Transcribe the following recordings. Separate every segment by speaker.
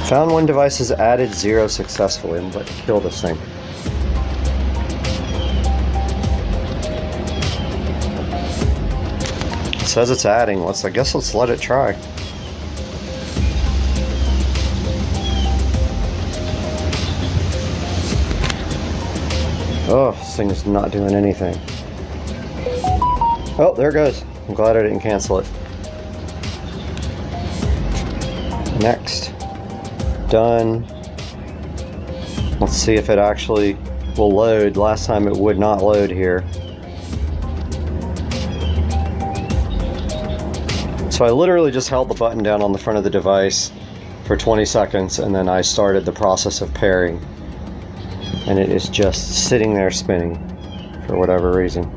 Speaker 1: Found one device has added 0 successfully. I'm about to kill this thing. It says it's adding. I guess let's let it try. Oh, this thing is not doing anything. Oh, there it goes. I'm glad I didn't cancel it. Next. Done. Let's see if it actually will load. Last time it would not load here. So I literally just held the button down on the front of the device for 20 seconds and then I started the process of pairing. And it is just sitting there spinning for whatever reason.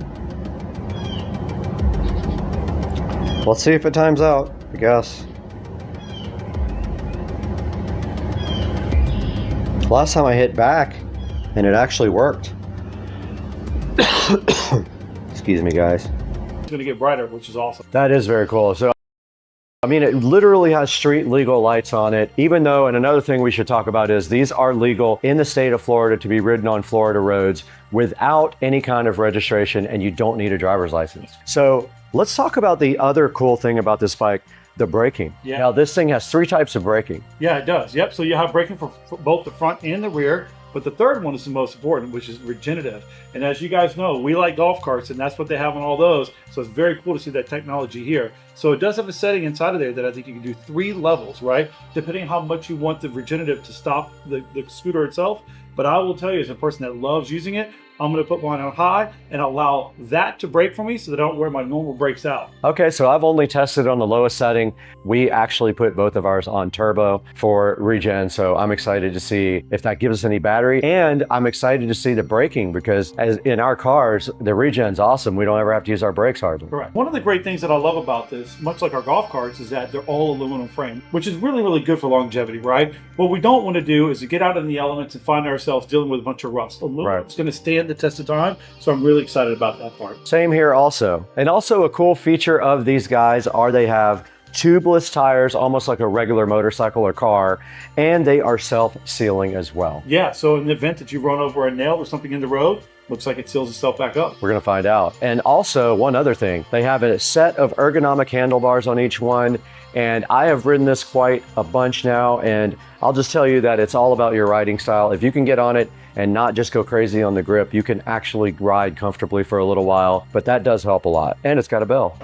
Speaker 1: Let's see if it times out, I guess. Last time I hit back and it actually worked. Excuse me, guys.
Speaker 2: It's going to get brighter, which is awesome.
Speaker 1: That is very cool. So, I mean, it literally has street legal lights on it, even though, and another thing we should talk about is these are legal in the state of Florida to be ridden on Florida roads without any kind of registration, and you don't need a driver's license. So let's talk about the other cool thing about this bike, the braking.
Speaker 2: Yeah.
Speaker 1: Now, this thing has 3 types of braking.
Speaker 2: Yeah, it does. Yep. So you have braking for both the front and the rear. But the third one is the most important, which is regenerative. And as you guys know, we like golf carts, and that's what they have on all those. So it's very cool to see that technology here. So it does have a setting inside of there that I think you can do 3 levels, right? Depending on how much you want the regenerative to stop the scooter itself. But I will tell you, as a person that loves using it, I'm going to put mine on high and allow that to brake for me so that I don't wear my normal brakes out.
Speaker 1: Okay, so I've only tested on the lowest setting. We actually put both of ours on turbo for regen, so I'm excited to see if that gives us any battery. And I'm excited to see the braking because as in our cars, the regen's awesome. We don't ever have to use our brakes hardly.
Speaker 2: Correct. One of the great things that I love about this, much like our golf carts, is that they're all aluminum frame, which is really, really good for longevity, right? What we don't want to do is to get out in the elements and find ourselves dealing with a bunch of rust. Aluminum's going to stand the test of time, so I'm really excited about that part.
Speaker 1: Same here also. And also a cool feature of these guys are they have tubeless tires, almost like a regular motorcycle or car, and they are self-sealing as well.
Speaker 2: Yeah, so in the event that you run over a nail or something in the road, looks like it seals itself back up.
Speaker 1: We're gonna find out. And also one other thing, they have a set of ergonomic handlebars on each one, and I have ridden this quite a bunch now, and I'll just tell you that it's all about your riding style. If you can get on it and not just go crazy on the grip, you can actually ride comfortably for a little while, but that does help a lot. And it's got a bell.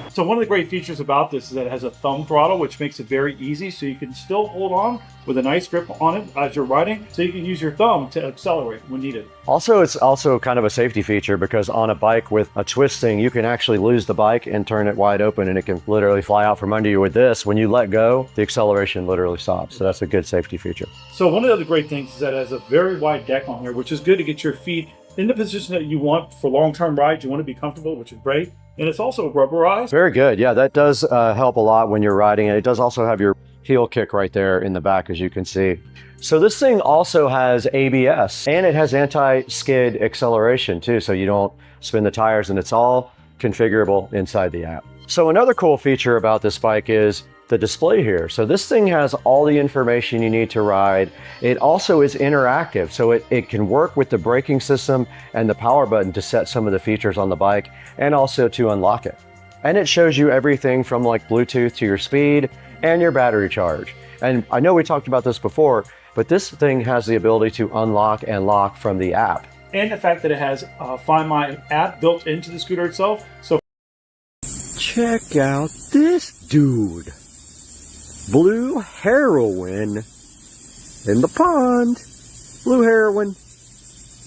Speaker 2: So one of the great features about this is that it has a thumb throttle, which makes it very easy, so you can still hold on with a nice grip on it as you're riding, so you can use your thumb to accelerate when needed.
Speaker 1: Also, it's also kind of a safety feature because on a bike with a twisting, you can actually lose the bike and turn it wide open and it can literally fly out from under you. With this, when you let go, the acceleration literally stops. So that's a good safety feature.
Speaker 2: So one of the other great things is that it has a very wide deck on here, which is good to get your feet in the position that you want for long-term rides. You want to be comfortable, which is great. And it's also rubberized.
Speaker 1: Very good. Yeah, that does help a lot when you're riding. And it does also have your heel kick right there in the back, as you can see. So this thing also has ABS and it has anti-skid acceleration too, so you don't spin the tires, and it's all configurable inside the app. So another cool feature about this bike is the display here. So this thing has all the information you need to ride. It also is interactive, so it can work with the braking system and the power button to set some of the features on the bike and also to unlock it. And it shows you everything from like Bluetooth to your speed and your battery charge. And I know we talked about this before, but this thing has the ability to unlock and lock from the app.
Speaker 2: And the fact that it has Find My app built into the scooter itself. So
Speaker 1: check out this dude. Blue heroin in the pond. Blue heroin.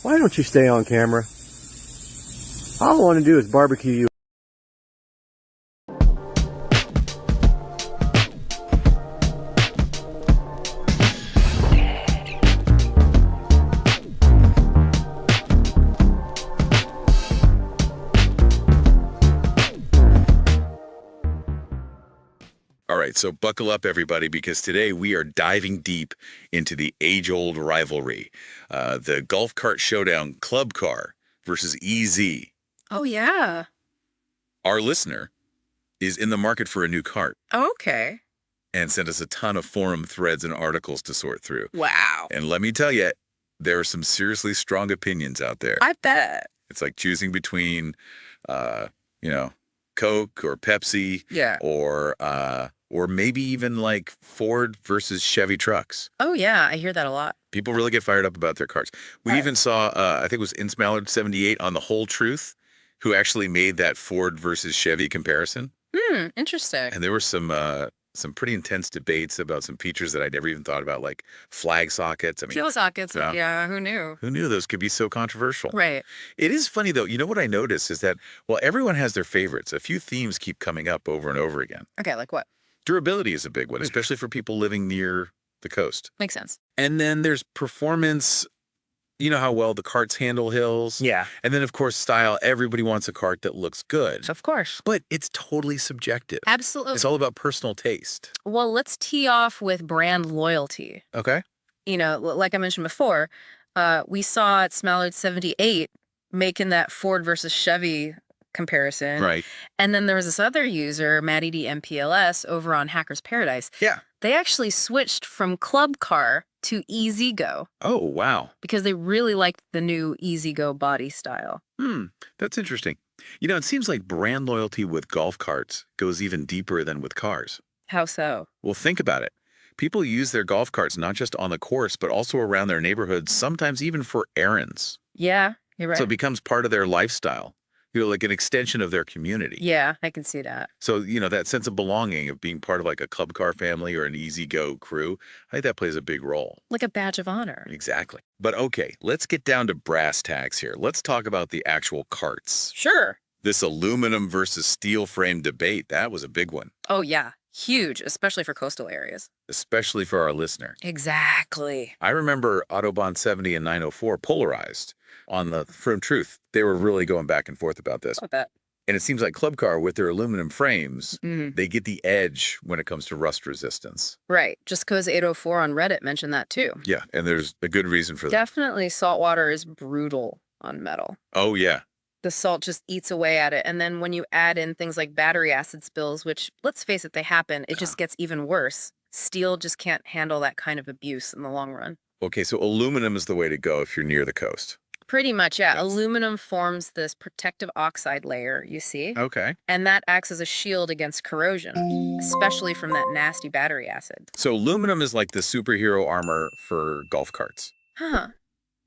Speaker 1: Why don't you stay on camera? All I want to do is barbecue you.
Speaker 3: All right, so buckle up, everybody, because today we are diving deep into the age-old rivalry, the Golf Cart Showdown Club Car versus EZ.
Speaker 4: Oh, yeah.
Speaker 3: Our listener is in the market for a new cart.
Speaker 4: Okay.
Speaker 3: and sent us a ton of forum threads and articles to sort through.
Speaker 4: Wow.
Speaker 3: And let me tell you, there are some seriously strong opinions out there.
Speaker 4: I bet.
Speaker 3: It's like choosing between, you know, Coke or Pepsi,
Speaker 4: Yeah.
Speaker 3: or maybe even like Ford versus Chevy trucks.
Speaker 4: Oh, yeah. I hear that a lot.
Speaker 3: People really get fired up about their cars. We even saw, I think it was InSmallard78 on The Whole Truth, who actually made that Ford versus Chevy comparison.
Speaker 4: Interesting.
Speaker 3: And there were some pretty intense debates about some features that I'd never even thought about, like flag sockets. I mean,
Speaker 4: Fuel sockets.
Speaker 3: yeah.
Speaker 4: Yeah. Who knew?
Speaker 3: who knew those could be so controversial?
Speaker 4: Right.
Speaker 3: It is funny, though. You know what I noticed is that, well, everyone has their favorites. A few themes keep coming up over and over again.
Speaker 4: Okay. Like what?
Speaker 3: Durability is a big one, especially for people living near the coast.
Speaker 4: Makes sense.
Speaker 3: And then there's performance. You know how well the carts handle hills.
Speaker 4: Yeah.
Speaker 3: And then, of course, style. Everybody wants a cart that looks good.
Speaker 4: Of course.
Speaker 3: But it's totally subjective.
Speaker 4: Absolutely.
Speaker 3: It's all about personal taste.
Speaker 4: Well, let's tee off with brand loyalty.
Speaker 3: Okay.
Speaker 4: You know, like I mentioned before, we saw at Smallard78 making that Ford versus Chevy comparison.
Speaker 3: Right.
Speaker 4: And then there was this other user, Matty D MPLS, over on Hackers Paradise.
Speaker 3: Yeah.
Speaker 4: They actually switched from Club Car to Easy Go
Speaker 3: Oh, wow.
Speaker 4: because they really liked the new Easy Go body style.
Speaker 3: That's interesting. You know, it seems like brand loyalty with golf carts goes even deeper than with cars.
Speaker 4: How so?
Speaker 3: Well, think about it. People use their golf carts not just on the course, but also around their neighborhoods, sometimes even for errands.
Speaker 4: Yeah, you're right.
Speaker 3: So it becomes part of their lifestyle, you know, like an extension of their community.
Speaker 4: Yeah, I can see that.
Speaker 3: So, you know, that sense of belonging, of being part of like a club car family or an Easy Go crew, I think that plays a big role.
Speaker 4: Like a badge of honor.
Speaker 3: Exactly. But okay, let's get down to brass tacks here. Let's talk about the actual carts.
Speaker 4: Sure.
Speaker 3: This aluminum versus steel frame debate, that was a big one,
Speaker 4: Oh, yeah. Huge, especially for coastal areas.
Speaker 3: especially for our listener.
Speaker 4: Exactly.
Speaker 3: I remember Autobahn 70 and 904 polarized on the Firm Truth. They were really going back and forth about this.
Speaker 4: I bet.
Speaker 3: And it seems like Club Car, with their aluminum frames,
Speaker 4: Mhm.
Speaker 3: they get the edge when it comes to rust resistance.
Speaker 4: Right. Just because 804 on Reddit mentioned that too.
Speaker 3: Yeah, and there's a good reason for that.
Speaker 4: Definitely saltwater is brutal on metal.
Speaker 3: Oh, yeah.
Speaker 4: The salt just eats away at it. And then when you add in things like battery acid spills, which, let's face it, they happen, it just gets even worse. Steel just can't handle that kind of abuse in the long run.
Speaker 3: Okay, so aluminum is the way to go if you're near the coast.
Speaker 4: Pretty much, yeah.
Speaker 3: Yes.
Speaker 4: Aluminum forms this protective oxide layer, you see?
Speaker 3: Okay.
Speaker 4: And that acts as a shield against corrosion, especially from that nasty battery acid.
Speaker 3: So aluminum is like the superhero armor for golf carts.
Speaker 4: Huh.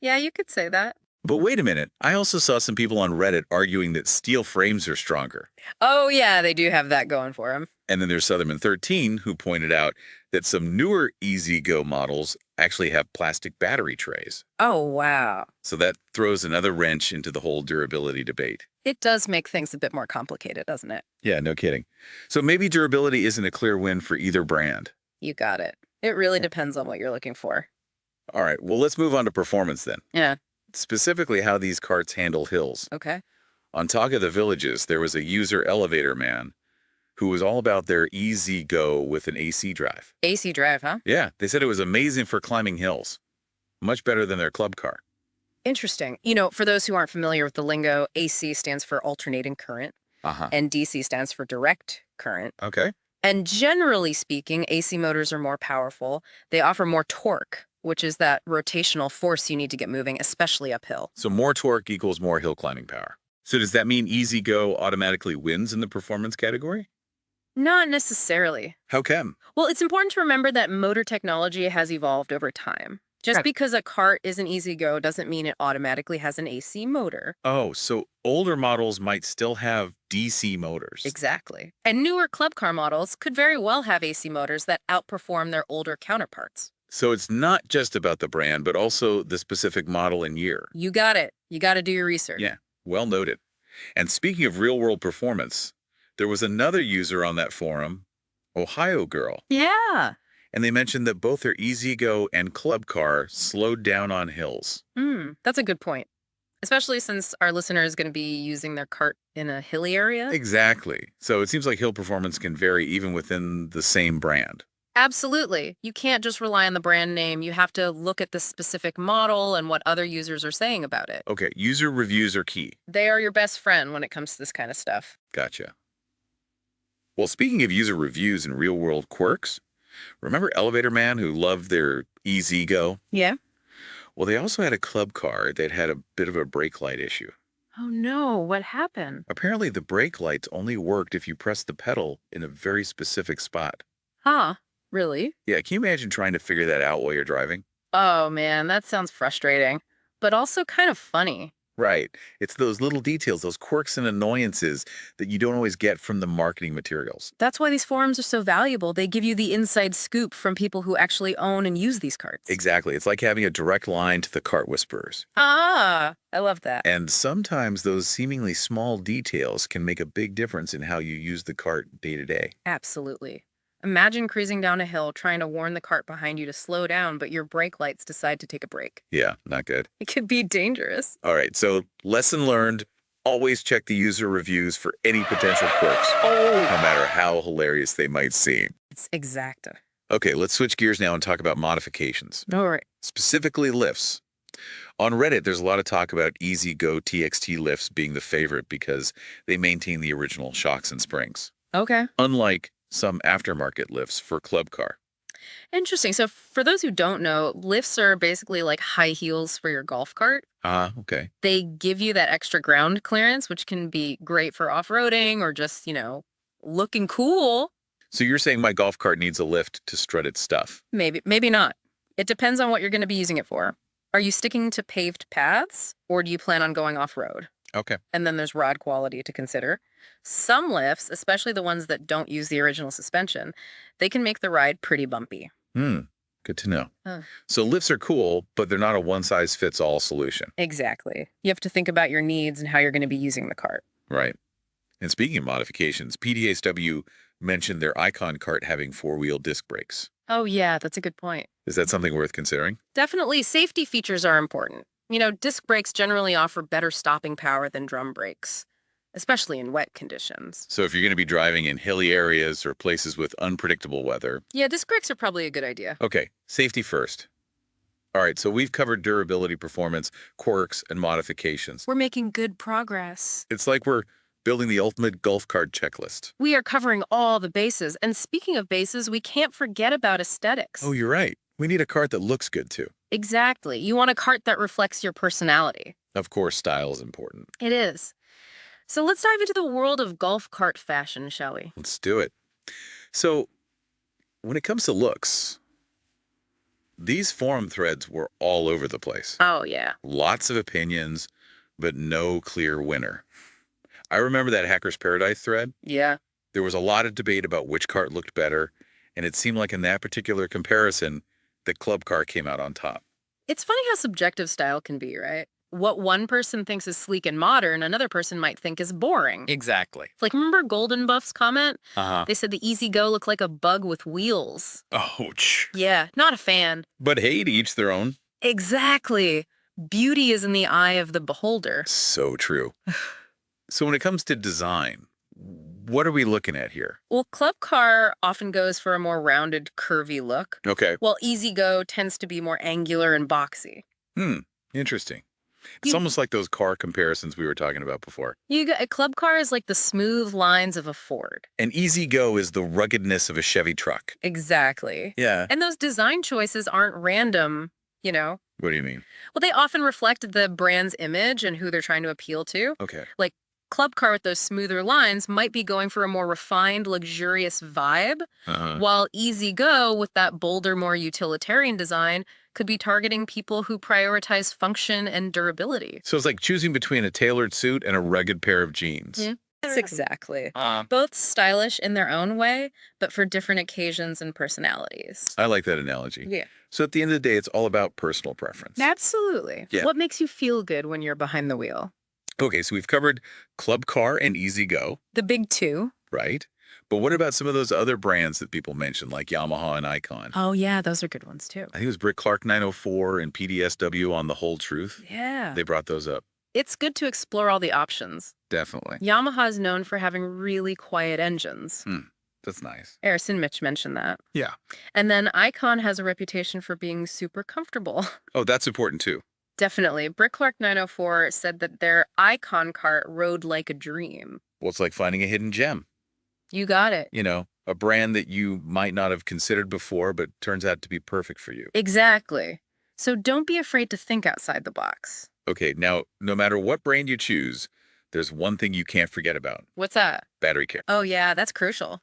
Speaker 4: Yeah, you could say that.
Speaker 3: But wait a minute. I also saw some people on Reddit arguing that steel frames are stronger.
Speaker 4: Oh, yeah, they do have that going for them.
Speaker 3: And then there's Southerman 13, who pointed out that some newer Easy Go models actually have plastic battery trays.
Speaker 4: Oh, wow.
Speaker 3: So that throws another wrench into the whole durability debate.
Speaker 4: It does make things a bit more complicated, doesn't it?
Speaker 3: Yeah, no kidding. So maybe durability isn't a clear win for either brand.
Speaker 4: You got it. It really depends on what you're looking for.
Speaker 3: All right, well, let's move on to performance then.
Speaker 4: Yeah.
Speaker 3: Specifically how these carts handle hills.
Speaker 4: Okay.
Speaker 3: On Talk of the Villages, there was a user elevator man who was all about their Easy Go with an AC drive.
Speaker 4: AC drive, huh?
Speaker 3: Yeah, they said it was amazing for climbing hills. Much better than their club car.
Speaker 4: Interesting. You know, for those who aren't familiar with the lingo, AC stands for alternating current
Speaker 3: Uh-huh.
Speaker 4: and DC stands for direct current.
Speaker 3: Okay.
Speaker 4: And generally speaking, AC motors are more powerful. They offer more torque, which is that rotational force you need to get moving, especially uphill.
Speaker 3: So more torque equals more hill climbing power. So does that mean Easy Go automatically wins in the performance category?
Speaker 4: Not necessarily.
Speaker 3: How come?
Speaker 4: Well, it's important to remember that motor technology has evolved over time. Just
Speaker 3: Right.
Speaker 4: because a cart is an Easy Go doesn't mean it automatically has an AC motor.
Speaker 3: Oh, so older models might still have DC motors.
Speaker 4: Exactly. And newer club car models could very well have AC motors that outperform their older counterparts.
Speaker 3: So it's not just about the brand, but also the specific model and year.
Speaker 4: You got it. You got to do your research.
Speaker 3: Yeah, well noted. And speaking of real-world performance, there was another user on that forum, Ohio Girl,
Speaker 4: Yeah.
Speaker 3: and they mentioned that both their Easy Go and Club Car slowed down on hills.
Speaker 4: That's a good point. Especially since our listener is going to be using their cart in a hilly area.
Speaker 3: Exactly. So it seems like hill performance can vary even within the same brand.
Speaker 4: Absolutely. You can't just rely on the brand name. You have to look at the specific model and what other users are saying about it.
Speaker 3: Okay, user reviews are key.
Speaker 4: They are your best friend when it comes to this kind of stuff.
Speaker 3: Gotcha. Well, speaking of user reviews and real-world quirks, Remember Elevator Man who loved their EZ Go?
Speaker 4: Yeah.
Speaker 3: Well, they also had a club car that had a bit of a brake light issue.
Speaker 4: Oh no, what happened?
Speaker 3: Apparently, the brake lights only worked if you pressed the pedal in a very specific spot.
Speaker 4: Huh? Really?
Speaker 3: Yeah, can you imagine trying to figure that out while you're driving?
Speaker 4: Oh man, that sounds frustrating, but also kind of funny.
Speaker 3: Right. It's those little details, those quirks and annoyances that you don't always get from the marketing materials.
Speaker 4: That's why these forums are so valuable. They give you the inside scoop from people who actually own and use these carts.
Speaker 3: Exactly. It's like having a direct line to the cart whisperers.
Speaker 4: Ah, I love that.
Speaker 3: And sometimes those seemingly small details can make a big difference in how you use the cart day to day.
Speaker 4: Absolutely. Imagine cruising down a hill trying to warn the cart behind you to slow down, but your brake lights decide to take a break.
Speaker 3: Yeah, not good.
Speaker 4: It could be dangerous.
Speaker 3: All right, so lesson learned, always check the user reviews for any potential quirks, no matter how hilarious they might seem.
Speaker 4: It's exacta.
Speaker 3: Okay, let's switch gears now and talk about modifications,
Speaker 4: All right.
Speaker 3: specifically lifts. On Reddit, there's a lot of talk about Easy Go TXT lifts being the favorite because they maintain the original shocks and springs,
Speaker 4: Okay.
Speaker 3: unlike some aftermarket lifts for club car.
Speaker 4: Interesting. So for those who don't know, lifts are basically like high heels for your golf cart.
Speaker 3: Okay.
Speaker 4: They give you that extra ground clearance, which can be great for off-roading or just, looking cool.
Speaker 3: So you're saying my golf cart needs a lift to strut its stuff?
Speaker 4: Maybe not. It depends on what you're going to be using it for. Are you sticking to paved paths or do you plan on going off-road?
Speaker 3: Okay.
Speaker 4: And then there's rod quality to consider. Some lifts, especially the ones that don't use the original suspension, they can make the ride pretty bumpy.
Speaker 3: Good to know.
Speaker 4: Huh.
Speaker 3: So lifts are cool, but they're not a one-size-fits-all solution.
Speaker 4: Exactly. You have to think about your needs and how you're going to be using the cart.
Speaker 3: Right. And speaking of modifications, PDSW mentioned their Icon cart having four-wheel disc brakes.
Speaker 4: Oh, yeah, that's a good point.
Speaker 3: Is that something worth considering?
Speaker 4: Definitely, safety features are important. Disc brakes generally offer better stopping power than drum brakes, especially in wet conditions.
Speaker 3: So if you're going to be driving in hilly areas or places with unpredictable weather.
Speaker 4: Yeah, disc brakes are probably a good idea.
Speaker 3: Okay, safety first. All right, so we've covered durability, performance, quirks, and modifications.
Speaker 4: We're making good progress.
Speaker 3: It's like we're building the ultimate golf cart checklist.
Speaker 4: We are covering all the bases. And speaking of bases, we can't forget about aesthetics.
Speaker 3: Oh, you're right. We need a cart that looks good, too.
Speaker 4: Exactly. You want a cart that reflects your personality.
Speaker 3: Of course, style is important.
Speaker 4: It is. So let's dive into the world of golf cart fashion, shall we?
Speaker 3: Let's do it. So when it comes to looks, these forum threads were all over the place.
Speaker 4: Oh, yeah.
Speaker 3: Lots of opinions, but no clear winner. I remember that Hacker's Paradise thread.
Speaker 4: Yeah.
Speaker 3: There was a lot of debate about which cart looked better, and it seemed like in that particular comparison, the club car came out on top.
Speaker 4: It's funny how subjective style can be, right? What one person thinks is sleek and modern, another person might think is boring.
Speaker 3: Exactly.
Speaker 4: Like, remember Golden Buff's comment?
Speaker 3: Uh-huh.
Speaker 4: They said the Easy Go looked like a bug with wheels.
Speaker 3: Ouch.
Speaker 4: Yeah, not a fan.
Speaker 3: But hey, to each their own.
Speaker 4: Exactly. Beauty is in the eye of the beholder.
Speaker 3: So true. So when it comes to design, what are we looking at here?
Speaker 4: Well, Club Car often goes for a more rounded, curvy look,
Speaker 3: Okay.
Speaker 4: while Easy Go tends to be more angular and boxy.
Speaker 3: Interesting. It's almost like those car comparisons we were talking about before.
Speaker 4: A Club Car is like the smooth lines of a Ford.
Speaker 3: And Easy Go is the ruggedness of a Chevy truck.
Speaker 4: Exactly.
Speaker 3: Yeah.
Speaker 4: And those design choices aren't random,
Speaker 3: What do you mean?
Speaker 4: Well, they often reflect the brand's image and who they're trying to appeal to.
Speaker 3: Okay.
Speaker 4: Like Club Car with those smoother lines might be going for a more refined, luxurious vibe, while Easy Go with that bolder, more utilitarian design could be targeting people who prioritize function and durability.
Speaker 3: So it's like choosing between a tailored suit and a rugged pair of jeans.
Speaker 4: Yeah. That's exactly. Both stylish in their own way, but for different occasions and personalities.
Speaker 3: I like that analogy.
Speaker 4: Yeah.
Speaker 3: So at the end of the day, it's all about personal preference.
Speaker 4: Absolutely.
Speaker 3: Yeah.
Speaker 4: What makes you feel good when you're behind the wheel?
Speaker 3: Okay, so we've covered Club Car and Easy Go,
Speaker 4: The big two.
Speaker 3: right? But what about some of those other brands that people mentioned, like Yamaha and Icon?
Speaker 4: Oh, yeah, those are good ones, too.
Speaker 3: I think it was Brick Clark 904 and PDSW on The Whole Truth.
Speaker 4: Yeah.
Speaker 3: They brought those up.
Speaker 4: It's good to explore all the options.
Speaker 3: Definitely.
Speaker 4: Yamaha is known for having really quiet engines.
Speaker 3: That's nice.
Speaker 4: Harrison Mitch mentioned that.
Speaker 3: Yeah.
Speaker 4: And then Icon has a reputation for being super comfortable.
Speaker 3: Oh, that's important too.
Speaker 4: Definitely. Brick Clark 904 said that their Icon cart rode like a dream.
Speaker 3: Well, it's like finding a hidden gem.
Speaker 4: You got it.
Speaker 3: You know, a brand that you might not have considered before, but turns out to be perfect for you.
Speaker 4: Exactly. So don't be afraid to think outside the box.
Speaker 3: Okay, now, no matter what brand you choose, there's one thing you can't forget about.
Speaker 4: What's that?
Speaker 3: Battery care.
Speaker 4: Oh, yeah, that's crucial.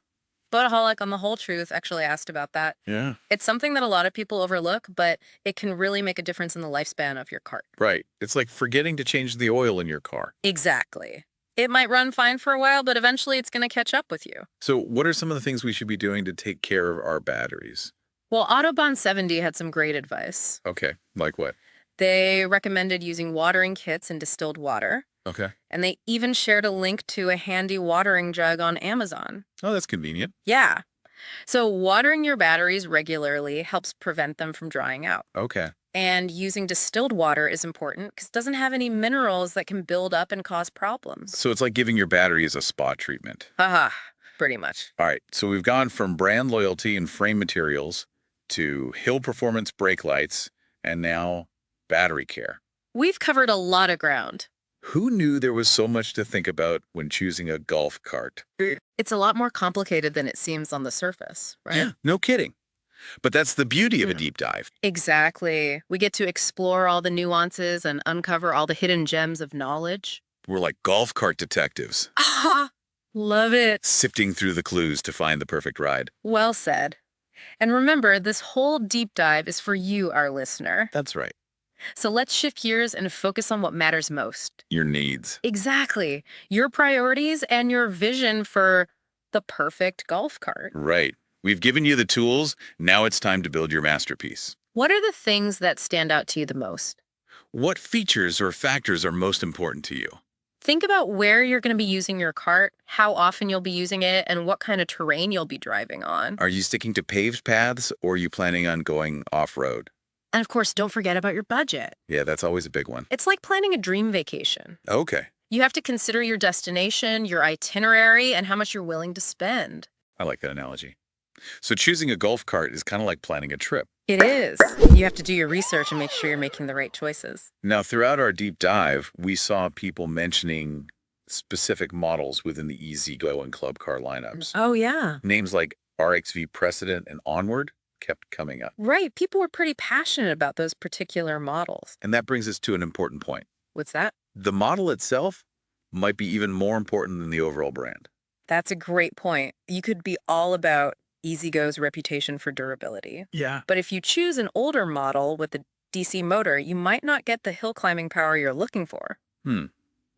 Speaker 4: Boataholic on The Whole Truth actually asked about that.
Speaker 3: Yeah.
Speaker 4: It's something that a lot of people overlook, but it can really make a difference in the lifespan of your cart.
Speaker 3: Right. It's like forgetting to change the oil in your car.
Speaker 4: Exactly. It might run fine for a while, but eventually it's going to catch up with you.
Speaker 3: So what are some of the things we should be doing to take care of our batteries?
Speaker 4: Well, Autobahn 70 had some great advice.
Speaker 3: Okay, like what?
Speaker 4: They recommended using watering kits and distilled water,
Speaker 3: Okay.
Speaker 4: and they even shared a link to a handy watering jug on Amazon.
Speaker 3: Oh, that's convenient.
Speaker 4: Yeah. So watering your batteries regularly helps prevent them from drying out.
Speaker 3: Okay.
Speaker 4: And using distilled water is important because it doesn't have any minerals that can build up and cause problems.
Speaker 3: So it's like giving your batteries a spa treatment.
Speaker 4: Haha, pretty much.
Speaker 3: All right, so we've gone from brand loyalty and frame materials to hill performance brake lights and now battery care.
Speaker 4: We've covered a lot of ground.
Speaker 3: Who knew there was so much to think about when choosing a golf cart?
Speaker 4: It's a lot more complicated than it seems on the surface, right?
Speaker 3: Yeah, no kidding. But that's the beauty of a deep dive.
Speaker 4: Exactly. We get to explore all the nuances and uncover all the hidden gems of knowledge.
Speaker 3: We're like golf cart detectives,
Speaker 4: Ah, love it.
Speaker 3: sifting through the clues to find the perfect ride.
Speaker 4: Well said. And remember, this whole deep dive is for you, our listener.
Speaker 3: That's right.
Speaker 4: So let's shift gears and focus on what matters most.
Speaker 3: Your needs.
Speaker 4: Exactly. Your priorities and your vision for the perfect golf cart.
Speaker 3: Right. We've given you the tools. Now it's time to build your masterpiece.
Speaker 4: What are the things that stand out to you the most?
Speaker 3: What features or factors are most important to you?
Speaker 4: Think about where you're going to be using your cart, how often you'll be using it, and what kind of terrain you'll be driving on.
Speaker 3: Are you sticking to paved paths or are you planning on going off-road?
Speaker 4: And of course, don't forget about your budget.
Speaker 3: Yeah, that's always a big one.
Speaker 4: It's like planning a dream vacation.
Speaker 3: Okay.
Speaker 4: You have to consider your destination, your itinerary, and how much you're willing to spend.
Speaker 3: I like that analogy. So choosing a golf cart is kind of like planning a trip.
Speaker 4: It is. You have to do your research and make sure you're making the right choices.
Speaker 3: Now, throughout our deep dive, we saw people mentioning specific models within the EasyGo and Club Car lineups.
Speaker 4: Oh, yeah.
Speaker 3: Names like RXV Precedent and Onward kept coming up.
Speaker 4: Right. People were pretty passionate about those particular models.
Speaker 3: And that brings us to an important point.
Speaker 4: What's that?
Speaker 3: The model itself might be even more important than the overall brand.
Speaker 4: That's a great point. You could be all about EasyGo's reputation for durability.
Speaker 2: Yeah.
Speaker 4: But if you choose an older model with a DC motor, you might not get the hill climbing power you're looking for.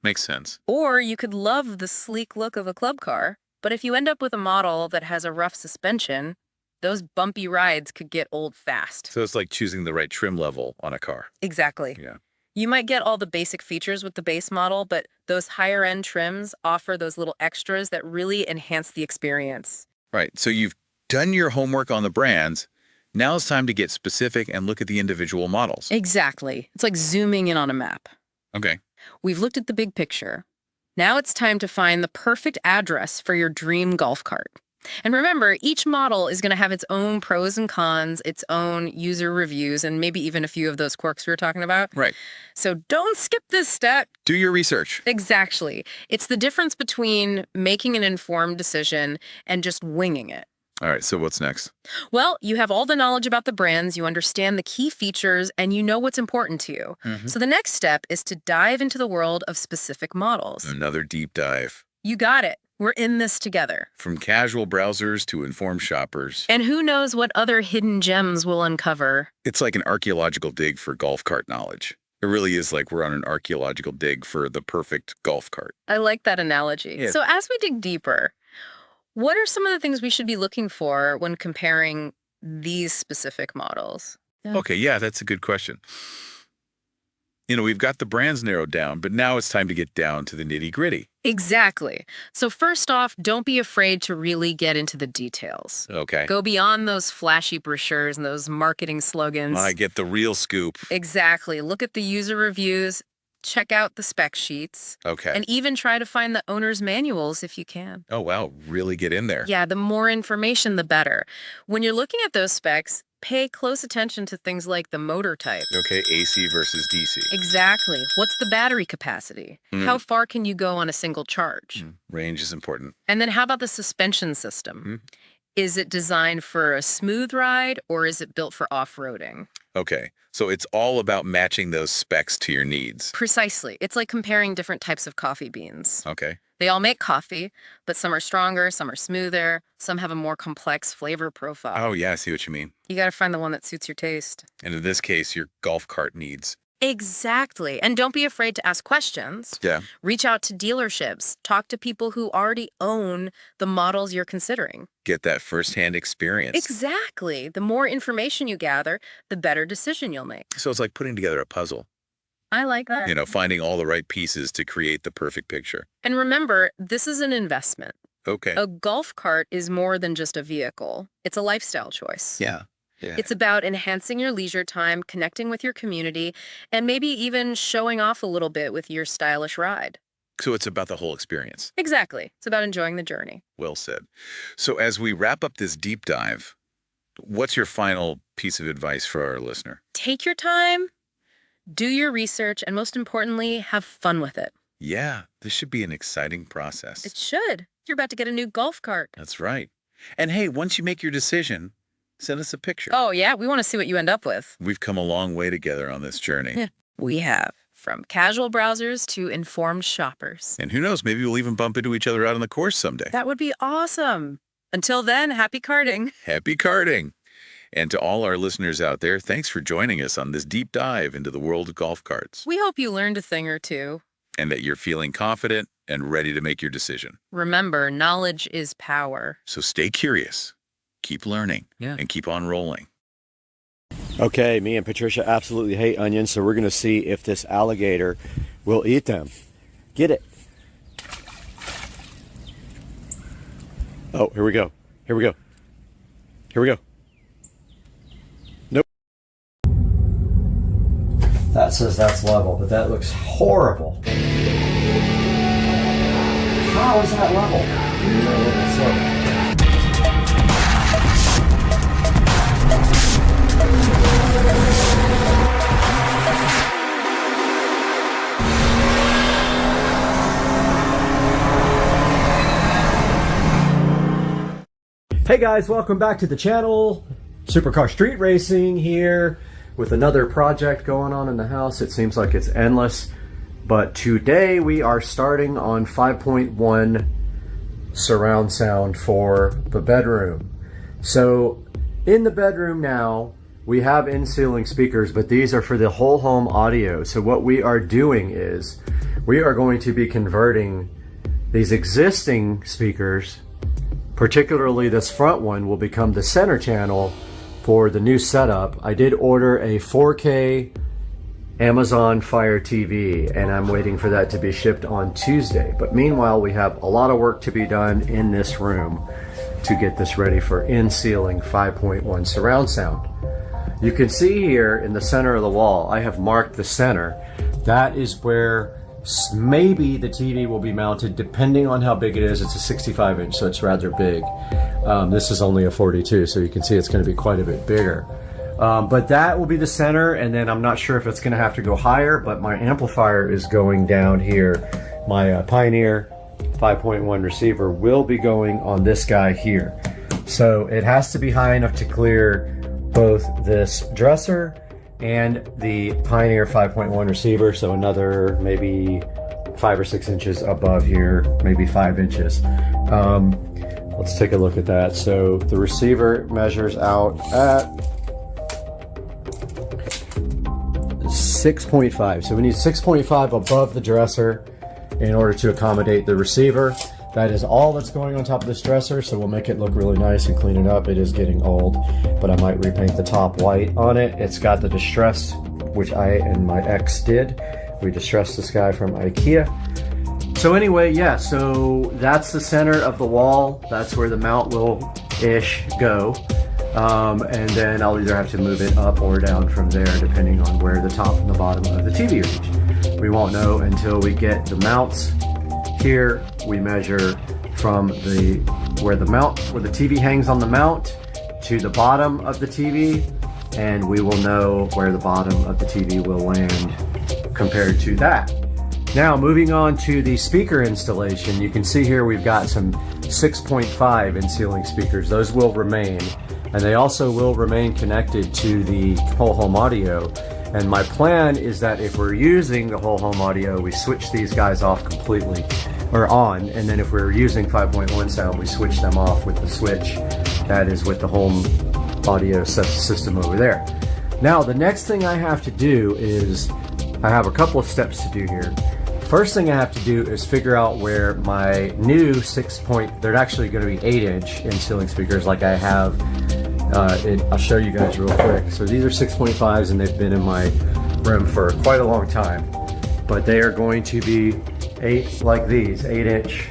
Speaker 3: Makes sense.
Speaker 4: Or you could love the sleek look of a club car, but if you end up with a model that has a rough suspension, those bumpy rides could get old fast.
Speaker 3: So it's like choosing the right trim level on a car.
Speaker 4: Exactly.
Speaker 3: Yeah.
Speaker 4: You might get all the basic features with the base model, but those higher end trims offer those little extras that really enhance the experience.
Speaker 3: Right. So you've done your homework on the brands. Now it's time to get specific and look at the individual models.
Speaker 4: Exactly. It's like zooming in on a map.
Speaker 3: Okay.
Speaker 4: We've looked at the big picture. Now it's time to find the perfect address for your dream golf cart. And remember, each model is going to have its own pros and cons, its own user reviews, and maybe even a few of those quirks we were talking about.
Speaker 3: Right.
Speaker 4: So don't skip this step.
Speaker 3: Do your research.
Speaker 4: Exactly. It's the difference between making an informed decision and just winging it.
Speaker 3: All right. So what's next?
Speaker 4: Well, you have all the knowledge about the brands, you understand the key features, and you know what's important to you. So the next step is to dive into the world of specific models.
Speaker 3: Another deep dive.
Speaker 4: You got it. We're in this together.
Speaker 3: From casual browsers to informed shoppers.
Speaker 4: And who knows what other hidden gems we'll uncover.
Speaker 3: It's like an archaeological dig for golf cart knowledge. It really is like we're on an archaeological dig for the perfect golf cart.
Speaker 4: I like that analogy.
Speaker 3: Yeah.
Speaker 4: So as we dig deeper, what are some of the things we should be looking for when comparing these specific models?
Speaker 3: Okay, yeah, that's a good question. You know, we've got the brands narrowed down, but now it's time to get down to the nitty-gritty.
Speaker 4: Exactly. So first off, don't be afraid to really get into the details.
Speaker 3: Okay.
Speaker 4: Go beyond those flashy brochures and those marketing slogans.
Speaker 3: I get the real scoop.
Speaker 4: Exactly. Look at the user reviews, check out the spec sheets,
Speaker 3: Okay.
Speaker 4: and even try to find the owner's manuals if you can.
Speaker 3: Oh, wow, really get in there.
Speaker 4: Yeah, the more information, the better. When you're looking at those specs, Pay close attention to things like the motor type.
Speaker 3: Okay, AC versus DC.
Speaker 4: Exactly. What's the battery capacity? How far can you go on a single charge?
Speaker 3: Range is important.
Speaker 4: And then how about the suspension system? Is it designed for a smooth ride or is it built for off-roading?
Speaker 3: Okay, so it's all about matching those specs to your needs.
Speaker 4: Precisely. It's like comparing different types of coffee beans.
Speaker 3: Okay.
Speaker 4: They all make coffee, but some are stronger, some are smoother, some have a more complex flavor profile.
Speaker 3: Oh, yeah, I see what you mean.
Speaker 4: You got to find the one that suits your taste.
Speaker 3: And in this case, your golf cart needs.
Speaker 4: Exactly. And don't be afraid to ask questions.
Speaker 3: Yeah.
Speaker 4: Reach out to dealerships. Talk to people who already own the models you're considering.
Speaker 3: Get that firsthand experience.
Speaker 4: Exactly. The more information you gather, the better decision you'll make.
Speaker 3: So it's like putting together a puzzle.
Speaker 4: I like that.
Speaker 3: You know, finding all the right pieces to create the perfect picture.
Speaker 4: And remember, this is an investment.
Speaker 3: Okay.
Speaker 4: A golf cart is more than just a vehicle. It's a lifestyle choice.
Speaker 3: Yeah. Yeah.
Speaker 4: It's about enhancing your leisure time, connecting with your community, and maybe even showing off a little bit with your stylish ride.
Speaker 3: So it's about the whole experience.
Speaker 4: Exactly. It's about enjoying the journey.
Speaker 3: Well said. So as we wrap up this deep dive, what's your final piece of advice for our listener?
Speaker 4: Take your time, do your research, and most importantly, have fun with it.
Speaker 3: Yeah, this should be an exciting process.
Speaker 4: It should. You're about to get a new golf cart.
Speaker 3: That's right. And hey, once you make your decision, send us a picture.
Speaker 4: Oh, yeah, we want to see what you end up with.
Speaker 3: We've come a long way together on this journey.
Speaker 4: Yeah, we have. From casual browsers to informed shoppers.
Speaker 3: And who knows, maybe we'll even bump into each other out on the course someday.
Speaker 4: That would be awesome. Until then, happy karting.
Speaker 3: Happy karting. And to all our listeners out there, thanks for joining us on this deep dive into the world of golf carts.
Speaker 4: We hope you learned a thing or two.
Speaker 3: And that you're feeling confident and ready to make your decision.
Speaker 4: Remember, knowledge is power.
Speaker 3: So stay curious, keep learning, and keep on rolling.
Speaker 1: Okay, me and Patricia absolutely hate onions, so we're going to see if this alligator will eat them. Get it. Oh, here we go. Here we go. Here we go. Nope. That says that's level, but that looks horrible. How is that level? Hey guys, welcome back to the channel. Supercar Street Racing here with another project going on in the house. It seems like it's endless, but today we are starting on 5.1 surround sound for the bedroom. So in the bedroom now, we have in-ceiling speakers, but these are for the whole home audio. So what we are doing is we are going to be converting these existing speakers, particularly this front one, will become the center channel for the new setup. I did order a 4K Amazon Fire TV, and I'm waiting for that to be shipped on Tuesday. But meanwhile, we have a lot of work to be done in this room to get this ready for in-ceiling 5.1 surround sound. You can see here in the center of the wall, I have marked the center. That is where maybe the TV will be mounted, depending on how big it is. It's a 65 inch, so it's rather big. This is only a 42, so you can see it's going to be quite a bit bigger. But that will be the center, and then I'm not sure if it's going to have to go higher, but my amplifier is going down here. My Pioneer 5.1 receiver will be going on this guy here. So it has to be high enough to clear both this dresser and the Pioneer 5.1 receiver, so another maybe 5 or 6 inches above here, maybe 5 inches. Let's take a look at that. So the receiver measures out at 6.5. So we need 6.5 above the dresser in order to accommodate the receiver. That is all that's going on top of this dresser, so we'll make it look really nice and clean it up. It is getting old, but I might repaint the top white on it. It's got the distress, which I and my ex did. We distressed this guy from IKEA. So anyway, yeah, so that's the center of the wall. That's where the mount will-ish go. And then I'll either have to move it up or down from there, depending on where the top and the bottom of the TV reach. We won't know until we get the mounts. Here we measure from where the TV hangs on the mount to the bottom of the TV, and we will know where the bottom of the TV will land compared to that. Now, moving on to the speaker installation, you can see here we've got some 6.5 in-ceiling speakers. Those will remain, and they also will remain connected to the whole home audio. And my plan is that if we're using the whole home audio, we switch these guys off completely, or on, and then if we're using 5.1 sound, we switch them off with the switch that is with the home audio system over there. Now, the next thing I have to do is, I have a couple of steps to do here. First thing I have to do is figure out where my new they're actually going to be 8-inch in-ceiling speakers like I have. I'll show you guys real quick. So these are 6.5s and they've been in my room for quite a long time. But they are going to be 8-inch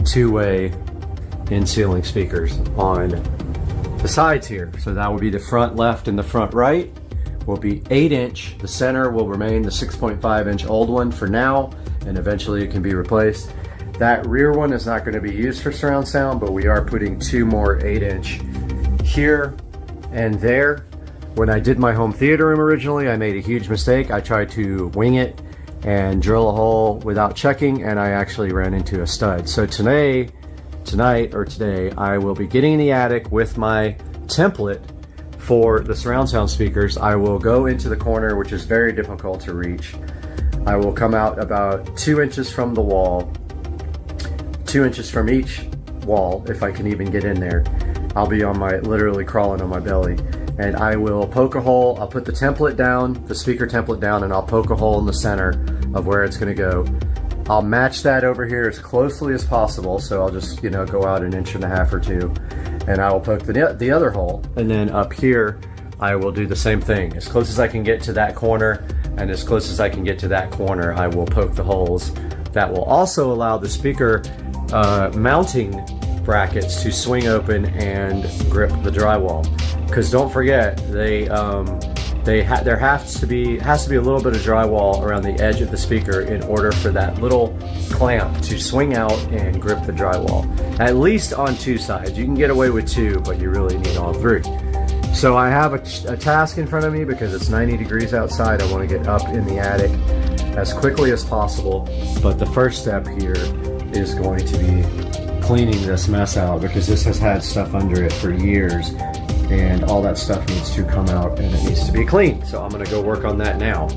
Speaker 1: two-way in-ceiling speakers on the sides here. So that will be the front left and the front right. Will be 8-inch. The center will remain the 6.5-inch old one for now, and eventually it can be replaced. That rear one is not going to be used for surround sound, but we are putting 2 more 8-inch here and there. When I did my home theater room originally, I made a huge mistake. I tried to wing it and drill a hole without checking, and I actually ran into a stud. So tonight, I will be getting in the attic with my template for the surround sound speakers. I will go into the corner, which is very difficult to reach. I will come out about 2 inches from the wall, 2 inches from each wall, if I can even get in there. I'll be literally crawling on my belly, and I will poke a hole. I'll put the template down, the speaker template down, and I'll poke a hole in the center of where it's going to go. I'll match that over here as closely as possible, so I'll just, go out 1.5 inches or 2, and I will poke the other hole. And then up here, I will do the same thing. As close as I can get to that corner, and as close as I can get to that corner, I will poke the holes. That will also allow the speaker mounting brackets to swing open and grip the drywall. Because don't forget, there has to be a little bit of drywall around the edge of the speaker in order for that little clamp to swing out and grip the drywall. At least on 2 sides. You can get away with 2, but you really need all 3. So I have a task in front of me because it's 90 degrees outside. I want to get up in the attic as quickly as possible. But the first step here is going to be cleaning this mess out, because this has had stuff under it for years. And all that stuff needs to come out and it needs to be cleaned. So I'm going to go work on that now.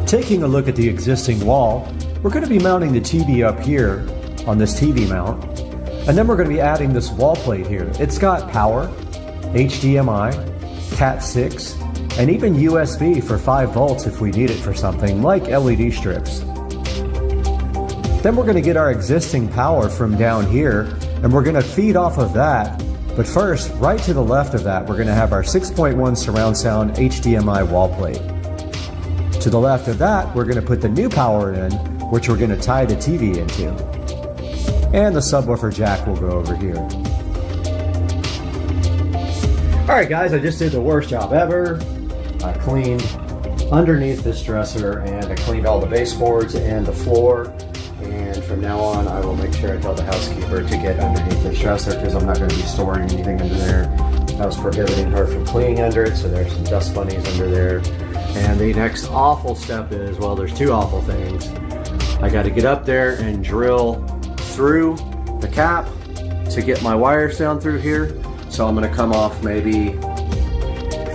Speaker 1: Taking a look at the existing wall, we're going to be mounting the TV up here on this TV mount. And then we're going to be adding this wall plate here. It's got power, HDMI, Cat 6, and even USB for 5 volts if we need it for something like LED strips. Then we're going to get our existing power from down here, and we're going to feed off of that. But first, right to the left of that, we're going to have our 6.1 surround sound HDMI wall plate. To the left of that, we're going to put the new power in, which we're going to tie the TV into. And the subwoofer jack will go over here. Alright guys, I just did the worst job ever. I cleaned underneath this dresser, and I cleaned all the baseboards and the floor. And from now on, I will make sure I tell the housekeeper to get underneath this dresser, because I'm not going to be storing anything under there. I was prohibiting her from cleaning under it, so there's some dust bunnies under there. And the next awful step is, well, there's 2 awful things. I got to get up there and drill through the cap to get my wires down through here. So I'm going to come off maybe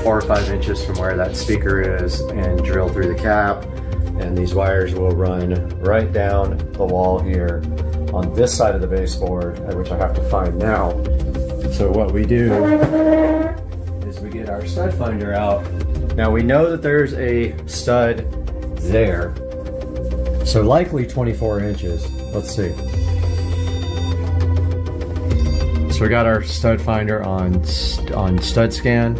Speaker 1: 4 or 5 inches from where that speaker is and drill through the cap. And these wires will run right down the wall here on this side of the baseboard, which I have to find now. So what we do is we get our stud finder out. Now we know that there's a stud there, so likely 24 inches. Let's see. So we got our stud finder on stud scan.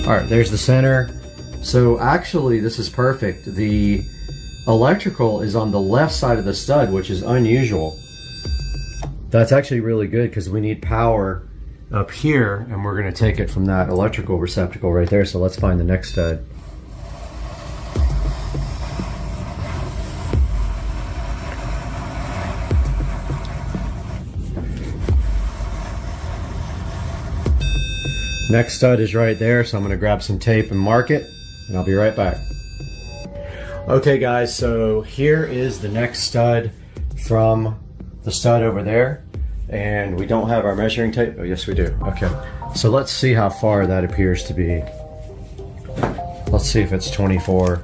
Speaker 1: All right, there's the center. So actually, this is perfect. The electrical is on the left side of the stud, which is unusual. That's actually really good because we need power up here, and we're going to take it from that electrical receptacle right there. So let's find the next stud. Next stud is right there, so I'm going to grab some tape and mark it, and I'll be right back. Okay guys, so here is the next stud from the stud over there, and we don't have our measuring tape. Oh yes we do. Okay, so let's see how far that appears to be. Let's see if it's 24.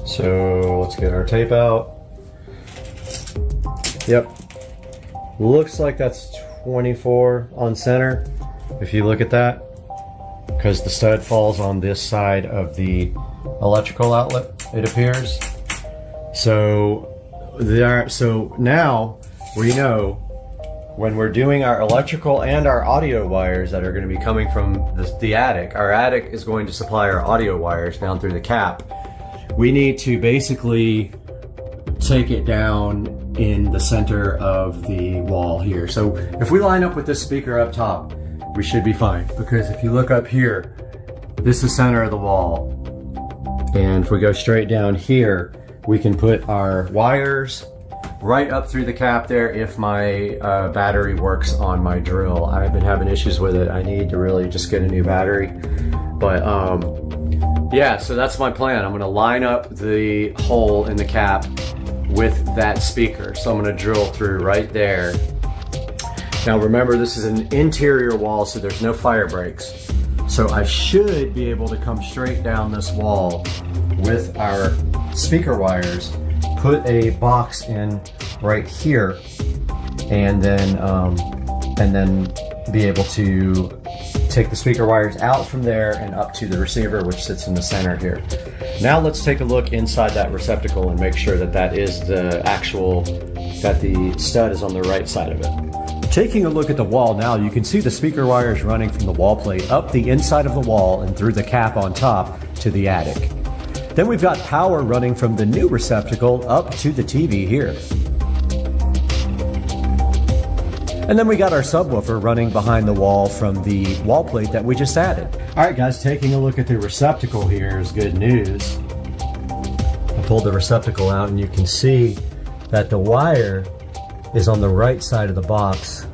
Speaker 1: So let's get our tape out. Yep, looks like that's 24 on center if you look at that, because the stud falls on this side of the electrical outlet, it appears. So now we know when we're doing our electrical and our audio wires that are going to be coming from the attic. Our attic is going to supply our audio wires down through the cap. We need to basically take it down in the center of the wall here. So if we line up with this speaker up top, we should be fine, because if you look up here, this is the center of the wall, and if we go straight down here, we can put our wires right up through the cap there if my battery works on my drill. I've been having issues with it. I need to really just get a new battery, but yeah, so that's my plan. I'm gonna line up the hole in the cap with that speaker. So I'm gonna drill through right there. Now remember, this is an interior wall, so there's no fire breaks. So I should be able to come straight down this wall with our speaker wires, put a box in right here, and then be able to take the speaker wires out from there and up to the receiver, which sits in the center here. Now let's take a look inside that receptacle and make sure that that is the actual, that the stud is on the right side of it. Taking a look at the wall now, you can see the speaker wires running from the wall plate up the inside of the wall and through the cap on top to the attic. Then we've got power running from the new receptacle up to the TV here. And then we got our subwoofer running behind the wall from the wall plate that we just added. All right guys, taking a look at the receptacle here is good news. I pulled the receptacle out and you can see that the wire is on the right side of the box.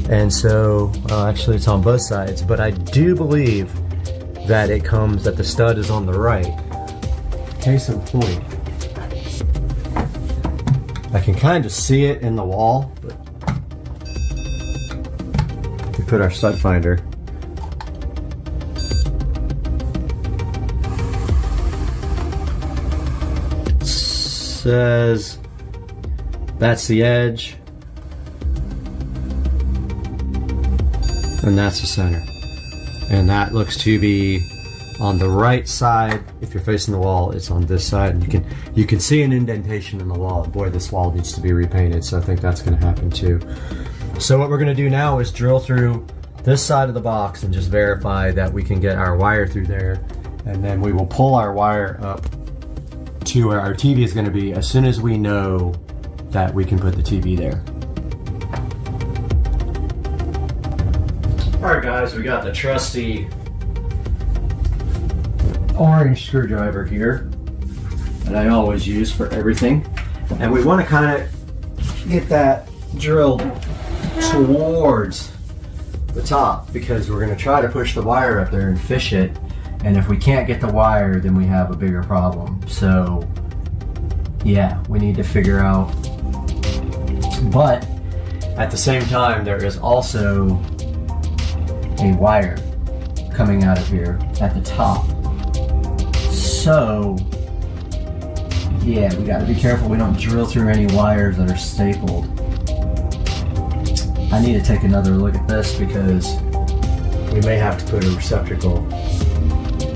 Speaker 1: And so, actually it's on both sides, but I do believe that it comes, that the stud is on the right. Case in point, I can kind of see it in the wall, but we put our stud finder. It says that's the edge, and that's the center, and that looks to be on the right side. If you're facing the wall, it's on this side, and you can see an indentation in the wall. Boy, this wall needs to be repainted, so I think that's going to happen too. So what we're going to do now is drill through this side of the box and just verify that we can get our wire through there, and then we will pull our wire up to where our TV is going to be as soon as we know that we can put the TV there. Alright guys, we got the trusty orange screwdriver here that I always use for everything, and we want to kind of get that drilled towards the top because we're going to try to push the wire up there and fish it, and if we can't get the wire, then we have a bigger problem. So yeah, we need to figure out, but at the same time there is also a wire coming out of here at the top. So yeah, we got to be careful we don't drill through any wires that are stapled. I need to take another look at this because we may have to put a receptacle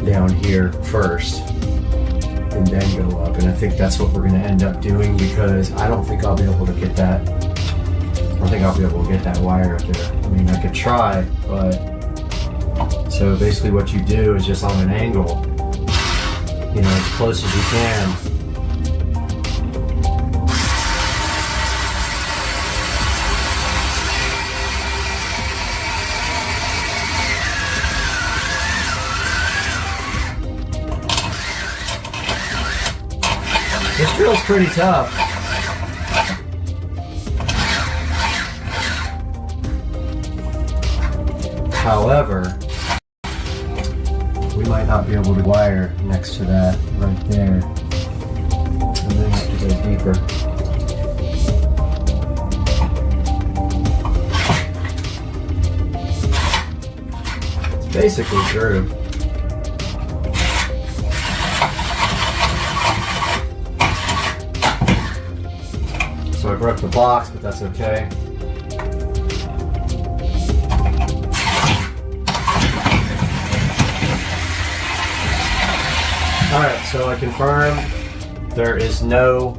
Speaker 1: down here first and then go up, and I think that's what we're going to end up doing because I don't think I'll be able to get that. I don't think I'll be able to get that wire up there. I mean, I could try, but so basically what you do is just on an angle, you know, as close as you can. Just Feels pretty tough. However, we might not be able to wire next to that right there. And then have to go deeper. It's basically through. So I broke the box, but that's okay. Alright, so I confirmed there is no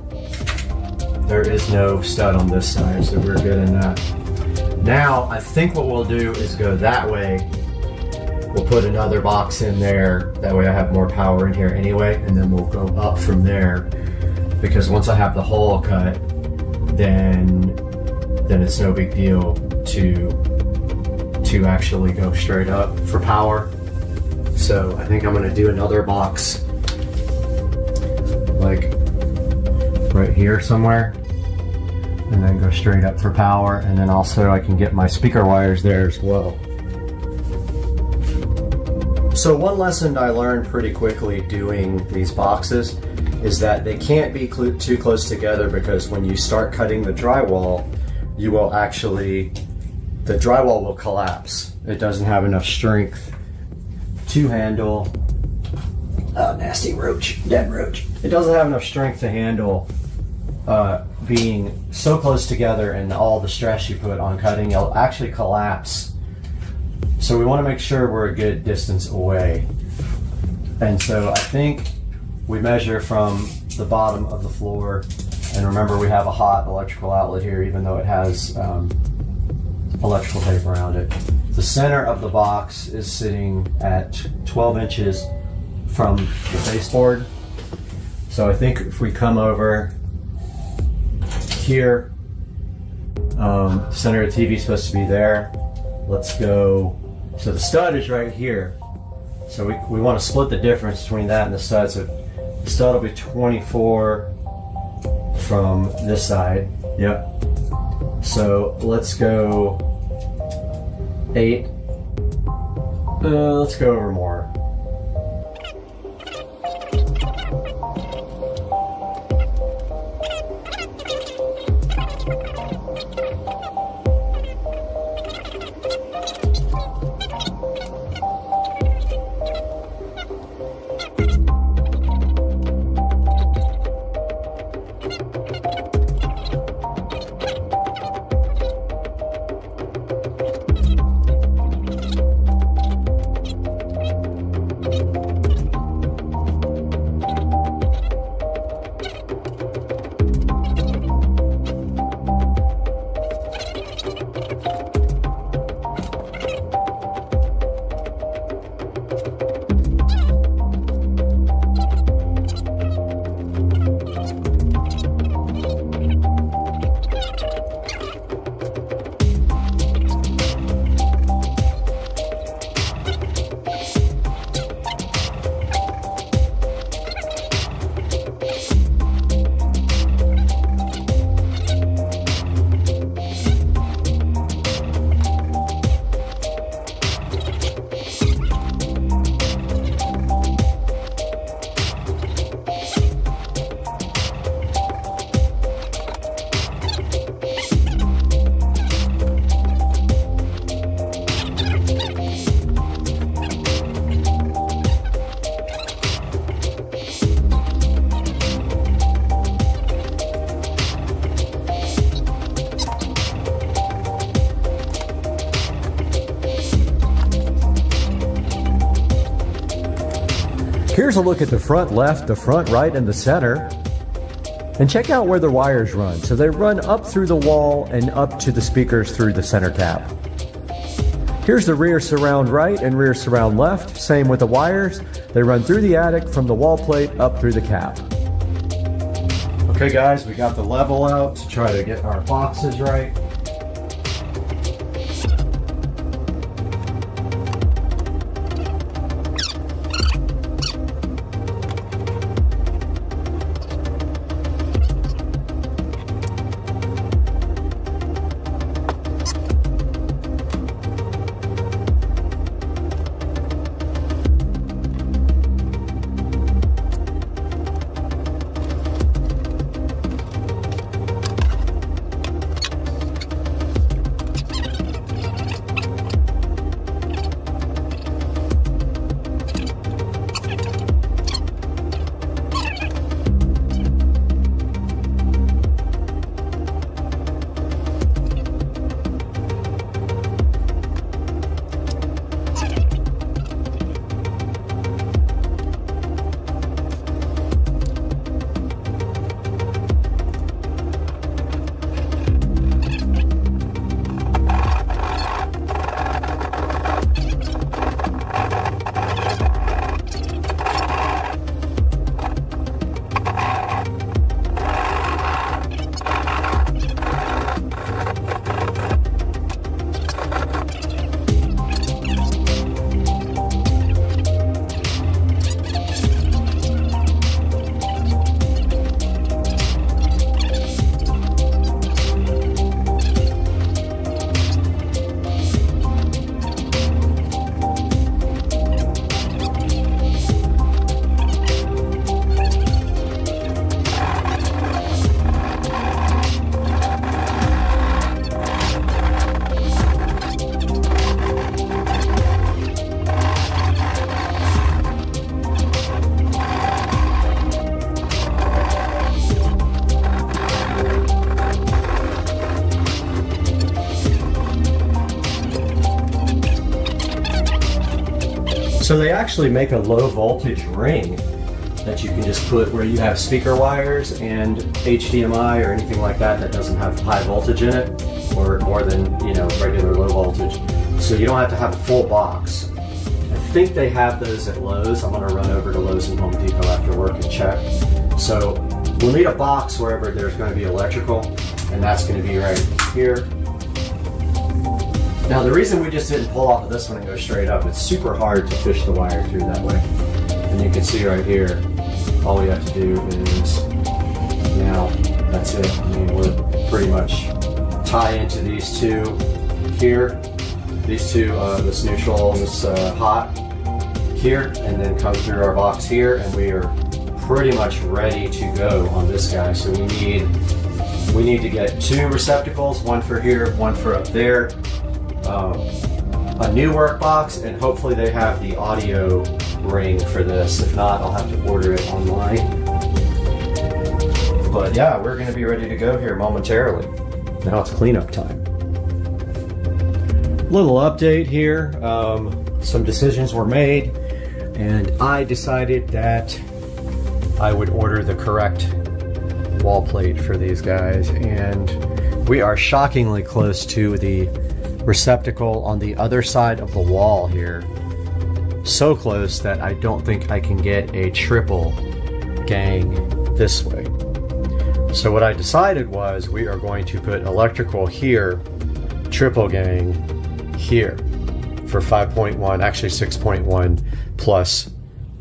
Speaker 1: stud on this side, so we're good in that. Now, I think what we'll do is go that way. We'll put another box in there, that way I have more power in here anyway, and then we'll go up from there, because once I have the hole cut, then it's no big deal to actually go straight up for power. So I think I'm gonna do another box like right here somewhere, and then go straight up for power, and then also I can get my speaker wires there as well. So one lesson I learned pretty quickly doing these boxes is that they can't be too close together, because when you start cutting the drywall, the drywall will collapse. It doesn't have enough strength to handle, oh, nasty roach, dead roach. It doesn't have enough strength to handle being so close together, and all the stress you put on cutting, it'll actually collapse. So we want to make sure we're a good distance away. And so I think we measure from the bottom of the floor, and remember we have a hot electrical outlet here, even though it has electrical tape around it. The center of the box is sitting at 12 inches from the baseboard. So I think if we come over here, center of the TV is supposed to be there. Let's go, so the stud is right here. So we want to split the difference between that and the stud. So the stud will be 24 from this side. Yep. So let's go 8. Let's go over more. Here's a look at the front left, the front right, and the center. And check out where the wires run. So they run up through the wall and up to the speakers through the center cap. Here's the rear surround right and rear surround left. Same with the wires. They run through the attic from the wall plate up through the cap. Okay guys, we got the level out to try to get our boxes right. So they actually make a low voltage ring that you can just put where you have speaker wires and HDMI or anything like that that doesn't have high voltage in it, or more than, you know, regular low voltage. So you don't have to have a full box. I think they have those at Lowe's. I'm gonna run over to Lowe's and Home Depot after work and check. So we'll need a box wherever there's gonna be electrical, and that's gonna be right here. Now the reason we just didn't pull off of this one and go straight up, it's super hard to fish the wire through that way. And you can see right here, all we have to do is, now that's it. I mean, we're pretty much tie into these two here, these two, this neutral and this hot here, and then come through our box here, and we are pretty much ready to go on this guy. So we need to get two receptacles, one for here, one for up there, a new work box, and hopefully they have the audio ring for this. If not, I'll have to order it online. But yeah, we're going to be ready to go here momentarily. Now it's cleanup time. Little update here. Some decisions were made, and I decided that I would order the correct wall plate for these guys, and we are shockingly close to the receptacle on the other side of the wall here. So close that I don't think I can get a triple gang this way. So what I decided was we are going to put electrical here, triple gang here for 5.1, actually 6.1 plus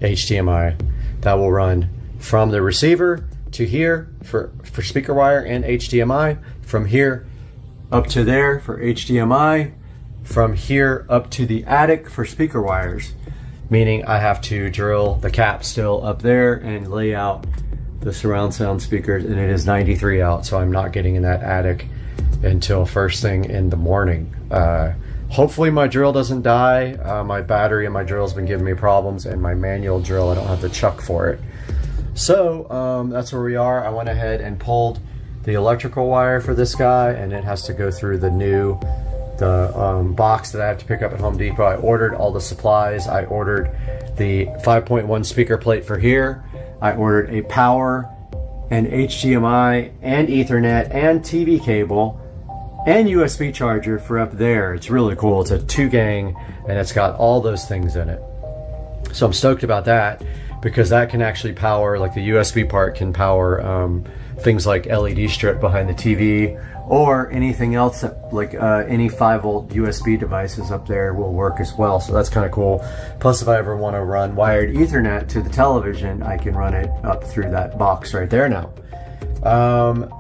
Speaker 1: HDMI. That will run from the receiver to here for speaker wire and HDMI, from here up to there for HDMI, from here up to the attic for speaker wires, meaning I have to drill the cap still up there and lay out the surround sound speakers, and it is 93 out, so I'm not getting in that attic until first thing in the morning. Hopefully my drill doesn't die. My battery in my drill has been giving me problems, and my manual drill, I don't have the chuck for it. So that's where we are. I went ahead and pulled the electrical wire for this guy, and it has to go through the box that I have to pick up at Home Depot. I ordered all the supplies. I ordered the 5.1 speaker plate for here. I ordered a power and HDMI and Ethernet and TV cable and USB charger for up there. It's really cool. It's a 2-gang, and it's got all those things in it. So I'm stoked about that, because that can actually power, like the USB part can power things like LED strip behind the TV, or anything else that, like any 5-volt USB devices up there will work as well. So that's kind of cool. Plus, if I ever want to run wired Ethernet to the television, I can run it up through that box right there now.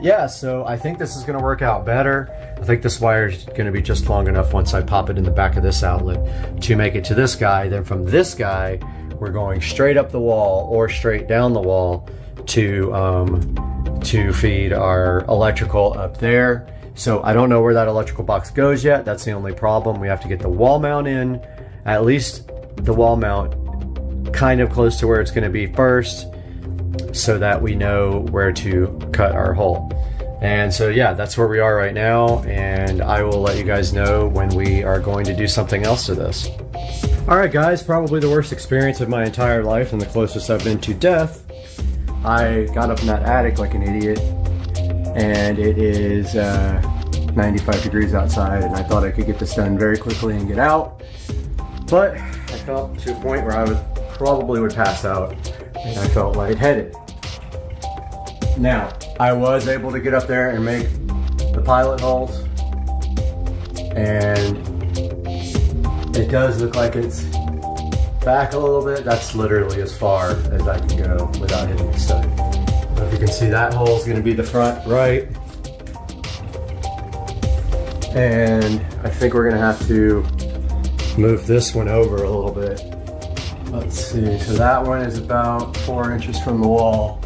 Speaker 1: Yeah, so I think this is going to work out better. I think this wire is going to be just long enough once I pop it in the back of this outlet to make it to this guy. Then from this guy, we're going straight up the wall or straight down the wall to feed our electrical up there. So I don't know where that electrical box goes yet. That's the only problem. We have to get the wall mount in, at least the wall mount kind of close to where it's going to be first, so that we know where to cut our hole. And so yeah, that's where we are right now, and I will let you guys know when we are going to do something else to this. Alright guys, probably the worst experience of my entire life and the closest I've been to death. I got up in that attic like an idiot, and it is 95 degrees outside, and I thought I could get this done very quickly and get out, but I felt to a point where I probably would pass out, and I felt lightheaded. Now, I was able to get up there and make the pilot holes, and it does look like it's back a little bit. That's literally as far as I can go without hitting the stud. If you can see, that hole is going to be the front right, and I think we're going to have to move this one over a little bit. Let's see, so that one is about 4 inches from the wall.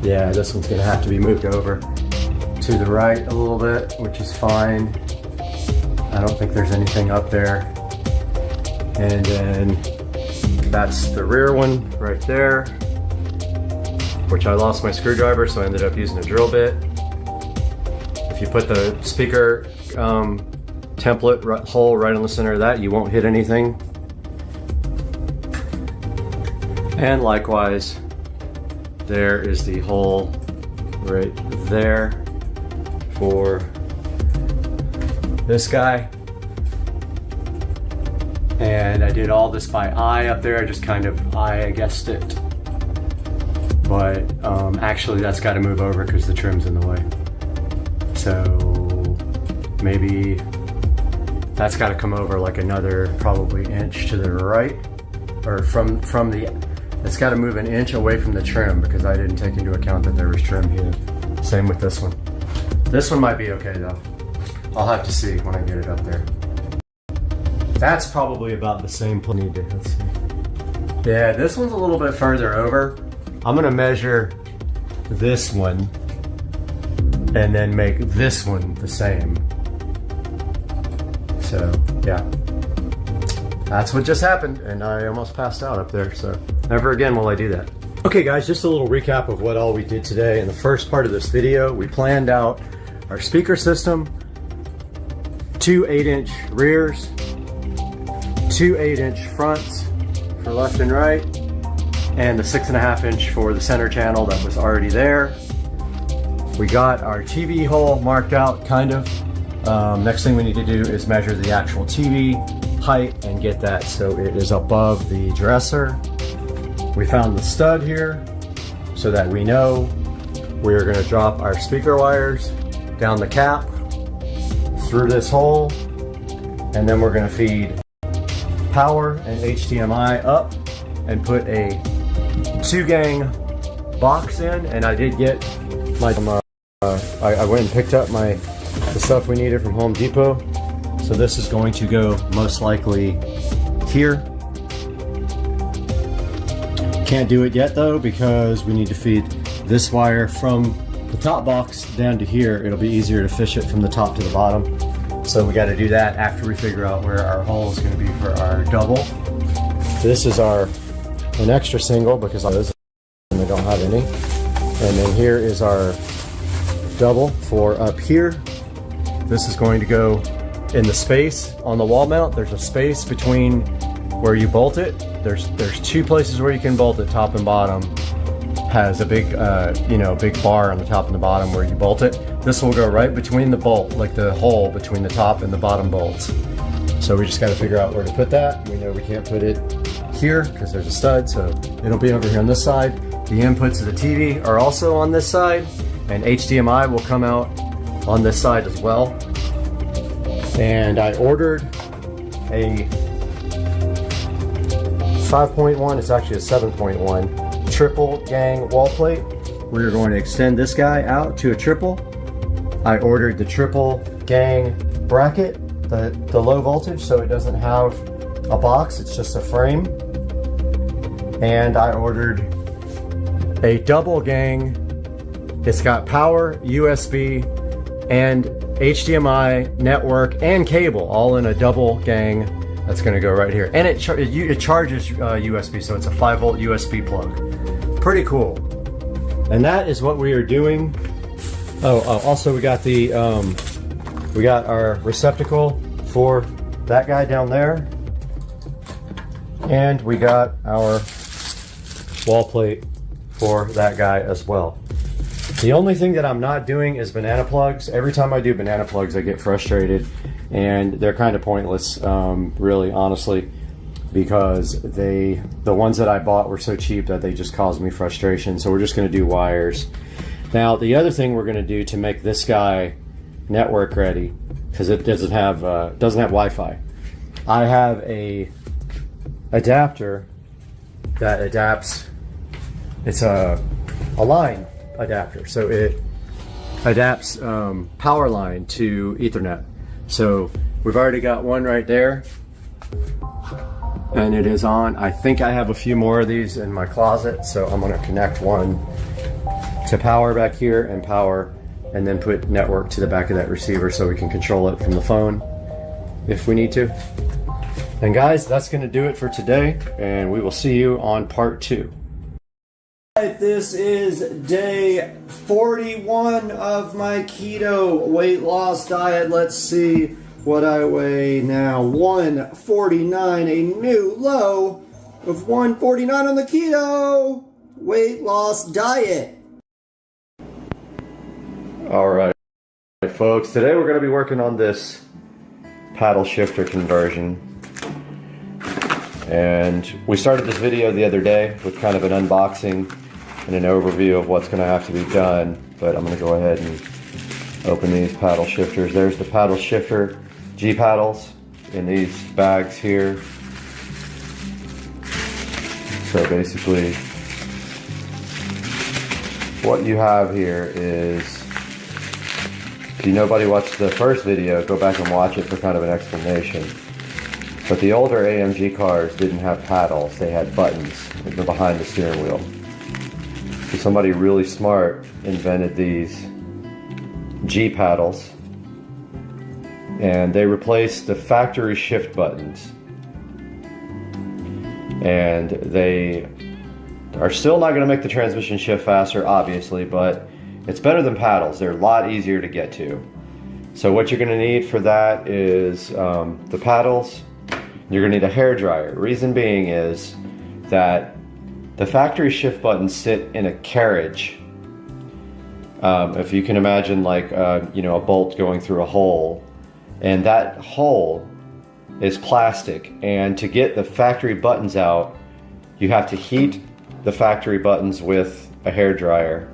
Speaker 1: Yeah, this one's going to have to be moved over to the right a little bit, which is fine. I don't think there's anything up there. And then that's the rear one right there, which I lost my screwdriver, so I ended up using a drill bit. If you put the speaker template hole right on the center of that, you won't hit anything. And likewise, there is the hole right there for this guy. And I did all this by eye up there. I just kind of I guessed it. But actually that's got to move over because the trim's in the way. So maybe that's got to come over like another probably inch to the right, or from the, it's got to move an inch away from the trim because I didn't take into account that there was trim here. Same with this one. This one might be okay though. I'll have to see when I get it up there. That's probably about the same need to, let's see. Yeah, this one's a little bit further over. I'm gonna measure this one and then make this one the same. So yeah, that's what just happened, and I almost passed out up there, so never again will I do that. Okay guys, just a little recap of what all we did today. In the first part of this video, we planned out our speaker system, 2 8-inch rears, 2 8-inch fronts for left and right, and the 6.5-inch for the center channel that was already there. We got our TV hole marked out, kind of. Next thing we need to do is measure the actual TV height and get that so it is above the dresser. We found the stud here so that we know we're going to drop our speaker wires down the cap through this hole, and then we're going to feed power and HDMI up and put a 2-gang box in. And I did get my I went and picked up the stuff we needed from Home Depot, so this is going to go most likely here. Can't do it yet though because we need to feed this wire from the top box down to here. It'll be easier to fish it from the top to the bottom. So we got to do that after we figure out where our hole is going to be for our double. This is an extra single because I don't have any. And then here is our double for up here. This is going to go in the space on the wall mount. There's a space between where you bolt it. There's 2 places where you can bolt it, top and bottom. Has a big, big bar on the top and the bottom where you bolt it. This will go right between the bolt, like the hole between the top and the bottom bolts. So we just got to figure out where to put that. We know we can't put it here because there's a stud, so it'll be over here on this side. The inputs of the TV are also on this side, and HDMI will come out on this side as well. And I ordered a 5.1, it's actually a 7.1 triple gang wall plate. We're going to extend this guy out to a triple. I ordered the triple gang bracket, the low voltage, so it doesn't have a box, it's just a frame. And I ordered a double gang. It's got power, USB, and HDMI, network, and cable all in a double gang. That's going to go right here. And it charges USB, so it's a 5-volt USB plug. Pretty cool. And that is what we are doing. Also we got we got our receptacle for that guy down there. And we got our wall plate for that guy as well. The only thing that I'm not doing is banana plugs. Every time I do banana plugs, I get frustrated, and they're kind of pointless, really, honestly, because the ones that I bought were so cheap that they just caused me frustration. So we're just going to do wires. Now, the other thing we're going to do to make this guy network ready, because it doesn't have Wi-Fi, I have a adapter that adapts. It's a line adapter, so it adapts power line to Ethernet. So we've already got one right there, and it is on. I think I have a few more of these in my closet, so I'm going to connect one to power back here and power, and then put network to the back of that receiver so we can control it from the phone if we need to. And guys, that's going to do it for today, and we will see you on part 2. This is day 41 of my keto weight loss diet. Let's see what I weigh now. 149, a new low,
Speaker 5: of 149 on the keto weight loss diet.
Speaker 1: All right, folks, today we're going to be working on this paddle shifter conversion. And we started this video the other day with kind of an unboxing and an overview of what's going to have to be done. But I'm going to go ahead and open these paddle shifters. There's the paddle shifter G paddles in these bags here. So basically, what you have here is, if nobody watched the first video, go back and watch it for kind of an explanation. But the older AMG cars didn't have paddles, they had buttons behind the steering wheel. So somebody really smart invented these G paddles, and they replaced the factory shift buttons. And they are still not going to make the transmission shift faster, obviously, but it's better than paddles. They're a lot easier to get to. So what you're going to need for that is the paddles. You're going to need a hair dryer. Reason being is that the factory shift buttons sit in a carriage. If you can imagine, like a bolt going through a hole, and that hole is plastic, and to get the factory buttons out, you have to heat the factory buttons with a hair dryer.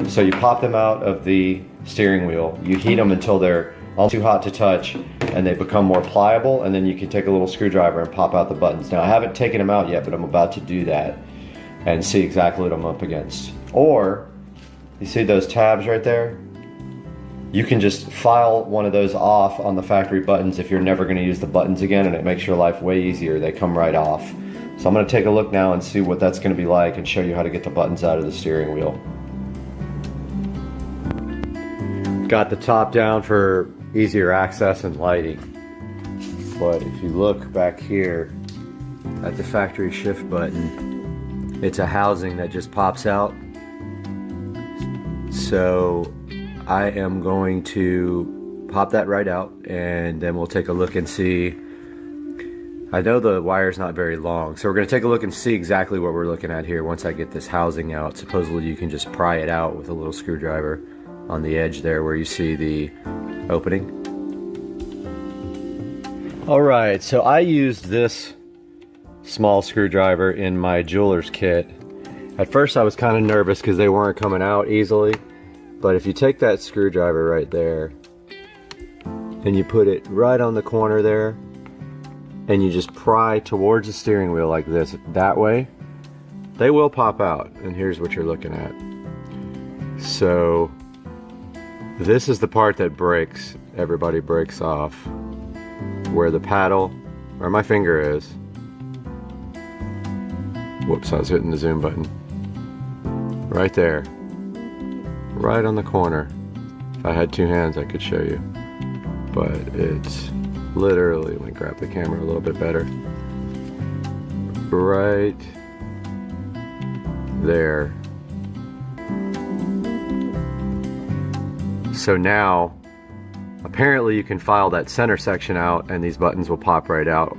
Speaker 1: So you pop them out of the steering wheel, you heat them until they're all too hot to touch, and they become more pliable, and then you can take a little screwdriver and pop out the buttons. Now, I haven't taken them out yet, but I'm about to do that and see exactly what I'm up against. Or, you see those tabs right there? You can just file one of those off on the factory buttons if you're never going to use the buttons again, and it makes your life way easier. They come right off. So I'm going to take a look now and see what that's going to be like and show you how to get the buttons out of the steering wheel. Got the top down for easier access and lighting. But if you look back here at the factory shift button, it's a housing that just pops out. So I am going to pop that right out, and then we'll take a look and see. I know the wire's not very long, so we're going to take a look and see exactly what we're looking at here once I get this housing out. Supposedly you can just pry it out with a little screwdriver on the edge there where you see the opening. Alright, so I used this small screwdriver in my jeweler's kit. At first I was kind of nervous because they weren't coming out easily, but if you take that screwdriver right there and you put it right on the corner there and you just pry towards the steering wheel like this, that way, they will pop out. And here's what you're looking at. So this is the part that breaks. Everybody breaks off. Where the paddle, where my finger is. Whoops, I was hitting the zoom button. Right there. Right on the corner. If I had two hands, I could show you. But it's literally, let me grab the camera a little bit better. Right there. So now, apparently you can file that center section out and these buttons will pop right out.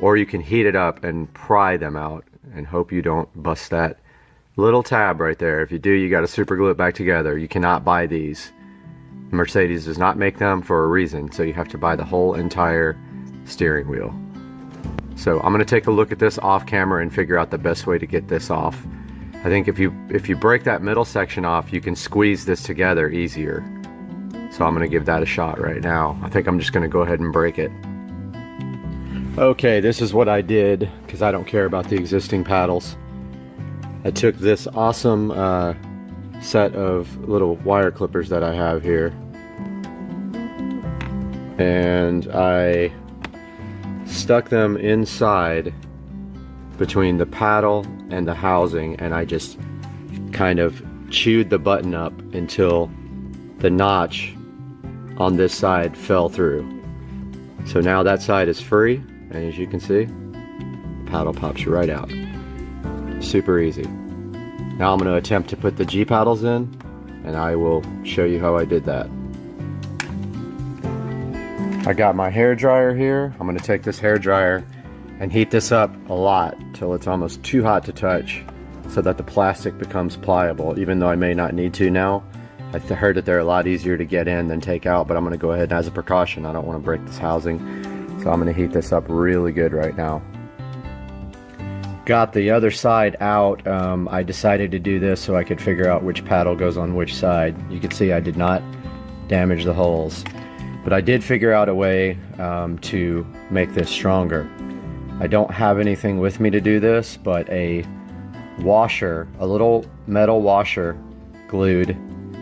Speaker 1: Or you can heat it up and pry them out and hope you don't bust that little tab right there. If you do, you got to super glue it back together. You cannot buy these. Mercedes does not make them for a reason, so you have to buy the whole entire steering wheel. So I'm going to take a look at this off camera and figure out the best way to get this off. I think if you break that middle section off, you can squeeze this together easier. So I'm going to give that a shot right now. I think I'm just going to go ahead and break it. Okay, this is what I did, because I don't care about the existing paddles. I took this awesome set of little wire clippers that I have here, and I stuck them inside between the paddle and the housing, and I just kind of chewed the button up until the notch on this side fell through. So now that side is free, and as you can see, the paddle pops right out. Super easy. Now I'm going to attempt to put the G paddles in, and I will show you how I did that. I got my hair dryer here. I'm going to take this hair dryer and heat this up a lot till it's almost too hot to touch so that the plastic becomes pliable, even though I may not need to now. I heard that they're a lot easier to get in than take out, but I'm going to go ahead and as a precaution, I don't want to break this housing. So I'm going to heat this up really good right now. Got the other side out. I decided to do this so I could figure out which paddle goes on which side. You can see I did not damage the holes, but I did figure out a way to make this stronger. I don't have anything with me to do this, but a washer, a little metal washer glued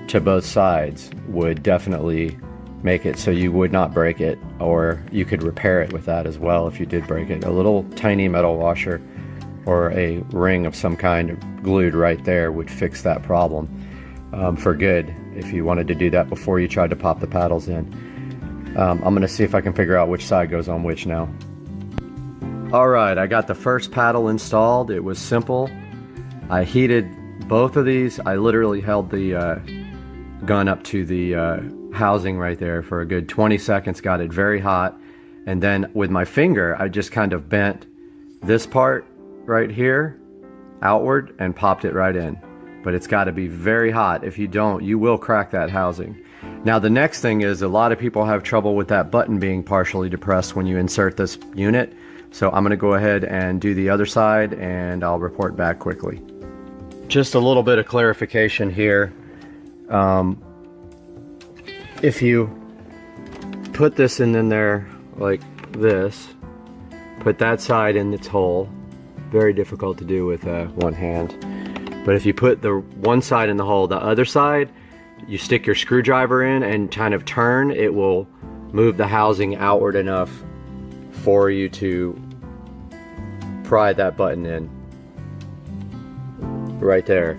Speaker 1: to both sides would definitely make it so you would not break it, or you could repair it with that as well if you did break it. A little tiny metal washer or a ring of some kind glued right there would fix that problem for good if you wanted to do that before you tried to pop the paddles in. I'm going to see if I can figure out which side goes on which now. Alright, I got the first paddle installed. It was simple. I heated both of these. I literally held the gun up to the housing right there for a good 20 seconds, got it very hot, and then with my finger I just kind of bent this part right here outward and popped it right in. But it's got to be very hot. If you don't, you will crack that housing. Now the next thing is, a lot of people have trouble with that button being partially depressed when you insert this unit, so I'm going to go ahead and do the other side and I'll report back quickly. Just a little bit of clarification here. If you put this in there like this, put that side in its hole, very difficult to do with one hand, but if you put the one side in the hole, the other side you stick your screwdriver in and kind of turn, it will move the housing outward enough for you to pry that button in right there.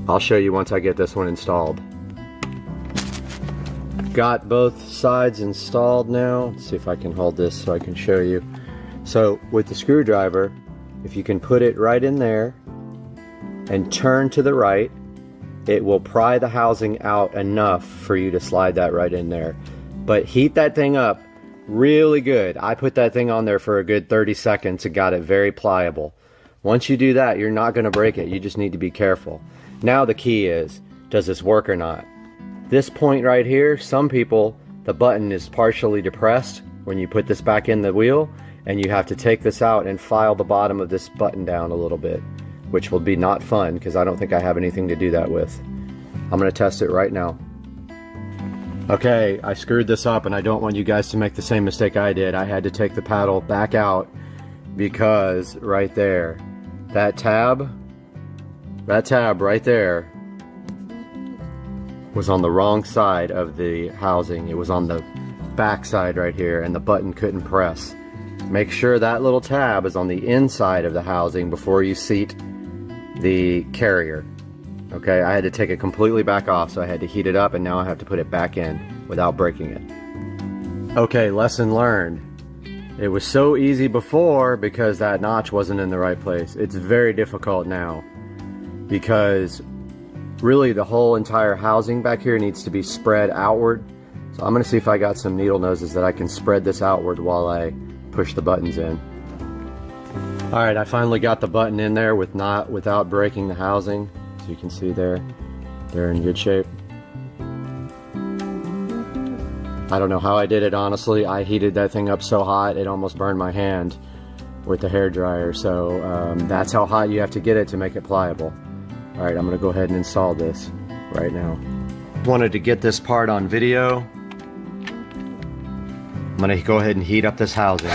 Speaker 1: I'll show you once I get this one installed. Got both sides installed now. Let's see if I can hold this so I can show you. So with the screwdriver, if you can put it right in there and turn to the right, it will pry the housing out enough for you to slide that right in there. But heat that thing up really good. I put that thing on there for a good 30 seconds and got it very pliable. Once you do that, you're not going to break it. You just need to be careful. Now the key is, does this work or not? This point right here, some people, the button is partially depressed when you put this back in the wheel, and you have to take this out and file the bottom of this button down a little bit, which will be not fun because I don't think I have anything to do that with. I'm going to test it right now. Okay, I screwed this up and I don't want you guys to make the same mistake I did. I had to take the paddle back out because right there, that tab right there was on the wrong side of the housing. It was on the back side right here and the button couldn't press. Make sure that little tab is on the inside of the housing before you seat the carrier. Okay, I had to take it completely back off, so I had to heat it up and now I have to put it back in without breaking it. Okay, lesson learned. It was so easy before because that notch wasn't in the right place. It's very difficult now because really the whole entire housing back here needs to be spread outward. So I'm going to see if I got some needle noses that I can spread this outward while I push the buttons in. Alright, I finally got the button in there without breaking the housing. As you can see there, they're in good shape. I don't know how I did it, honestly. I heated that thing up so hot it almost burned my hand with the hairdryer. So that's how hot you have to get it to make it pliable. Alright, I'm going to go ahead and install this right now. Wanted to get this part on video. I'm going to go ahead and heat up this housing.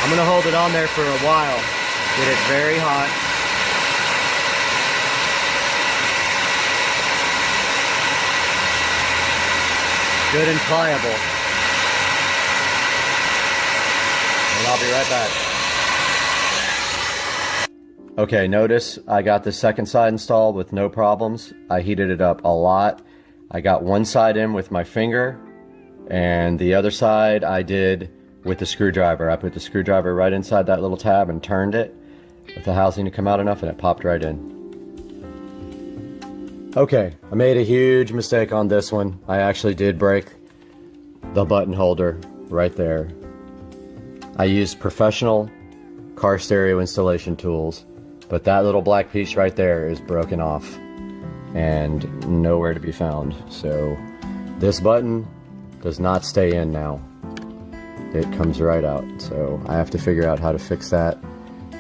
Speaker 1: I'm going to hold it on there for a while, get it very hot. Good and pliable. And I'll be right back. Okay, notice I got the second side installed with no problems. I heated it up a lot. I got one side in with my finger And the other side I did with the screwdriver. I put the screwdriver right inside that little tab and turned it with the housing to come out enough, and it popped right in. Okay, I made a huge mistake on this one. I actually did break the button holder right there. I used professional car stereo installation tools, but that little black piece right there is broken off and nowhere to be found. So this button does not stay in now. It comes right out. So I have to figure out how to fix that.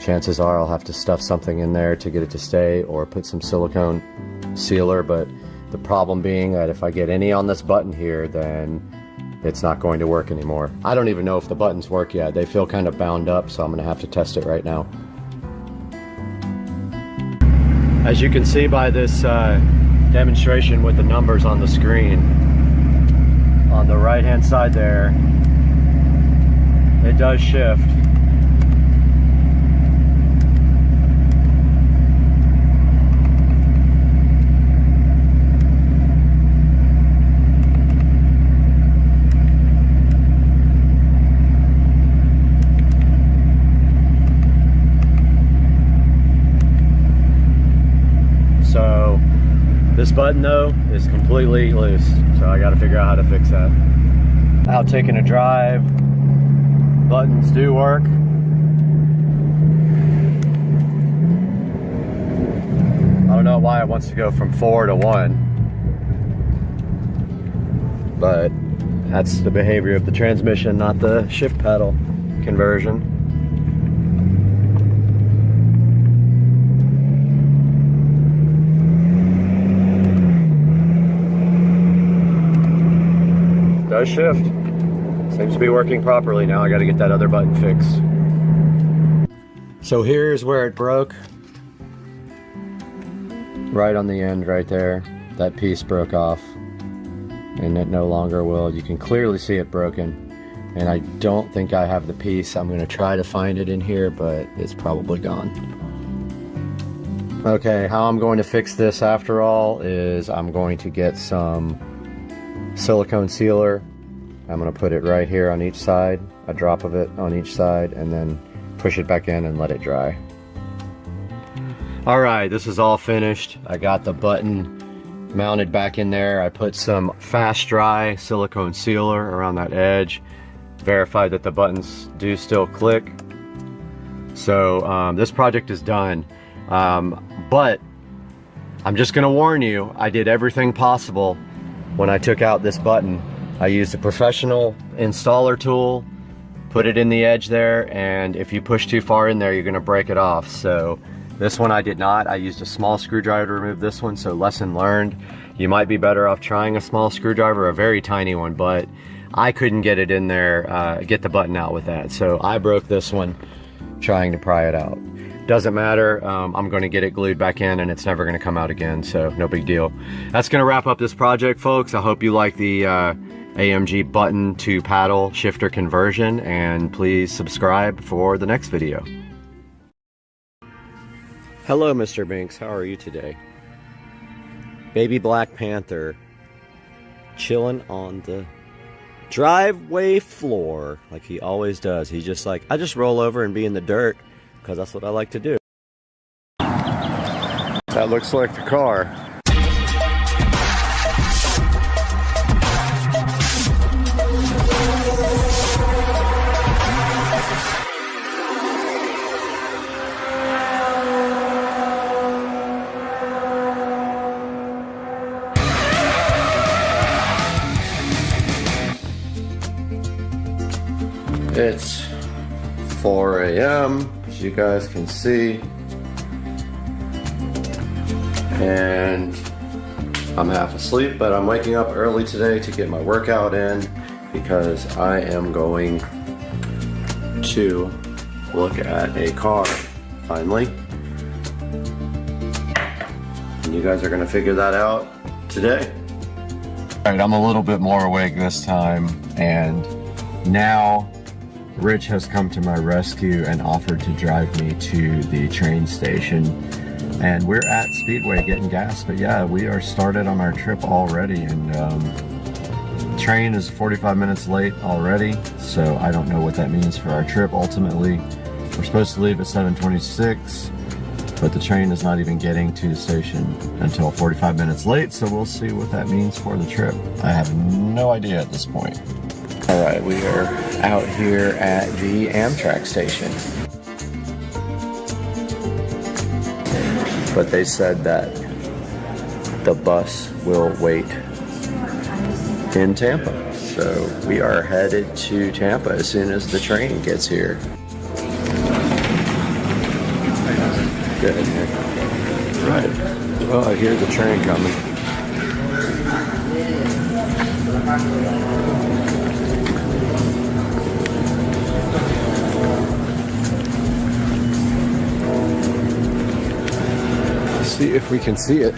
Speaker 1: Chances are I'll have to stuff something in there to get it to stay, or put some silicone sealer, but the problem being that if I get any on this button here, then it's not going to work anymore. I don't even know if the buttons work yet. They feel kind of bound up, so I'm gonna have to test it right now. As you can see by this demonstration with the numbers on the screen, on the right hand side there, it does shift. So this button though is completely loose, so I got to figure out how to fix that. Out taking a drive, buttons do work. I don't know why it wants to go from 4 to 1, but that's the behavior of the transmission, not the shift pedal conversion. Does shift. Seems to be working properly now. I got to get that other button fixed. So here's where it broke. Right on the end right there. That piece broke off. And it no longer will. You can clearly see it broken. And I don't think I have the piece. I'm going to try to find it in here, but it's probably gone. Okay, how I'm going to fix this after all is I'm going to get some silicone sealer. I'm going to put it right here on each side, a drop of it on each side, and then push it back in and let it dry. Alright, this is all finished. I got the button mounted back in there. I put some fast dry silicone sealer around that edge, verified that the buttons do still click. So this project is done, but I'm just going to warn you, I did everything possible when I took out this button. I used a professional installer tool, put it in the edge there, and if you push too far in there, you're gonna break it off. So this one I did not. I used a small screwdriver to remove this one, so lesson learned. You might be better off trying a small screwdriver, a very tiny one, but I couldn't get it in there, get the button out with that. So I broke this one trying to pry it out. Doesn't matter, I'm going to get it glued back in and it's never going to come out again, so no big deal. That's going to wrap up this project, folks. I hope you like the AMG button to paddle shifter conversion, and please subscribe for the next video. Hello, Mr. Binks. How are you today? Baby Black Panther chilling on the driveway floor like he always does. He's just like, I just roll over and be in the dirt because that's what I like to do. That looks like the car. It's 4 a.m. as you guys can see, and I'm half asleep, but I'm waking up early today to get my workout in because I am going to look at a car finally, and you guys are going to figure that out today. Alright, I'm a little bit more awake this time, and now Rich has come to my rescue and offered to drive me to the train station, and we're at Speedway getting gas. But yeah, we are started on our trip already, and train is 45 minutes late already, so I don't know what that means for our trip ultimately. We're supposed to leave at 7:26, but the train is not even getting to the station until 45 minutes late, so we'll see what that means for the trip. I have no idea at this point. All right, we are out here at the Amtrak station. But they said that the bus will wait in Tampa. So we are headed to Tampa as soon as the train gets here. Good. Right. Well, I hear the train coming. Let's see if we can see it.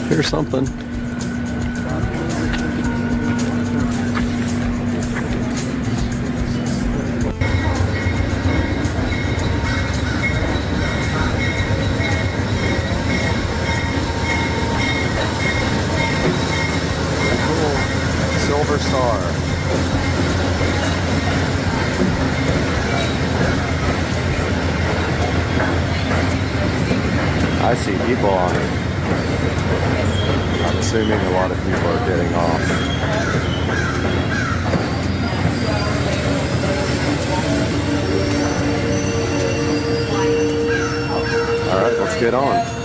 Speaker 1: Here's something. Silver Star. I see people on it. I'm assuming a lot of people are getting off. All right, let's get on.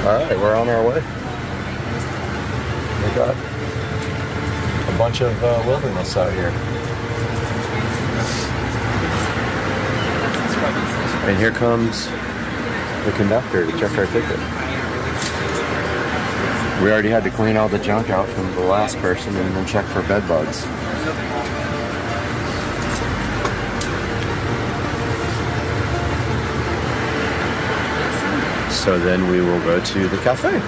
Speaker 1: All right, we're on our way. We got a bunch of wilderness out here. And here comes the conductor to check our ticket. We already had to clean all the junk out from the last person and then check for bed bugs. So then we will go to the cafe.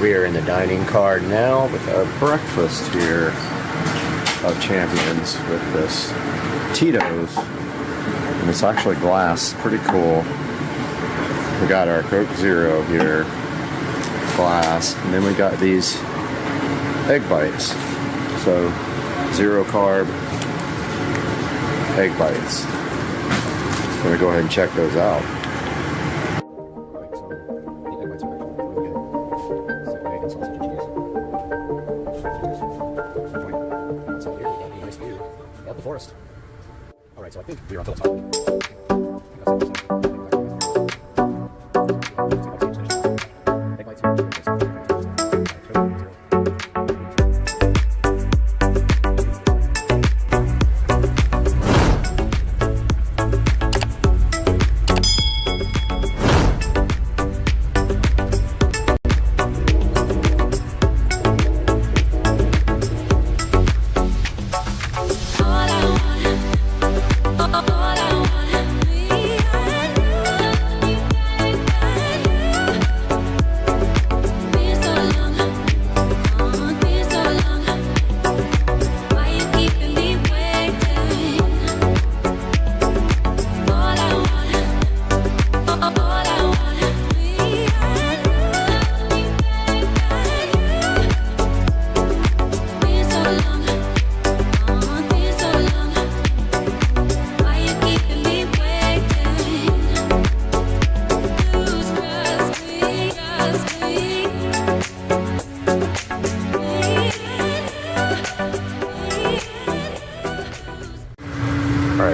Speaker 1: We are in the dining car now with our breakfast here of champions with this Tito's, and it's actually glass, pretty cool. We got our Coke Zero here, glass, and then we got these egg bites, so 0 carb egg bites. I'm gonna go ahead and check those out. So I think we are on top.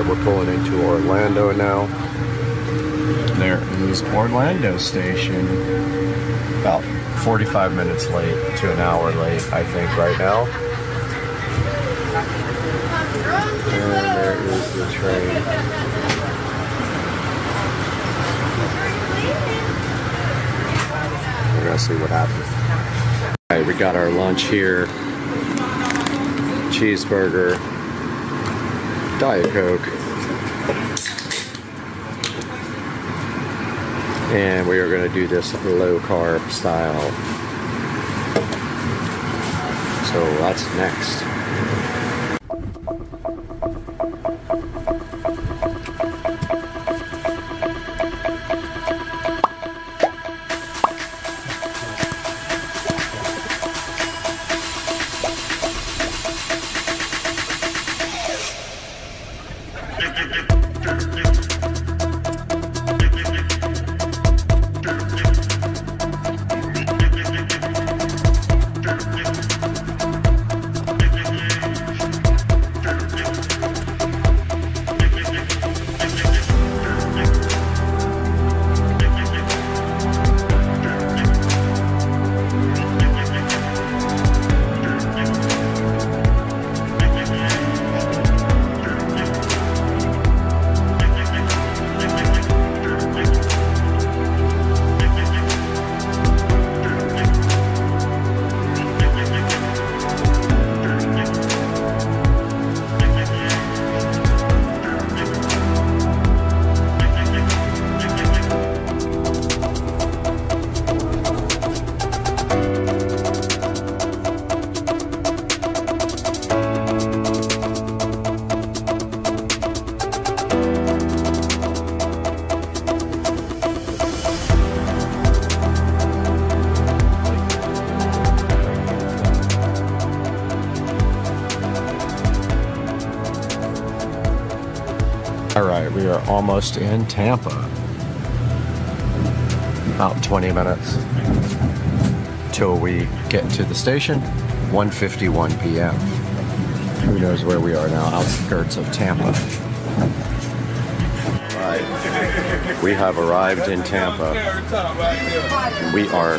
Speaker 1: We're pulling into Orlando now. There is Orlando Station. About 45 minutes late to an hour late, I think, right now. And there is the train. We're gonna see what happens. All right, we got our lunch here. Cheeseburger. Diet Coke. And we are going to do this low carb style. So that's next. All right, we are almost in Tampa. About 20 minutes till we get to the station, 1:51 p.m. Who knows where we are now, outskirts of Tampa. All right, we have arrived in Tampa. We are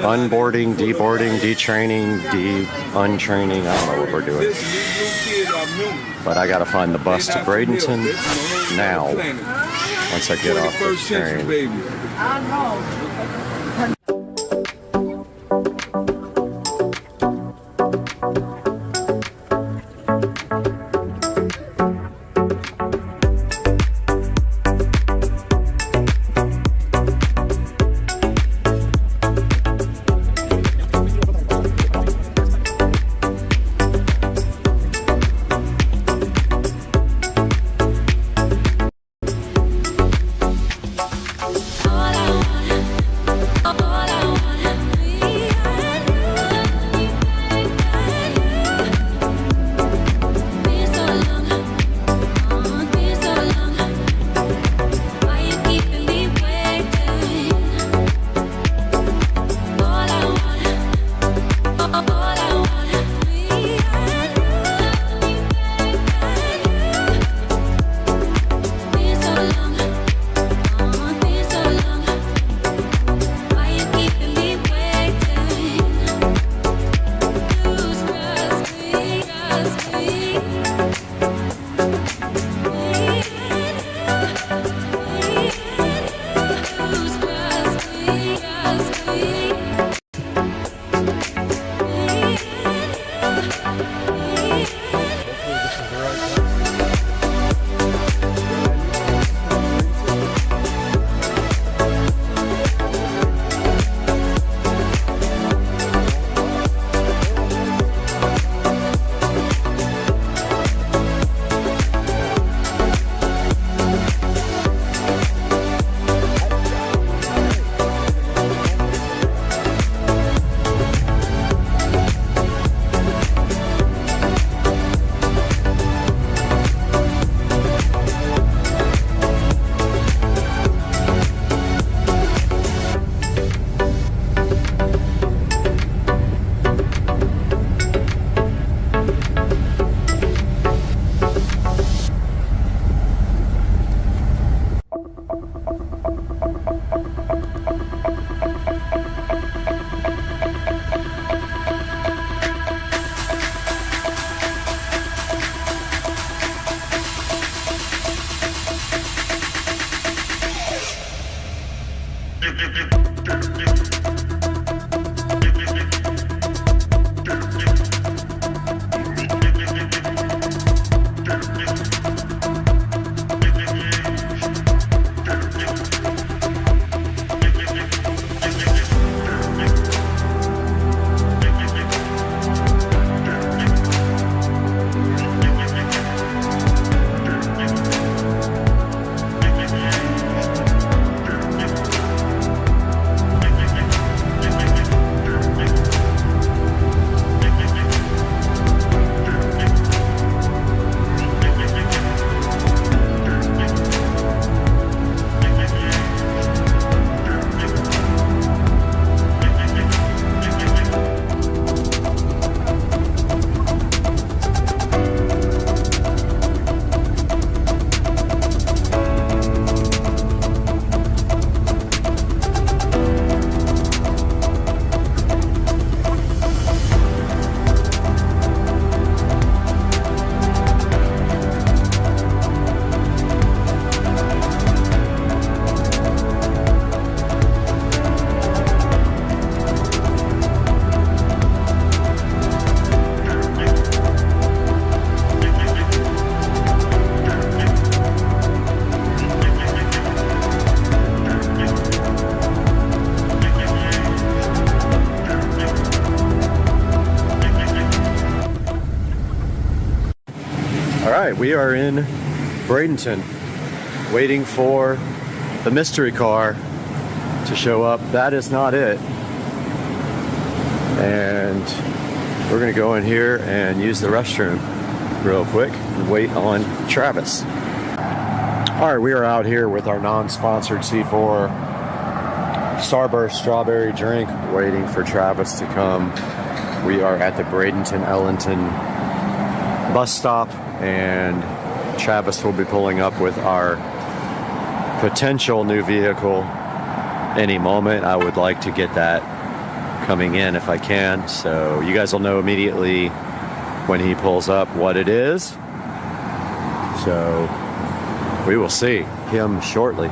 Speaker 1: unboarding, deboarding, detraining, untraining. I don't know what we're doing. But I gotta find the bus to Bradenton now, once I get off this train. right, we are in Bradenton, waiting for the mystery car to show up. That is not it. And we're gonna go in here and use the restroom real quick and wait on Travis. All right, we are out here with our non-sponsored C4 Starburst strawberry drink, waiting for Travis to come. We are at the Bradenton Ellington bus stop, and Travis will be pulling up with our potential new vehicle any moment. I would like to get that coming in if I can, so you guys will know immediately when he pulls up what it is. So we will see him shortly.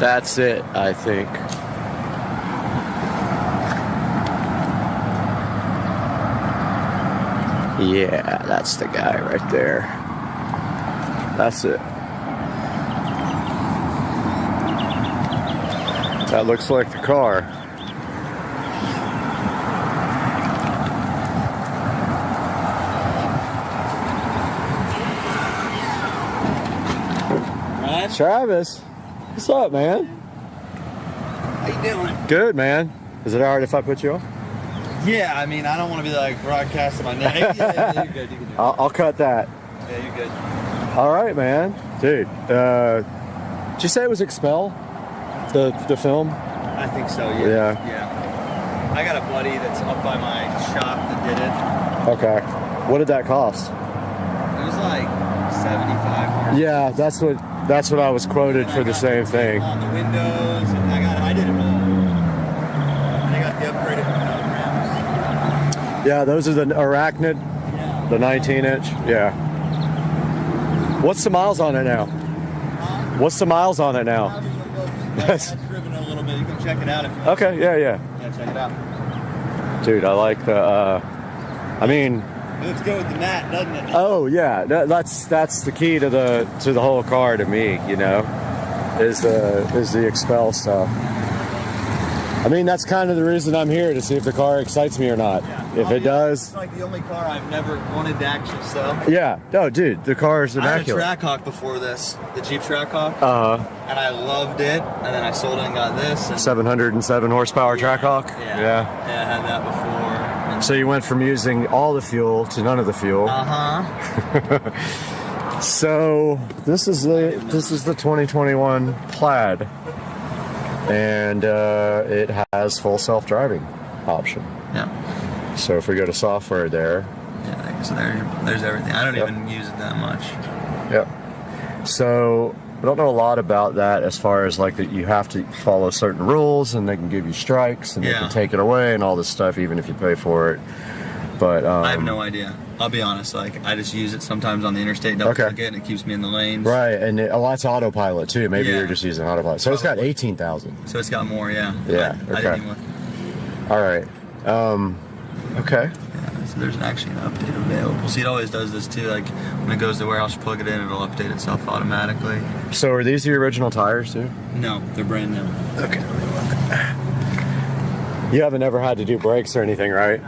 Speaker 1: That's it, I think. Yeah, that's the guy right there. That's it. That looks like the car.
Speaker 6: Right?
Speaker 1: Travis, what's up, man?
Speaker 6: How you doing?
Speaker 1: Good, man. Is it alright if I put you on?
Speaker 6: Yeah, I mean, I don't want to be like broadcasting my name. Yeah, you're good. You can do it.
Speaker 1: I'll cut that.
Speaker 6: Yeah, you're good.
Speaker 1: All right, man. Dude, did you say it was Expel? The film?
Speaker 6: I think so, yeah. Yeah. I got a buddy that's up by my shop that did it.
Speaker 1: Okay. What did that cost?
Speaker 6: It was like 75.
Speaker 1: Yeah, that's what I was quoted for the same thing.
Speaker 6: On the windows, and I did it all. And I got the upgraded rims.
Speaker 1: Yeah, those are the Arachnid,
Speaker 6: Yeah.
Speaker 1: the 19-inch. Yeah. What's the miles on it now? What's the miles on it now?
Speaker 6: That's driven a little bit. You can check it out if you want.
Speaker 1: Okay, yeah.
Speaker 6: Yeah, check it out.
Speaker 1: Dude, I like the, I mean,
Speaker 6: It looks good with the mat, doesn't it?
Speaker 1: oh yeah, that's the key to the whole car to me, you know, is the Expel stuff. I mean, that's kind of the reason I'm here, to see if the car excites me or not.
Speaker 6: Yeah.
Speaker 1: If it does,
Speaker 6: It's like the only car I've never wanted to actually sell.
Speaker 1: yeah. No, dude, the car is
Speaker 6: I had a
Speaker 1: immaculate.
Speaker 6: Trackhawk before this, the Jeep Trackhawk,
Speaker 1: Uh-huh.
Speaker 6: and I loved it. And then I sold it and got this. And
Speaker 1: 707 horsepower Trackhawk.
Speaker 6: Yeah, I had that before. And
Speaker 1: So you went from using all the fuel to none of the fuel. So this is the 2021 Plaid, and it has full self-driving option.
Speaker 6: Yeah.
Speaker 1: So if we go to software there,
Speaker 6: Yeah. So there's everything. I don't even use it that much.
Speaker 1: yep. So I don't know a lot about that, as far as like that you have to follow certain rules, and they can give you strikes, and they
Speaker 6: Yeah.
Speaker 1: can take it away and all this stuff, even if you pay for it. But
Speaker 6: I have no idea. I'll be honest. Like, I just use it sometimes on the interstate. Double click it, and it keeps me in the lanes.
Speaker 1: Right, and a lot's autopilot too. Maybe
Speaker 6: Yeah.
Speaker 1: you're just using autopilot. So it's got 18,000.
Speaker 6: So it's got more. Yeah.
Speaker 1: Yeah,
Speaker 6: I
Speaker 1: okay.
Speaker 6: didn't even look.
Speaker 1: All right. Okay.
Speaker 6: Yeah, so there's actually an update available. See, it always does this too. Like, when it goes to the warehouse, you plug it in, it'll update itself automatically.
Speaker 1: So are these the original tires too?
Speaker 6: No, they're brand new.
Speaker 1: Okay. You haven't ever had to do brakes or anything, right?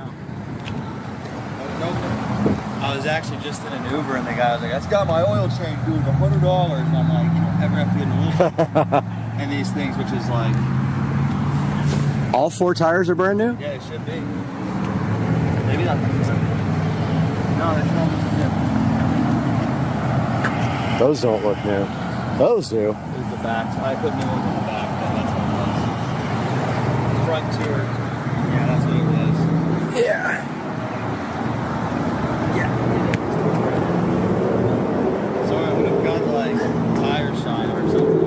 Speaker 6: I was actually just in an Uber, and the guy was like, "That's got my oil change, dude, $100." And I'm like, "You don't ever have to get an oil." And these things, which is like,
Speaker 1: All 4 tires are brand new?
Speaker 6: yeah, it should be. Maybe not. No, that's not new.
Speaker 1: Those don't look new. Those do.
Speaker 6: It was the back. So I put new ones on the back, but that's what it was. Front tour. Yeah, that's what it was.
Speaker 1: Yeah.
Speaker 6: So I would have got like tire shine or something.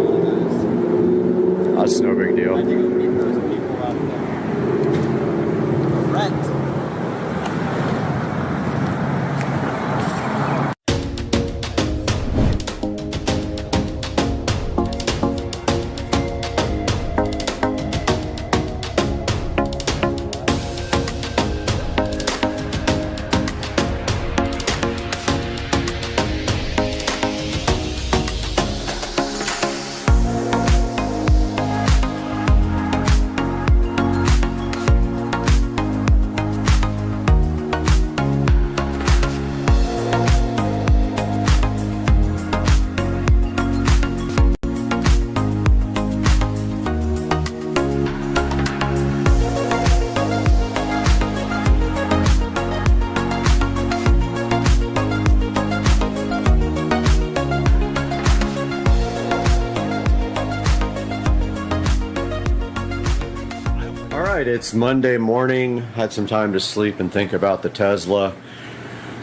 Speaker 1: That's no big
Speaker 6: I
Speaker 1: deal.
Speaker 6: had to go meet those people out there. Rent.
Speaker 1: right, it's Monday morning. Had some time to sleep and think about the Tesla.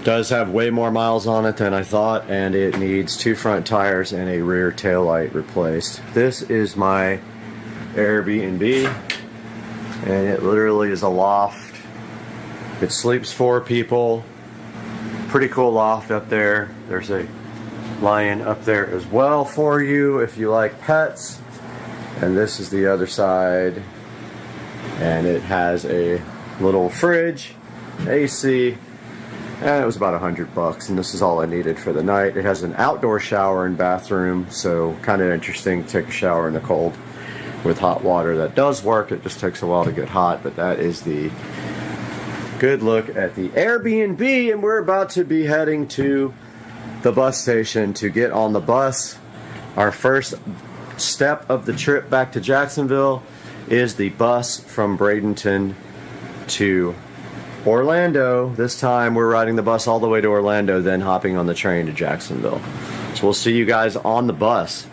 Speaker 1: Does have way more miles on it than I thought, and it needs 2 front tires and a rear taillight replaced. This is my Airbnb, and it literally is a loft. It sleeps 4 people. Pretty cool loft up there. There's a lion up there as well for you if you like pets. And this is the other side, and it has a little fridge, AC, and it was about $100, and this is all I needed for the night. It has an outdoor shower and bathroom, so kind of interesting to take a shower in the cold with hot water. That does work. It just takes a while to get hot, but that is the good look at the Airbnb, and we're about to be heading to the bus station to get on the bus. Our first step of the trip back to Jacksonville is the bus from Bradenton to Orlando. This time we're riding the bus all the way to Orlando, then hopping on the train to Jacksonville. So we'll see you guys on the bus.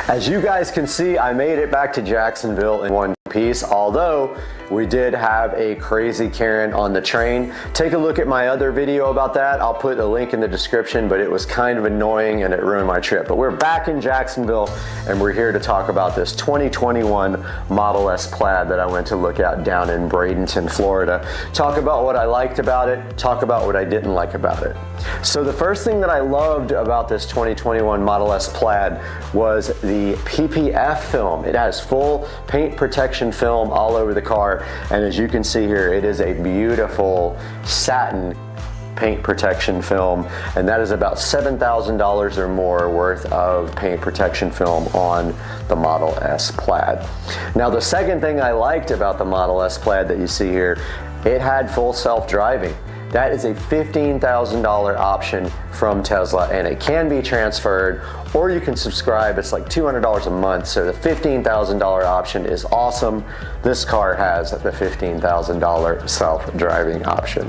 Speaker 1: As you guys can see, I made it back to Jacksonville in one piece, although we did have a crazy Karen on the train. Take a look at my other video about that. I'll put a link in the description, but it was kind of annoying and it ruined my trip. But we're back in Jacksonville, and we're here to talk about this 2021 Model S Plaid that I went to look at down in Bradenton, Florida. Talk about what I liked about it, talk about what I didn't like about it. So the first thing that I loved about this 2021 Model S Plaid was the PPF film. It has full paint protection film all over the car, and as you can see here, it is a beautiful satin paint protection film, and that is about $7,000 or more worth of paint protection film on the Model S Plaid. Now, the second thing I liked about the Model S Plaid that you see here, it had full self-driving. That is a $15,000 option from Tesla, and it can be transferred, or you can subscribe. It's like $200 a month, so the $15,000 option is awesome. This car has the $15,000 self-driving option.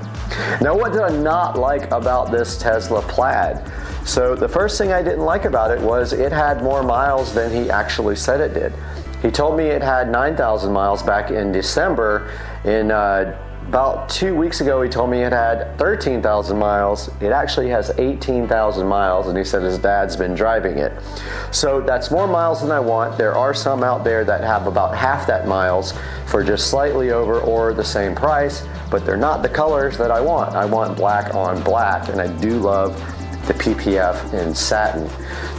Speaker 1: Now, what did I not like about this Tesla Plaid? So the first thing I didn't like about it was it had more miles than he actually said it did. He told me it had 9,000 miles back in December. About 2 weeks ago, he told me it had 13,000 miles. It actually has 18,000 miles, and he said his dad's been driving it. So that's more miles than I want. There are some out there that have about half that miles for just slightly over or the same price, but they're not the colors that I want. I want black on black, and I do love the PPF in satin.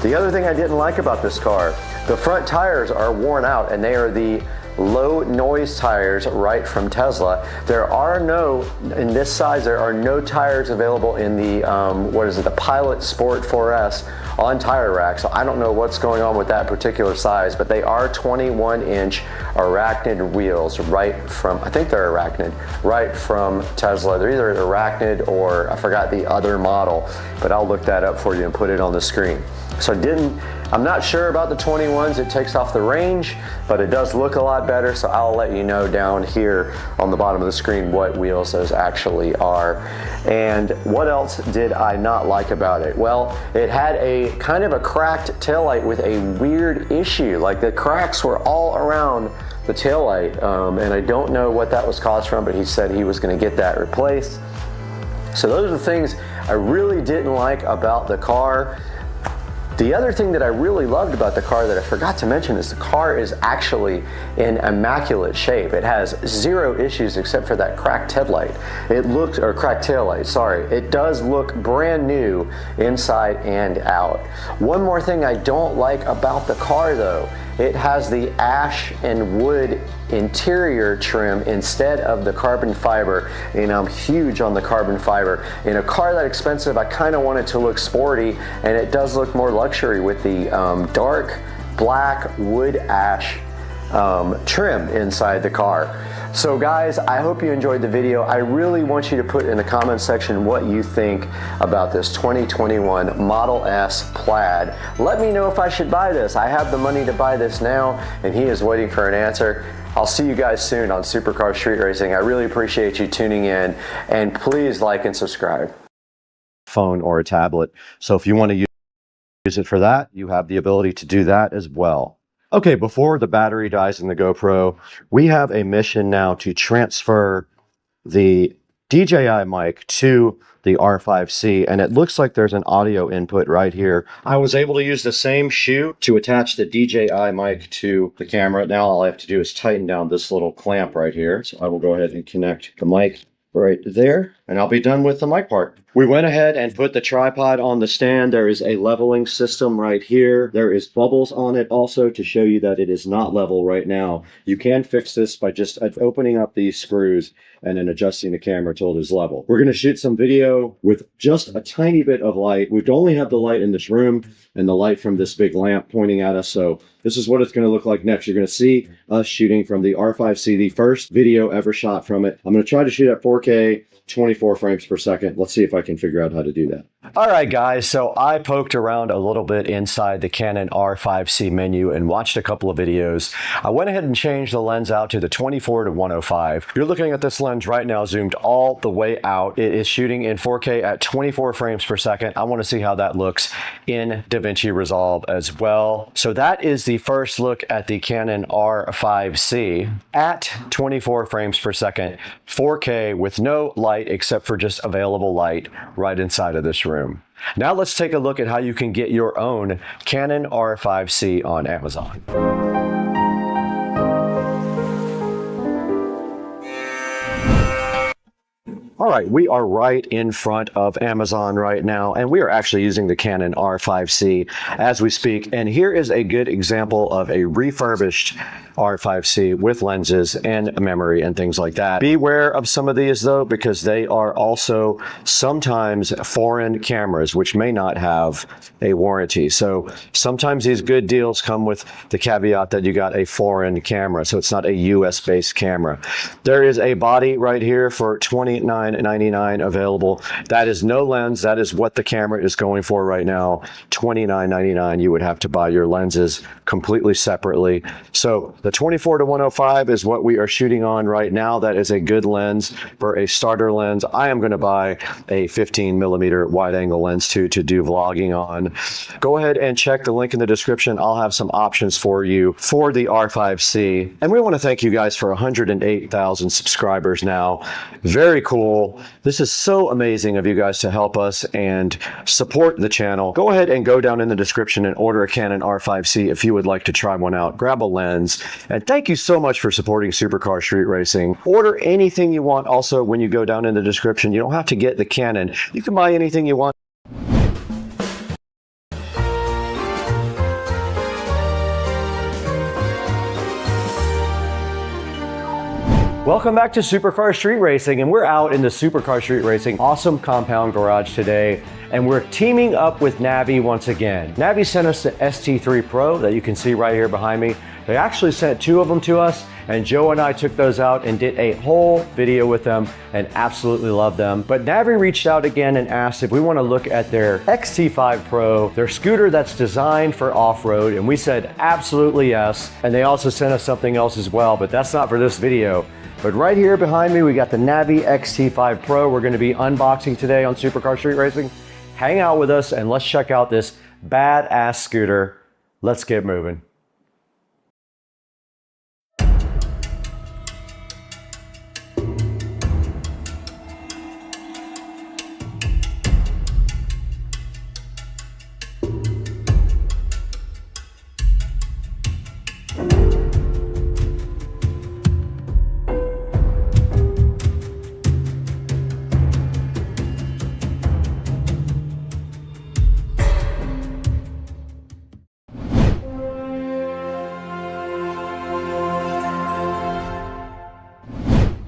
Speaker 1: The other thing I didn't like about this car, the front tires are worn out, and they are the low noise tires right from Tesla. There are no, in this size, there are no tires available in the, the Pilot Sport 4S on Tire Rack. So I don't know what's going on with that particular size, but they are 21-inch Arachnid wheels right from, I think they're Arachnid, right from Tesla. They're either Arachnid or I forgot the other model, but I'll look that up for you and put it on the screen. So I'm not sure about the 21s. It takes off the range, but it does look a lot better, so I'll let you know down here on the bottom of the screen what wheels those actually are. And what else did I not like about it? Well, it had a kind of a cracked taillight with a weird issue. Like the cracks were all around the taillight, and I don't know what that was caused from, but he said he was going to get that replaced. So those are the things I really didn't like about the car. The other thing that I really loved about the car that I forgot to mention is the car is actually in immaculate shape. It has zero issues except for that cracked headlight. It looks, or cracked taillight, sorry. It does look brand new inside and out. One more thing I don't like about the car though, it has the ash and wood interior trim instead of the carbon fiber, and I'm huge on the carbon fiber. In a car that expensive, I kind of want it to look sporty, and it does look more luxury with the dark black wood ash trim inside the car. So guys, I hope you enjoyed the video. I really want you to put in the comment section what you think about this 2021 Model S Plaid. Let me know if I should buy this. I have the money to buy this now, and he is waiting for an answer. I'll see you guys soon on Supercar Street Racing. I really appreciate you tuning in, and please like and subscribe. Phone or a tablet. So if you want to use it for that, you have the ability to do that as well. Okay, before the battery dies in the GoPro, we have a mission now to transfer the DJI mic to the R5C, and it looks like there's an audio input right here. I was able to use the same shoe to attach the DJI mic to the camera. Now all I have to do is tighten down this little clamp right here. So I will go ahead and connect the mic right there, and I'll be done with the mic part. We went ahead and put the tripod on the stand. There is a leveling system right here. There is bubbles on it also to show you that it is not level right now. You can fix this by just opening up these screws and then adjusting the camera till it is level. We're going to shoot some video with just a tiny bit of light. We only have the light in this room and the light from this big lamp pointing at us. So this is what it's going to look like next. You're going to see us shooting from the R5C, the first video ever shot from it. I'm going to try to shoot at 4K, 24 frames per second. Let's see if I can figure out how to do that. All right, guys, so I poked around a little bit inside the Canon R5C menu and watched a couple of videos. I went ahead and changed the lens out to the 24 to 105. You're looking at this lens right now zoomed all the way out. It is shooting in 4K at 24 frames per second. I want to see how that looks in DaVinci Resolve as well. So that is the first look at the Canon R5C at 24 frames per second, 4K with no light except for just available light right inside of this room. Now let's take a look at how you can get your own Canon R5C on Amazon. All right, we are right in front of Amazon right now, and we are actually using the Canon R5C as we speak. And here is a good example of a refurbished R5C with lenses and memory and things like that. Beware of some of these though, because they are also sometimes foreign cameras, which may not have a warranty. So sometimes these good deals come with the caveat that you got a foreign camera, so it's not a US based camera. There is a body right here for $29.99 available. That is no lens. That is what the camera is going for right now. $29.99. You would have to buy your lenses completely separately. So the 24 to 105 is what we are shooting on right now. That is a good lens for a starter lens. I am going to buy a 15mm wide angle lens too to do vlogging on. Go ahead and check the link in the description. I'll have some options for you for the R5C. And we want to thank you guys for 108,000 subscribers now. Very cool. This is so amazing of you guys to help us and support the channel. Go ahead and go down in the description and order a Canon R5C if you would like to try one out. Grab a lens. And thank you so much for supporting Supercar Street Racing. Order anything you want also when you go down in the description. You don't have to get the Canon. You can buy anything you want. Welcome back to Supercar Street Racing, and we're out in the Supercar Street Racing awesome compound garage today, and we're teaming up with Navi once again. Navi sent us the ST3 Pro that you can see right here behind me. They actually sent two of them to us, and Joe and I took those out and did a whole video with them and absolutely love them. But Navi reached out again and asked if we want to look at their XT5 Pro, their scooter that's designed for off-road, and we said absolutely yes. And they also sent us something else as well, but that's not for this video. But right here behind me, we got the Navi XT5 Pro. We're going to be unboxing today on Supercar Street Racing. Hang out with us and let's check out this badass scooter. Let's get moving.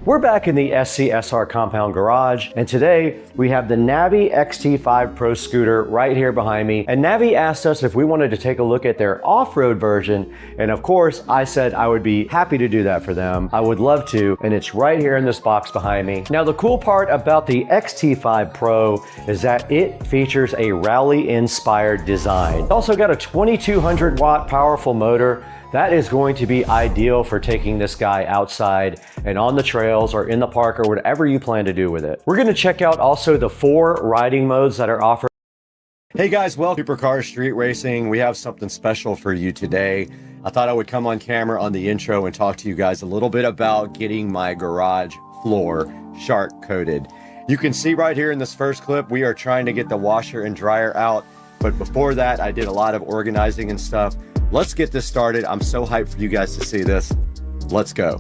Speaker 1: We're back in the SCSR compound garage, and today we have the Navi XT5 Pro scooter right here behind me. And Navi asked us if we wanted to take a look at their off-road version, and of course I said I would be happy to do that for them. I would love to, and it's right here in this box behind me. Now the cool part about the XT5 Pro is that it features a rally-inspired design. It also got a 2200 watt powerful motor. That is going to be ideal for taking this guy outside and on the trails or in the park or whatever you plan to do with it. We're going to check out also the 4 riding modes that are offered. Hey guys, welcome to Supercar Street Racing. We have something special for you today. I thought I would come on camera on the intro and talk to you guys a little bit about getting my garage floor shark coated. You can see right here in this first clip, we are trying to get the washer and dryer out. But before that, I did a lot of organizing and stuff. Let's get this started. I'm so hyped for you guys to see this. Let's go.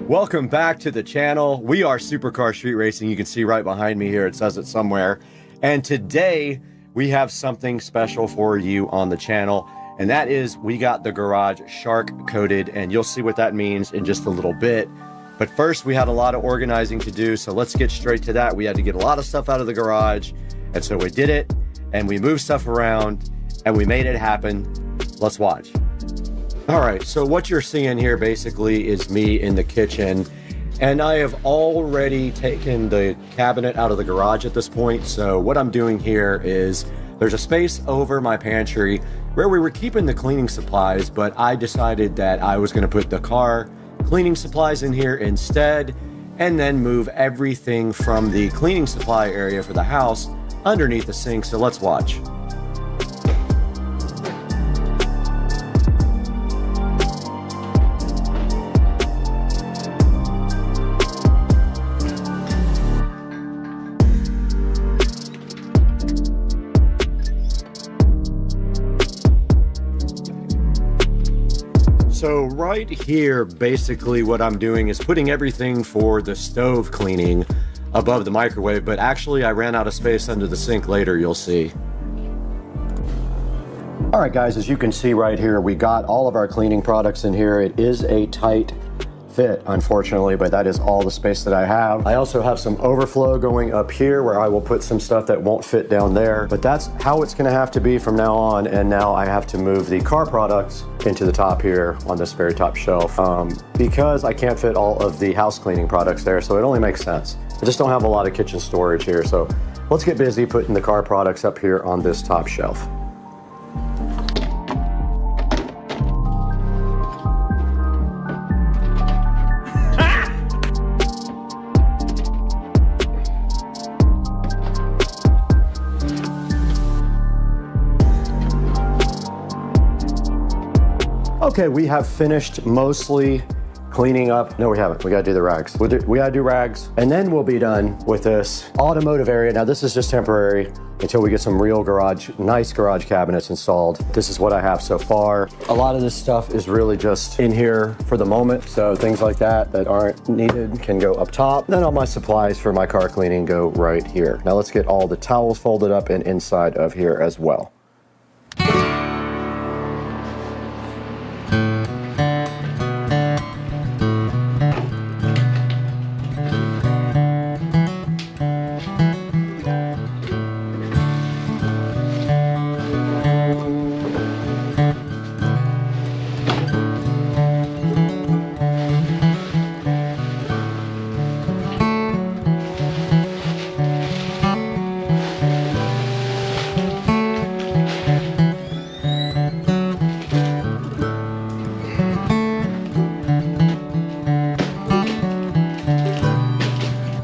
Speaker 1: Welcome back to the channel. We are Supercar Street Racing. You can see right behind me here, it says it somewhere. And today we have something special for you on the channel, and that is we got the garage shark coated, and you'll see what that means in just a little bit. But first, we had a lot of organizing to do, so let's get straight to that. We had to get a lot of stuff out of the garage, and so we did it, and we moved stuff around, and we made it happen. Let's watch. All right, so what you're seeing here basically is me in the kitchen. And I have already taken the cabinet out of the garage at this point. So what I'm doing here is there's a space over my pantry where we were keeping the cleaning supplies, but I decided that I was going to put the car cleaning supplies in here instead, and then move everything from the cleaning supply area for the house underneath the sink. So let's watch. So right here, basically what I'm doing is putting everything for the stove cleaning above the microwave, but actually I ran out of space under the sink later, you'll see. All right guys, as you can see right here, we got all of our cleaning products in here. It is a tight fit, unfortunately, but that is all the space that I have. I also have some overflow going up here where I will put some stuff that won't fit down there, but that's how it's gonna have to be from now on. And now I have to move the car products into the top here on this very top shelf because I can't fit all of the house cleaning products there, so it only makes sense. I just don't have a lot of kitchen storage here, so let's get busy putting the car products up here on this top shelf. Okay, we have finished mostly cleaning up. No, we haven't. We gotta do the rags. We gotta do rags, and then we'll be done with this automotive area. Now, this is just temporary until we get some real nice garage cabinets installed. This is what I have so far. A lot of this stuff is really just in here for the moment, so things like that aren't needed can go up top. Then all my supplies for my car cleaning go right here. Now let's get all the towels folded up and inside of here as well.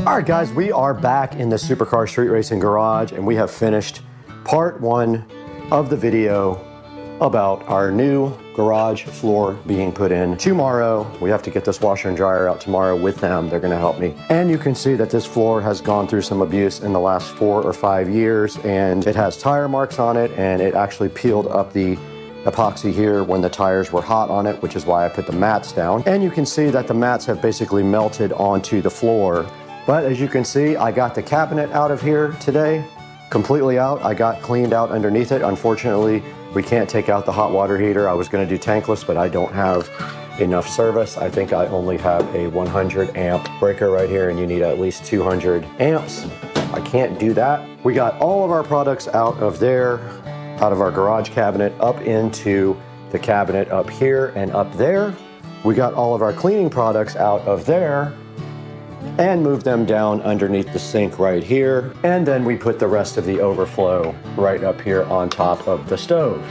Speaker 1: All right, guys, we are back in the Supercar Street Racing garage, and we have finished part 1 of the video about our new garage floor being put in. Tomorrow, we have to get this washer and dryer out tomorrow with them. They're gonna help me. And you can see that this floor has gone through some abuse in the last 4 or 5 years, and it has tire marks on it, and it actually peeled up the epoxy here when the tires were hot on it, which is why I put the mats down. And you can see that the mats have basically melted onto the floor. But as you can see, I got the cabinet out of here today, completely out. I got cleaned out underneath it. Unfortunately, we can't take out the hot water heater. I was gonna do tankless, but I don't have enough service. I think I only have a 100 amp breaker right here, and you need at least 200 amps. I can't do that. We got all of our products out of there, out of our garage cabinet, up into the cabinet up here and up there. We got all of our cleaning products out of there and moved them down underneath the sink right here. And then we put the rest of the overflow right up here on top of the stove.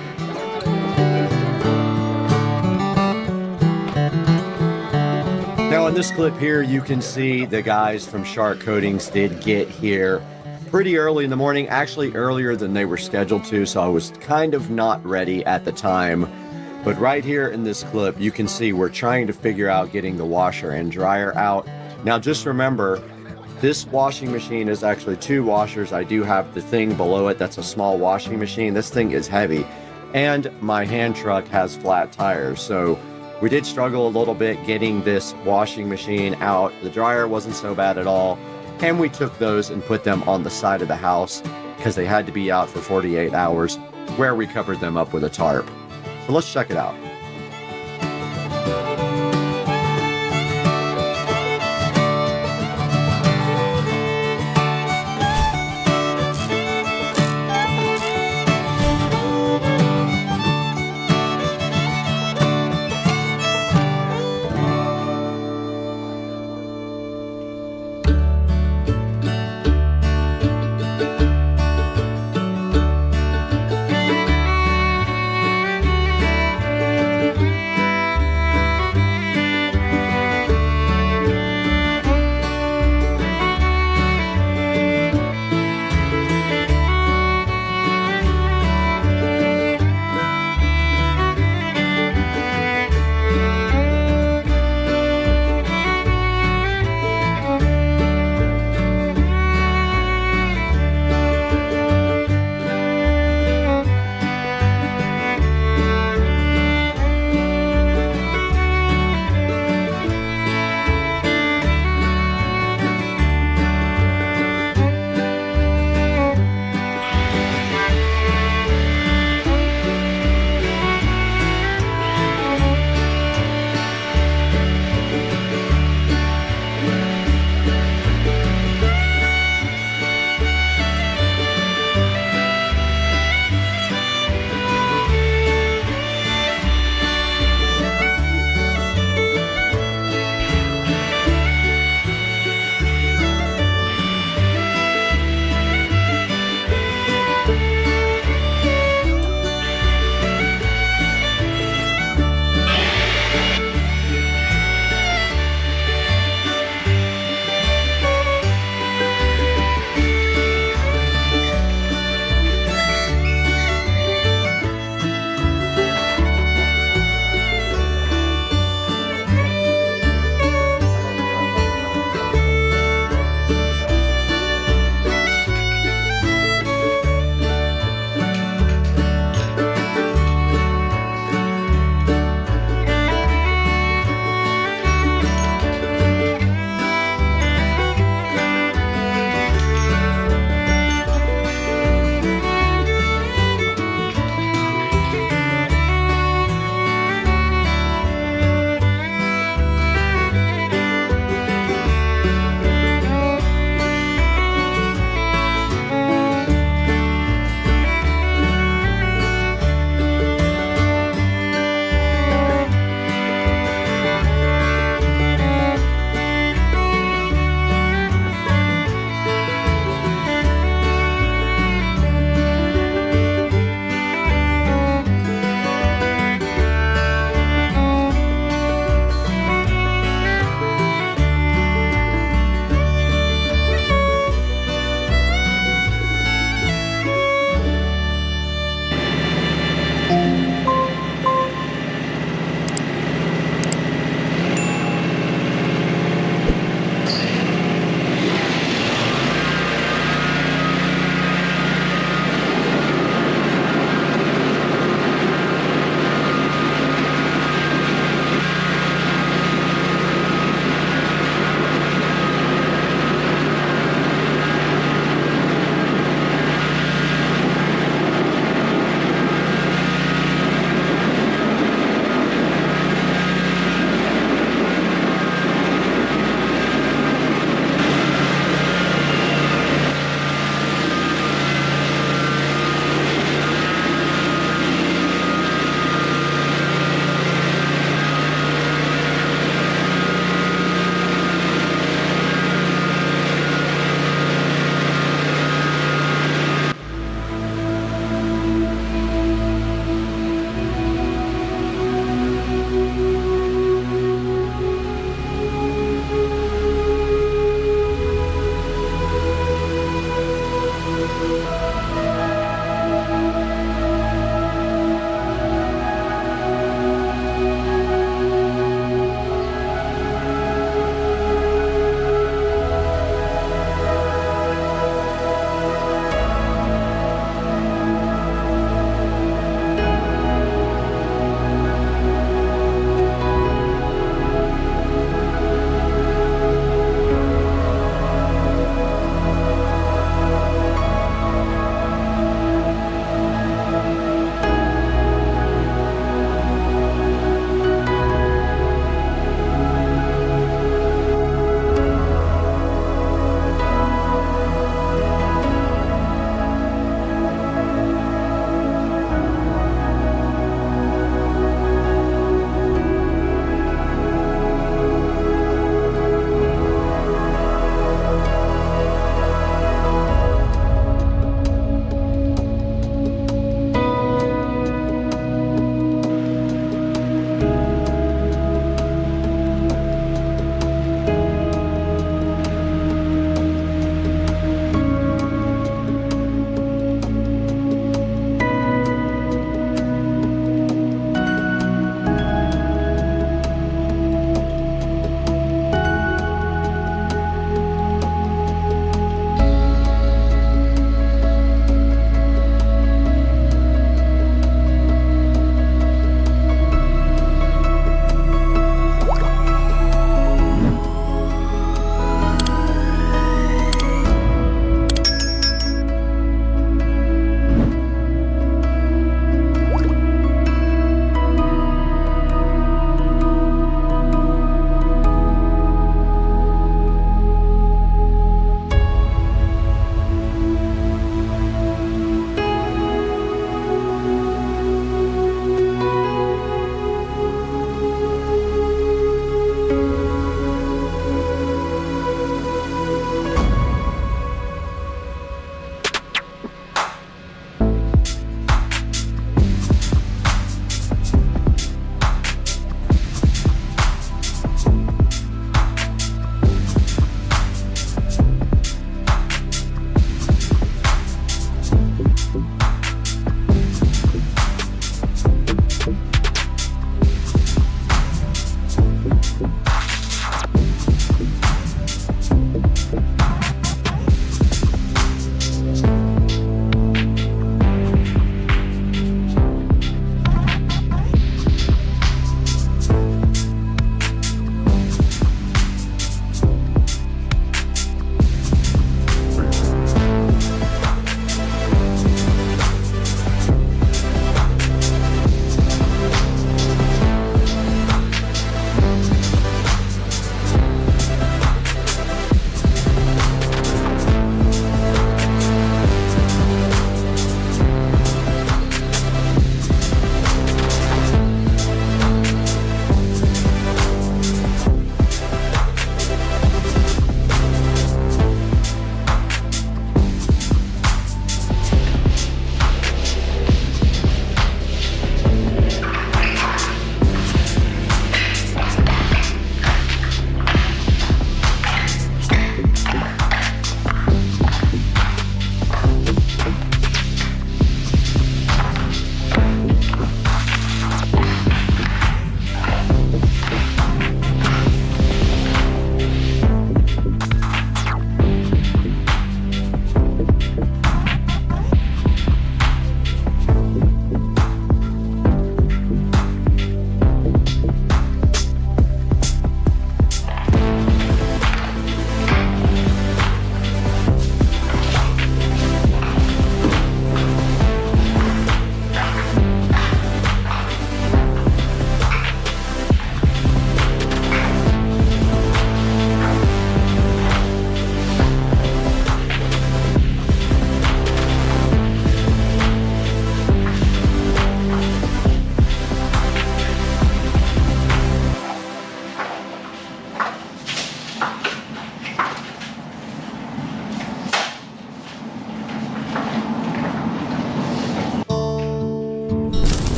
Speaker 1: Now in this clip here, you can see the guys from Shark Coatings did get here pretty early in the morning, actually earlier than they were scheduled to, so I was kind of not ready at the time. But right here in this clip, you can see we're trying to figure out getting the washer and dryer out. Now just remember, this washing machine is actually 2 washers. I do have the thing below it that's a small washing machine. This thing is heavy, and my hand truck has flat tires, so we did struggle a little bit getting this washing machine out. The dryer wasn't so bad at all, and we took those and put them on the side of the house because they had to be out for 48 hours, where we covered them up with a tarp. So let's check it out.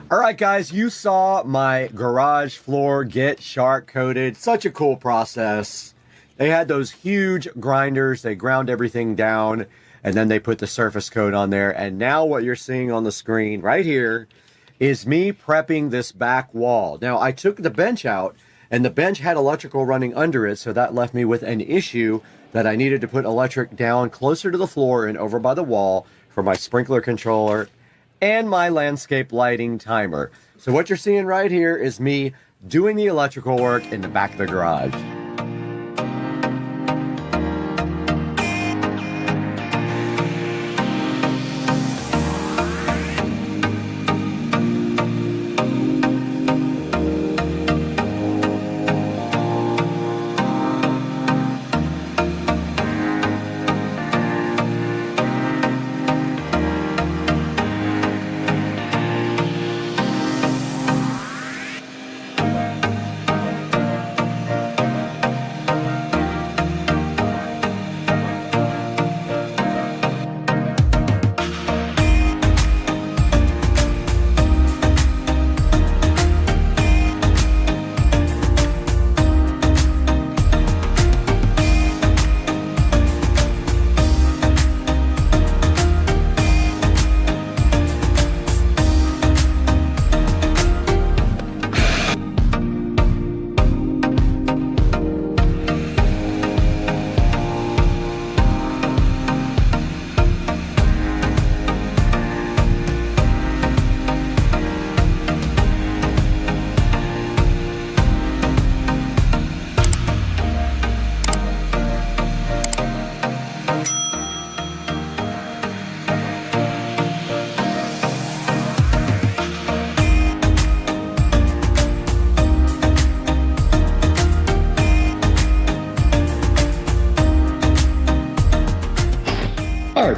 Speaker 1: All right, guys, you saw my garage floor get shark coated. Such a cool process. They had those huge grinders. They ground everything down, and then they put the surface coat on there. And now what you're seeing on the screen right here is me prepping this back wall. Now, I took the bench out, and the bench had electrical running under it, so that left me with an issue that I needed to put electric down closer to the floor and over by the wall for my sprinkler controller and my landscape lighting timer. So what you're seeing right here is me doing the electrical work in the back of the garage.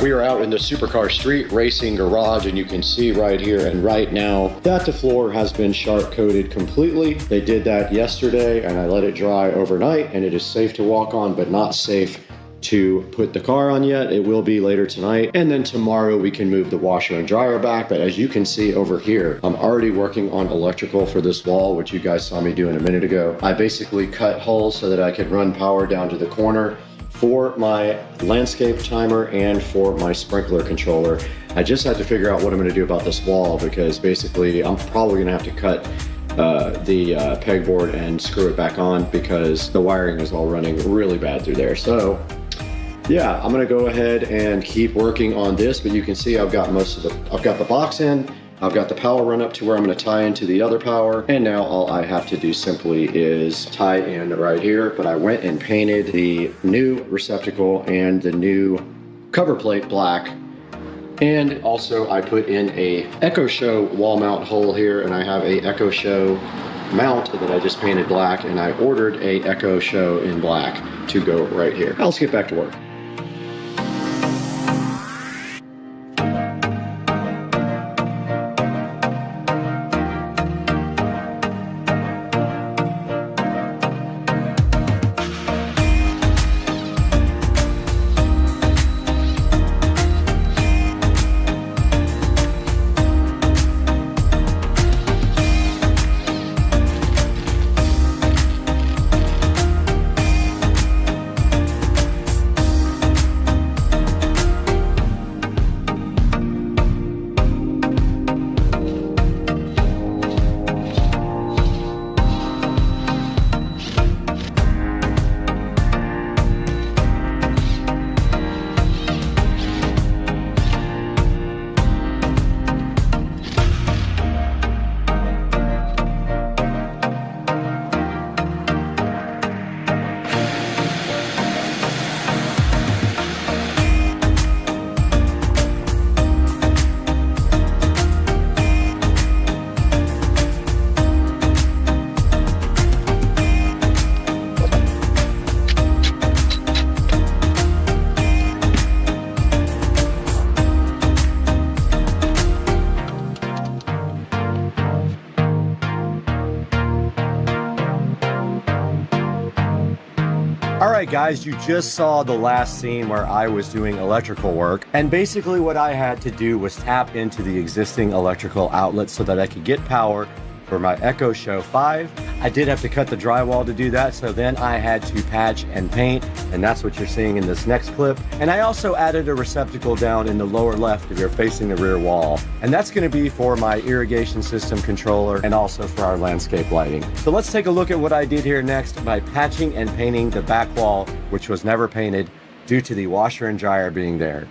Speaker 1: We are out in the supercar street racing garage, and you can see right here and right now that the floor has been sharp coated completely. They did that yesterday, and I let it dry overnight, and it is safe to walk on, but not safe to put the car on yet. It will be later tonight, and then tomorrow we can move the washer and dryer back. But as you can see over here, I'm already working on electrical for this wall, which you guys saw me doing a minute ago. I basically cut holes so that I could run power down to the corner for my landscape timer and for my sprinkler controller. I just had to figure out what I'm going to do about this wall, because basically I'm probably going to have to cut the pegboard and screw it back on, because the wiring is all running really bad through there. So yeah, I'm going to go ahead and keep working on this, but you can see I've got the box in. I've got the power run up to where I'm going to tie into the other power, and now all I have to do simply is tie in right here. But I went and painted the new receptacle and the new cover plate black, and also I put in a Echo Show wall mount hole here, and I have a Echo Show mount that I just painted black, and I ordered a Echo Show in black to go right here. Now let's get back to work. right, guys, you just saw the last scene where I was doing electrical work. And basically what I had to do was tap into the existing electrical outlet so that I could get power for my Echo Show 5. I did have to cut the drywall to do that, so then I had to patch and paint, and that's what you're seeing in this next clip. And I also added a receptacle down in the lower left if you're facing the rear wall. And that's gonna be for my irrigation system controller and also for our landscape lighting. So let's take a look at what I did here next by patching and painting the back wall, which was never painted due to the washer and dryer being there.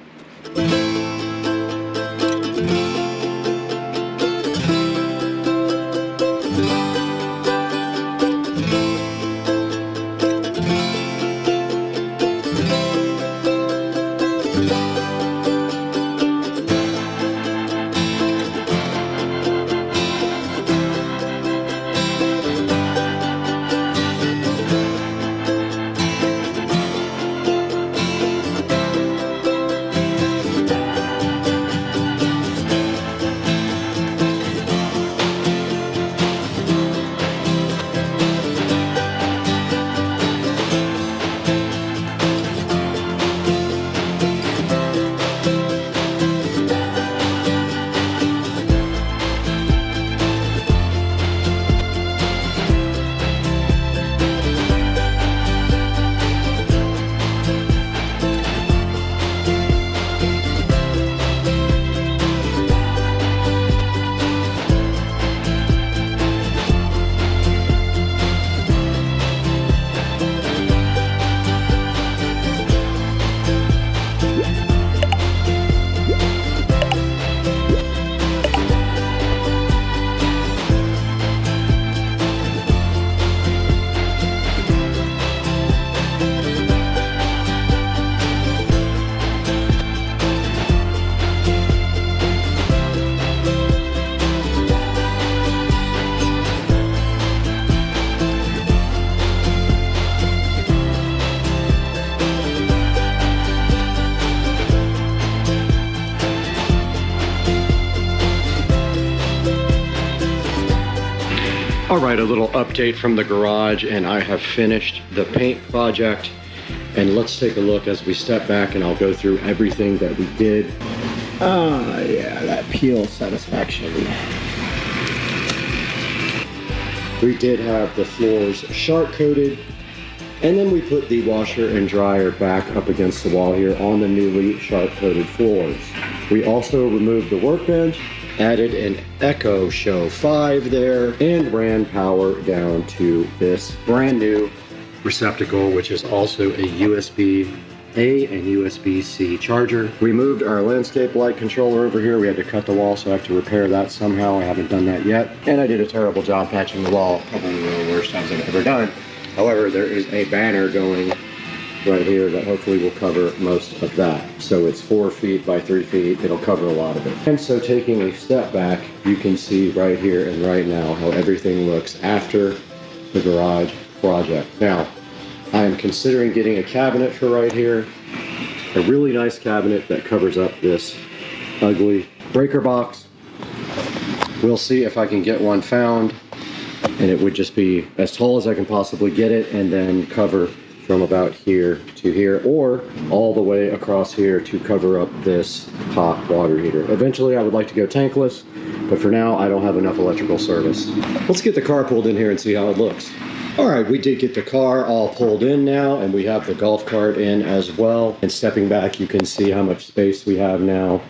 Speaker 1: All right, a little update from the garage, and I have finished the paint project. And let's take a look as we step back, and I'll go through everything that we did.
Speaker 5: Ah, yeah, that peel satisfaction.
Speaker 1: We did have the floors sharp coated, and then we put the washer and dryer back up against the wall here on the newly sharp coated floors. We also removed the workbench, added an Echo Show 5 there, and ran power down to this brand new receptacle, which is also a USB-A and USB-C charger. We moved our landscape light controller over here. We had to cut the wall, so I have to repair that somehow. I haven't done that yet. And I did a terrible job patching the wall, probably one of the worst jobs I've ever done. However, there is a banner going right here that hopefully will cover most of that. So it's 4 feet by 3 feet. It'll cover a lot of it. And so taking a step back, you can see right here and right now how everything looks after the garage project. Now, I am considering getting a cabinet for right here. A really nice cabinet that covers up this ugly breaker box. We'll see if I can get one found, and it would just be as tall as I can possibly get it, and then cover from about here to here, or all the way across here to cover up this hot water heater. Eventually I would like to go tankless, but for now I don't have enough electrical service. Let's get the car pulled in here and see how it looks. All right, we did get the car all pulled in now, and we have the golf cart in as well. And stepping back, you can see how much space we have now.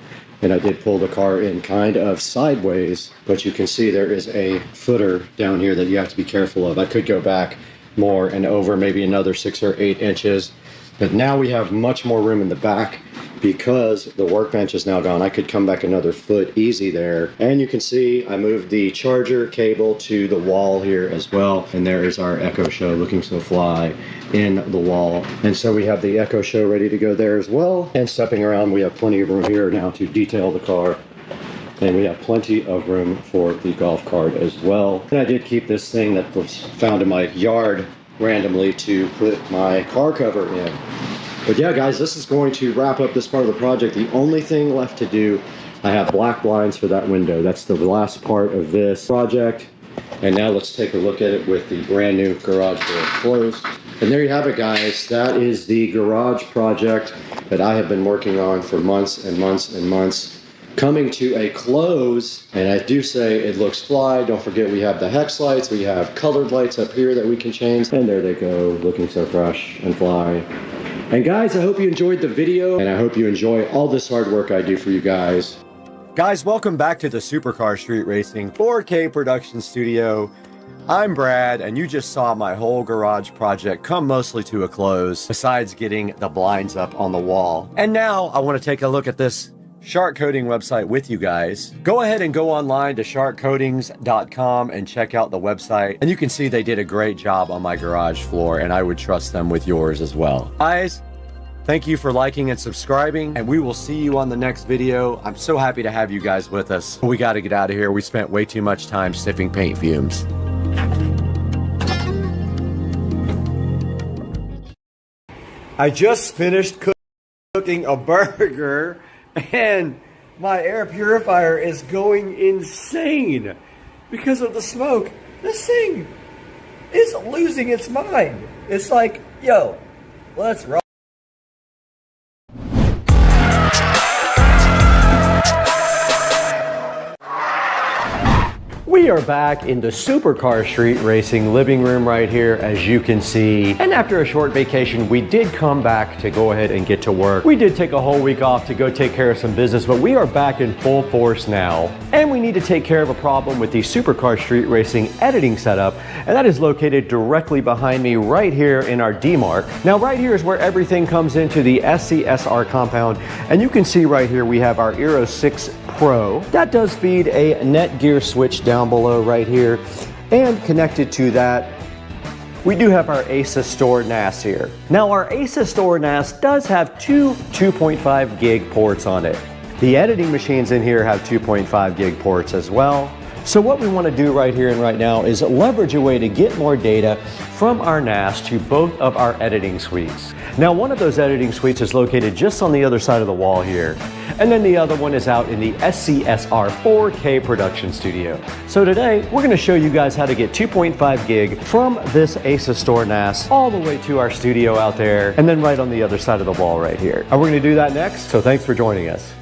Speaker 1: And I did pull the car in kind of sideways, but you can see there is a footer down here that you have to be careful of. I could go back more and over maybe another 6 or 8 inches, but now we have much more room in the back because the workbench is now gone. I could come back another foot easy there. And you can see I moved the charger cable to the wall here as well, and there is our Echo Show looking so fly in the wall. And so we have the Echo Show ready to go there as well. And stepping around, we have plenty of room here now to detail the car. And we have plenty of room for the golf cart as well. And I did keep this thing that was found in my yard randomly to put my car cover in. But yeah, guys, this is going to wrap up this part of the project. The only thing left to do, I have black blinds for that window. That's the last part of this project. And now let's take a look at it with the brand new garage door closed. And there you have it, guys. That is the garage project that I have been working on for months and months and months, coming to a close. And I do say it looks fly. Don't forget we have the hex lights, we have colored lights up here that we can change, and there they go, looking so fresh and fly. And guys, I hope you enjoyed the video, and I hope you enjoy all this hard work I do for you guys. Guys, welcome back to the Supercar Street Racing 4K production studio. I'm Brad, and you just saw my whole garage project come mostly to a close, besides getting the blinds up on the wall. And now I want to take a look at this Shark Coating website with you guys. Go ahead and go online to sharkcoatings.com and check out the website. And you can see they did a great job on my garage floor, and I would trust them with yours as well. Guys, thank you for liking and subscribing, and we will see you on the next video. I'm so happy to have you guys with us. We got to get out of here. We spent way too much time sniffing paint fumes. I just finished cooking a burger, and my air purifier is going insane because of the smoke. This thing is losing its mind. It's like, yo, let's rock. We are back in the Supercar Street Racing living room right here, as you can see. And after a short vacation, we did come back to go ahead and get to work. We did take a whole week off to go take care of some business, but we are back in full force now. And we need to take care of a problem with the Supercar Street Racing editing setup, and that is located directly behind me right here in our D-Mark. Now right here is where everything comes into the SCSR compound, and you can see right here we have our Eero 6 Pro. That does feed a Netgear switch down below right here, and connected to that we do have our ASUS Store NAS here. Now our ASUS Store NAS does have two 2.5 gig ports on it. The editing machines in here have 2.5 gig ports as well. So what we want to do right here and right now is leverage a way to get more data from our NAS to both of our editing suites. Now one of those editing suites is located just on the other side of the wall here, and then the other one is out in the SCSR 4K production studio. So today we're going to show you guys how to get 2.5 gig from this ASUS Store NAS all the way to our studio out there, and then right on the other side of the wall right here. And we're going to do that next, so thanks for joining us.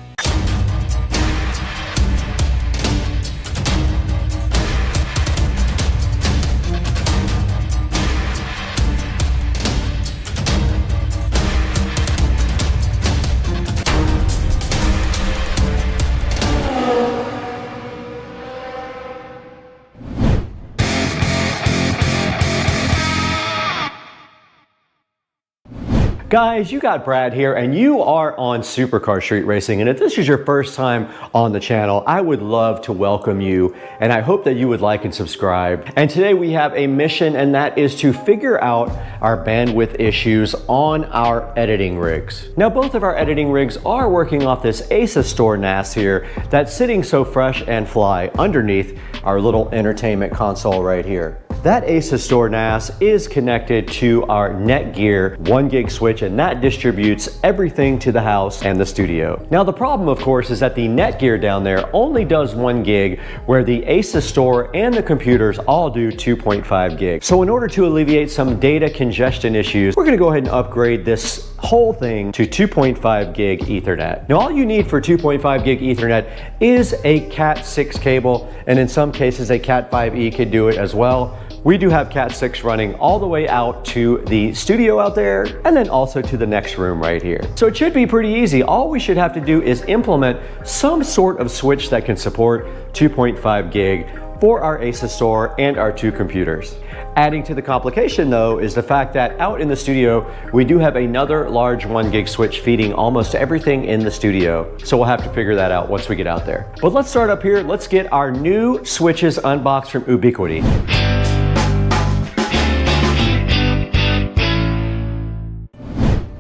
Speaker 1: Guys, you got Brad here, and you are on Supercar Street Racing, and if this is your first time on the channel, I would love to welcome you, and I hope that you would like and subscribe. And today we have a mission, and that is to figure out our bandwidth issues on our editing rigs. Now both of our editing rigs are working off this ASUS Store NAS here that's sitting so fresh and fly underneath our little entertainment console right here. That ASUS Store NAS is connected to our Netgear 1 gig switch, and that distributes everything to the house and the studio. Now the problem, of course, is that the Netgear down there only does 1 gig, where the ASUS Store and the computers all do 2.5 gig. So in order to alleviate some data congestion issues, we're going to go ahead and upgrade this whole thing to 2.5 gig Ethernet. Now all you need for 2.5 gig Ethernet is a Cat 6 cable, and in some cases a Cat 5e could do it as well. We do have Cat 6 running all the way out to the studio out there, and then also to the next room right here. So it should be pretty easy. All we should have to do is implement some sort of switch that can support 2.5 gig for our ASUS Store and our two computers. Adding to the complication though is the fact that out in the studio we do have another large 1 gig switch feeding almost everything in the studio. So we'll have to figure that out once we get out there. But let's start up here. Let's get our new switches unboxed from Ubiquiti.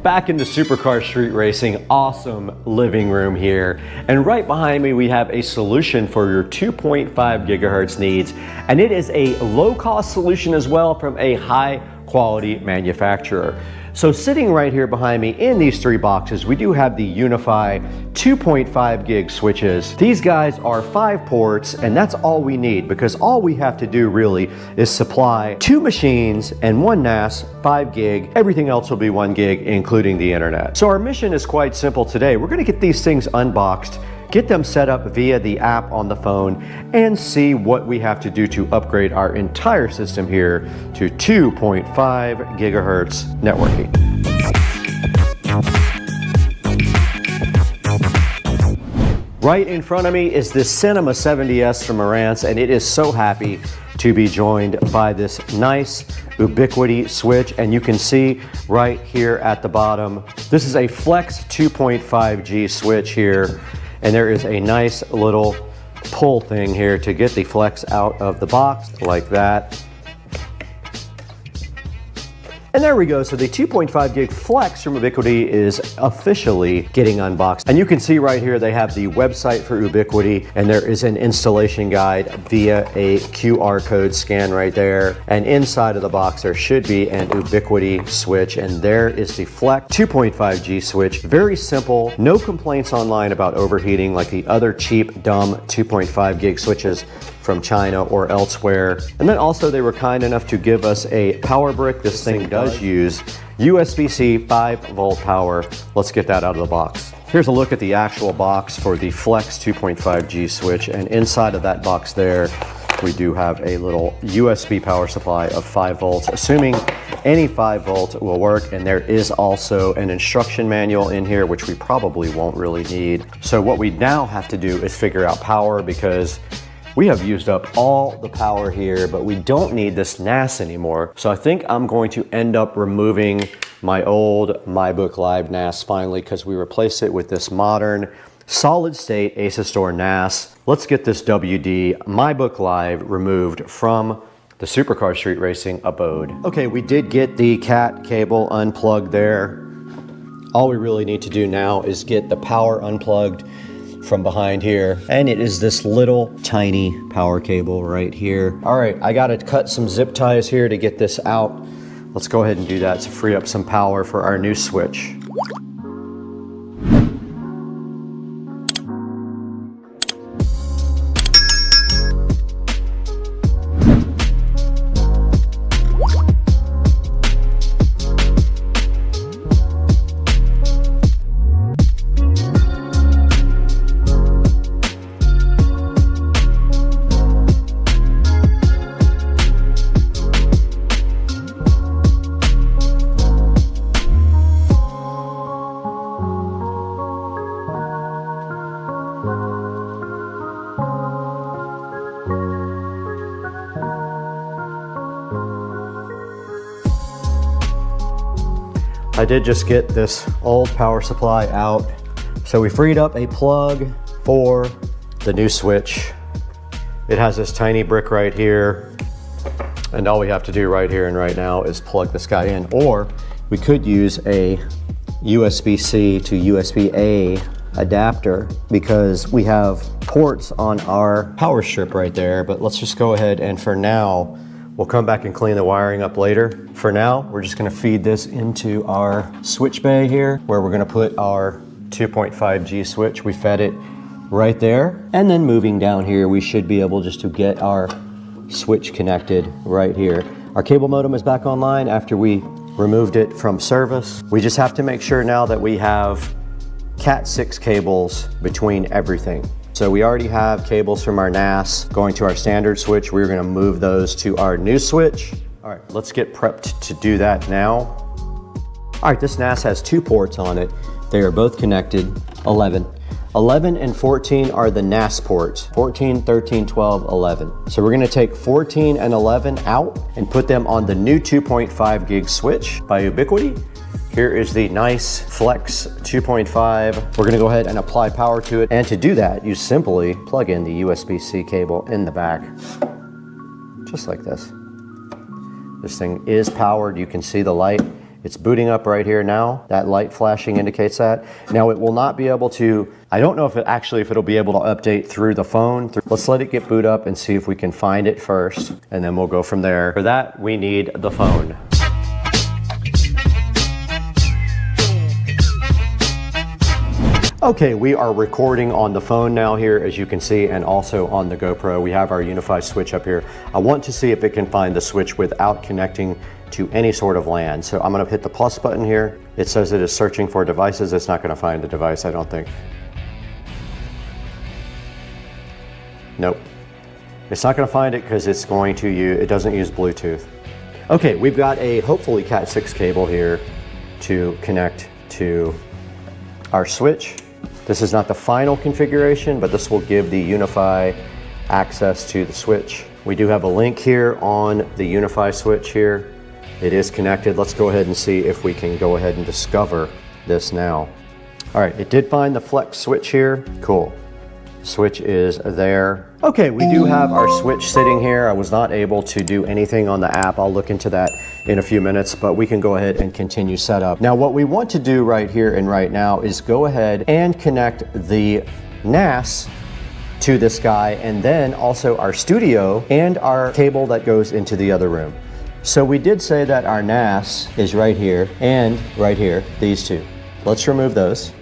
Speaker 1: Back in the Supercar Street Racing awesome living room here, and right behind me we have a solution for your 2.5 gigahertz needs, and it is a low-cost solution as well from a high quality manufacturer. So sitting right here behind me in these 3 boxes, we do have the UniFi 2.5 gig switches. These guys are 5 ports, and that's all we need, because all we have to do really is supply 2 machines and 1 NAS, 5 gig. Everything else will be 1 gig, including the internet. So our mission is quite simple today. We're gonna get these things unboxed, get them set up via the app on the phone, and see what we have to do to upgrade our entire system here to 2.5 gigahertz networking. Right in front of me is this Cinema 70S from Marantz, and it is so happy to be joined by this nice Ubiquiti switch. And you can see right here at the bottom, this is a Flex 2.5G switch here. And there is a nice little pull thing here to get the Flex out of the box, like that. And there we go. So the 2.5 gig Flex from Ubiquiti is officially getting unboxed. And you can see right here, they have the website for Ubiquiti, and there is an installation guide via a QR code scan right there. And inside of the box, there should be an Ubiquiti switch. And there is the Flex 2.5G switch. Very simple, no complaints online about overheating like the other cheap, dumb 2.5 gig switches from China or elsewhere. And then also they were kind enough to give us a power brick. This thing does use USB-C 5-volt power. Let's get that out of the box. Here's a look at the actual box for the Flex 2.5G switch, and inside of that box there, we do have a little USB power supply of 5 volts, assuming any 5 volt will work. And there is also an instruction manual in here, which we probably won't really need. So what we now have to do is figure out power, because we have used up all the power here, but we don't need this NAS anymore. So I think I'm going to end up removing my old MyBook Live NAS finally, because we replaced it with this modern solid state ASUS Store NAS. Let's get this WD MyBook Live removed from the Supercar Street Racing abode. Okay, we did get the cat cable unplugged there. All we really need to do now is get the power unplugged from behind here, and it is this little tiny power cable right here. All right, I gotta cut some zip ties here to get this out. Let's go ahead and do that to free up some power for our new switch. I did just get this old power supply out. So we freed up a plug for the new switch. It has this tiny brick right here. And all we have to do right here and right now is plug this guy in. Or we could use a USB-C to USB-A adapter, because we have ports on our power strip right there. But let's just go ahead, and for now, we'll come back and clean the wiring up later. For now, we're just gonna feed this into our switch bay here, where we're gonna put our 2.5G switch. We fed it right there. And then moving down here, we should be able just to get our switch connected right here. Our cable modem is back online after we removed it from service. We just have to make sure now that we have Cat 6 cables between everything. So we already have cables from our NAS going to our standard switch. We're gonna move those to our new switch. All right, let's get prepped to do that now. All right, this NAS has 2 ports on it. They are both connected, 11. 11 and 14 are the NAS ports, 14, 13, 12, 11. So we're gonna take 14 and 11 out and put them on the new 2.5 gig switch by Ubiquiti. Here is the nice Flex 2.5. We're gonna go ahead and apply power to it. And to do that, you simply plug in the USB-C cable in the back, just like this. This thing is powered. You can see the light. It's booting up right here now. That light flashing indicates that. Now it will not be able to, I don't know if it'll be able to update through the phone. Let's let it get boot up and see if we can find it first, and then we'll go from there. For that, we need the phone. Okay, we are recording on the phone now here, as you can see, and also on the GoPro. We have our UniFi switch up here. I want to see if it can find the switch without connecting to any sort of LAN. So I'm gonna hit the plus button here. It says it is searching for devices. It's not gonna find the device, I don't think. Nope. It's not gonna find it because it's going to use, it doesn't use Bluetooth. Okay, we've got a hopefully Cat 6 cable here to connect to our switch. This is not the final configuration, but this will give the UniFi access to the switch. We do have a link here on the UniFi switch here. It is connected. Let's go ahead and see if we can go ahead and discover this now. All right, it did find the flex switch here. Cool. Switch is there. Okay, we do have our switch sitting here. I was not able to do anything on the app. I'll look into that in a few minutes, but we can go ahead and continue setup. Now, what we want to do right here and right now is go ahead and connect the NAS to this guy, and then also our studio and our cable that goes into the other room. So we did say that our NAS is right here and right here, these two. Let's remove those.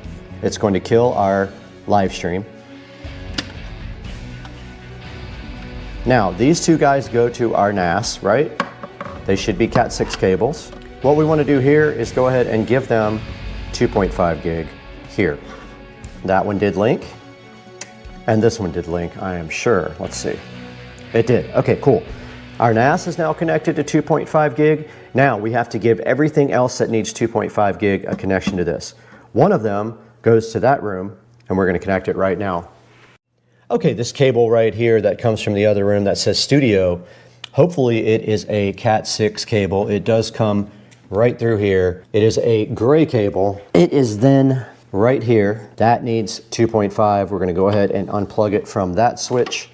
Speaker 1: It's going to kill our live stream. Now, these two guys go to our NAS, right? They should be Cat 6 cables. What we want to do here is go ahead and give them 2.5 gig here. That one did link, and this one did link, I am sure. Let's see. It did. Okay, cool. Our NAS is now connected to 2.5 gig. Now we have to give everything else that needs 2.5 gig a connection to this. One of them goes to that room, and we're going to connect it right now. Okay, this cable right here that comes from the other room that says studio, hopefully it is a Cat 6 cable. It does come right through here. It is a gray cable. It is then right here. That needs 2.5. We're gonna go ahead and unplug it from that switch,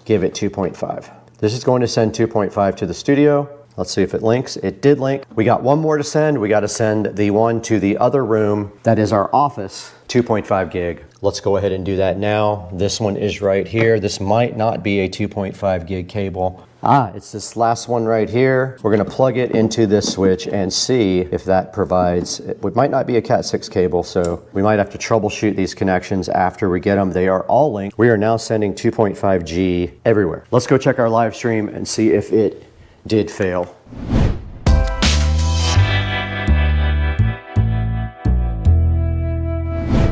Speaker 1: give it 2.5. This is going to send 2.5 to the studio. Let's see if it links. It did link. We got one more to send. We got to send the one to the other room. That is our office, 2.5 gig. Let's go ahead and do that now. This one is right here. This might not be a 2.5 gig cable. It's this last one right here. We're gonna plug it into this switch and see if that provides, it might not be a Cat 6 cable, so we might have to troubleshoot these connections after we get them. They are all linked. We are now sending 2.5G everywhere. Let's go check our live stream and see if it did fail.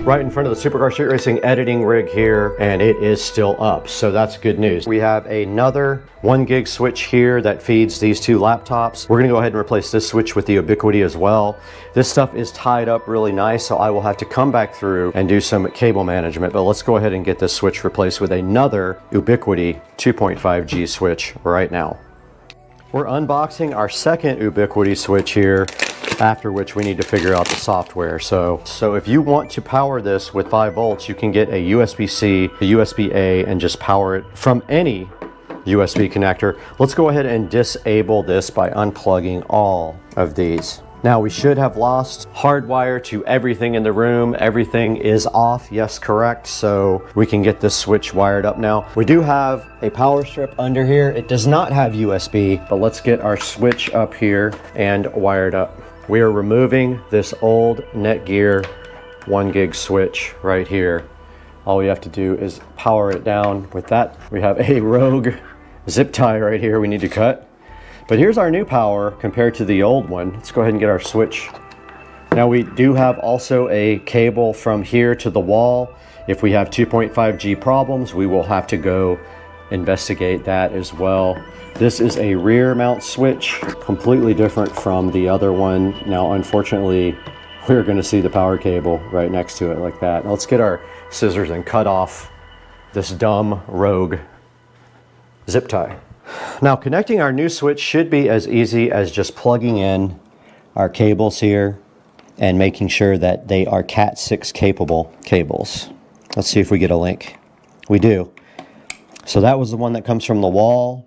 Speaker 1: Right in front of the Supercar Street Racing editing rig here, and it is still up, so that's good news. We have another 1 gig switch here that feeds these two laptops. We're gonna go ahead and replace this switch with the Ubiquiti as well. This stuff is tied up really nice, so I will have to come back through and do some cable management, but let's go ahead and get this switch replaced with another Ubiquiti 2.5G switch right now. We're unboxing our second Ubiquiti switch here, after which we need to figure out the software. So if you want to power this with 5 volts, you can get a USB-C, a USB-A, and just power it from any USB connector. Let's go ahead and disable this by unplugging all of these. Now we should have lost hardwire to everything in the room. Everything is off, yes, correct. So we can get this switch wired up now. We do have a power strip under here. It does not have USB, but let's get our switch up here and wired up. We are removing this old Netgear 1 gig switch right here. All we have to do is power it down with that. We have a rogue zip tie right here we need to cut. But here's our new power compared to the old one. Let's go ahead and get our switch. Now we do have also a cable from here to the wall. If we have 2.5G problems, we will have to go investigate that as well. This is a rear mount switch, completely different from the other one. Now, unfortunately, we're gonna see the power cable right next to it like that. Now, let's get our scissors and cut off this dumb rogue zip tie. Now, connecting our new switch should be as easy as just plugging in our cables here and making sure that they are Cat 6 capable cables. Let's see if we get a link. We do. So that was the one that comes from the wall.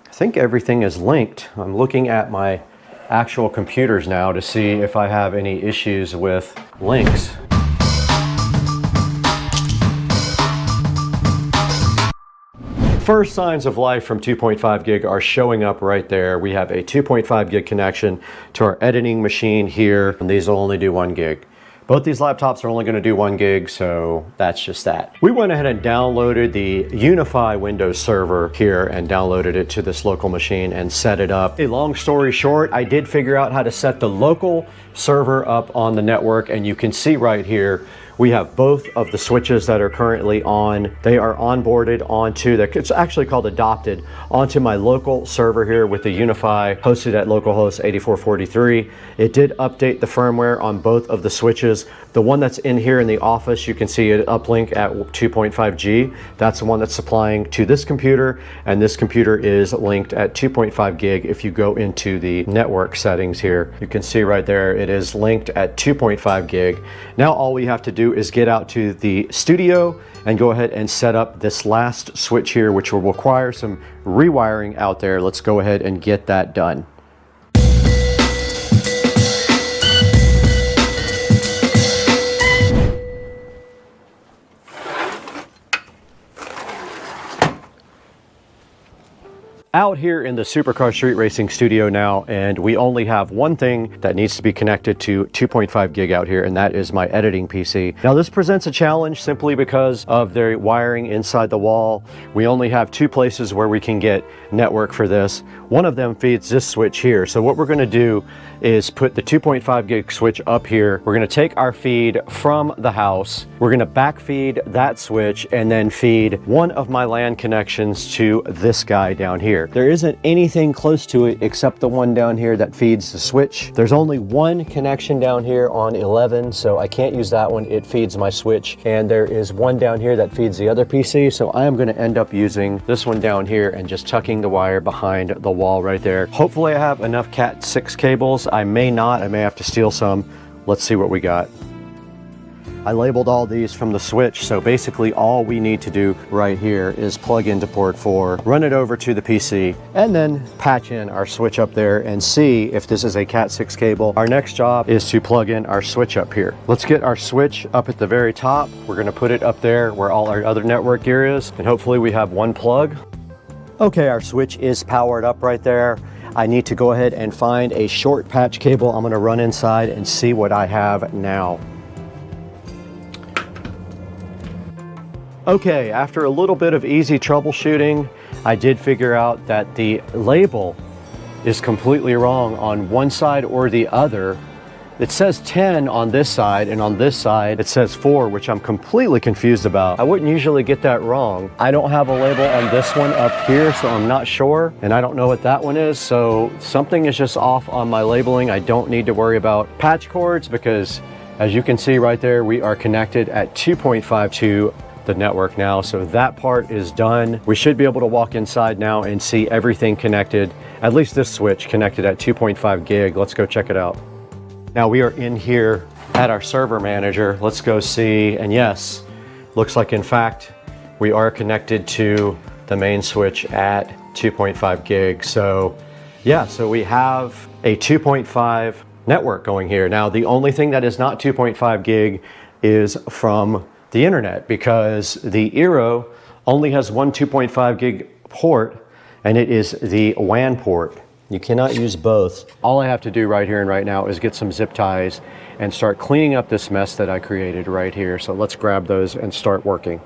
Speaker 1: I think everything is linked. I'm looking at my actual computers now to see if I have any issues with links. First signs of life from 2.5 gig are showing up right there. We have a 2.5 gig connection to our editing machine here, and these will only do 1 gig. Both these laptops are only going to do 1 gig, so that's just that. We went ahead and downloaded the Unify Windows server here and downloaded it to this local machine and set it up. A long story short, I did figure out how to set the local server up on the network, and you can see right here we have both of the switches that are currently on. They are onboarded onto it's actually called adopted onto my local server here with the Unify hosted at localhost 8443. It did update the firmware on both of the switches. The one that's in here in the office, you can see it uplink at 2.5G. That's the one that's supplying to this computer, and this computer is linked at 2.5 gig. If you go into the network settings here, you can see right there it is linked at 2.5 gig. Now all we have to do is get out to the studio and go ahead and set up this last switch here, which will require some rewiring out there. Let's go ahead and get that done. Out here in the Supercar Street Racing studio now, and we only have one thing that needs to be connected to 2.5 gig out here, and that is my editing PC. Now this presents a challenge simply because of the wiring inside the wall. We only have 2 places where we can get network for this. One of them feeds this switch here. So what we're going to do is put the 2.5 gig switch up here. We're going to take our feed from the house. We're going to back feed that switch and then feed one of my LAN connections to this guy down here. There isn't anything close to it except the one down here that feeds the switch. There's only one connection down here on 11, so I can't use that one. It feeds my switch. And there is one down here that feeds the other PC, so I am going to end up using this one down here and just tucking the wire behind the wall right there. Hopefully I have enough Cat 6 cables. I may not. I may have to steal some. Let's see what we got. I labeled all these from the switch, so basically all we need to do right here is plug into port 4, run it over to the PC, and then patch in our switch up there and see if this is a Cat 6 cable. Our next job is to plug in our switch up here. Let's get our switch up at the very top. We're going to put it up there where all our other network gear is, and hopefully we have one plug. Okay, our switch is powered up right there. I need to go ahead and find a short patch cable. I'm going to run inside and see what I have now. Okay, after a little bit of easy troubleshooting, I did figure out that the label is completely wrong on one side or the other. It says 10 on this side, and on this side it says 4, which I'm completely confused about. I wouldn't usually get that wrong. I don't have a label on this one up here, so I'm not sure, and I don't know what that one is, so something is just off on my labeling. I don't need to worry about patch cords because, as you can see right there, we are connected at 2.5 to the network now, so that part is done. We should be able to walk inside now and see everything connected, at least this switch connected at 2.5 gig. Let's go check it out. Now we are in here at our server manager. Let's go see, and yes, looks like in fact we are connected to the main switch at 2.5 gig. So yeah, so we have a 2.5 network going here. Now the only thing that is not 2.5 gig is from the internet, because the Eero only has one 2.5 gig port, and it is the WAN port. You cannot use both. All I have to do right here and right now is get some zip ties and start cleaning up this mess that I created right here. So let's grab those and start working.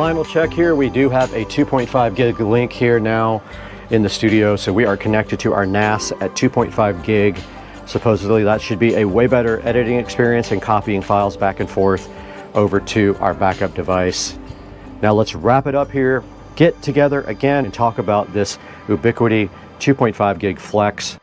Speaker 1: final check here, we do have a 2.5 gig link here now in the studio. So we are connected to our NAS at 2.5 gig. Supposedly that should be a way better editing experience and copying files back and forth over to our backup device. Now let's wrap it up here, get together again and talk about this Ubiquiti 2.5 gig flex.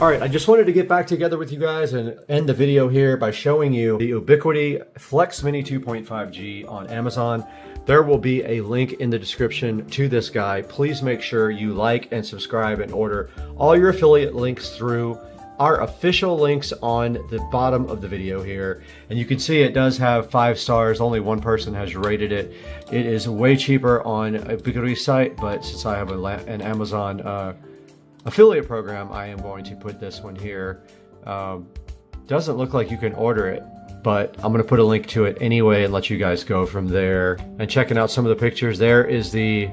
Speaker 1: All right, I just wanted to get back together with you guys and end the video here by showing you the Ubiquiti Flex Mini 2.5G on Amazon. There will be a link in the description to this guy. Please make sure you like and subscribe and order all your affiliate links through our official links on the bottom of the video here. And you can see it does have 5 stars. Only one person has rated it. It is way cheaper on Ubiquiti's site, but since I have an Amazon affiliate program, I am going to put this one here. Doesn't look like you can order it, but I'm going to put a link to it anyway and let you guys go from there. And checking out some of the pictures, there is the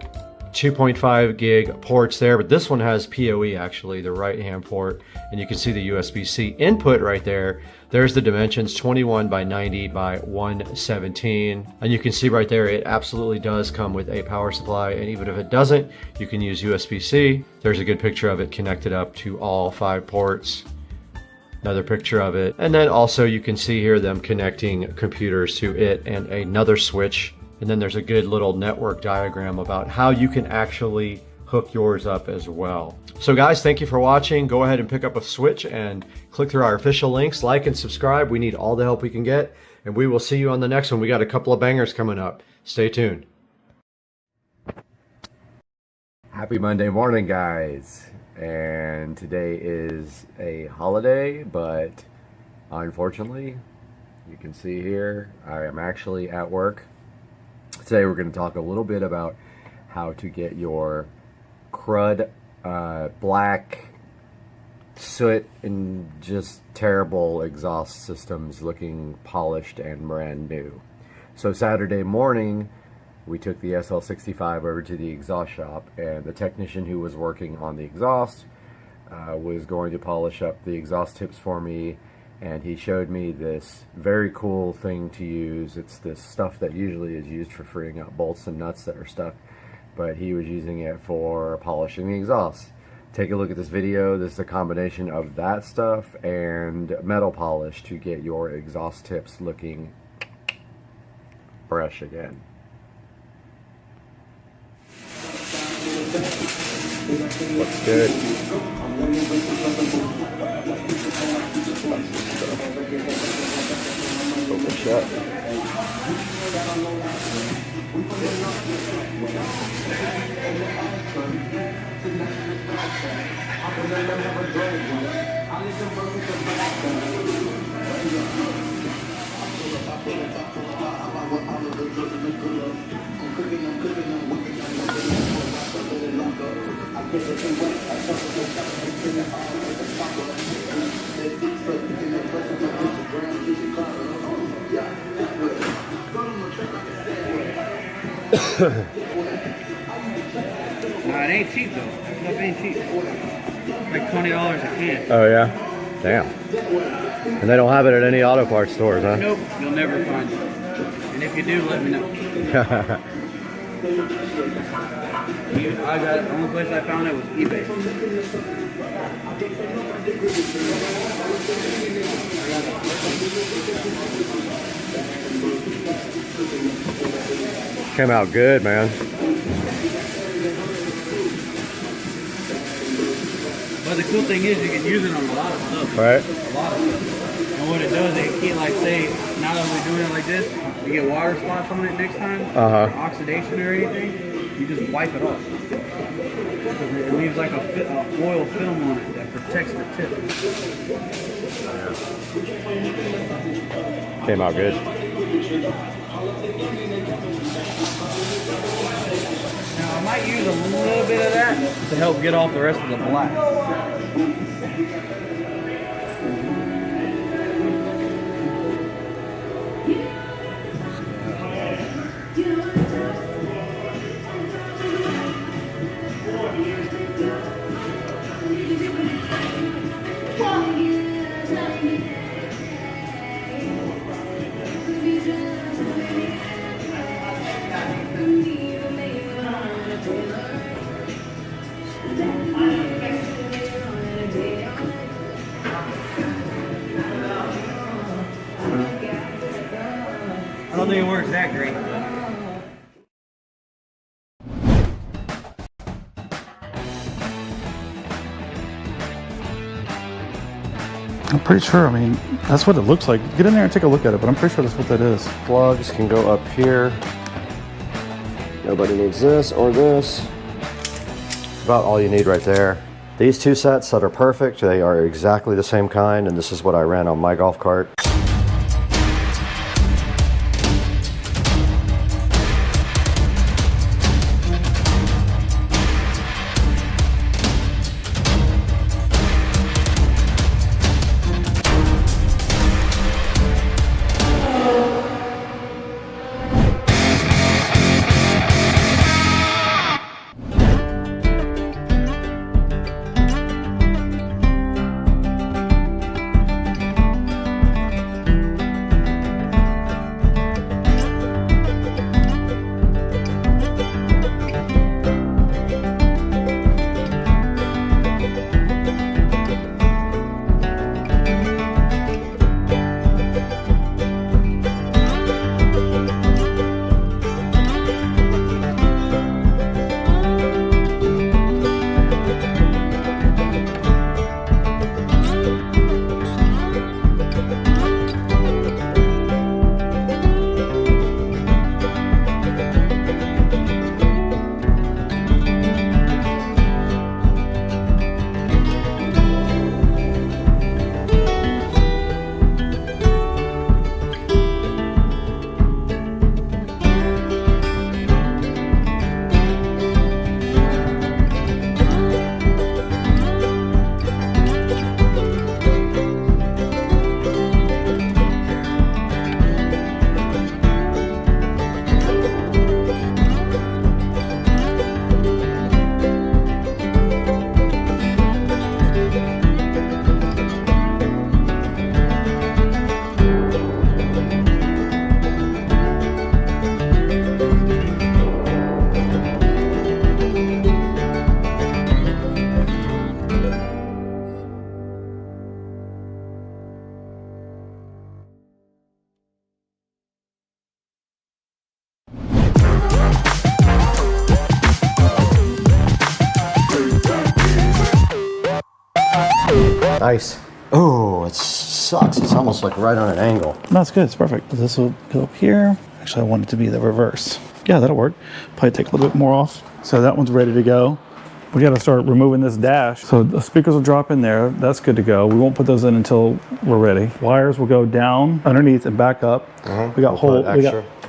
Speaker 1: 2.5 gig ports there, but this one has PoE actually, the right hand port, and you can see the USB-C input right there. There's the dimensions, 21 by 90 by 117, and you can see right there it absolutely does come with a power supply, and even if it doesn't, you can use USB-C. There's a good picture of it connected up to all 5 ports. Another picture of it, and then also you can see here them connecting computers to it and another switch. And then there's a good little network diagram about how you can actually hook yours up as well. So guys, thank you for watching. Go ahead and pick up a switch and click through our official links, like and subscribe. We need all the help we can get, and we will see you on the next one. We got a couple of bangers coming up. Stay tuned.
Speaker 7: Happy Monday morning, guys. And today is a holiday, but unfortunately, you can see here, I am actually at work. Today we're going to talk a little bit about how to get your crud, black, soot, and just terrible exhaust systems looking polished and brand new. So Saturday morning, we took the SL65 over to the exhaust shop, and the technician who was working on the exhaust was going to polish up the exhaust tips for me. And he showed me this very cool thing to use. It's this stuff that usually is used for freeing up bolts and nuts that are stuck, but he was using it for polishing the exhaust. Take a look at this video. This is a combination of that stuff and metal polish to get your exhaust tips looking fresh again. Looks good. Open shut.
Speaker 6: It ain't cheap though. Stuff ain't cheap. Like $20 a can.
Speaker 1: Oh yeah? Damn. And they don't have it at any auto parts stores, huh?
Speaker 6: Nope, you'll never find it. And if you do, let me know. The only place I found it was eBay.
Speaker 1: Came out good, man.
Speaker 6: But the cool thing is you can use it on a lot of stuff.
Speaker 1: Right.
Speaker 6: A lot of stuff. And what it does, it can't, like, say, now that we're doing it like this, you get water spots on it next time, or oxidation or anything, you just wipe it off. It leaves like a oil film on it that protects the tip.
Speaker 1: Came out good.
Speaker 6: Now I might use a little bit of that to help get off the rest of the black. don't think it works that great.
Speaker 2: I'm pretty sure, I mean, that's what it looks like. Get in there and take a look at it, but I'm pretty sure that's what that is.
Speaker 1: Plugs can go up here. Nobody needs this or this. About all you need right there. These two sets that are perfect, they are exactly the same kind, and this is what I ran on my golf cart. Nice. Oh, it sucks. It's almost like right on an angle.
Speaker 2: No, it's good. It's perfect. This will go up here. Actually, I want it to be the reverse. Yeah, that'll work. Probably take a little bit more off. So that one's ready to go. We got to start removing this dash. So the speakers will drop in there. That's good to go. We won't put those in until we're ready. Wires will go down underneath and back up. We got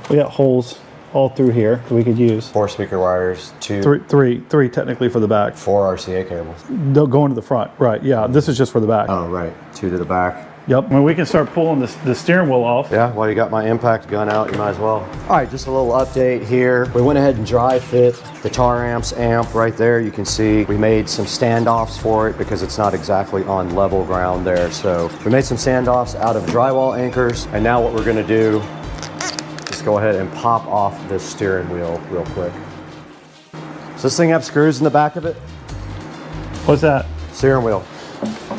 Speaker 2: we got holes all through here that we could use.
Speaker 1: 4 speaker wires,
Speaker 2: three technically for the back.
Speaker 1: 4 RCA cables.
Speaker 2: They'll go into the front, right? Yeah, this is just for the back.
Speaker 1: Oh, right. 2 to the back.
Speaker 2: Yep. I mean, we can start pulling the steering wheel off.
Speaker 1: Yeah, well, you got my impact gun out, you might as well. All right, just a little update here. We went ahead and dry fit the tar amps amp right there. You can see we made some standoffs for it because it's not exactly on level ground there. So we made some standoffs out of drywall anchors. And now what we're gonna do, just go ahead and pop off this steering wheel real quick. Does this thing have screws in the back of it?
Speaker 2: What's that?
Speaker 1: Steering wheel.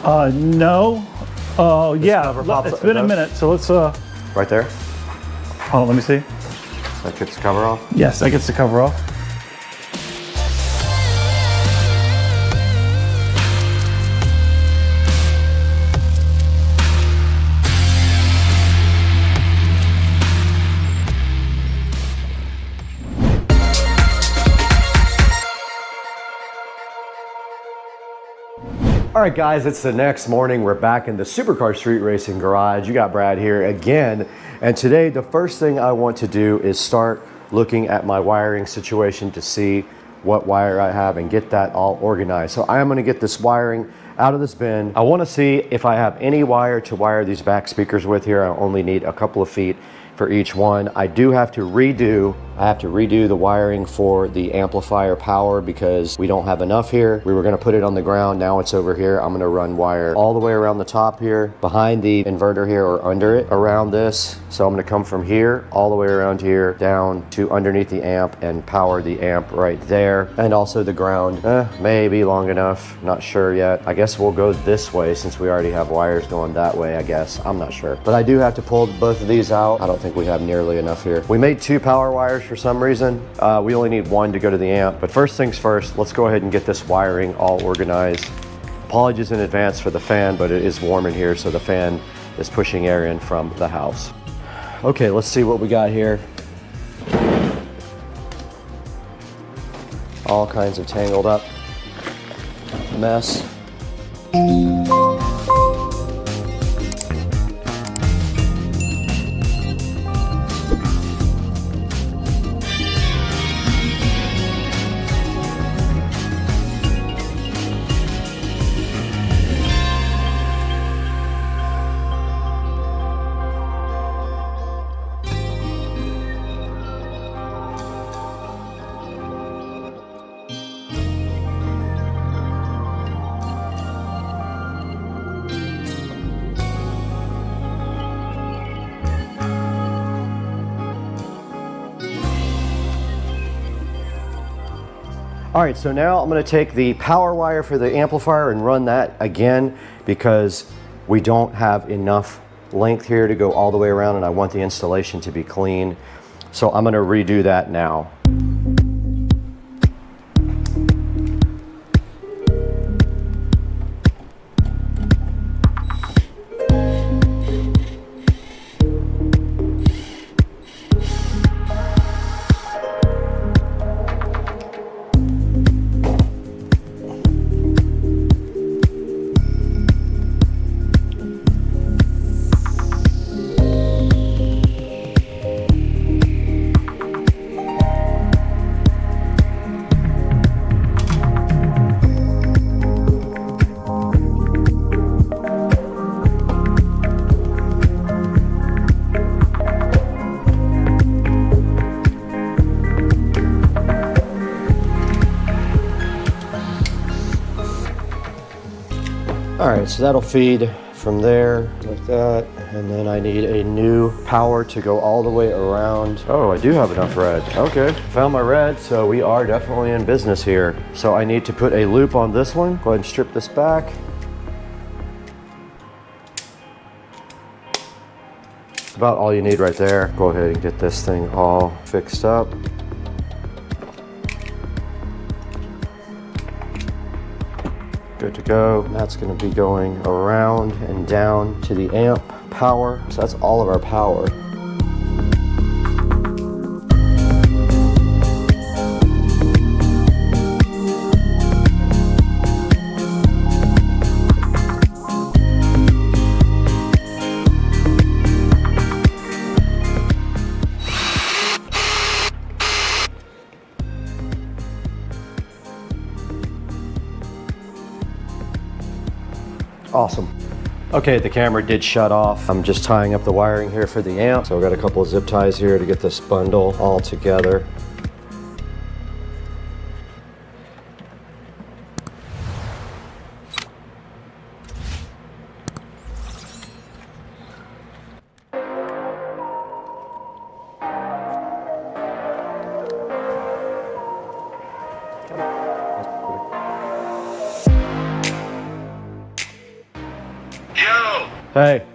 Speaker 2: No. Oh, yeah, it's been a minute, so let's,
Speaker 1: Right there?
Speaker 2: hold on, let me see.
Speaker 1: That gets the cover off?
Speaker 2: Yes, that gets the cover off.
Speaker 1: All right, guys, it's the next morning. We're back in the Supercar Street Racing Garage. You got Brad here again. And today, the first thing I want to do is start looking at my wiring situation to see what wire I have and get that all organized. So I am gonna get this wiring out of this bin. I wanna see if I have any wire to wire these back speakers with here. I only need a couple of feet for each one. I do have to redo the wiring for the amplifier power because we don't have enough here. We were gonna put it on the ground, now it's over here. I'm gonna run wire all the way around the top here, behind the inverter here or under it, around this. So I'm gonna come from here, all the way around here, down to underneath the amp and power the amp right there. And also the ground, maybe long enough, not sure yet. I guess we'll go this way since we already have wires going that way, I guess. I'm not sure. But I do have to pull both of these out. I don't think think we have nearly enough here. We made 2 power wires for some reason. We only need 1 to go to the amp, but first things first, let's go ahead and get this wiring all organized. Apologies in advance for the fan, but it is warm in here, so the fan is pushing air in from the house. Okay, let's see what we got here. All kinds of tangled up mess. All right, so now I'm gonna take the power wire for the amplifier and run that again because we don't have enough length here to go all the way around and I want the installation to be clean. So I'm gonna redo that now. All right, so that'll feed from there like that. And then I need a new power to go all the way around. Oh, I do have enough red. Okay, found my red, so we are definitely in business here. So I need to put a loop on this one. Go ahead and strip this back. About all you need right there. Go ahead and get this thing all fixed up. Good to go. That's going to be going around and down to the amp power. So that's all of our power. Awesome. Okay, the camera did shut off. I'm just tying up the wiring here for the amp. So I've got a couple of zip ties here to get this bundle all together. Hey.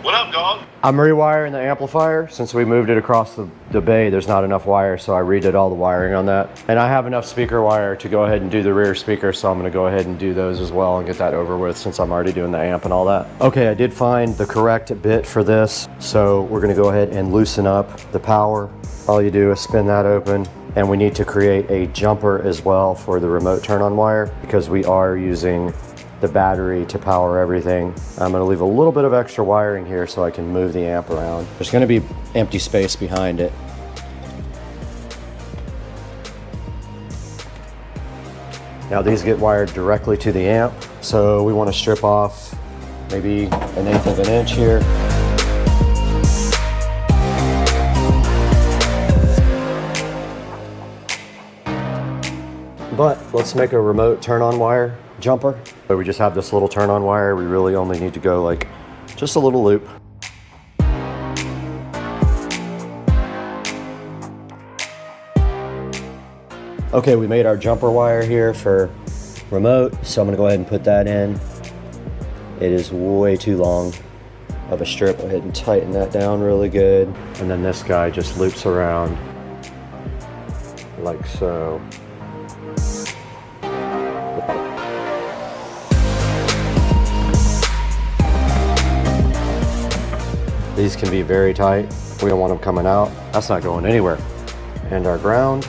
Speaker 8: What up, dog?
Speaker 1: I'm rewiring the amplifier. Since we moved it across the bay, there's not enough wire, so I redid all the wiring on that. And I have enough speaker wire to go ahead and do the rear speaker, so I'm gonna go ahead and do those as well and get that over with since I'm already doing the amp and all that. Okay, I did find the correct bit for this, so we're gonna go ahead and loosen up the power. All you do is spin that open, and we need to create a jumper as well for the remote turn-on wire because we are using the battery to power everything. I'm gonna leave a little bit of extra wiring here so I can move the amp around. There's gonna be empty space behind it. Now these get wired directly to the amp, so we wanna strip off maybe 1/8 of an inch here. But let's make a remote turn-on wire jumper. So we just have this little turn-on wire. We really only need to go like just a little loop. Okay, we made our jumper wire here for remote, so I'm gonna go ahead and put that in. It is way too long. of a strip. Go ahead and tighten that down really good. And then this guy just loops around like so. These can be very tight. We don't want them coming out. That's not going anywhere. And our ground.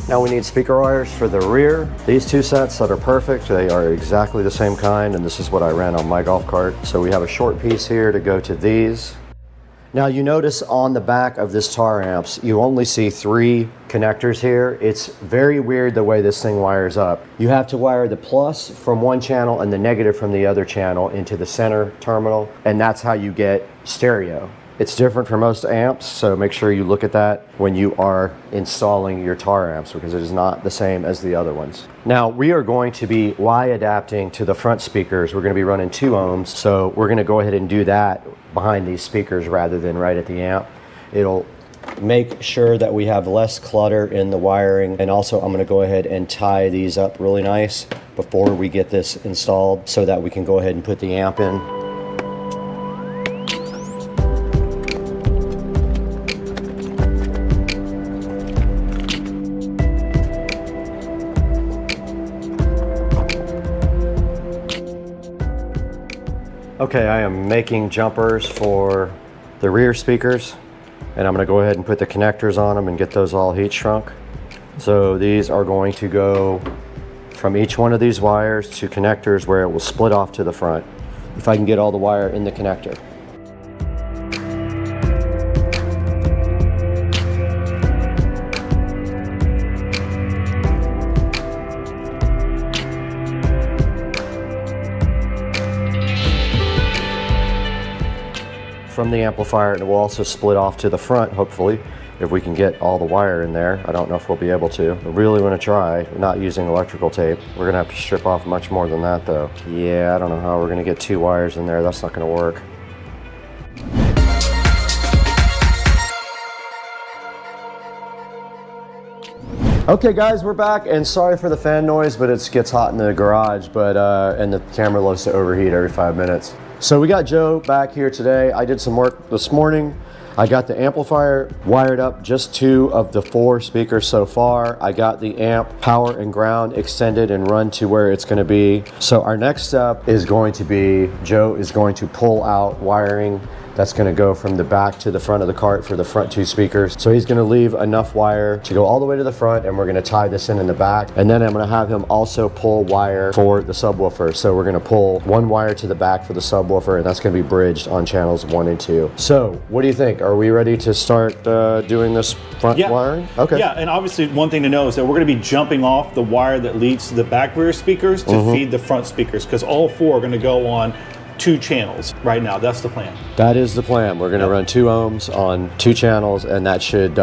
Speaker 1: Now we need speaker wires for the rear. These two sets that are perfect, they are exactly the same kind, and this is what I ran on my golf cart. So we have a short piece here to go to these. Now you notice on the back of this tar amps, you only see 3 connectors here. It's very weird the way this thing wires up. You have to wire the plus from one channel and the negative from the other channel into the center terminal, and that's how you get stereo. It's different for most amps, so make sure you look at that when you are installing your tar amps, because it is not the same as the other ones. Now we are going to be Y adapting to the front speakers. We're going to be running 2 ohms, so we're going to go ahead and do that behind these speakers rather than right at the amp. It'll make sure that we have less clutter in the wiring, and also I'm going to go ahead and tie these up really nice before we get this installed so that we can go ahead and put the amp in. Okay, I am making jumpers for the rear speakers, and I'm going to go ahead and put the connectors on them and get those all heat shrunk. So these are going to go from each one of these wires to connectors where it will split off to the front, if I can get all the wire in the connector. From the amplifier, and it will also split off to the front, hopefully, if we can get all the wire in there. I don't know if we'll be able to. I really want to try. We're not using electrical tape. We're going to have to strip off much more than that, though. Yeah, I don't know how we're going to get 2 wires in there. That's not going to work. Okay guys, we're back, and sorry for the fan noise, but it gets hot in the garage, and the camera loves to overheat every 5 minutes. So we got Joe back here today. I did some work this morning. I got the amplifier wired up, just 2 of the 4 speakers so far. I got the amp power and ground extended and run to where it's going to be. So our next step is going to be, Joe is going to pull out wiring that's going to go from the back to the front of the cart for the front 2 speakers. So he's going to leave enough wire to go all the way to the front, and we're going to tie this in the back. And then I'm going to have him also pull wire for the subwoofer. So we're going to pull 1 wire to the back for the subwoofer, and that's going to be bridged on channels 1 and 2. So what do you think? Are we ready to start doing this front wiring? Okay.
Speaker 9: Yeah, and obviously one thing to know is that we're going to be jumping off the wire that leads to the back rear speakers to feed the front speakers, because all 4 are going to go on 2 channels right now. That's the plan. That is the plan. We're going to run 2 ohms on 2 channels, and that should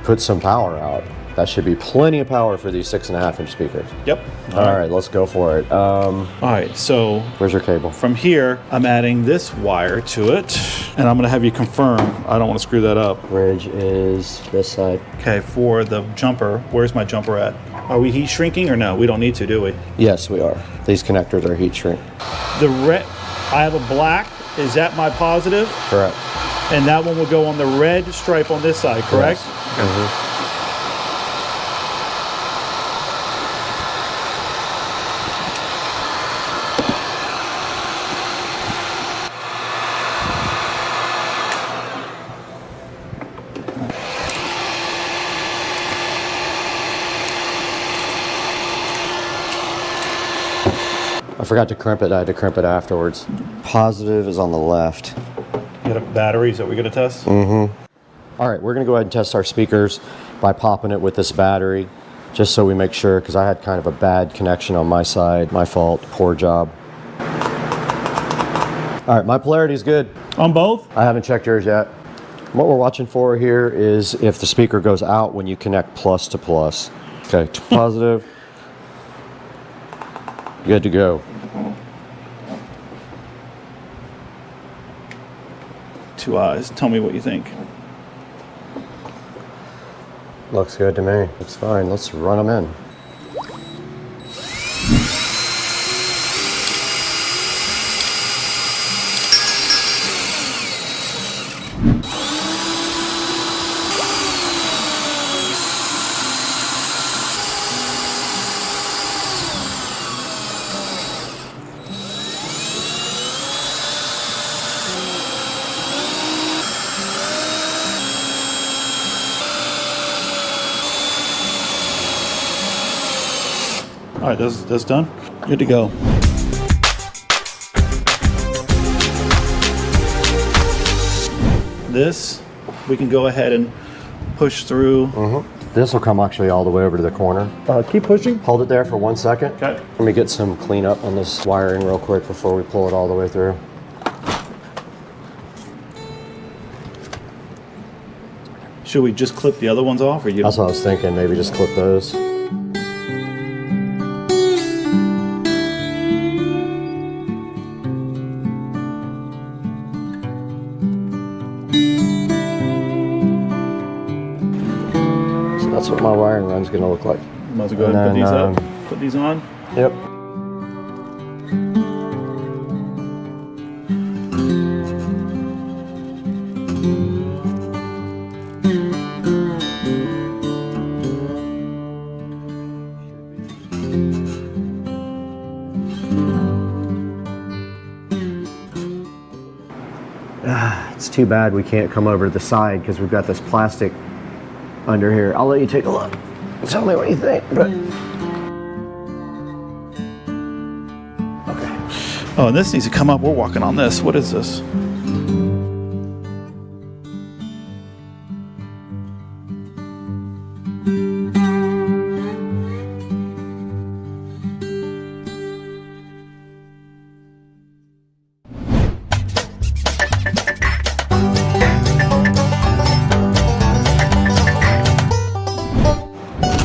Speaker 9: put some power out. That should be plenty of power for these 6.5-inch speakers. Yep. All right, let's go for it. All right, so where's your cable? From here, I'm adding this wire to it, and I'm going to have you confirm. I don't want to screw that up. Bridge is this side. Okay, for the jumper, where's my jumper at? Are we heat shrinking or no? We don't need to, do we? Yes, we are. These connectors are heat shrink. The red, I have a black. Is that my positive? Correct. And that one will go on the red stripe on this side, correct? Yes. I forgot to crimp it. I had to crimp it afterwards. Positive is on the left. You got a battery? Is that what we're going to test? Mm-hmm. All right, we're going to go ahead and test our speakers by popping it with this battery, just so we make sure, because I had kind of a bad connection on my side. My fault. Poor job. All right, my polarity is good. On both? I haven't checked yours yet. What we're watching for here is if the speaker goes out when you connect plus to plus. Okay, to positive. Good to go. 2 eyes. Tell me what you think. Looks good to me. Looks fine. Let's run them in. All right, that's done. Good to go. This, we can go ahead and push through.
Speaker 1: This will come actually all the way over to the corner.
Speaker 9: Keep pushing.
Speaker 1: Hold it there for 1 second.
Speaker 9: Okay.
Speaker 1: Let me get some cleanup on this wiring real quick before we pull it all the way through.
Speaker 9: Should we just clip the other ones off, or you?
Speaker 1: That's what I was thinking, maybe just clip those. So that's what my wiring run's gonna look like.
Speaker 9: Might as well go ahead and put these up. Put these on.
Speaker 1: Yep. It's too bad we can't come over to the side because we've got this plastic under here. I'll let you take a look. Tell me what you think. But... Okay.
Speaker 9: Oh, and this needs to come up. We're walking on this. What is this?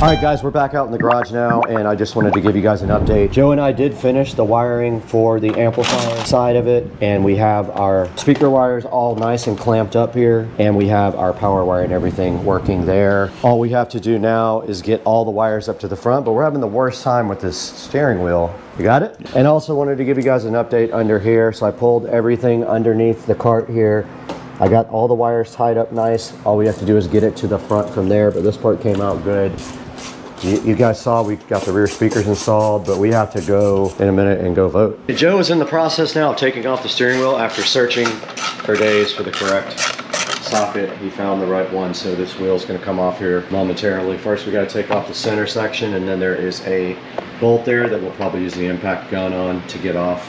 Speaker 1: All right, guys, we're back out in the garage now, and I just wanted to give you guys an update. Joe and I did finish the wiring for the amplifier side of it, and we have our speaker wires all nice and clamped up here, and we have our power wire and everything working there. All we have to do now is get all the wires up to the front, but we're having the worst time with this steering wheel. You got it? And also wanted to give you guys an update under here. So I pulled everything underneath the cart here. I got all the wires tied up nice. All we have to do is get it to the front from there, but this part came out good. You guys saw we got the rear speakers installed, but we have to go in a minute and go vote. Joe is in the process now of taking off the steering wheel after searching for days for the correct socket. He found the right one, so this wheel's gonna come off here momentarily. First, we gotta take off the center section, and then there is a bolt there that we'll probably use the impact gun on to get off.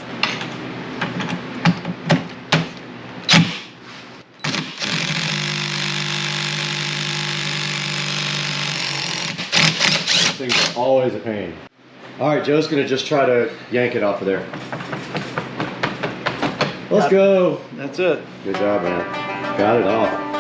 Speaker 1: Things are always a pain. All right, Joe's gonna just try to yank it off of there. Let's go.
Speaker 9: That's it.
Speaker 1: Good job, man. Got it off.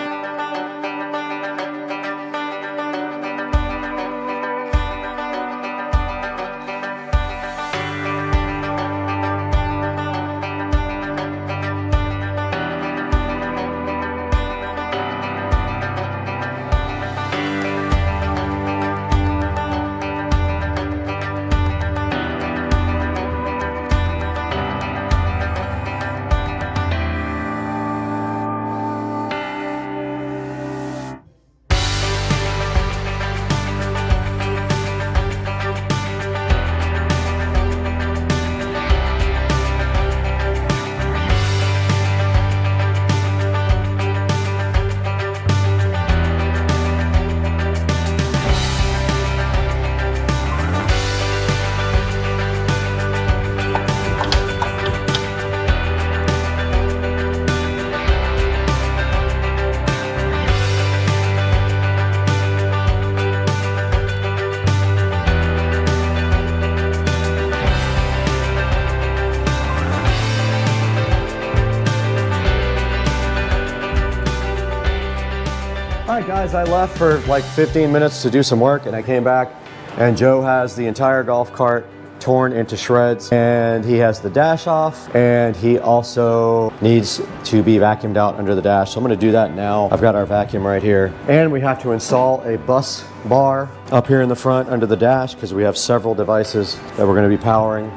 Speaker 1: All right, guys, I left for like 15 minutes to do some work, and I came back, and Joe has the entire golf cart torn into shreds, and he has the dash off, and he also needs to be vacuumed out under the dash. So I'm gonna do that now. I've got our vacuum right here, and we have to install a bus bar up here in the front under the dash because we have several devices that we're gonna be powering.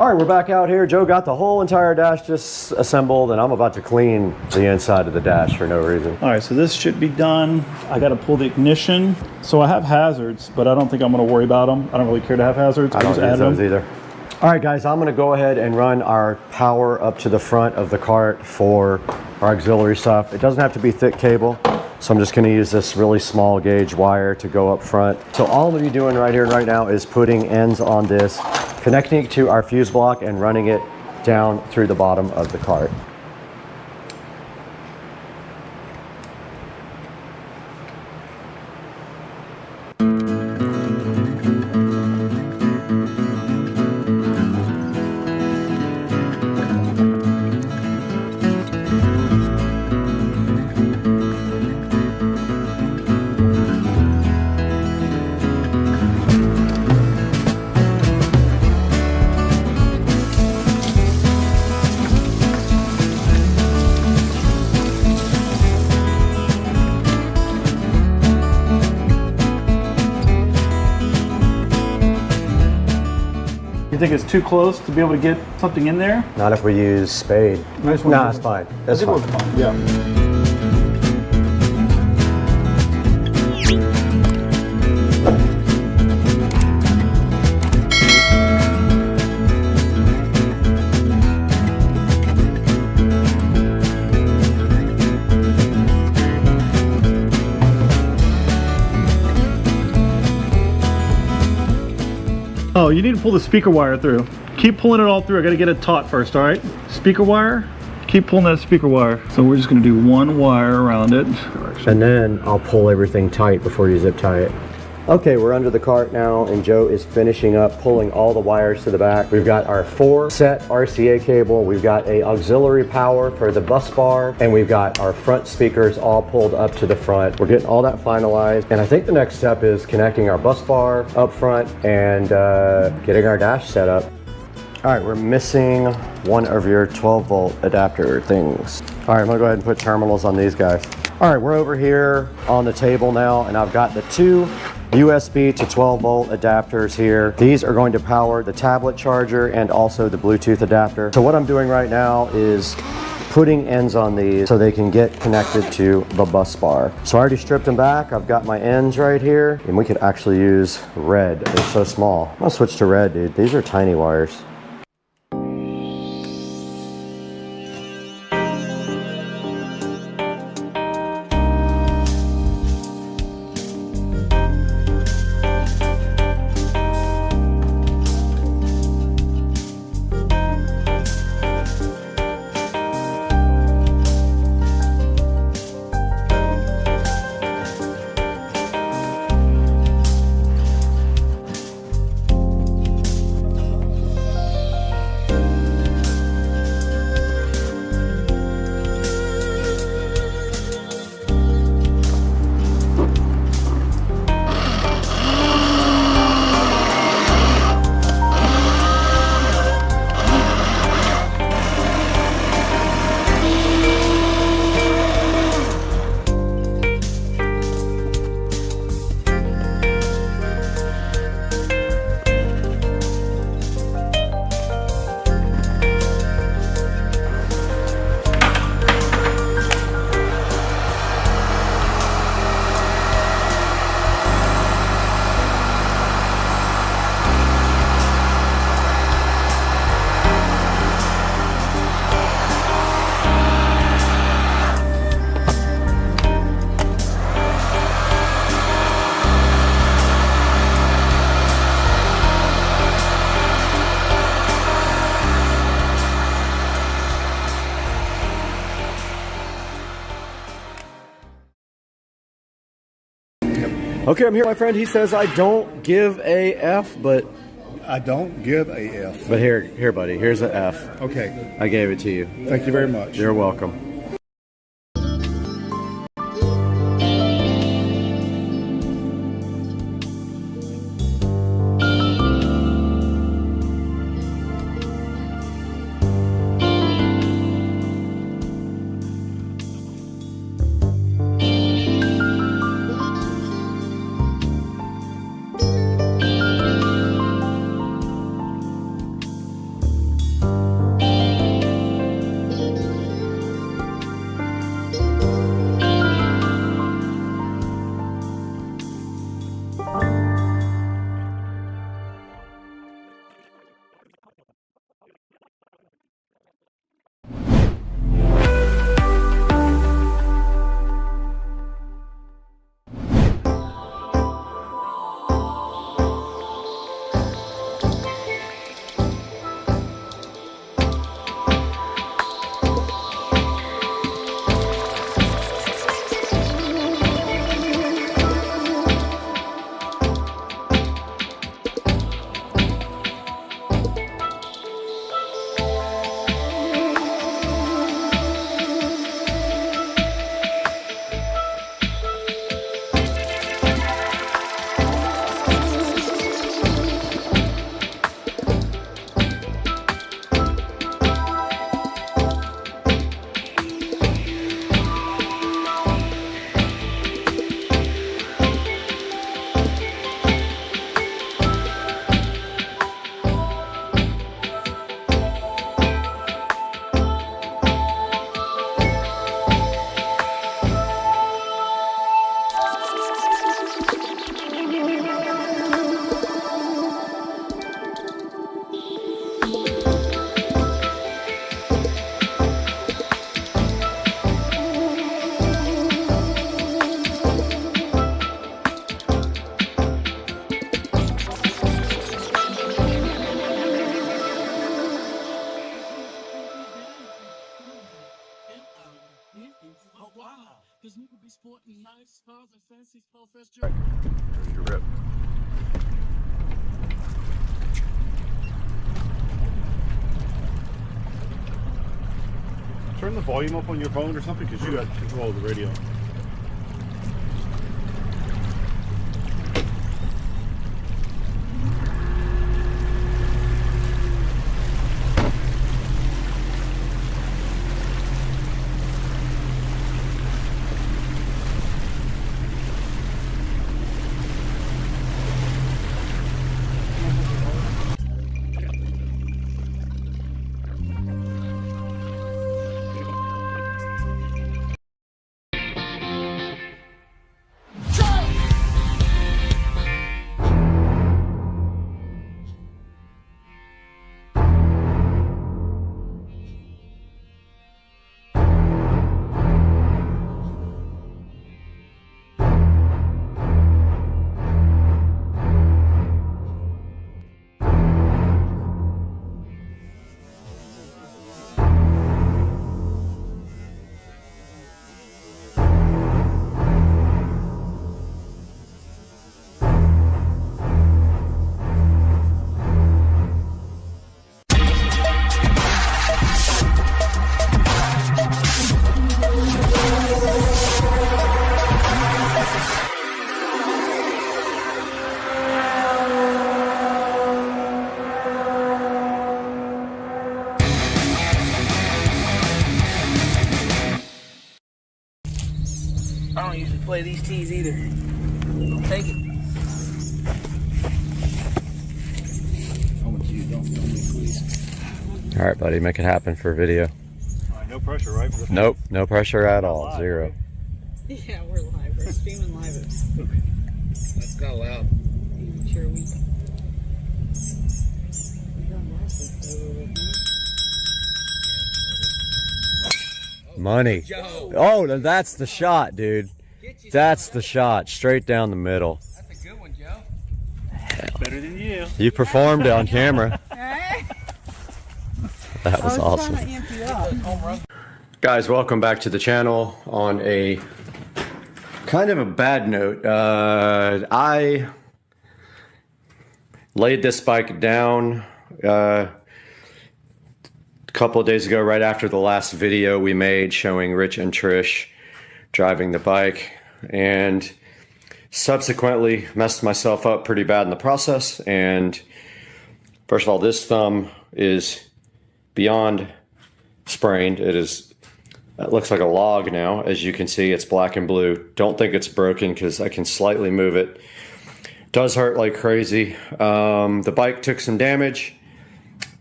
Speaker 1: All right, we're back out here. Joe got the whole entire dash disassembled, and I'm about to clean the inside of the dash for no reason.
Speaker 9: All right, so this should be done. I got to pull the ignition. So I have hazards, but I don't think I'm going to worry about them. I don't really care to have hazards.
Speaker 1: I don't use those either. All right, guys, I'm going to go ahead and run our power up to the front of the cart for our auxiliary stuff. It doesn't have to be thick cable. So I'm just going to use this really small gauge wire to go up front. So all I'm going to be doing right here and right now is putting ends on this, connecting it to our fuse block and running it down through the bottom of the cart.
Speaker 9: You think it's too close to be able to get something in there?
Speaker 1: Not if we use spade. No, it's fine. That's fine.
Speaker 9: Yeah. Oh, you need to pull the speaker wire through. Keep pulling it all through. I gotta get it taut first, all right? Speaker wire, keep pulling that speaker wire. So we're just gonna do one wire around it.
Speaker 1: And then I'll pull everything tight before you zip tie it. Okay, we're under the cart now, and Joe is finishing up pulling all the wires to the back. We've got our 4-set RCA cable, we've got a auxiliary power for the bus bar, and we've got our front speakers all pulled up to the front. We're getting all that finalized, and I think the next step is connecting our bus bar up front and getting our dash set up. All right, we're missing one of your 12-volt adapter things. All right, I'm gonna go ahead and put terminals on these guys. All right, we're over here on the table now, and I've got the 2 USB to 12-volt adapters here. These are going to power the tablet charger and also the Bluetooth adapter. So what I'm doing right now is putting ends on these so they can get connected to the bus bar. So I already stripped them back. I've got my ends right here, and we could actually use red. They're so small. I'm gonna switch to red, dude. These are tiny wires. Okay, I'm here, my friend. He says I don't give a F, but
Speaker 10: I don't give a F.
Speaker 1: But here, buddy. Here's an F.
Speaker 10: Okay.
Speaker 1: I gave it to you.
Speaker 10: Thank you very much.
Speaker 1: You're welcome.
Speaker 9: turn the volume up on your phone or something? Because you got control of the radio.
Speaker 6: I don't usually play these tees either. I'll take it. I want you, don't film me, please.
Speaker 1: All right, buddy, make it happen for video.
Speaker 9: No pressure, right?
Speaker 1: Nope, no pressure at all.
Speaker 9: Live,
Speaker 1: Zero.
Speaker 9: right?
Speaker 6: Yeah, we're live. We're streaming live. That's kind of loud. Sure we.
Speaker 1: Money. Oh, that's the shot, dude. That's the shot. Straight down the middle.
Speaker 6: That's a good one, Joe.
Speaker 9: Better than you.
Speaker 1: You performed on camera. That was awesome. Guys, welcome back to the channel. On a kind of a bad note, I laid this bike down a couple of days ago, right after the last video we made showing Rich and Trish driving the bike, and subsequently messed myself up pretty bad in the process. And first of all, this thumb is beyond sprained. It looks like a log now. As you can see, it's black and blue. Don't think it's broken because I can slightly move it. Does hurt like crazy. The bike took some damage.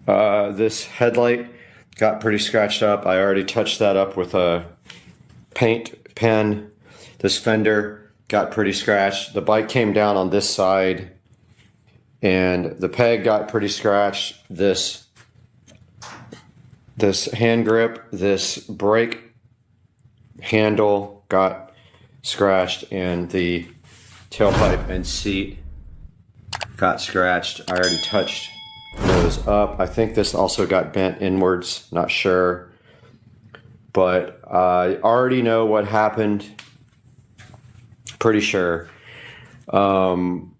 Speaker 1: This headlight got pretty scratched up. I already touched that up with a paint pen. This fender got pretty scratched. The bike came down on this side and the peg got pretty scratched. This hand grip, this brake handle got scratched, and the tailpipe and seat got scratched. I already touched those up. I think this also got bent inwards, not sure, but I already know what happened, pretty sure.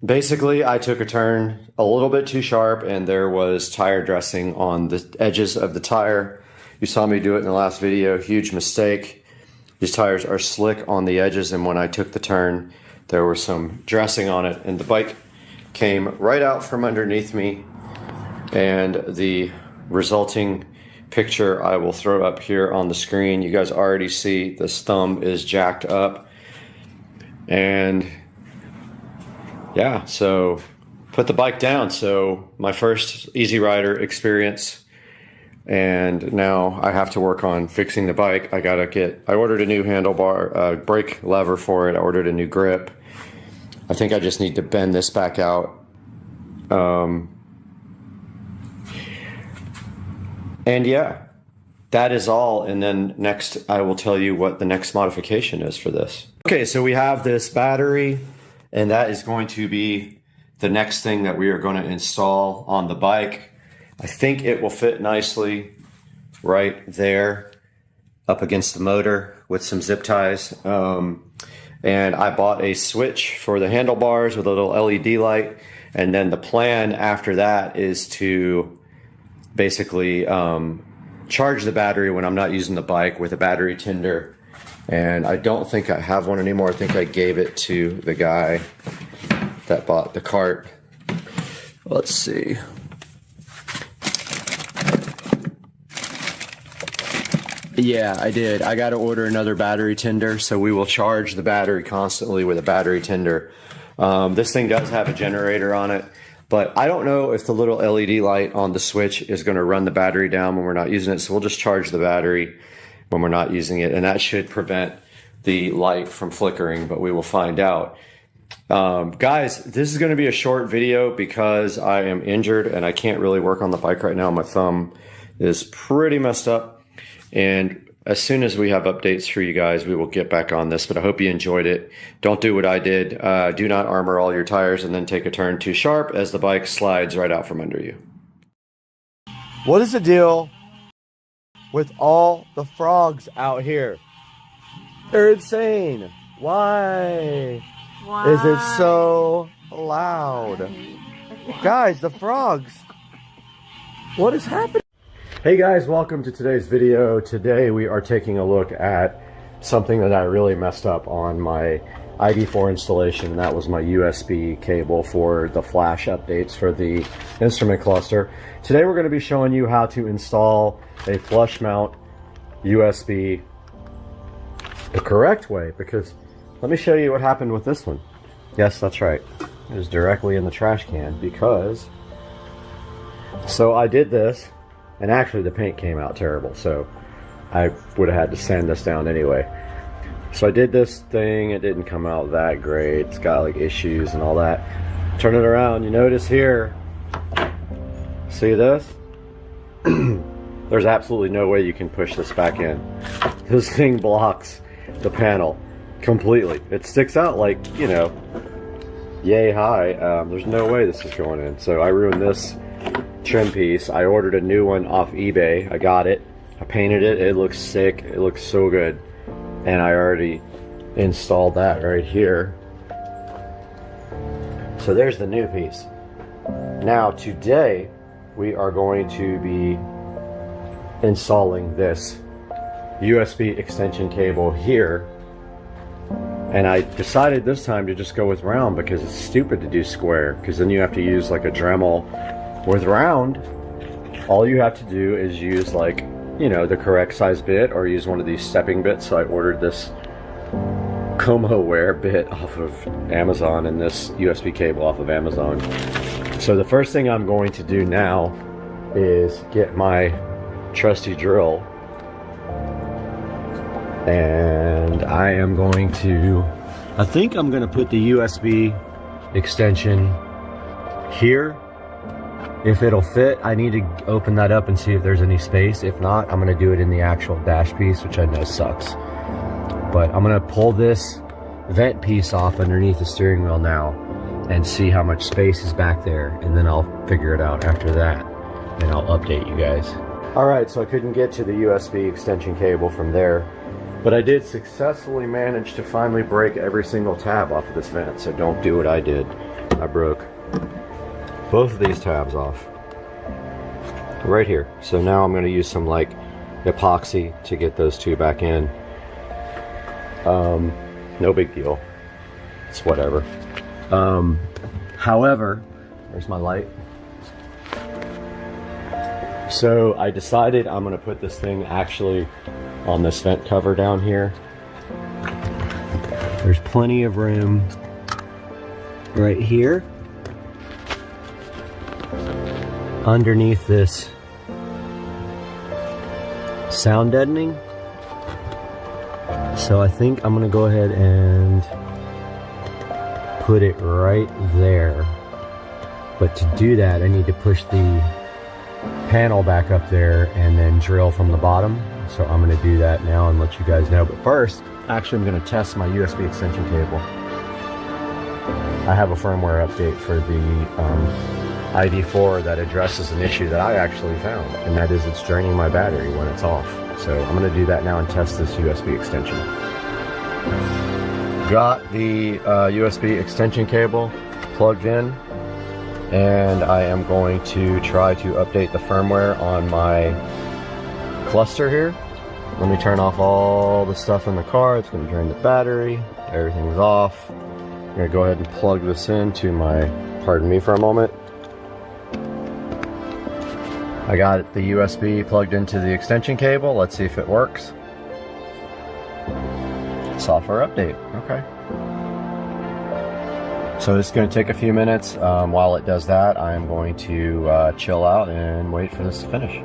Speaker 1: Basically, I took a turn a little bit too sharp, and there was tire dressing on the edges of the tire. You saw me do it in the last video. Huge mistake. These tires are slick on the edges, and when I took the turn, there was some dressing on it, and the bike came right out from underneath me, and the resulting picture I will throw up here on the screen. You guys already see this thumb is jacked up, and yeah, so put the bike down. So my first Easy Rider experience, and now I have to work on fixing the bike. I ordered a new handlebar, brake lever for it. I ordered a new grip. I think I just need to bend this back out. And yeah, that is all. And then next I will tell you what the next modification is for this. Okay, so we have this battery, and that is going to be the next thing that we are going to install on the bike. I think it will fit nicely right there up against the motor with some zip ties. And I bought a switch for the handlebars with a little LED light. And then the plan after that is to basically charge the battery when I'm not using the bike with a battery tender. And I don't think I have one anymore. I think I gave it to the guy that bought the cart. Let's see. Yeah, I did. I got to order another battery tender, so we will charge the battery constantly with a battery tender. This thing does have a generator on it, but I don't know if the little LED light on the switch is going to run the battery down when we're not using it, so we'll just charge the battery when we're not using it, and that should prevent the light from flickering, but we will find out. Guys, this is going to be a short video because I am injured and I can't really work on the bike right now. My thumb is pretty messed up. And as soon as we have updates for you guys, we will get back on this. But I hope you enjoyed it. Don't do what I did. Do not armor all your tires and then take a turn too sharp as the bike slides right out from under you.
Speaker 11: What is the deal with all the frogs out here? They're insane. Why is it so loud? Guys, the frogs. What is happening?
Speaker 1: Hey guys, welcome to today's video. Today we are taking a look at something that I really messed up on my ID4 installation. That was my USB cable for the flash updates for the instrument cluster. Today we're going to be showing you how to install a flush mount USB the correct way, because let me show you what happened with this one. Yes, that's right. It was directly in the trash can because... So I did this, and actually the paint came out terrible, so I would have had to sand this down anyway. So I did this thing, it didn't come out that great. It's got like issues and all that. Turn it around, you notice here, see this? There's absolutely no way you can push this back in. This thing blocks the panel completely. It sticks out like, you know, yay high. There's no way this is going in. So I ruined this trim piece. I ordered a new one off eBay. I got it. I painted it. It looks sick. It looks so good. And I already installed that right here. So there's the new piece. Now today we are going to be installing this USB extension cable here. And I decided this time to just go with round because it's stupid to do square, because then you have to use like a Dremel. With round, all you have to do is use, like, you know, the correct size bit or use one of these stepping bits. So I ordered this Como-ware bit off of Amazon and this USB cable off of Amazon. So the first thing I'm going to do now is get my trusty drill, and I am going to, I think I'm going to put the USB extension here. If it'll fit, I need to open that up and see if there's any space. If not, I'm going to do it in the actual dash piece, which I know sucks. But I'm going to pull this vent piece off underneath the steering wheel now and see how much space is back there, and then I'll figure it out after that, and I'll update you guys. Alright, so I couldn't get to the USB extension cable from there, but I did successfully manage to finally break every single tab off of this vent, so don't do what I did. I broke both of these tabs off right here. So now I'm going to use some like epoxy to get those two back in. No big deal, it's whatever. However, there's my light. So I decided I'm going to put this thing actually on this vent cover down here. There's plenty of room right here underneath this sound deadening. So I think I'm going to go ahead and put it right there. But to do that, I need to push the panel back up there and then drill from the bottom. So I'm going to do that now and let you guys know. But first, actually, I'm going to test my USB extension cable. I have a firmware update for the ID4 that addresses an issue that I actually found, and that is it's draining my battery when it's off. So I'm going to do that now and test this USB extension. Got the USB extension cable plugged in, and I am going to try to update the firmware on my cluster here. Let me turn off all the stuff in the car. It's going to drain the battery. Everything's off. I'm going to go ahead and plug this into my, pardon me for a moment. I got the USB plugged into the extension cable. Let's see if it works. Software update. Okay. So it's going to take a few minutes. While it does that, I'm going to chill out and wait for this to finish.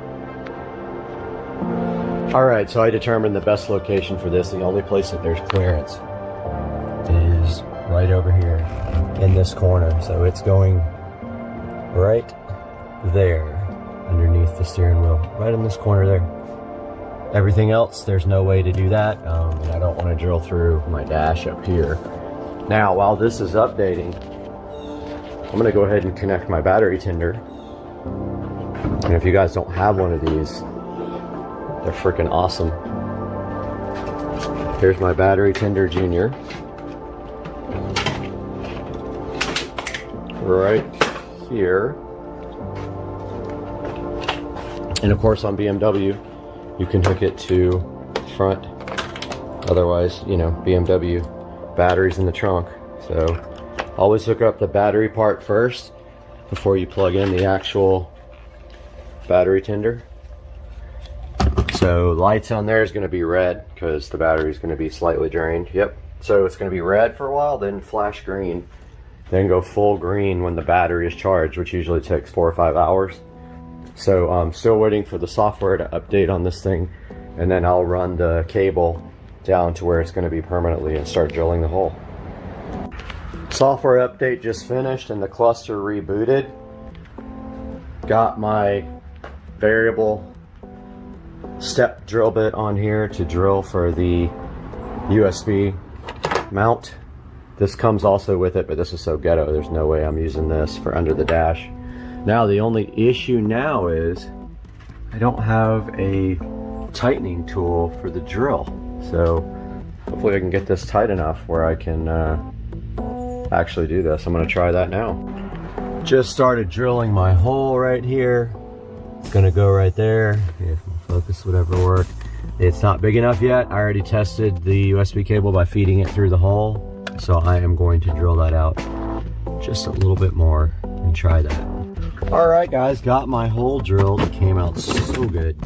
Speaker 1: Alright, so I determined the best location for this. The only place that there's clearance is right over here in this corner. So it's going right there underneath the steering wheel. Right in this corner there. Everything else, there's no way to do that. And I don't want to drill through my dash up here. Now, while this is updating, I'm going to go ahead and connect my battery tender. And if you guys don't have one of these, they're freaking awesome. Here's my battery tender junior. Right here. And of course on BMW, you can hook it to front. Otherwise, you know, BMW batteries in the trunk. So always hook up the battery part first before you plug in the actual battery tender. So lights on there is going to be red because the battery is going to be slightly drained. Yep. So it's going to be red for a while, then flash green, then go full green when the battery is charged, which usually takes 4 or 5 hours. So I'm still waiting for the software to update on this thing, and then I'll run the cable down to where it's going to be permanently and start drilling the hole. Software update just finished and the cluster rebooted. Got my variable step drill bit on here to drill for the USB mount. This comes also with it, but this is so ghetto, there's no way I'm using this for under the dash. Now the only issue now is I don't have a tightening tool for the drill. So hopefully I can get this tight enough where I can actually do this. I'm going to try that now. Just started drilling my hole right here. It's going to go right there. If focus would ever work. It's not big enough yet. I already tested the USB cable by feeding it through the hole. So I am going to drill that out just a little bit more and try that. All right, guys, got my hole drilled. It came out so good.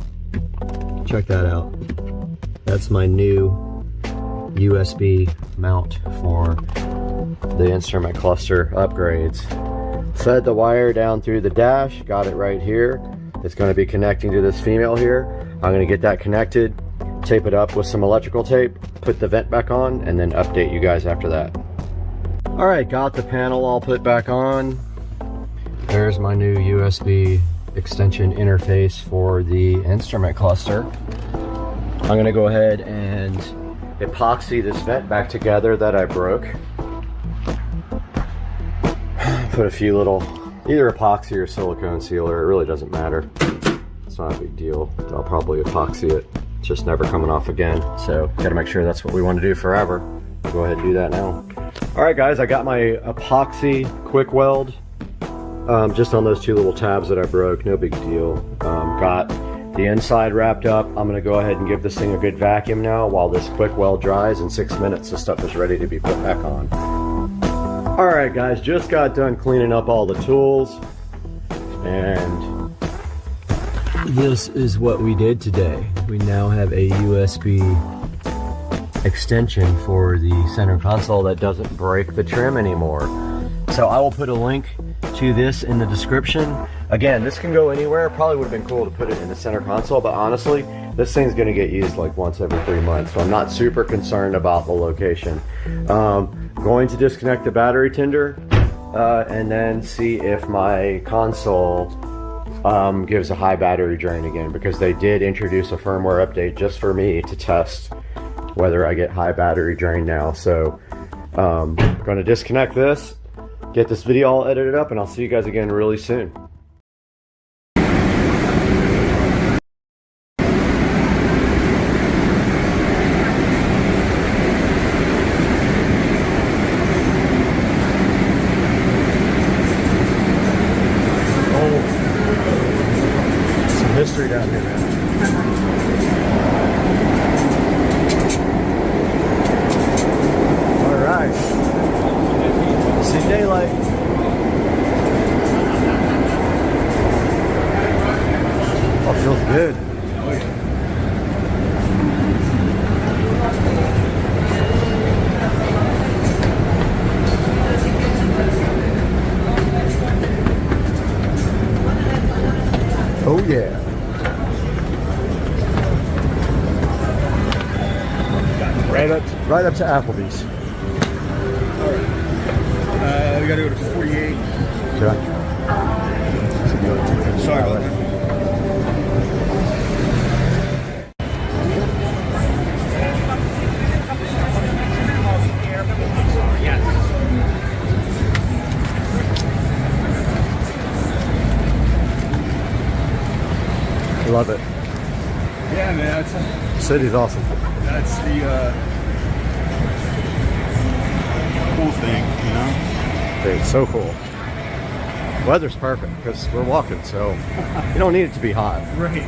Speaker 1: Check that out. That's my new USB mount for the instrument cluster upgrades. Fed the wire down through the dash, got it right here. It's going to be connecting to this female here. I'm going to get that connected, tape it up with some electrical tape, put the vent back on, and then update you guys after that. All right, got the panel all put back on. There's my new USB extension interface for the instrument cluster. I'm going to go ahead and epoxy this vent back together that I broke. Put a few little, either epoxy or silicone sealer, it really doesn't matter. It's not a big deal. I'll probably epoxy it. It's just never coming off again. So gotta make sure that's what we want to do forever. I'll go ahead and do that now. All right, guys, I got my epoxy quick weld just on those two little tabs that I broke. No big deal. Got the inside wrapped up. I'm gonna go ahead and give this thing a good vacuum now while this quick weld dries. In 6 minutes, this stuff is ready to be put back on. All right, guys, just got done cleaning up all the tools, and this is what we did today. We now have a USB extension for the center console that doesn't break the trim anymore. So I will put a link to this in the description. Again, this can go anywhere. Probably would have been cool to put it in the center console, but honestly, this thing's gonna get used like once every 3 months, so I'm not super concerned about the location. Going to disconnect the battery tender and then see if my console gives a high battery drain again, because they did introduce a firmware update just for me to test whether I get high battery drain now. So I'm going to disconnect this, get this video all edited up, and I'll see you guys again really soon. History down here, man.
Speaker 11: good. Oh yeah. Right up to Applebee's.
Speaker 10: We gotta go to 48.
Speaker 11: Okay.
Speaker 10: Sorry about that.
Speaker 11: Love it.
Speaker 10: Yeah, man,
Speaker 11: City's awesome.
Speaker 10: that's the cool thing, you know?
Speaker 11: It's so cool. Weather's perfect because we're walking, so you don't need it to be hot.
Speaker 10: Right.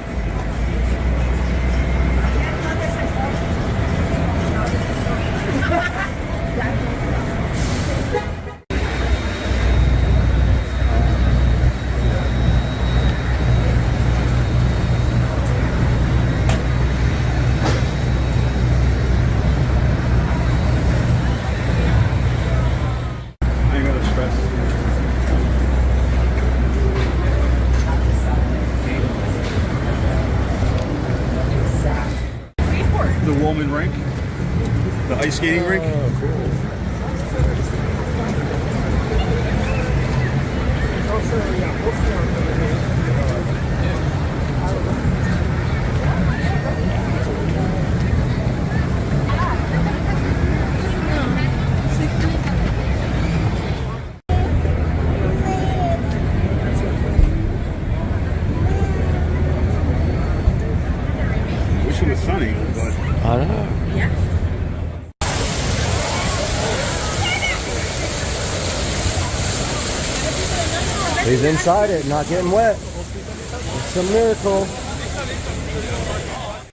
Speaker 10: The Woolman rink, the ice skating rink.
Speaker 11: Oh, cool.
Speaker 10: Wish it was sunny, but
Speaker 11: I don't know. He's inside it, not getting wet. It's a miracle.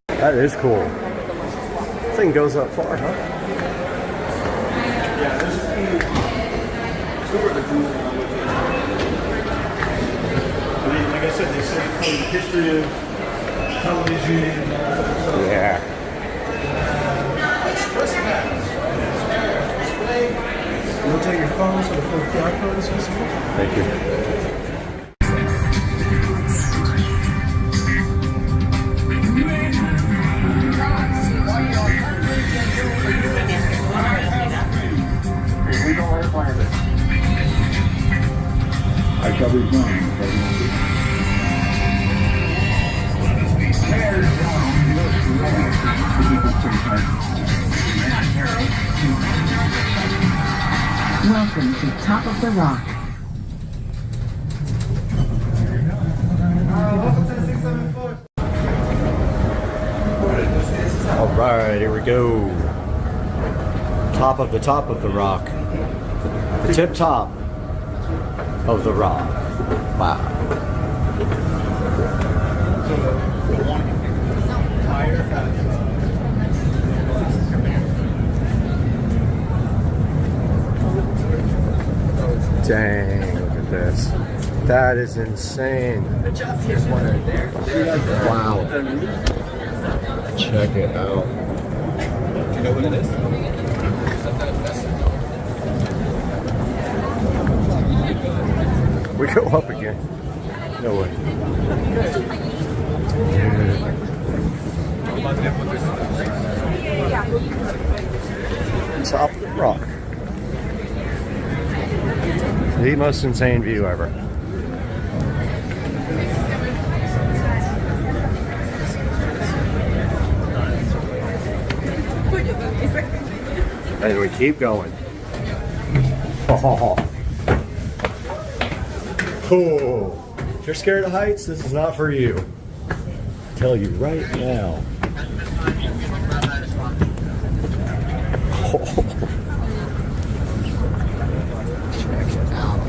Speaker 11: That is cool. This thing goes up far, huh?
Speaker 10: yeah, this is two of the cool with it. I mean, like I said, they say from the history of television and all that stuff.
Speaker 11: Yeah.
Speaker 10: Rotate your phone so the full QR code is visible.
Speaker 11: Thank you.
Speaker 10: I covered mine.
Speaker 12: Welcome to Top of the Rock.
Speaker 11: All right, here we go. Top of the rock. The tip top of the rock. Wow. Dang, look at this. That is insane. Wow. Check it out.
Speaker 13: Do you know what it is?
Speaker 11: We go up again. No way. Top of the rock. The most insane view ever. And we keep going. Oh. Cool. If you're scared of heights, this is not for you. I'll tell you right now. Oh. Check it out.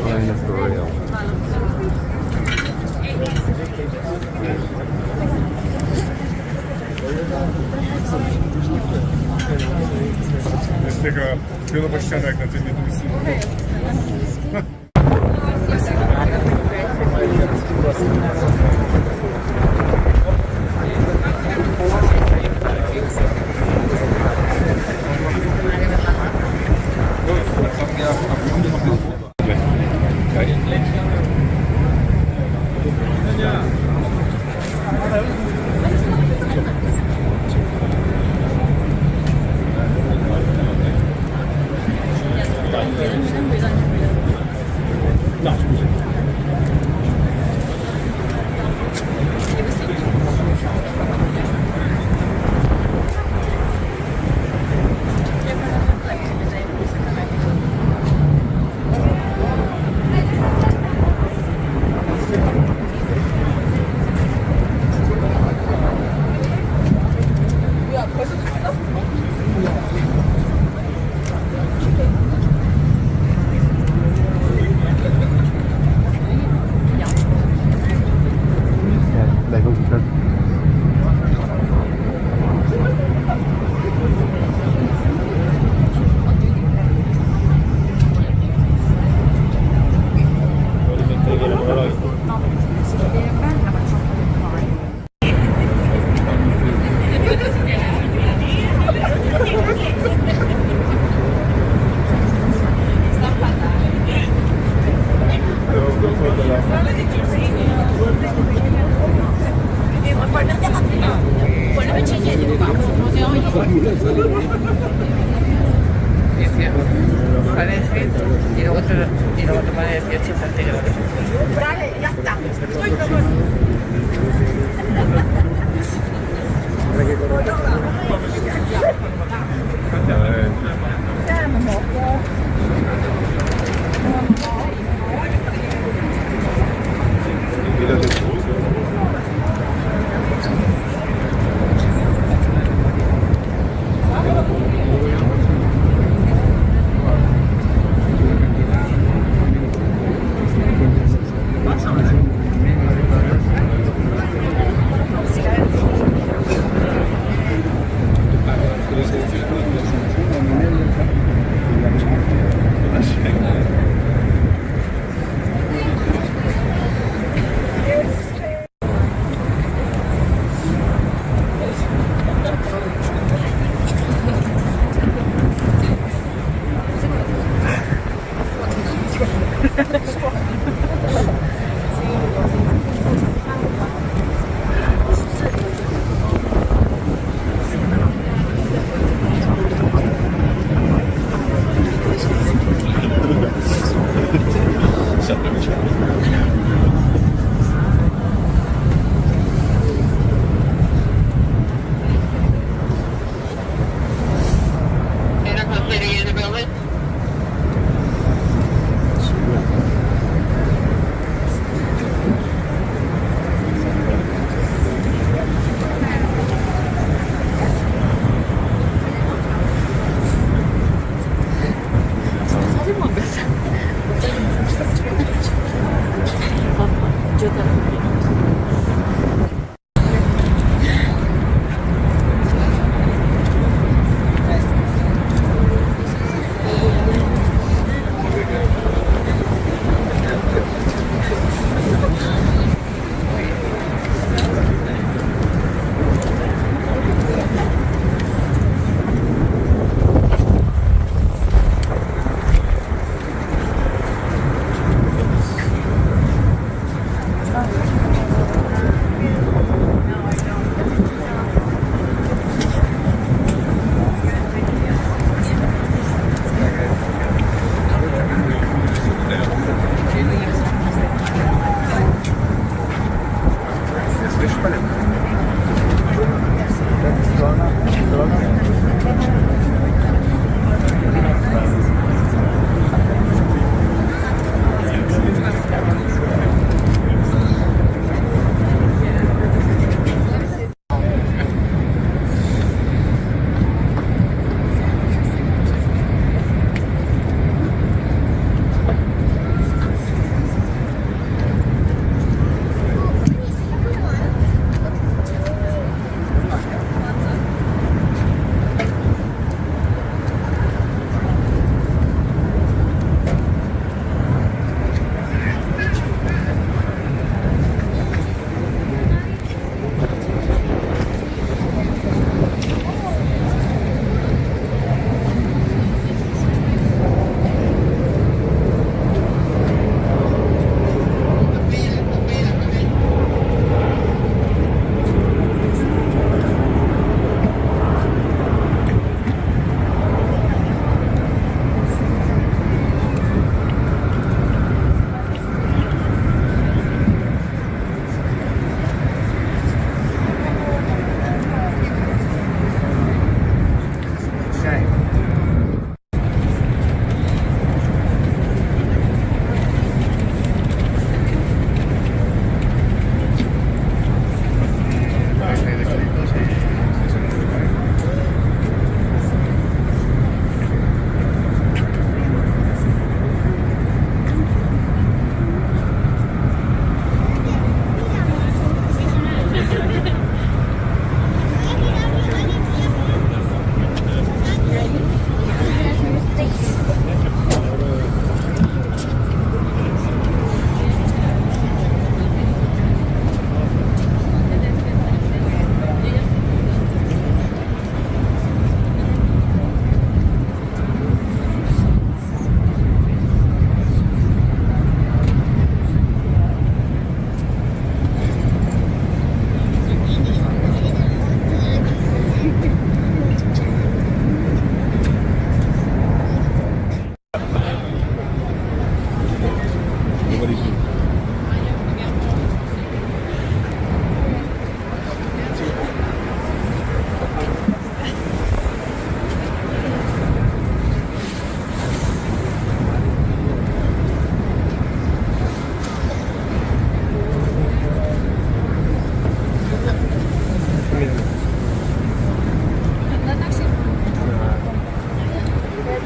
Speaker 11: Line of the rail.
Speaker 10: Let's pick her up.
Speaker 14: Pelo ścianę jak na tym jednym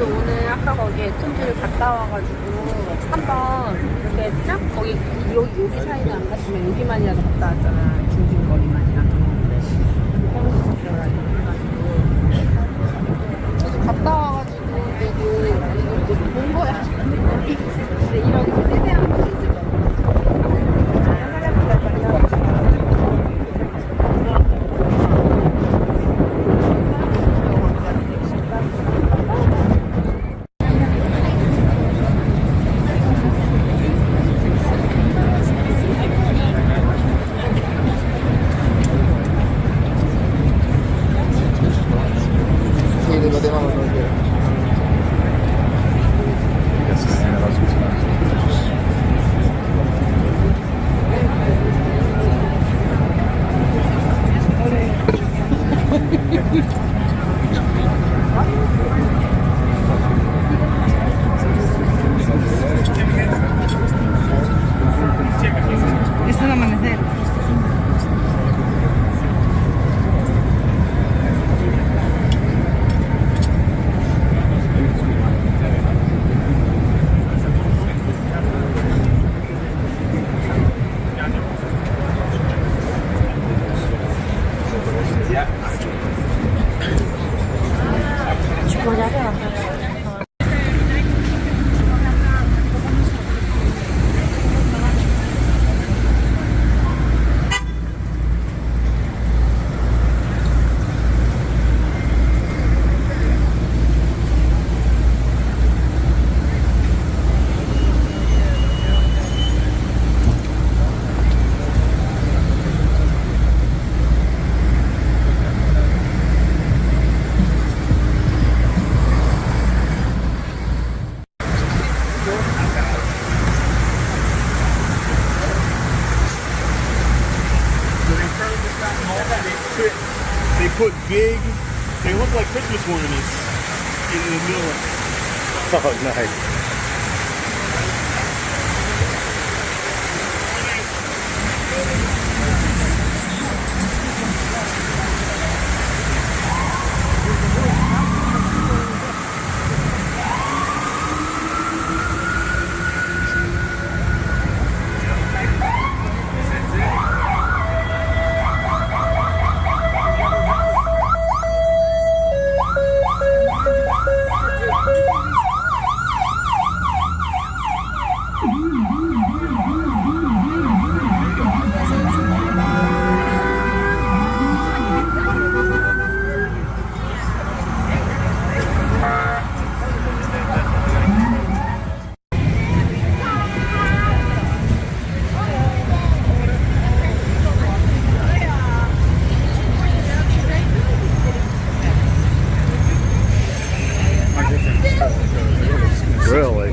Speaker 14: 저도 오늘 아까 거기에 틈질을 갔다 와가지고 한번 이렇게 쫙 거기 여기 사이는 안 갔으면 여기만이라도 갔다 왔잖아. 중심거리만이라도. 저도 갔다 와가지고 그래도 이거 본 거야. 근데 이런 세세한 거 있을 거야.
Speaker 10: They put big, they look like Christmas ornaments in the middle.
Speaker 1: Oh, nice. Really?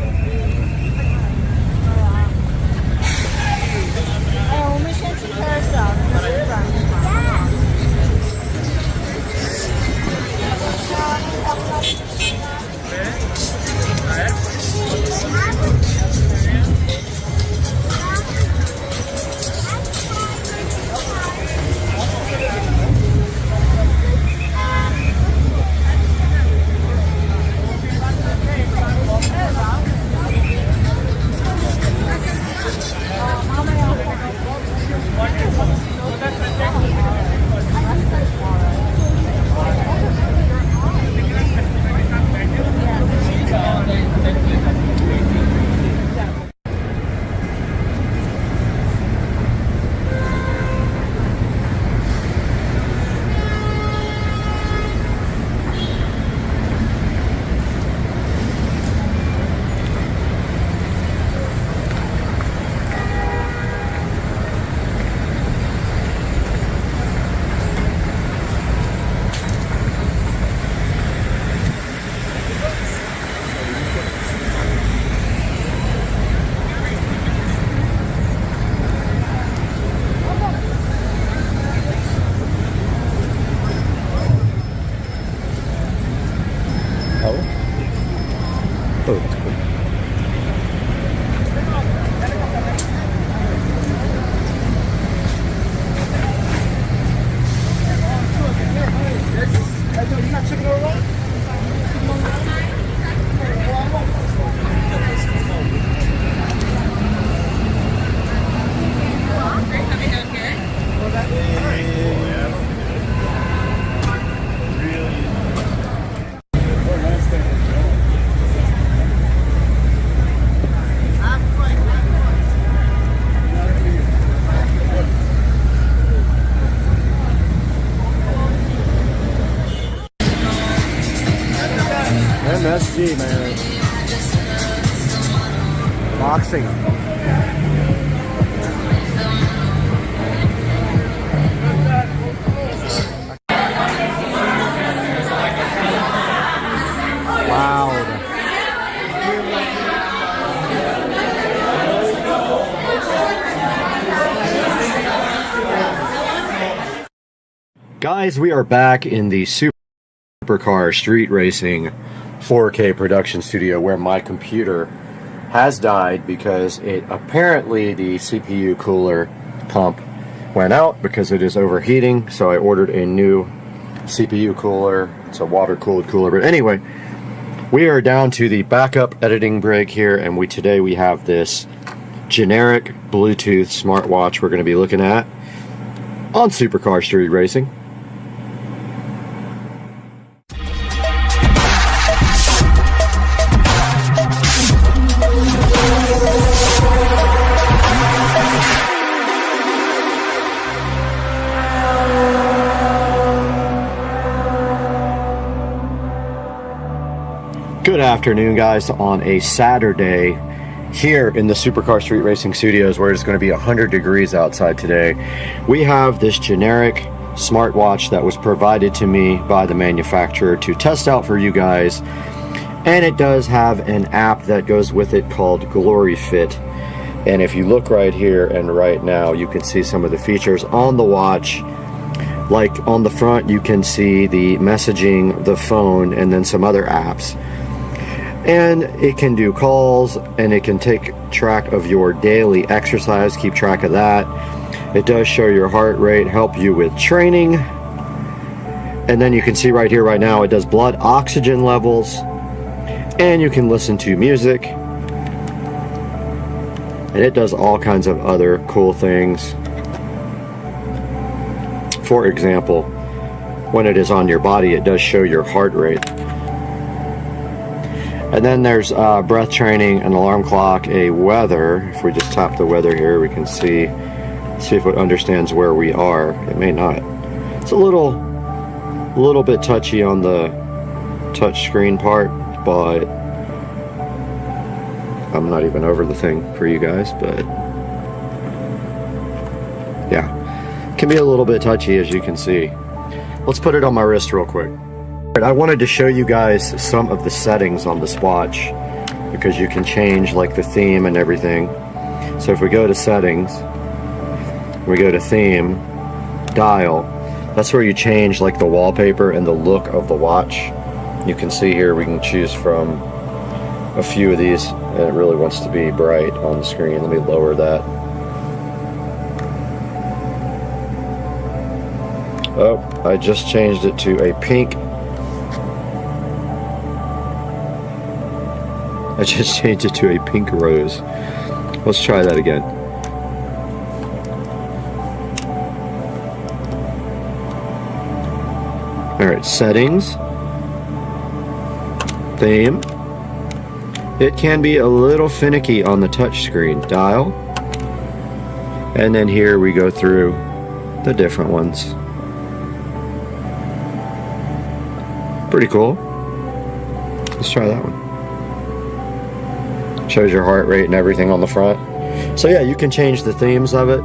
Speaker 11: MSG, man. Boxing. Loud. Guys, we are back in the Supercar Street Racing 4K production studio where my computer has died because apparently the CPU cooler pump went out because it is overheating. So I ordered a new CPU cooler. It's a water-cooled cooler. But anyway, we are down to the backup editing rig here, and today we have this generic Bluetooth smartwatch we're going to be looking at on Supercar Street Racing. Good afternoon, guys, on a Saturday here in the Supercar Street Racing Studios where it's going to be 100 degrees outside today. We have this generic smartwatch that was provided to me by the manufacturer to test out for you guys, and it does have an app that goes with it called Glory Fit. And if you look right here and right now, you can see some of the features on the watch. Like on the front, you can see the messaging, the phone, and then some other apps. And it can do calls, and it can take track of your daily exercise, keep track of that. It does show your heart rate, help you with training. And then you can see right here, right now, it does blood oxygen levels, and you can listen to music. And it does all kinds of other cool things. For example, when it is on your body, it does show your heart rate. And then there's breath training, an alarm clock, a weather. If we just tap the weather here, we can see if it understands where we are. It may not. It's a little bit touchy on the touch screen part, but I'm not even over the thing for you guys, but yeah, it can be a little bit touchy, as you can see. Let's put it on my wrist real quick. I wanted to show you guys some of the settings on this watch because you can change like the theme and everything. So if we go to settings, we go to theme, dial, that's where you change like the wallpaper and the look of the watch. You can see here we can choose from a few of these, and it really wants to be bright on the screen. Let me lower that. Oh, I just changed it to a pink. I just changed it to a pink rose. Let's try that again. Alright, settings. Theme. It can be a little finicky on the touch screen. Dial. And then here we go through the different ones. Pretty cool. Let's try that one. Shows your heart rate and everything on the front. So yeah, you can change the themes of it.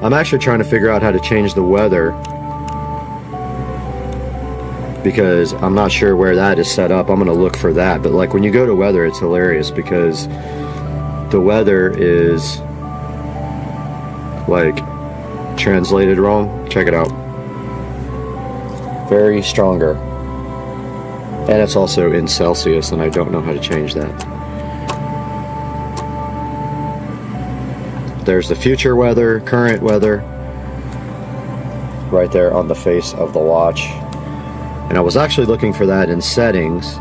Speaker 11: I'm actually trying to figure out how to change the weather because I'm not sure where that is set up. I'm going to look for that. But like when you go to weather, it's hilarious because the weather is like translated wrong. Check it out. Very stronger. And it's also in Celsius, and I don't know how to change that. There's the future weather, current weather, right there on the face of the watch. And I was actually looking for that in settings.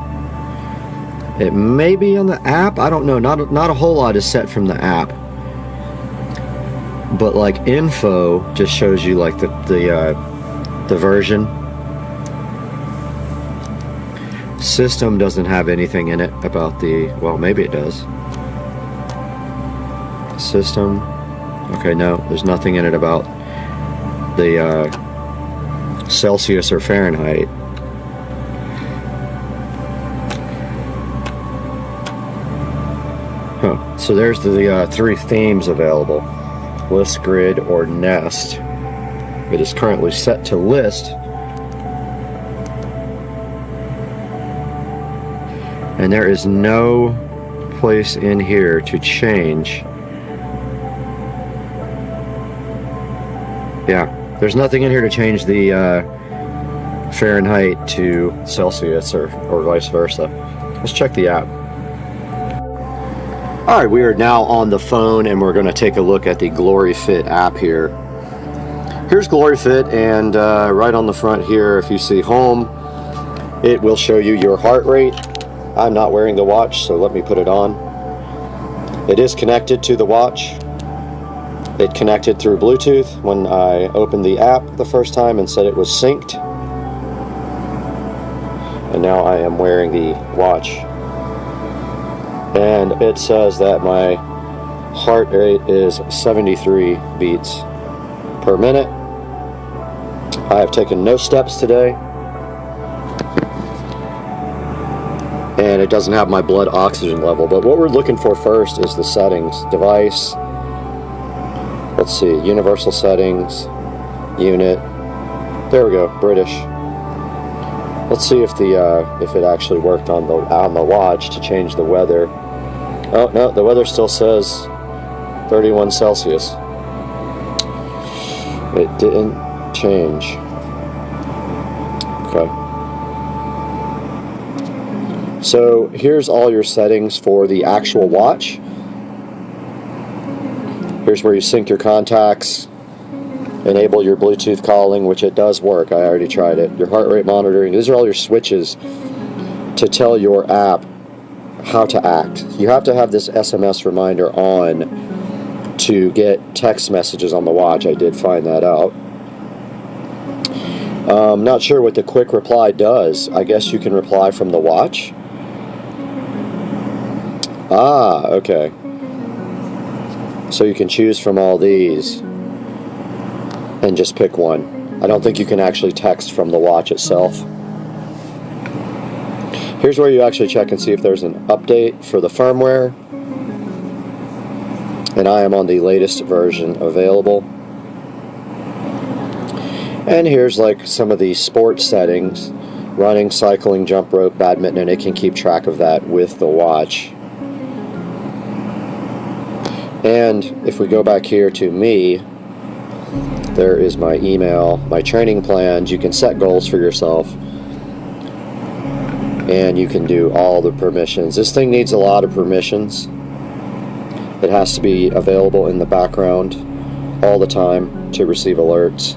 Speaker 11: It may be on the app, I don't know, not a whole lot is set from the app. But like info just shows you like the version. System doesn't have anything in it about the, well, maybe it does. System. Okay, no, there's nothing in it about the Celsius or Fahrenheit. So there's the 3 themes available: list, grid, or nest. It is currently set to list, and there is no place in here to change. Yeah, there's nothing in here to change the Fahrenheit to Celsius or vice versa. Let's check the app. All right, we are now on the phone and we're going to take a look at the GloryFit app here. Here's GloryFit, and right on the front here, if you see home, it will show you your heart rate. I'm not wearing the watch, so let me put it on. It is connected to the watch. It connected through Bluetooth when I opened the app the first time and said it was synced. And now I am wearing the watch. And it says that my heart rate is 73 beats per minute. I have taken no steps today. And it doesn't have my blood oxygen level. But what we're looking for first is the settings. Device. Let's see. Universal settings. Unit. There we go. British. Let's see if it actually worked on the watch to change the weather. Oh no, the weather still says 31 Celsius. It didn't change. Okay. So here's all your settings for the actual watch. Here's where you sync your contacts, enable your Bluetooth calling, which it does work. I already tried it. Your heart rate monitoring. These are all your switches to tell your app how to act. You have to have this SMS reminder on to get text messages on the watch. I did find that out. Not sure what the quick reply does. I guess you can reply from the watch. Ah, okay. So you can choose from all these and just pick one. I don't think you can actually text from the watch itself. Here's where you actually check and see if there's an update for the firmware. And I am on the latest version available. And here's like some of the sports settings: running, cycling, jump rope, badminton, and it can keep track of that with the watch. And if we go back here to me, there is my email, my training plans. You can set goals for yourself, and you can do all the permissions. This thing needs a lot of permissions. It has to be available in the background all the time to receive alerts.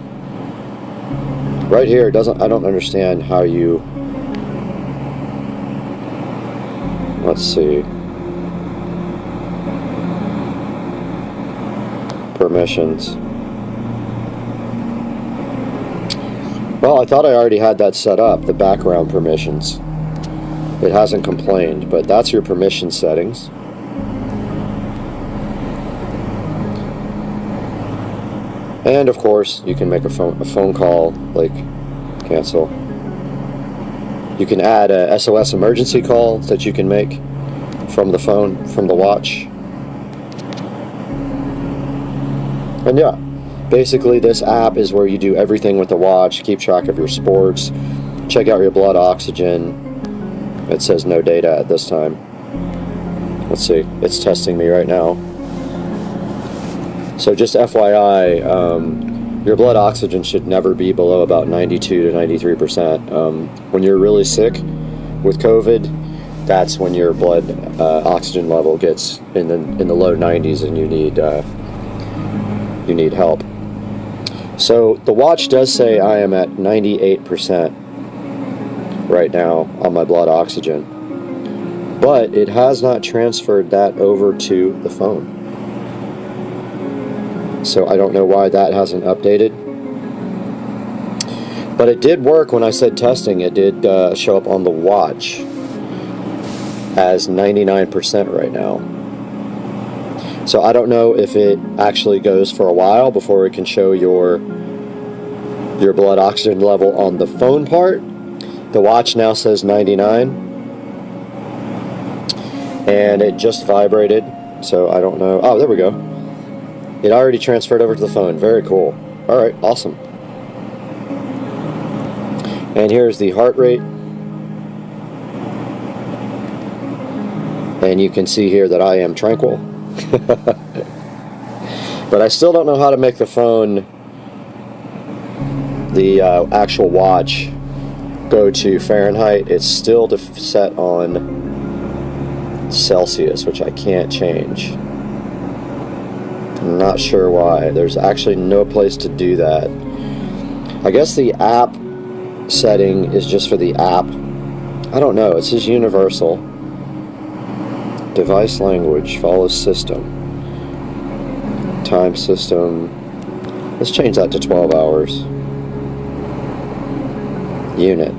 Speaker 11: Right here, it doesn't. I don't understand how you. Let's see. Permissions. Well, I thought I already had that set up, the background permissions. It hasn't complained, but that's your permission settings. And of course, you can make a phone call, like cancel. You can add a SOS emergency call that you can make from the phone, from the watch. And yeah, basically this app is where you do everything with the watch. Keep track of your sports, check out your blood oxygen. It says no data at this time. Let's see, it's testing me right now. So just FYI, your blood oxygen should never be below about 92 to 93%. When you're really sick with COVID, that's when your blood oxygen level gets in the low 90s and you need help. So the watch does say I am at 98% right now on my blood oxygen, but it has not transferred that over to the phone. So I don't know why that hasn't updated. But it did work when I said testing. It did show up on the watch as 99% right now. So I don't know if it actually goes for a while before it can show your blood oxygen level on the phone part. The watch now says 99. and it just vibrated, so I don't know. Oh, there we go. It already transferred over to the phone. Very cool. All right, awesome. And here's the heart rate. And you can see here that I am tranquil. But I still don't know how to make the phone, the actual watch, go to Fahrenheit. It's still set on Celsius, which I can't change. I'm not sure why. There's actually no place to do that. I guess the app setting is just for the app. I don't know. It says universal. Device language follows system. Time system. Let's change that to 12 hours. Unit.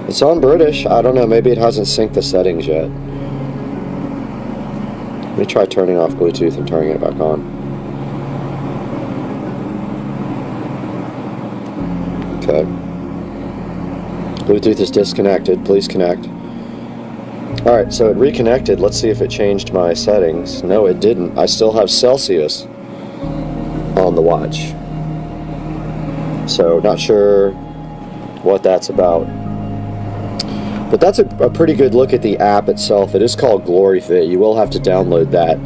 Speaker 11: It's on British. I don't know. Maybe it hasn't synced the settings yet. Let me try turning off Bluetooth and turning it back on. Okay. Bluetooth is disconnected. Please connect. Alright, so it reconnected. Let's see if it changed my settings. No, it didn't. I still have Celsius on the watch. So, not sure what that's about. But that's a pretty good look at the app itself. It is called GloryFit. You will have to download that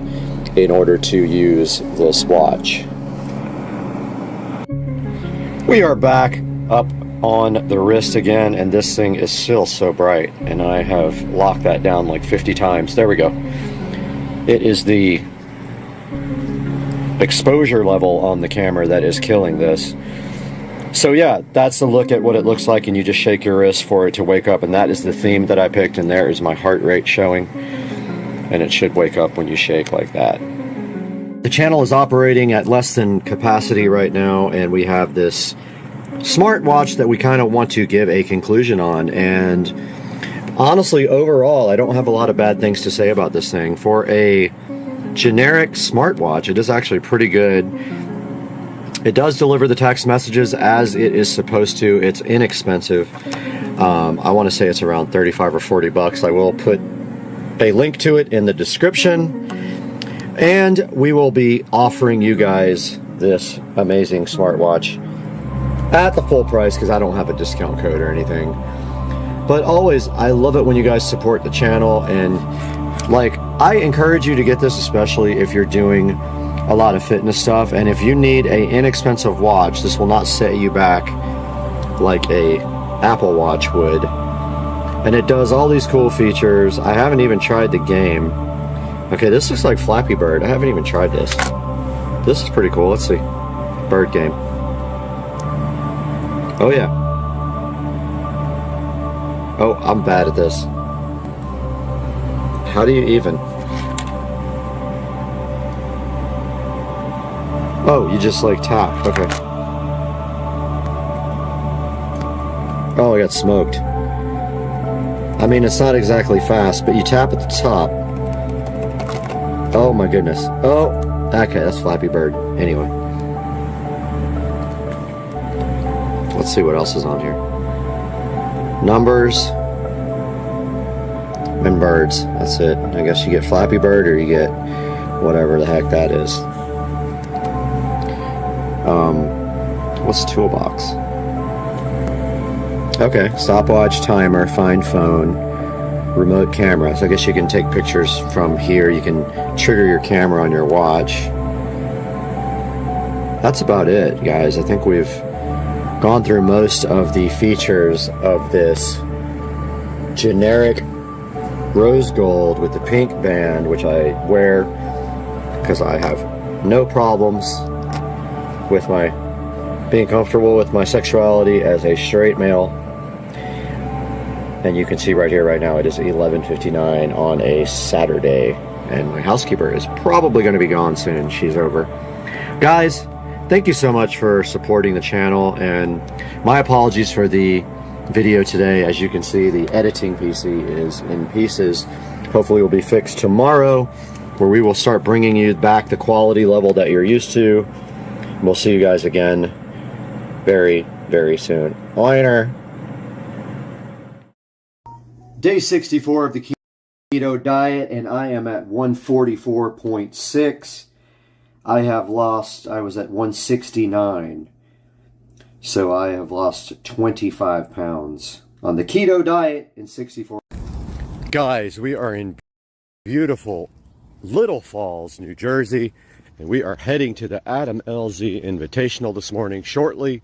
Speaker 11: in order to use this watch. We are back up on the wrist again, and this thing is still so bright, and I have locked that down like 50 times. There we go. It is the exposure level on the camera that is killing this. So yeah, that's a look at what it looks like, and you just shake your wrist for it to wake up, and that is the theme that I picked, and there is my heart rate showing, and it should wake up when you shake like that. The channel is operating at less than capacity right now, and we have this smartwatch that we kind of want to give a conclusion on. And honestly, overall, I don't have a lot of bad things to say about this thing. For a generic smartwatch, it is actually pretty good. It does deliver the text messages as it is supposed to. It's inexpensive. I want to say it's around 35 or 40 bucks. I will put a link to it in the description, and we will be offering you guys this amazing smartwatch at the full price, because I don't have a discount code or anything. But always, I love it when you guys support the channel, and like, I encourage you to get this, especially if you're doing a lot of fitness stuff, and if you need a inexpensive watch, this will not set you back like a Apple Watch would. And it does all these cool features. I haven't even tried the game. Okay, this looks like Flappy Bird. I haven't even tried this. This is pretty cool. Let's see. Bird game. Oh yeah. Oh, I'm bad at this. How do you even? Oh, you just like tap. Okay. Oh, I got smoked. I mean, it's not exactly fast, but you tap at the top. Oh my goodness. Oh, okay, that's Flappy Bird. Anyway. Let's see what else is on here. Numbers and birds. That's it. I guess you get Flappy Bird, or you get whatever the heck that is. What's toolbox? Okay, stopwatch, timer, find phone, remote camera. So I guess you can take pictures from here. You can trigger your camera on your watch. That's about it, guys. I think we've gone through most of the features of this generic rose gold with the pink band, which I wear because I have no problems with my being comfortable with my sexuality as a straight male. And you can see right here, right now, it is 11:59 on a Saturday, and my housekeeper is probably going to be gone soon. She's over. Guys, thank you so much for supporting the channel, and my apologies for the video today. As you can see, the editing PC is in pieces. Hopefully it will be fixed tomorrow, where we will start bringing you back the quality level that you're used to. We'll see you guys again very, very soon. Later. Day 64 of the keto diet, and I am at 144.6. I was at 169. So I have lost 25 pounds on the keto diet in 64.
Speaker 1: Guys, we are in beautiful Little Falls, New Jersey, and we are heading to the Adam LZ Invitational this morning shortly.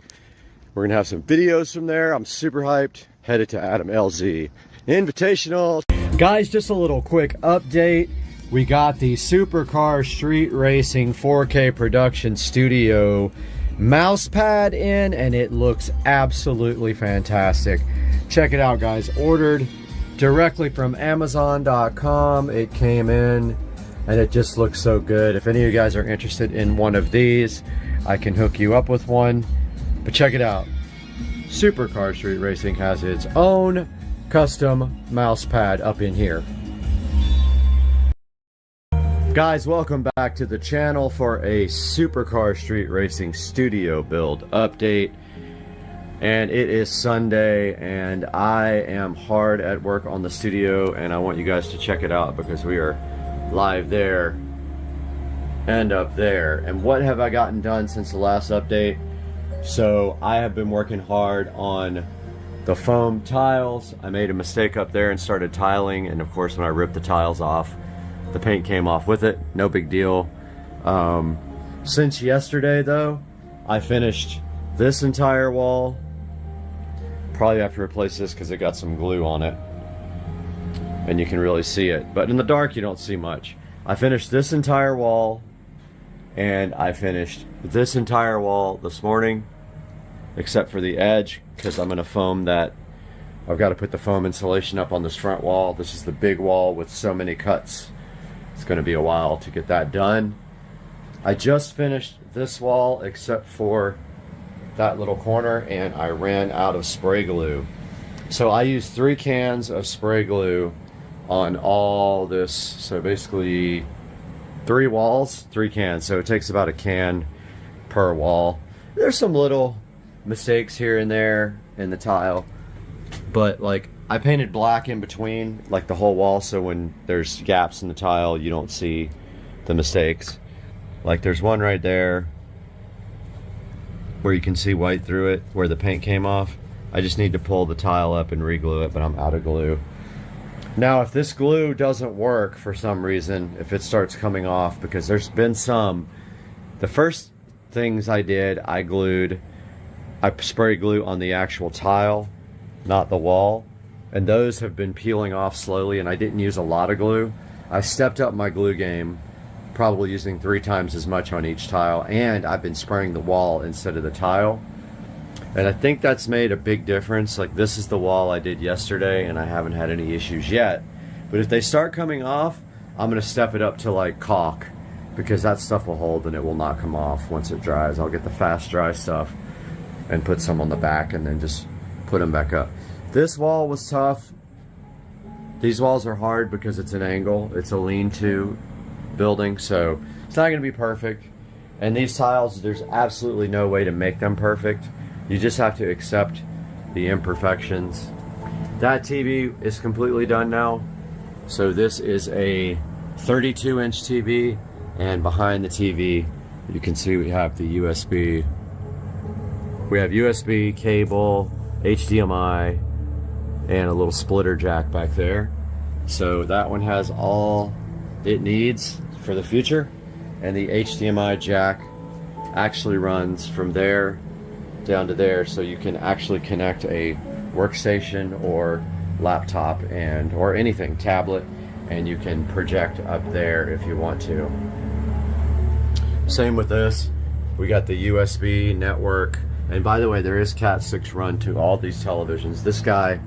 Speaker 1: We're gonna have some videos from there. I'm super hyped. Headed to Adam LZ Invitational. Guys, just a little quick update. We got the Supercar Street Racing 4K Production Studio mouse pad in, and it looks absolutely fantastic. Check it out, guys. Ordered directly from Amazon.com. It came in, and it just looks so good. If any of you guys are interested in one of these, I can hook you up with one. But check it out. Supercar Street Racing has its own custom mouse pad up in here. Guys, welcome back to the channel for a Supercar Street Racing studio build update. And it is Sunday, and I am hard at work on the studio, and I want you guys to check it out because we are live there and up there. And what have I gotten done since the last update? So I have been working hard on the foam tiles. I made a mistake up there and started tiling, and of course when I ripped the tiles off, the paint came off with it. No big deal. Since yesterday though, I finished this entire wall. Probably have to replace this because it got some glue on it and you can really see it, but in the dark you don't see much. I finished this entire wall, and I finished this entire wall this morning except for the edge, because I'm going to foam that. I've got to put the foam insulation up on this front wall. This is the big wall with so many cuts. It's going to be a while to get that done. I just finished this wall except for that little corner, and I ran out of spray glue. So I used 3 cans of spray glue on all this. So basically 3 walls, 3 cans. So it takes about a can per wall. There's some little mistakes here and there in the tile, but like I painted black in between like the whole wall, so when there's gaps in the tile you don't see the mistakes. Like there's one right there where you can see white through it where the paint came off. I just need to pull the tile up and re-glue it, but I'm out of glue. Now if this glue doesn't work for some reason, if it starts coming off, because there's been some, the first things I did, I spray glue on the actual tile, not the wall, and those have been peeling off slowly, and I didn't use a lot of glue. I stepped up my glue game, probably using 3 times as much on each tile, and I've been spraying the wall instead of the tile, and I think that's made a big difference. Like this is the wall I did yesterday, and I haven't had any issues yet, but if they start coming off, I'm going to step it up to like caulk, because that stuff will hold and it will not come off once it dries. I'll get the fast dry stuff and put some on the back and then just put them back up. This wall was tough. These walls are hard because it's an angle. It's a lean-to building, so it's not going to be perfect. And these tiles, there's absolutely no way to make them perfect. You just have to accept the imperfections. That TV is completely done now. So this is a 32-inch TV, and behind the TV you can see we have the USB. We have USB cable, HDMI, and a little splitter jack back there. So that one has all it needs for the future. And the HDMI jack actually runs from there down to there, so you can actually connect a workstation or laptop or anything, tablet, and you can project up there if you want to. Same with this. We got the USB network. And by the way, there is Cat 6 run to all these televisions. This guy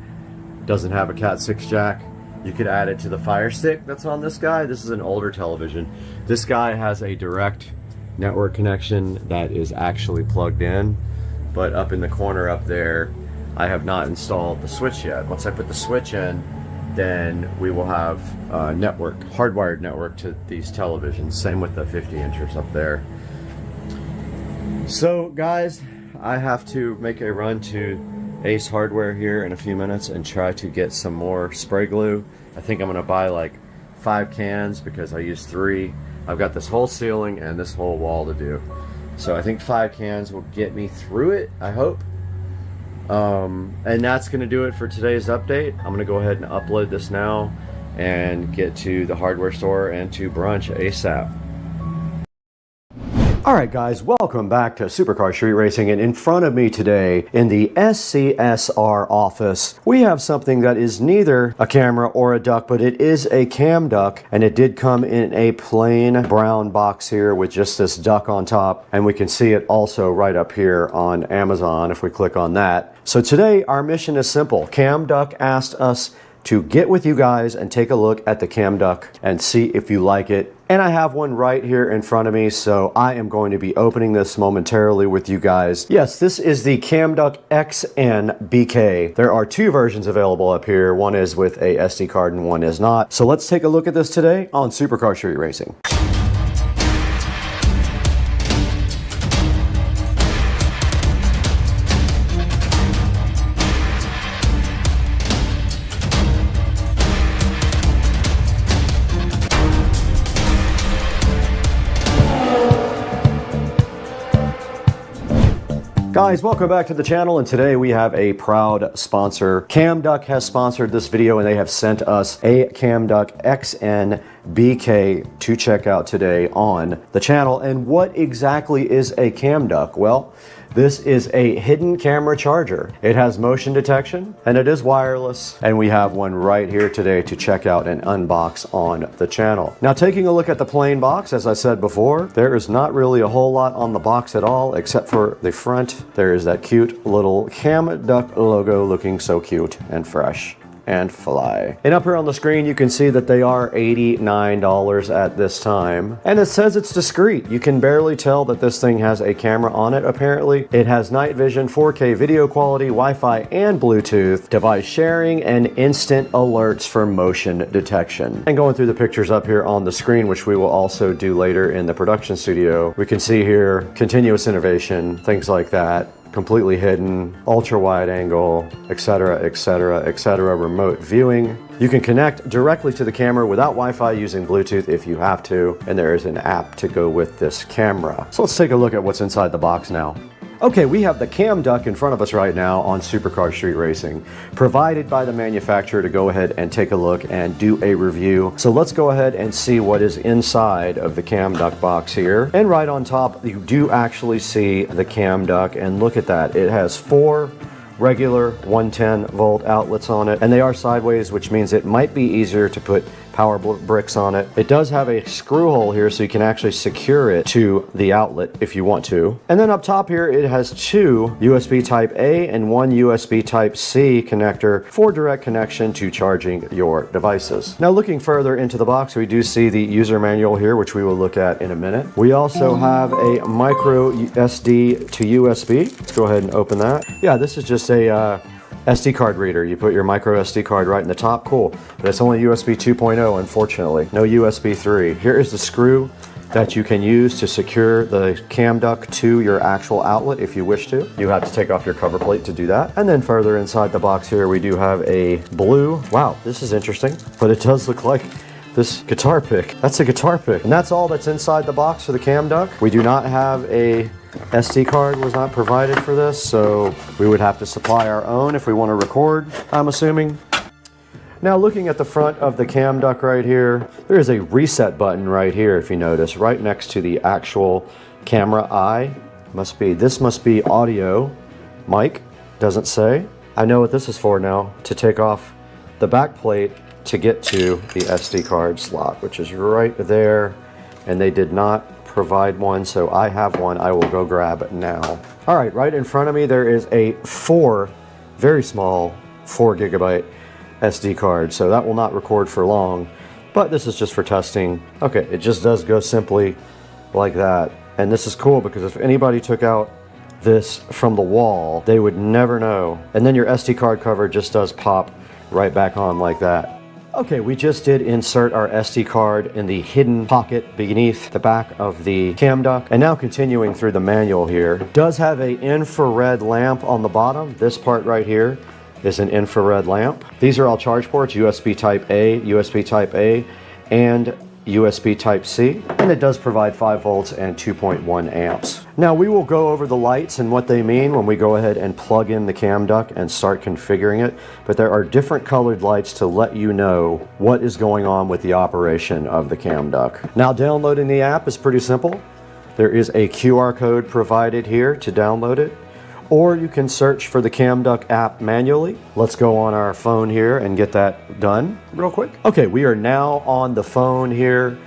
Speaker 1: doesn't have a Cat 6 jack. You could add it to the Fire Stick that's on this guy. This is an older television. This guy has a direct network connection that is actually plugged in, but up in the corner up there, I have not installed the switch yet. Once I put the switch in, then we will have network, hardwired network to these televisions. Same with the 50-inchers up there. So guys, I have to make a run to
Speaker 11: Ace Hardware here in a few minutes and try to get some more spray glue. I think I'm gonna buy like 5 cans because I used 3. I've got this whole ceiling and this whole wall to do. So I think 5 cans will get me through it, I hope. And that's gonna do it for today's update. I'm gonna go ahead and upload this now and get to the hardware store and to brunch ASAP. Alright guys, welcome back to Supercar Street Racing, and in front of me today in the SCSR office we have something that is neither a camera or a duck, but it is a cam duck, and it did come in a plain brown box here with just this duck on top, and we can see it also right up here on Amazon if we click on that. So today our mission is simple. Cam Duck asked us to get with you guys and take a look at the cam duck and see if you like it. And I have one right here in front of me, so I am going to be opening this momentarily with you guys. Yes, this is the Cam Duck XN BK. There are 2 versions available up here. One is with a SD card and one is not. So let's take a look at this today on Supercar Street Racing. Guys, welcome back to the channel, and today we have a proud sponsor. Cam Duck has sponsored this video and they have sent us a Cam Duck XN BK to check out today on the channel. And what exactly is a cam duck? Well, this is a hidden camera charger. It has motion detection and it is wireless, and we have one right here today to check out and unbox on the channel. Now, taking a look at the plain box, as I said before, there is not really a whole lot on the box at all except for the front. There is that cute little Cam Duck logo looking so cute and fresh and fly. And up here on the screen you can see that they are $89 at this time, and it says it's discreet. You can barely tell that this thing has a camera on it. Apparently it has night vision, 4K video quality, Wi-Fi and Bluetooth, device sharing, and instant alerts for motion detection. And going through the pictures up here on the screen, which we will also do later in the production studio, we can see here continuous innovation, things like that. Completely hidden, ultra wide angle, etc, etc, etc, remote viewing. You can connect directly to the camera without Wi-Fi using Bluetooth if you have to, and there is an app to go with this camera. So let's take a look at what's inside the box now. Okay, we have the Cam Duck in front of us right now on Supercar Street Racing, provided by the manufacturer to go ahead and take a look and do a review. So let's go ahead and see what is inside of the Cam Duck box here. And right on top, you do actually see the Cam Duck, and look at that. It has 4 regular 110 volt outlets on it, and they are sideways, which means it might be easier to put power bricks on it. It does have a screw hole here, so you can actually secure it to the outlet if you want to. And then up top here, it has 2 USB Type A and 1 USB Type C connector for direct connection to charging your devices. Now, looking further into the box, we do see the user manual here, which we will look at in a minute. We also have a micro SD to USB. Let's go ahead and open that. Yeah, this is just a SD card reader. You put your micro SD card right in the top. Cool. But it's only USB 2.0, unfortunately. No USB 3. Here is the screw that you can use to secure the Cam Duck to your actual outlet if you wish to. You have to take off your cover plate to do that. And then further inside the box here, we do have a blue. Wow, this is interesting. But it does look like this guitar pick. That's a guitar pick. And that's all that's inside the box for the Cam Duck. We do not have a SD card, was not provided for this, so we would have to supply our own if we want to record, I'm assuming. Now, looking at the front of the Cam Duck right here, there is a reset button right here, if you notice, right next to the actual camera eye. This must be audio mic, doesn't say. I know what this is for now, to take off the back plate to get to the SD card slot, which is right there, and they did not provide one, so I have one. I will go grab it now. All right, right in front of me there is a very small 4 GB SD card, so that will not record for long, but this is just for testing. Okay, it just does go simply like that, and this is cool because if anybody took out this from the wall, they would never know. And then your SD card cover just does pop right back on like that. Okay, we just did insert our SD card in the hidden pocket beneath the back of the cam duct. And now continuing through the manual here, it does have an infrared lamp on the bottom. This part right here is an infrared lamp. These are all charge ports, USB Type A, USB Type A, and USB Type C, and it does provide 5 volts and 2.1 amps. Now we will go over the lights and what they mean when we go ahead and plug in the cam duct and start configuring it, but there are different colored lights to let you know what is going on with the operation of the cam duct. Now downloading the app is pretty simple. There is a QR code provided here to download it, or you can search for the cam duct app manually. Let's go on our phone here and get that done real quick. Okay, we are now on the phone here,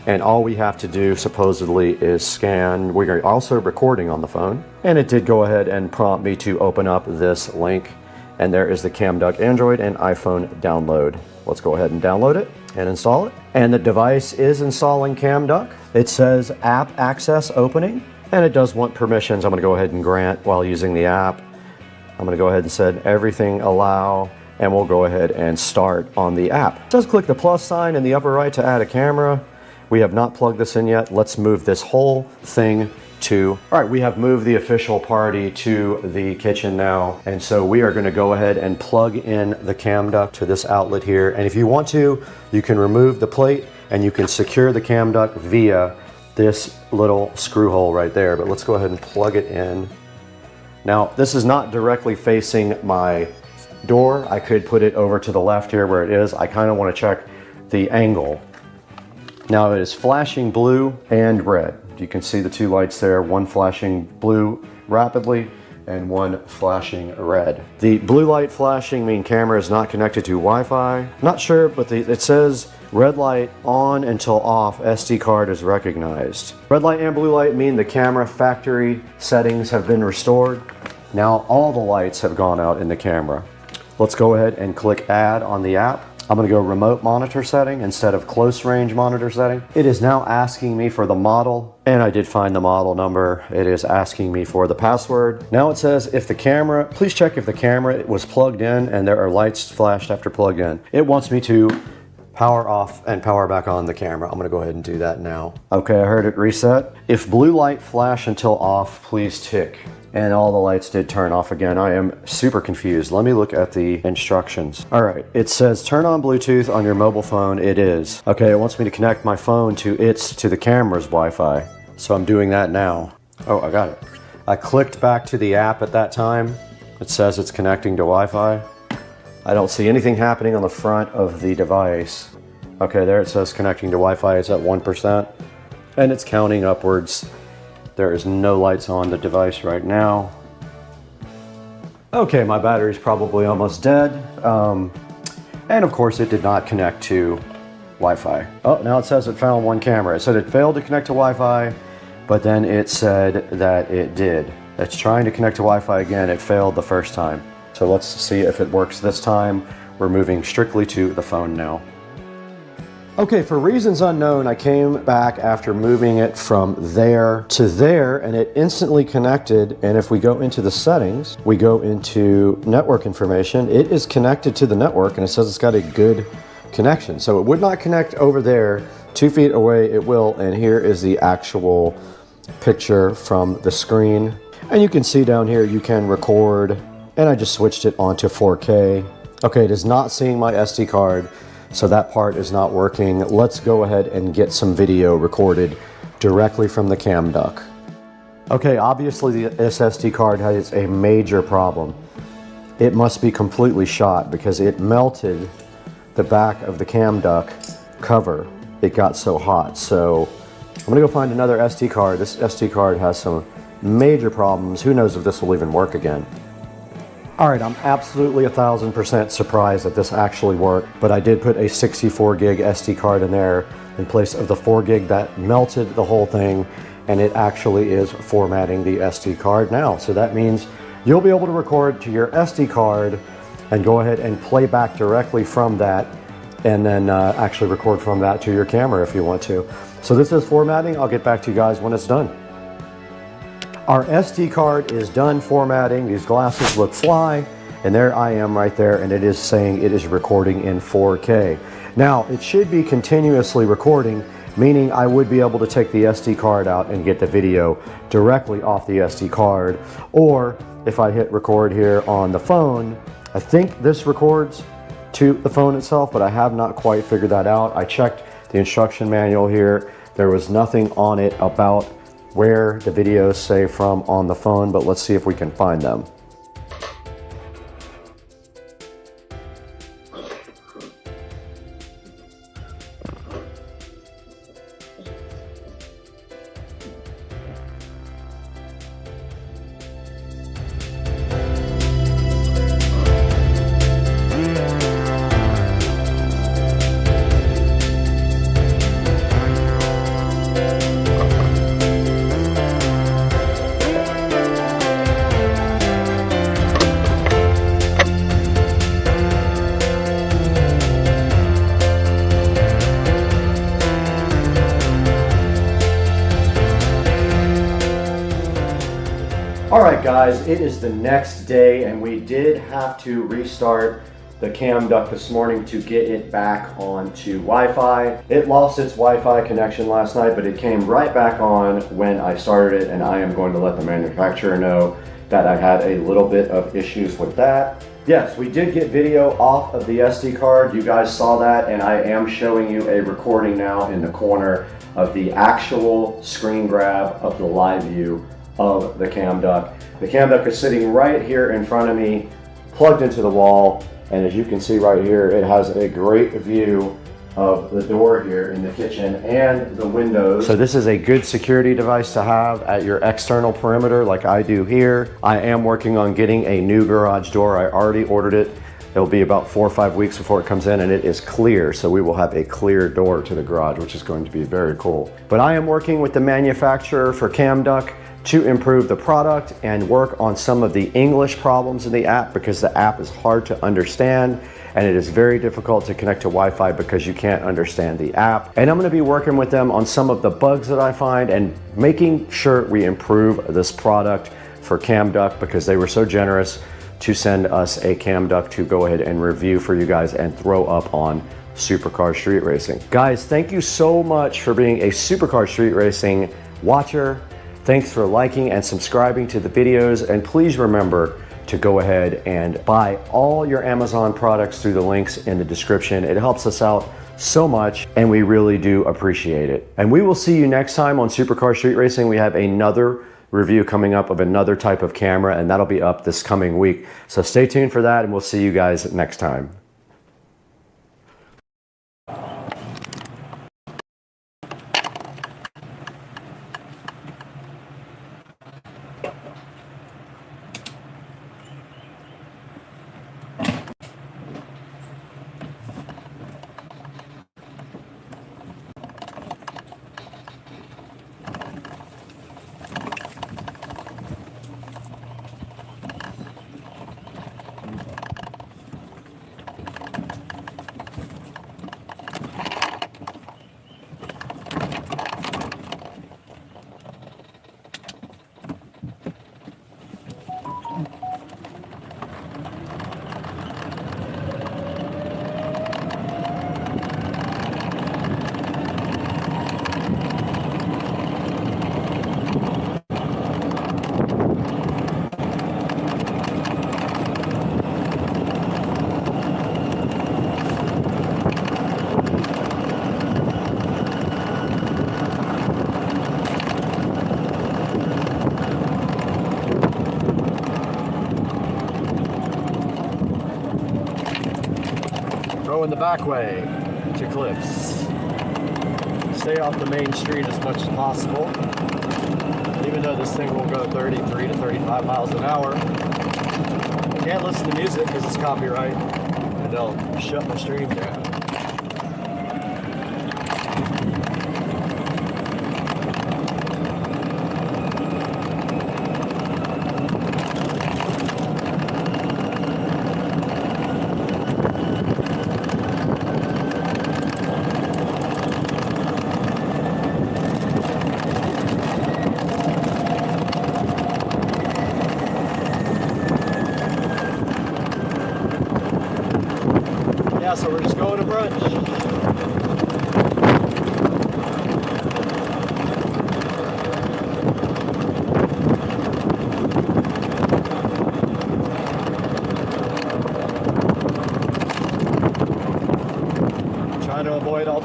Speaker 11: and all we have to do supposedly is scan. We are also recording on the phone, and it did go ahead and prompt me to open up this link, and there is the cam duct Android and iPhone download. Let's go ahead and download it and install it. And the device is installing cam duct. It says app access opening, and it does want permissions. I'm going to go ahead and grant while using the app. I'm going to go ahead and set everything allow, and we'll go ahead and start on the app. Just click the plus sign in the upper right to add a camera. We have not plugged this in yet. Let's move this whole thing to, all right, we have moved the official party to the kitchen now. And so we are going to go ahead and plug in the cam duct to this outlet here. And if you want to, you can remove the plate and you can secure the cam duct via this little screw hole right there, but let's go ahead and plug it in. Now, this is not directly facing my door. I could put it over to the left here where it is. I kind of want to check the angle. Now it is flashing blue and red. You can see the two lights there, one flashing blue rapidly and one flashing red. The blue light flashing means camera is not connected to Wi-Fi. Not sure, but it says red light on until off, SD card is recognized. Red light and blue light mean the camera factory settings have been restored. Now all the lights have gone out in the camera. Let's go ahead and click add on the app. I'm going to go remote monitor setting instead of close range monitor setting. It is now asking me for the model, and I did find the model number. It is asking me for the password. Now it says if the camera, please check if the camera was plugged in and there are lights flashed after plugged in. It wants me to power off and power back on the camera. I'm going to go ahead and do that now. Okay, I heard it reset. If blue light flash until off, please tick. And all the lights did turn off again. I am super confused. Let me look at the instructions. All right, it says turn on Bluetooth on your mobile phone. It is. Okay, it wants me to connect my phone to the camera's Wi-Fi. So I'm doing that now. Oh, I got it. I clicked back to the app at that time. It says it's connecting to Wi-Fi. I don't see anything happening on the front of the device. Okay, there it says connecting to Wi-Fi. It's at 1%. And it's counting upwards. There is no lights on the device right now. Okay, my battery's probably almost dead. And of course it did not connect to Wi-Fi. Oh, now it says it found one camera. It said it failed to connect to Wi-Fi, but then it said that it did. It's trying to connect to Wi-Fi again. It failed the first time. So let's see if it works this time. We're moving strictly to the phone now. Okay, for reasons unknown, I came back after moving it from there to there, and it instantly connected. And if we go into the settings, we go into network information, it is connected to the network, and it says it's got a good connection. So it would not connect over there. 2 feet away, it will. And here is the actual picture from the screen. And you can see down here, you can record, and I just switched it onto 4K. Okay, it is not seeing my SD card. So that part is not working. Let's go ahead and get some video recorded directly from the cam duct. Okay, obviously the SSD card has a major problem. It must be completely shot because it melted the back of the cam duct cover. It got so hot. So I'm gonna go find another SD card. This SD card has some major problems. Who knows if this will even work again. All right, I'm absolutely 1000% surprised that this actually worked, but I did put a 64 gig SD card in there in place of the 4 gig that melted the whole thing, and it actually is formatting the SD card now. So that means you'll be able to record to your SD card and go ahead and play back directly from that, and then actually record from that to your camera if you want to. So this is formatting. I'll get back to you guys when it's done. Our SD card is done formatting. These glasses look fly.
Speaker 1: and there I am right there, and it is saying it is recording in 4K. Now, it should be continuously recording, meaning I would be able to take the SD card out and get the video directly off the SD card. Or if I hit record here on the phone, I think this records to the phone itself, but I have not quite figured that out. I checked the instruction manual here. There was nothing on it about where the videos say from on the phone, but let's see if we can find them. Alright guys, it is the next day and we did have to restart the cam duct this morning to get it back onto Wi-Fi. It lost its Wi-Fi connection last night, but it came right back on when I started it, and I am going to let the manufacturer know that I had a little bit of issues with that. Yes, we did get video off of the SD card. You guys saw that, and I am showing you a recording now in the corner of the actual screen grab of the live view of the cam duct. The cam duct is sitting right here in front of me, plugged into the wall, and as you can see right here, it has a great view of the door here in the kitchen and the windows. So this is a good security device to have at your external perimeter like I do here. I am working on getting a new garage door. I already ordered it. It'll be about 4 or 5 weeks before it comes in, and it is clear, so we will have a clear door to the garage, which is going to be very cool. But I am working with the manufacturer for cam duct to improve the product and work on some of the English problems in the app, because the app is hard to understand and it is very difficult to connect to Wi-Fi because you can't understand the app. And I'm going to be working with them on some of the bugs that I find and making sure we improve this product for cam duct, because they were so generous to send us a cam duct to go ahead and review for you guys and throw up on Supercar Street Racing. Guys, thank you so much for being a Supercar Street Racing watcher. Thanks for liking and subscribing to the videos, and please remember to go ahead and buy all your Amazon products through the links in the description. It helps us out so much and we really do appreciate it. And we will see you next time on Supercar Street Racing. We have another review coming up of another type of camera, and that'll be up this coming week. So stay tuned for that, and we'll see you guys next time. Go in the back way to Cliffs. Stay off the main street as much as possible. Even though this thing will go 33 to 35 miles an hour. Can't listen to music because it's copyright, and they'll shut the stream down.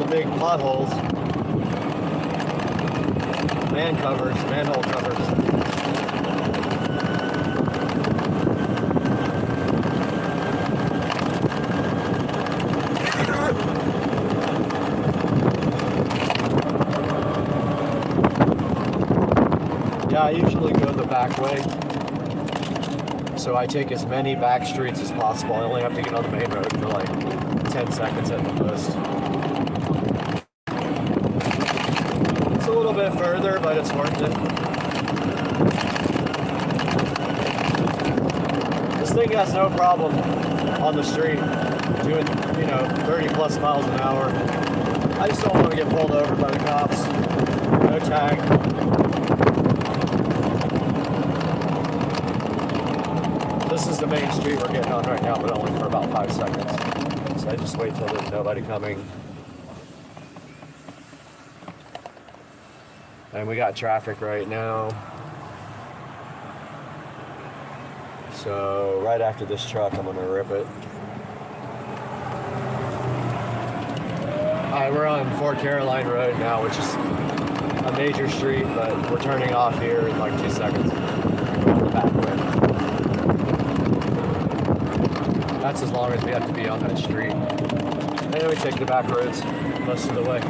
Speaker 11: the big potholes. Manhole covers. Yeah, I usually go the back way. So I take as many back streets as possible. I only have to get on the main road for like 10 seconds at the most. It's a little bit further, but it's worth it. This thing has no problem on the street doing, 30 plus miles an hour. I just don't want to get pulled over by the cops. No tag. This is the main street we're getting on right now, but only for about 5 seconds. So I just wait till there's nobody coming. And we got traffic right now. So right after this truck, I'm gonna rip it. Alright, we're on Fort Caroline Road now, which is a major street, but we're turning off here in like 2 seconds. On the back way. That's as long as we have to be on that street. And then we take the back roads most of the way.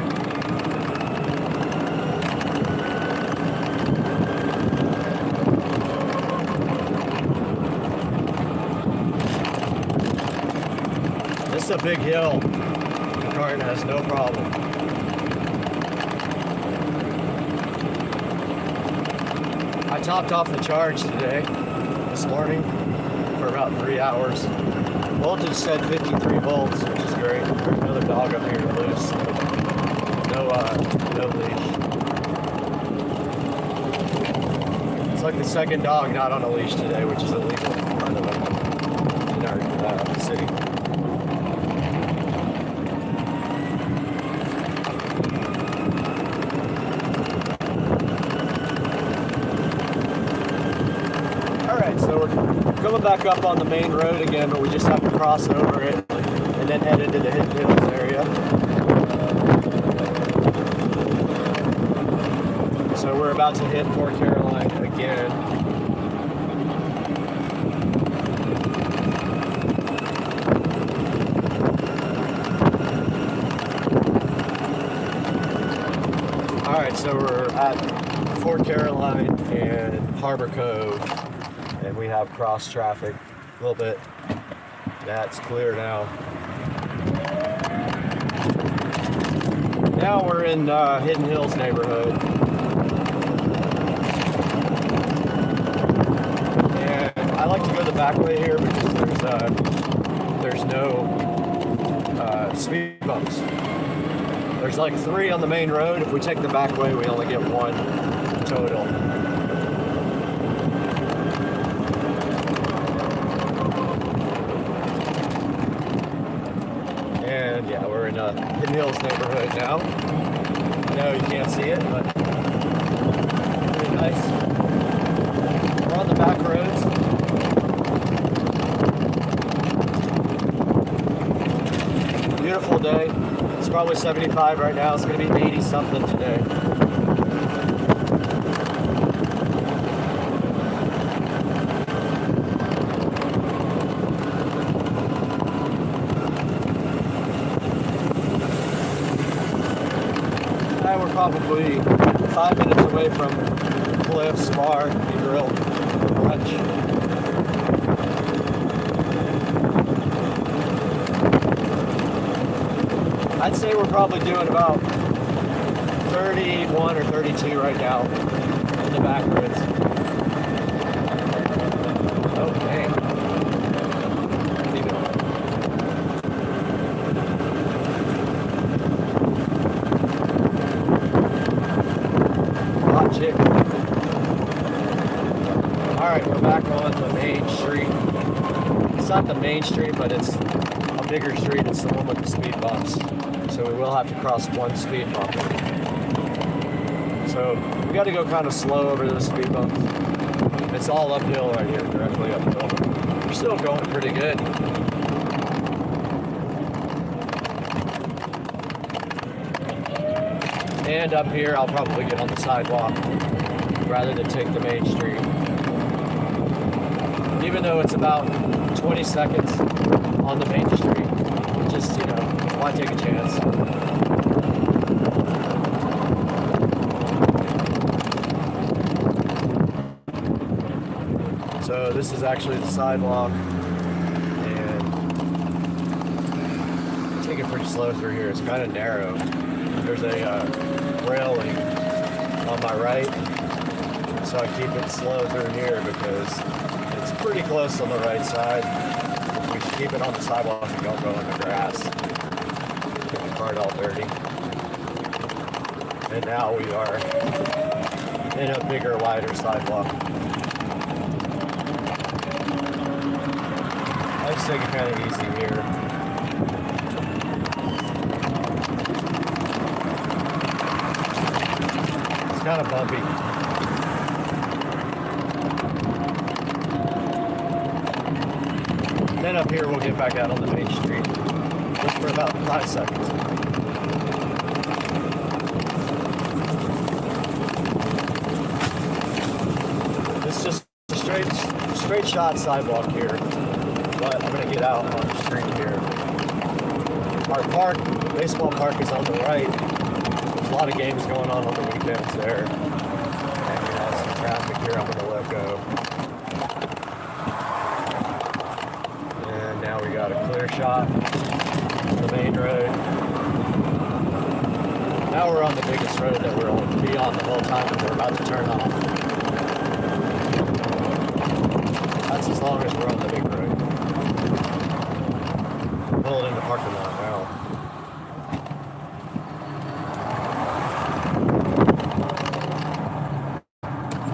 Speaker 11: This is a big hill. The cart has no problem. I topped off the charge today, this morning, for about 3 hours. Voltage said 53 volts, which is great. There's another dog up here loose. No leash. It's like the second dog not on a leash today, which is illegal, by the way, in our city. Alright, so we're coming back up on the main road again, but we just have to cross over it and then head into the Hidden Hills area. So we're about to hit Fort Caroline again. Alright, so we're at Fort Caroline and Harbor Cove. And we have cross traffic a little bit. That's clear now. Now we're in Hidden Hills neighborhood. And I like to go the back way here because there's no speed bumps. There's like 3 on the main road. If we take the back way, we only get 1 total. Yeah, we're in Hidden Hills neighborhood now. No, you can't see it, but pretty nice. We're on the back roads. Beautiful day. It's probably 75 right now. It's going to be 80 something today. Probably 5 minutes away from Cliff's Bar and Grill brunch. I'd say we're probably doing about 31 or 32 right now in the back roads. Oh, dang. Alright, we're back on the main street. It's not the main street, but it's a bigger street. It's the one with the speed bumps. So we will have to cross 1 speed bump. So we got to go kind of slow over those speed bumps. It's all uphill right here, directly uphill. We're still going pretty good. And up here, I'll probably get on the sidewalk rather than take the main street. Even though it's about 20 seconds on the main street, just, you know, why take a chance? So this is actually the sidewalk, and take it pretty slow through here. It's kind of narrow. There's a railing on my right, so I keep it slow through here because it's pretty close on the right side. If we keep it on the sidewalk and don't go in the grass, get the cart all dirty. And now we are in a bigger, wider sidewalk. I just take it kind of easy here. It's kind of bumpy. Then up here we'll get back out on the main street just for about 5 seconds. It's just a straight shot sidewalk here. But I'm going to get out on the street here. Our park, baseball park, is on the right. There's a lot of games going on the weekends there. And we have some traffic here I'm going to let go. And now we got a clear shot of the main road. Now we're on the biggest road that we'll be on the whole time and we're about to turn off. That's as long as we're on the big road. Pulling in the parking lot now.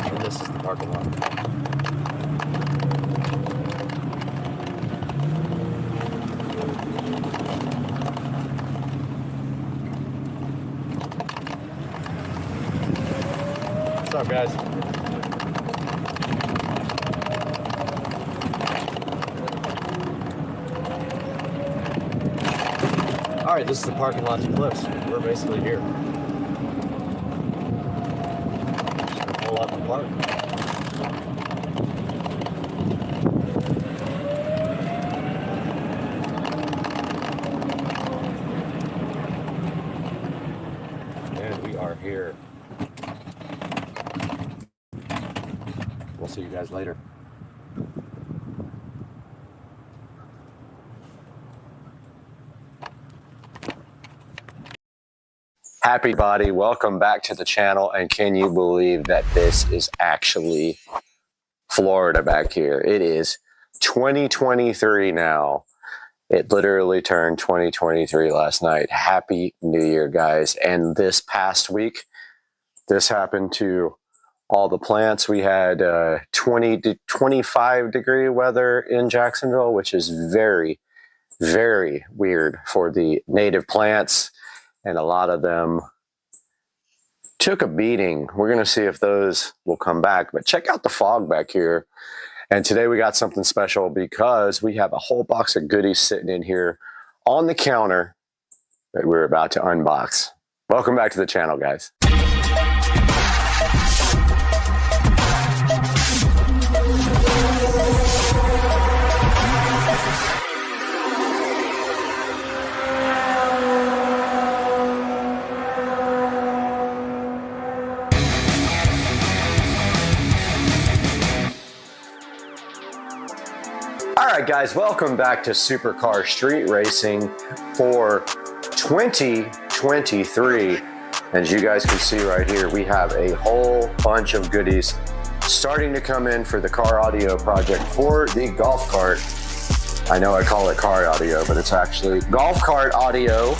Speaker 11: And this is the parking lot. What's up, guys? Alright, this is the parking lot to Cliffs. We're basically here. Just gonna pull up and park. And we are here. We'll see you guys later. Happy body, welcome back to the channel. And can you believe that this is actually Florida back here? It is 2023 now. It literally turned 2023 last night. Happy New Year, guys. And this past week, this happened to all the plants. We had 20 to 25 degree weather in Jacksonville, which is very, very weird for the native plants. And a lot of them took a beating. We're going to see if those will come back. But check out the fog back here. And today we got something special because we have a whole box of goodies sitting in here on the counter that we're about to unbox. Welcome back to the channel, guys. Alright guys, welcome back to Supercar Street Racing for 2023. As you guys can see right here, we have a whole bunch of goodies starting to come in for the car audio project for the golf cart. I know I call it car audio, but it's actually golf cart audio.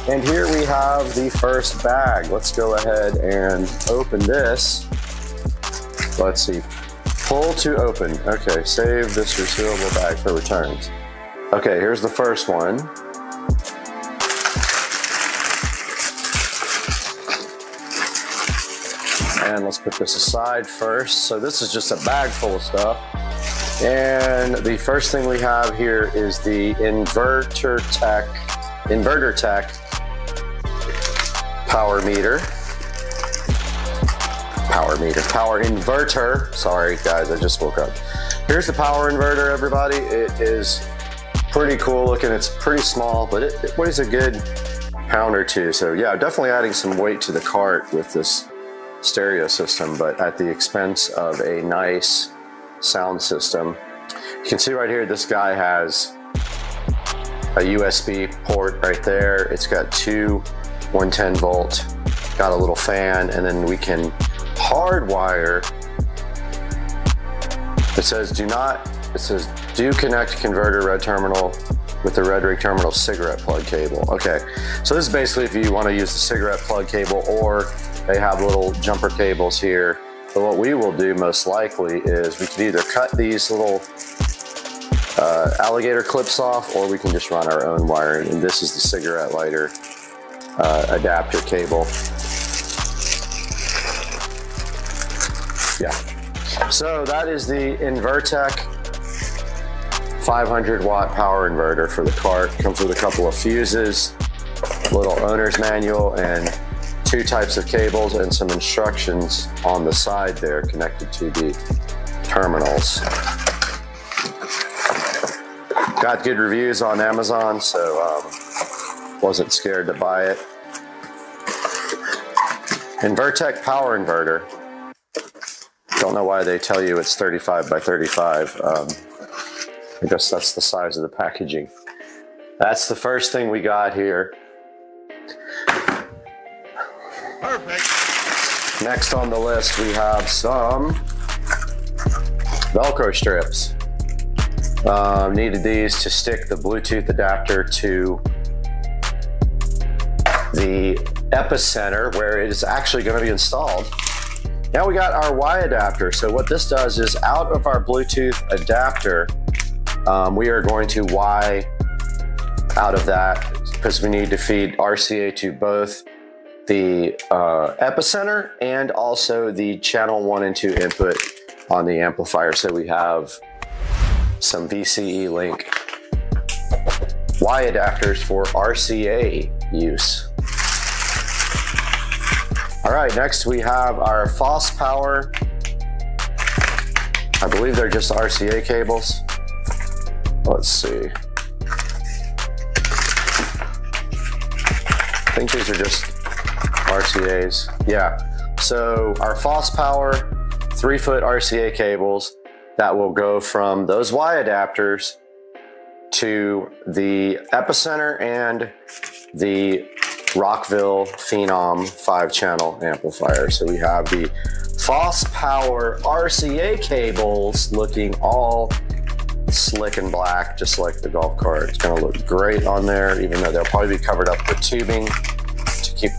Speaker 11: And here we have the first bag. Let's go ahead and open this. Let's see. Pull to open. Okay, save this resealable bag for returns. Okay, here's the first one. And let's put this aside first. So this is just a bag full of stuff. And the first thing we have here is the Inverter Tech power meter. Power inverter. Sorry guys, I just woke up. Here's the power inverter, everybody. It is pretty cool looking. It's pretty small, but it weighs a good pound or two. So yeah, definitely adding some weight to the cart with this stereo system, but at the expense of a nice sound system. You can see right here, this guy has a USB port right there. It's got two 110 volt, got a little fan, and then we can hardwire. It says do connect converter red terminal with the red rig terminal cigarette plug cable. Okay, so this is basically if you want to use the cigarette plug cable, or they have little jumper cables here. But what we will do most likely is we could either cut these little alligator clips off, or we can just run our own wiring. And this is the cigarette lighter adapter cable. Yeah. So that is the Invertec 500 watt power inverter for the cart. Comes with a couple of fuses, little owner's manual, and two types of cables and some instructions on the side there connected to the terminals. Got good reviews on Amazon, so wasn't scared to buy it. Invertec power inverter. Don't know why they tell you it's 35 by 35. I guess that's the size of the packaging. That's the first thing we got here.
Speaker 10: Perfect.
Speaker 11: Next on the list, we have some Velcro strips. Needed these to stick the Bluetooth adapter to the epicenter where it is actually going to be installed. Now we got our Y adapter. So what this does is, out of our Bluetooth adapter, we are going to Y out of that because we need to feed RCA to both the epicenter and also the channel 1 and 2 input on the amplifier. So we have some VCE link Y adapters for RCA use. All right, next we have our FOSS power. I believe they're just RCA cables. Let's see. I think these are just RCAs. Yeah, so our FOSS power 3-foot RCA cables that will go from those Y adapters to the epicenter and the Rockville Phenom 5-channel amplifier. So we have the FOSS power RCA cables looking all slick and black, just like the golf cart. It's going to look great on there, even though they'll probably be covered up with tubing to keep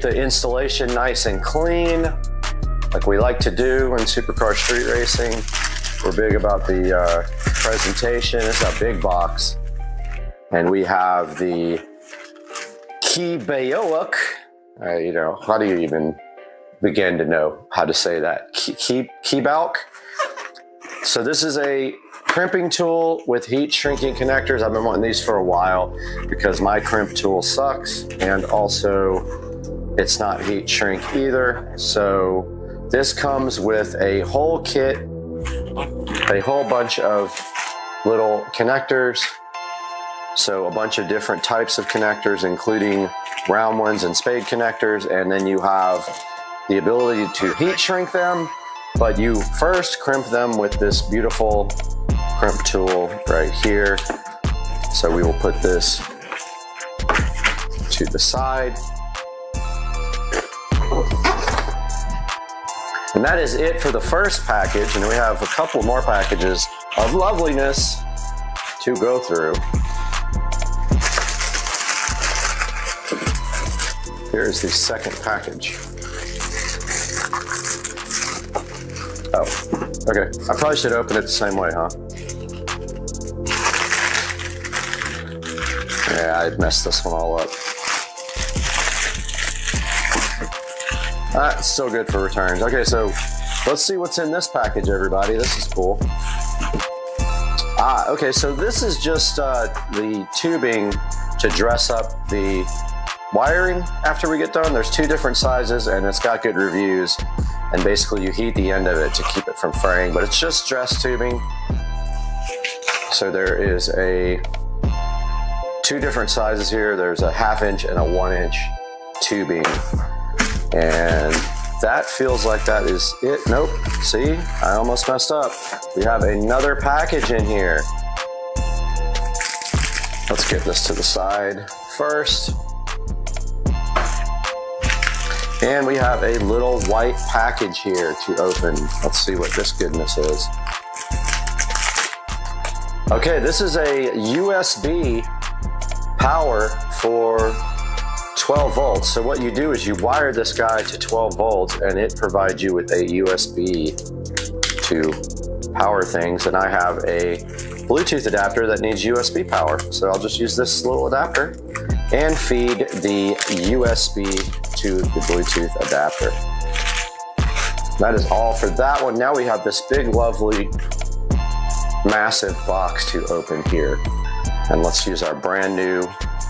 Speaker 11: the installation nice and clean, like we like to do in supercar street racing. We're big about the presentation. It's a big box. And we have the Kebaoak. You know, how do you even begin to know how to say that? Kebaoak. So this is a crimping tool with heat shrinking connectors. I've been wanting these for a while because my crimp tool sucks, and also it's not heat shrink either. So this comes with a whole kit, a whole bunch of little connectors. So a bunch of different types of connectors, including round ones and spade connectors, and then you have the ability to heat shrink them, but you first crimp them with this beautiful crimp tool right here. So we will put this to the side. And that is it for the first package, and we have a couple more packages of loveliness to go through. Here's the second package. Oh, okay. I probably should open it the same way, huh? Yeah, I messed this one all up. That's still good for returns. Okay, so let's see what's in this package, everybody. This is cool. Okay, so this is just the tubing to dress up the wiring after we get done. There's 2 different sizes and it's got good reviews. And basically you heat the end of it to keep it from fraying, but it's just dress tubing. So there is 2 different sizes here. There's a 1/2 inch and a 1 inch tubing. And that feels like that is it. Nope, see, I almost messed up. We have another package in here. Let's get this to the side first. And we have a little white package here to open. Let's see what this goodness is. Okay, this is a USB power for 12 volts. So what you do is you wire this guy to 12 volts and it provides you with a USB to power things. And I have a Bluetooth adapter that needs USB power. So I'll just use this little adapter and feed the USB to the Bluetooth adapter. That is all for that one. Now we have this big, lovely, massive box to open here. And let's use our brand new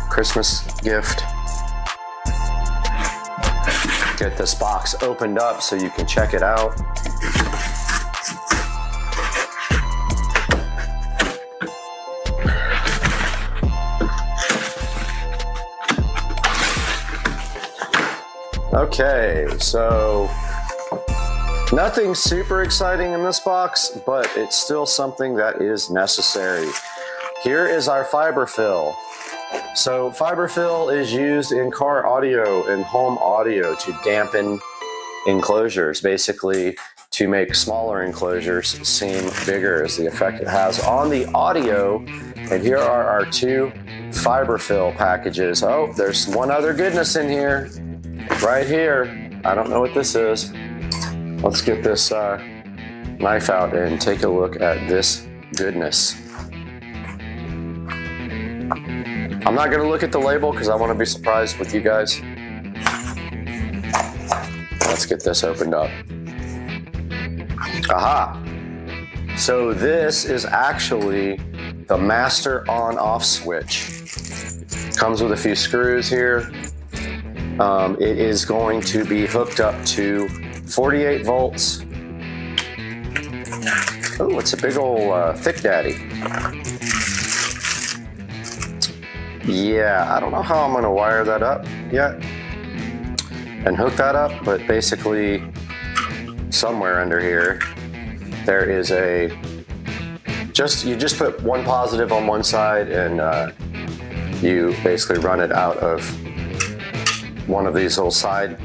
Speaker 11: Christmas gift. Get this box opened up so you can check it out. Okay, so nothing super exciting in this box, but it's still something that is necessary. Here is our fiber fill. So fiber fill is used in car audio and home audio to dampen enclosures, basically to make smaller enclosures seem bigger is the effect it has on the audio. And here are our 2 fiber fill packages. Oh, there's one other goodness in here, right here. I don't know what this is. Let's get this knife out and take a look at this goodness. I'm not going to look at the label because I want to be surprised with you guys. Let's get this opened up. Aha! So this is actually the master on-off switch. Comes with a few screws here. It is going to be hooked up to 48 volts. Oh, it's a big old thick daddy. Yeah, I don't know how I'm going to wire that up yet and hook that up, but basically somewhere under here there is you just put one positive on one side and you basically run it out of one of these little side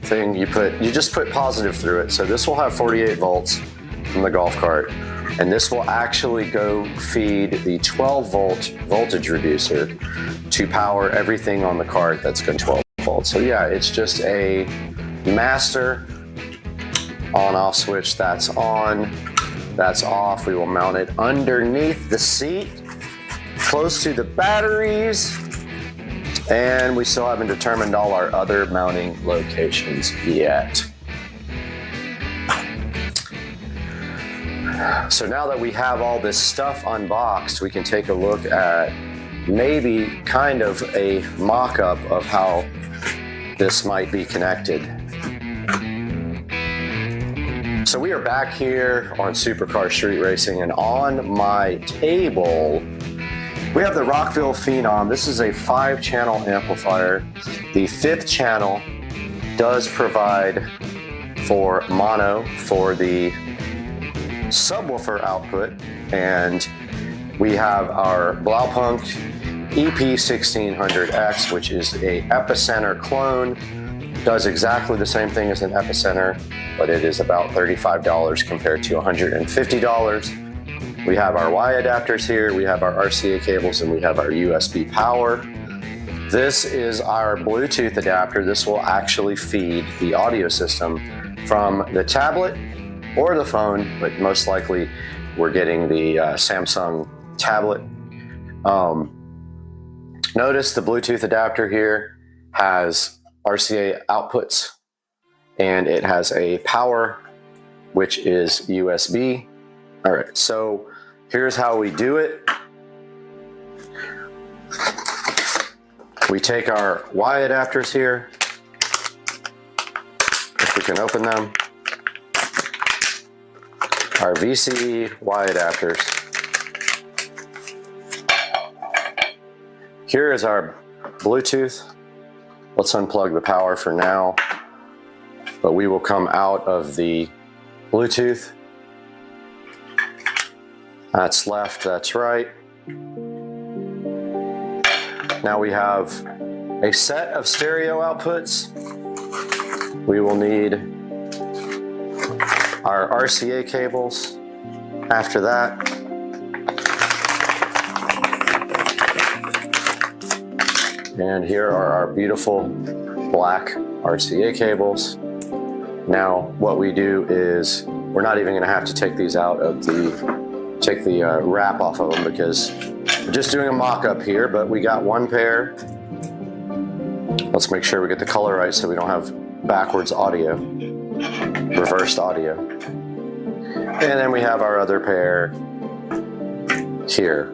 Speaker 11: thing. You just put positive through it. So this will have 48 volts from the golf cart. And this will actually go feed the 12 volt voltage reducer to power everything on the cart that's going 12 volts. So yeah, it's just a master on-off switch. That's on, that's off. We will mount it underneath the seat, close to the batteries. And we still haven't determined all our other mounting locations yet. So now that we have all this stuff unboxed, we can take a look at maybe kind of a mock-up of how this might be connected. So we are back here on Supercar Street Racing, and on my table, we have the Rockville Phenom. This is a 5-channel amplifier. The 5th channel does provide for mono for the subwoofer output, and we have our Blaupunk EP1600X, which is a Epicenter clone. Does exactly the same thing as an Epicenter, but it is about $35 compared to $150. We have our Y adapters here, we have our RCA cables, and we have our USB power. This is our Bluetooth adapter. This will actually feed the audio system from the tablet or the phone, but most likely we're getting the Samsung tablet. Notice the Bluetooth adapter here has RCA outputs, and it has a power, which is USB. All right, so here's how we do it. We take our Y adapters here, if we can open them, our VCE Y adapters. Here is our Bluetooth. Let's unplug the power for now, but we will come out of the Bluetooth. That's left, that's right. Now we have a set of stereo outputs. We will need our RCA cables after that. And here are our beautiful black RCA cables. Now what we do is we're not even going to have to take these out of the wrap off of them because we're just doing a mock-up here, but we got one pair. Let's make sure we get the color right so we don't have backwards audio, reversed audio. And then we have our other pair here.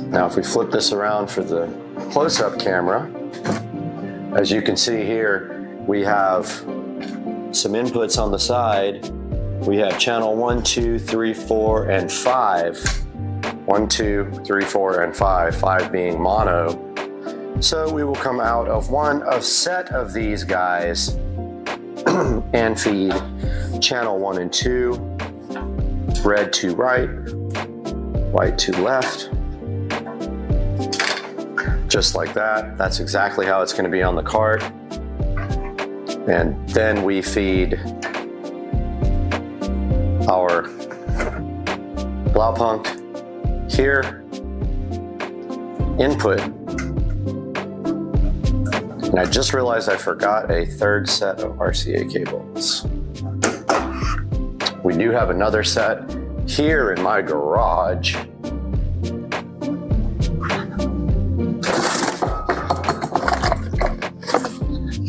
Speaker 11: Now if we flip this around for the close-up camera, as you can see here, we have some inputs on the side. We have channel 1, 2, 3, 4, and 5. 1, 2, 3, 4, and 5, 5 being mono. So we will come out of a set of these guys and feed channel 1 and 2, red to right, white to left. Just like that. That's exactly how it's going to be on the cart. And then we feed our Blaupunkt here, input. And I just realized I forgot a third set of RCA cables. We do have another set here in my garage.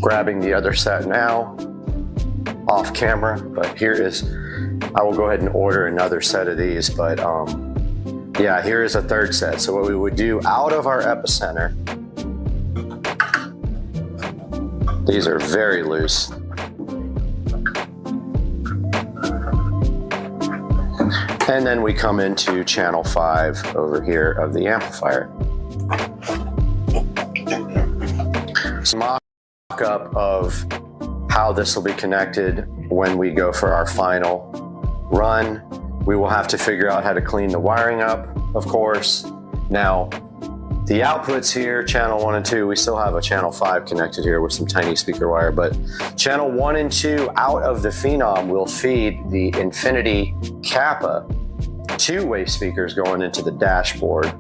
Speaker 11: Grabbing the other set now, off camera, but here is, I will go ahead and order another set of these, but yeah, here is a third set. So what we would do out of our epicenter, these are very loose. And then we come into channel 5 over here of the amplifier. Some mock-up of how this will be connected when we go for our final run. We will have to figure out how to clean the wiring up, of course. Now, the outputs here, channel 1 and 2, we still have a channel 5 connected here with some tiny speaker wire, but channel 1 and 2 out of the Phenom will feed the Infinity Kappa two-way speakers going into the dashboard.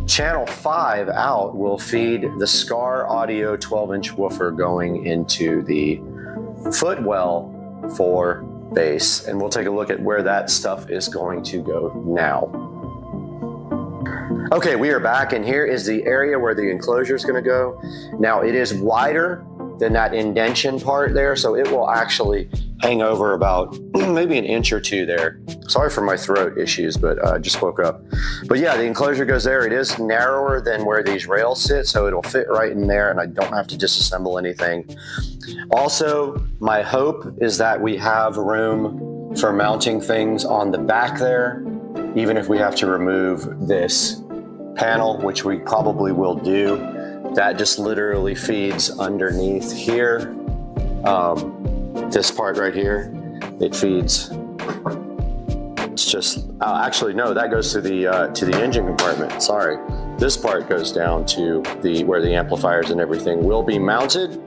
Speaker 11: Channel 5 out will feed the Scar Audio 12-inch woofer going into the footwell for bass, and we'll take a look at where that stuff is going to go now. Okay, we are back, and here is the area where the enclosure is going to go. Now, it is wider than that indention part there, so it will actually hang over about maybe an inch or two there. Sorry for my throat issues, but I just woke up. But yeah, the enclosure goes there. It is narrower than where these rails sit, so it'll fit right in there, and I don't have to disassemble anything. Also, my hope is that we have room for mounting things on the back there, even if we have to remove this panel, which we probably will do. That just literally feeds underneath here. This part right here, it feeds. It's just actually no, that goes to the engine compartment. Sorry, this part goes down to where the amplifiers and everything will be mounted.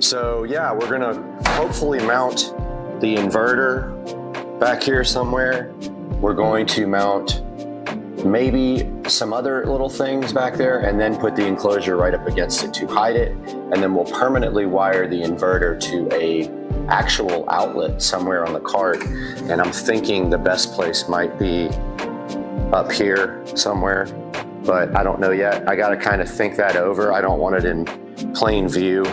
Speaker 11: So yeah, we're gonna hopefully mount the inverter back here somewhere. We're going to mount maybe some other little things back there and then put the enclosure right up against it to hide it. And then we'll permanently wire the inverter to a actual outlet somewhere on the cart. And I'm thinking the best place might be up here somewhere, but I don't know yet. I gotta kind of think that over. I don't want it in plain view,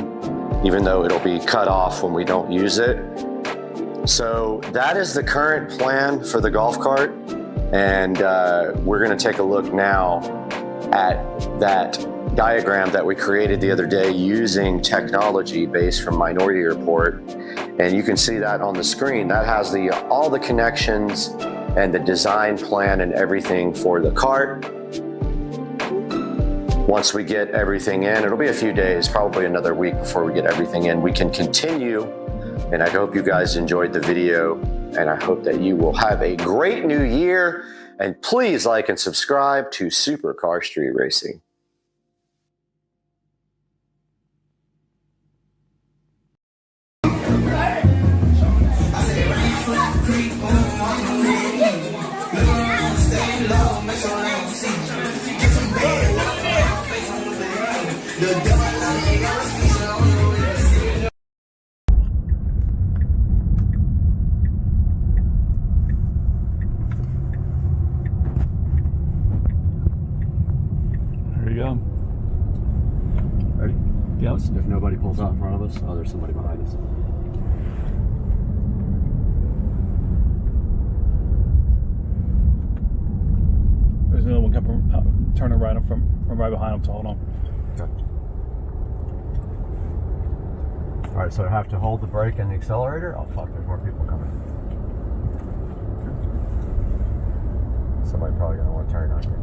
Speaker 11: even though it'll be cut off when we don't use it. So that is the current plan for the golf cart. And we're going to take a look now at that diagram that we created the other day using technology based from Minority Report. And you can see that on the screen. That has all the connections and the design plan and everything for the cart. Once we get everything in, it'll be a few days, probably another week before we get everything in, we can continue. And I hope you guys enjoyed the video, and I hope that you will have a great new year. And please like and subscribe to Supercar Street Racing.
Speaker 2: There you go.
Speaker 11: Ready?
Speaker 2: Yep.
Speaker 11: If nobody pulls out in front of us, oh, there's somebody behind us.
Speaker 2: There's another one coming, turning right from right behind him, so hold on.
Speaker 11: Okay. All right, so I have to hold the brake and the accelerator. Oh fuck, there's more people coming. Somebody probably gonna want to turn on here.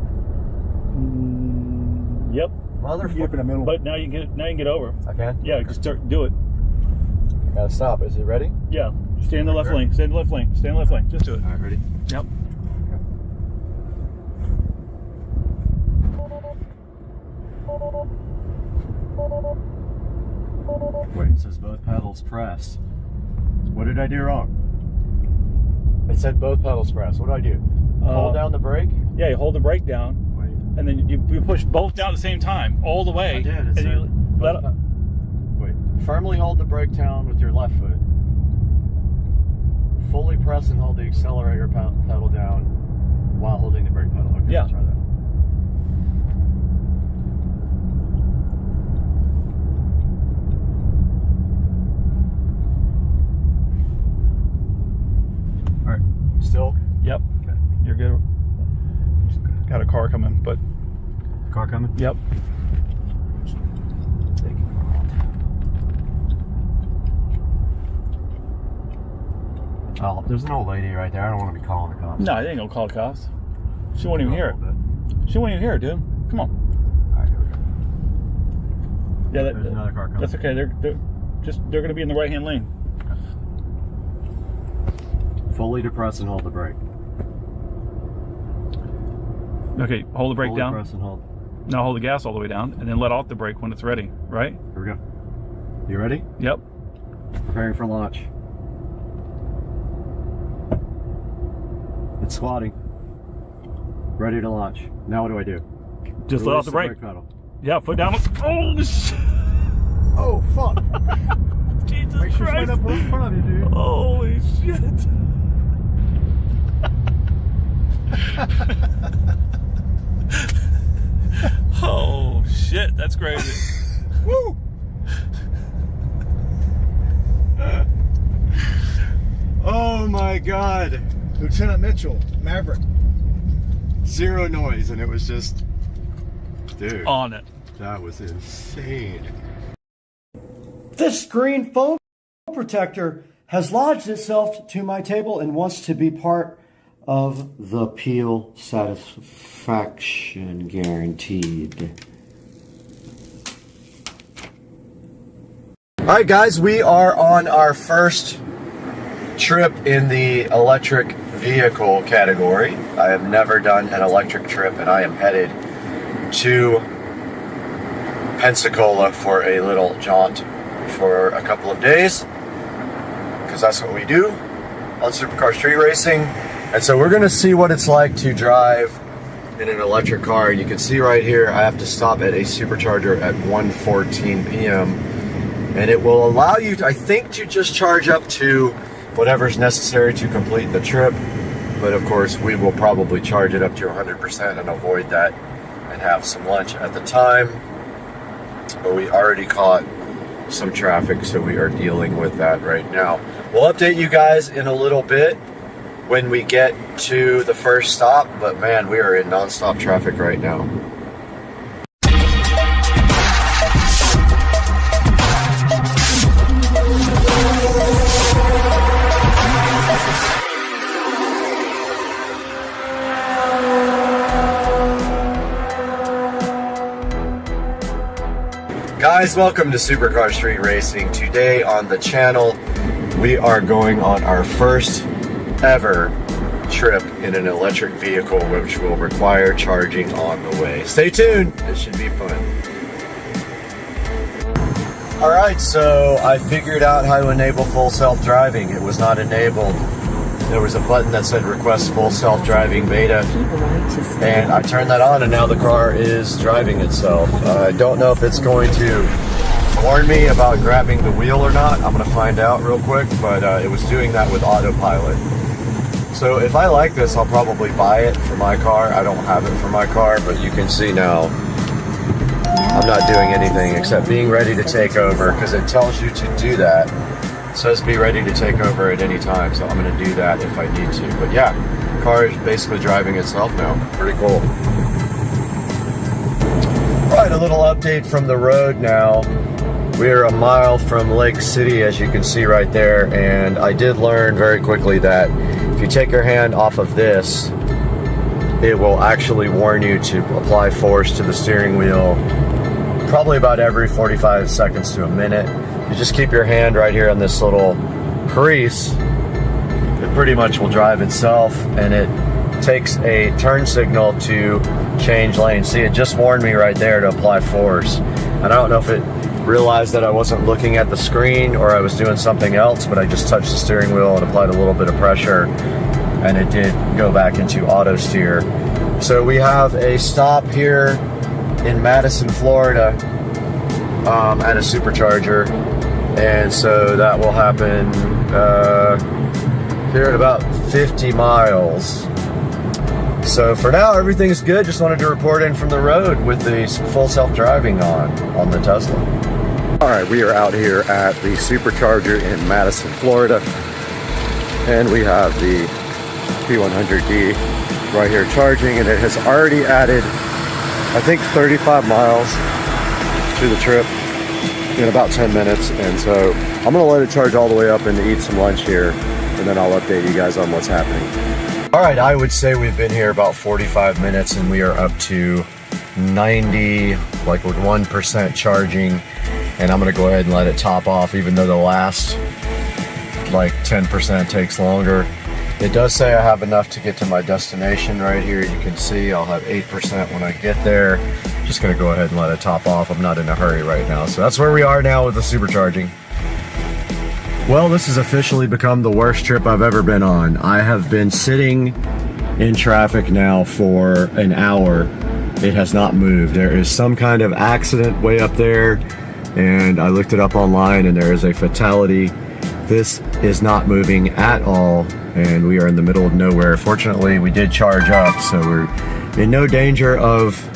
Speaker 2: Yep.
Speaker 11: Motherfucker in the middle.
Speaker 2: But now you can get over.
Speaker 11: I can?
Speaker 2: Yeah, just do it.
Speaker 11: I gotta stop. Is it ready?
Speaker 2: Yeah. Stay in the left lane. Stay in the left lane. Stay in the left lane. Just do it.
Speaker 11: All right, ready?
Speaker 2: Yep.
Speaker 11: Wait, it says both pedals pressed. What did I do wrong? It said both pedals pressed. What do I do? Hold down the brake?
Speaker 2: Yeah, you hold the brake down.
Speaker 11: Wait.
Speaker 2: And then you push both down at the same time, all the way.
Speaker 11: I did. It said wait. Firmly hold the brake down with your left foot. Fully press and hold the accelerator pedal down while holding the brake pedal. Okay,
Speaker 2: yeah.
Speaker 11: Let's try that. Still?
Speaker 2: Yep.
Speaker 11: Okay.
Speaker 2: You're good. Got a car coming, but...
Speaker 11: Car coming?
Speaker 2: Yep.
Speaker 11: Oh, there's an old lady right there. I don't want to be calling the cops.
Speaker 2: No, they ain't gonna call the cops. She won't even hear it. She won't even hear it, dude. Come on.
Speaker 11: Alright, here we go.
Speaker 2: Yeah,
Speaker 11: there's another car coming.
Speaker 2: That's okay. They're gonna be in the right-hand lane.
Speaker 11: Fully depress and hold the brake.
Speaker 2: Okay, hold the brake
Speaker 11: Fully
Speaker 2: down.
Speaker 11: Press and hold.
Speaker 2: Now hold the gas all the way down, and then let off the brake when it's ready, right?
Speaker 11: Here we go. You ready?
Speaker 2: Yep.
Speaker 11: Preparing for launch. It's squatting. Ready to launch. Now what do I do?
Speaker 2: Just let off the brake.
Speaker 11: Pedal.
Speaker 2: Yeah, foot down. Oh, shit.
Speaker 11: Oh, fuck.
Speaker 2: Jesus
Speaker 11: Make sure
Speaker 2: Christ.
Speaker 11: right up in front of you, dude.
Speaker 2: Holy shit. Oh, shit. That's crazy.
Speaker 10: Woo!
Speaker 11: Oh, my God.
Speaker 10: Lieutenant Mitchell, Maverick.
Speaker 11: Zero noise, and it was just... Dude.
Speaker 2: On it.
Speaker 11: That was insane.
Speaker 1: This green foam protector has lodged itself to my table and wants to be part of the peel satisfaction guaranteed.
Speaker 11: All right, guys, we are on our first trip in the electric vehicle category. I have never done an electric trip, and I am headed to Pensacola for a little jaunt for a couple of days, because that's what we do on Supercar Street Racing. And so we're going to see what it's like to drive in an electric car. You can see right here I have to stop at a supercharger at 1:14 p.m. and it will allow you to, I think, to just charge up to whatever's necessary to complete the trip. But of course we will probably charge it up to 100% and avoid that and have some lunch at the time. But we already caught some traffic, so we are dealing with that right now. We'll update you guys in a little bit when we get to the first stop, but man, we are in non-stop traffic right now. Guys, welcome to Supercar Street Racing. Today on the channel, we are going on our first ever trip in an electric vehicle, which will require charging on the way. Stay tuned, this should be fun. Alright, so I figured out how to enable full self-driving. It was not enabled. There was a button that said request full self-driving beta, and I turned that on and now the car is driving itself. I don't know if it's going to warn me about grabbing the wheel or not. I'm going to find out real quick, but it was doing that with autopilot. So if I like this, I'll probably buy it for my car. I don't have it for my car, but you can see now I'm not doing anything except being ready to take over, because it tells you to do that. It says be ready to take over at any time, so I'm going to do that if I need to. But yeah, the car is basically driving itself now. Pretty cool. Alright, a little update from the road now. We are a mile from Lake City, as you can see right there, and I did learn very quickly that if you take your hand off of this, it will actually warn you to apply force to the steering wheel probably about every 45 seconds to a minute. You just keep your hand right here on this little crease, it pretty much will drive itself, and it takes a turn signal to change lanes. See, it just warned me right there to apply force. And I don't know if it realized that I wasn't looking at the screen or I was doing something else, but I just touched the steering wheel and applied a little bit of pressure, and it did go back into auto steer. So we have a stop here in Madison, Florida, at a supercharger, and so that will happen here at about 50 miles. So for now, everything's good. Just wanted to report in from the road with the full self-driving on the Tesla. All right, we are out here at the supercharger in Madison, Florida, and we have the P100D right here charging, and it has already added, I think, 35 miles to the trip in about 10 minutes. And so I'm gonna let it charge all the way up and eat some lunch here, and then I'll update you guys on what's happening. All right, I would say we've been here about 45 minutes and we are up to 90, like with 1% charging, and I'm gonna go ahead and let it top off, even though the last like 10% takes longer. It does say I have enough to get to my destination right here. You can see I'll have 8% when I get there. Just gonna go ahead and let it top off. I'm not in a hurry right now. So that's where we are now with the supercharging. Well, this has officially become the worst trip I've ever been on. I have been sitting in traffic now for an hour. It has not moved. There is some kind of accident way up there, and I looked it up online and there is a fatality. This is not moving at all, and we are in the middle of nowhere. Fortunately, we did charge up, so we're in no danger of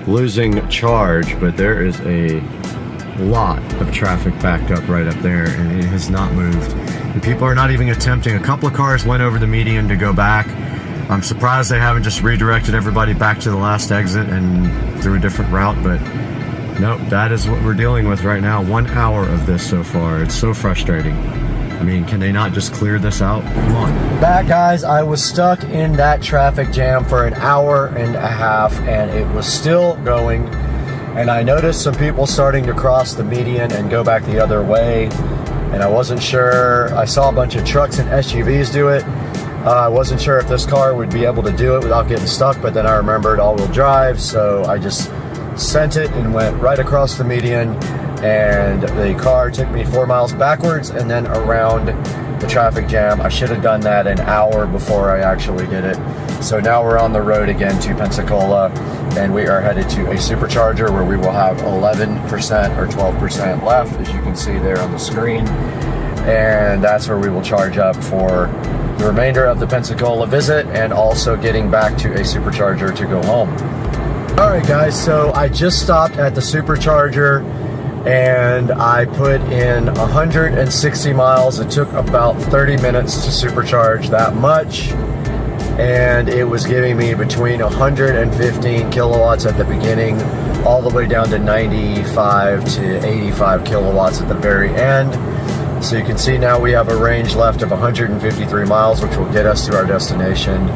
Speaker 11: losing charge, but there is a lot of traffic backed up right up there, and it has not moved. The people are not even attempting. A couple of cars went over the median to go back. I'm surprised they haven't just redirected everybody back to the last exit and through a different route, but nope, that is what we're dealing with right now. 1 hour of this so far. It's so frustrating. I mean, can they not just clear this out? Come on. Back, guys, I was stuck in that traffic jam for an hour and a half, and it was still going. And I noticed some people starting to cross the median and go back the other way. And I wasn't sure. I saw a bunch of trucks and SUVs do it. I wasn't sure if this car would be able to do it without getting stuck, but then I remembered all-wheel drive, so I just sent it and went right across the median. And the car took me 4 miles backwards and then around the traffic jam. I should have done that an hour before I actually did it. So now we're on the road again to Pensacola, and we are headed to a supercharger where we will have 11% or 12% left, as you can see there on the screen. And that's where we will charge up for the remainder of the Pensacola visit, and also getting back to a supercharger to go home. All right, guys, so I just stopped at the supercharger. and I put in 160 miles. It took about 30 minutes to supercharge that much, and it was giving me between 115 kilowatts at the beginning all the way down to 95 to 85 kilowatts at the very end. So you can see now we have a range left of 153 miles, which will get us to our destination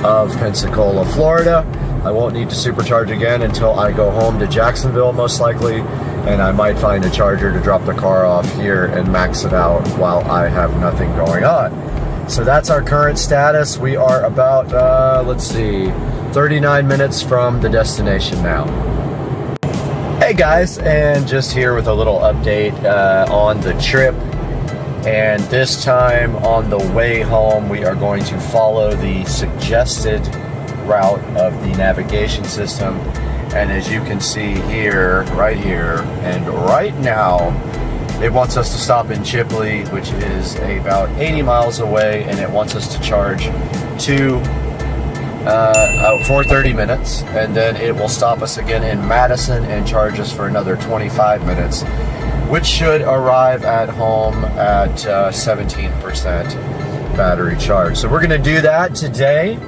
Speaker 11: of Pensacola, Florida. I won't need to supercharge again until I go home to Jacksonville, most likely, and I might find a charger to drop the car off here and max it out while I have nothing going on. So that's our current status. We are about, let's see, 39 minutes from the destination now. Hey guys, and just here with a little update on the trip. And this time on the way home, we are going to follow the suggested route of the navigation system. And as you can see here, right here, and right now, it wants us to stop in Chipley, which is about 80 miles away, and it wants us to charge for 30 minutes, and then it will stop us again in Madison and charge us for another 25 minutes, which should arrive at home at 17% battery charge. So we're gonna do that today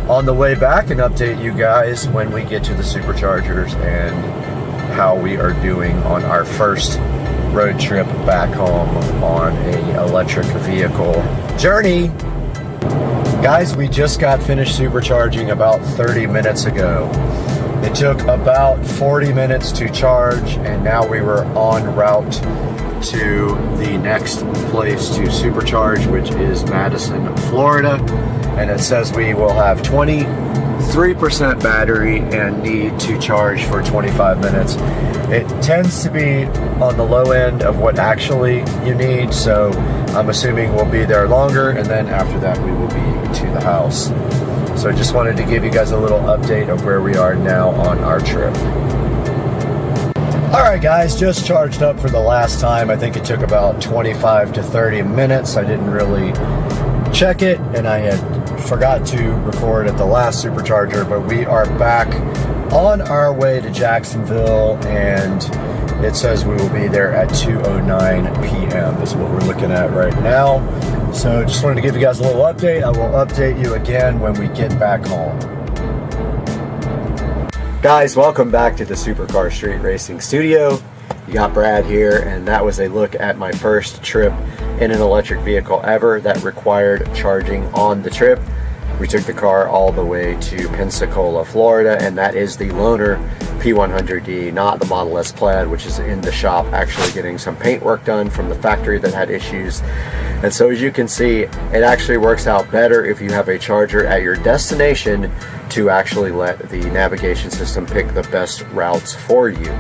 Speaker 11: on the way back and update you guys when we get to the superchargers and how we are doing on our first road trip back home on a electric vehicle journey. Guys, we just got finished supercharging about 30 minutes ago. It took about 40 minutes to charge, and now we were en route to the next place to supercharge, which is Madison, Florida. And it says we will have 23% battery and need to charge for 25 minutes. It tends to be on the low end of what actually you need, so I'm assuming we'll be there longer, and then after that we will be to the house. So I just wanted to give you guys a little update of where we are now on our trip. Alright guys, just charged up for the last time. I think it took about 25 to 30 minutes. I didn't really check it, and I had forgot to record at the last supercharger, but we are back on our way to Jacksonville, and it says we will be there at 2:09 p.m. is what we're looking at right now. So just wanted to give you guys a little update. I will update you again when we get back home. Guys, welcome back to the Supercar Street Racing Studio. You got Brad here, and that was a look at my first trip in an electric vehicle ever that required charging on the trip. We took the car all the way to Pensacola, Florida, and that is the loaner P100D, not the Model S Plaid, which is in the shop actually getting some paint work done from the factory that had issues. And so as you can see, it actually works out better if you have a charger at your destination to actually let the navigation system pick the best routes for you.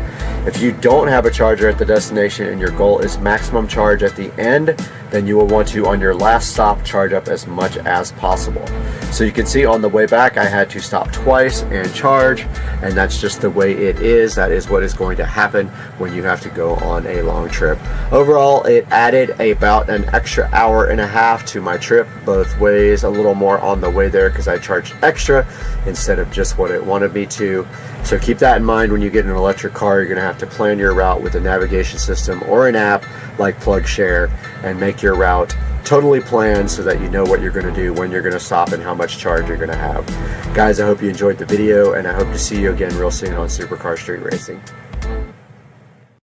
Speaker 11: If you don't have a charger at the destination and your goal is maximum charge at the end, then you will want to, on your last stop, charge up as much as possible. So you can see on the way back, I had to stop twice and charge, and that's just the way it is. That is what is going to happen when you have to go on a long trip. Overall, it added about an extra hour and a half to my trip both ways, a little more on the way there because I charged extra instead of just what it wanted me to. So keep that in mind when you get an electric car. You're going to have to plan your route with a navigation system or an app like PlugShare and make your route totally planned so that you know what you're going to do, when you're going to stop, and how much charge you're going to have. Guys, I hope you enjoyed the video, and I hope to see you again real soon on Supercar Street Racing.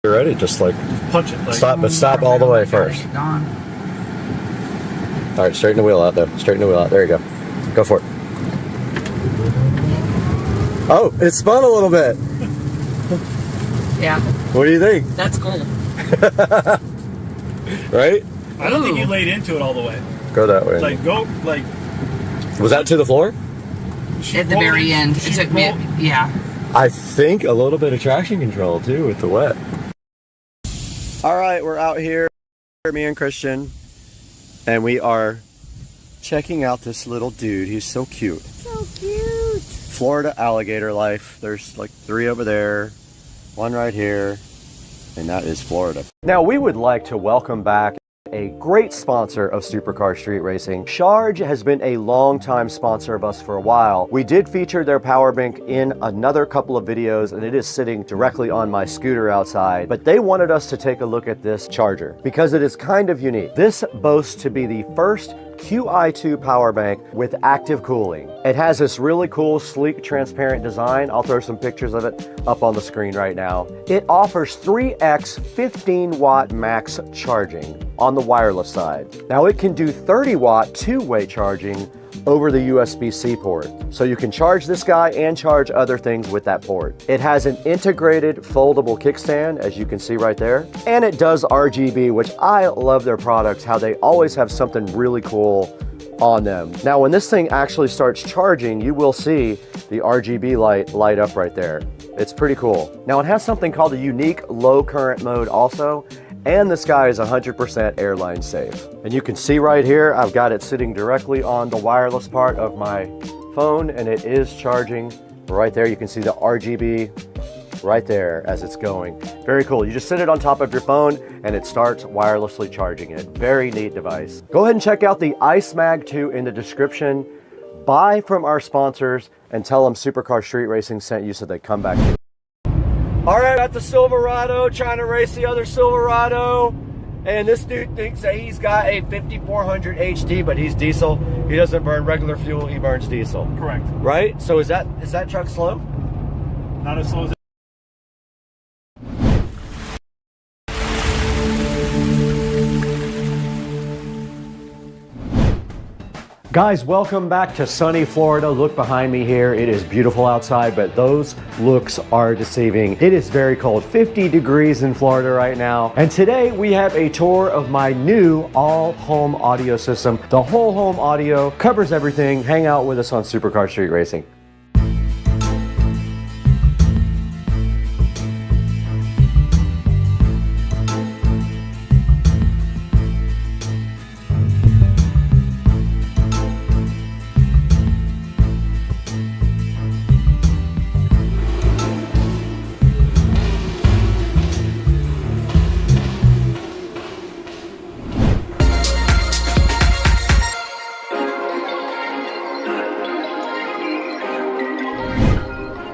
Speaker 11: You're ready? Just like
Speaker 2: punch it. Like,
Speaker 11: stop all the way first. All right, straighten the wheel out though. Straighten the wheel out. There you go. Go for it. Oh, it spun a little bit.
Speaker 14: Yeah.
Speaker 11: What do you think?
Speaker 14: That's cool.
Speaker 11: Right?
Speaker 2: I don't think you laid into it all the way.
Speaker 11: Go that way.
Speaker 2: Like, go, like...
Speaker 11: Was that to the floor?
Speaker 14: At the very end. It took me, yeah.
Speaker 11: I think a little bit of traction control too with the wet. All right, we're out here, me and Christian, and we are checking out this little dude. He's so cute.
Speaker 14: So cute.
Speaker 11: Florida alligator life. There's like 3 over there, 1 right here, and that is Florida. Now we would like to welcome back a great sponsor of Supercar Street Racing. Charge has been a long-time sponsor of us for a while. We did feature their power bank in another couple of videos, and it is sitting directly on my scooter outside, but they wanted us to take a look at this charger because it is kind of unique. This boasts to be the first QI2 power bank with active cooling. It has this really cool, sleek, transparent design. I'll throw some pictures of it up on the screen right now. It offers 3x 15 watt max charging on the wireless side. Now it can do 30 watt two-way charging over the USB-C port. So you can charge this guy and charge other things with that port. It has an integrated foldable kickstand, as you can see right there. And it does RGB, which I love their products, how they always have something really cool on them. Now, when this thing actually starts charging, you will see the RGB light up right there. It's pretty cool. Now, it has something called a unique low current mode also, and this guy is 100% airline safe. And you can see right here, I've got it sitting directly on the wireless part of my phone, and it is charging right there. You can see the RGB right there as it's going. Very cool. You just sit it on top of your phone and it starts wirelessly charging it. Very neat device. Go ahead and check out the Ice Mag 2 in the description. Buy from our sponsors and tell them Supercar Street Racing sent you so they come back. All right, got the Silverado, trying to race the other Silverado. And this dude thinks that he's got a 5400 HD, but he's diesel. He doesn't burn regular fuel, he burns diesel. Correct. Right? So is that truck slow?
Speaker 2: Not as slow as
Speaker 11: Guys, welcome back to sunny Florida. Look behind me here. It is beautiful outside, but those looks are deceiving. It is very cold, 50 degrees in Florida right now. And today we have a tour of my new all-home audio system. The whole home audio covers everything. Hang out with us on Supercar Street Racing.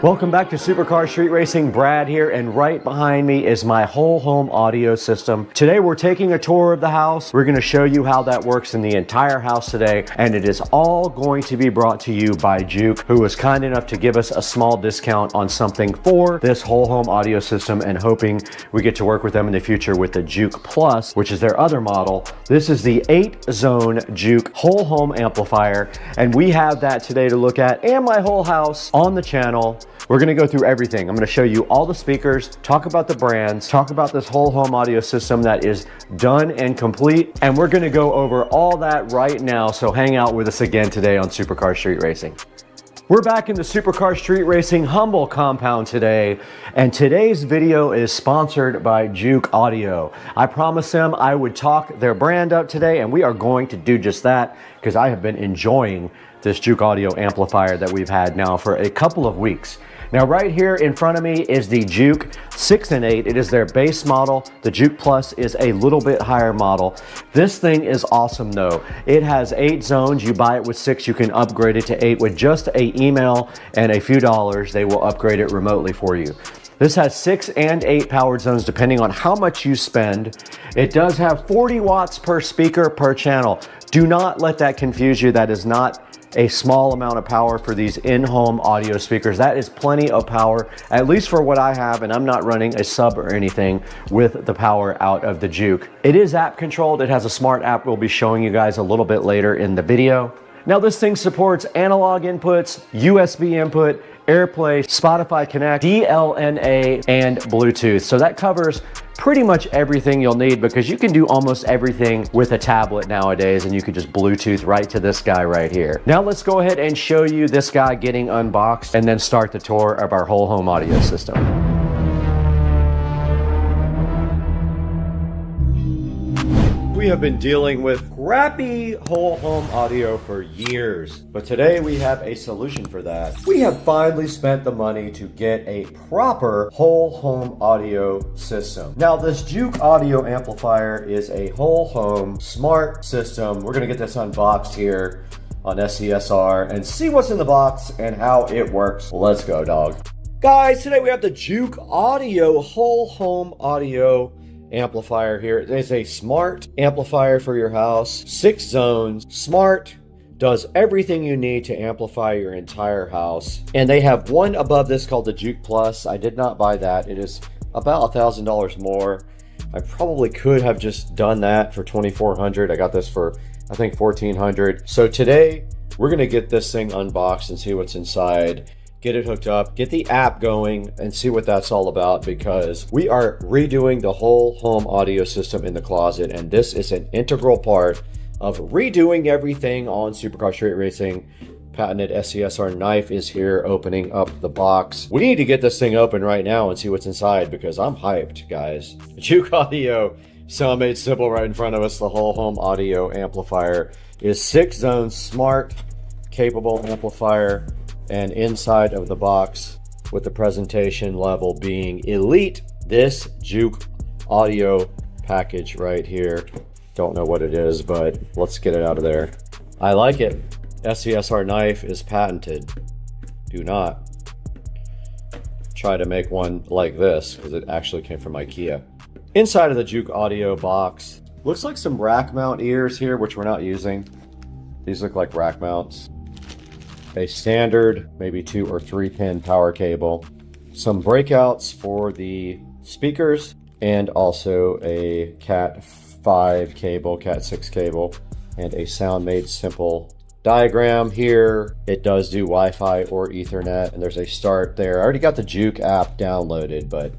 Speaker 11: Welcome back to Supercar Street Racing. Brad here, and right behind me is my whole home audio system. Today we're taking a tour of the house. We're going to show you how that works in the entire house today, and it is all going to be brought to you by Juke, who was kind enough to give us a small discount on something for this whole home audio system, and hoping we get to work with them in the future with the Juke Plus, which is their other model. This is the 8-zone Juke whole home amplifier, and we have that today to look at, and my whole house on the channel. We're going to go through everything. I'm going to show you all the speakers, talk about the brands, talk about this whole home audio system that is done and complete, and we're going to go over all that right now, so hang out with us again today on Supercar Street Racing. We're back in the Supercar Street Racing Humble compound today, and today's video is sponsored by Juke Audio. I promised them I would talk their brand up today, and we are going to do just that because I have been enjoying this Juke Audio amplifier that we've had now for a couple of weeks. Now right here in front of me is the Juke 6 and 8. It is their base model. The Juke Plus is a little bit higher model. This thing is awesome though. It has 8 zones. You buy it with 6, you can upgrade it to 8 with just an email and a few dollars. They will upgrade it remotely for you. This has 6 and 8 powered zones depending on how much you spend. It does have 40 watts per speaker per channel. Do not let that confuse you. That is not a small amount of power for these in-home audio speakers. That is plenty of power, at least for what I have, and I'm not running a sub or anything with the power out of the Juke. It is app controlled. It has a smart app we'll be showing you guys a little bit later in the video. Now this thing supports analog inputs, USB input, AirPlay, Spotify Connect, DLNA, and Bluetooth. So that covers pretty much everything you'll need, because you can do almost everything with a tablet nowadays, and you can just Bluetooth right to this guy right here. Now let's go ahead and show you this guy getting unboxed and then start the tour of our whole home audio system. we have been dealing with crappy whole home audio for years, but today we have a solution for that. We have finally spent the money to get a proper whole home audio system. Now, this Juke audio amplifier is a whole home smart system. We're gonna get this unboxed here on SCSR and see what's in the box and how it works. Let's go, dog. Guys, today we have the Juke audio whole home audio amplifier here. It is a smart amplifier for your house. 6 zones, smart, does everything you need to amplify your entire house. And they have one above this called the Juke Plus. I did not buy that. It is about $1,000 more. I probably could have just done that for $2,400. I got this for, I think, $1,400. So today we're gonna get this thing unboxed and see what's inside. Get it hooked up, get the app going, and see what that's all about, because we are redoing the whole home audio system in the closet, and this is an integral part of redoing everything on Supercar Street Racing. Patented SCSR knife is here opening up the box. We need to get this thing open right now and see what's inside, because I'm hyped, guys. Juke Audio, so made simple right in front of us. The whole home audio amplifier is 6 zone smart, capable amplifier. And inside of the box, with the presentation level being elite, this Juke audio package right here. Don't know what it is, but let's get it out of there. I like it. SCSR knife is patented. Do not try to make one like this, because it actually came from IKEA. Inside of the Juke audio box, looks like some rack mount ears here, which we're not using. These look like rack mounts. A standard, maybe 2 or 3 pin power cable, some breakouts for the speakers, and also a Cat 5 cable, Cat 6 cable, and a Sound Made Simple diagram here. It does do Wi-Fi or Ethernet, and there's a start there. I already got the Juke app downloaded, but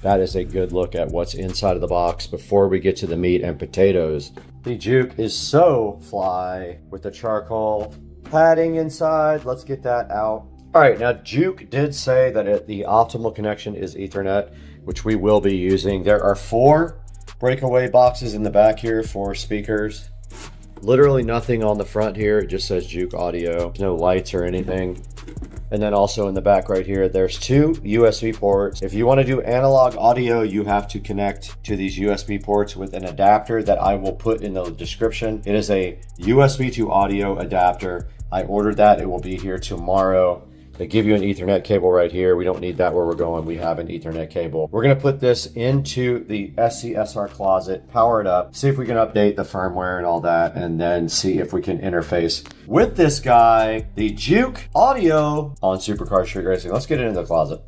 Speaker 11: that is a good look at what's inside of the box before we get to the meat and potatoes. The Juke is so fly with the charcoal padding inside. Let's get that out. All right, now Juke did say that the optimal connection is Ethernet, which we will be using. There are 4 breakaway boxes in the back here for speakers. Literally nothing on the front here. It just says Juke Audio. No lights or anything. And then also in the back right here, there's 2 USB ports. If you want to do analog audio, you have to connect to these USB ports with an adapter that I will put in the description. It is a USB to audio adapter. I ordered that. It will be here tomorrow. They give you an Ethernet cable right here. We don't need that where we're going. We have an Ethernet cable. We're going to put this into the SCSR closet, power it up, see if we can update the firmware and all that, and then see if we can interface with this guy, the Juke Audio on Supercar Street Racing. Let's get it in the closet.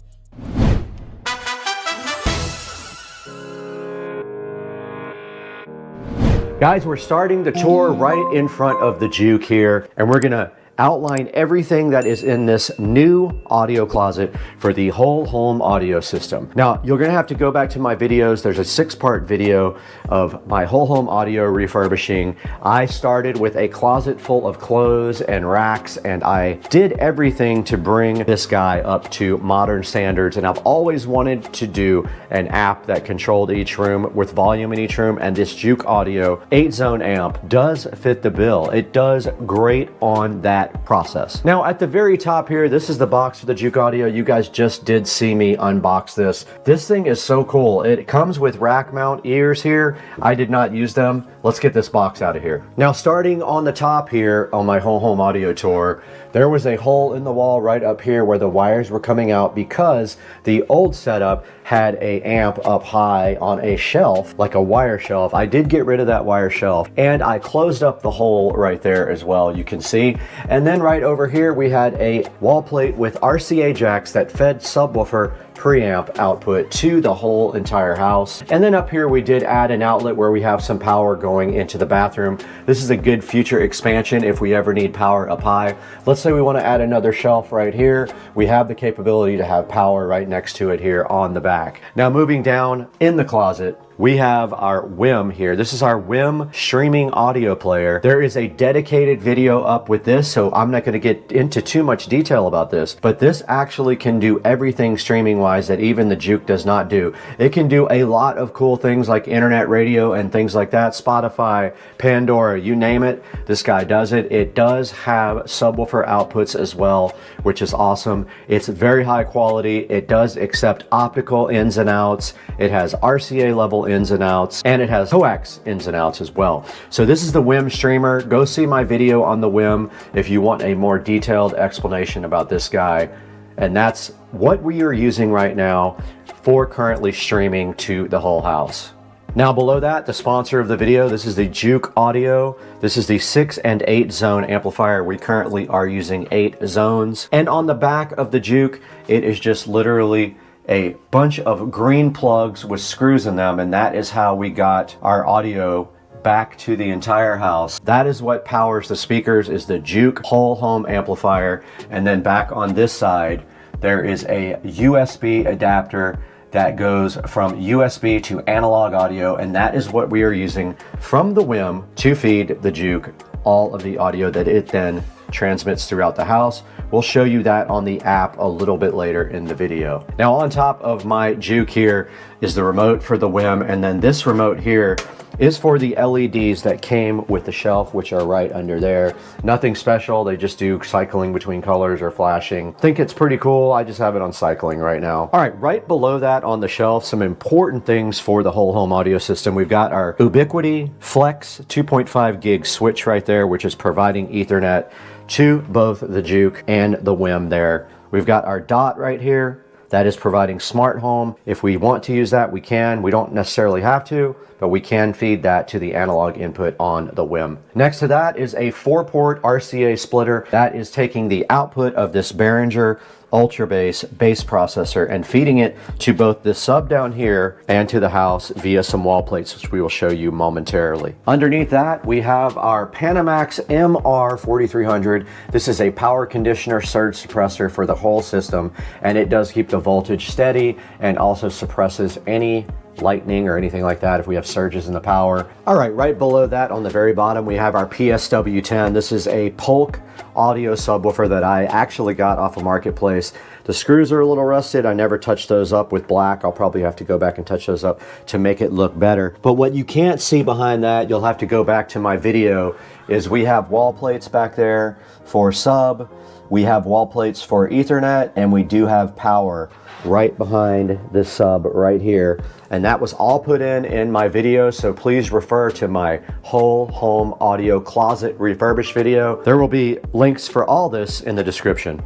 Speaker 11: Guys, we're starting the tour right in front of the Juke here, and we're gonna outline everything that is in this new audio closet for the whole home audio system. Now, you're gonna have to go back to my videos. There's a 6-part video of my whole home audio refurbishing. I started with a closet full of clothes and racks, and I did everything to bring this guy up to modern standards. And I've always wanted to do an app that controlled each room with volume in each room, and this Juke Audio 8-zone amp does fit the bill. It does great on that process. Now at the very top here, this is the box for the Juke Audio. You guys just did see me unbox this. This thing is so cool. It comes with rack mount ears here. I did not use them. Let's get this box out of here. Now starting on the top here on my whole home audio tour, there was a hole in the wall right up here where the wires were coming out because the old setup had a amp up high on a shelf, like a wire shelf. I did get rid of that wire shelf, and I closed up the hole right there as well, you can see. And then right over here, we had a wall plate with RCA jacks that fed subwoofer preamp output to the whole entire house. And then up here we did add an outlet where we have some power going into the bathroom. This is a good future expansion if we ever need power up high. Let's say we want to add another shelf right here. We have the capability to have power right next to it here on the back. Now moving down in the closet, we have our WIM here. This is our WIM streaming audio player. There is a dedicated video up with this, so I'm not going to get into too much detail about this, but this actually can do everything streaming wise that even the Juke does not do. It can do a lot of cool things like internet radio and things like that, Spotify, Pandora, you name it, this guy does it. It does have subwoofer outputs as well, which is awesome. It's very high quality. It does accept optical ins and outs. It has RCA level ins and outs, and it has coax ins and outs as well. So this is the WIM streamer. Go see my video on the WIM if you want a more detailed explanation about this guy. And that's what we are using right now for currently streaming to the whole house. Now below that, the sponsor of the video, this is the Juke Audio. This is the 6 and 8 zone amplifier. We currently are using 8 zones. And on the back of the Juke, it is just literally a bunch of green plugs with screws in them, and that is how we got our audio back to the entire house. That is what powers the speakers, is the Juke whole home amplifier. And then back on this side, there is a USB adapter that goes from USB to analog audio, and that is what we are using from the WIM to feed the Juke all of the audio that it then transmits throughout the house. We'll show you that on the app a little bit later in the video. Now on top of my Juke here is the remote for the WIM, and then this remote here is for the LEDs that came with the shelf, which are right under there. Nothing special, they just do cycling between colors or flashing. Think it's pretty cool. I just have it on cycling right now. All right, right below that on the shelf, some important things for the whole home audio system. We've got our Ubiquiti Flex 2.5 gig switch right there, which is providing Ethernet to both the Juke and the WIM there. We've got our dot right here. That is providing smart home. If we want to use that, we can. We don't necessarily have to, but we can feed that to the analog input on the WIM. Next to that is a 4-port RCA splitter. That is taking the output of this Behringer Ultra bass processor and feeding it to both the sub down here and to the house via some wall plates, which we will show you momentarily. Underneath that, we have our Panamax MR4300. This is a power conditioner surge suppressor for the whole system, and it does keep the voltage steady and also suppresses any lightning or anything like that if we have surges in the power. All right, right below that on the very bottom, we have our PSW10. This is a Polk audio subwoofer that I actually got off of Marketplace. The screws are a little rusted. I never touched those up with black. I'll probably have to go back and touch those up to make it look better. But what you can't see behind that, you'll have to go back to my video, is we have wall plates back there for sub. We have wall plates for Ethernet, and we do have power right behind this sub right here. And that was all put in my video, so please refer to my whole home audio closet refurbished video. There will be links for all this in the description.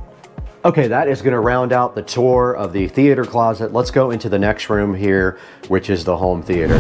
Speaker 11: Okay, that is going to round out the tour of the theater closet. Let's go into the next room here, which is the home theater.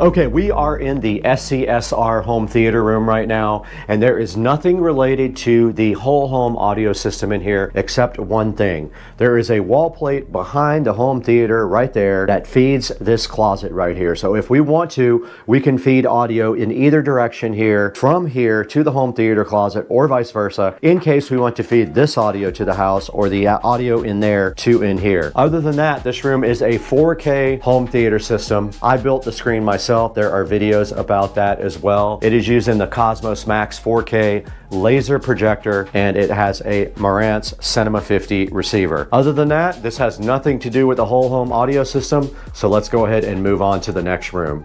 Speaker 11: Okay, we are in the SCSR home theater room right now, and there is nothing related to the whole home audio system in here except one thing. There is a wall plate behind the home theater right there that feeds this closet right here. So if we want to, we can feed audio in either direction here, from here to the home theater closet or vice versa, in case we want to feed this audio to the house or the audio in there to in here. Other than that, this room is a 4K home theater system. I built the screen myself. There are videos about that as well. It is using the Cosmos Max 4K laser projector, and it has a Marantz Cinema 50 receiver. Other than that, this has nothing to do with the whole home audio system, so let's go ahead and move on to the next room.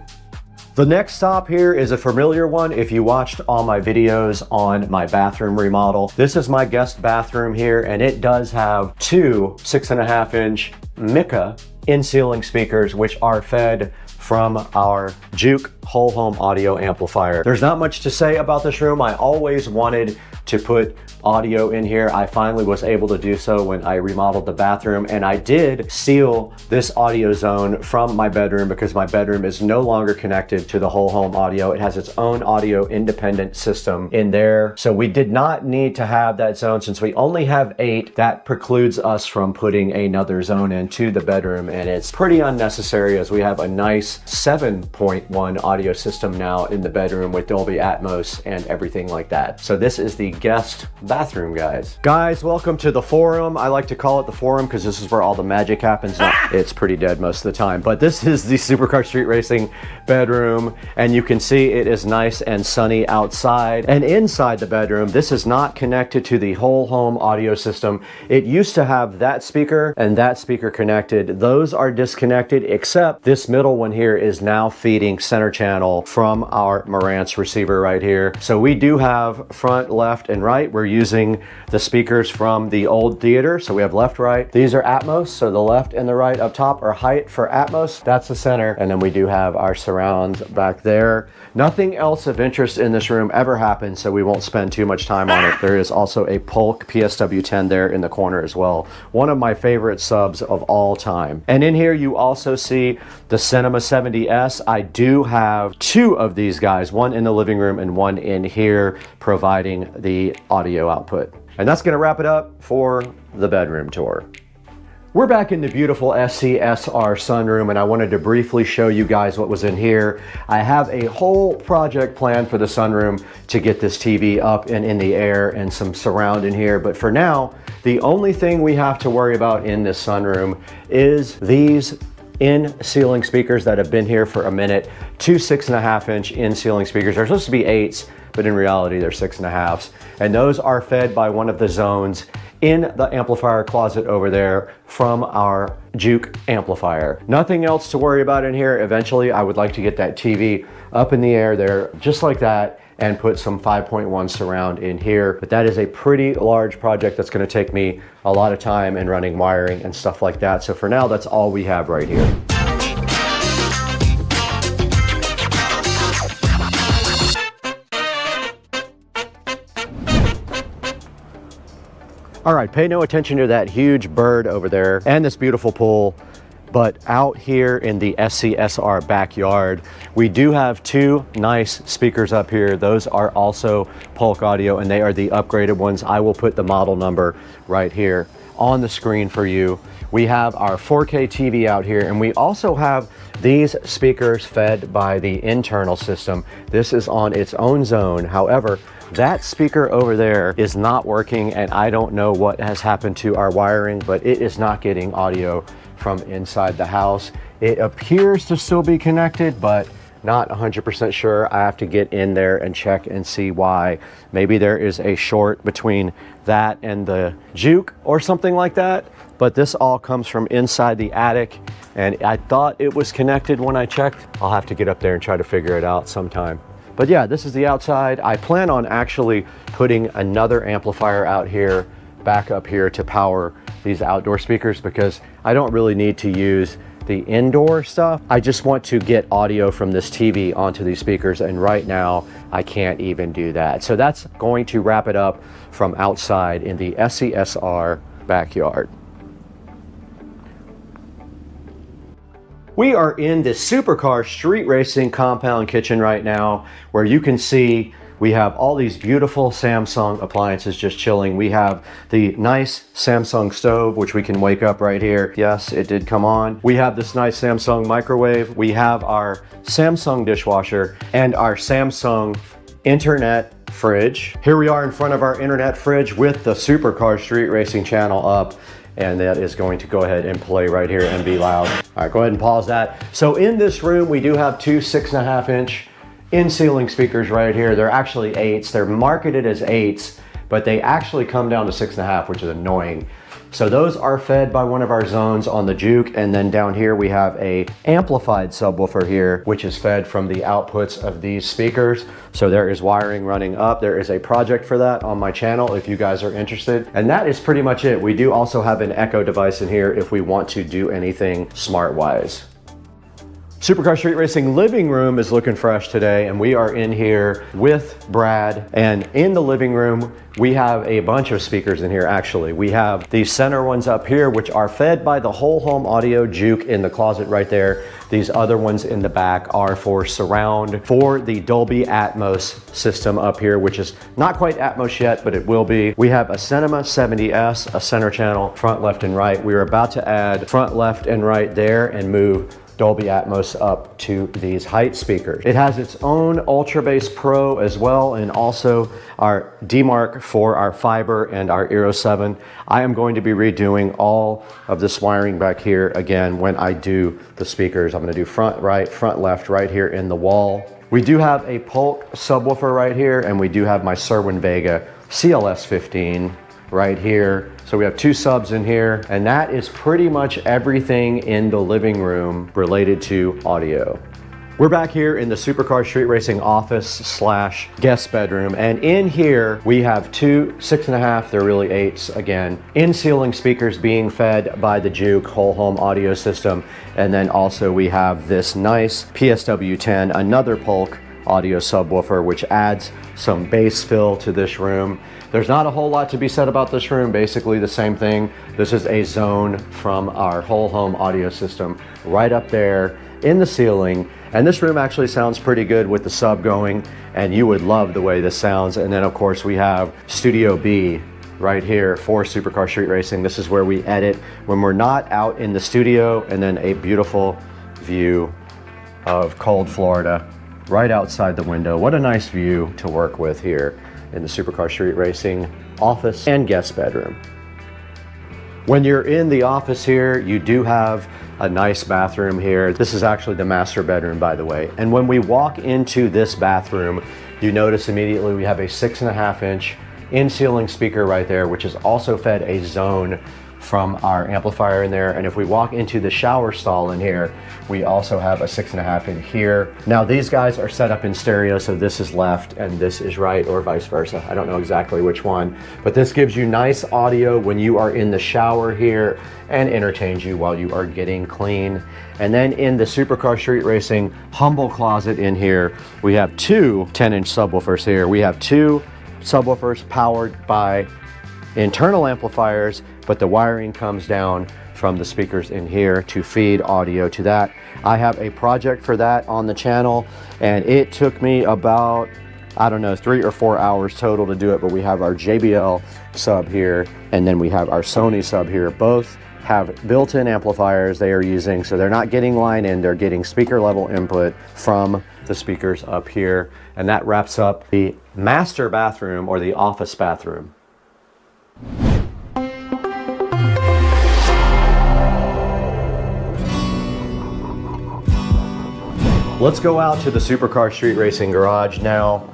Speaker 11: The next stop here is a familiar one if you watched all my videos on my bathroom remodel. This is my guest bathroom here, and it does have two 6.5-inch Mica in-ceiling speakers, which are fed from our Juke whole home audio amplifier. There's not much to say about this room. I always wanted to put audio in here. I finally was able to do so when I remodeled the bathroom, and I did seal this audio zone from my bedroom because my bedroom is no longer connected to the whole home audio. It has its own audio independent system in there. So we did not need to have that zone. Since we only have 8, that precludes us from putting another zone into the bedroom, and it's pretty unnecessary as we have a nice 7.1 audio system now in the bedroom with Dolby Atmos and everything like that. So this is the
Speaker 1: guest bathroom guys. Guys, welcome to the forum. I like to call it the forum because this is where all the magic happens. It's pretty dead most of the time, but this is the Supercar Street Racing bedroom, and you can see it is nice and sunny outside. And inside the bedroom, this is not connected to the whole home audio system. It used to have that speaker and that speaker connected. Those are disconnected, except this middle one here is now feeding center channel from our Marantz receiver right here. So we do have front, left, and right. We're using the speakers from the old theater. So we have left, right. These are Atmos. So the left and the right up top are height for Atmos. That's the center. And then we do have our surrounds back there. Nothing else of interest in this room ever happened, so we won't spend too much time on it. There is also a Polk PSW10 there in the corner as well. One of my favorite subs of all time. And in here you also see the Cinema 70S. I do have two of these guys, one in the living room and one in here, providing the audio output. And that's gonna wrap it up for the bedroom tour. We're back in the beautiful SCSR sunroom, and I wanted to briefly show you guys what was in here. I have a whole project plan for the sunroom to get this TV up and in the air and some surround in here. But for now, the only thing we have to worry about in this sunroom is these in-ceiling speakers that have been here for a minute. Two 6.5-inch in-ceiling speakers. They're supposed to be 8s, but in reality they're 6.5s. And those are fed by one of the zones in the amplifier closet over there from our Juke amplifier. Nothing else to worry about in here. Eventually I would like to get that TV up in the air there just like that and put some 5.1 surround in here. But that is a pretty large project that's gonna take me a lot of time in running wiring and stuff like that. So for now, that's all we have right here. All right, pay no attention to that huge bird over there and this beautiful pool, but out here in the SCSR backyard, we do have two nice speakers up here. Those are also Polk Audio, and they are the upgraded ones. I will put the model number right here on the screen for you. We have our 4K TV out here, and we also have these speakers fed by the internal system. This is on its own zone. However, that speaker over there is not working, and I don't know what has happened to our wiring, but it is not getting audio from inside the house. It appears to still be connected, but not 100% sure. I have to get in there and check and see why. Maybe there is a short between that and the Juke or something like that, but this all comes from inside the attic, and I thought it was connected when I checked. I'll have to get up there and try to figure it out sometime. But yeah, this is the outside. I plan on actually putting another amplifier out here, back up here to power these outdoor speakers, because I don't really need to use the indoor stuff. I just want to get audio from this TV onto these speakers, and right now I can't even do that. So that's going to wrap it up from outside in the SCSR backyard. We are in the Supercar Street Racing compound kitchen right now, where you can see we have all these beautiful Samsung appliances just chilling. We have the nice Samsung stove, which we can wake up right here. Yes, it did come on. We have this nice Samsung microwave. We have our Samsung dishwasher and our Samsung internet fridge. Here we are in front of our internet fridge with the Supercar Street Racing channel up. And that is going to go ahead and play right here and be loud. All right, go ahead and pause that. So in this room, we do have two 6.5-inch in-ceiling speakers right here. They're actually 8s. They're marketed as 8s, but they actually come down to 6.5, which is annoying. So those are fed by one of our zones on the Juke, and then down here we have a amplified subwoofer here, which is fed from the outputs of these speakers. So there is wiring running up. There is a project for that on my channel if you guys are interested. And that is pretty much it. We do also have an Echo device in here if we want to do anything smart-wise. Supercar Street Racing living room is looking fresh today, and we are in here with Brad. And in the living room, we have a bunch of speakers in here actually. We have these center ones up here, which are fed by the whole home audio Juke in the closet right there. These other ones in the back are for surround for the Dolby Atmos system up here, which is not quite Atmos yet, but it will be. We have a Cinema 70S, a center channel, front, left, and right. We are about to add front, left, and right there and move Dolby Atmos up to these height speakers. It has its own Ultra Bass Pro as well, and also our DMark for our fiber and our Eero 7. I am going to be redoing all of this wiring back here again when I do the speakers. I'm going to do front right, front left right here in the wall. We do have a Polk subwoofer right here, and we do have my Cerwin Vega CLS 15 right here. So we have two subs in here, and that is pretty much everything in the living room related to audio. We're back here in the Supercar Street Racing office slash guest bedroom, and in here we have two 6.5, they're really 8s again, in-ceiling speakers being fed by the Juke whole home audio system, and then also we have this nice PSW10, another Polk audio subwoofer, which adds some bass fill to this room. There's not a whole lot to be said about this room, basically the same thing. This is a zone from our whole home audio system right up there in the ceiling. And this room actually sounds pretty good with the sub going, and you would love the way this sounds. And then of course we have Studio B right here for Supercar Street Racing. This is where we edit when we're not out in the studio, and then a beautiful view of cold Florida right outside the window. What a nice view to work with here in the Supercar Street Racing office and guest bedroom. When you're in the office here, you do have a nice bathroom here. This is actually the master bedroom, by the way. And when we walk into this bathroom, you notice immediately we have a 6.5-inch in-ceiling speaker right there, which is also fed a zone from our amplifier in there. And if we walk into the shower stall in here, we also have a 6.5 in here. Now these guys are set up in stereo, so this is left and this is right, or vice versa. I don't know exactly which one, but this gives you nice audio when you are in the shower here and entertains you while you are getting clean. And then in the Supercar Street Racing humble closet in here, we have two 10-inch subwoofers here. We have two subwoofers powered by internal amplifiers, but the wiring comes down from the speakers in here to feed audio to that. I have a project for that on the channel, and it took me about, I don't know, 3 or 4 hours total to do it, but we have our JBL sub here, and then we have our Sony sub here. Both have built-in amplifiers they are using, so they're not getting line in, they're getting speaker level input from the speakers up here. And that wraps up the master bathroom, or the office bathroom. Let's go out to the Supercar Street Racing garage now.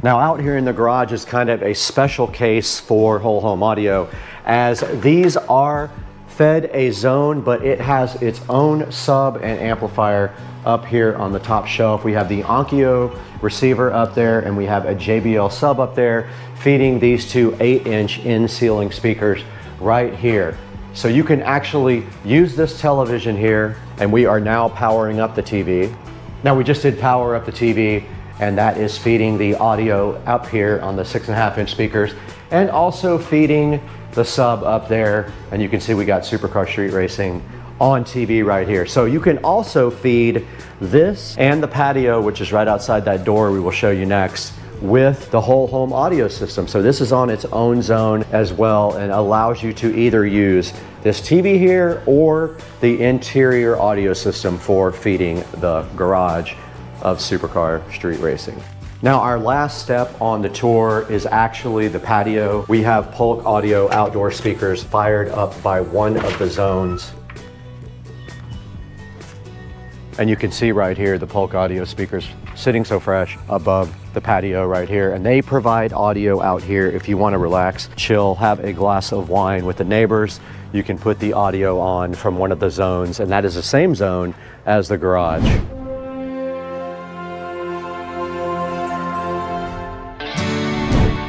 Speaker 1: Now out here in the garage is kind of a special case for whole home audio, as these are fed a zone, but it has its own sub and amplifier up here on the top shelf. We have the Onkyo receiver up there, and we have a JBL sub up there feeding these two 8-inch in-ceiling speakers right here. So you can actually use this television here, and we are now powering up the TV. Now we just did power up the TV, and that is feeding the audio up here on the 6.5-inch speakers, and also feeding the sub up there. And you can see we got Supercar Street Racing on TV right here. So you can also feed this and the patio, which is right outside that door we will show you next, with the whole home audio system. So this is on its own zone as well, and allows you to either use this TV here or the interior audio system for feeding the garage of Supercar Street Racing. Now our last step on the tour is actually the patio. We have Polk audio outdoor speakers fired up by one of the zones. And you can see right here the Polk audio speakers sitting so fresh above the patio right here. And they provide audio out here if you want to relax, chill, have a glass of wine with the neighbors. You can put the audio on from one of the zones, and that is the same zone as the garage.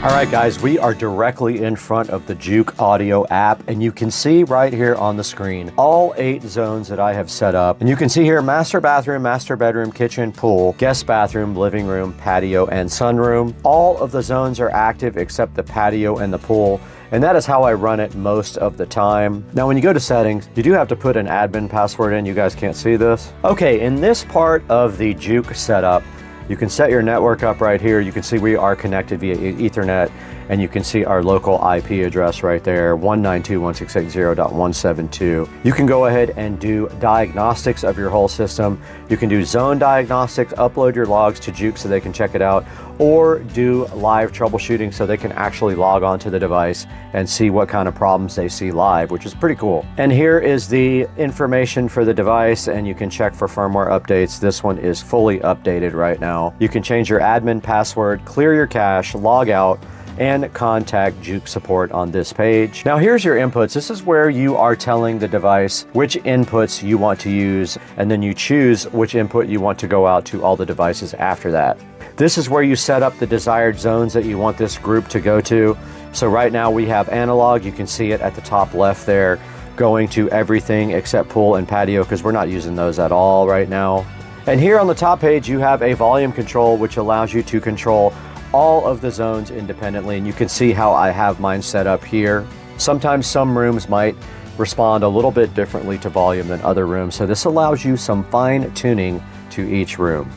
Speaker 1: All right, guys, we are directly in front of the Juke Audio app, and you can see right here on the screen all 8 zones that I have set up. And you can see here master bathroom, master bedroom, kitchen, pool, guest bathroom, living room, patio, and sunroom. All of the zones are active except the patio and the pool, and that is how I run it most of the time. Now, when you go to settings, you do have to put an admin password in. You guys can't see this. Okay, in this part of the Juke setup, you can set your network up right here. You can see we are connected via Ethernet. and you can see our local IP address right there, 192.168.0.172. You can go ahead and do diagnostics of your whole system. You can do zone diagnostics, upload your logs to Juke so they can check it out, or do live troubleshooting so they can actually log onto the device and see what kind of problems they see live, which is pretty cool. And here is the information for the device, and you can check for firmware updates. This one is fully updated right now. You can change your admin password, clear your cache, log out, and contact Juke support on this page. Now here's your inputs. This is where you are telling the device which inputs you want to use, and then you choose which input you want to go out to all the devices after that. This is where you set up the desired zones that you want this group to go to. So right now we have analog. You can see it at the top left there, going to everything except pool and patio, because we're not using those at all right now. And here on the top page, you have a volume control, which allows you to control all of the zones independently, and you can see how I have mine set up here. Sometimes some rooms might respond a little bit differently to volume than other rooms, so this allows you some fine tuning to each room.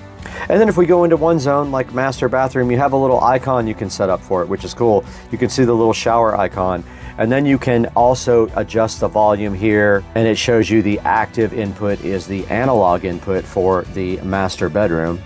Speaker 1: And then if we go into one zone like master bathroom, you have a little icon you can set up for it, which is cool. You can see the little shower icon, and then you can also adjust the volume here, and it shows you the active input is the analog input for the master bedroom.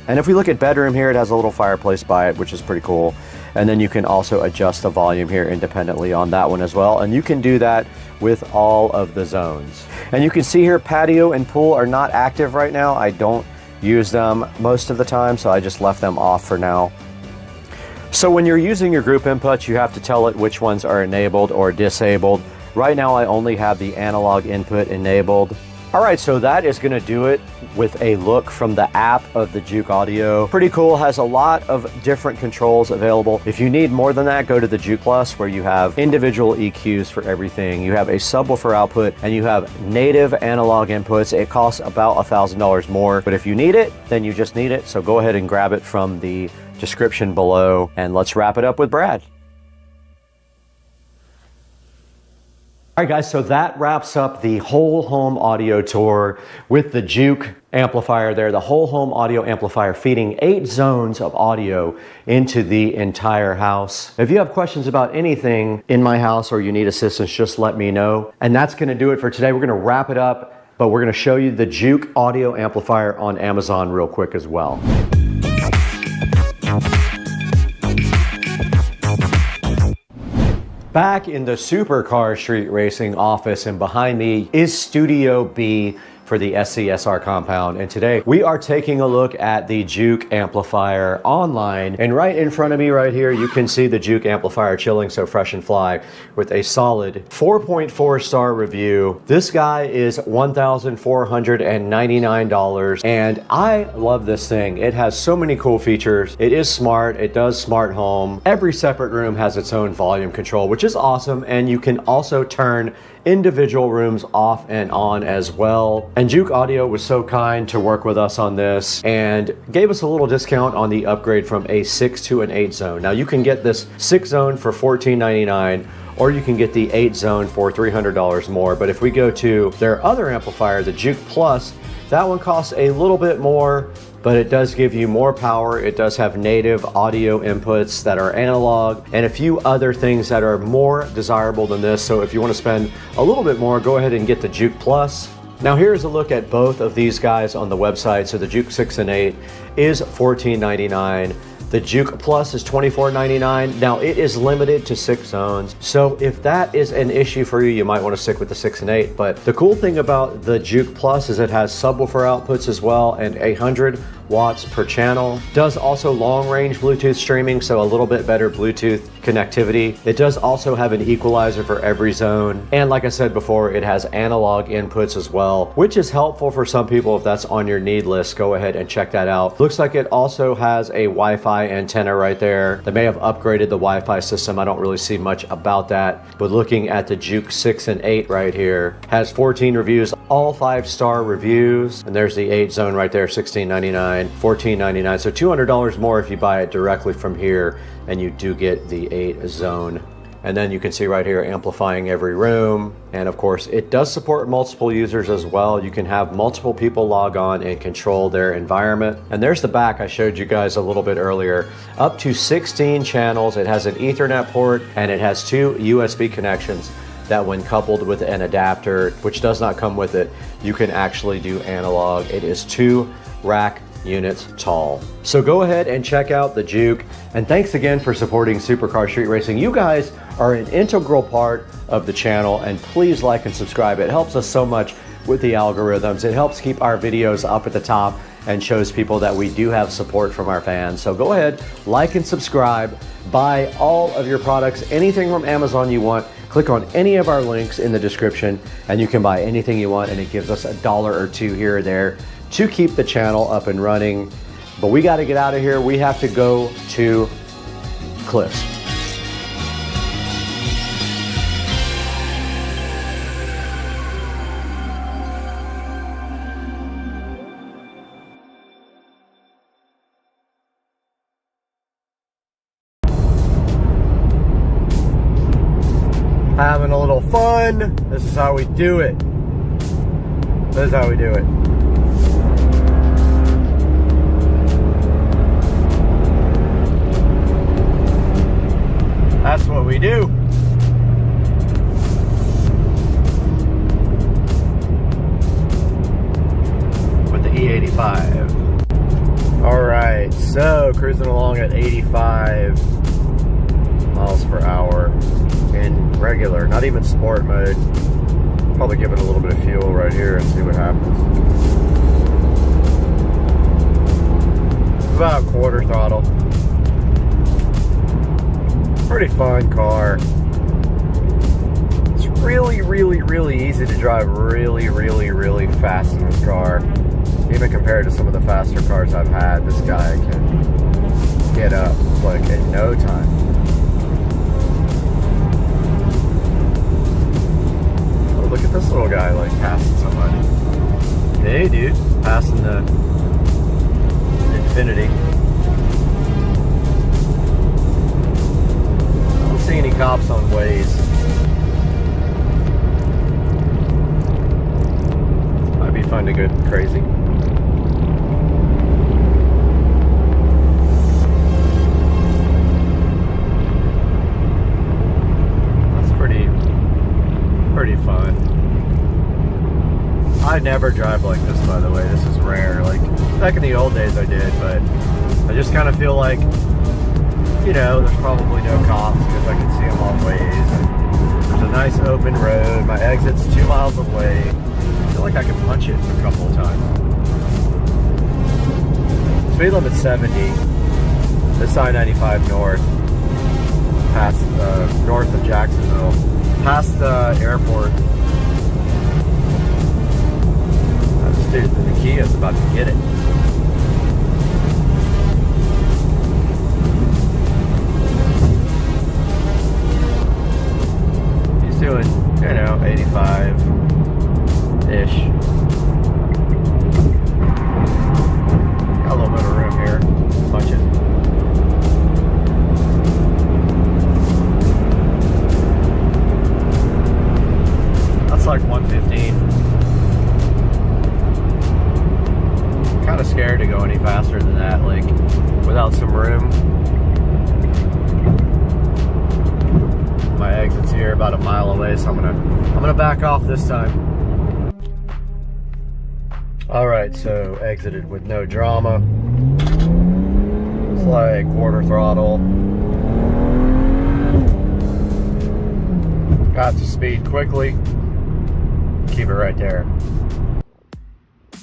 Speaker 1: And if we look at bedroom here, it has a little fireplace by it, which is pretty cool. And then you can also adjust the volume here independently on that one as well. And you can do that with all of the zones. And you can see here patio and pool are not active right now. I don't use them most of the time, so I just left them off for now. So when you're using your group inputs, you have to tell it which ones are enabled or disabled. Right now I only have the analog input enabled. All right, so that is gonna do it with a look from the app of the Juke Audio. Pretty cool, has a lot of different controls available. If you need more than that, go to the Juke Plus, where you have individual EQs for everything. You have a subwoofer output, and you have native analog inputs. It costs about $1,000 more, but if you need it, then you just need it. So go ahead and grab it from the description below, and let's wrap it up with Brad. All right, guys, so that wraps up the whole home audio tour with the Juke amplifier there, the whole home audio amplifier feeding 8 zones of audio into the entire house. If you have questions about anything in my house or you need assistance, just let me know. And that's gonna do it for today. We're gonna wrap it up, but we're gonna show you the Juke audio amplifier on Amazon real quick as well. Back in the Supercar Street Racing office, and behind me is Studio B for the SCSR compound. And today we are taking a look at the Juke amplifier online. And right in front of me right here, you can see the Juke amplifier chilling so fresh and fly with a solid 4.4 star review. This guy is $1,499, and I love this thing. It has so many cool features. It is smart. It does smart home. Every separate room has its own volume control, which is awesome. And you can also turn individual rooms off and on as well. And Juke Audio was so kind to work with us on this and gave us a little discount on the upgrade from a 6 to an 8 zone. Now you can get this 6 zone for $14.99, or you can get the 8 zone for $300 more. But if we go to their other amplifier, the Juke Plus, that one costs a little bit more, but it does give you more power. It does have native audio inputs that are analog and a few other things that are more desirable than this. So if you want to spend a little bit more, go ahead and get the Juke Plus. Now here's a look at both of these guys on the website. So the Juke 6 and 8 is $14.99. The Juke Plus is $24.99. Now it is limited to 6 zones. So if that is an issue for you, you might want to stick with the 6 and 8. But the cool thing about the Juke Plus is it has subwoofer outputs as well, and 100 watts per channel. Does also long range Bluetooth streaming, so a little bit better Bluetooth connectivity. It does also have an equalizer for every zone. And like I said before, it has analog inputs as well, which is helpful for some people if that's on your need list. Go ahead and check that out. Looks like it also has a Wi-Fi antenna right there. They may have upgraded the Wi-Fi system. I don't really see much about that. But looking at the Juke 6 and 8 right here, has 14 reviews, all 5-star reviews. And there's the 8 zone right there, $16.99. $14.99, so $200 more if you buy it directly from here, and you do get the 8 zone
Speaker 11: And then you can see right here, amplifying every room. And of course, it does support multiple users as well. You can have multiple people log on and control their environment. And there's the back I showed you guys a little bit earlier. Up to 16 channels. It has an Ethernet port and it has 2 USB connections that when coupled with an adapter, which does not come with it, you can actually do analog. It is 2 rack units tall. So go ahead and check out the Juke. And thanks again for supporting Supercar Street Racing. You guys are an integral part of the channel, and please like and subscribe. It helps us so much with the algorithms. It helps keep our videos up at the top and shows people that we do have support from our fans. So go ahead, like and subscribe, buy all of your products, anything from Amazon you want. Click on any of our links in the description and you can buy anything you want, and it gives us $1 or $2 here or there to keep the channel up and running. But we got to get out of here. We have to go to Cliffs. Having a little fun. This is how we do it. This is how we do it. That's what we do. With the E85. All right, so cruising along at 85 miles per hour in regular, not even sport mode. Probably give it a little bit of fuel right here and see what happens. About quarter throttle. Pretty fun car. It's really, really, really easy to drive really, really, really fast in this car. Even compared to some of the faster cars I've had, this guy can get up like in no time. Oh, look at this little guy like passing somebody. Hey dude, passing the Infinity. See any cops on ways. Might be fun to go crazy. That's pretty fun. I never drive like this, by the way. This is rare. Like back in the old days I did, but I just kind of feel like, you know, there's probably no cops because I can see them all ways. There's a nice open road. My exit's 2 miles away. I feel like I can punch it a couple of times. Speed limit 70. This I-95 north, past north of Jacksonville, past the airport. This dude in the Kia is about to get it. Doing, you know, 85-ish. Got a little bit of room here. Punch it. That's like 115. Kind of scared to go any faster than that, like without some room. My exit's here about a mile away, so I'm gonna back off this time. All right, so exited with no drama. It's like quarter throttle. Got to speed quickly. Keep it right there.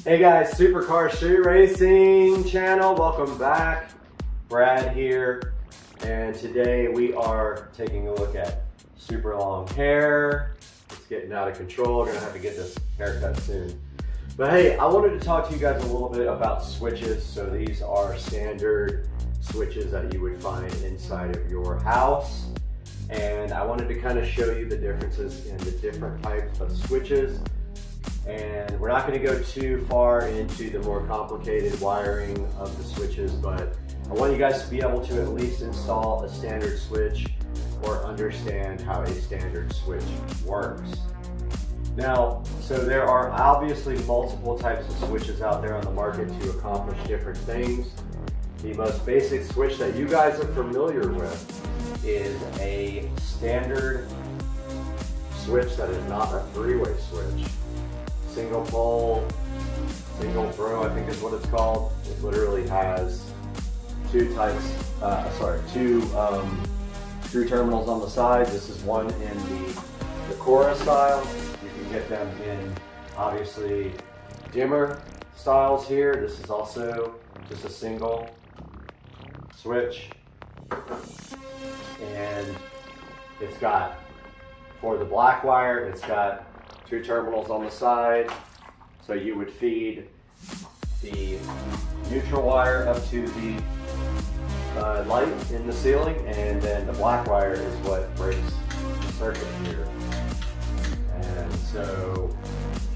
Speaker 11: Hey guys, Supercar Street Racing channel, welcome back. Brad here, and today we are taking a look at super long hair. It's getting out of control. We're gonna have to get this haircut soon. But hey, I wanted to talk to you guys a little bit about switches. So these are standard switches that you would find inside of your house. And I wanted to kind of show you the differences in the different types of switches. And we're not going to go too far into the more complicated wiring of the switches, but I want you guys to be able to at least install a standard switch or understand how a standard switch works. Now, so there are obviously multiple types of switches out there on the market to accomplish different things. The most basic switch that you guys are familiar with is a standard switch that is not a three-way switch. Single pole, single throw, I think is what it's called. It literally has two screw terminals on the side. This is one in the Cora style. You can get them in obviously dimmer styles here. This is also just a single switch, and it's got, for the black wire, it's got two terminals on the side, so you would feed the neutral wire up to the light in the ceiling, and then the black wire is what breaks the circuit here. And so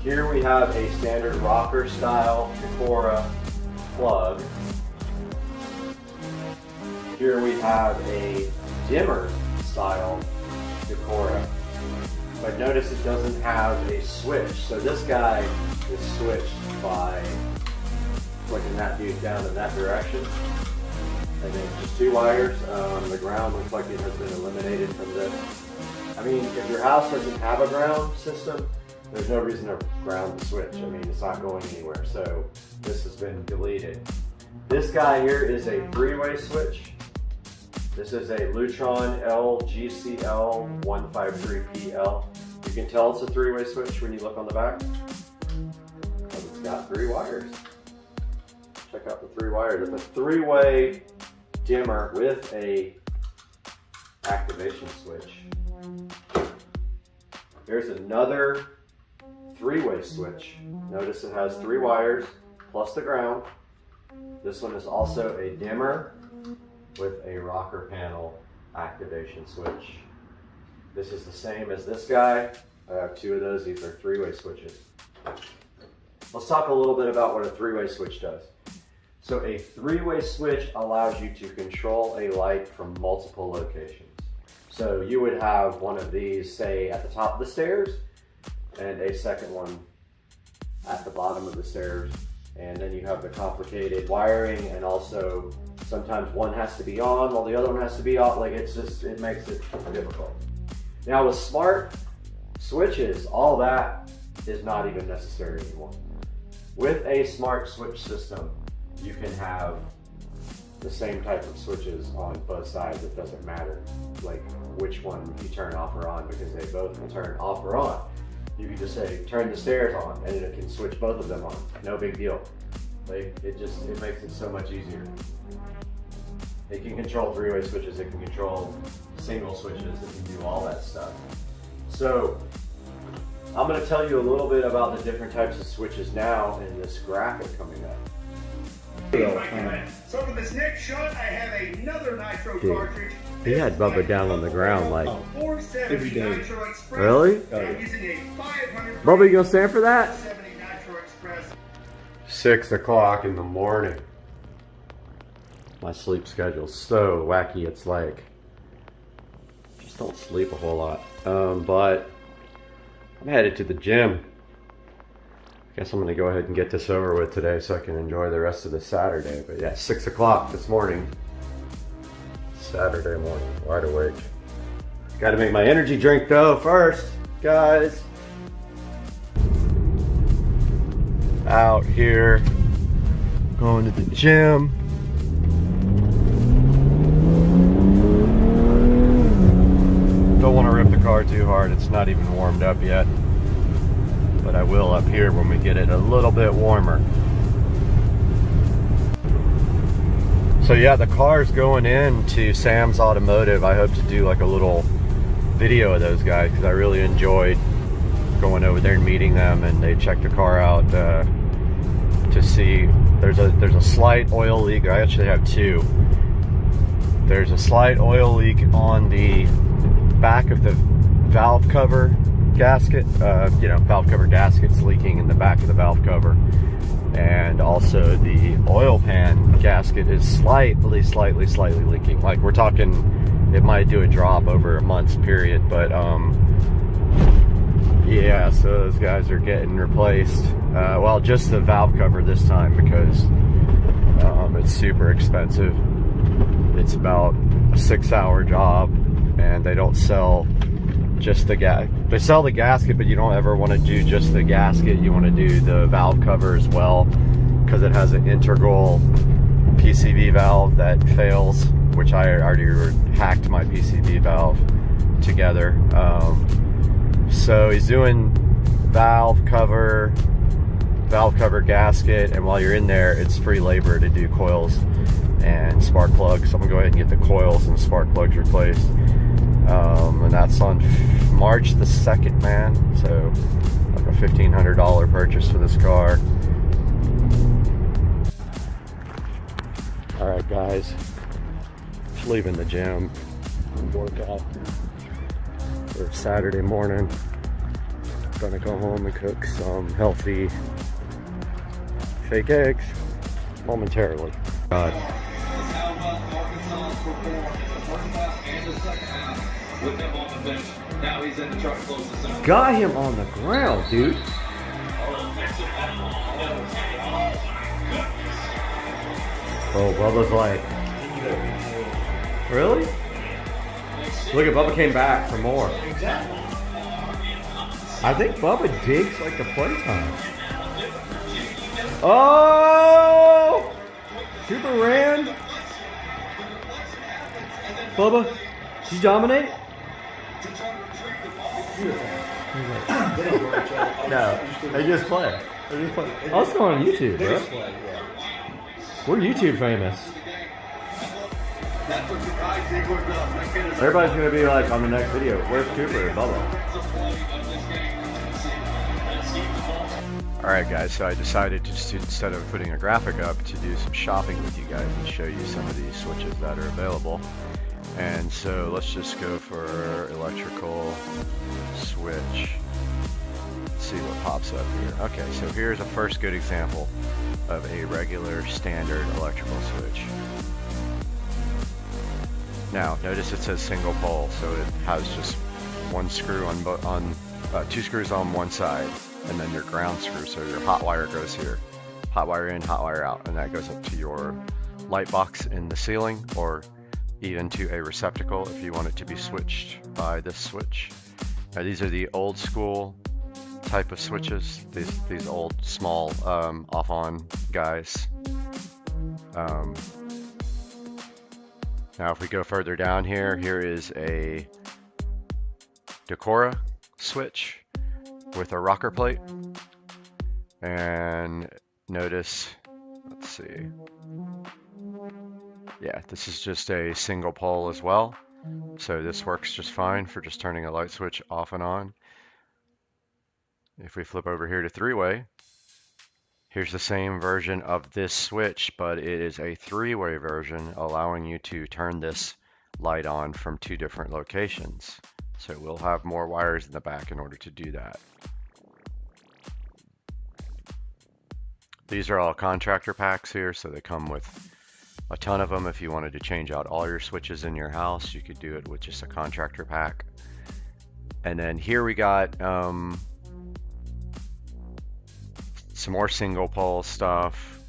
Speaker 11: here we have a standard rocker style Cora plug. Here we have a dimmer style Cora, but notice it doesn't have a switch. So this guy is switched by flicking that dude down in that direction. And then just two wires. The ground looks like it has been eliminated from this. I mean, if your house doesn't have a ground system, there's no reason to ground the switch. I mean, it's not going anywhere. So this has been deleted. This guy here is a three-way switch. This is a Lutron LGCL153PL. You can tell it's a three-way switch when you look on the back, because it's got three wires. Check out the three wires. It's a three-way dimmer with a activation switch. Here's another three-way switch. Notice it has three wires plus the ground. This one is also a dimmer with a rocker panel activation switch. This is the same as this guy. I have two of those. These are three-way switches. Let's talk a little bit about what a three-way switch does. So a three-way switch allows you to control a light from multiple locations. So you would have one of these, say, at the top of the stairs, and a second one at the bottom of the stairs. And then you have the complicated wiring, and also sometimes one has to be on while the other one has to be off. Like, it's just, it makes it difficult. Now with smart switches, all that is not even necessary anymore. With a smart switch system, you can have the same type of switches on both sides. It doesn't matter like which one you turn off or on, because they both will turn off or on. You can just say, turn the stairs on, and it can switch both of them on. No big deal. Like, it makes it so much easier. It can control three-way switches, it can control single switches, it can do all that stuff. So, I'm gonna tell you a little bit about the different types of switches now in this graphic coming up.
Speaker 15: So for this next shot, I have another nitro cartridge.
Speaker 11: He had Bubba down on the ground like
Speaker 15: every day.
Speaker 11: Really?
Speaker 15: Oh, yeah. Using a 500
Speaker 11: Bubba, you gonna stand for that?
Speaker 15: 70 Nitro Express.
Speaker 11: 6 o'clock in the morning. My sleep schedule's so wacky, it's like, just don't sleep a whole lot. But I'm headed to the gym. I guess I'm gonna go ahead and get this over with today so I can enjoy the rest of the Saturday. But yeah, 6 o'clock this morning. Saturday morning, wide awake. Gotta make my energy drink though first, guys. Out here, going to the gym. Don't want to rip the car too hard, it's not even warmed up yet. But I will up here when we get it a little bit warmer. So yeah, the car's going into Sam's Automotive. I hope to do like a little video of those guys, because I really enjoyed going over there and meeting them, and they checked the car out to see there's a slight oil leak. I actually have two. There's a slight oil leak on the back of the valve cover gasket. Valve cover gasket's leaking in the back of the valve cover. And also the oil pan gasket is slightly leaking. Like, we're talking it might do a drop over a month's period, but yeah, so those guys are getting replaced. Well, just the valve cover this time, because it's super expensive. It's about a 6-hour job, and they don't sell just the they sell the gasket, but you don't ever want to do just the gasket. You want to do the valve cover as well, because it has an integral PCB valve that fails, which I already hacked my PCB valve together. So he's doing valve cover gasket, and while you're in there, it's free labor to do coils and spark plugs. So I'm gonna go ahead and get the coils and spark plugs replaced. And that's on March the 2nd, man. So like a $1,500 purchase for this car. All right, guys, just leaving the gym and workout for Saturday morning. Gonna go home and cook some healthy fake eggs momentarily. God. Got him on the ground, dude. Oh, Bubba's like, really? Look at Bubba came back for more. I think Bubba digs like the playtime. Oh! Super ran. Bubba, did you dominate? No, they just play. I'll just go on YouTube, bro. We're YouTube famous. Everybody's gonna be like on the next video, where's Cooper and Bubba? Alright guys, so I decided to just, instead of putting a graphic up, to do some shopping with you guys and show you some of these switches that are available. And so let's just go for electrical switch. Let's see what pops up here. Okay, so here's a first good example of a regular standard electrical switch. Now, notice it says single pole, so it has just one screw on two screws on one side, and then your ground screw, so your hot wire goes here. Hot wire in, hot wire out, and that goes up to your light box in the ceiling, or even to a receptacle if you want it to be switched by this switch. Now these are the old school type of switches, these old small off-on guys. Now if we go further down here, here is a Decora switch with a rocker plate. And notice, let's see. Yeah, this is just a single pole as well. So this works just fine for just turning a light switch off and on. If we flip over here to three-way, here's the same version of this switch, but it is a three-way version, allowing you to turn this light on from two different locations. So we'll have more wires in the back in order to do that. These are all contractor packs here, so they come with a ton of them. If you wanted to change out all your switches in your house, you could do it with just a contractor pack. And then here we got some more single pole stuff.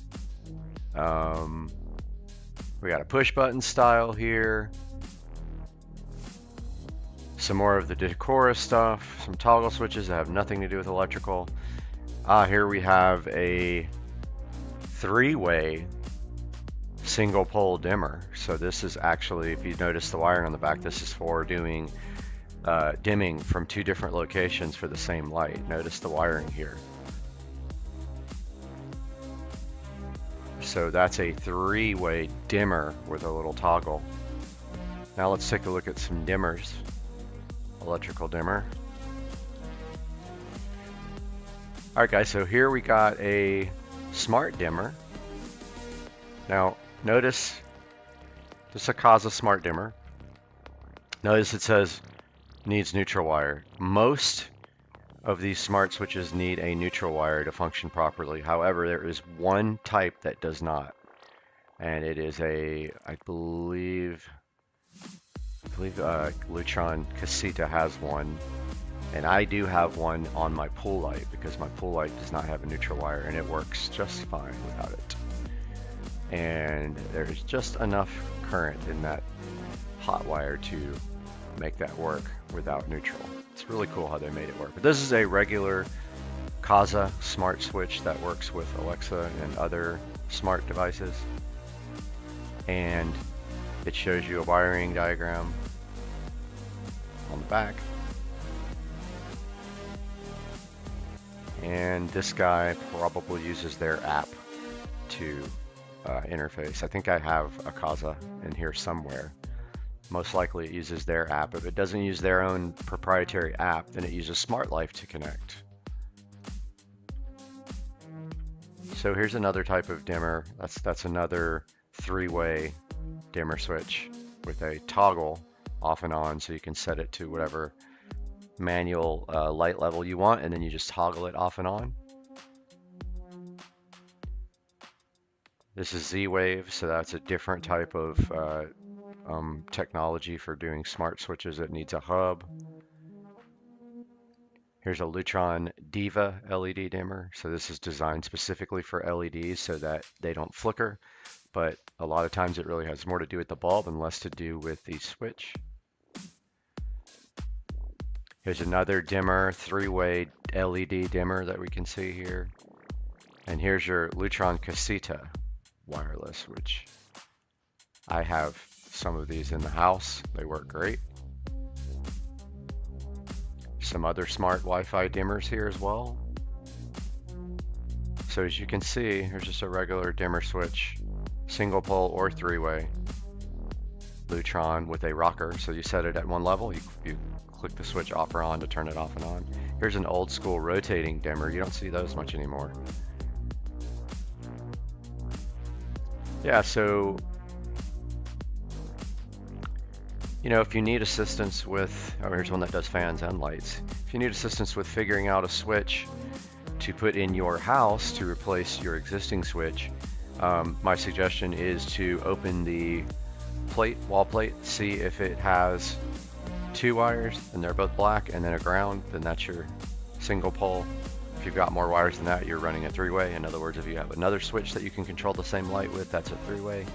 Speaker 11: We got a push button style here. Some more of the Decora stuff, some toggle switches that have nothing to do with electrical. Here we have a three-way single pole dimmer. So this is actually, if you notice the wiring on the back, this is for doing dimming from two different locations for the same light. Notice the wiring here. So that's a three-way dimmer with a little toggle. Now let's take a look at some dimmers. Electrical dimmer. Alright guys, so here we got a smart dimmer. Now notice this is a Casa smart dimmer. Notice it says needs neutral wire. Most of these smart switches need a neutral wire to function properly. However, there is one type that does not, and it is a, I believe believe Lutron Casita has one, and I do have one on my pool light because my pool light does not have a neutral wire and it works just fine without it. And there's just enough current in that hot wire to make that work without neutral. It's really cool how they made it work. But this is a regular Casa smart switch that works with Alexa and other smart devices. And it shows you a wiring diagram on the back. And this guy probably uses their app to interface. I think I have a Casa in here somewhere. Most likely it uses their app. If it doesn't use their own proprietary app, then it uses Smart Life to connect. So here's another type of dimmer. That's another three-way dimmer switch with a toggle off and on, so you can set it to whatever manual light level you want, and then you just toggle it off and on. This is Z-Wave, so that's a different type of technology for doing smart switches. It needs a hub. Here's a Lutron Diva LED dimmer. So this is designed specifically for LEDs so that they don't flicker, but a lot of times it really has more to do with the bulb and less to do with the switch. Here's another dimmer, three-way LED dimmer that we can see here. And here's your Lutron Casita wireless, which I have some of these in the house. They work great. Some other smart Wi-Fi dimmers here as well. So as you can see, here's just a regular dimmer switch, single pole or three-way Lutron with a rocker. So you set it at one level, you click the switch off or on to turn it off and on. Here's an old school rotating dimmer. You don't see those much anymore. Yeah, so you know, if you need assistance with, oh, here's one that does fans and lights. If you need assistance with figuring out a switch to put in your house to replace your existing switch, my suggestion is to open the wall plate, see if it has two wires and they're both black, and then a ground, then that's your single pole. If you've got more wires than that, you're running a three-way. In other words, if you have another switch that you can control the same light with, that's a three-way.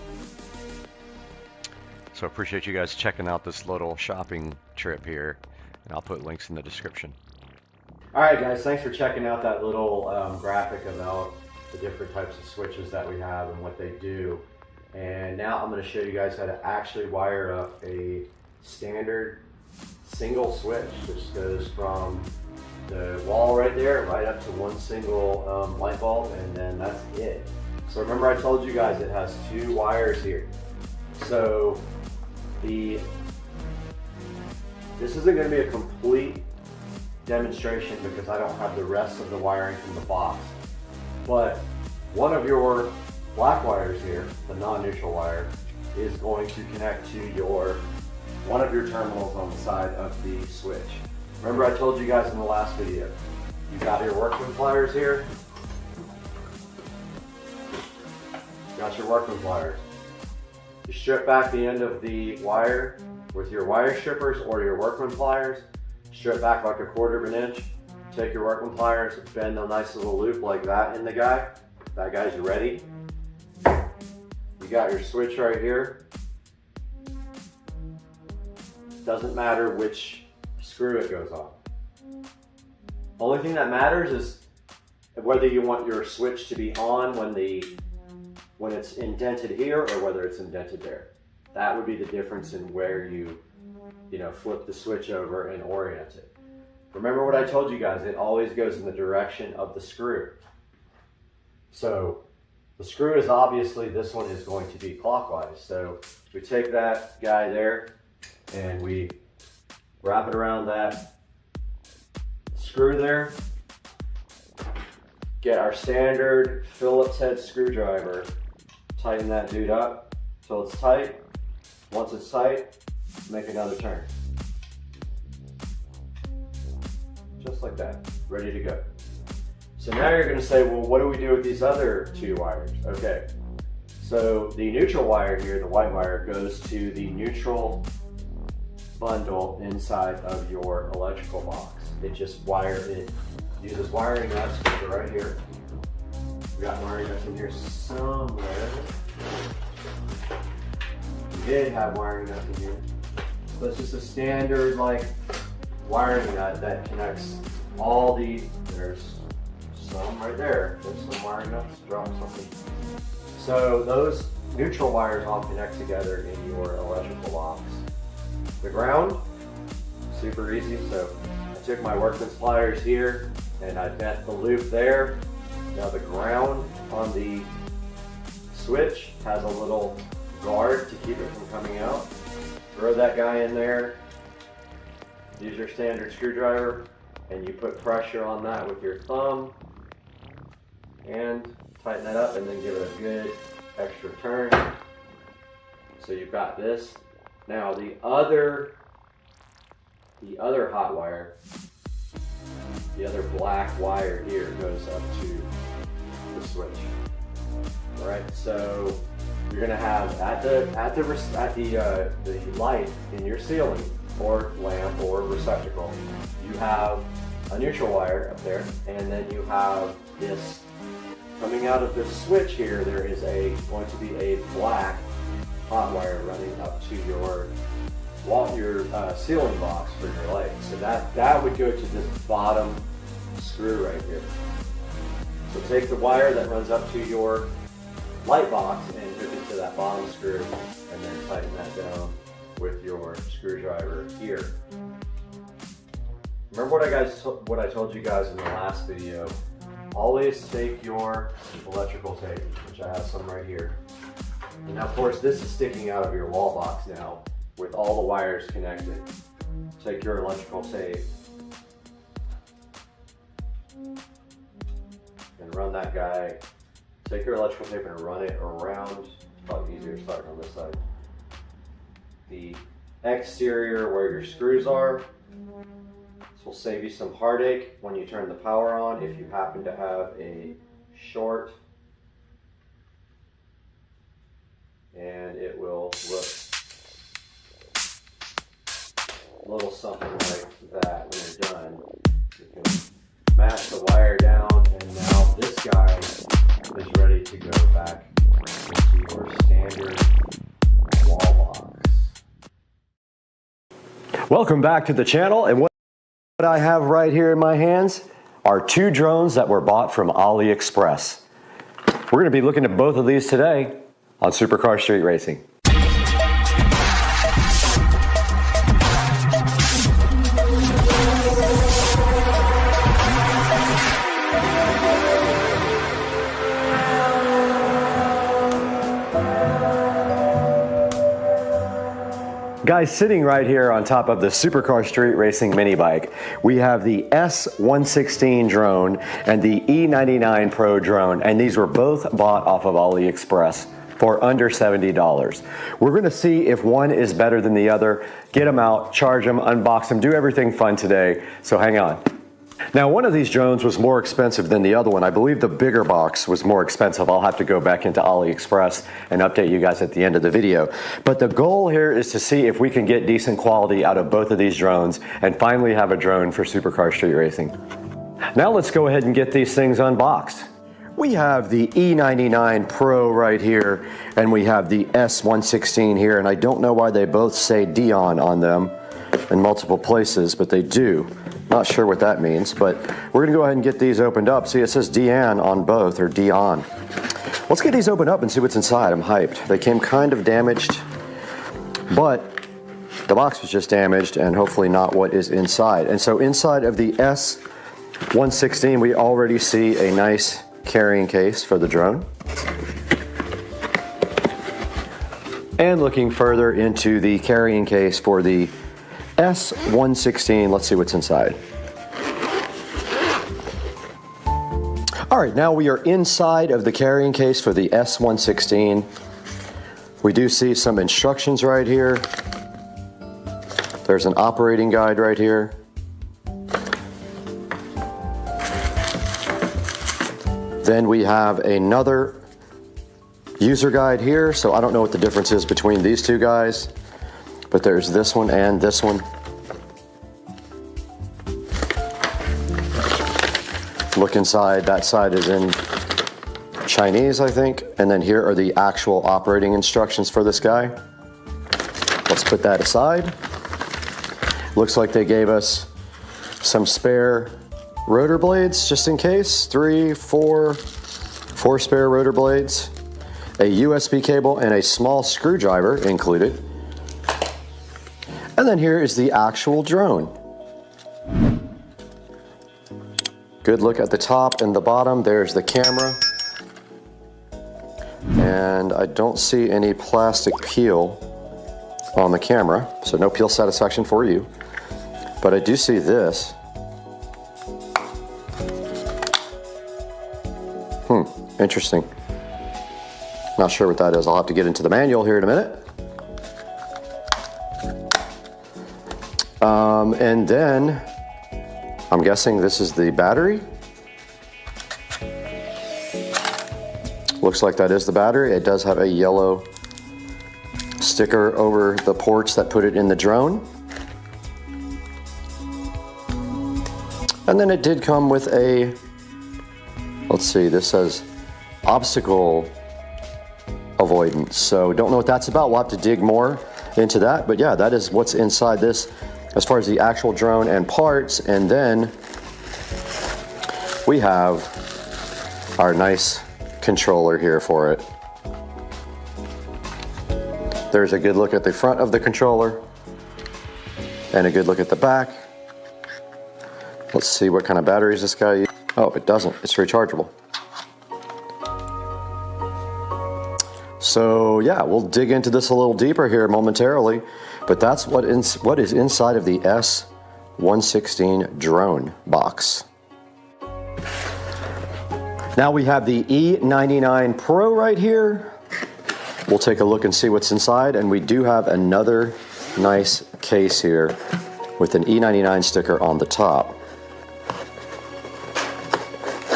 Speaker 11: So I appreciate you guys checking out this little shopping trip here, and I'll put links in the description.
Speaker 1: All right, guys, thanks for checking out that little graphic about the different types of switches that we have and what they do. And now I'm going to show you guys how to actually wire up a standard single switch, which goes from the wall right there right up to one single light bulb, and then that's it. So remember I told you guys it has two wires here. So this isn't going to be a complete demonstration because I don't have the rest of the wiring from the box. But one of your black wires here, the non-neutral wire, is going to connect to one of your terminals on the side of the switch. Remember I told you guys in the last video, you got your workman pliers here. Got your workman pliers. You strip back the end of the wire with your wire strippers or your workman pliers. Strip back like a quarter of an inch. Take your workman pliers, bend a nice little loop like that in the guy. That guy's ready. You got your switch right here. Doesn't matter which screw it goes on. Only thing that matters is whether you want your switch to be on when it's indented here or whether it's indented there. That would be the difference in where you flip the switch over and orient it. Remember what I told you guys, it always goes in the direction of the screw. So the screw is obviously, this one is going to be clockwise. So we take that guy there and we wrap it around that screw there. Get our standard Phillips head screwdriver, tighten that dude up till it's tight. Once it's tight, make another turn. Just like that, ready to go. So now you're going to say, well, what do we do with these other two wires? Okay, so the neutral wire here, the white wire, goes to the neutral
Speaker 11: bundle inside of your electrical box. It uses wiring nuts, which are right here. We got wiring nuts in here somewhere. We did have wiring nuts in here. So it's just a standard like wiring nut that connects all the, there's some right there. There's some wiring nuts, drop something. So those neutral wires all connect together in your electrical box. The ground, super easy. So I took my workman's pliers here and I bent the loop there. Now the ground on the switch has a little guard to keep it from coming out. Throw that guy in there, use your standard screwdriver, and you put pressure on that with your thumb and tighten that up and then give it a good extra turn. So you've got this. Now the other hot wire, the other black wire here goes up to the switch. All right, so you're gonna have at the light in your ceiling or lamp or receptacle, you have a neutral wire up there, and then you have this coming out of this switch here. There is going to be a black hot wire running up to your ceiling box for your light. So that would go to this bottom screw right here. So take the wire that runs up to your light box and hook it to that bottom screw, and then tighten that down with your screwdriver here. Remember what I told you guys in the last video? Always take your electrical tape, which I have some right here. And now, of course, this is sticking out of your wall box now with all the wires connected. Take your electrical tape and run that guy. Take your electrical tape and run it around. Probably easier starting on this side. The exterior where your screws are. This will save you some heartache when you turn the power on if you happen to have a short. And it will look a little something like that when you're done. You can match the wire down, and now this guy is ready to go back into your standard wall box.
Speaker 1: Welcome back to the channel, and what I have right here in my hands are 2 drones that were bought from AliExpress. We're going to be looking at both of these today on Supercar Street Racing. Guys, sitting right here on top of the Supercar Street Racing mini bike, we have the S116 drone and the E99 Pro drone, and these were both bought off of AliExpress for under $70. We're going to see if one is better than the other, get them out, charge them, unbox them, do everything fun today, so hang on. Now, one of these drones was more expensive than the other one. I believe the bigger box was more expensive. I'll have to go back into AliExpress and update you guys at the end of the video. But the goal here is to see if we can get decent quality out of both of these drones and finally have a drone for Supercar Street Racing. Now let's go ahead and get these things unboxed. We have the E99 Pro right here, and we have the S116 here, and I don't know why they both say Dion on them in multiple places, but they do. Not sure what that means, but we're gonna go ahead and get these opened up. See, it says Dion on both, or Dion. Let's get these opened up and see what's inside. I'm hyped. They came kind of damaged, but the box was just damaged, and hopefully not what is inside. And so inside of the S116, we already see a nice carrying case for the drone. And looking further into the carrying case for the S116, let's see what's inside. All right, now we are inside of the carrying case for the S116. We do see some instructions right here. There's an operating guide right here. Then we have another user guide here, so I don't know what the difference is between these two guys.
Speaker 11: but there's this one and this one. Look inside, that side is in Chinese, I think. And then here are the actual operating instructions for this guy. Let's put that aside. Looks like they gave us some spare rotor blades just in case. Four spare rotor blades, a USB cable, and a small screwdriver included. And then here is the actual drone. Good look at the top and the bottom. There's the camera. And I don't see any plastic peel on the camera, so no peel satisfaction for you. But I do see this. Interesting. Not sure what that is. I'll have to get into the manual here in a minute. And then I'm guessing this is the battery. Looks like that is the battery. It does have a yellow sticker over the ports that put it in the drone. And then it did come with a, let's see, this says obstacle avoidance. So don't know what that's about. We'll have to dig more into that. But yeah, that is what's inside this as far as the actual drone and parts. And then we have our nice controller here for it. There's a good look at the front of the controller and a good look at the back. Let's see what kind of batteries this guy uses. Oh, it doesn't. It's rechargeable. So yeah, we'll dig into this a little deeper here momentarily, but that's what is inside of the S116 drone box. Now we have the E99 Pro right here. We'll take a look and see what's inside, and we do have another nice case here with an E99 sticker on the top.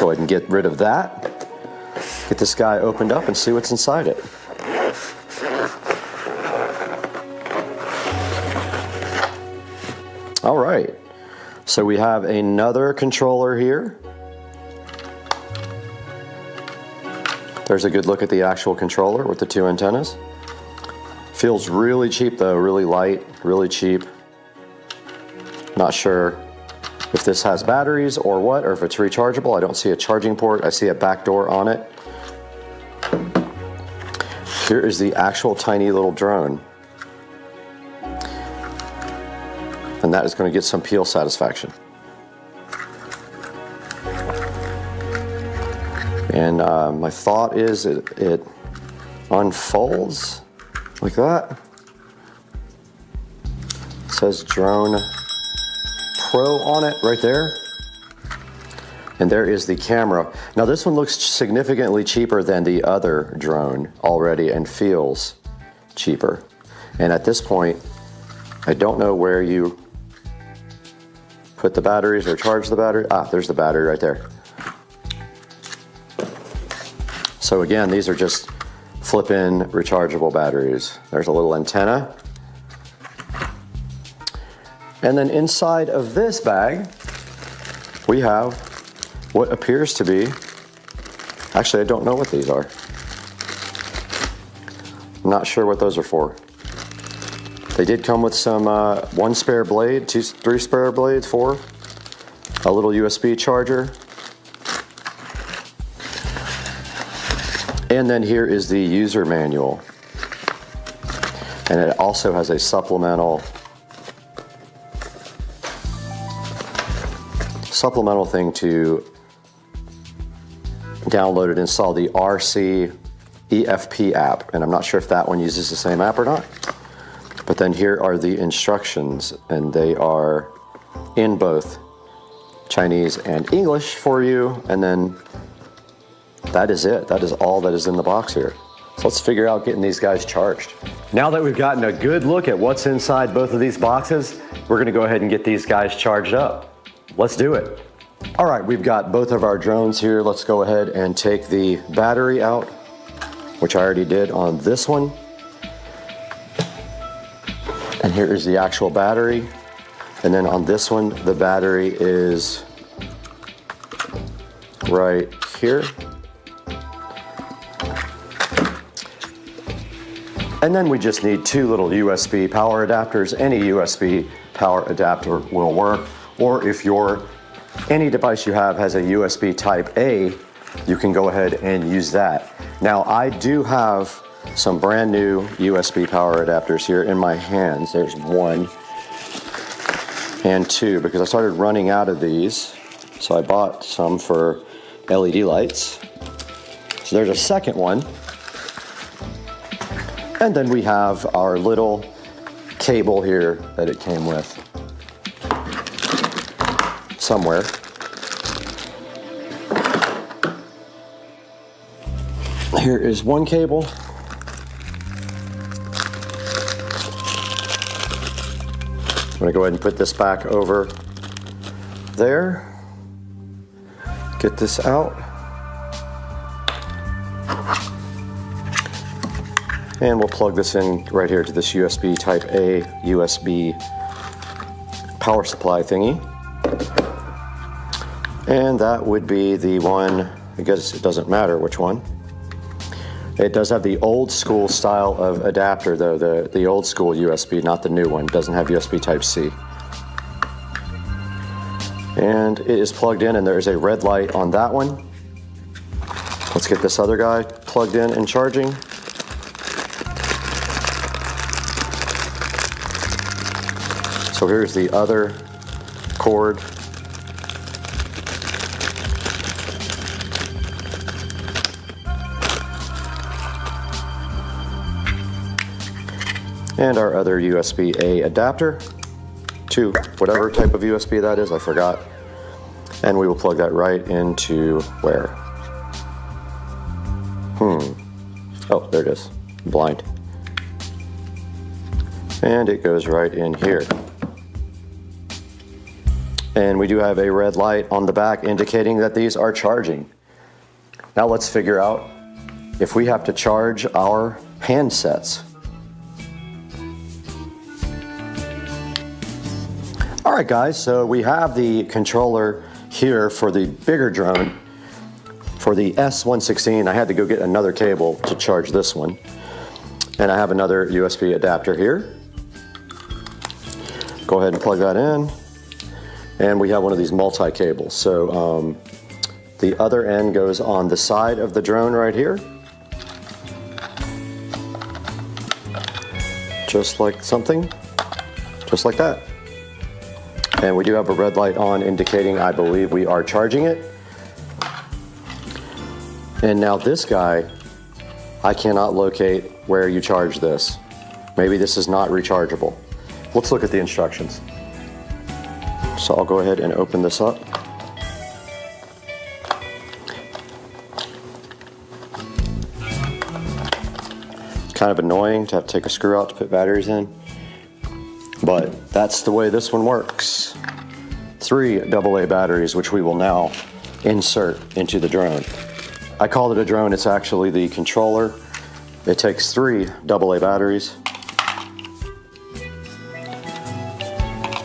Speaker 11: Go ahead and get rid of that. Get this guy opened up and see what's inside it. All right, so we have another controller here. There's a good look at the actual controller with the two antennas. Feels really cheap though, really light, really cheap. Not sure if this has batteries or what, or if it's rechargeable. I don't see a charging port. I see a back door on it. Here is the actual tiny little drone. And that is going to get some peel satisfaction. And my thought is it unfolds like that. It says Drone Pro on it right there. And there is the camera. Now this one looks significantly cheaper than the other drone already and feels cheaper. And at this point, I don't know where you put the batteries or charge the battery. Ah, there's the battery right there. So again, these are just flip-in rechargeable batteries. There's a little antenna. And then inside of this bag, we have what appears to be, actually I don't know what these are. I'm not sure what those are for. They did come with some one spare blade, three spare blades, four, a little USB charger. And then here is the user manual. And it also has a supplemental thing to download and install the RC EFP app. And I'm not sure if that one uses the same app or not. But then here are the instructions, and they are in both Chinese and English for you. And then that is it. That is all that is in the box here. So let's figure out getting these guys charged. Now that we've gotten a good look at what's inside both of these boxes, we're gonna go ahead and get these guys charged up. Let's do it. All right, we've got both of our drones here. Let's go ahead and take the battery out, which I already did on this one. And here is the actual battery. And then on this one, the battery is right here. And then we just need two little USB power adapters. Any USB power adapter will work. Or if any device you have has a USB type A, you can go ahead and use that. Now I do have some brand new USB power adapters here in my hands. There's one and two because I started running out of these. So I bought some for LED lights. So there's a second one. And then we have our little cable here that it came with somewhere. Here is one cable. I'm gonna go ahead and put this back over there. Get this out. And we'll plug this in right here to this USB type A USB power supply thingy. And that would be the one, I guess it doesn't matter which one. It does have the old school style of adapter though, the old school USB, not the new one. It doesn't have USB type C. And it is plugged in and there is a red light on that one. Let's get this other guy plugged in and charging. So here's the other cord. And our other USB-A adapter to whatever type of USB that is, I forgot. And we will plug that right into where? Oh, there it is, blind. And it goes right in here. And we do have a red light on the back indicating that these are charging. Now let's figure out if we have to charge our handsets. All right guys, so we have the controller here for the bigger drone. For the S116, I had to go get another cable to charge this one. And I have another USB adapter here. Go ahead and plug that in. And we have one of these multi-cables. So the other end goes on the side of the drone right here. Just like that. And we do have a red light on indicating I believe we are charging it. And now this guy, I cannot locate where you charge this. Maybe this is not rechargeable. Let's look at the instructions. So I'll go ahead and open this up. It's kind of annoying to have to take a screw out to put batteries in, but that's the way this one works. 3 AA batteries, which we will now insert into the drone. I call it a drone, it's actually the controller. It takes 3 AA batteries.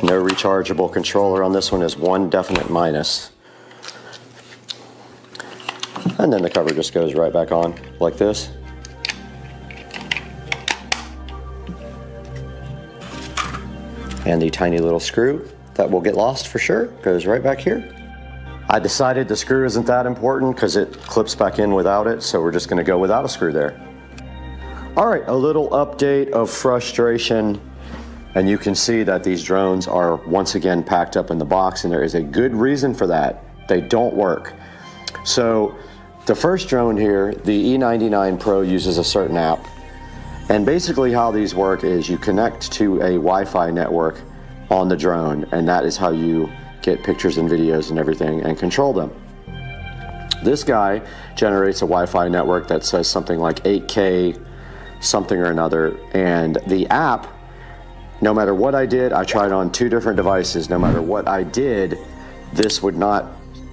Speaker 11: No rechargeable controller on this one, is 1 definite minus. And then the cover just goes right back on like this. And the tiny little screw that will get lost for sure goes right back here. I decided the screw isn't that important because it clips back in without it, so we're just going to go without a screw there. All right, a little update of frustration. And you can see that these drones are once again packed up in the box, and there is a good reason for that. They don't work. So the first drone here, the E99 Pro, uses a certain app. And basically how these work is you connect to a Wi-Fi network on the drone, and that is how you get pictures and videos and everything and control them. This guy generates a Wi-Fi network that says something like 8K something or another, and the app, no matter what I did, I tried on 2 different devices, no matter what I did, this would not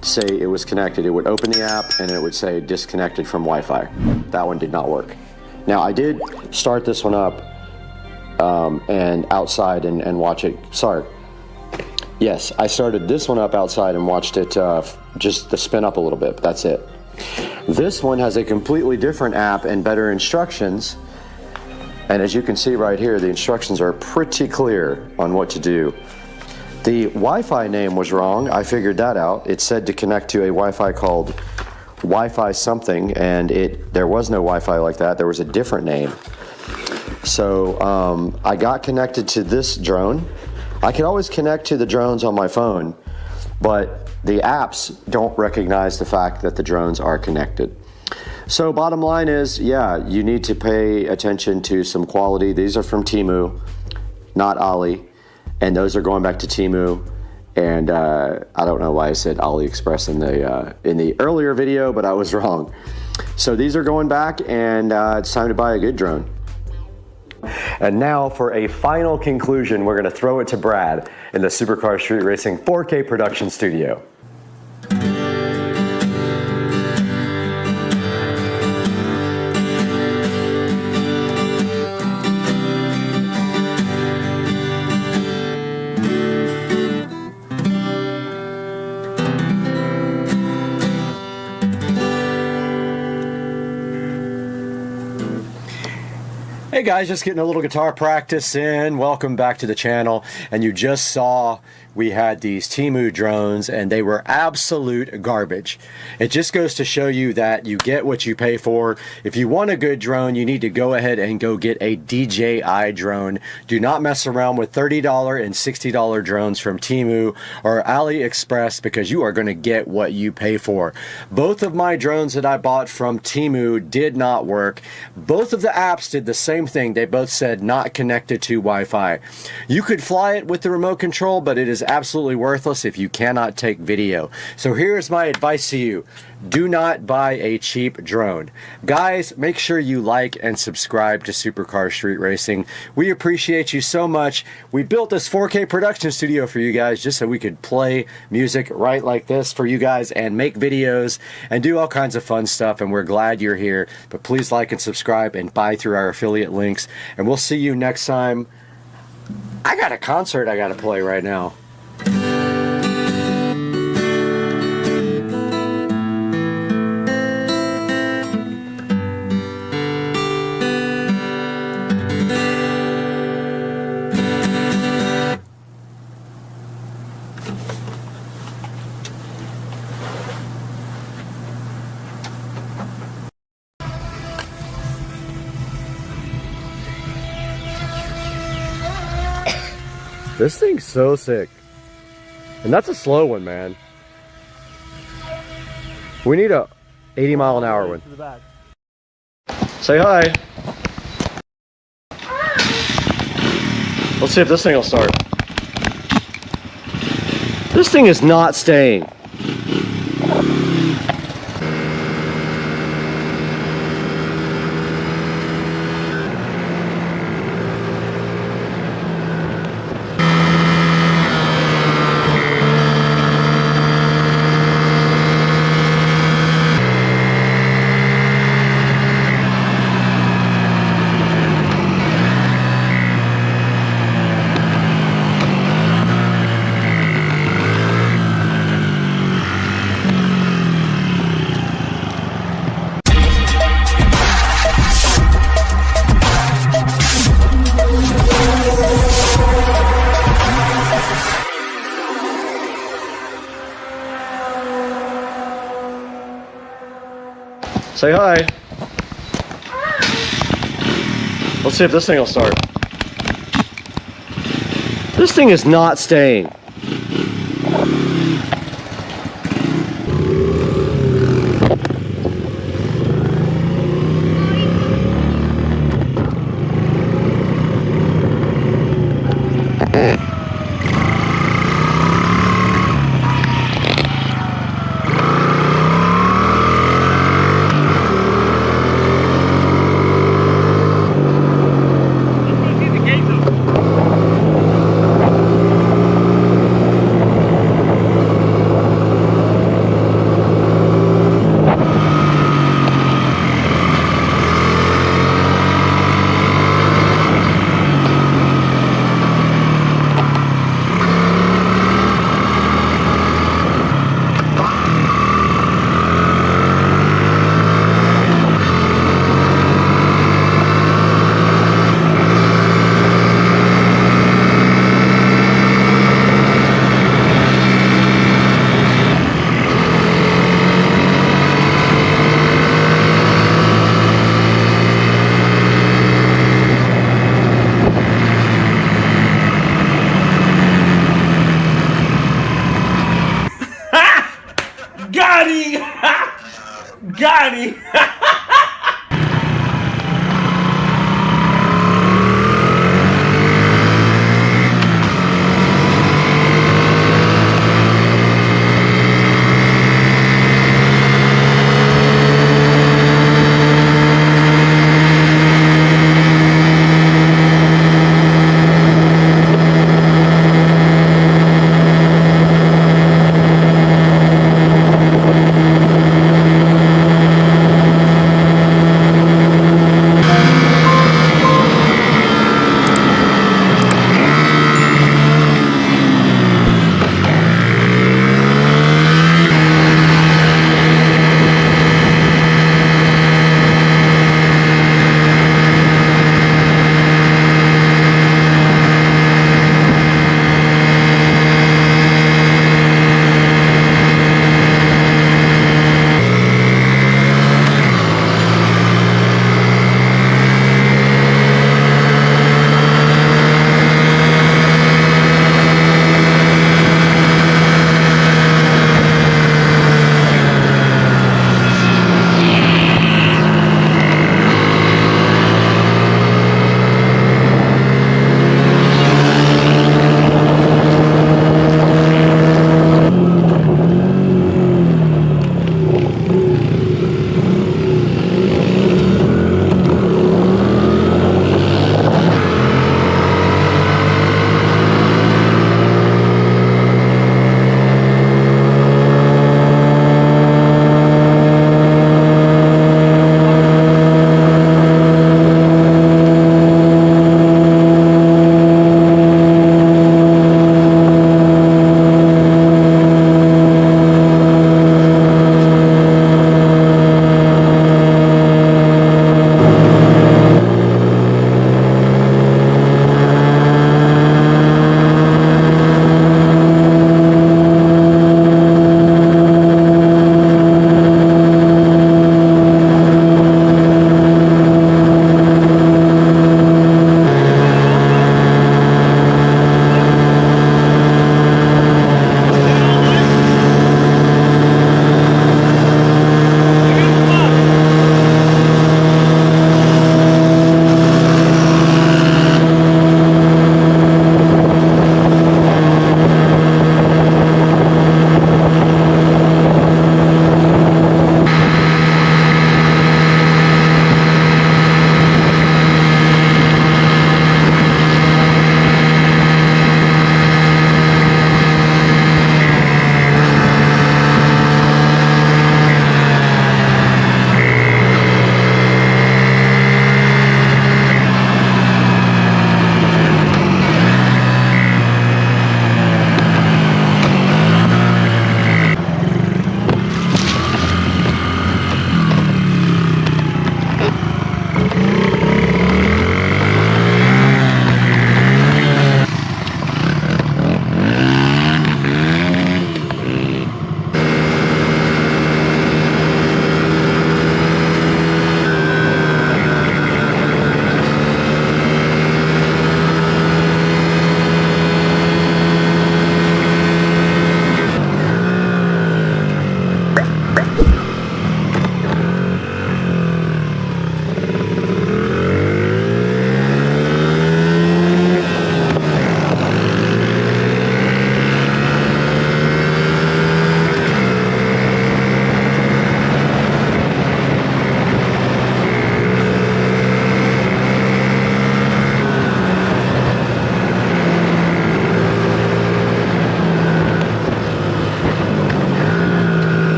Speaker 11: say it was connected. It would open the app and it would say disconnected from Wi-Fi. That one did not work. Now I did start this one up and outside and watch it. Sorry. Yes, I started this one up outside and watched it just to spin up a little bit, but that's it. This one has a completely different app and better instructions. And as you can see right here, the instructions are pretty clear on what to do. The Wi-Fi name was wrong. I figured that out. It said to connect to a Wi-Fi called Wi-Fi something, and there was no Wi-Fi like that. There was a different name. So I got connected to this drone. I can always connect to the drones on my phone, but the apps don't recognize the fact that the drones are connected. So bottom line is, yeah, you need to pay attention to some quality. These are from Temu, not Ali, and those are going back to Temu. And I don't know why I said AliExpress in the earlier video, but I was wrong. So these are going back, and it's time to buy a good drone. And now for a final conclusion, we're going to throw it to Brad in the Supercar Street Racing 4K production studio. Hey guys, just getting a little guitar practice in. Welcome back to the channel. And you just saw we had these Temu drones and they were absolute garbage. It just goes to show you that you get what you pay for. If you want a good drone, you need to go ahead and go get a DJI drone. Do not mess around with $30 and $60 drones from Temu or AliExpress, because you are going to get what you pay for. Both of my drones that I bought from Temu did not work. Both of the apps did the same thing. They both said not connected to Wi-Fi. You could fly it with the remote control, but it is absolutely worthless if you cannot take video. So here's my advice to you. Do not buy a cheap drone. Guys, make sure you like and subscribe to Supercar Street Racing. We appreciate you so much. We built this 4K production studio for you guys just so we could play music right like this for you guys and make videos and do all kinds of fun stuff, and we're glad you're here. But please like and subscribe and buy through our affiliate links, and we'll see you next time. I got a concert I got to play right now. This thing's so sick. And that's a slow one, man. We need a 80-mile-an-hour one. Say hi. Let's see if this thing will start. This thing is not staying. Say hi. Let's see if this thing will start. This thing is not staying.
Speaker 10: Got him! Got him!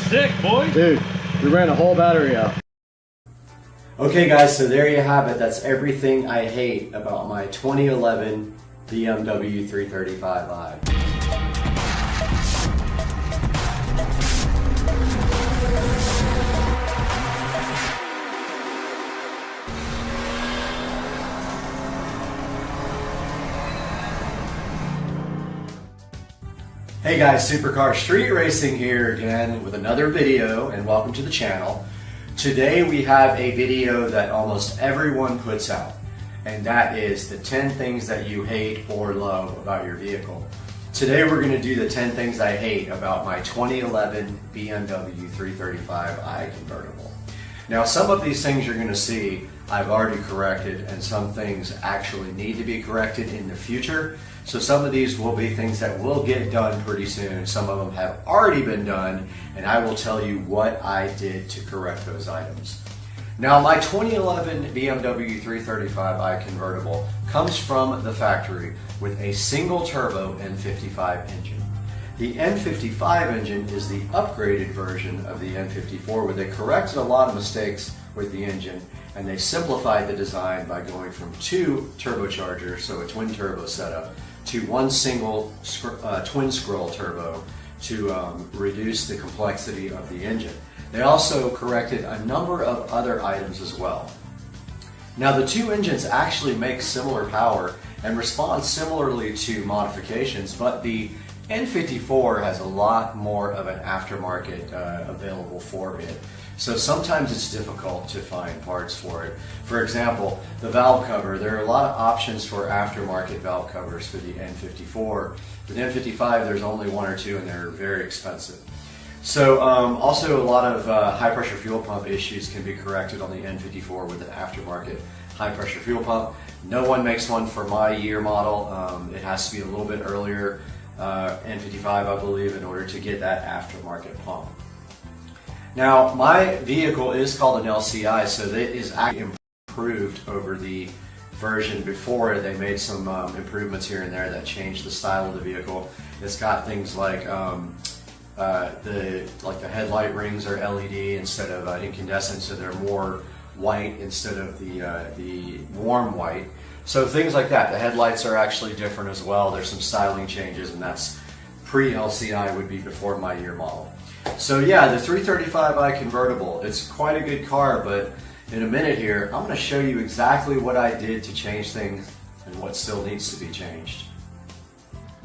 Speaker 9: Sick, boy.
Speaker 11: Dude, we ran a whole battery out. Okay guys, so there you have it. That's everything I hate about my 2011 BMW 335i. Hey guys, Supercar Street Racing here again with another video, and welcome to the channel. Today we have a video that almost everyone puts out. and that is the 10 things that you hate or love about your vehicle. Today we're going to do the 10 things I hate about my 2011 BMW 335i convertible. Now some of these things you're going to see I've already corrected, and some things actually need to be corrected in the future. So some of these will be things that will get done pretty soon. Some of them have already been done, and I will tell you what I did to correct those items. Now my 2011 BMW 335i convertible comes from the factory with a single turbo N55 engine. The N55 engine is the upgraded version of the N54, where they corrected a lot of mistakes with the engine, and they simplified the design by going from 2 turbochargers, so a twin turbo setup, to one single twin scroll turbo to reduce the complexity of the engine. They also corrected a number of other items as well. Now the 2 engines actually make similar power and respond similarly to modifications, but the N54 has a lot more of an aftermarket available for it. So sometimes it's difficult to find parts for it. For example, the valve cover, there are a lot of options for aftermarket valve covers for the N54. For the N55, there's only 1 or 2, and they're very expensive. So also a lot of high pressure fuel pump issues can be corrected on the N54 with an aftermarket high pressure fuel pump. No one makes one for my year model. It has to be a little bit earlier, N55 I believe, in order to get that aftermarket pump. Now my vehicle is called an LCI, so it is actually improved over the version before. They made some improvements here and there that changed the style of the vehicle. It's got things like the headlight rings are LED instead of incandescent, so they're more white instead of the warm white. So things like that. The headlights are actually different as well. There's some styling changes, and that's pre-LCI, would be before my year model. So yeah, the 335i convertible, it's quite a good car, but in a minute here, I'm going to show you exactly what I did to change things and what still needs to be changed.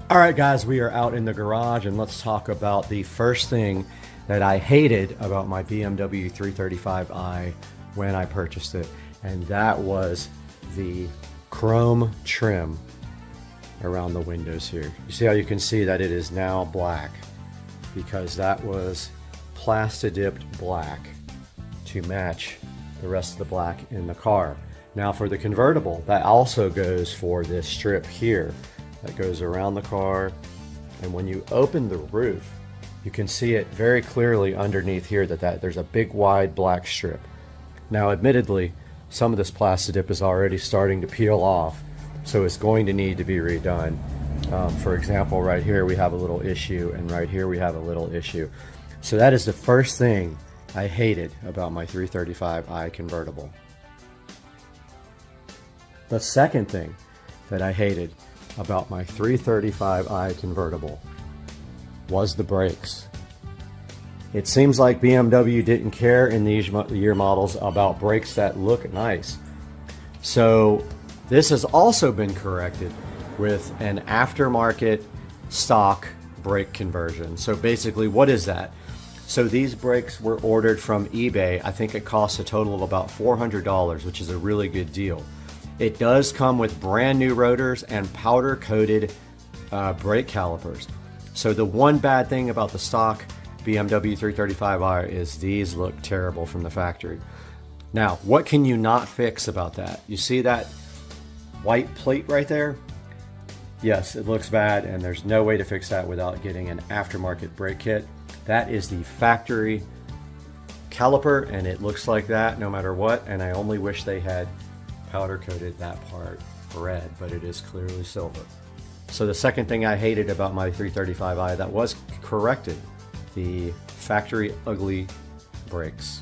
Speaker 1: All right, guys, we are out in the garage, and let's talk about the first thing that I hated about my BMW 335i when I purchased it, and that was the chrome trim around the windows here. You see how you can see that it is now black, because that was Plastadipped black to match the rest of the black in the car. Now for the convertible, that also goes for this strip here that goes around the car, and when you open the roof, you can see it very clearly underneath here that there's a big wide black strip. Now admittedly, some of this Plastadip is already starting to peel off, so it's going to need to be redone. For example, right here we have a little issue, and right here we have a little issue. So that is the first thing I hated about my 335i convertible. The second thing that I hated about my 335i convertible was the brakes. It seems like BMW didn't care in these year models about brakes that look nice. So this has also been corrected with an aftermarket stock brake conversion. So basically, what is that? So these brakes were ordered from eBay. I think it costs a total of about $400, which is a really good deal. It does come with brand new rotors and powder coated brake calipers. So the one bad thing about the stock BMW 335i is these look terrible from the factory. Now, what can you not fix about that? You see that white plate right there? Yes, it looks bad, and there's no way to fix that without getting an aftermarket brake kit. That is the factory caliper, and it looks like that no matter what, and I only wish they had powder coated that part red, but it is clearly silver. So the second thing I hated about my 335i that was corrected, the factory ugly brakes.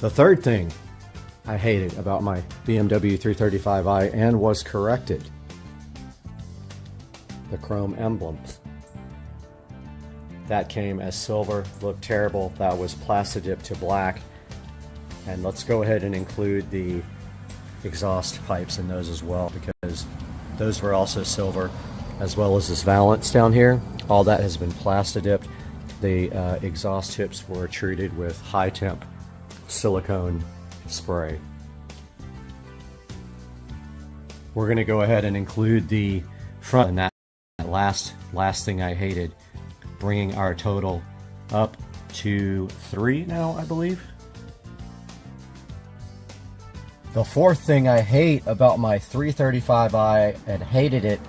Speaker 1: The third thing I hated about my BMW 335i and was corrected, the chrome emblems. That came as silver, looked terrible. That was Plastadipped to black. And let's go ahead and include the exhaust pipes in those as well, because those were also silver, as well as this valance down here. All that has been Plastadipped. The exhaust tips were treated with high temp silicone spray. We're going to go ahead and include the front, and that last thing I hated, bringing our total up to 3 now, I believe. The fourth thing I hate about my 335i, and hated it,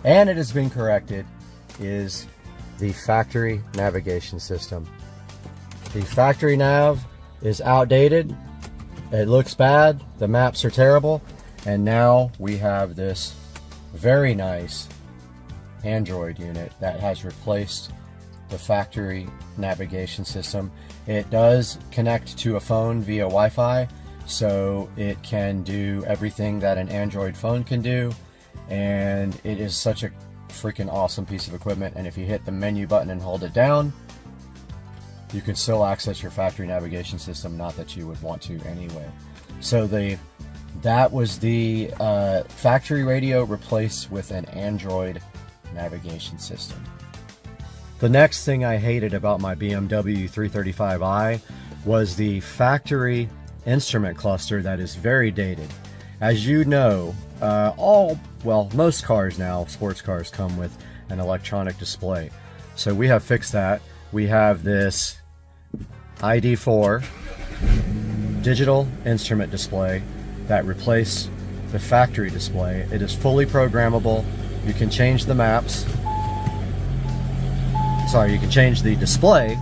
Speaker 1: and it has been corrected, is the factory navigation system. The factory nav is outdated, it looks bad, the maps are terrible, and now we have this very nice Android unit that has replaced the factory navigation system. It does connect to a phone via Wi-Fi, so it can do everything that an Android phone can do, and it is such a freaking awesome piece of equipment. And if you hit the menu button and hold it down, you can still access your factory navigation system, not that you would want to anyway. So that was the factory radio replaced with an Android navigation system. The next thing I hated about my BMW 335i was the factory instrument cluster that is very dated. As you know, most cars now, sports cars, come with an electronic display. So we have fixed that. We have this ID4 digital instrument display that replaced the factory display. It is fully programmable. You can change the maps. Sorry, you can change the display.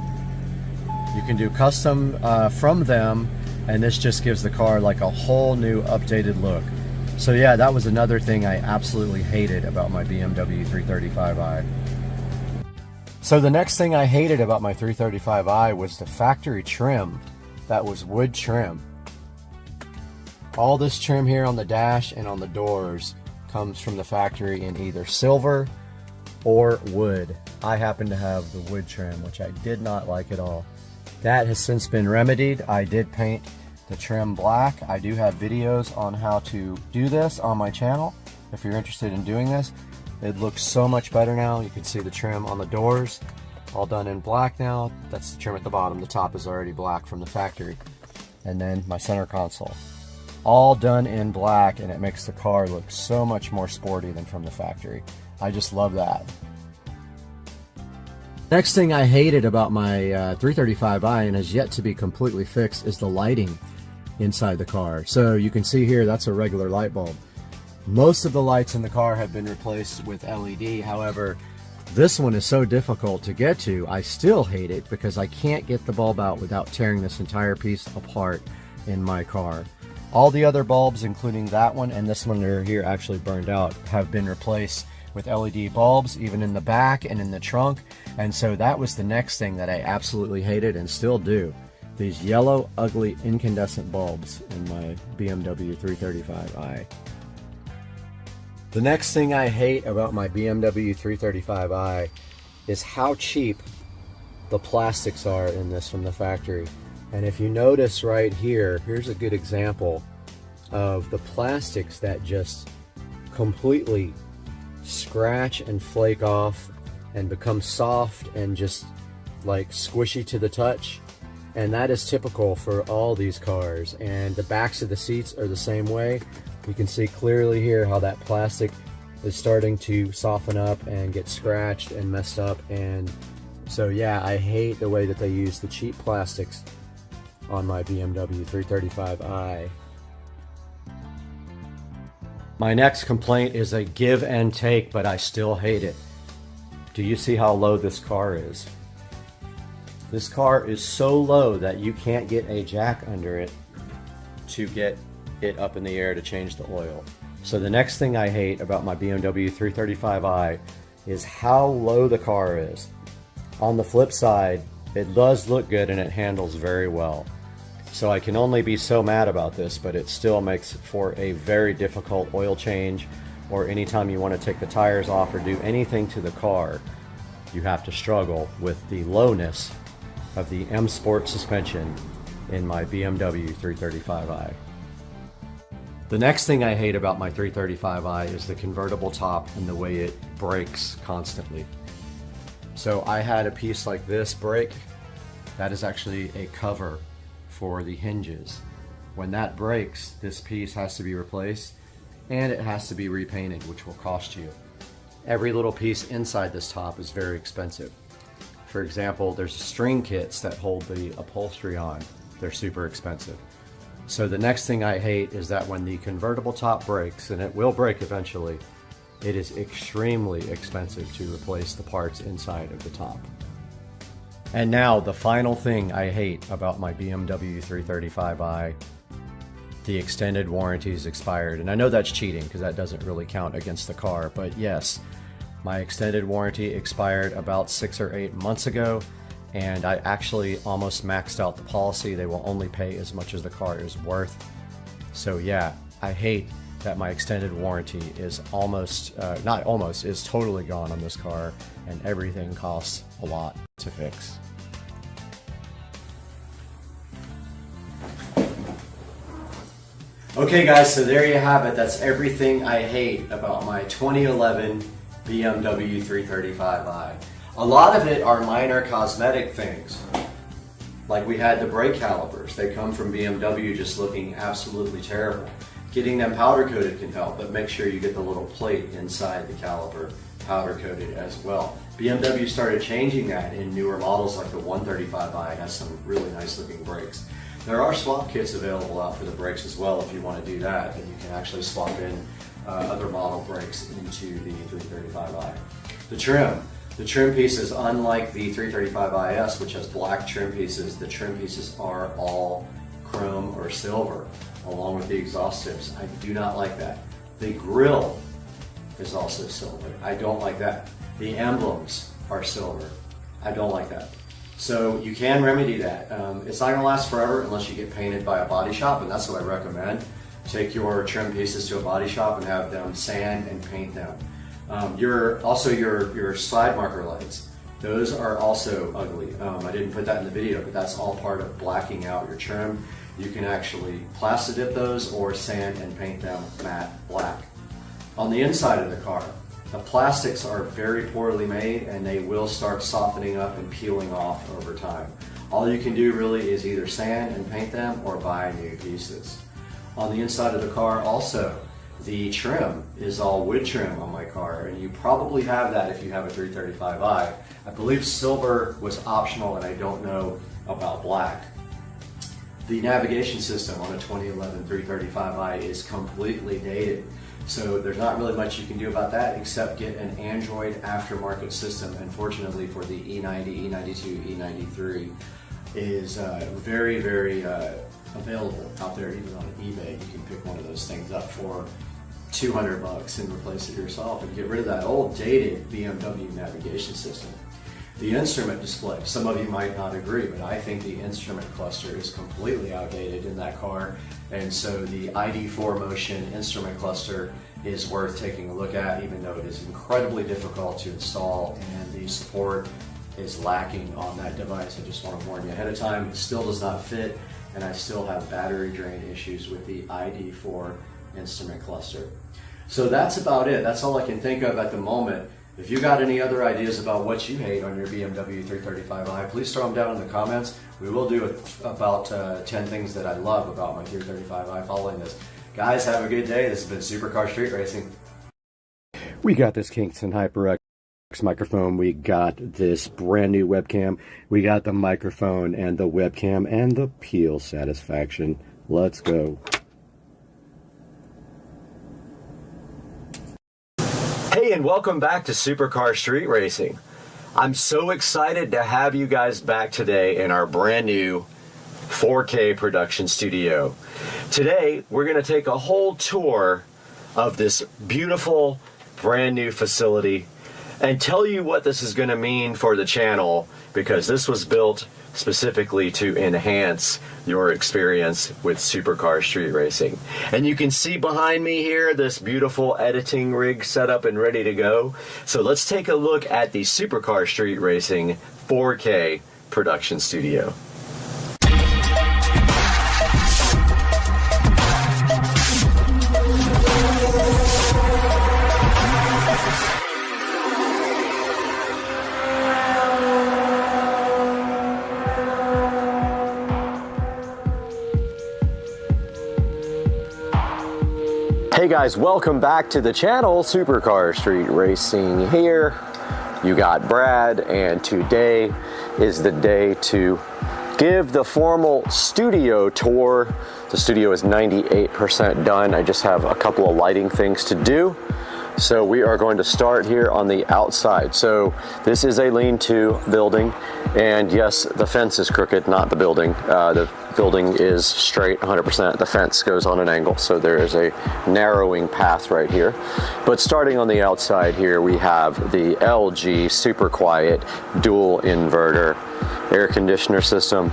Speaker 1: You can do custom from them, and this just gives the car like a whole new updated look. So yeah, that was another thing I absolutely hated about my BMW 335i. So the next thing I hated about my 335i was the factory trim that was wood trim. All this trim here on the dash and on the doors comes from the factory in either silver or wood. I happen to have the wood trim, which I did not like at all. That has since been remedied. I did paint the trim black. I do have videos on how to do this on my channel if you're interested in doing this. It looks so much better now. You can see the trim on the doors all done in black now. That's the trim at the bottom. The top is already black from the factory. And then my center console, all done in black, and it makes the car look so much more sporty than from the factory. I just love that. Next thing I hated about my 335i, and has yet to be completely fixed, is the lighting inside the car. So you can see here, that's a regular light bulb. Most of the lights in the car have been replaced with LED. However, this one is so difficult to get to. I still hate it because I can't get the bulb out without tearing this entire piece apart in my car. All the other bulbs, including that one and this one that are here actually burned out, have been replaced with LED bulbs, even in the back and in the trunk. And so that was the next thing that I absolutely hated and still do. These yellow, ugly, incandescent bulbs in my BMW 335i. The next thing I hate about my BMW 335i is how cheap the plastics are in this from the factory. And if you notice right here, here's a good example of the plastics that just completely scratch and flake off and become soft and just like squishy to the touch. And that is typical for all these cars. And the backs of the seats are the same way. You can see clearly here how that plastic is starting to soften up and get scratched and messed up. And so yeah, I hate the way that they use the cheap plastics on my BMW 335i. My next complaint is a give and take, but I still hate it. Do you see how low this car is? This car is so low that you can't get a jack under it to get it up in the air to change the oil. So the next thing I hate about my BMW 335i is how low the car is. On the flip side, it does look good and it handles very well. So I can only be so mad about this, but it still makes for a very difficult oil change, or anytime you want to take the tires off or do anything to the car, you have to struggle with the lowness of the M Sport suspension in my BMW 335i. The next thing I hate about my 335i is the convertible top and the way it breaks constantly. So I had a piece like this break. That is actually a cover
Speaker 11: for the hinges. When that breaks, this piece has to be replaced and it has to be repainted, which will cost you. Every little piece inside this top is very expensive. For example, there's string kits that hold the upholstery on. They're super expensive. So the next thing I hate is that when the convertible top breaks, and it will break eventually, it is extremely expensive to replace the parts inside of the top. And now the final thing I hate about my BMW 335i, the extended warranty is expired. And I know that's cheating because that doesn't really count against the car, but yes, my extended warranty expired about 6 or 8 months ago, and I actually almost maxed out the policy. They will only pay as much as the car is worth. So yeah, I hate that my extended warranty is is totally gone on this car, and everything costs a lot to fix. Okay guys, so there you have it. That's everything I hate about my 2011 BMW 335i. A lot of it are minor cosmetic things. Like we had the brake calipers. They come from BMW just looking absolutely terrible. Getting them powder coated can help, but make sure you get the little plate inside the caliper powder coated as well. BMW started changing that in newer models like the 135i. It has some really nice looking brakes. There are swap kits available out for the brakes as well if you want to do that, and you can actually swap in other model brakes into the 335i. The trim pieces, unlike the 335is, which has black trim pieces, the trim pieces are all chrome or silver, along with the exhaust tips. I do not like that. The grille is also silver. I don't like that. The emblems are silver. I don't like that. So you can remedy that. It's not gonna last forever unless you get painted by a body shop, and that's what I recommend. Take your trim pieces to a body shop and have them sand and paint them. Your slide marker lights, those are also ugly. I didn't put that in the video, but that's all part of blacking out your trim. You can actually plasti dip those or sand and paint them matte black. On the inside of the car, the plastics are very poorly made and they will start softening up and peeling off over time. All you can do really is either sand and paint them or buy new pieces. On the inside of the car also, the trim is all wood trim on my car, and you probably have that if you have a 335i. I believe silver was optional, and I don't know about black. The navigation system on a 2011 335i is completely dated. So there's not really much you can do about that except get an Android aftermarket system. Unfortunately for the E90, E92, E93 is very, very available out there, even on eBay. You can pick one of those things up for $200 and replace it yourself and get rid of that old dated BMW navigation system. The instrument display, some of you might not agree, but I think the instrument cluster is completely outdated in that car, and so the ID4 Motion instrument cluster is worth taking a look at, even though it is incredibly difficult to install and the support is lacking on that device. I just want to warn you ahead of time, it still does not fit, and I still have battery drain issues with the ID4 instrument cluster. So that's about it. That's all I can think of at the moment. If you got any other ideas about what you hate on your BMW 335i, please throw them down in the comments. We will do about 10 things that I love about my 335i following this. Guys, have a good day. This has been Supercar Street Racing.
Speaker 1: We got this Kingston HyperX microphone. We got this brand new webcam. We got the microphone and the webcam and the peel satisfaction. Let's go.
Speaker 11: Hey, and welcome back to Supercar Street Racing. I'm so excited to have you guys back today in our brand new 4K production studio. Today, we're going to take a whole tour of this beautiful brand new facility and tell you what this is going to mean for the channel, because this was built specifically to enhance your experience with Supercar Street Racing. And you can see behind me here this beautiful editing rig set up and ready to go. So let's take a look at the Supercar Street Racing 4K production studio. Hey guys, welcome back to the channel. Supercar Street Racing here. You got Brad, and today is the day to give the formal studio tour. The studio is 98% done. I just have a couple of lighting things to do. So we are going to start here on the outside. So this is a lean-to building, and yes, the fence is crooked, not the building. The building is straight 100%. The fence goes on an angle, so there is a narrowing path right here. But starting on the outside here, we have the LG super quiet dual inverter air conditioner system,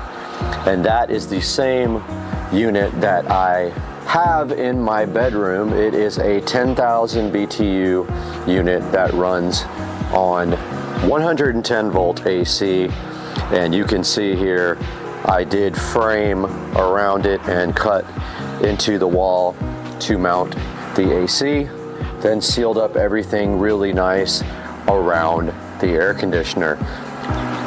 Speaker 11: and that is the same unit that I have in my bedroom. It is a 10,000 BTU unit that runs on 110 volt AC, and you can see here I did frame around it and cut into the wall to mount the AC, then sealed up everything really nice around the air conditioner.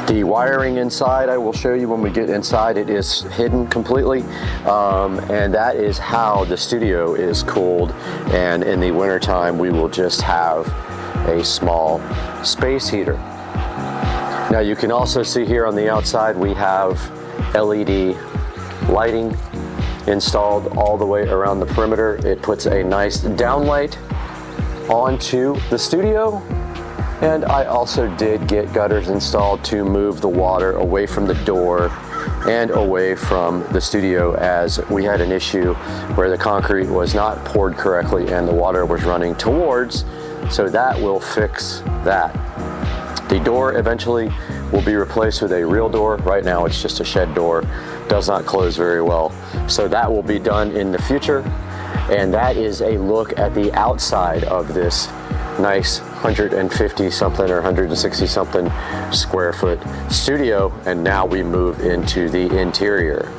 Speaker 11: The wiring inside, I will show you when we get inside. It is hidden completely, and that is how the studio is cooled. And in the wintertime, we will just have a small space heater. Now you can also see here on the outside, we have LED lighting installed all the way around the perimeter. It puts a nice downlight onto the studio. And I also did get gutters installed to move the water away from the door and away from the studio, as we had an issue where the concrete was not poured correctly and the water was running towards, so that will fix that. The door eventually will be replaced with a real door. Right now it's just a shed door, does not close very well. So that will be done in the future. And that is a look at the outside of this nice 150 something or 160 something square foot studio. And now we move into the interior.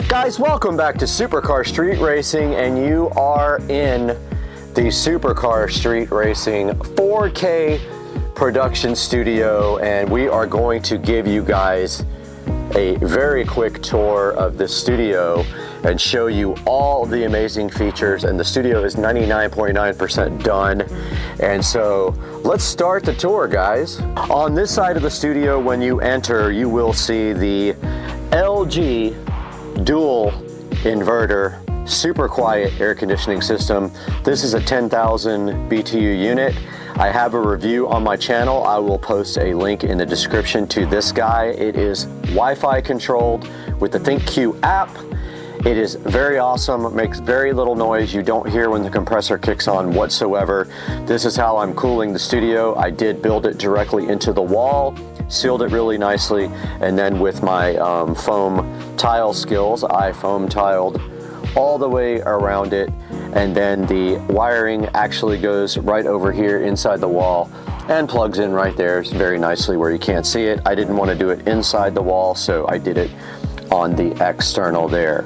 Speaker 11: Guys, welcome back to Supercar Street Racing, and you are in the Supercar Street Racing 4K production studio, and we are going to give you guys a very quick tour of the studio and show you all the amazing features. And the studio is 99.9% done. And so let's start the tour, guys. On this side of the studio, when you enter, you will see the LG dual inverter super quiet air conditioning system. This is a 10,000 BTU unit. I have a review on my channel. I will post a link in the description to this guy. It is Wi-Fi controlled with the ThinkQ app. It is very awesome. It makes very little noise. You don't hear when the compressor kicks on whatsoever. This is how I'm cooling the studio. I did build it directly into the wall, sealed it really nicely, and then with my foam tile skills, I foam tiled all the way around it. And then the wiring actually goes right over here inside the wall and plugs in right there very nicely where you can't see it. I didn't want to do it inside the wall, so I did it on the external there.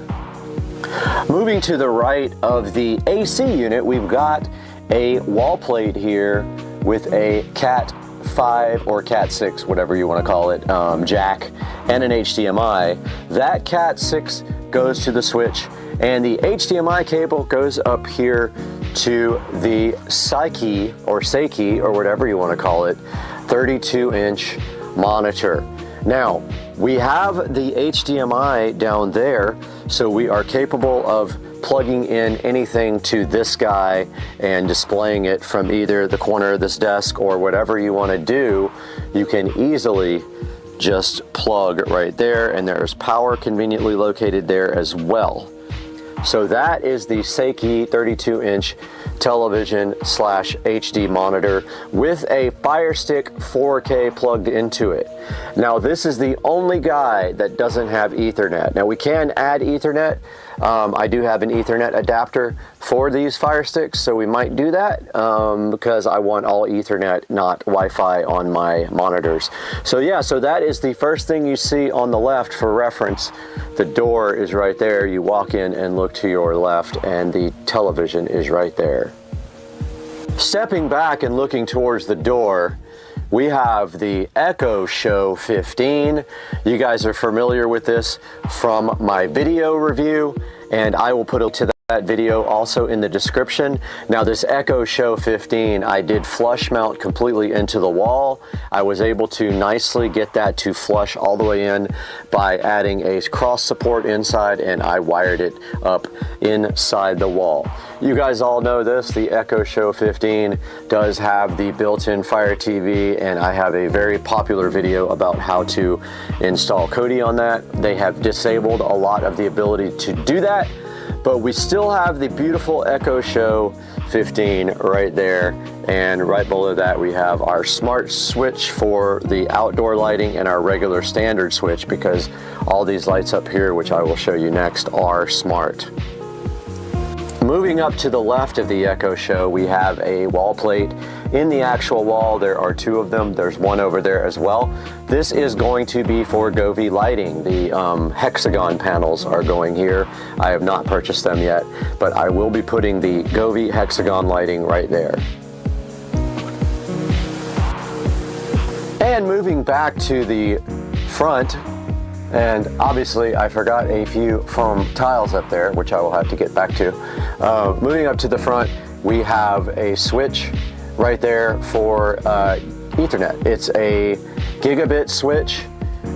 Speaker 11: Moving to the right of the AC unit, we've got a wall plate here with a Cat 5 or Cat 6, whatever you want to call it, jack, and an HDMI. That Cat 6 goes to the switch, and the HDMI cable goes up here to the Psyche or whatever you want to call it, 32-inch monitor. Now, we have the HDMI down there, so we are capable of plugging in anything to this guy and displaying it from either the corner of this desk or whatever you want to do. You can easily just plug right there, and there's power conveniently located there as well. So that is the Seiki 32-inch television / HD monitor with a Fire Stick 4K plugged into it. Now this is the only guy that doesn't have Ethernet. Now we can add Ethernet. I do have an Ethernet adapter for these Fire Sticks, so we might do that because I want all Ethernet, not Wi-Fi on my monitors. So yeah, so that is the first thing you see on the left. For reference, the door is right there. You walk in and look to your left, and the television is right there. Stepping back and looking towards the door, we have the Echo Show 15. You guys are familiar with this from my video review, and I will put it to that video also in the description. Now this Echo Show 15, I did flush mount completely into the wall. I was able to nicely get that to flush all the way in by adding a cross support inside, and I wired it up inside the wall. You guys all know this, the Echo Show 15 does have the built-in Fire TV, and I have a very popular video about how to install Kodi on that. They have disabled a lot of the ability to do that, but we still have the beautiful Echo Show 15 right there, and right below that we have our smart switch for the outdoor lighting and our regular standard switch, because all these lights up here, which I will show you next, are smart. Moving up to the left of the Echo Show, we have a wall plate. In the actual wall, there are two of them. There's one over there as well. This is going to be for Govee lighting. The hexagon panels are going here. I have not purchased them yet, but I will be putting the Govee hexagon lighting right there. And moving back to the front, and obviously I forgot a few foam tiles up there, which I will have to get back to. Moving up to the front, we have a switch right there for Ethernet. It's a gigabit switch,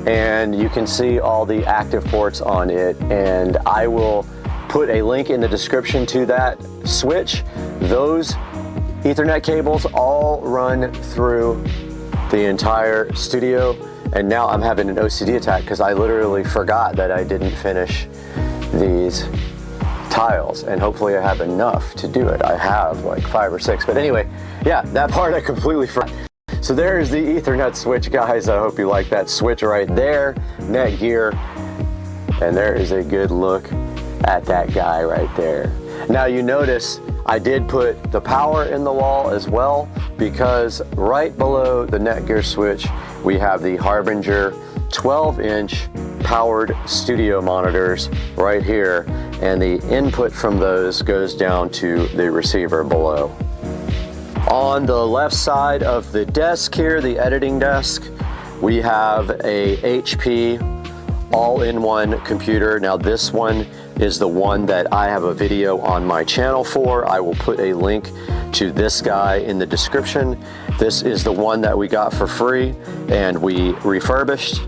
Speaker 11: and you can see all the active ports on it, and I will put a link in the description to that switch. Those Ethernet cables all run through the entire studio, and now I'm having an OCD attack because I literally forgot that I didn't finish these tiles, and hopefully I have enough to do it. I have like 5 or 6, but anyway, yeah, that part I completely forgot. So there's the Ethernet switch, guys. I hope you like that switch right there, Netgear, and there is a good look at that guy right there. Now you notice I did put the power in the wall as well, because right below the Netgear switch we have the Harbinger 12-inch powered studio monitors right here, and the input from those goes down to the receiver below. On the left side of the desk here, the editing desk, we have a HP all-in-one computer. Now this one is the one that I have a video on my channel for. I will put a link to this guy in the description. This is the one that we got for free and we refurbished,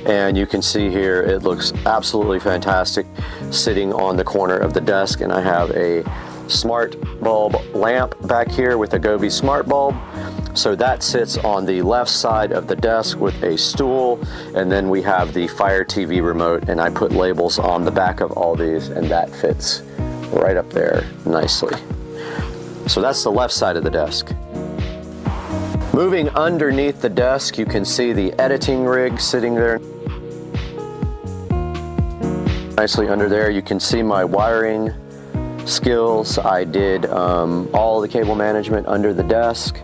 Speaker 11: and you can see here it looks absolutely fantastic sitting on the corner of the desk. And I have a smart bulb lamp back here with a Govee smart bulb. So that sits on the left side of the desk with a stool, and then we have the Fire TV remote, and I put labels on the back of all these, and that fits right up there nicely. So that's the left side of the desk. Moving underneath the desk, you can see the editing rig sitting there nicely under there. You can see my wiring skills. I did all the cable management under the desk,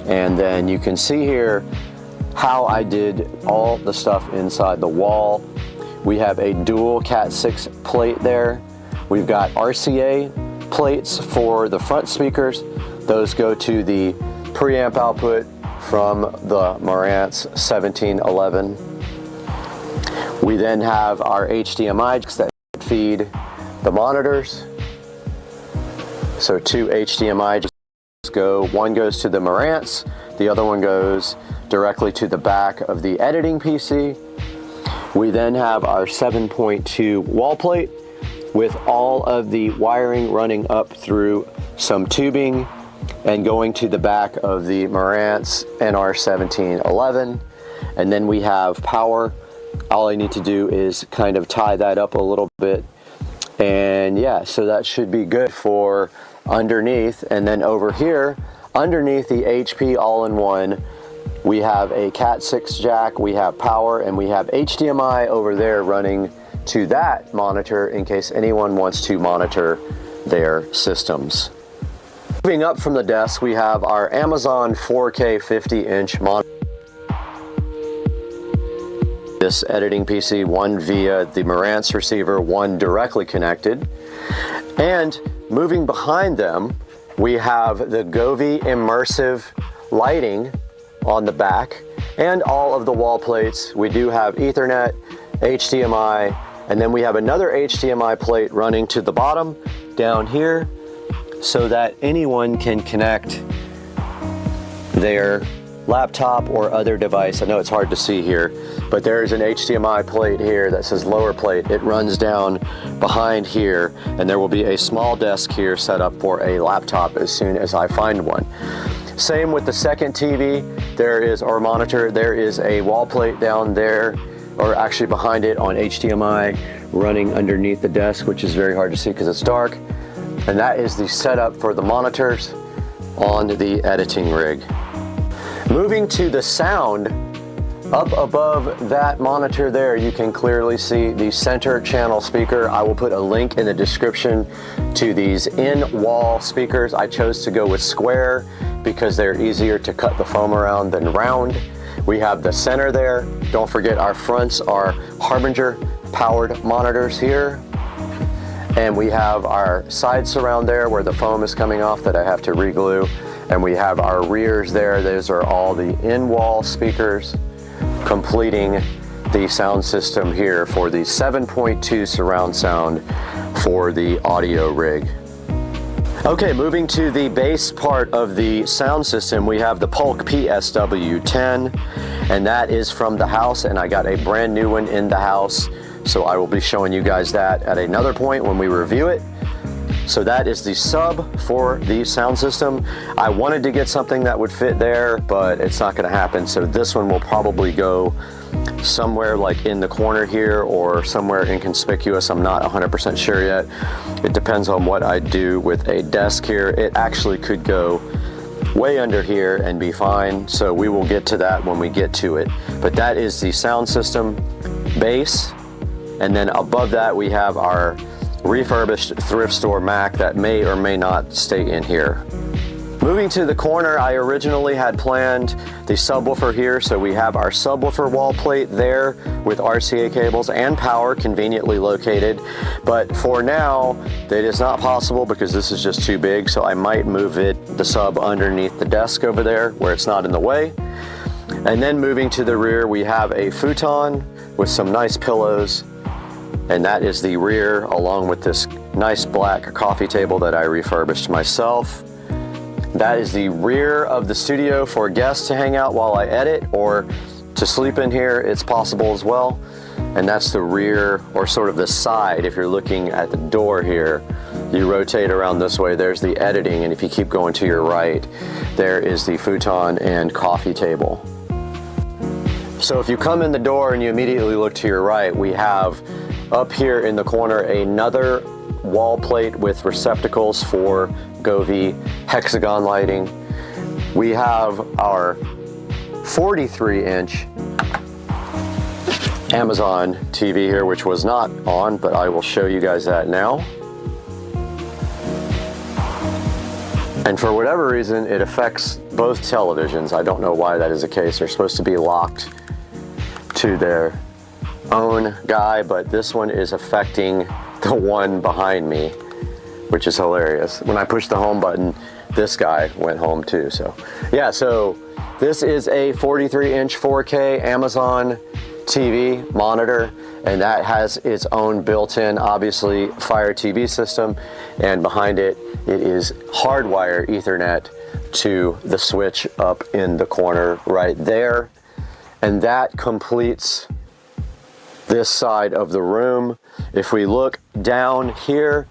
Speaker 11: and then you can see here how I did all the stuff inside the wall. We have a dual Cat 6 plate there. We've got RCA plates for the front speakers. Those go to the preamp output from the Marantz 1711. We then have our HDMI that feed the monitors. So two HDMI go, one goes to the Marantz, the other one goes directly to the back of the editing PC. We then have our 7.2 wall plate with all of the wiring running up through some tubing and going to the back of the Marantz NR1711. And then we have power. All I need to do is kind of tie that up a little bit, and yeah, so that should be good for underneath. And then over here underneath the HP all-in-one, we have a Cat 6 jack, we have power, and we have HDMI over there running to that monitor in case anyone wants to monitor their systems. Moving up from the desk, we have our Amazon 4K 50-inch monitor. This editing PC, one via the Marantz receiver, one directly connected. And moving behind them, we have the Govee immersive lighting on the back and all of the wall plates. We do have Ethernet, HDMI, and then we have another HDMI plate running to the bottom down here so that anyone can connect their laptop or other device. I know it's hard to see here, but there is an HDMI plate here that says lower plate. It runs down behind here, and there will be a small desk here set up for a laptop as soon as I find one. Same with the second TV, or monitor, there is a wall plate down there, or actually behind it on HDMI, running underneath the desk, which is very hard to see because it's dark. And that is the setup for the monitors on the editing rig. Moving to the sound, up above that monitor there, you can clearly see the center channel speaker. I will put a link in the description to these in-wall speakers. I chose to go with square because they're easier to cut the foam around than round. We have the center there. Don't forget our fronts are Harbinger powered monitors here. And we have our side surround there where the foam is coming off that I have to re-glue. And we have our rears there. Those are all the in-wall speakers, completing the sound system here for the 7.2 surround sound for the audio rig. Okay, moving to the bass part of the sound system, we have the Polk PSW10, and that is from the house, and I got a brand new one in the house, so I will be showing you guys that at another point when we review it. So that is the sub for the sound system. I wanted to get something that would fit there, but it's not gonna happen, so this one will probably go somewhere like in the corner here or somewhere inconspicuous. I'm not 100% sure yet. It depends on what I do with a desk here. It actually could go way under here and be fine, so we will get to that when we get to it. But that is the sound system bass, and then above that we have our refurbished thrift store Mac that may or may not stay in here. Moving to the corner, I originally had planned the subwoofer here, so we have our subwoofer wall plate there with RCA cables and power conveniently located, but for now that is not possible because this is just too big, so I might move the sub underneath the desk over there where it's not in the way. And then moving to the rear, we have a futon with some nice pillows, and that is the rear, along with this nice black coffee table that I refurbished myself. That is the rear of the studio for guests to hang out while I edit, or to sleep in here, it's possible as well. And that's the rear, or sort of the side. If you're looking at the door here, you rotate around this way, there's the editing, and if you keep going to your right, there is the futon and coffee table. So if you come in the door and you immediately look to your right, we have up here in the corner another wall plate with receptacles for Govee hexagon lighting. We have our 43-inch Amazon TV here, which was not on, but I will show you guys that now. And for whatever reason, it affects both televisions. I don't know why that is the case. They're supposed to be locked to their own guy, but this one is affecting the one behind me, which is hilarious. When I pushed the home button, this guy went home too. So yeah, so this is a 43-inch 4K Amazon TV monitor, and that has its own built-in, obviously, Fire TV system, and behind it, it is hardwire Ethernet to the switch up in the corner right there. And that completes this side of the room. If we look down here,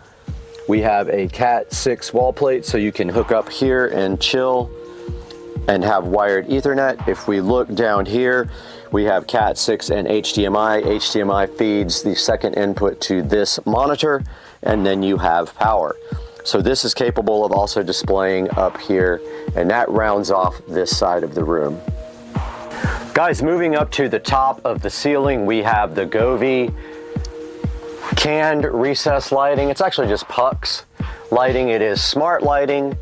Speaker 11: we have a Cat 6 wall plate, so you can hook up here and chill and have wired Ethernet. If we look down here, we have Cat 6 and HDMI. HDMI feeds the second input to this monitor, and then you have power. So this is capable of also displaying up here, and that rounds off this side of the room. Guys, moving up to the top of the ceiling, we have the Govee canned recess lighting. It's actually just pucks lighting. It is smart lighting.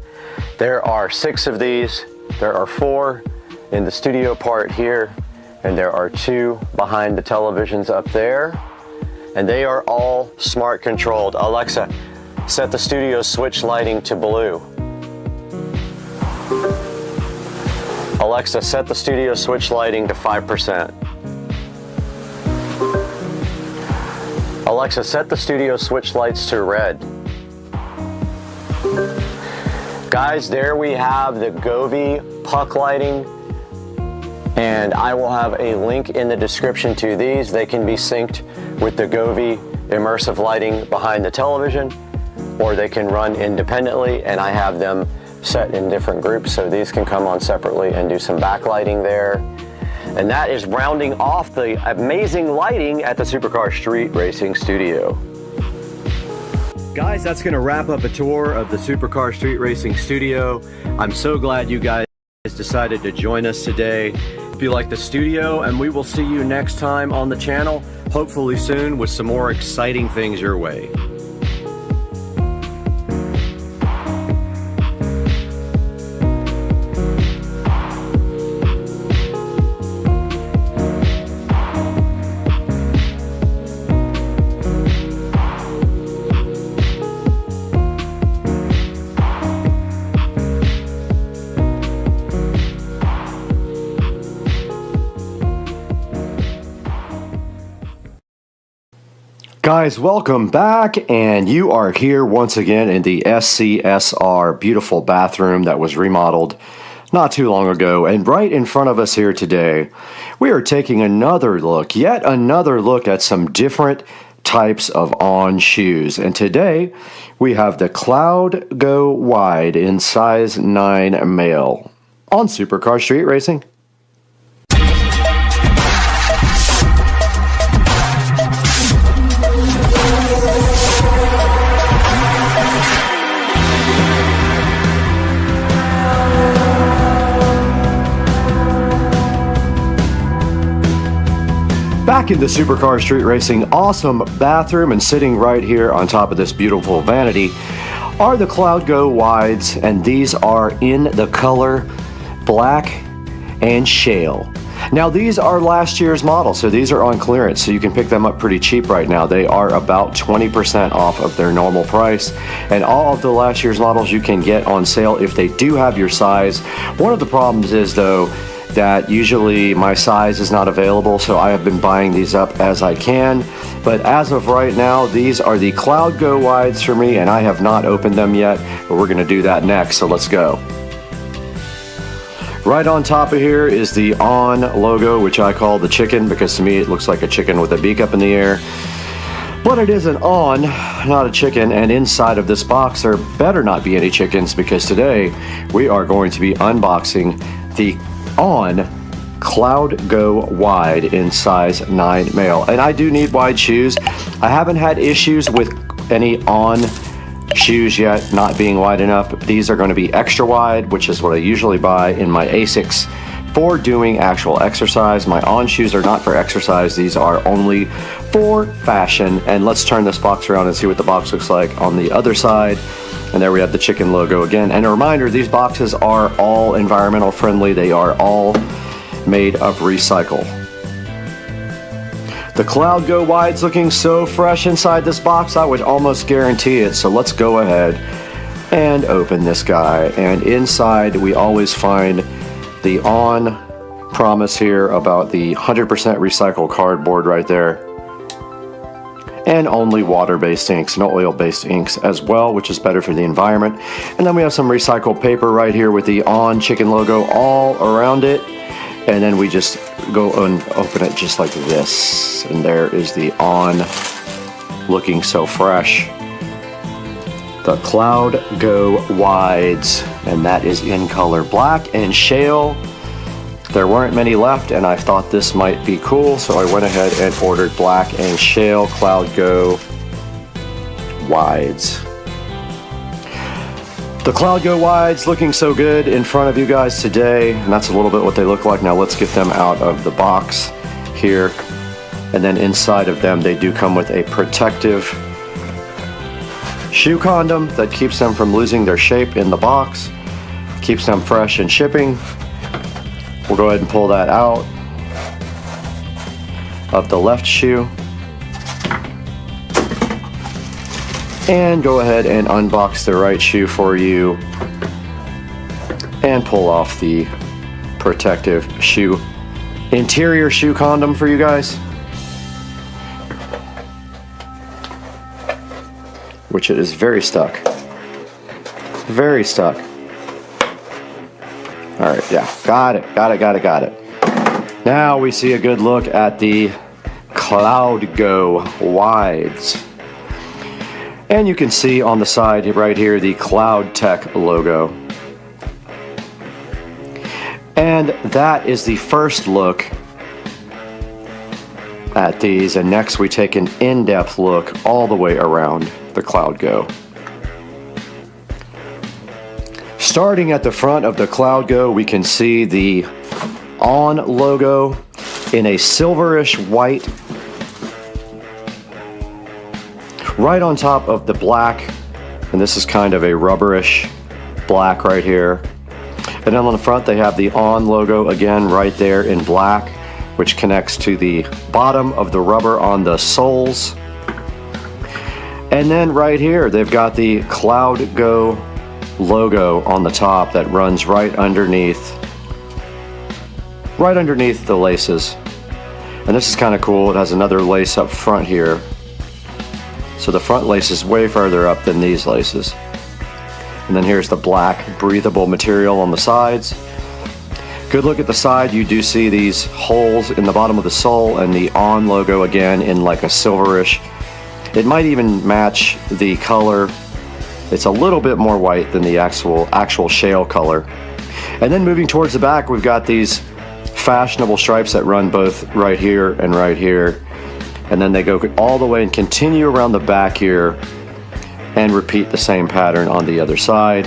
Speaker 11: There are 6 of these. There are 4 in the studio part here, and there are 2 behind the televisions up there. And they are all smart controlled. Alexa, set the studio switch lighting to blue. Alexa, set the studio switch lighting to 5%. Alexa, set the studio switch lights to red. Guys, there we have the Govee puck lighting, and I will have a link in the description to these. They can be synced with the Govee immersive lighting behind the television, or they can run independently, and I have them set in different groups, so these can come on separately and do some backlighting there. And that is rounding off the amazing lighting at the Supercar Street Racing Studio. Guys, that's going to wrap up a tour of the Supercar Street Racing Studio. I'm so glad you guys decided to join us today. If you like the studio, and we will see you next time on the channel, hopefully soon with some more exciting things your way. Guys, welcome back, and you are here once again in the SCSR beautiful bathroom that was remodeled not too long ago. And right in front of us here today, we are taking another look, yet another look at some different types of on shoes. And today we have the Cloud Go Wide in size 9 male on Supercar Street Racing. Back in the Supercar Street Racing awesome bathroom, and sitting right here on top of this beautiful vanity are the Cloud Go Wides, and these are in the color black and shale. Now these are last year's models, so these are on clearance, so you can pick them up pretty cheap right now. They are about 20% off of their normal price, and all of the last year's models you can get on sale if they do have your size. One of the problems is though that usually my size is not available, so I have been buying these up as I can. But as of right now, these are the Cloud Go Wides for me, and I have not opened them yet, but we're gonna do that next, so let's go. Right on top of here is the On logo, which I call the chicken, because to me it looks like a chicken with a beak up in the air. But it is an On, not a chicken, and inside of this box there better not be any chickens, because today we are going to be unboxing the On Cloud Go Wide in size 9 male. And I do need wide shoes. I haven't had issues with any On shoes yet not being wide enough. These are going to be extra wide, which is what I usually buy in my ASICs for doing actual exercise. My On shoes are not for exercise. These are only for fashion. And let's turn this box around and see what the box looks like on the other side. And there we have the chicken logo again. And a reminder, these boxes are all environmental friendly. They are all made of recycle. The Cloud Go Wide's looking so fresh inside this box, I would almost guarantee it. So let's go ahead and open this guy. And inside we always find the On promise here about the 100% recycled cardboard right there. And only water-based inks, no oil-based inks as well, which is better for the environment. And then we have some recycled paper right here with the On chicken logo all around it. And then we just go and open it just like this. And there is the On, looking so fresh. The Cloud Go Wides, and that is in color black and shale. There weren't many left, and I thought this might be cool, so I went ahead and ordered black and shale Cloud Go Wides. The Cloud Go Wides looking so good in front of you guys today, and that's a little bit what they look like. Now let's get them out of the box here, and then inside of them they do come with a protective shoe condom that keeps them from losing their shape in the box, keeps them fresh in shipping. We'll go ahead and pull that out of the left shoe and go ahead and unbox the right shoe for you and pull off the protective shoe interior shoe condom for you guys, which it is very stuck. Yeah, got it. Now we see a good look at the CloudGo wides. And you can see on the side right here the CloudTech logo. And that is the first look at these, and next we take an in-depth look all the way around the CloudGo. Starting at the front of the CloudGo, we can see the ON logo in a silverish white right on top of the black, and this is kind of a rubberish black right here. And then on the front they have the ON logo again right there in black, which connects to the bottom of the rubber on the soles. And then right here they've got the CloudGo logo on the top that runs right underneath the laces. And this is kind of cool. It has another lace up front here. So the front lace is way further up than these laces. And then here's the black breathable material on the sides. Good look at the side. You do see these holes in the bottom of the sole and the ON logo again in like a silverish. It might even match the color. It's a little bit more white than the actual shale color. And then moving towards the back, we've got these fashionable stripes that run both right here and right here. And then they go all the way and continue around the back here and repeat the same pattern on the other side.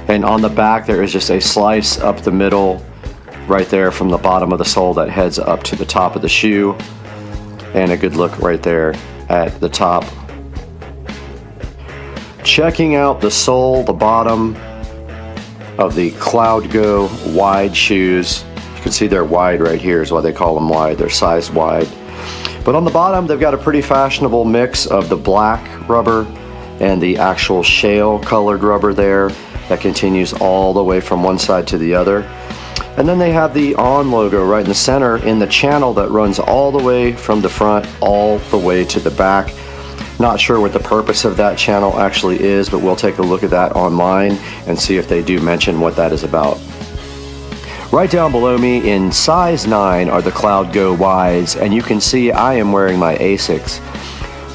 Speaker 11: And on the back there is just a slice up the middle right there from the bottom of the sole that heads up to the top of the shoe. And a good look right there at the top. Checking out the sole, the bottom of the CloudGo wide shoes. You can see they're wide right here is why they call them wide. They're sized wide. But on the bottom, they've got a pretty fashionable mix of the black rubber and the actual shale colored rubber there that continues all the way from one side to the other. And then they have the ON logo right in the center in the channel that runs all the way from the front all the way to the back. Not sure what the purpose of that channel actually is, but we'll take a look at that online and see if they do mention what that is about. Right down below me in size 9 are the CloudGo wides, and you can see I am wearing my ASICs.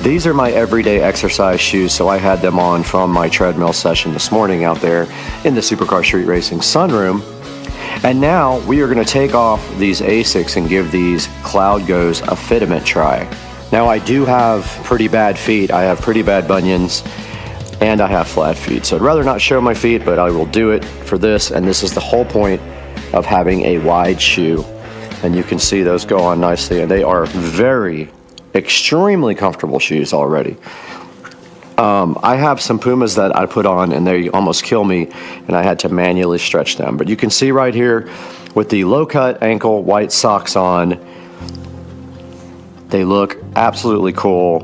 Speaker 11: These are my everyday exercise shoes, so I had them on from my treadmill session this morning out there in the Supercar Street Racing sunroom. And now we are going to take off these ASICs and give these CloudGos a fitment try. Now I do have pretty bad feet. I have pretty bad bunions and I have flat feet. So I'd rather not show my feet, but I will do it for this. And this is the whole point of having a wide shoe. And you can see those go on nicely, and they are extremely comfortable shoes already. I have some Pumas that I put on and they almost kill me, and I had to manually stretch them. But you can see right here with the low cut ankle white socks on, they look absolutely cool.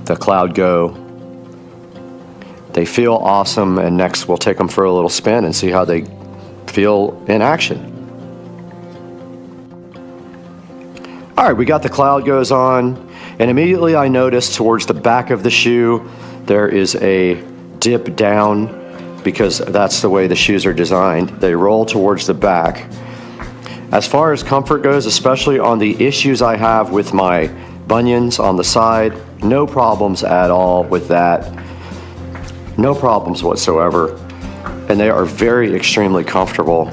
Speaker 11: The CloudGo. They feel awesome, and next we'll take them for a little spin and see how they feel in action. All right, we got the CloudGos on, and immediately I noticed towards the back of the shoe there is a dip down because that's the way the shoes are designed. They roll towards the back. As far as comfort goes, especially on the issues I have with my bunions on the side, no problems at all with that. No problems whatsoever. And they are extremely comfortable.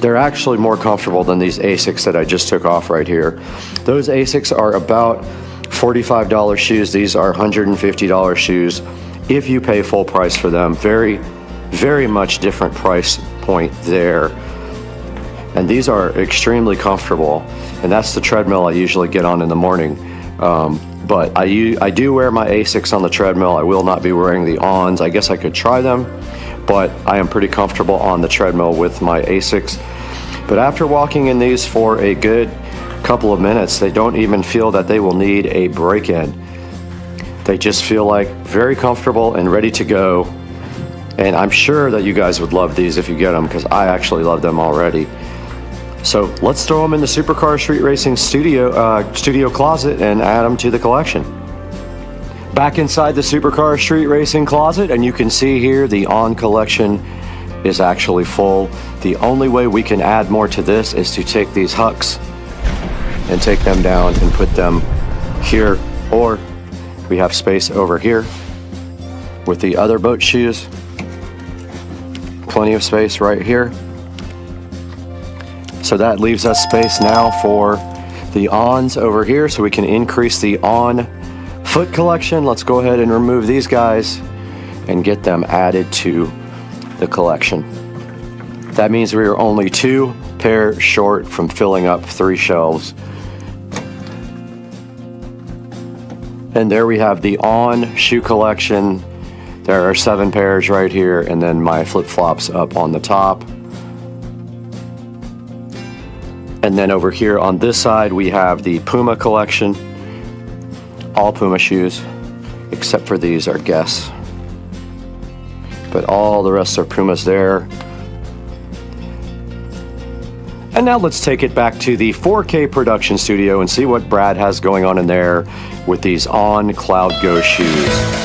Speaker 11: They're actually more comfortable than these ASICs that I just took off right here. Those ASICs are about $45 shoes. These are $150 shoes if you pay full price for them. Very much different price point there. And these are extremely comfortable. And that's the treadmill I usually get on in the morning. But I do wear my ASICs on the treadmill. I will not be wearing the ONs. I guess I could try them, but I am pretty comfortable on the treadmill with my ASICs. But after walking in these for a good couple of minutes, they don't even feel that they will need a break-in. They just feel like very comfortable and ready to go. And I'm sure that you guys would love these if you get them, because I actually love them already. So let's throw them in the Supercar Street Racing studio closet and add them to the collection. Back inside the Supercar Street Racing closet, and you can see here the On collection is actually full. The only way we can add more to this is to take these hucks and take them down and put them here, or we have space over here with the other boat shoes. Plenty of space right here. So that leaves us space now for the Ons over here, so we can increase the On foot collection. Let's go ahead and remove these guys and get them added to the collection. That means we are only 2 pairs short from filling up 3 shelves. And there we have the On shoe collection. There are 7 pairs right here, and then my flip-flops up on the top. And then over here on this side, we have the Puma collection. All Puma shoes, except for these are Guess. But all the rest are Pumas there. And now let's take it back to the 4K production studio and see what Brad has going on in there with these On Cloud Go shoes.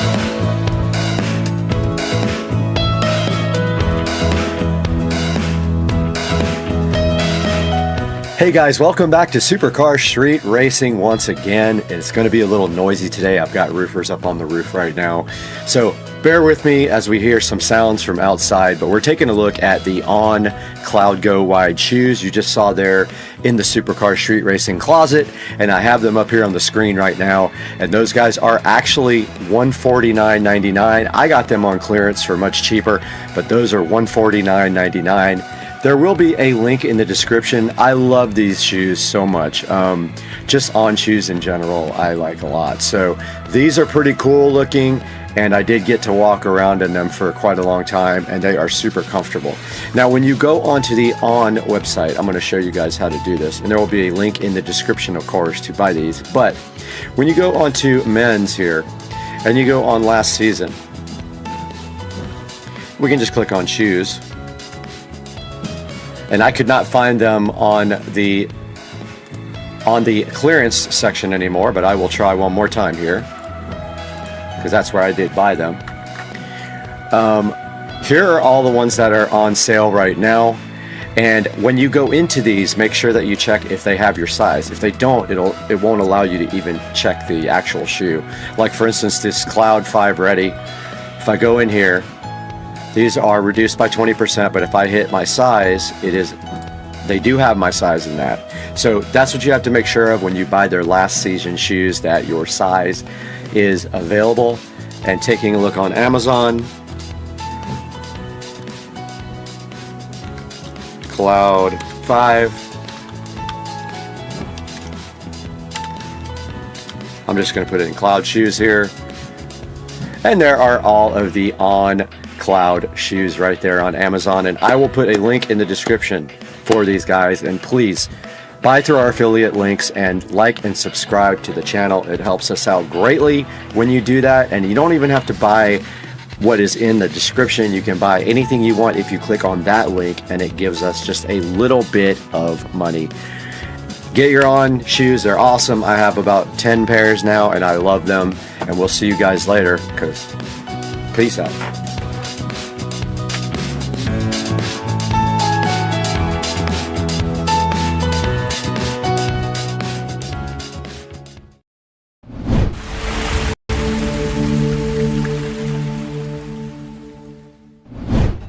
Speaker 11: Hey guys, welcome back to Supercar Street Racing once again. It's going to be a little noisy today. I've got roofers up on the roof right now. So bear with me as we hear some sounds from outside, but we're taking a look at the On Cloud Go wide shoes you just saw there in the Supercar Street Racing closet, and I have them up here on the screen right now, and those guys are actually $149.99. I got them on clearance for much cheaper, but those are $149.99. There will be a link in the description. I love these shoes so much. Just On shoes in general, I like a lot. So these are pretty cool looking, and I did get to walk around in them for quite a long time, and they are super comfortable. Now, when you go onto the On website, I'm going to show you guys how to do this, and there will be a link in the description, of course, to buy these. But when you go onto men's here, and you go on last season, we can just click on shoes. And I could not find them on the clearance section anymore, but I will try one more time here, because that's where I did buy them. Here are all the ones that are on sale right now, and when you go into these, make sure that you check if they have your size. If they don't, it won't allow you to even check the actual shoe. Like for instance, this Cloud 5 Ready, if I go in here, these are reduced by 20%, but if I hit my size, they do have my size in that. So that's what you have to make sure of when you buy their last season shoes, that your size is available. And taking a look on Amazon, Cloud 5. I'm just going to put it in Cloud shoes here. And there are all of the On Cloud shoes right there on Amazon, and I will put a link in the description for these guys. And please buy through our affiliate links and like and subscribe to the channel. It helps us out greatly when you do that, and you don't even have to buy what is in the description. You can buy anything you want if you click on that link, and it gives us just a little bit of money. Get your On shoes, they're awesome. I have about 10 pairs now, and I love them, and we'll see you guys later, because peace out.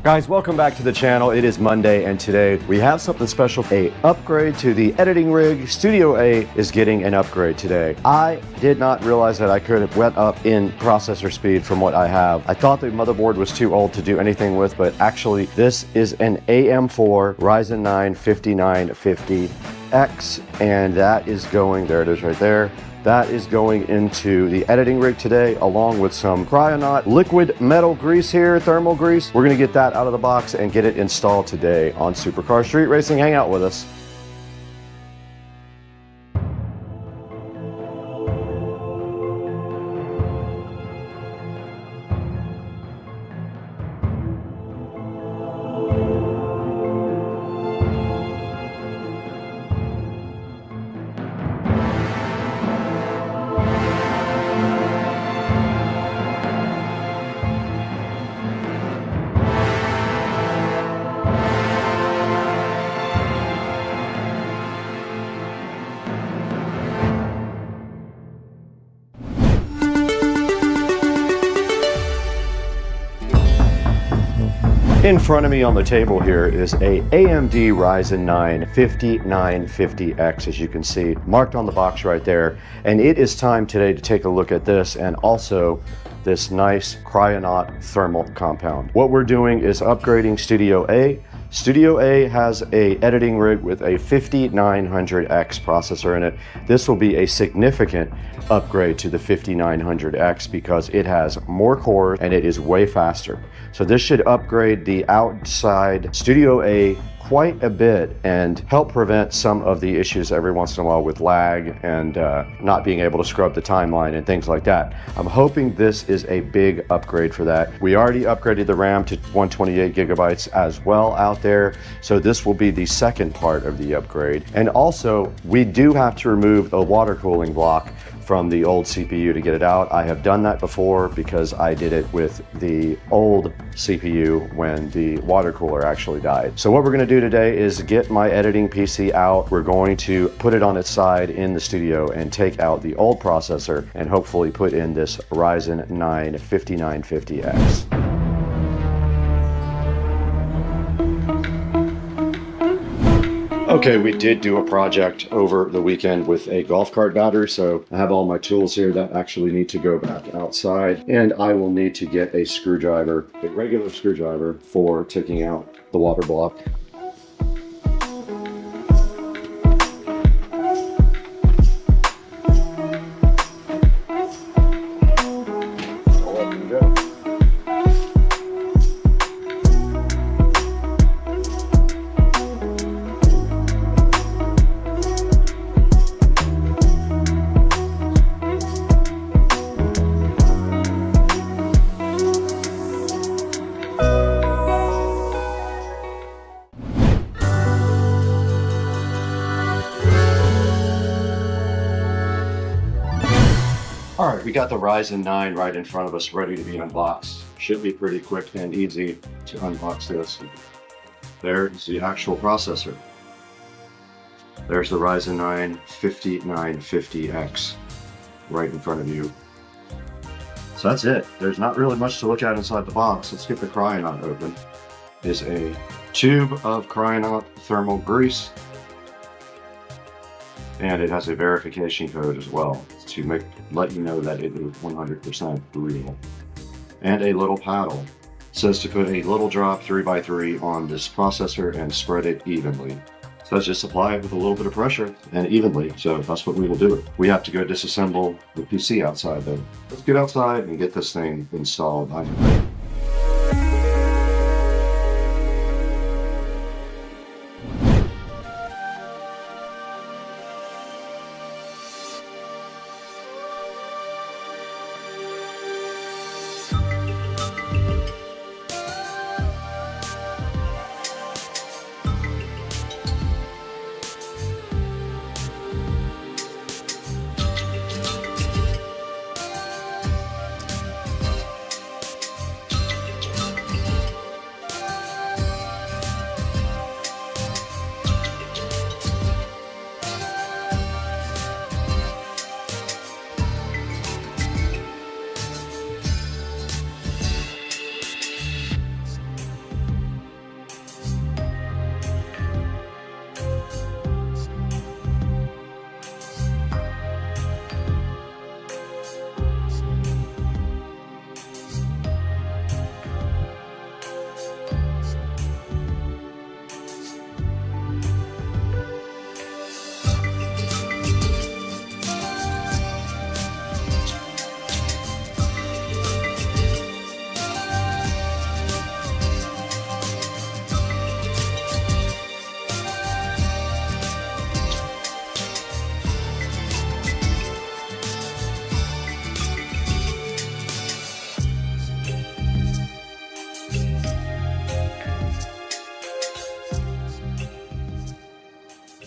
Speaker 11: Guys, welcome back to the channel. It is Monday, and today we have something special. An upgrade to the editing rig. Studio A is getting an upgrade today. I did not realize that I could have went up in processor speed from what I have. I thought the motherboard was too old to do anything with, but actually this is an AM4 Ryzen 9 5950X, and that is going, there it is right there. That is going into the editing rig today, along with some Cryonaut liquid metal grease here, thermal grease. We're gonna get that out of the box and get it installed today on Supercar Street Racing. Hang out with us. In front of me on the table here is a AMD Ryzen 9 5950X, as you can see, marked on the box right there. And it is time today to take a look at this and also this nice Cryonaut thermal compound. What we're doing is upgrading Studio A. Studio A has a editing rig with a 5900X processor in it. This will be a significant upgrade to the 5900X because it has more cores and it is way faster. So this should upgrade the outside Studio A quite a bit and help prevent some of the issues every once in a while with lag and not being able to scrub the timeline and things like that. I'm hoping this is a big upgrade for that. We already upgraded the RAM to 128 gigabytes as well out there, so this will be the second part of the upgrade. And also, we do have to remove the water cooling block from the old CPU to get it out. I have done that before because I did it with the old CPU when the water cooler actually died. So what we're gonna do today is get my editing PC out. We're going to put it on its side in the studio and take out the old processor and hopefully put in this Ryzen 9 5950X. Okay, we did do a project over the weekend with a golf cart battery, so I have all my tools here that actually need to go back outside, and I will need to get a screwdriver, a regular screwdriver, for taking out the water block. All right, we got the Ryzen 9 right in front of us, ready to be unboxed. Should be pretty quick and easy to unbox this. There's the actual processor. There's the Ryzen 9 5950X right in front of you. So that's it. There's not really much to look at inside the box. Let's get the Cryonaut open. There's a tube of Cryonaut thermal grease, and it has a verification code as well to let you know that it is 100% real. And a little paddle. It says to put a little drop 3x3 on this processor and spread it evenly. So let's just apply it with a little bit of pressure and evenly. So that's what we will do. We have to go disassemble the PC outside though. Let's get outside and get this thing installed.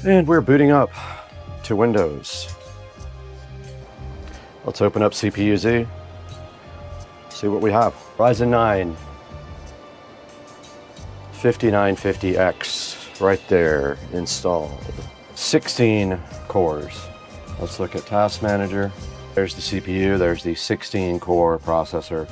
Speaker 11: And we're booting up to Windows. Let's open up CPU-Z, see what we have. Ryzen 9 5950X right there installed. 16 cores. Let's look at Task Manager. There's the CPU, there's the 16 core processor.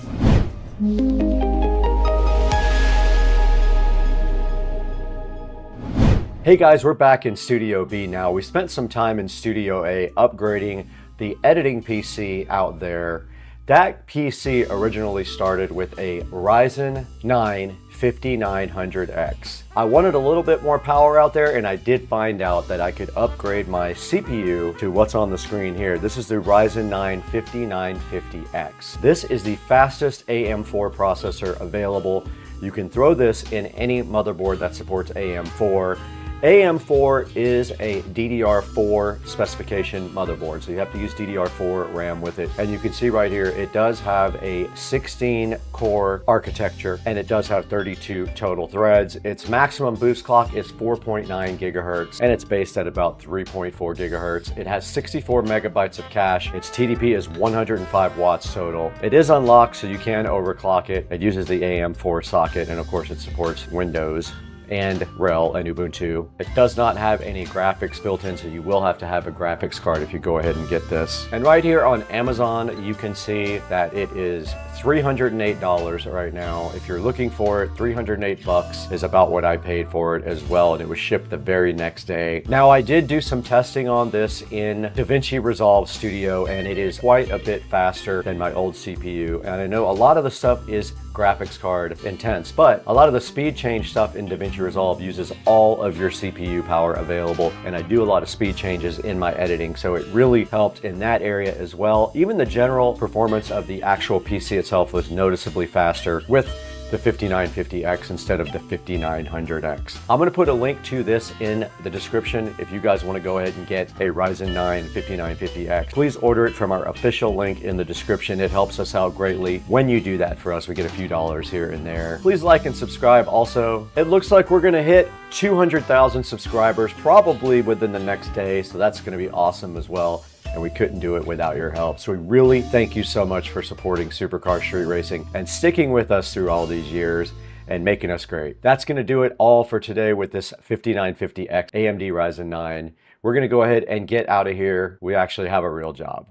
Speaker 1: Hey guys, we're back in Studio B now. We spent some time in Studio A upgrading the editing PC out there. That PC originally started with a Ryzen 9 5900X. I wanted a little bit more power out there, and I did find out that I could upgrade my CPU to what's on the screen here. This is the Ryzen 9 5950X. This is the fastest AM4 processor available. You can throw this in any motherboard that supports AM4. AM4 is a DDR4 specification motherboard, so you have to use DDR4 RAM with it. And you can see right here, it does have a 16 core architecture, and it does have 32 total threads. Its maximum boost clock is 4.9 gigahertz, and it's based at about 3.4 gigahertz. It has 64 megabytes of cache. Its TDP is 105 watts total. It is unlocked, so you can overclock it. It uses the AM4 socket, and of course it supports Windows and RHEL and Ubuntu. It does not have any graphics built in, so you will have to have a graphics card if you go ahead and get this. And right here on Amazon, you can see that it is $308 right now. If you're looking for it, 308 bucks is about what I paid for it as well, and it was shipped the very next day. Now, I did do some testing on this in DaVinci Resolve Studio, and it is quite a bit faster than my old CPU. And I know a lot of the stuff is graphics card intense, but a lot of the speed change stuff in DaVinci Resolve uses all of your CPU power available, and I do a lot of speed changes in my editing, so it really helped in that area as well. Even the general performance of the actual PC itself was noticeably faster with the 5950X instead of the 5900X. I'm gonna put a link to this in the description if you guys wanna go ahead and get a Ryzen 9 5950X. Please order it from our official link in the description. It helps us out greatly when you do that for us. We get a few dollars here and there. Please like and subscribe also. It looks like we're gonna hit 200,000 subscribers probably within the next day, so that's gonna be awesome as well. And we couldn't do it without your help. So we really thank you so much for supporting Supercar Street Racing and sticking with us through all these years and making us great. That's gonna do it all for today with this 5950X AMD Ryzen 9. We're gonna go ahead and get out of here. We actually have a real job.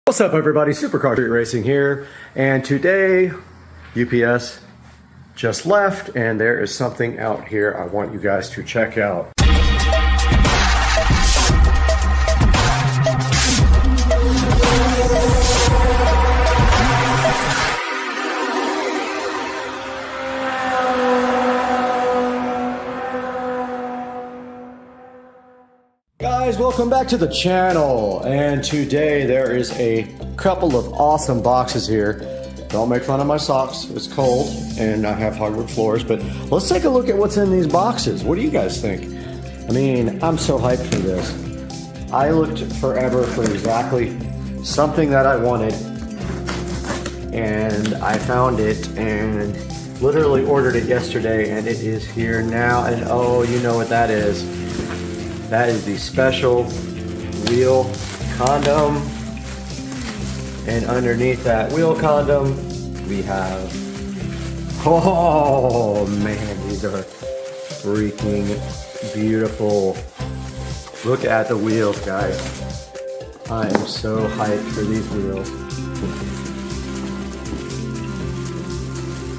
Speaker 1: What's up everybody, Supercar Street Racing here. And today, UPS just left and there is something out here I want you guys to check out. Guys, welcome back to the channel, and today there is a couple of awesome boxes here. Don't make fun of my socks, it's cold and I have hardwood floors, but let's take a look at what's in these boxes. What do you guys think? I mean, I'm so hyped for this. I looked forever for exactly something that I wanted, and I found it and literally ordered it yesterday, and it is here now. And oh, you know what that is. That is the special wheel condom. And underneath that wheel condom, we have, oh man, these are freaking beautiful. Look at the wheels, guys. I am so hyped for these wheels.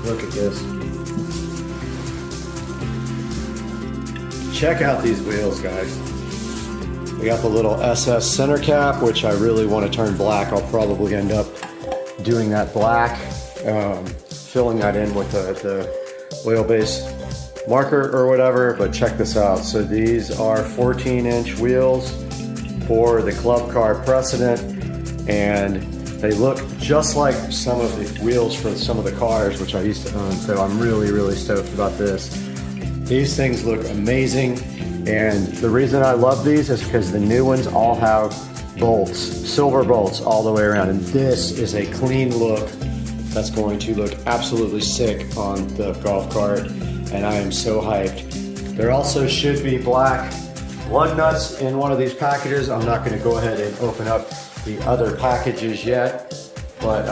Speaker 1: Look at this. Check out these wheels, guys. We got the little SS center cap, which I really want to turn black. I'll probably end up doing that black, filling that in with the wheelbase marker or whatever, but check this out. So these are 14-inch wheels for the Club Car Precedent, and they look just like some of the wheels for some of the cars, which I used to own, so I'm really, really stoked about this. These things look amazing, and the reason I love these is because the new ones all have bolts, silver bolts all the way around, and this is a clean look that's going to look absolutely sick on the golf cart, and I am so hyped. There also should be black lug nuts in one of these packages. I'm not going to go ahead and open up the other packages yet, but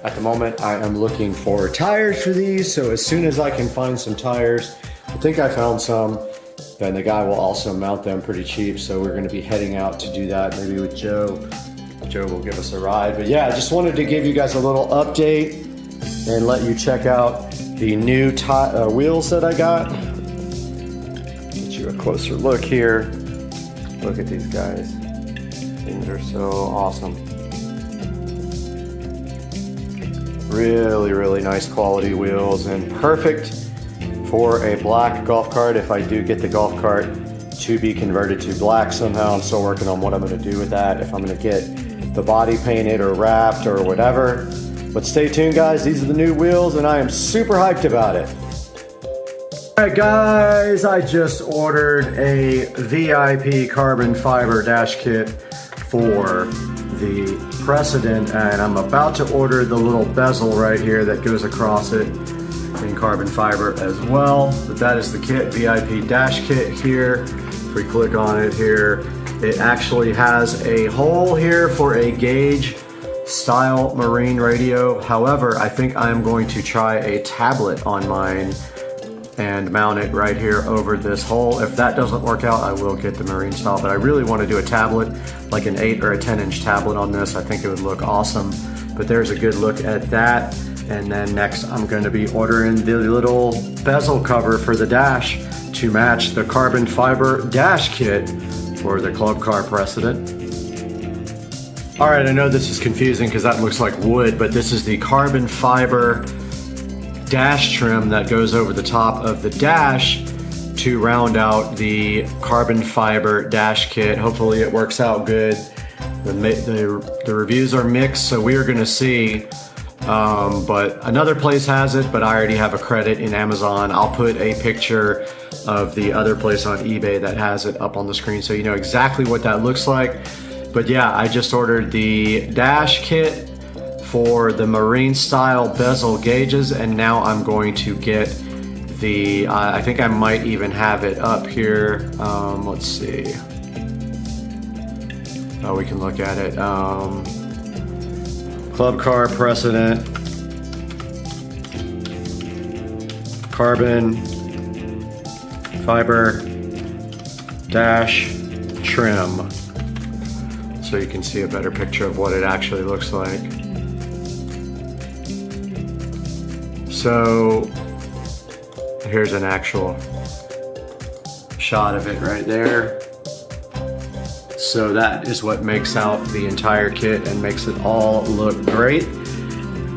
Speaker 1: at the moment I am looking for tires for these, so as soon as I can find some tires, I think I found some, then the guy will also mount them pretty cheap, so we're going to be heading out to do that, maybe with Joe. Joe will give us a ride. But yeah, I just wanted to give you guys a little update and let you check out the new wheels that I got. Get you a closer look here. Look at these guys. Things are so awesome. Really, really nice quality wheels and perfect for a black golf cart if I do get the golf cart to be converted to black somehow. I'm still working on what I'm going to do with that, if I'm going to get the body painted or wrapped or whatever. But stay tuned, guys. These are the new wheels and I am super hyped about it. Alright guys, I just ordered a VIP carbon fiber dash kit for the Precedent, and I'm about to order the little bezel right here that goes across it in carbon fiber as well. But that is the kit, VIP dash kit here. If we click on it here, it actually has a hole here for a gauge style marine radio. However, I think I'm going to try a tablet on mine and mount it right here over this hole. If that doesn't work out, I will get the marine style, but I really want to do a tablet, like an 8 or a 10-inch tablet on this. I think it would look awesome. But there's a good look at that. And then next I'm going to be ordering the little bezel cover for the dash to match the carbon fiber dash kit for the Club Car Precedent. All right, I know this is confusing because that looks like wood, but this is the carbon fiber dash trim that goes over the top of the dash to round out the carbon fiber dash kit. Hopefully it works out good. The reviews are mixed, so we are going to see. But another place has it, but I already have a credit in Amazon. I'll put a picture of the other place on eBay that has it up on the screen so you know exactly what that looks like. But yeah, I just ordered the dash kit for the marine style bezel gauges, and now I'm going to get the, I think I might even have it up here. Let's see. Oh, we can look at it. Club Car Precedent, carbon fiber dash trim. So you can see a better picture of what it actually looks like. So here's an actual shot of it right there. So that is what makes out the entire kit and makes it all look great.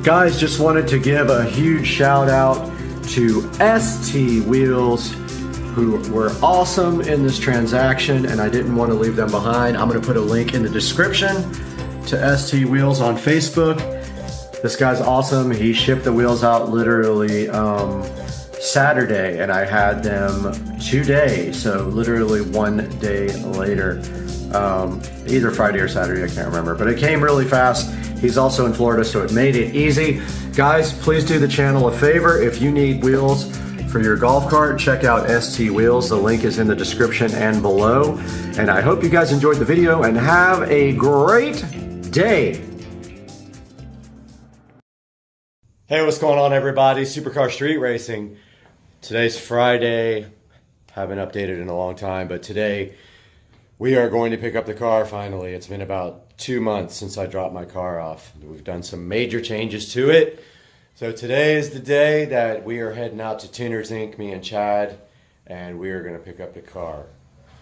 Speaker 1: Guys, just wanted to give a huge shout out to ST Wheels, who were awesome in this transaction, and I didn't want to leave them behind. I'm going to put a link in the description to ST Wheels on Facebook. This guy's awesome. He shipped the wheels out literally Saturday, and I had them today, so literally 1 day later. Either Friday or Saturday, I can't remember, but it came really fast. He's also in Florida, so it made it easy. Guys, please do the channel a favor. If you need wheels for your golf cart, check out ST Wheels. The link is in the description and below. And I hope you guys enjoyed the video and have a great day. Hey, what's going on, everybody? Supercar Street Racing. Today's Friday. Haven't updated in a long time, but today we are going to pick up the car finally. It's been about 2 months since I dropped my car off. We've done some major changes to it. So today is the day that we are heading out to Tuners Inc., me and Chad, and we are going to pick up the car.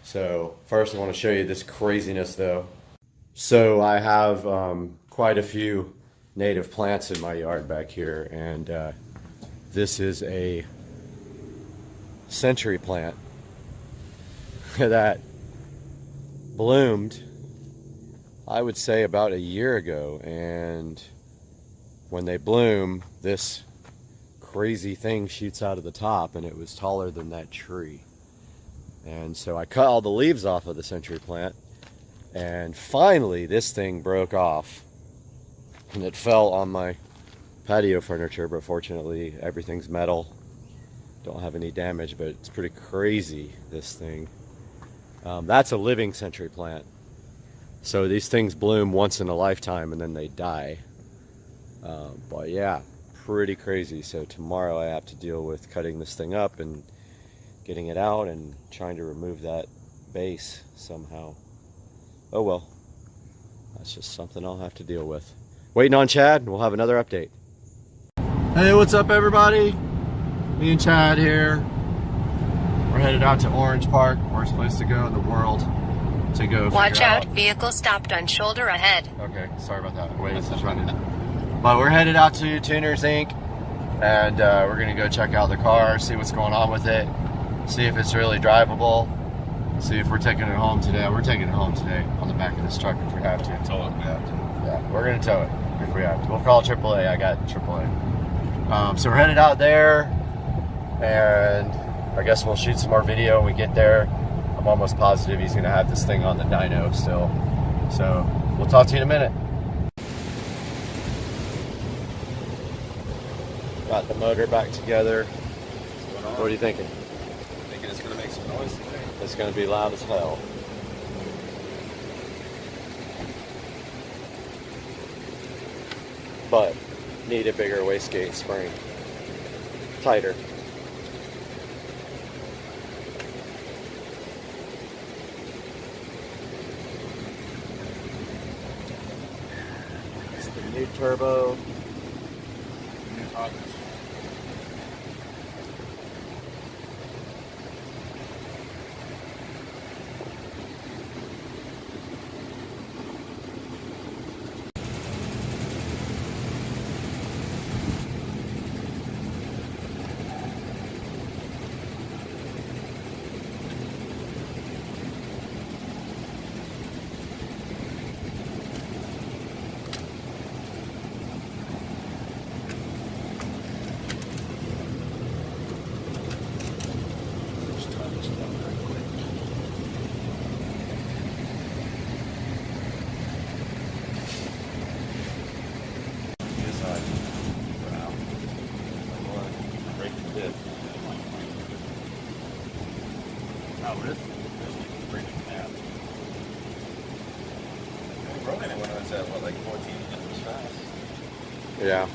Speaker 1: So first I want to show you this craziness though. So I have quite a few native plants in my yard back here, and this is a century plant that bloomed, I would say, about a year ago, and when they bloom, this crazy thing shoots out of the top, and it was taller than that tree. And so I cut all the leaves off of the century plant, and finally this thing broke off, and it fell on my patio furniture, but fortunately everything's metal, don't have any damage. But it's pretty crazy, this thing. That's a living century plant. So these things bloom once in a lifetime and then they die. But yeah, pretty crazy. So tomorrow I have to deal with cutting this thing up and getting it out and trying to remove that base somehow. Oh well, that's just something I'll have to deal with. Waiting on Chad, we'll have another update. Hey, what's up everybody? Me and Chad here.
Speaker 11: We're headed out to Orange Park, worst place to go in the world to go.
Speaker 16: Watch out, vehicle stopped on shoulder ahead.
Speaker 11: Okay, sorry about that. Waze is running. But we're headed out to Tuners Inc. and we're gonna go check out the car, see what's going on with it, see if it's really drivable, see if we're taking it home today. We're taking it home today on the back of this truck if we have to.
Speaker 3: Tow it, we have to.
Speaker 11: Yeah, we're gonna tow it if we have to. We'll call AAA. I got AAA. So we're headed out there, and I guess we'll shoot some more video when we get there. I'm almost positive he's gonna have this thing on the dyno still. So we'll talk to you in a minute. Got the motor back together. What are you thinking?
Speaker 13: Thinking it's gonna make some noise today.
Speaker 11: It's gonna be loud as hell. But need a bigger wastegate spring. Tighter. It's the new turbo. Yeah.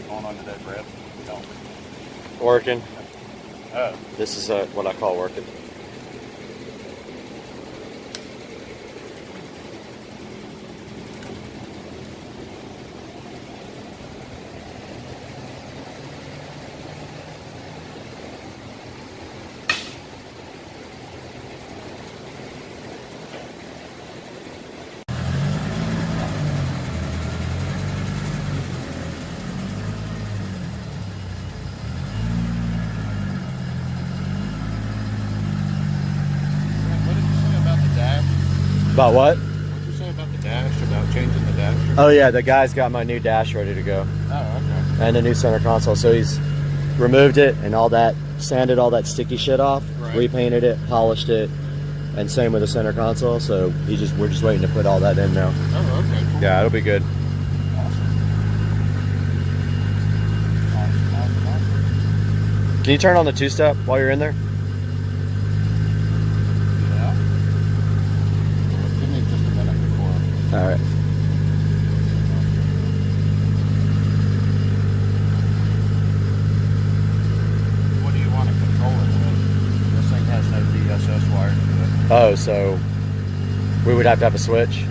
Speaker 13: Going on to that, Brad? No.
Speaker 11: Working.
Speaker 13: Oh.
Speaker 11: This is what I call working. About what?
Speaker 13: What did you say about the dash, about changing the dash?
Speaker 11: Oh yeah, the guy's got my new dash ready to go.
Speaker 13: Oh, okay.
Speaker 11: And the new center console. So he's removed it and all that, sanded all that sticky shit off,
Speaker 13: right.
Speaker 11: Repainted it, polished it, and same with the center console. So we're just waiting to put all that in now.
Speaker 13: Oh, okay. Cool.
Speaker 11: Yeah, it'll be good. Can you turn on the two-step while you're in there?
Speaker 13: Yeah. Give me just a minute before.
Speaker 11: All right.
Speaker 13: What do you want to control it with? This thing has no DSS wire to it.
Speaker 11: Oh, so we would have to have a switch?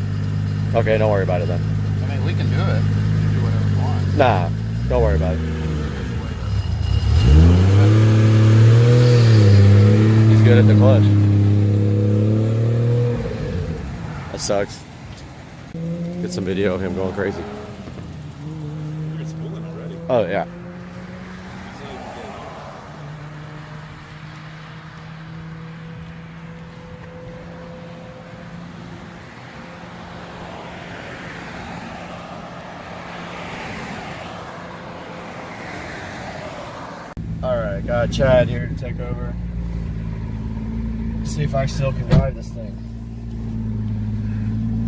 Speaker 11: Okay, don't worry about it then.
Speaker 13: I mean, we can do it. We can do whatever we want.
Speaker 11: Nah, don't worry about it. He's good at the clutch. That sucks. Get some video of him going crazy.
Speaker 10: It's spooling already.
Speaker 11: Oh, yeah. Alright, got Chad here to take over. See if I still can drive this thing.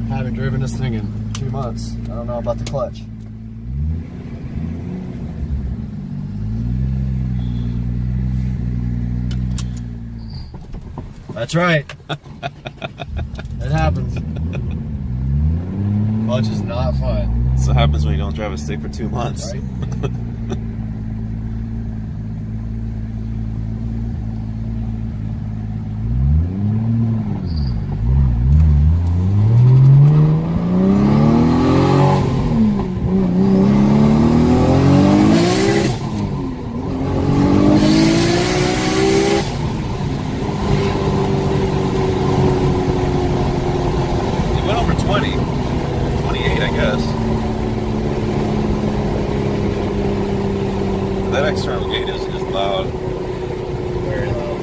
Speaker 11: Haven't driven this thing in 2 months. I don't know about the clutch. That's right. It happens. Clutch is not fun.
Speaker 17: That's what happens when you don't drive a stick for 2 months.
Speaker 11: Right?
Speaker 17: That external gate is loud.
Speaker 11: Very loud.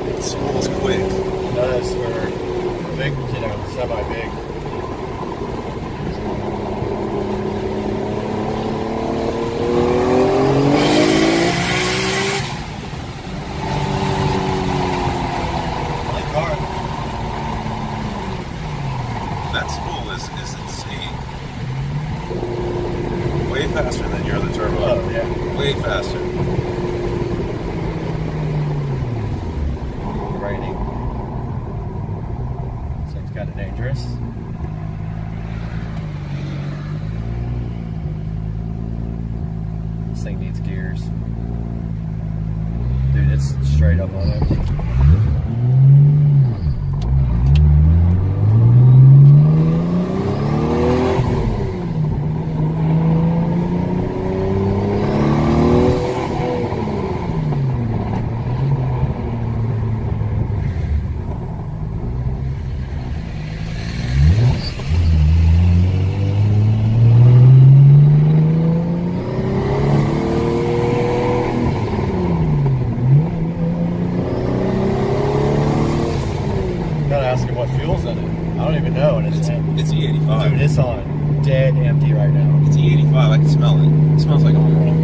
Speaker 17: It spools quick.
Speaker 11: It does for big, semi-big.
Speaker 17: That spool is insane. Way faster than your other turbo.
Speaker 11: Oh, yeah.
Speaker 17: Way faster.
Speaker 11: Raining. Seems kind of dangerous. This thing needs gears. Dude, it's straight up on empty.
Speaker 17: It's E85.
Speaker 11: Dude, it's on dead empty right now.
Speaker 17: It's E85. I can smell it. It smells like a home roll.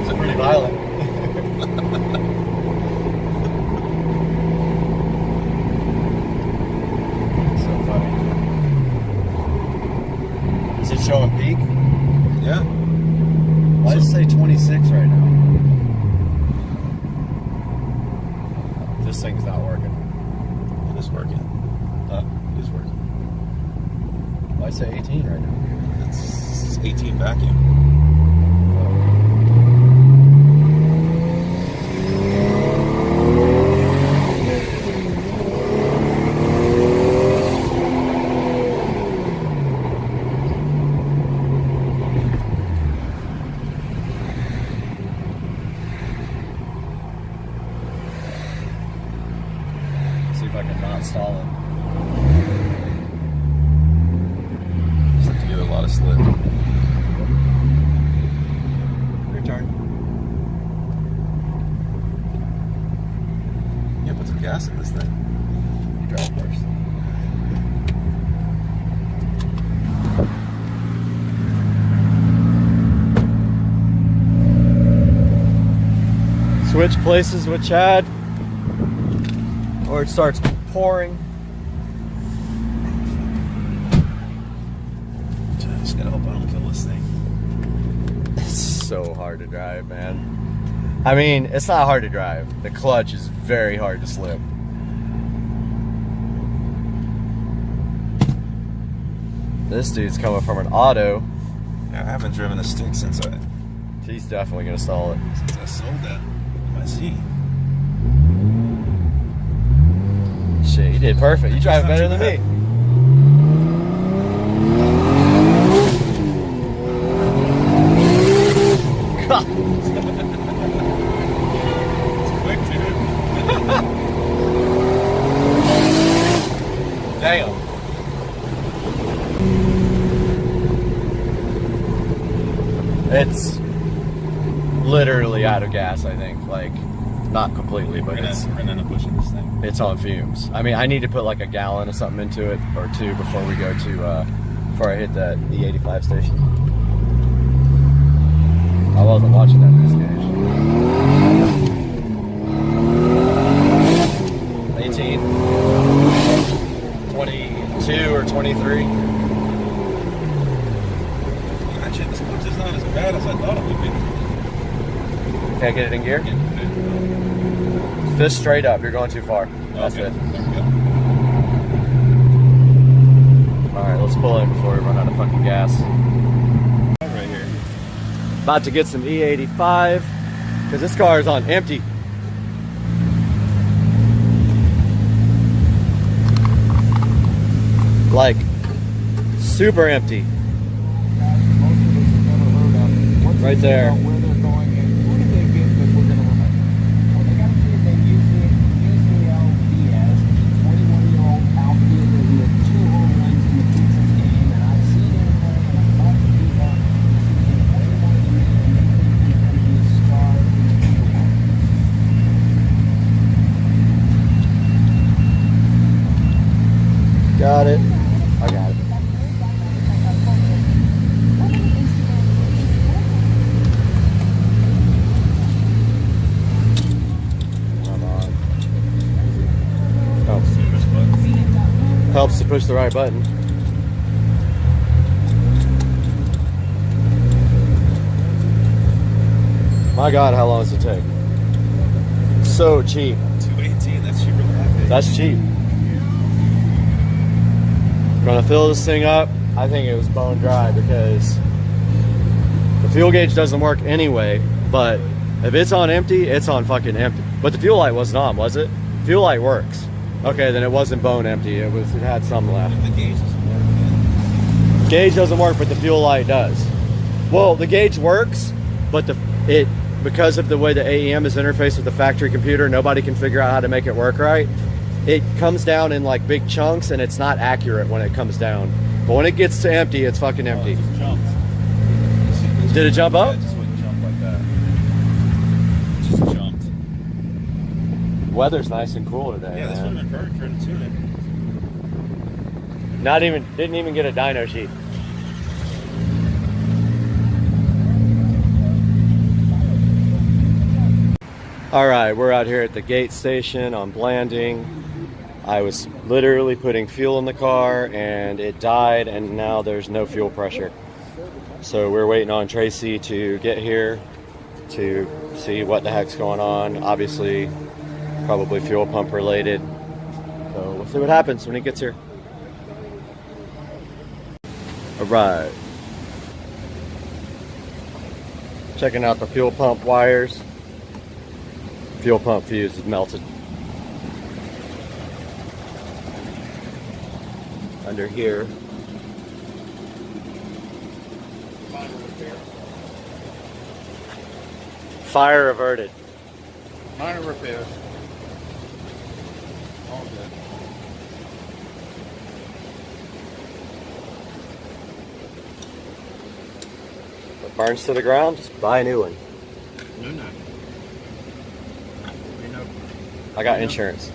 Speaker 11: It's pretty violent. Showing peak?
Speaker 17: Yeah.
Speaker 11: Why does it say 26 right now? This thing's not working.
Speaker 17: It is working. It is working.
Speaker 11: Why does it say 18 right now?
Speaker 17: It's 18 vacuum.
Speaker 11: See if I can not stall it.
Speaker 17: Just have to give it a lot of slip.
Speaker 11: Your turn.
Speaker 17: Yeah, put some gas in this thing.
Speaker 11: You drive first. Switch places with Chad, or it starts pouring.
Speaker 17: Just gotta hope I don't kill this thing.
Speaker 11: It's so hard to drive, man. I mean, it's not hard to drive. The clutch is very hard to slip. This dude's coming from an auto.
Speaker 17: Yeah, I haven't driven a stick since
Speaker 11: He's definitely gonna stall it.
Speaker 17: I sold that. I see.
Speaker 11: Shit, you did perfect. You drive better than me. God.
Speaker 17: It's quick, dude.
Speaker 11: Damn. It's literally out of gas, I think. Like, not completely, but
Speaker 17: We're gonna end up pushing this thing.
Speaker 11: it's on fumes. I mean, I need to put like a gallon of something into it or two before we go to before I hit that E85 station. I wasn't watching that in this gauge. 18, 22 or 23.
Speaker 17: Actually, this clutch is not as bad as I thought it would be.
Speaker 11: Can't get it in gear? Fist straight up, you're going too far. That's
Speaker 17: Okay.
Speaker 11: it. Alright, let's pull in before we run out of fucking gas.
Speaker 17: Right here.
Speaker 11: About to get some E85 because this car is on empty. Like super empty. Right there. Got it. I got it. Come on. Helps to push the right button. My God, how long does it take? So cheap.
Speaker 17: 218, that's cheaper than that thing.
Speaker 11: That's cheap. Gonna fill this thing up. I think it was bone dry because the fuel gauge doesn't work anyway, but if it's on empty, it's on fucking empty. But the fuel light wasn't on, was it? Fuel light works. Okay, then it wasn't bone empty. It had some left.
Speaker 17: The gauge doesn't work.
Speaker 11: Gauge doesn't work, but the fuel light does. Well, the gauge works, but because of the way the AEM is interfaced with the factory computer, nobody can figure out how to make it work right. It comes down in like big chunks and it's not accurate when it comes down. But when it gets to empty, it's fucking empty.
Speaker 17: It just jumped.
Speaker 11: Did it jump up?
Speaker 17: Yeah, it just wouldn't jump like that. It just jumped.
Speaker 11: Weather's nice and cool today.
Speaker 17: Yeah, that's what I'm perfect for the tuning.
Speaker 11: Didn't even get a dyno sheet. All right, we're out here at the gate station on Blanding. I was literally putting fuel in the car and it died and now there's no fuel pressure. So we're waiting on Tracy to get here to see what the heck's going on. Obviously, probably fuel pump related. So we'll see what happens when he gets here. All right. Checking out the fuel pump wires. Fuel pump fuse is melted. Under here. Fire averted.
Speaker 13: Minor repairs. All good.
Speaker 11: If it burns to the ground, just buy a new one.
Speaker 13: No.
Speaker 11: I got insurance.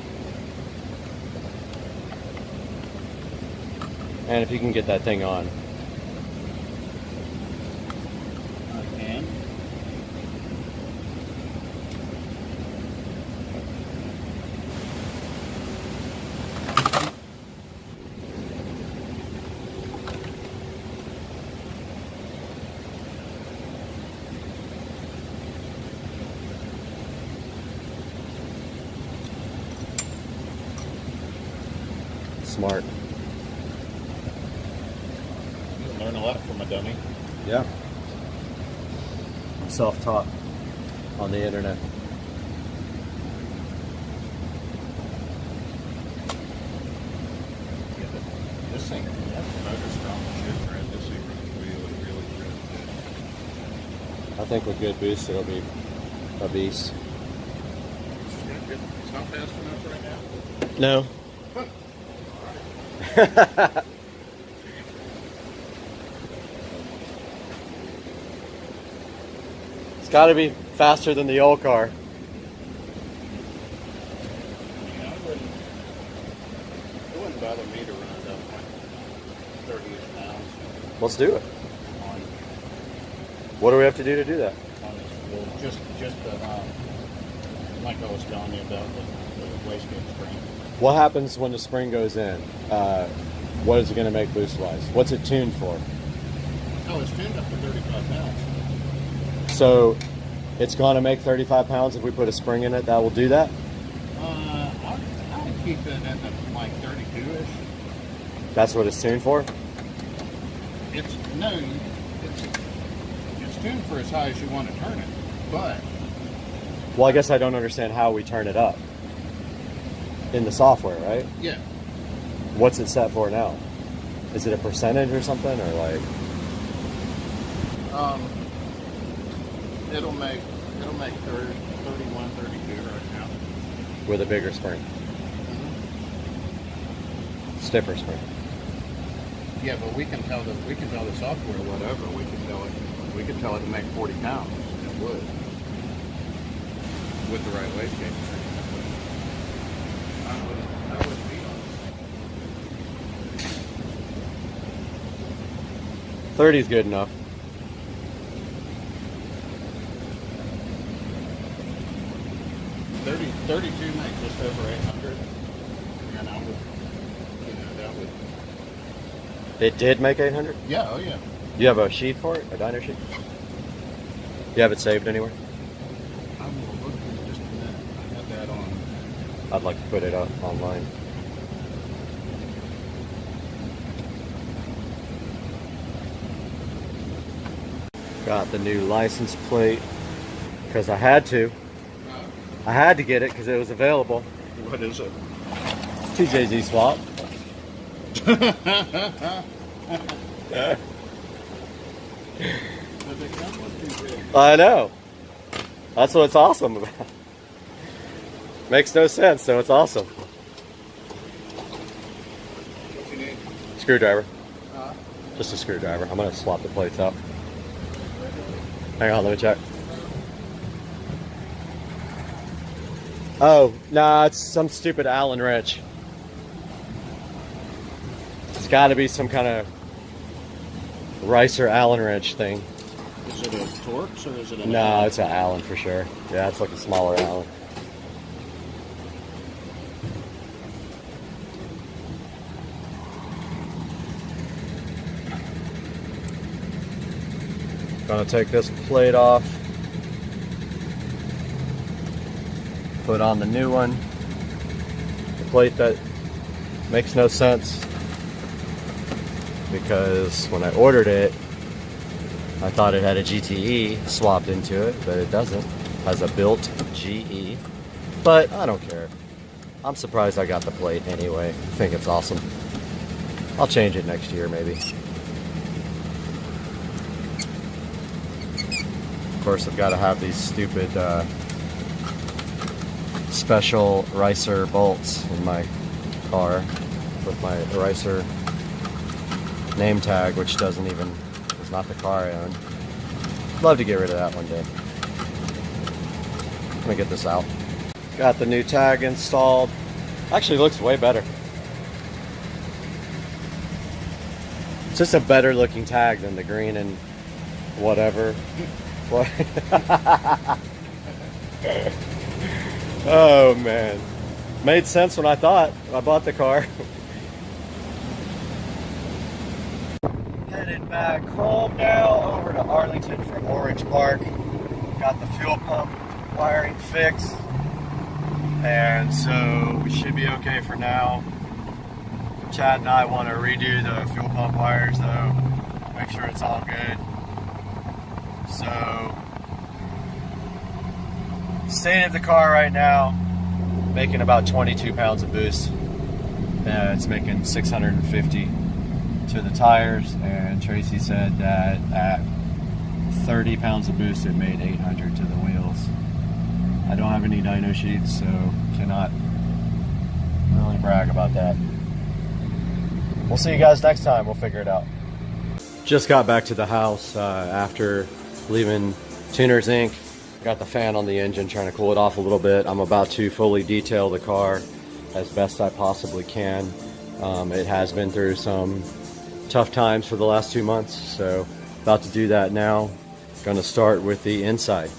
Speaker 11: And if you can get that thing on.
Speaker 13: I can.
Speaker 11: Smart.
Speaker 13: Learn a lot from a dummy.
Speaker 11: Yeah. I'm self-taught on the internet.
Speaker 13: Yeah, this thing, that's motor strong shit, right? This thing runs really good.
Speaker 11: I think with good boost, it'll be a beast.
Speaker 13: It's not fast enough right now?
Speaker 11: No. It's got to be faster than the old car.
Speaker 1: Let's do it. What do we have to do that?
Speaker 13: Well, just like I was telling you about the wastegate spring.
Speaker 1: What happens when the spring goes in? What is it going to make boost-wise? What's it tuned for?
Speaker 13: Oh, it's tuned up to 35 pounds.
Speaker 1: So it's going to make 35 pounds if we put a spring in it. That will do that?
Speaker 13: I would keep it at like 32-ish.
Speaker 1: That's what it's tuned for?
Speaker 13: It's tuned for as high as you want to turn it, but...
Speaker 1: Well, I guess I don't understand how we turn it up. In the software, right?
Speaker 13: Yeah.
Speaker 1: What's it set for now? Is it a percentage or something, or like?
Speaker 13: It'll make 31, 32 right now.
Speaker 1: With a bigger spring. Stiffer spring.
Speaker 13: Yeah, but we can tell the software whatever. We can tell it to make 40 pounds. It would. With the right wastegate. I would be on
Speaker 1: 30 is good enough.
Speaker 13: it. 32 makes just over 800, and I would, that would.
Speaker 1: It did make 800?
Speaker 13: Yeah, oh yeah.
Speaker 1: You have a sheet for it? A dyno sheet? You have it saved anywhere?
Speaker 13: I will look in just a minute. I have that on.
Speaker 1: I'd like to put it up online. Got the new license plate because I had to. I had to get it because it was available.
Speaker 13: What is it?
Speaker 1: TJZ swap. I know. That's what it's awesome about. Makes no sense, so it's awesome.
Speaker 13: What you need?
Speaker 1: Screwdriver. Just a screwdriver. I'm gonna swap the plates out. Hang on, let me check. Oh, nah, it's some stupid Allen wrench. It's gotta be some kind of Ricer Allen wrench thing.
Speaker 13: Is it a Torx or is it a...
Speaker 1: No, it's an Allen for sure. Yeah, it's like a smaller Allen. Gonna take this plate off, put on the new one, the plate that makes no sense because when I ordered it I thought it had a GTE swapped into it, but it doesn't. It has a built GE, but I don't care. I'm surprised I got the plate anyway. I think it's awesome. I'll change it next year maybe. Of course, I've got to have these stupid special Ricer bolts in my car with my Ricer name tag, which doesn't even, is not the car I own. Love to get rid of that one day. Let me get this out. Got the new tag installed. Actually looks way better. It's just a better looking tag than the green and whatever. Oh man, made sense when I thought I bought the car. Headed back home now, over to Arlington from Orange Park. Got the fuel pump wiring fixed, and so we should be okay for now. Chad and I want to redo the fuel pump wires though, make sure it's all good. So, state of the car right now, making about 22 pounds of boost. It's making 650 to the tires, and Tracy said that at 30 pounds of boost it made 800 to the wheels. I don't have any dyno sheets, so cannot really brag about that. We'll see you guys next time. We'll figure it out. Just got back to the house after leaving Tuner's Inc. Got the fan on the engine, trying to cool it off a little bit. I'm about to fully detail the car as best I possibly can. It has been through some tough times for the last 2 months. So about to do that now. Going to start with the inside.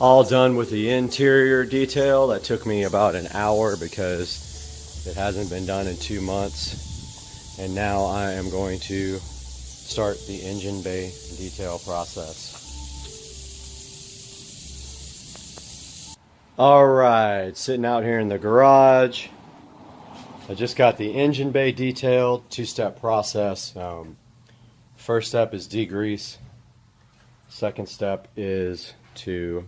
Speaker 1: All done with the interior detail. That took me about an hour because it hasn't been done in 2 months. And now I am going to start the engine bay detail process. All right, sitting out here in the garage. I just got the engine bay detailed, 2-step process. First step is degrease. Second step is to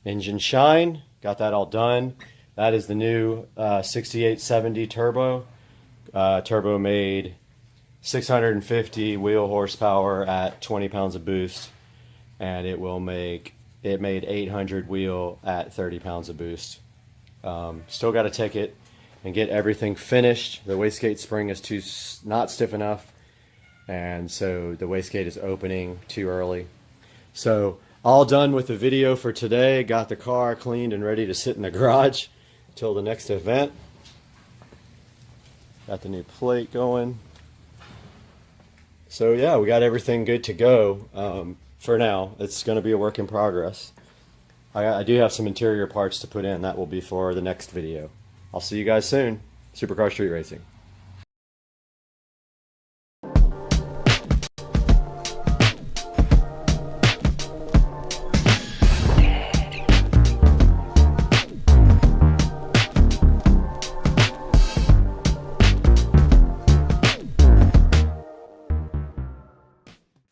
Speaker 1: engine shine. Got that all done. That is the new 6870 turbo. Turbo made 650 wheel horsepower at 20 pounds of boost, and it made 800 wheel at 30 pounds of boost. Still got to take it and get everything finished. The wastegate spring is not stiff enough, and so the wastegate is opening too early. So all done with the video for today. Got the car cleaned and ready to sit in the garage until the next event. Got the new plate going. So yeah, we got everything good to go. For now, it's going to be a work in progress. I do have some interior parts to put in. That will be for the next video. I'll see you guys soon. Supercar Street Racing.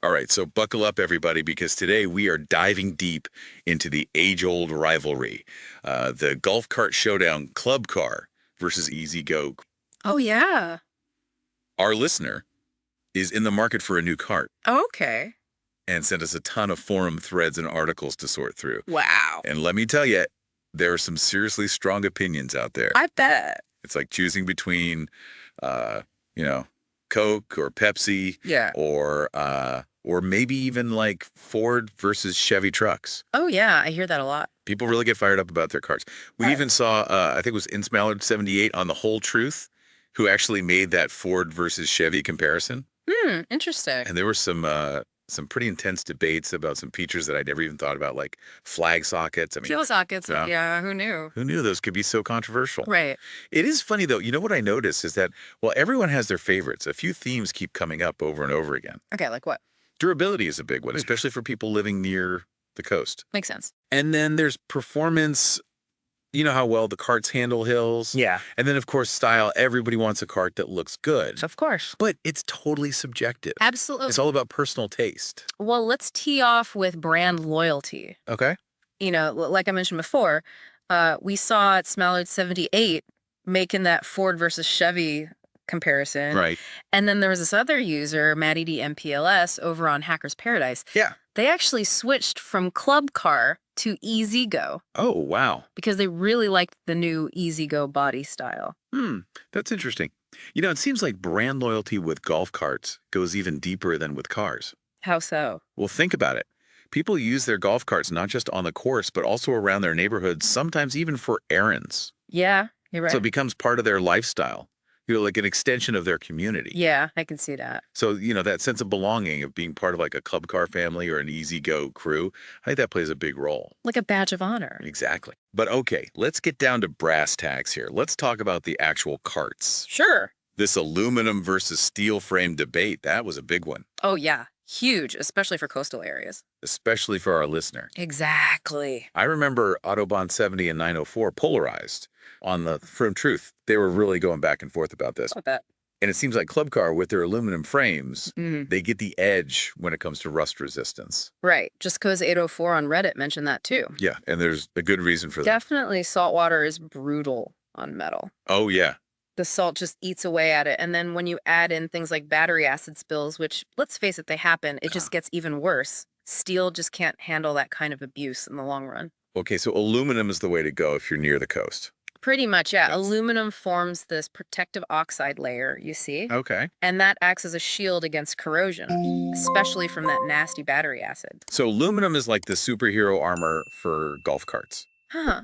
Speaker 3: All right, so buckle up, everybody, because today we are diving deep into the age-old rivalry, the golf cart showdown club car versus Easy Go.
Speaker 4: Oh, yeah.
Speaker 3: Our listener is in the market for a new cart
Speaker 4: Okay.
Speaker 3: and sent us a ton of forum threads and articles to sort through.
Speaker 4: Wow.
Speaker 3: And let me tell you, there are some seriously strong opinions out there.
Speaker 4: I bet.
Speaker 3: It's like choosing between, Coke or Pepsi,
Speaker 4: Yeah.
Speaker 3: or maybe even like Ford versus Chevy trucks.
Speaker 4: Oh, yeah. I hear that a lot.
Speaker 3: People really get fired up about their cars. We even saw, I think it was Insmallard 78 on The Whole Truth, who actually made that Ford versus Chevy comparison.
Speaker 4: Interesting.
Speaker 3: And there were some pretty intense debates about some features that I'd never even thought about, like flag sockets. I mean,
Speaker 4: Fuel sockets. Yeah. Who knew?
Speaker 3: Who knew those could be so controversial?
Speaker 4: Right.
Speaker 3: It is funny, though. You know what I noticed is that, well, everyone has their favorites. A few themes keep coming up over and over again.
Speaker 4: Okay. Like what?
Speaker 3: Durability is a big one, especially for people living near the coast.
Speaker 4: Makes sense.
Speaker 3: And then there's performance. You know how well the carts handle hills.
Speaker 6: Yeah.
Speaker 3: And then, of course, style. Everybody wants a cart that looks good.
Speaker 4: Of course.
Speaker 3: But it's totally subjective.
Speaker 4: Absolutely.
Speaker 3: It's all about personal taste.
Speaker 4: Well, let's tee off with brand loyalty.
Speaker 3: Okay.
Speaker 4: You know, like I mentioned before, we saw at Smallard 78 making that Ford versus Chevy comparison.
Speaker 3: Right.
Speaker 4: And then there was this other user, Matty D MPLS, over on Hackers Paradise.
Speaker 3: Yeah.
Speaker 4: They actually switched from Club Car to Easy Go
Speaker 3: Oh, wow.
Speaker 4: because they really liked the new Easy Go body style.
Speaker 3: That's interesting. You know, it seems like brand loyalty with golf carts goes even deeper than with cars.
Speaker 4: How so?
Speaker 3: Well, think about it. People use their golf carts not just on the course, but also around their neighborhoods, sometimes even for errands.
Speaker 4: Yeah, you're right.
Speaker 3: So it becomes part of their lifestyle, like an extension of their community.
Speaker 4: Yeah, I can see that.
Speaker 3: So, that sense of belonging, of being part of like a club car family or an Easy Go crew, I think that plays a big role.
Speaker 4: Like a badge of honor.
Speaker 3: Exactly. But okay, let's get down to brass tacks here. Let's talk about the actual carts.
Speaker 4: Sure.
Speaker 3: This aluminum versus steel frame debate, that was a big one.
Speaker 4: Oh, yeah. Huge, especially for coastal areas.
Speaker 3: Especially for our listener.
Speaker 4: Exactly.
Speaker 3: I remember Autobahn 70 and 904 polarized on the Firm Truth. They were really going back and forth about this.
Speaker 4: I bet.
Speaker 3: And it seems like Club Car, with their aluminum frames, they get the edge when it comes to rust resistance.
Speaker 4: Right. Just because 804 on Reddit mentioned that too.
Speaker 3: Yeah, and there's a good reason for that.
Speaker 4: Definitely saltwater is brutal on metal.
Speaker 3: Oh, yeah.
Speaker 4: The salt just eats away at it. And then when you add in things like battery acid spills, which, let's face it, they happen, it just gets even worse. Steel just can't handle that kind of abuse in the long run.
Speaker 3: Okay, so aluminum is the way to go if you're near the coast.
Speaker 4: Pretty much, yeah. Yes. Aluminum forms this protective oxide layer, you see?
Speaker 3: Okay.
Speaker 4: And that acts as a shield against corrosion, especially from that nasty battery acid.
Speaker 3: So aluminum is like the superhero armor for golf carts.
Speaker 4: Huh.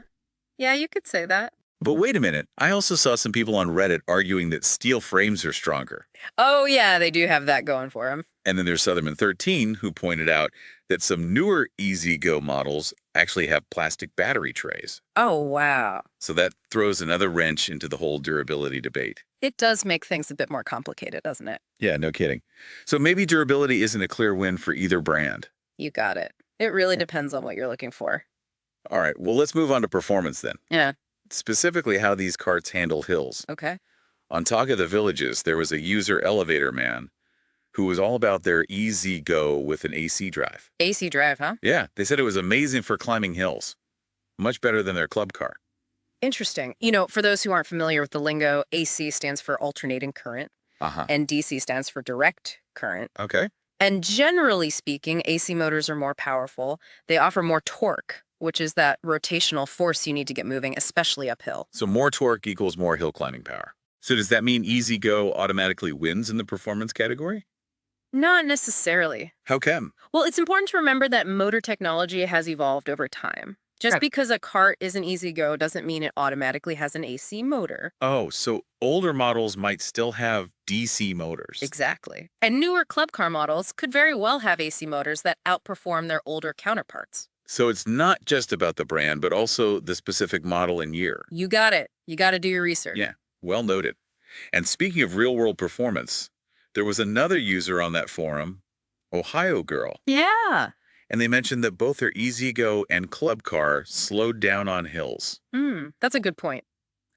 Speaker 4: Yeah, you could say that.
Speaker 3: But wait a minute, I also saw some people on Reddit arguing that steel frames are stronger.
Speaker 4: Oh, yeah, they do have that going for them.
Speaker 3: And then there's Southerman13 who pointed out that some newer EasyGo models actually have plastic battery trays.
Speaker 4: Oh, wow.
Speaker 3: So that throws another wrench into the whole durability debate.
Speaker 4: It does make things a bit more complicated, doesn't it?
Speaker 3: Yeah, no kidding. So maybe durability isn't a clear win for either brand.
Speaker 4: You got it. It really depends on what you're looking for.
Speaker 3: All right, well, let's move on to performance then.
Speaker 4: Yeah.
Speaker 3: Specifically how these carts handle hills.
Speaker 4: Okay.
Speaker 3: On Talk of the Villages, there was a user elevator man who was all about their EasyGo with an AC drive.
Speaker 4: AC drive, huh?
Speaker 3: Yeah, they said it was amazing for climbing hills. Much better than their club car.
Speaker 4: Interesting. You know, for those who aren't familiar with the lingo, AC stands for alternating current, and DC stands for direct current.
Speaker 3: Okay.
Speaker 4: And generally speaking, AC motors are more powerful. They offer more torque, which is that rotational force you need to get moving, especially uphill.
Speaker 3: So more torque equals more hill climbing power. So does that mean EasyGo automatically wins in the performance category?
Speaker 4: Not necessarily.
Speaker 3: How come?
Speaker 4: Well, it's important to remember that motor technology has evolved over time. Just because a cart is an EasyGo doesn't mean it automatically has an AC motor.
Speaker 3: Oh, so older models might still have DC motors.
Speaker 4: Exactly. And newer club car models could very well have AC motors that outperform their older counterparts.
Speaker 3: So it's not just about the brand, but also the specific model and year.
Speaker 4: You got it. You got to do your research.
Speaker 3: Yeah, well noted. And speaking of real-world performance, there was another user on that forum, Ohio Girl.
Speaker 4: Yeah.
Speaker 3: And they mentioned that both their EasyGo and club car slowed down on hills.
Speaker 4: That's a good point.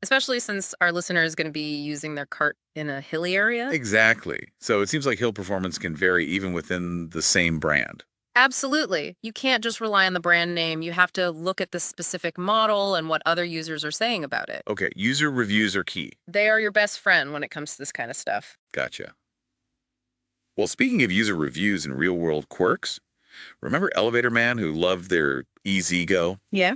Speaker 4: Especially since our listener is going to be using their cart in a hilly area.
Speaker 3: Exactly. So it seems like hill performance can vary even within the same brand.
Speaker 4: Absolutely. You can't just rely on the brand name. You have to look at the specific model and what other users are saying about it.
Speaker 3: Okay, user reviews are key.
Speaker 4: They are your best friend when it comes to this kind of stuff.
Speaker 3: Gotcha. Well, speaking of user reviews and real-world quirks, remember Elevator Man who loved their EasyGo?
Speaker 4: Yeah.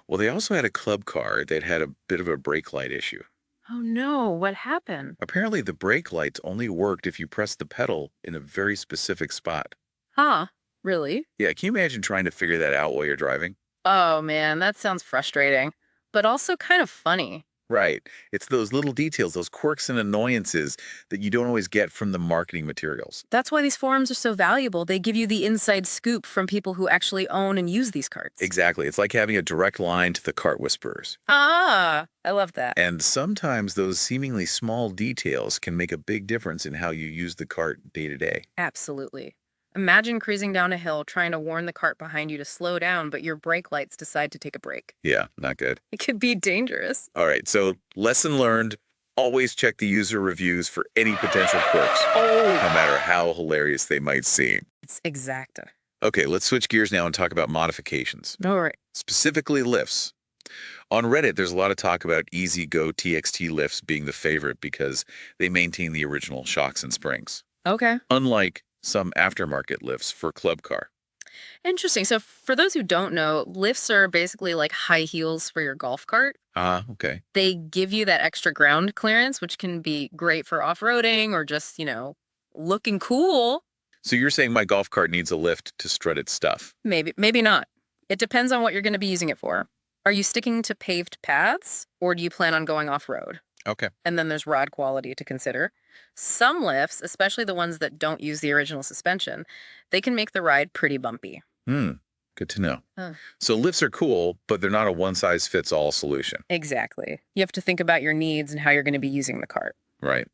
Speaker 3: Well, they also had a club car that had a bit of a brake light issue.
Speaker 4: Oh no, what happened?
Speaker 3: Apparently the brake lights only worked if you pressed the pedal in a very specific spot.
Speaker 4: Huh? Really?
Speaker 3: Yeah, can you imagine trying to figure that out while you're driving?
Speaker 4: Oh man, that sounds frustrating, but also kind of funny.
Speaker 3: Right. It's those little details, those quirks and annoyances that you don't always get from the marketing materials.
Speaker 4: That's why these forums are so valuable. They give you the inside scoop from people who actually own and use these carts.
Speaker 3: Exactly. It's like having a direct line to the cart whisperers.
Speaker 4: Ah, I love that.
Speaker 3: And sometimes those seemingly small details can make a big difference in how you use the cart day to day.
Speaker 4: Absolutely. Imagine cruising down a hill trying to warn the cart behind you to slow down, but your brake lights decide to take a break.
Speaker 3: Yeah, not good.
Speaker 4: It could be dangerous.
Speaker 3: All right, so lesson learned, always check the user reviews for any potential quirks, no matter how hilarious they might seem.
Speaker 4: It's exacta.
Speaker 3: Okay, let's switch gears now and talk about modifications.
Speaker 4: All right.
Speaker 3: Specifically lifts. On Reddit, there's a lot of talk about EasyGo TXT lifts being the favorite because they maintain the original shocks and springs.
Speaker 4: Okay.
Speaker 3: Unlike some aftermarket lifts for club car.
Speaker 4: Interesting. So for those who don't know, lifts are basically like high heels for your golf cart.
Speaker 3: Okay.
Speaker 4: They give you that extra ground clearance, which can be great for off-roading or just, you know, looking cool.
Speaker 3: So you're saying my golf cart needs a lift to strut its stuff?
Speaker 4: Maybe not. It depends on what you're going to be using it for. Are you sticking to paved paths or do you plan on going off-road?
Speaker 3: Okay.
Speaker 4: And then there's rod quality to consider. Some lifts, especially the ones that don't use the original suspension, they can make the ride pretty bumpy.
Speaker 3: Good to know. So lifts are cool, but they're not a one-size-fits-all solution.
Speaker 4: Exactly. You have to think about your needs and how you're going to be using the cart.
Speaker 3: Right.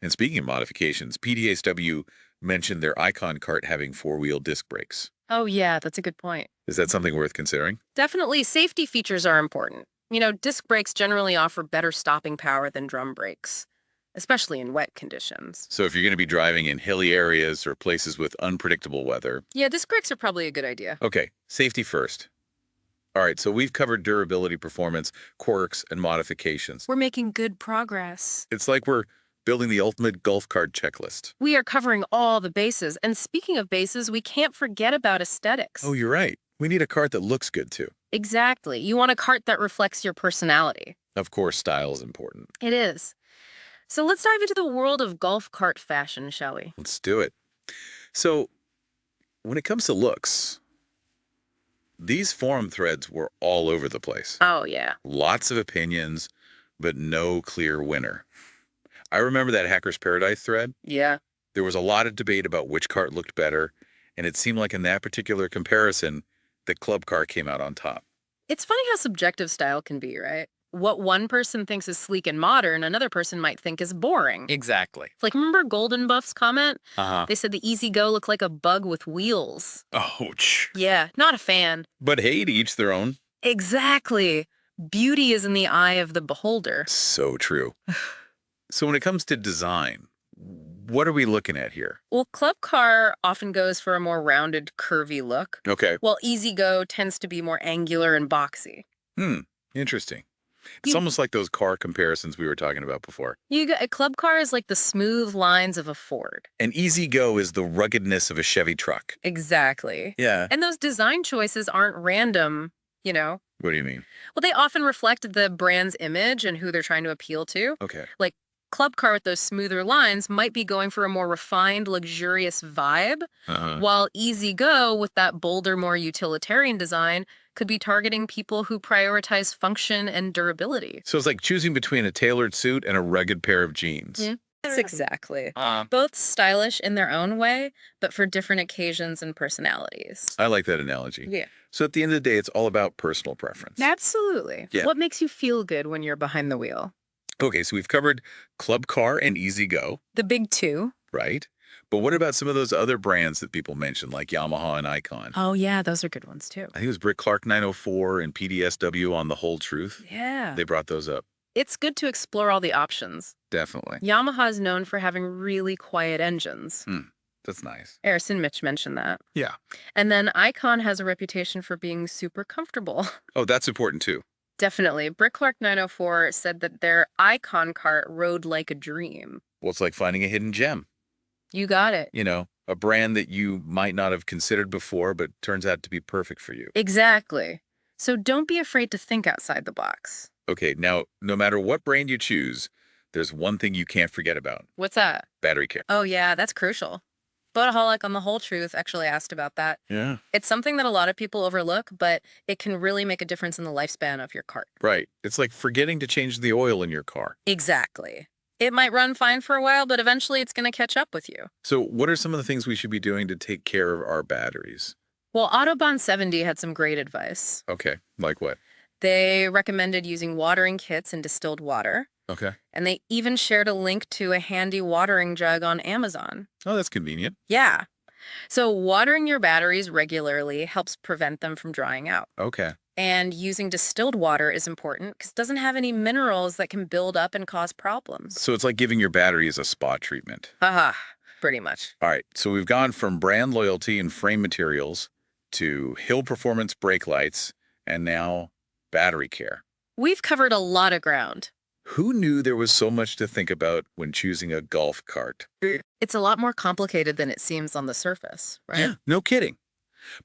Speaker 3: And speaking of modifications, PDSW mentioned their Icon cart having four-wheel disc brakes.
Speaker 4: Oh yeah, that's a good point.
Speaker 3: Is that something worth considering?
Speaker 4: Definitely, safety features are important. You know, disc brakes generally offer better stopping power than drum brakes, especially in wet conditions.
Speaker 3: So if you're going to be driving in hilly areas or places with unpredictable weather.
Speaker 4: Yeah, disc brakes are probably a good idea.
Speaker 3: Okay, safety first. All right, so we've covered durability, performance, quirks, and modifications.
Speaker 4: We're making good progress.
Speaker 3: It's like we're building the ultimate golf cart checklist.
Speaker 4: We are covering all the bases. And speaking of bases, we can't forget about aesthetics.
Speaker 3: Oh, you're right. We need a cart that looks good, too.
Speaker 4: Exactly. You want a cart that reflects your personality.
Speaker 3: Of course, style is important.
Speaker 4: It is. So let's dive into the world of golf cart fashion, shall we?
Speaker 3: Let's do it. So when it comes to looks, These forum threads were all over the place.
Speaker 4: Oh, yeah.
Speaker 3: Lots of opinions, but no clear winner. I remember that Hacker's Paradise thread.
Speaker 4: Yeah.
Speaker 3: There was a lot of debate about which cart looked better, and it seemed like in that particular comparison, the club car came out on top.
Speaker 4: It's funny how subjective style can be, right? What one person thinks is sleek and modern, another person might think is boring.
Speaker 3: Exactly.
Speaker 4: Like, remember Golden Buff's comment?
Speaker 3: Uh-huh.
Speaker 4: They said the Easy Go looked like a bug with wheels.
Speaker 3: Ouch.
Speaker 4: Yeah, not a fan.
Speaker 3: But hey, to each their own.
Speaker 4: Exactly. Beauty is in the eye of the beholder.
Speaker 3: So true. So when it comes to design, what are we looking at here?
Speaker 4: Well, Club Car often goes for a more rounded, curvy look.
Speaker 3: Okay.
Speaker 4: While Easy Go tends to be more angular and boxy.
Speaker 3: Interesting. It's almost like those car comparisons we were talking about before.
Speaker 4: A Club Car is like the smooth lines of a Ford.
Speaker 3: An Easy Go is the ruggedness of a Chevy truck.
Speaker 4: Exactly.
Speaker 3: Yeah.
Speaker 4: And those design choices aren't random, you know?
Speaker 3: What do you mean?
Speaker 4: Well, they often reflect the brand's image and who they're trying to appeal to.
Speaker 3: Okay.
Speaker 4: Like, Club Car with those smoother lines might be going for a more refined, luxurious vibe, while Easy Go with that bolder, more utilitarian design could be targeting people who prioritize function and durability.
Speaker 3: So it's like choosing between a tailored suit and a rugged pair of jeans.
Speaker 4: That's exactly. Both stylish in their own way, but for different occasions and personalities.
Speaker 3: I like that analogy.
Speaker 4: Yeah.
Speaker 3: So at the end of the day, it's all about personal preference.
Speaker 4: Absolutely.
Speaker 3: Yeah.
Speaker 4: What makes you feel good when you're behind the wheel?
Speaker 3: Okay, so we've covered Club Car and Easy Go.
Speaker 4: The big two.
Speaker 3: Right. But what about some of those other brands that people mentioned, like Yamaha and Icon?
Speaker 4: Oh, yeah, those are good ones, too.
Speaker 3: I think it was Brick Clark 904 and PDSW on The Whole Truth.
Speaker 4: Yeah.
Speaker 3: They brought those up.
Speaker 4: It's good to explore all the options.
Speaker 3: Definitely.
Speaker 4: Yamaha is known for having really quiet engines.
Speaker 3: That's nice.
Speaker 4: Harrison Mitch mentioned that.
Speaker 3: Yeah.
Speaker 4: And then Icon has a reputation for being super comfortable.
Speaker 3: Oh, that's important, too.
Speaker 4: Definitely. Brick Clark 904 said that their Icon cart rode like a dream.
Speaker 3: Well, it's like finding a hidden gem.
Speaker 4: You got it.
Speaker 3: You know, a brand that you might not have considered before, but turns out to be perfect for you.
Speaker 4: Exactly. So don't be afraid to think outside the box.
Speaker 3: Okay, now, no matter what brand you choose, there's one thing you can't forget about.
Speaker 4: What's that?
Speaker 3: Battery care.
Speaker 4: Oh, yeah, that's crucial. Boataholic on The Whole Truth actually asked about that.
Speaker 3: Yeah.
Speaker 4: It's something that a lot of people overlook, but it can really make a difference in the lifespan of your cart.
Speaker 3: Right. It's like forgetting to change the oil in your car.
Speaker 4: Exactly. It might run fine for a while, but eventually it's going to catch up with you.
Speaker 3: So what are some of the things we should be doing to take care of our batteries?
Speaker 4: Well, Autobahn 70 had some great advice.
Speaker 3: Okay, like what?
Speaker 4: They recommended using watering kits and distilled water.
Speaker 3: Okay.
Speaker 4: And they even shared a link to a handy watering jug on Amazon.
Speaker 3: Oh, that's convenient.
Speaker 4: Yeah. So watering your batteries regularly helps prevent them from drying out.
Speaker 3: Okay.
Speaker 4: And using distilled water is important because it doesn't have any minerals that can build up and cause problems.
Speaker 3: So it's like giving your batteries a spa treatment.
Speaker 4: Haha, pretty much.
Speaker 3: All right, so we've gone from brand loyalty and frame materials to hill performance brake lights and now battery care.
Speaker 4: We've covered a lot of ground.
Speaker 3: Who knew there was so much to think about when choosing a golf cart?
Speaker 4: It's a lot more complicated than it seems on the surface, right?
Speaker 3: Yeah, no kidding.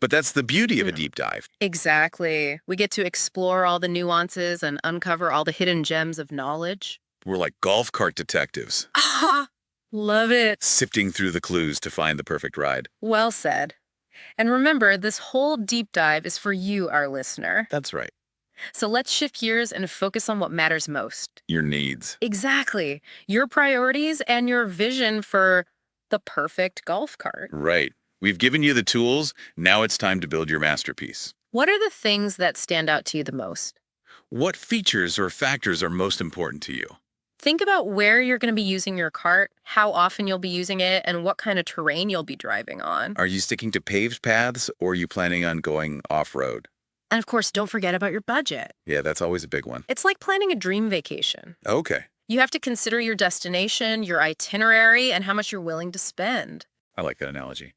Speaker 3: But that's the beauty of a deep dive.
Speaker 4: Exactly. We get to explore all the nuances and uncover all the hidden gems of knowledge.
Speaker 3: We're like golf cart detectives.
Speaker 4: Ah, love it.
Speaker 3: Sifting through the clues to find the perfect ride.
Speaker 4: Well said. And remember, this whole deep dive is for you, our listener.
Speaker 3: That's right.
Speaker 4: So let's shift gears and focus on what matters most.
Speaker 3: Your needs.
Speaker 4: Exactly. Your priorities and your vision for the perfect golf cart.
Speaker 3: Right. We've given you the tools. Now it's time to build your masterpiece.
Speaker 4: What are the things that stand out to you the most?
Speaker 3: What features or factors are most important to you?
Speaker 4: Think about where you're going to be using your cart, how often you'll be using it, and what kind of terrain you'll be driving on.
Speaker 3: Are you sticking to paved paths or are you planning on going off-road?
Speaker 4: And of course, don't forget about your budget.
Speaker 3: Yeah, that's always a big one.
Speaker 4: It's like planning a dream vacation.
Speaker 3: Okay.
Speaker 4: You have to consider your destination, your itinerary, and how much you're willing to spend.
Speaker 3: I like that analogy.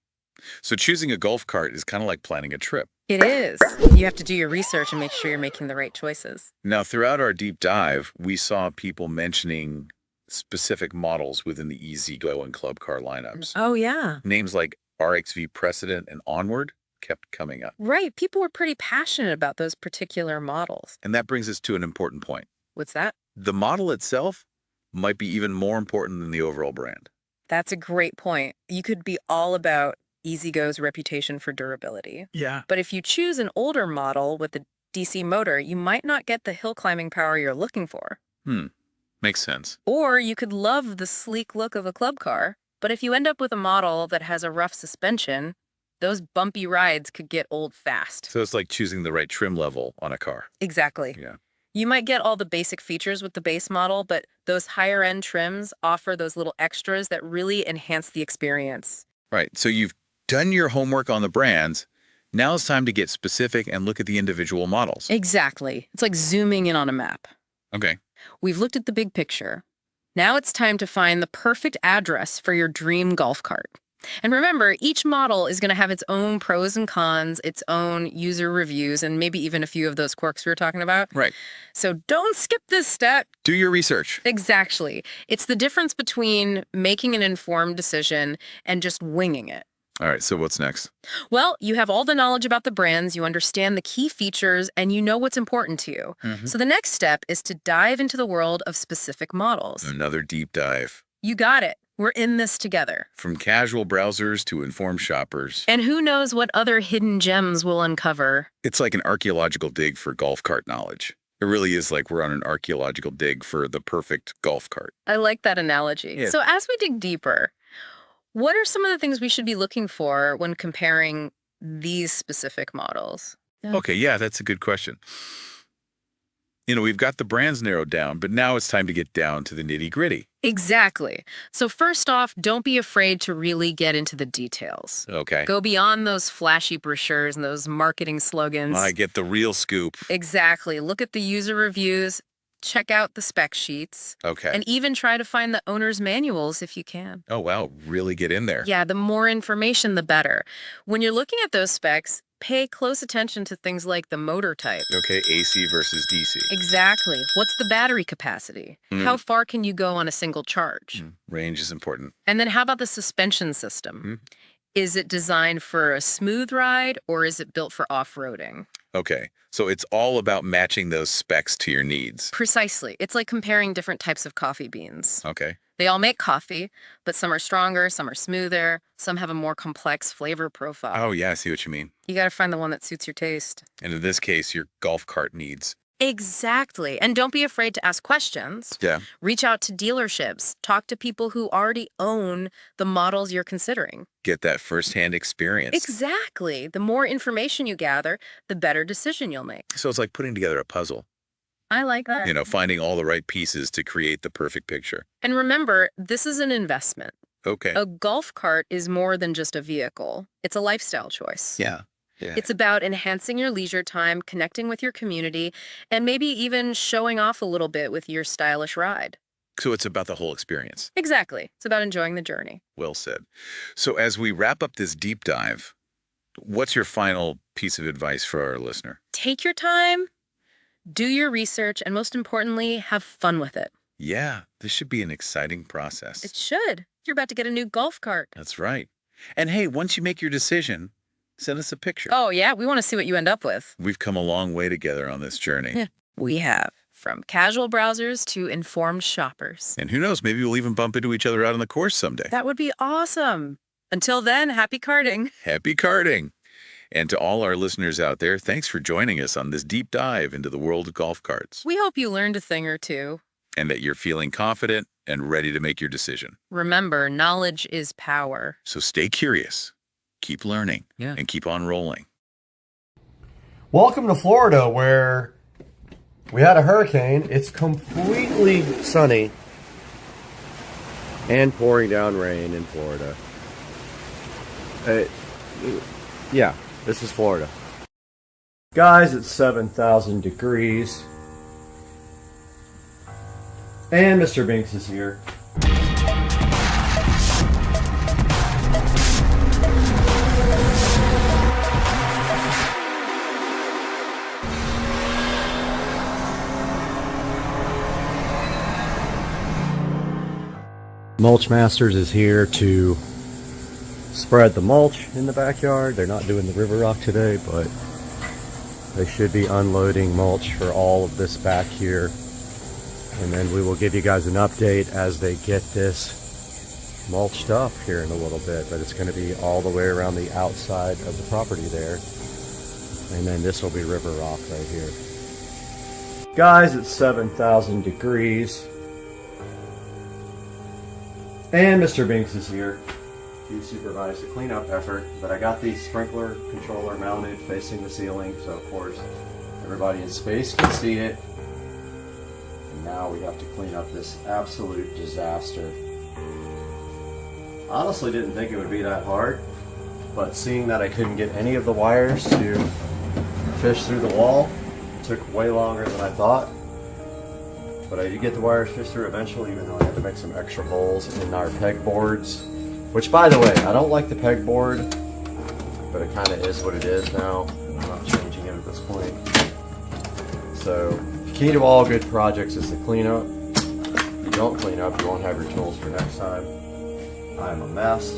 Speaker 3: So choosing a golf cart is kind of like planning a trip.
Speaker 4: It is. You have to do your research and make sure you're making the right choices.
Speaker 3: Now, throughout our deep dive, we saw people mentioning specific models within the Easy Go and Club Car lineups.
Speaker 4: Oh, yeah.
Speaker 3: Names like RXV Precedent and Onward kept coming up.
Speaker 4: Right. People were pretty passionate about those particular models.
Speaker 3: And that brings us to an important point.
Speaker 4: What's that?
Speaker 3: The model itself might be even more important than the overall brand.
Speaker 4: That's a great point. You could be all about EasyGo's reputation for durability.
Speaker 3: Yeah.
Speaker 4: But if you choose an older model with a DC motor, you might not get the hill climbing power you're looking for.
Speaker 3: Makes sense.
Speaker 4: Or you could love the sleek look of a club car, but if you end up with a model that has a rough suspension, those bumpy rides could get old fast.
Speaker 3: So it's like choosing the right trim level on a car.
Speaker 4: Exactly.
Speaker 3: Yeah.
Speaker 4: You might get all the basic features with the base model, but those higher end trims offer those little extras that really enhance the experience.
Speaker 3: Right. So you've done your homework on the brands. Now it's time to get specific and look at the individual models.
Speaker 4: Exactly. It's like zooming in on a map.
Speaker 3: Okay.
Speaker 4: We've looked at the big picture. Now it's time to find the perfect address for your dream golf cart. And remember, each model is going to have its own pros and cons, its own user reviews, and maybe even a few of those quirks we were talking about.
Speaker 3: Right.
Speaker 4: So don't skip this step.
Speaker 3: Do your research.
Speaker 4: Exactly. It's the difference between making an informed decision and just winging it.
Speaker 3: All right, so what's next?
Speaker 4: Well, you have all the knowledge about the brands, you understand the key features, and you know what's important to you. So the next step is to dive into the world of specific models.
Speaker 3: Another deep dive.
Speaker 4: You got it. We're in this together.
Speaker 3: From casual browsers to informed shoppers.
Speaker 4: And who knows what other hidden gems we'll uncover.
Speaker 3: It's like an archaeological dig for golf cart knowledge. It really is like we're on an archaeological dig for the perfect golf cart.
Speaker 4: I like that analogy.
Speaker 3: Yeah.
Speaker 4: So as we dig deeper, what are some of the things we should be looking for when comparing these specific models?
Speaker 3: Okay, yeah, that's a good question. You know, we've got the brands narrowed down, but now it's time to get down to the nitty-gritty.
Speaker 4: Exactly. So first off, don't be afraid to really get into the details.
Speaker 3: Okay.
Speaker 4: Go beyond those flashy brochures and those marketing slogans.
Speaker 3: I get the real scoop.
Speaker 4: Exactly. Look at the user reviews, check out the spec sheets,
Speaker 3: Okay.
Speaker 4: and even try to find the owner's manuals if you can.
Speaker 3: Oh, wow, really get in there.
Speaker 4: Yeah, the more information, the better. When you're looking at those specs, pay close attention to things like the motor type.
Speaker 3: Okay, AC versus DC.
Speaker 4: Exactly. What's the battery capacity? How far can you go on a single charge?
Speaker 3: Range is important.
Speaker 4: And then how about the suspension system? Is it designed for a smooth ride or is it built for off-roading?
Speaker 3: Okay, so it's all about matching those specs to your needs.
Speaker 4: Precisely. It's like comparing different types of coffee beans.
Speaker 3: Okay.
Speaker 4: They all make coffee, but some are stronger, some are smoother, some have a more complex flavor profile.
Speaker 3: Oh, yeah, I see what you mean.
Speaker 4: You got to find the one that suits your taste.
Speaker 3: And in this case, your golf cart needs.
Speaker 4: Exactly. And don't be afraid to ask questions.
Speaker 3: Yeah.
Speaker 4: Reach out to dealerships. Talk to people who already own the models you're considering.
Speaker 3: Get that firsthand experience.
Speaker 4: Exactly. The more information you gather, the better decision you'll make.
Speaker 3: So it's like putting together a puzzle.
Speaker 4: I like that.
Speaker 3: You know, finding all the right pieces to create the perfect picture.
Speaker 4: And remember, this is an investment.
Speaker 3: Okay.
Speaker 4: A golf cart is more than just a vehicle. It's a lifestyle choice.
Speaker 3: Yeah. Yeah.
Speaker 4: It's about enhancing your leisure time, connecting with your community, and maybe even showing off a little bit with your stylish ride.
Speaker 3: So it's about the whole experience.
Speaker 4: Exactly. It's about enjoying the journey.
Speaker 3: Well said. So as we wrap up this deep dive, what's your final piece of advice for our listener?
Speaker 4: Take your time, do your research, and most importantly, have fun with it.
Speaker 3: Yeah, this should be an exciting process.
Speaker 4: It should. You're about to get a new golf cart.
Speaker 3: That's right. And hey, once you make your decision, send us a picture.
Speaker 4: Oh, yeah. We want to see what you end up with.
Speaker 3: We've come a long way together on this journey.
Speaker 4: Yeah, we have. From casual browsers to informed shoppers.
Speaker 3: And who knows, maybe we'll even bump into each other out on the course someday.
Speaker 4: That would be awesome. Until then, happy karting.
Speaker 3: Happy karting. And to all our listeners out there, thanks for joining us on this deep dive into the world of golf carts.
Speaker 4: We hope you learned a thing or two.
Speaker 3: And that you're feeling confident and ready to make your decision.
Speaker 4: Remember, knowledge is power.
Speaker 3: So stay curious, keep learning, and keep on rolling.
Speaker 11: Welcome to Florida, where we had a hurricane. It's completely sunny and pouring down rain in Florida. Yeah, this is Florida. Guys, it's 7,000 degrees. And Mr. Binks is here. Mulch Masters is here to spread the mulch in the backyard. They're not doing the river rock today, but they should be unloading mulch for all of this back here. And then we will give you guys an update as they get this mulched up here in a little bit, but it's going to be all the way around the outside of the property there. And then this will be river rock right here. Guys, it's 7,000 degrees. And Mr. Binks is here to supervise the cleanup effort. But I got the sprinkler controller mounted facing the ceiling, so of course everybody in space can see it. And now we have to clean up this absolute disaster. Honestly didn't think it would be that hard, but seeing that I couldn't get any of the wires to fish through the wall, it took way longer than I thought. But I did get the wires fished through eventually, even though I had to make some extra holes in our pegboards. Which, by the way, I don't like the pegboard, but it kind of is what it is now. I'm not changing it at this point. So, the key to all good projects is to clean up. If you don't clean up, you won't have your tools for next time. I am a mess.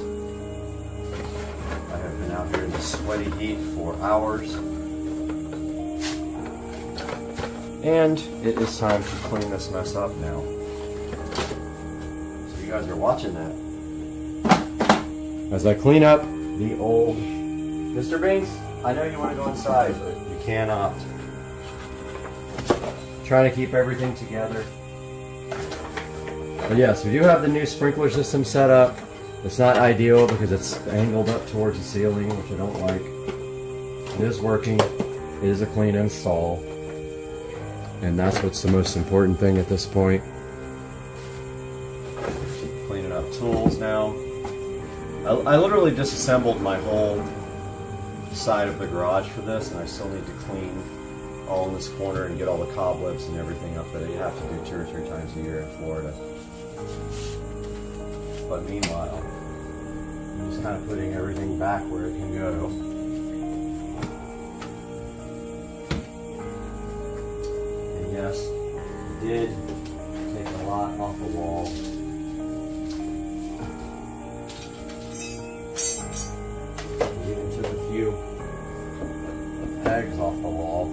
Speaker 11: I have been out here in the sweaty heat for hours. And it is time to clean this mess up now. So you guys are watching that. As I clean up the old... Mr. Binks, I know you want to go inside, but you cannot. Trying to keep everything together. But yes, we do have the new sprinkler system set up. It's not ideal because it's angled up towards the ceiling, which I don't like. It is working. It is a clean install. And that's what's the most important thing at this point. Cleaning up tools now. I literally disassembled my whole side of the garage for this, and I still need to clean all in this corner and get all the cobwebs and everything up that you have to do 2 or 3 times a year in Florida. But meanwhile, I'm just kind of putting everything back where it can go. And yes, it did take a lot off the wall. It even took a few pegs off the wall.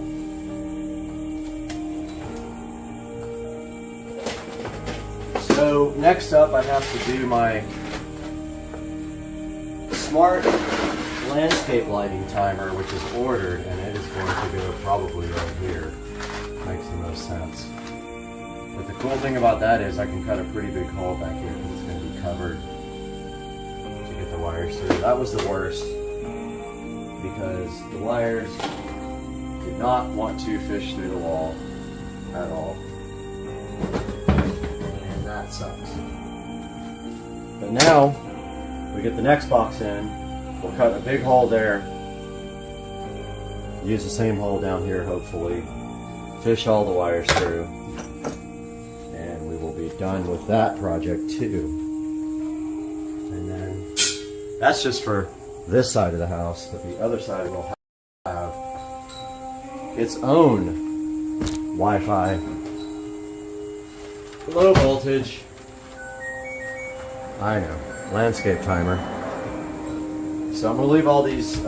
Speaker 11: So next up, I have to do my smart landscape lighting timer, which is ordered, and it is going to go probably right here. Makes the most sense. But the cool thing about that is I can cut a pretty big hole back here because it's going to be covered to get the wires through. That was the worst because the wires did not want to fish through the wall at all. That sucks. But now we get the next box in, we'll cut a big hole there, use the same hole down here hopefully, fish all the wires through, and we will be done with that project too. And then that's just for this side of the house, but the other side will have its own Wi-Fi. Low voltage. I know. Landscape timer. So I'm going to leave all these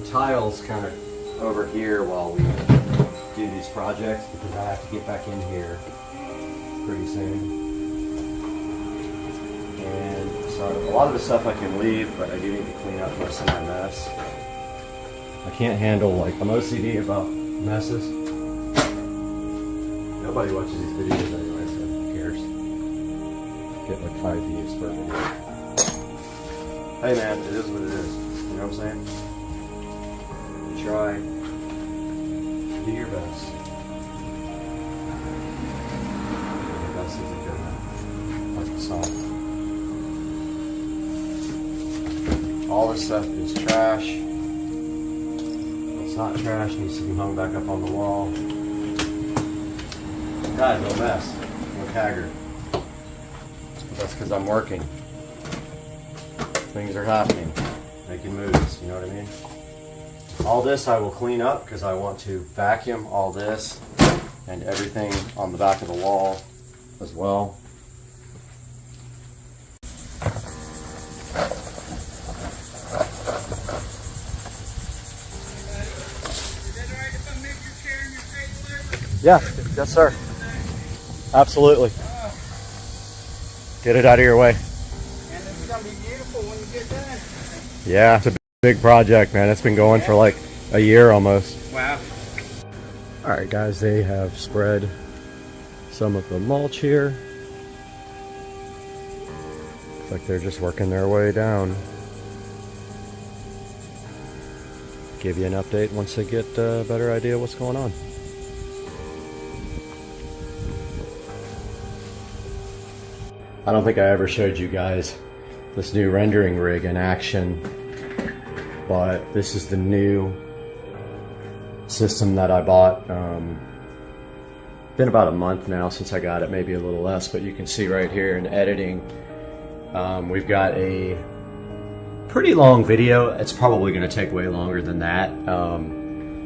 Speaker 11: tiles kind of over here while we do these projects because I have to get back in here pretty soon. And so a lot of the stuff I can leave, but I do need to clean up most of my mess. I can't handle, like, I'm OCD about messes. Nobody watches these videos anyway. Get like 5 views per video. Hey man, it is what it is. You know what I'm saying? You try. Do your best. Your best isn't good enough. Like the song. All this stuff is trash. It's not trash, it needs to be hung back up on the wall. God, no mess. Look haggard. That's because I'm working. Things are happening. Making moves, you know what I mean? All this I will clean up because I want to vacuum all this and everything on the back of the wall as well. Yeah, yes sir. Absolutely. Get it out of your way. Yeah, it's a big project, man. It's been going for like a year almost.
Speaker 6: Wow.
Speaker 11: All right, guys, they have spread some of the mulch here. Looks like they're just working their way down. Give you an update once they get a better idea what's going on. I don't think I ever showed you guys this new rendering rig in action, but this is the new system that I bought. Been about a month now since I got it, maybe a little less, but you can see right here in editing, we've got a pretty long video. It's probably going to take way longer than that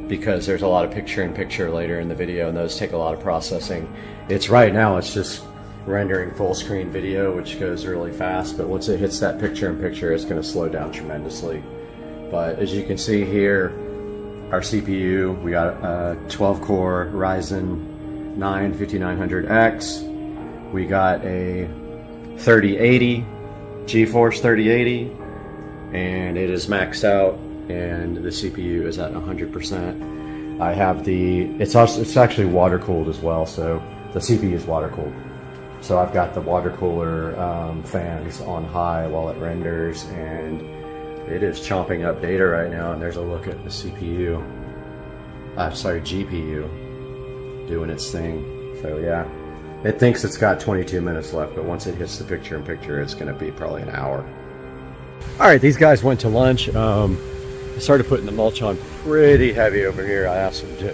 Speaker 11: because there's a lot of picture-in-picture later in the video, and those take a lot of processing. It's right now, it's just rendering full screen video, which goes really fast, but once it hits that picture-in-picture, it's going to slow down tremendously. But as you can see here, our CPU, we got a 12-core Ryzen 9 5900X. We got a 3080, GeForce 3080, and it is maxed out, and the CPU is at 100%. I have the, it's actually water cooled as well, so the CPU is water cooled. So I've got the water cooler fans on high while it renders, and it is chomping up data right now. And there's a look at the CPU, GPU, doing its thing. So yeah, it thinks it's got 22 minutes left, but once it hits the picture-in-picture, it's going to be probably an hour. All right, these guys went to lunch. I started putting the mulch on pretty heavy over here. I asked them to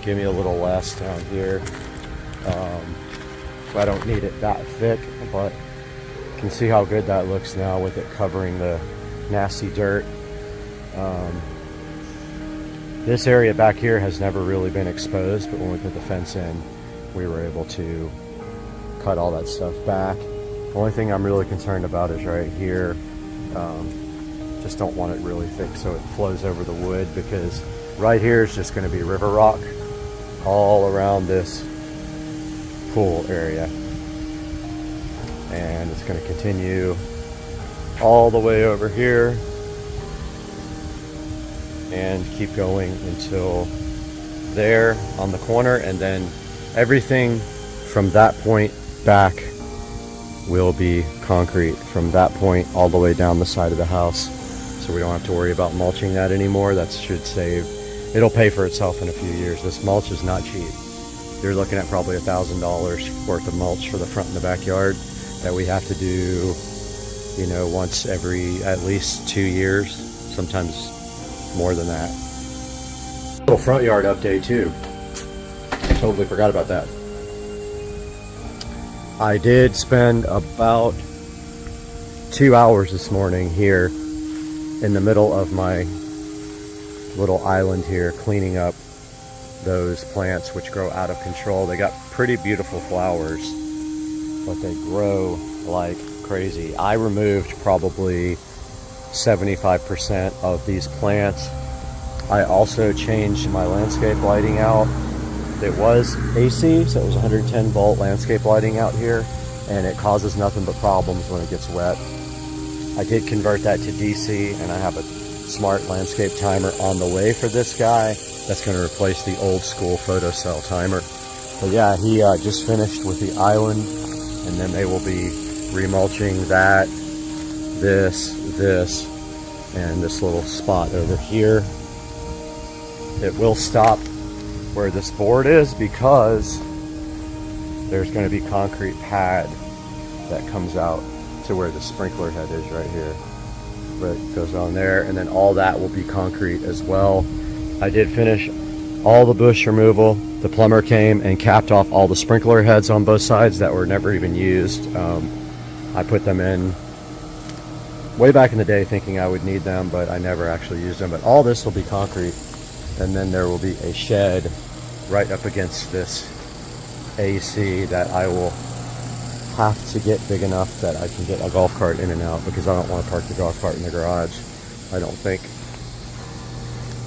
Speaker 11: give me a little less down here. I don't need it that thick, but you can see how good that looks now with it covering the nasty dirt. This area back here has never really been exposed, but when we put the fence in, we were able to cut all that stuff back. The only thing I'm really concerned about is right here. Just don't want it really thick so it flows over the wood, because right here is just going to be river rock all around this pool area, and it's going to continue all the way over here and keep going until there on the corner, and then everything from that point back will be concrete from that point all the way down the side of the house, so we don't have to worry about mulching that anymore. That should save, it'll pay for itself in a few years. This mulch is not cheap. You're looking at probably $1,000 worth of mulch for the front and the backyard that we have to do, you know, once every at least 2 years, sometimes more than that. Little front yard update too. Totally forgot about that. I did spend about 2 hours this morning here in the middle of my little island here cleaning up those plants which grow out of control. They got pretty beautiful flowers, but they grow like crazy. I removed probably 75% of these plants. I also changed my landscape lighting out. It was AC, so it was 110 volt landscape lighting out here, and it causes nothing but problems when it gets wet. I did convert that to DC, and I have a smart landscape timer on the way for this guy. That's going to replace the old school photocell timer. But yeah, he just finished with the island, and then they will be remulching that, this, and this little spot over here. It will stop where this board is because there's going to be concrete pad that comes out to where the sprinkler head is right here. But it goes on there, and then all that will be concrete as well. I did finish all the bush removal. The plumber came and capped off all the sprinkler heads on both sides that were never even used. I put them in way back in the day thinking I would need them, but I never actually used them. But all this will be concrete, and then there will be a shed right up against this AC that I will have to get big enough that I can get a golf cart in and out, because I don't want to park the golf cart in the garage, I don't think.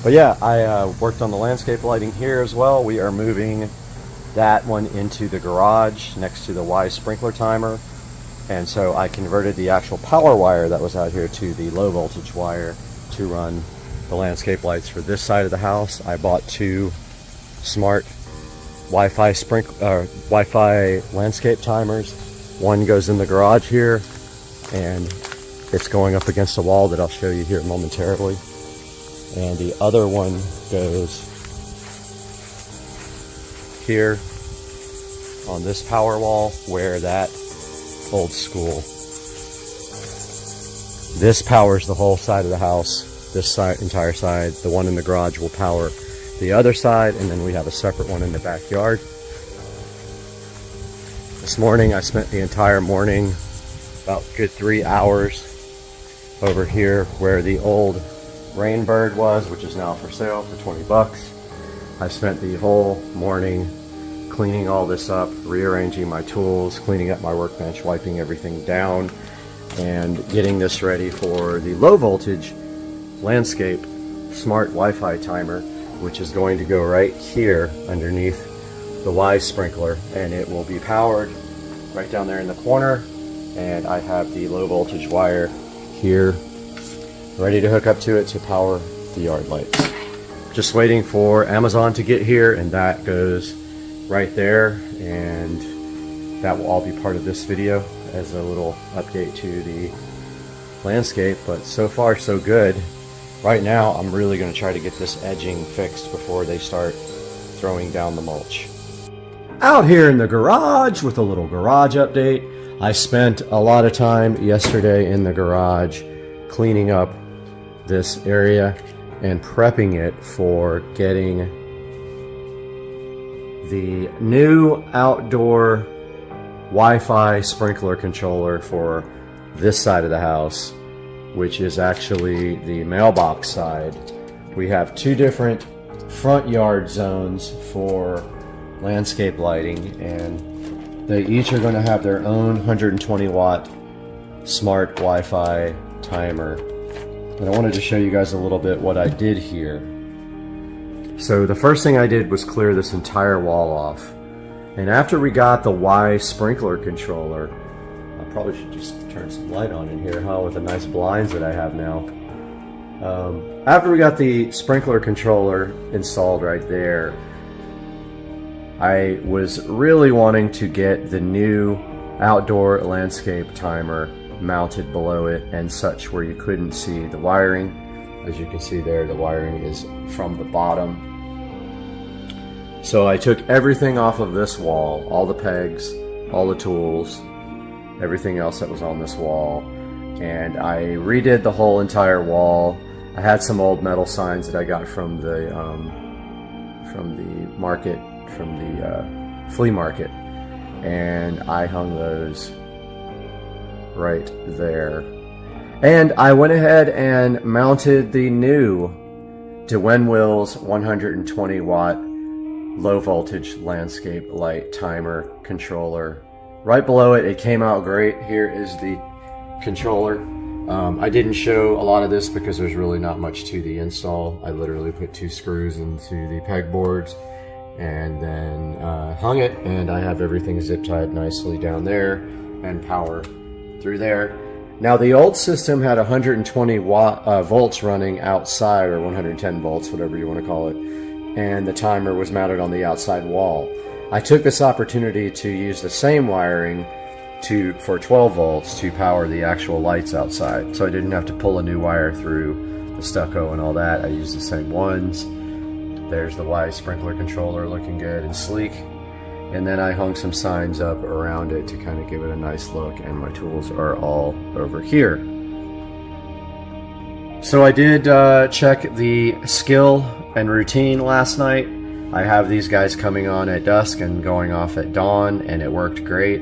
Speaker 11: But yeah, I worked on the landscape lighting here as well. We are moving that one into the garage next to the Y sprinkler timer, And so I converted the actual power wire that was out here to the low voltage wire to run the landscape lights for this side of the house. I bought 2 smart Wi-Fi landscape timers. One goes in the garage here, and it's going up against a wall that I'll show you here momentarily. And the other one goes here on this power wall, where that old school. This powers the whole side of the house. This side, entire side. The one in the garage will power the other side, and then we have a separate one in the backyard. This morning I spent the entire morning, about a good 3 hours, over here where the old Rainbird was, which is now for sale for 20 bucks. I spent the whole morning cleaning all this up, rearranging my tools, cleaning up my workbench, wiping everything down, and getting this ready for the low voltage landscape smart Wi-Fi timer, which is going to go right here underneath the Y sprinkler, and it will be powered right down there in the corner. And I have the low voltage wire here ready to hook up to it to power the yard lights. Just waiting for Amazon to get here, and that goes right there, and that will all be part of this video as a little update to the landscape. But so far so good. Right now I'm really going to try to get this edging fixed before they start throwing down the mulch. Out here in the garage with a little garage update. I spent a lot of time yesterday in the garage cleaning up this area and prepping it for getting the new outdoor Wi-Fi sprinkler controller for this side of the house, which is actually the mailbox side. We have 2 different front yard zones for landscape lighting, and they each are going to have their own 120 watt smart Wi-Fi timer. And I wanted to show you guys a little bit what I did here. So the first thing I did was clear this entire wall off. And after we got the Y sprinkler controller, I probably should just turn some light on in here, huh, with the nice blinds that I have now. After we got the sprinkler controller installed right there, I was really wanting to get the new outdoor landscape timer mounted below it and such where you couldn't see the wiring. As you can see there, the wiring is from the bottom. So I took everything off of this wall, all the pegs, all the tools, everything else that was on this wall, and I redid the whole entire wall. I had some old metal signs that I got from the market, from the flea market, and I hung those right there. And I went ahead and mounted the new DeWinwill's 120 watt low voltage landscape light timer controller. Right below it, it came out great. Here is the controller. I didn't show a lot of this because there's really not much to the install. I literally put 2 screws into the pegboards and then hung it, and I have everything zip tied nicely down there and power through there. Now the old system had 120 volts running outside, or 110 volts, whatever you want to call it, and the timer was mounted on the outside wall. I took this opportunity to use the same wiring for 12 volts to power the actual lights outside, so I didn't have to pull a new wire through the stucco and all that. I used the same ones. There's the Y sprinkler controller looking good and sleek, and then I hung some signs up around it to kind of give it a nice look, and my tools are all over here. So I did check the skill and routine last night. I have these guys coming on at dusk and going off at dawn, and it worked great.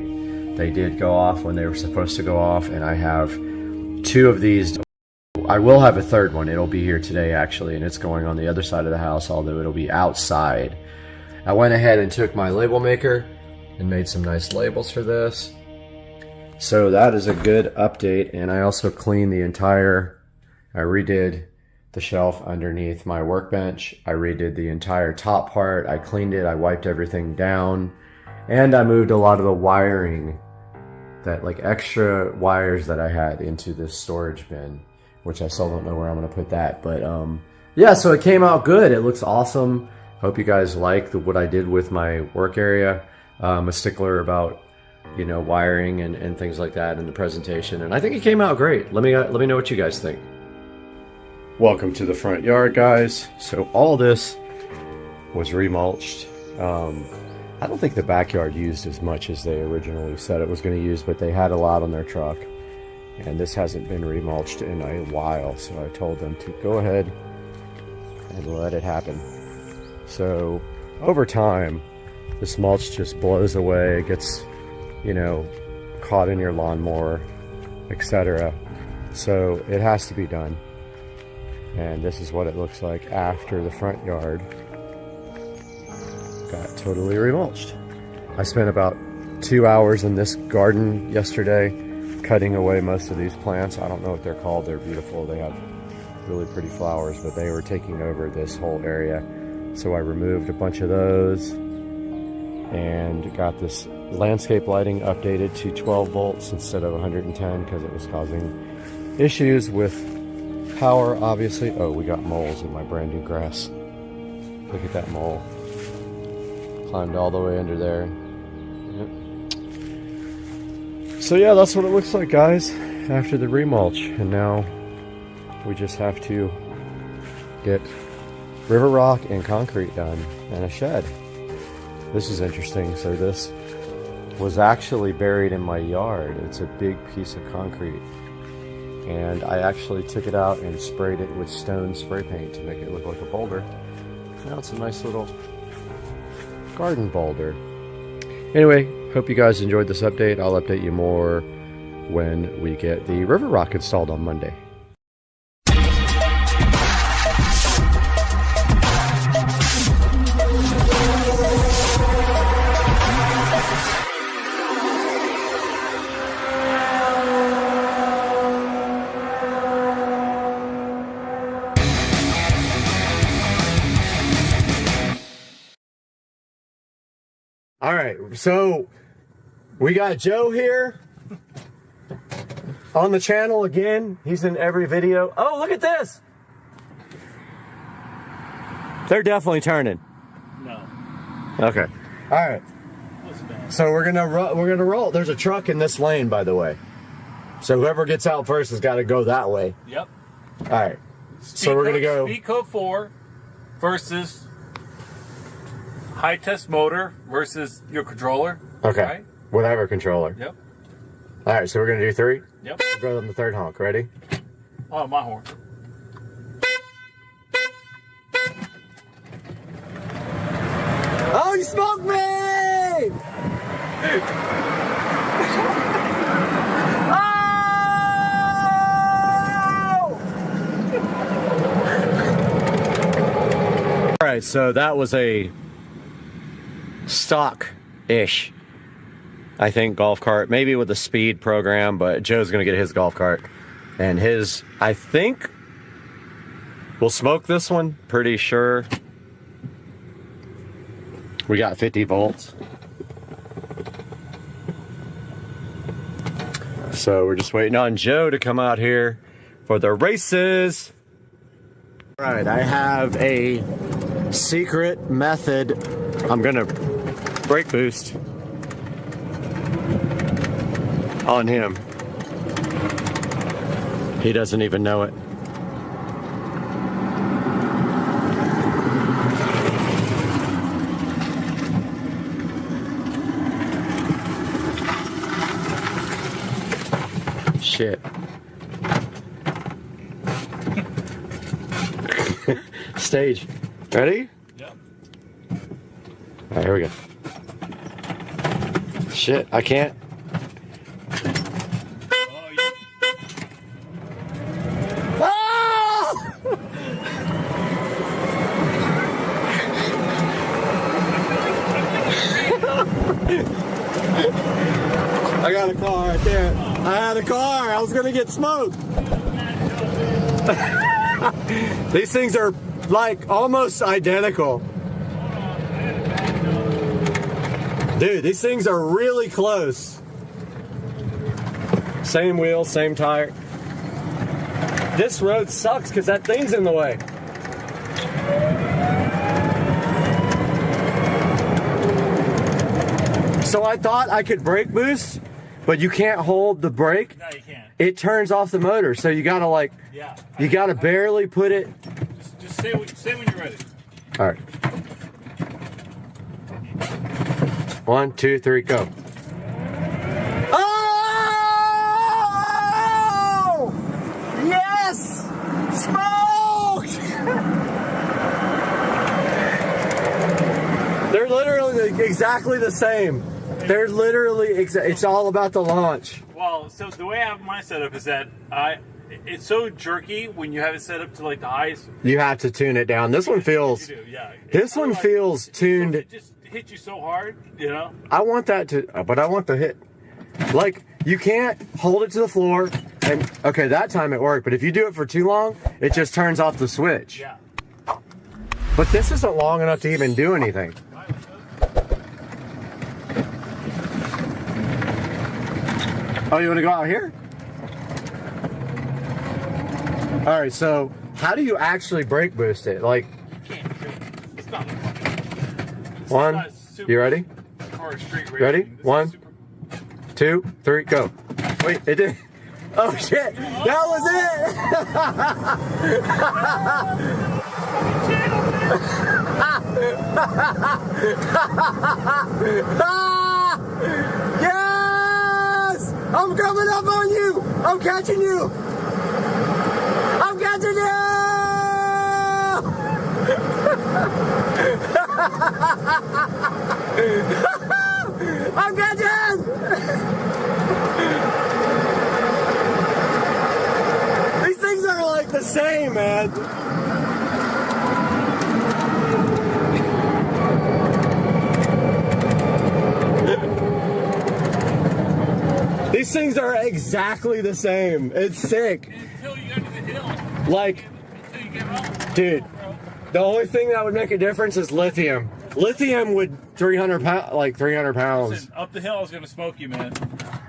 Speaker 11: They did go off when they were supposed to go off, and I have 2 of these. I will have a third one. It'll be here today actually, and it's going on the other side of the house, although it'll be outside. I went ahead and took my label maker and made some nice labels for this. So that is a good update, and I also cleaned the entire, I redid the shelf underneath my workbench. I redid the entire top part. I cleaned it, I wiped everything down, and I moved a lot of the wiring that like extra wires that I had into this storage bin, which I still don't know where I'm gonna put that. But yeah, so it came out good. It looks awesome. Hope you guys like what I did with my work area. I'm a stickler about, you know, wiring and things like that in the presentation, and I think it came out great. Let me know what you guys think. Welcome to the front yard, guys. So all this was remulched. I don't think the backyard used as much as they originally said it was going to use, but they had a lot on their truck, and this hasn't been remulched in a while, so I told them to go ahead and let it happen. So over time, this mulch just blows away, it gets, you know, caught in your lawnmower, etc. So it has to be done. And this is what it looks like after the front yard got totally remulched. I spent about 2 hours in this garden yesterday cutting away most of these plants. I don't know what they're called. They're beautiful. They have really pretty flowers, but they were taking over this whole area. So I removed a bunch of those and got this landscape lighting updated to 12 volts instead of 110 because it was causing issues with power, obviously. Oh, we got moles in my brand new grass. Look at that mole. Climbed all the way under there. Yep. So yeah, that's what it looks like, guys, after the remulch. And now we just have to get river rock and concrete done and a shed. This is interesting. So this was actually buried in my yard. It's a big piece of concrete. And I actually took it out and sprayed it with stone spray paint to make it look like a boulder. Now it's a nice little garden boulder. Anyway, hope you guys enjoyed this update. I'll update you more when we get the river rock installed on Monday. All right, so we got Joe here on the channel again. He's in every video. Oh, look at this. They're definitely turning.
Speaker 2: No.
Speaker 11: Okay. All right. So we're gonna roll. There's a truck in this lane, by the way. So whoever gets out first has got to go that way.
Speaker 18: Yep.
Speaker 11: All right. So we're gonna go.
Speaker 18: Speed code 4 versus high test motor versus your controller.
Speaker 11: Okay.
Speaker 18: Right?
Speaker 11: Whatever controller.
Speaker 18: Yep.
Speaker 11: All right. So we're gonna do 3.
Speaker 18: Yep.
Speaker 11: We'll go on the third honk. Ready?
Speaker 18: Oh, my horn.
Speaker 11: Oh, you smoked me! All right, so that was a stock-ish, I think, golf cart, maybe with a speed program, but Joe's gonna get his golf cart, and his, I think, we'll smoke this one, pretty sure. We got 50 volts. So we're just waiting on Joe to come out here for the races. All right, I have a secret method. I'm gonna brake boost on him. He doesn't even know it. Shit. Stage. Ready?
Speaker 18: Yep.
Speaker 11: All right, here we go. Shit, I can't. I got a car right there. I had a car. I was gonna get smoked. These things are like almost identical. Dude, these things are really close. Same wheels, same tire. This road sucks because that thing's in the way. So I thought I could brake boost, but you can't hold the brake.
Speaker 2: No, you can't.
Speaker 11: It turns off the motor, so you gotta like, you gotta barely put it.
Speaker 2: Just say when you're ready.
Speaker 11: All right. 1, 2, 3, go. Oh! Yes! Smoked! They're literally exactly the same. They're literally, it's all about the launch.
Speaker 18: Well, so the way I have mine set up is that it's so jerky when you have it set up to like the highest.
Speaker 11: You have to tune it down. This one feels, this one feels tuned.
Speaker 18: It just hits you so hard, you know?
Speaker 11: I want that to, but I want the hit. Like, you can't hold it to the floor, and, okay, that time it worked, but if you do it for too long, it just turns off the switch.
Speaker 18: Yeah.
Speaker 11: But this isn't long enough to even do anything. Oh, you want to go out here? All right, so how do you actually brake boost it? Like, one, you ready? Ready? 1, 2, 3, go. Wait, it did. Oh shit, that was it! Yes! I'm coming up on you! I'm catching you! I'm catching you! I'm catching! These things are like the same, man. These things are exactly the same. It's sick.
Speaker 18: Until you go to the hill.
Speaker 11: Like, dude, the only thing that would make a difference is lithium. Lithium would 300 pounds, like 300 pounds.
Speaker 18: Listen, up the hill, I was gonna smoke you, man.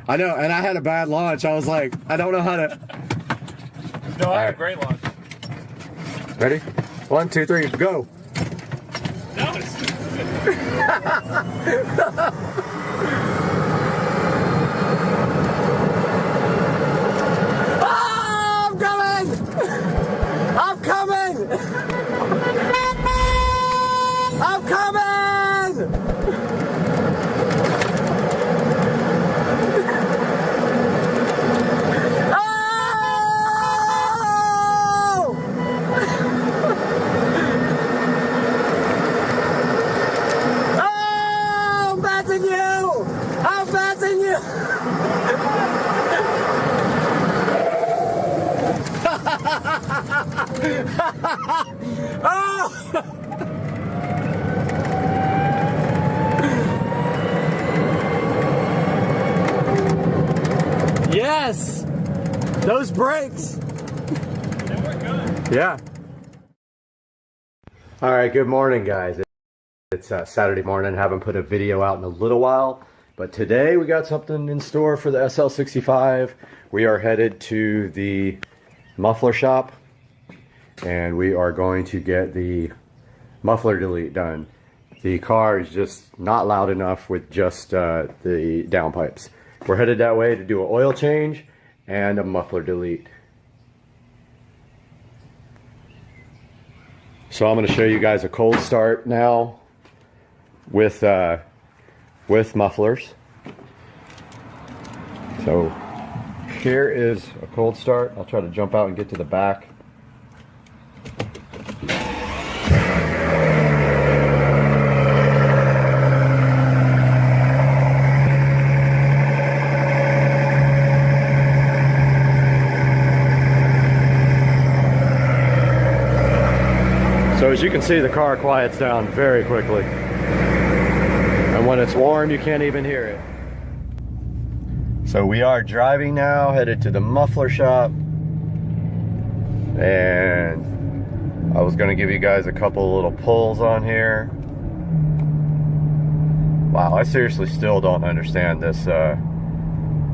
Speaker 11: I know, and I had a bad launch. I was like, I don't know how to.
Speaker 18: No, I had a great launch.
Speaker 11: Ready? 1, 2, 3, go.
Speaker 18: That was.
Speaker 11: I'm coming! I'm coming! Oh! Oh! I'm passing you! I'm passing you! Oh! Yes! Those brakes!
Speaker 18: They work good.
Speaker 11: Yeah. All right, good morning, guys. It's Saturday morning. Haven't put a video out in a little while, but today we got something in store for the SL65. We are headed to the muffler shop, and we are going to get the muffler delete done. The car is just not loud enough with just the downpipes. We're headed that way to do an oil change and a muffler delete. So I'm going to show you guys a cold start now with mufflers. So here is a cold start. I'll try to jump out and get to the back. So as you can see, the car quiets down very quickly. And when it's warm, you can't even hear it. So we are driving now, headed to the muffler shop. And I was gonna give you guys a couple little pulls on here. Wow, I seriously still don't understand this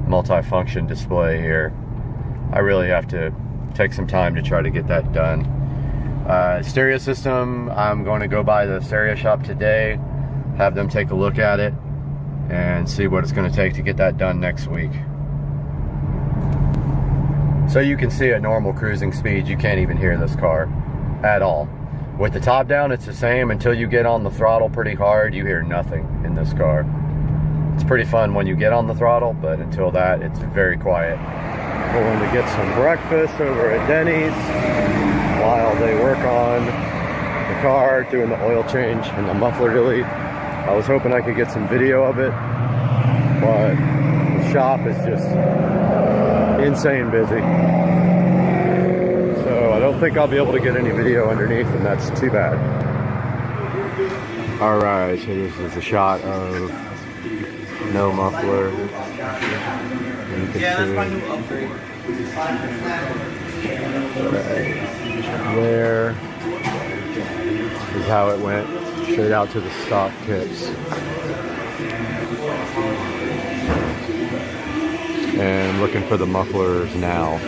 Speaker 11: multi-function display here. I really have to take some time to try to get that done. Stereo system, I'm going to go by the stereo shop today, have them take a look at it, and see what it's going to take to get that done next week. So you can see at normal cruising speeds, you can't even hear this car at all. With the top down, it's the same. Until you get on the throttle pretty hard, you hear nothing in this car. It's pretty fun when you get on the throttle, but until that, it's very quiet. Going to get some breakfast over at Denny's while they work on the car, doing the oil change and the muffler delete. I was hoping I could get some video of it, but the shop is just insane busy. So I don't think I'll be able to get any video underneath, and that's too bad. Alright, so this is a shot of no muffler.
Speaker 6: Yeah, that's my new upgrade.
Speaker 11: There is how it went, straight out to the stock tips. And looking for the mufflers now.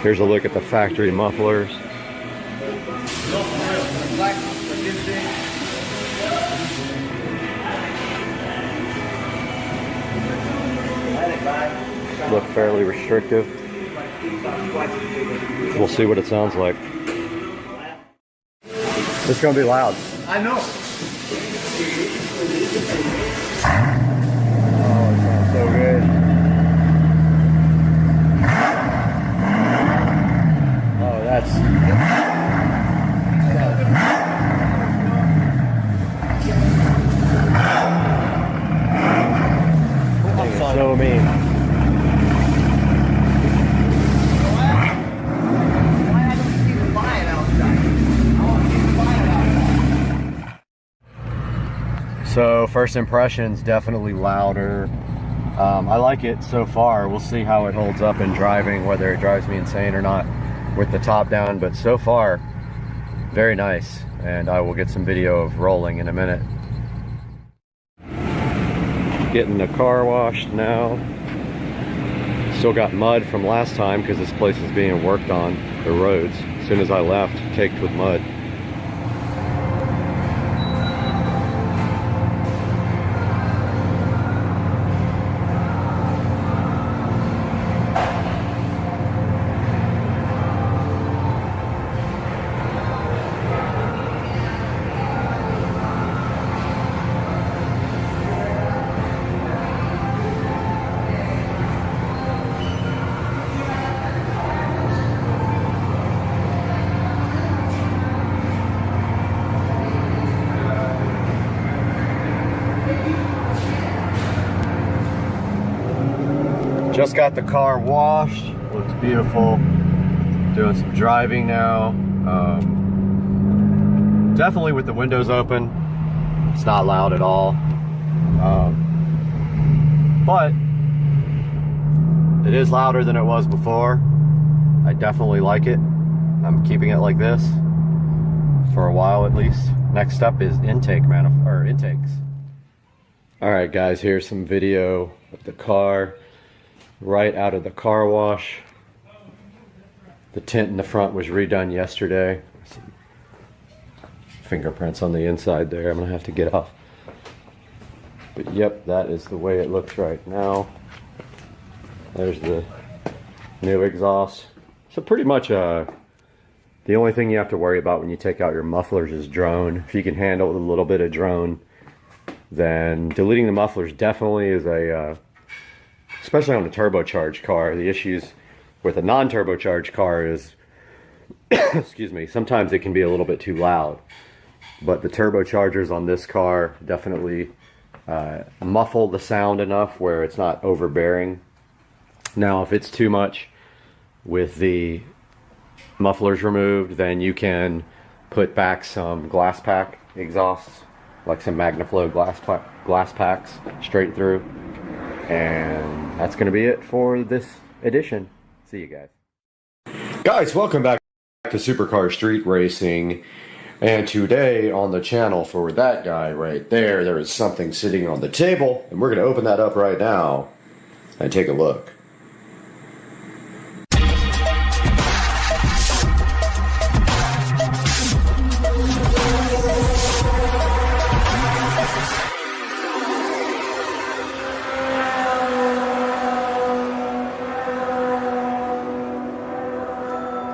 Speaker 11: Here's a look at the factory mufflers. Look fairly restrictive. We'll see what it sounds like. It's gonna be loud.
Speaker 6: I know.
Speaker 11: Oh, it sounds so good. So mean. So first impressions, definitely louder. I like it so far. We'll see how it holds up in driving, whether it drives me insane or not with the top down, but so far very nice, and I will get some video of rolling in a minute. Getting the car washed now. Still got mud from last time because this place is being worked on, the roads. As soon as I left, caked with mud. Just got the car washed, looks beautiful. Doing some driving now. Definitely with the windows open, it's not loud at all. But it is louder than it was before. I definitely like it. I'm keeping it like this for a while at least. Next up is intakes. All right, guys, here's some video of the car right out of the car wash. The tint in the front was redone yesterday. Some fingerprints on the inside there I'm gonna have to get off. But yep, that is the way it looks right now. There's the new exhaust. So pretty much the only thing you have to worry about when you take out your mufflers is drone. If you can handle a little bit of drone, then deleting the mufflers definitely is a especially on a turbocharged car. The issues with a non-turbocharged car is, excuse me, sometimes it can be a little bit too loud. But the turbochargers on this car definitely muffle the sound enough where it's not overbearing. Now, if it's too much with the mufflers removed, then you can put back some glass pack exhausts, like some MagnaFlow glass packs straight through. And that's going to be it for this edition. See you guys. Guys, welcome back to Supercar Street Racing. And today on the channel, for that guy right there, there is something sitting on the table. And we're going to open that up right now and take a look.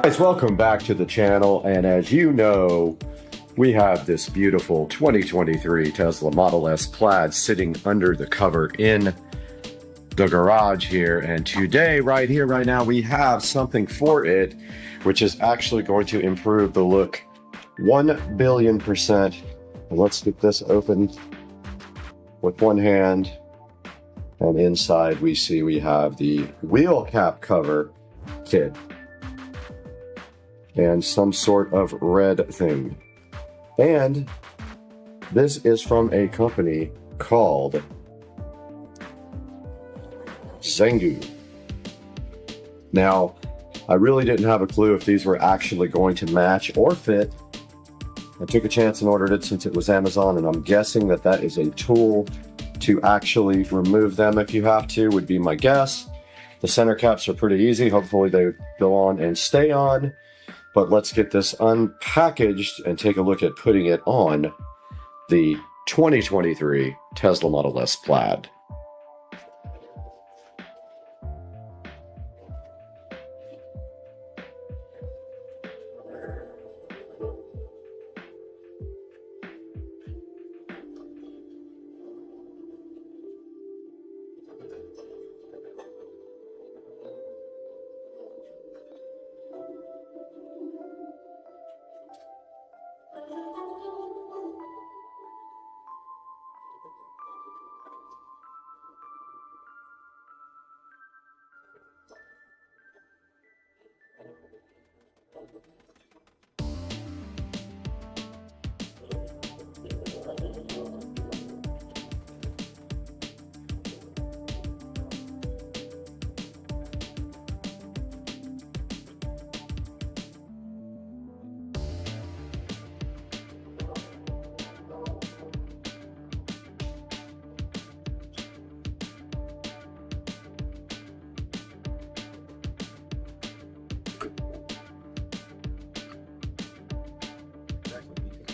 Speaker 11: Guys, welcome back to the channel, and as you know, we have this beautiful 2023 Tesla Model S Plaid sitting under the cover in the garage here, and today, right here, right now, we have something for it, which is actually going to improve the look 1,000,000,000%. Let's get this open with one hand, and inside we see we have the wheel cap cover kit and some sort of red thing. And this is from a company called Zengu. Now, I really didn't have a clue if these were actually going to match or fit. I took a chance and ordered it since it was Amazon, and I'm guessing that that is a tool to actually remove them if you have to, would be my guess. The center caps are pretty easy. Hopefully they go on and stay on. But let's get this unpackaged and take a look at putting it on the 2023 Tesla Model S Plaid.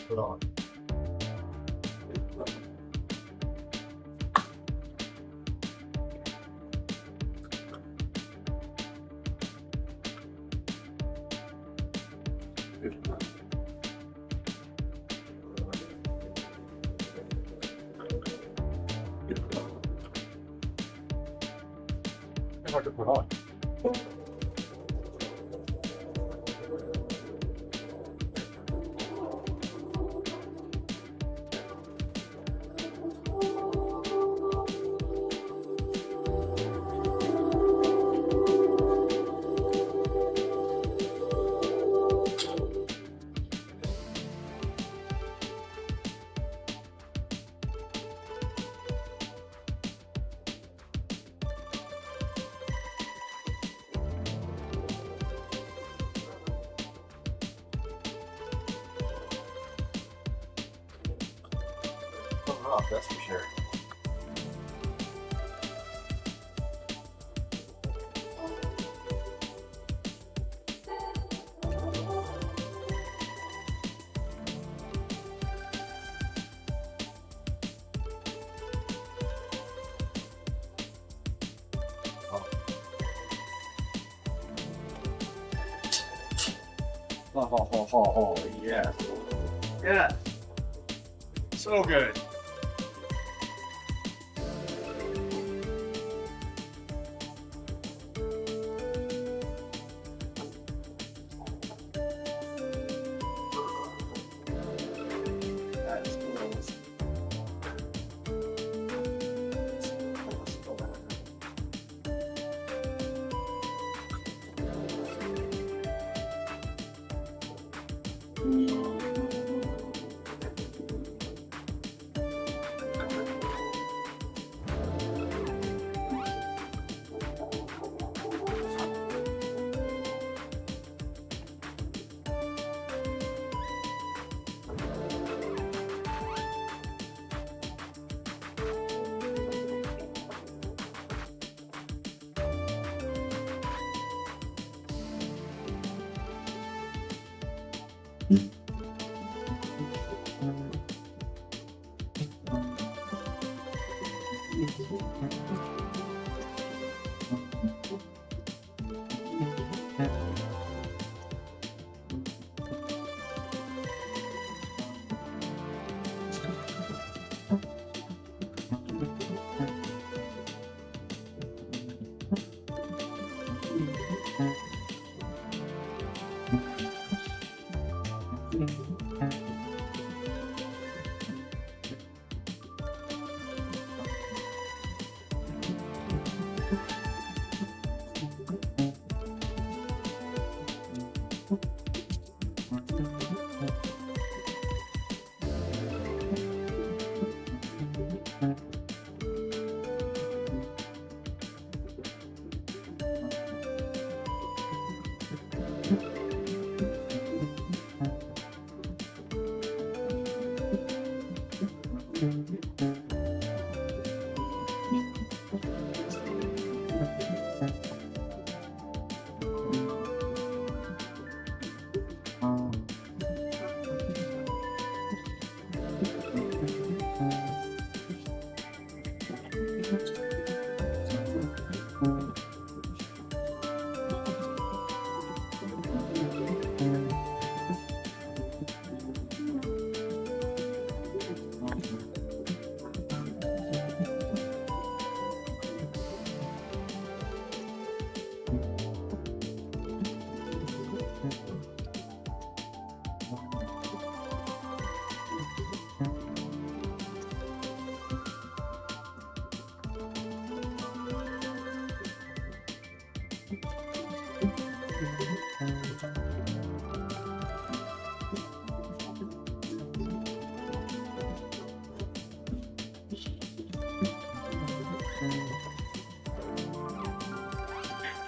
Speaker 11: Put on. It's hard to put on. Off, that's for sure. Oh, yeah. Yeah. So good.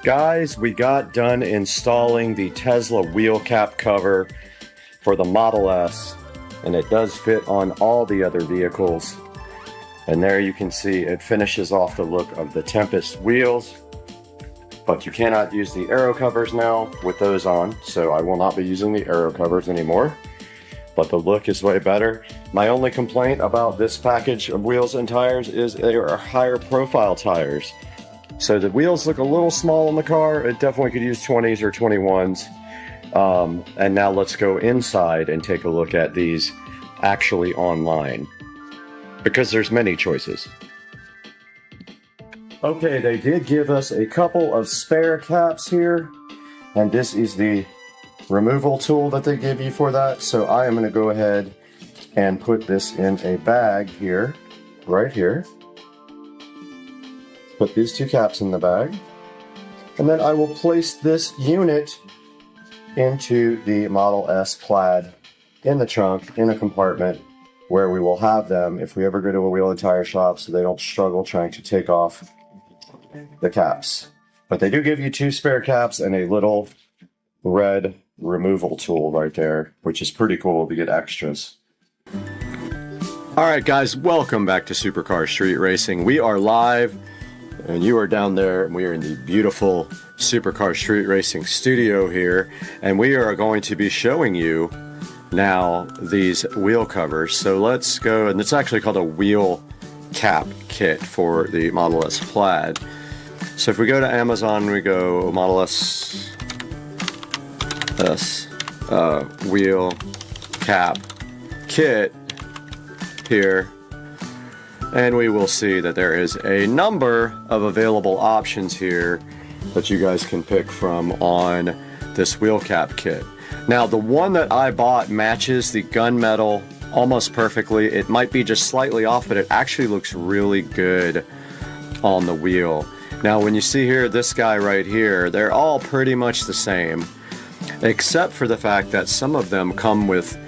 Speaker 11: Guys, we got done installing the Tesla wheel cap cover for the Model S, and it does fit on all the other vehicles. And there you can see it finishes off the look of the Tempest wheels, but you cannot use the aero covers now with those on, so I will not be using the aero covers anymore. But the look is way better. My only complaint about this package of wheels and tires is they are higher profile tires. So the wheels look a little small on the car. It definitely could use 20s or 21s. And now let's go inside and take a look at these actually online, because there's many choices. Okay, they did give us a couple of spare caps here, and this is the removal tool that they give you for that. So I am going to go ahead and put this in a bag here, right here. Put these two caps in the bag, and then I will place this unit into the Model S Plaid in the trunk in a compartment where we will have them if we ever go to a wheel and tire shop, so they don't struggle trying to take off the caps. But they do give you two spare caps and a little red removal tool right there, which is pretty cool to get extras. Alright guys, welcome back to Supercar Street Racing. We are live, and you are down there, and we are in the beautiful Supercar Street Racing studio here, and we are going to be showing you now these wheel covers. So let's go, and it's actually called a wheel cap kit for the Model S Plaid. So if we go to Amazon, we go Model S wheel cap kit here, and we will see that there is a number of available options here that you guys can pick from on this wheel cap kit. Now, the one that I bought matches the gunmetal almost perfectly. It might be just slightly off, but it actually looks really good on the wheel. Now, when you see here, this guy right here, they're all pretty much the same, except for the fact that some of them come with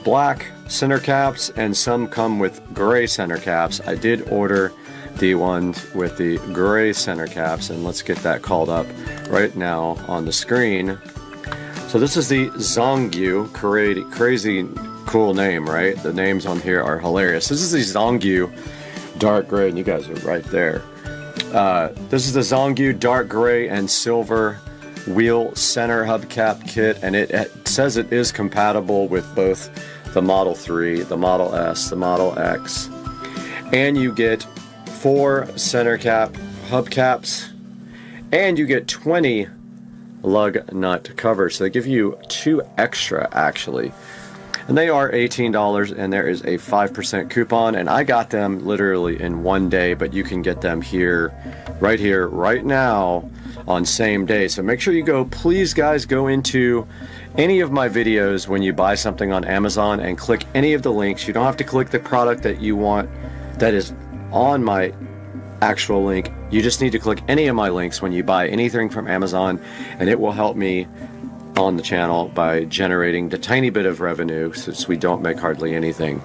Speaker 11: black center caps and some come with gray center caps. I did order the ones with the gray center caps, and let's get that called up right now on the screen. So this is the Zongyu, crazy cool name, right? The names on here are hilarious. This is the Zongyu dark gray, and you guys are right there. This is the Zongyu dark gray and silver wheel center hubcap kit, and it says it is compatible with both the Model 3, the Model S, the Model X, and you get 4 center cap hubcaps, and you get 20 lug nut covers. So they give you 2 extra actually, and they are $18, and there is a 5% coupon, and I got them literally in one day, but you can get them here, right now on same day. So make sure you go, please guys, go into any of my videos when you buy something on Amazon and click any of the links. You don't have to click the product that you want that is on my actual link. You just need to click any of my links when you buy anything from Amazon, and it will help me on the channel by generating the tiny bit of revenue, since we don't make hardly anything.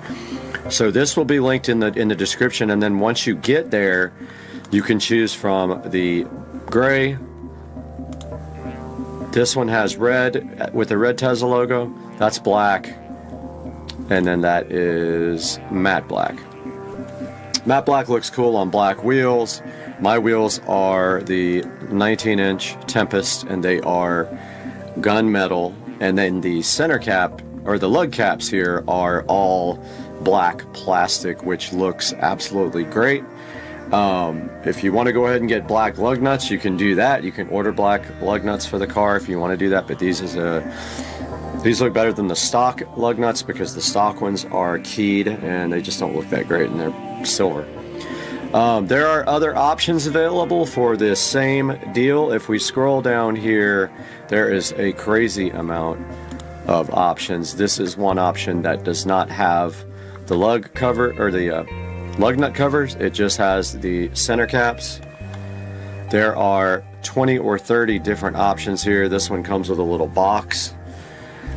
Speaker 11: So this will be linked in the description, and then once you get there, you can choose from the gray. This one has red with the red Tesla logo. That's black, and then that is matte black. Matte black looks cool on black wheels. My wheels are the 19-inch Tempest, and they are gunmetal, and then the center cap, or the lug caps here, are all black plastic, which looks absolutely great. If you want to go ahead and get black lug nuts, you can do that. You can order black lug nuts for the car if you want to do that, but these look better than the stock lug nuts because the stock ones are keyed and they just don't look that great, and they're silver. There are other options available for this same deal. If we scroll down here, there is a crazy amount of options. This is one option that does not have the lug cover, or the lug nut covers. It just has the center caps. There are 20 or 30 different options here. This one comes with a little box.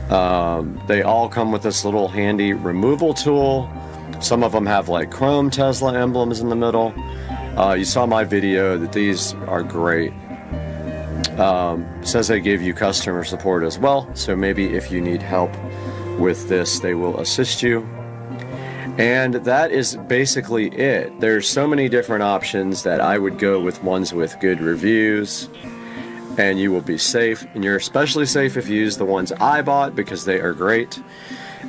Speaker 11: They all come with this little handy removal tool. Some of them have like chrome Tesla emblems in the middle. You saw my video that these are great. Says they give you customer support as well, so maybe if you need help with this, they will assist you. And that is basically it. There's so many different options that I would go with ones with good reviews, and you will be safe. And you're especially safe if you use the ones I bought, because they are great.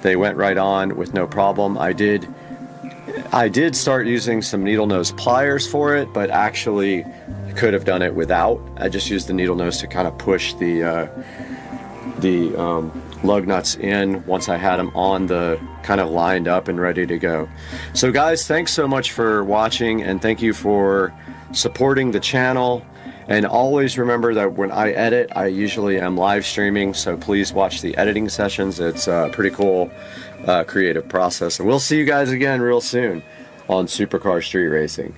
Speaker 11: They went right on with no problem. I did start using some needle nose pliers for it, but actually could have done it without. I just used the needle nose to kind of push the lug nuts in once I had them on the kind of lined up and ready to go. So guys, thanks so much for watching, and thank you for supporting the channel. And always remember that when I edit, I usually am live streaming, so please watch the editing sessions. It's a pretty cool creative process. And we'll see you guys again real soon on Supercar Street Racing.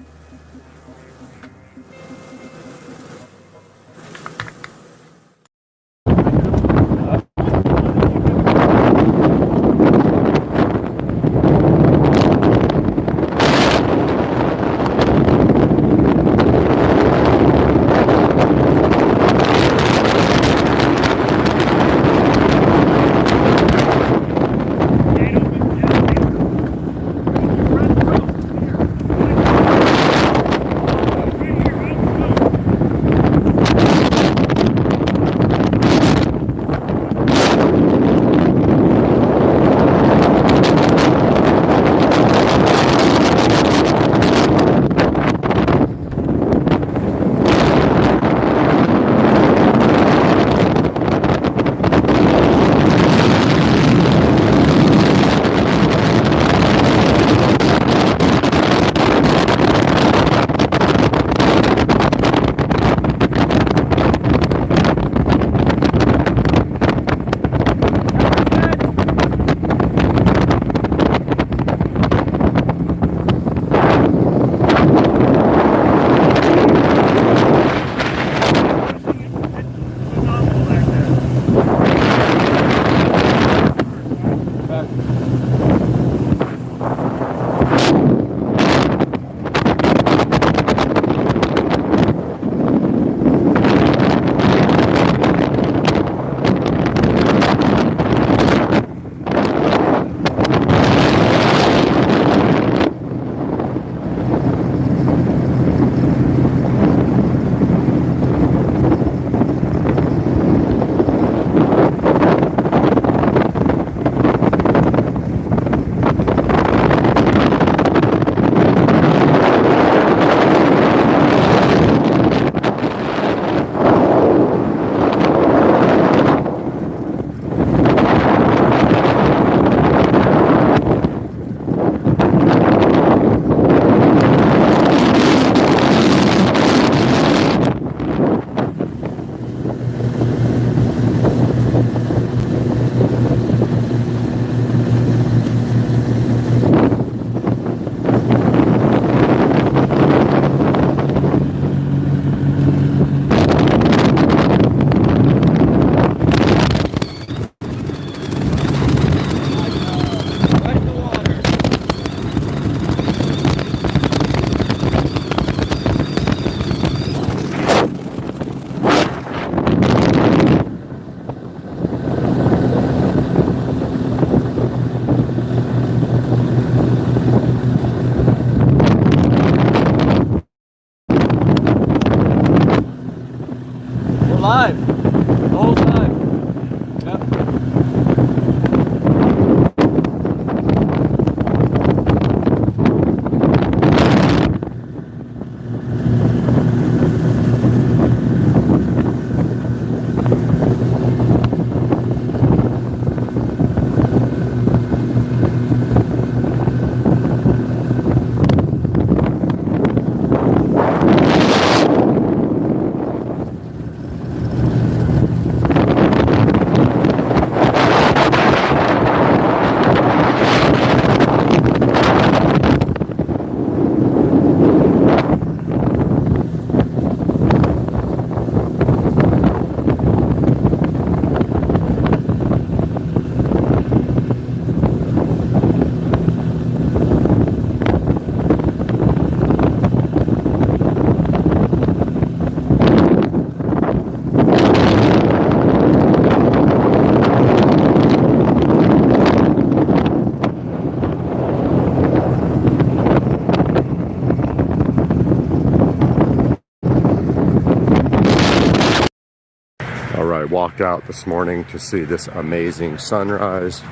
Speaker 11: I walked out this morning to see this amazing sunrise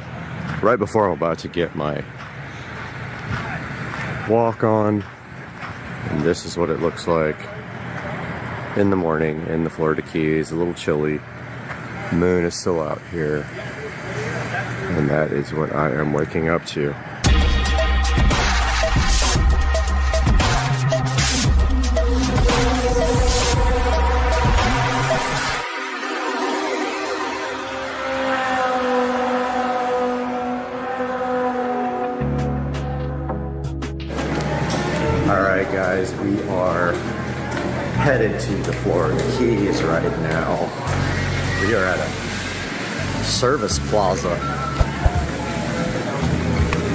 Speaker 11: right before I'm about to get my walk on. And this is what it looks like in the morning in the Florida Keys. A little chilly. Moon is still out here. And that is what I am waking up to. Alright guys, we are headed to the Florida Keys right now. We are at a service plaza.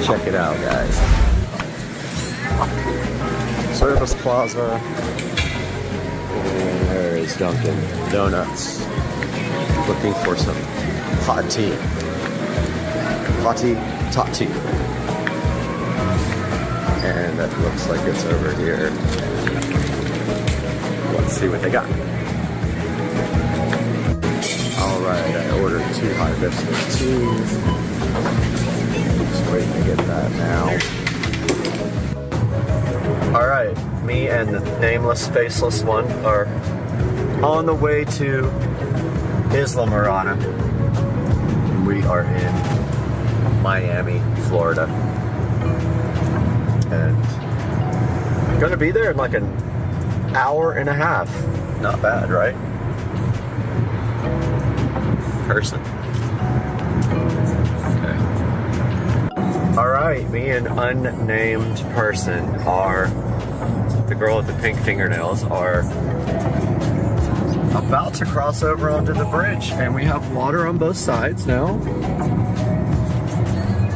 Speaker 11: Check it out, guys. Service plaza. And there is Dunkin' Donuts. Looking for some hot tea. Hot tea. And that looks like it's over here. Let's see what they got. Alright, I ordered 2 hibiscus teas. Just waiting to get that now. Alright, me and the nameless, faceless one are on the way to Isla Mirada. We are in Miami, Florida. And I'm gonna be there in like an hour and a half. Not bad, right? Person. Okay. Alright, me and unnamed person are, the girl with the pink fingernails, are about to cross over onto the bridge. And we have water on both sides now.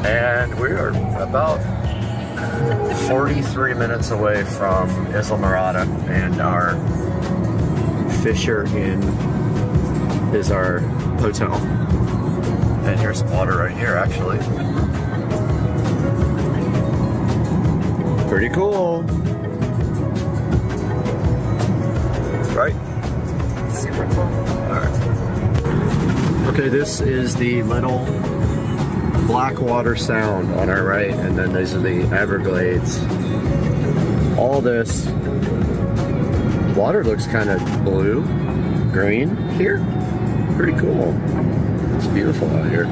Speaker 11: And we are about 43 minutes away from Isla Mirada, and our Fisher Inn is our hotel. And here's some water right here, actually. Pretty cool. Right? Super cool. Alright. Okay, this is the little Blackwater Sound on our right, and then these are the Everglades. All this water looks kind of blue, green here. Pretty cool. It's beautiful out here.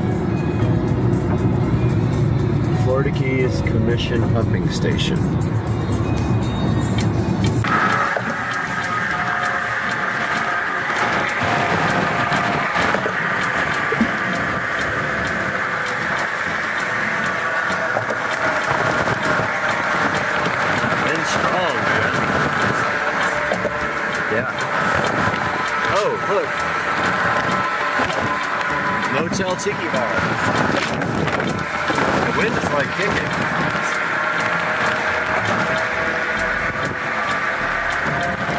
Speaker 11: Florida Keys Commission Pumping Station. Motel Tiki Bar. The wind is like kicking.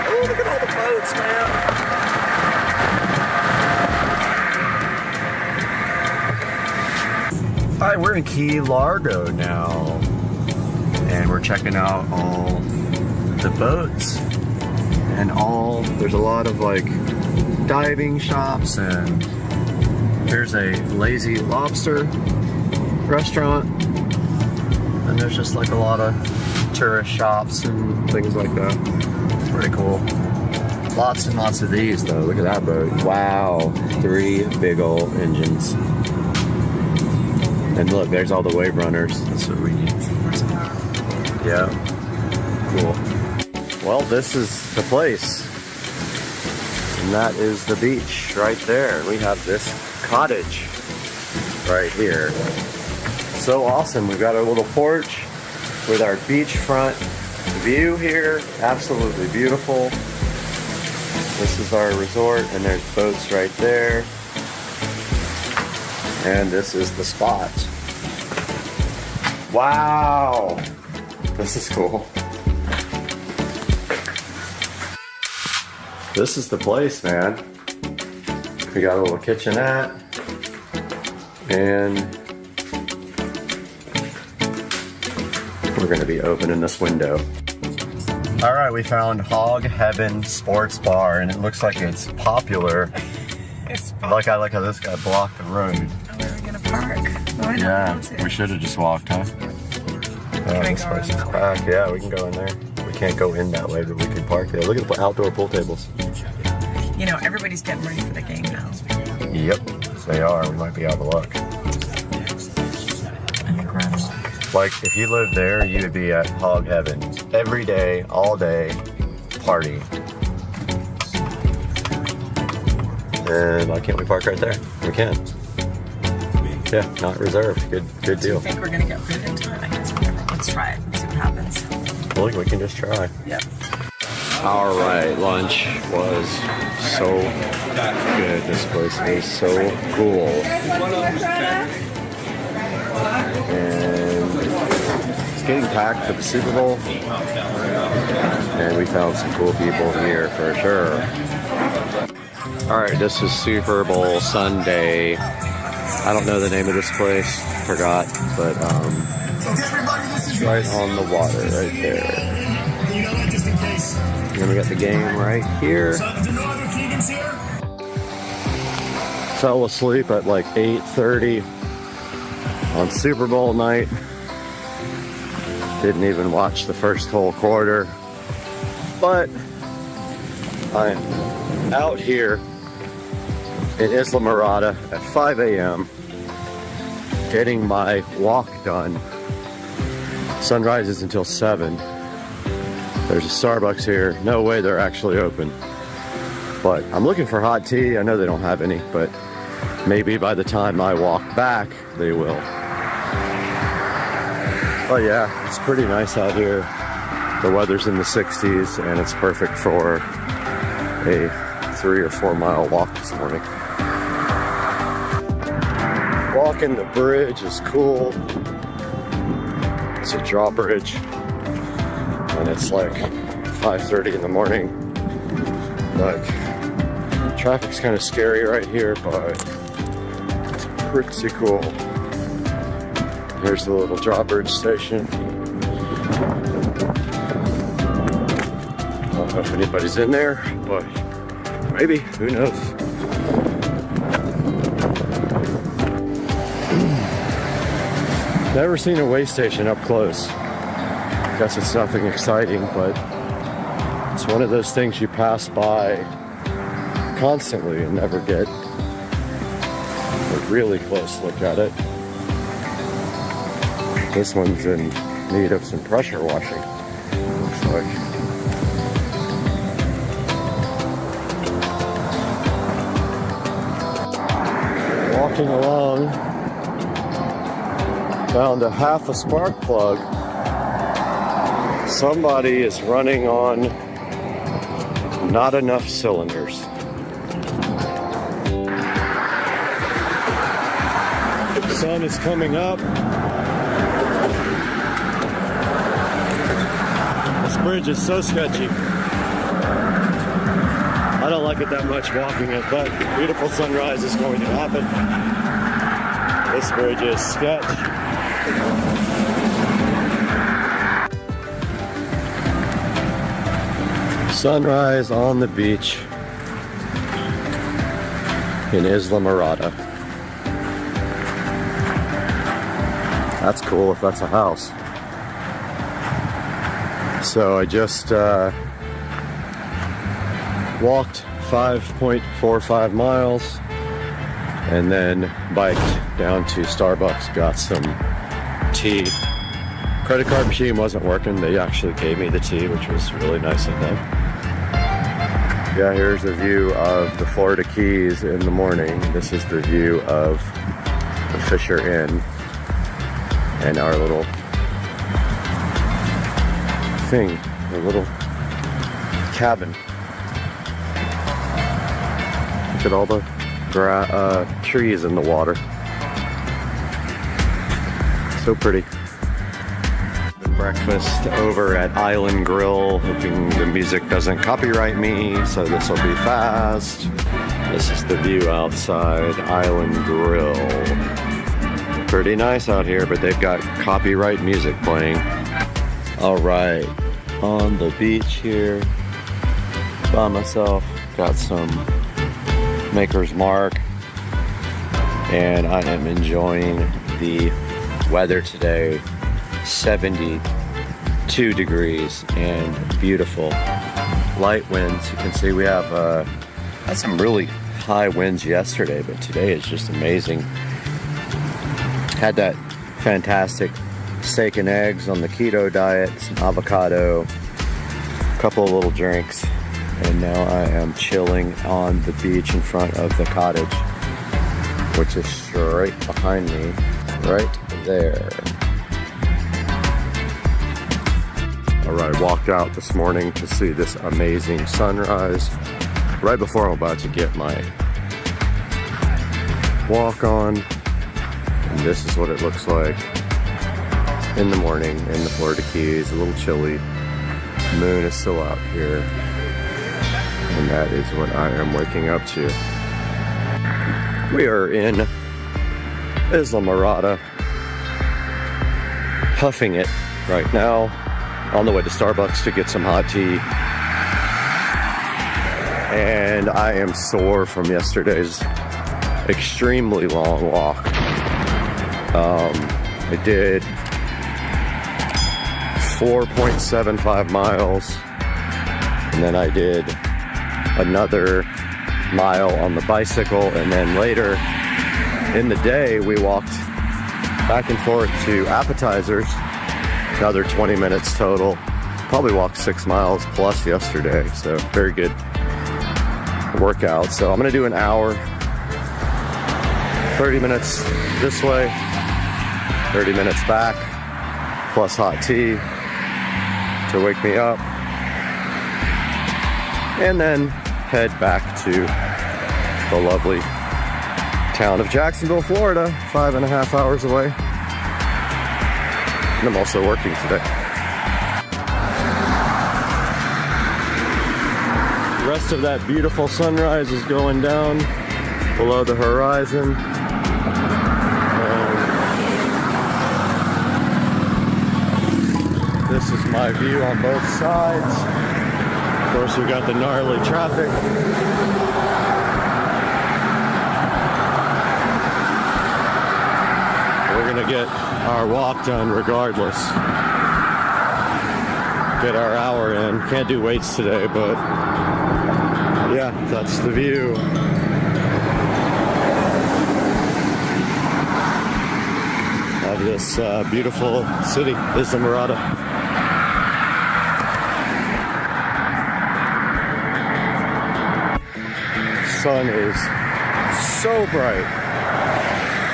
Speaker 11: Oh, look at all the boats, man. Alright, we're in Key Largo now. And we're checking out all the boats. And there's a lot of like diving shops, and there's a Lazy Lobster restaurant, and there's just like a lot of tourist shops and things like that. It's pretty cool. Lots and lots of these though. Look at that boat. Wow. 3 big old engines. And look, there's all the wave runners. That's what we need. Yeah. Cool. Well, this is the place. And that is the beach right there. We have this cottage right here. So awesome. We've got our little porch with our beachfront view here. Absolutely beautiful. This is our resort, and there's boats right there. And this is the spot. Wow. This is cool. This is the place, man. We got a little kitchenette, and we're gonna be opening this window. All right, we found Hog Heaven Sports Bar, and it looks like it's popular like how this guy blocked the road.
Speaker 14: Where are we gonna park?
Speaker 11: Yeah, we should have just walked, huh? Yeah, this place is packed. Yeah, we can go in there. We can't go in that way, but we can park there. Look at the outdoor pool tables.
Speaker 14: You know, everybody's getting ready for the game now.
Speaker 11: Yep, they are. We might be out of luck.
Speaker 14: I think we're out of luck.
Speaker 11: Like, if you lived there, you would be at hog heaven. Every day, all day, party. And why can't we park right there? We can. Yeah, not reserved. Good deal.
Speaker 14: I think we're gonna get food into it. I guess whatever. Let's try it and see what happens.
Speaker 11: Well, we can just try.
Speaker 14: Yep.
Speaker 1: All right, lunch was so good. This place is so cool. And it's getting packed for the Super Bowl. And we found some cool people here for sure. All right, this is Super Bowl Sunday. I don't know the name of this place, forgot, but it's right on the water right there. And then we got the game right here. Fell asleep at like 8:30 on Super Bowl night. Didn't even watch the first whole quarter. But I'm out here in Isla Mirada at 5 a.m. getting my walk done. Sun rises until 7. There's a Starbucks here. No way they're actually open. But I'm looking for hot tea. I know they don't have any, but maybe by the time I walk back, they will. But yeah, it's pretty nice out here. The weather's in the 60s and it's perfect for a 3 or 4 mile walk this morning. Walking the bridge is cool. It's a drawbridge. And it's like 5:30 in the morning. Like, traffic's kind of scary right here, but it's pretty cool. Here's the little drawbridge station. I don't know if anybody's in there, but maybe, who knows? Never seen a way station up close. Guess it's nothing exciting, but it's one of those things you pass by constantly and never get a really close look at it. This one's in need of some pressure washing, looks like. Walking along, found a half a spark plug. Somebody is running on not enough cylinders. The sun is coming up. This bridge is so sketchy. I don't like it that much walking it, but beautiful sunrise is going to happen. This bridge is sketch. Sunrise on the beach in Isla Mirada. That's cool if that's a house. So I just walked 5.45 miles and then biked down to Starbucks, got some tea. Credit card machine wasn't working. They actually gave me the tea, which was really nice of them. Yeah, here's a view of the Florida Keys in the morning. This is the view of the Fisher Inn and our little thing, a little cabin. Look at all the trees in the water. So pretty. Breakfast over at Island Grill, hoping the music doesn't copyright me, so this will be fast. This is the view outside Island Grill. Pretty nice out here, but they've got copyright music playing. All right, on the beach here by myself, got some
Speaker 11: Maker's Mark, and I am enjoying the weather today. 72 degrees and beautiful. Light winds. You can see we have had some really high winds yesterday, but today is just amazing. Had that fantastic steak and eggs on the keto diet, some avocado, a couple of little drinks, and now I am chilling on the beach in front of the cottage, which is straight behind me, right there. All right, walked out this morning to see this amazing sunrise right before I'm about to get my walk on. And this is what it looks like in the morning in the Florida Keys. A little chilly. Moon is still out here. And that is what I am waking up to. We are in Islamorada, huffing it right now. On the way to Starbucks to get some hot tea. And I am sore from yesterday's extremely long walk. I did 4.75 miles, and then I did another mile on the bicycle, and then later in the day we walked back and forth to appetizers. Another 20 minutes total. Probably walked 6 miles plus yesterday, so very good workout. So I'm gonna do an hour, 30 minutes this way, 30 minutes back, plus hot tea to wake me up, and then head back to the lovely town of Jacksonville, Florida, 5.5 hours away. And I'm also working today. The rest of that beautiful sunrise is going down below the horizon. And this is my view on both sides. Of course, we got the gnarly traffic. We're gonna get our walk done regardless. Get our hour in. Can't do weights today, but yeah, that's the view. Of this beautiful city, Islamorada. Sun is so bright.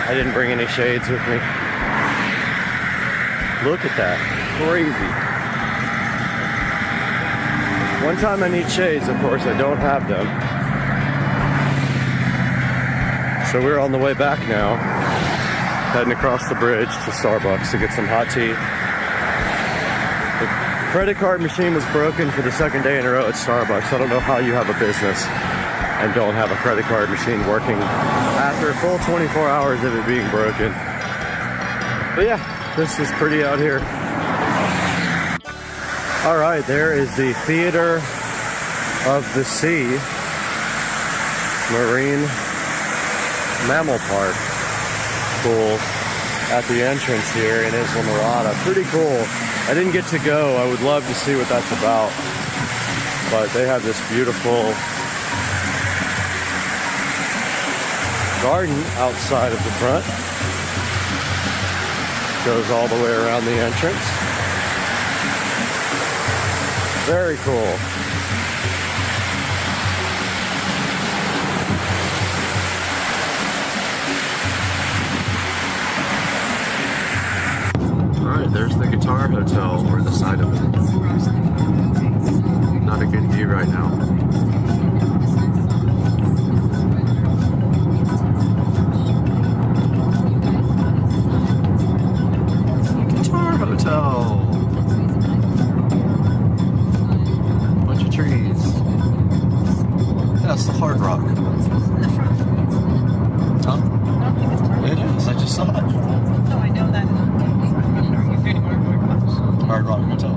Speaker 11: I didn't bring any shades with me. Look at that, crazy. One time I need shades, of course, I don't have them. So we're on the way back now, heading across the bridge to Starbucks to get some hot tea. The credit card machine was broken for the second day in a row at Starbucks. I don't know how you have a business and don't have a credit card machine working after a full 24 hours of it being broken. But yeah, this is pretty out here. All right, there is the Theater of the Sea Marine Mammal Park pool at the entrance here in Islamorada. Pretty cool. I didn't get to go. I would love to see what that's about. But they have this beautiful garden outside of the front. Goes all the way around the entrance. Very cool. All right, there's the Guitar Hotel, or the side of it. Not a good view right now. Hotel. Bunch of trees. That's the Hard Rock. Huh? It is. I just saw it.
Speaker 14: No, I know that.
Speaker 11: Hard Rock Hotel.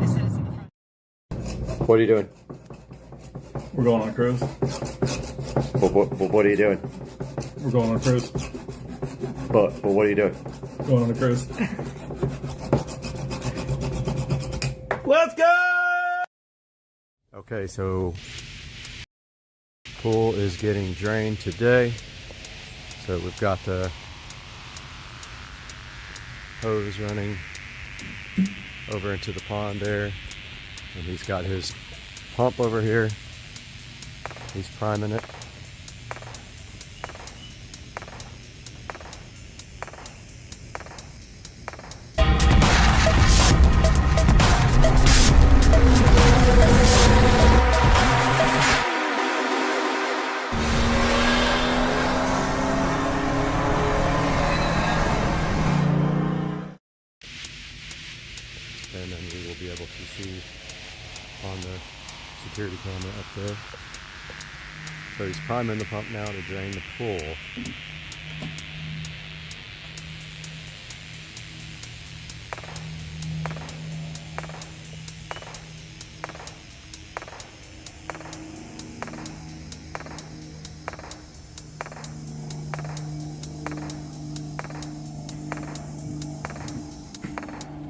Speaker 11: What are you doing?
Speaker 2: We're going on a cruise.
Speaker 1: What are you doing?
Speaker 2: We're going on a cruise.
Speaker 1: But what are you doing?
Speaker 2: Going on a cruise. Let's go!
Speaker 1: Okay, so pool is getting drained today. So we've got the hose running over into the pond there. And he's got his pump over here. He's priming it. And then we will be able to see on the security camera up there. So he's priming the pump now to drain the pool.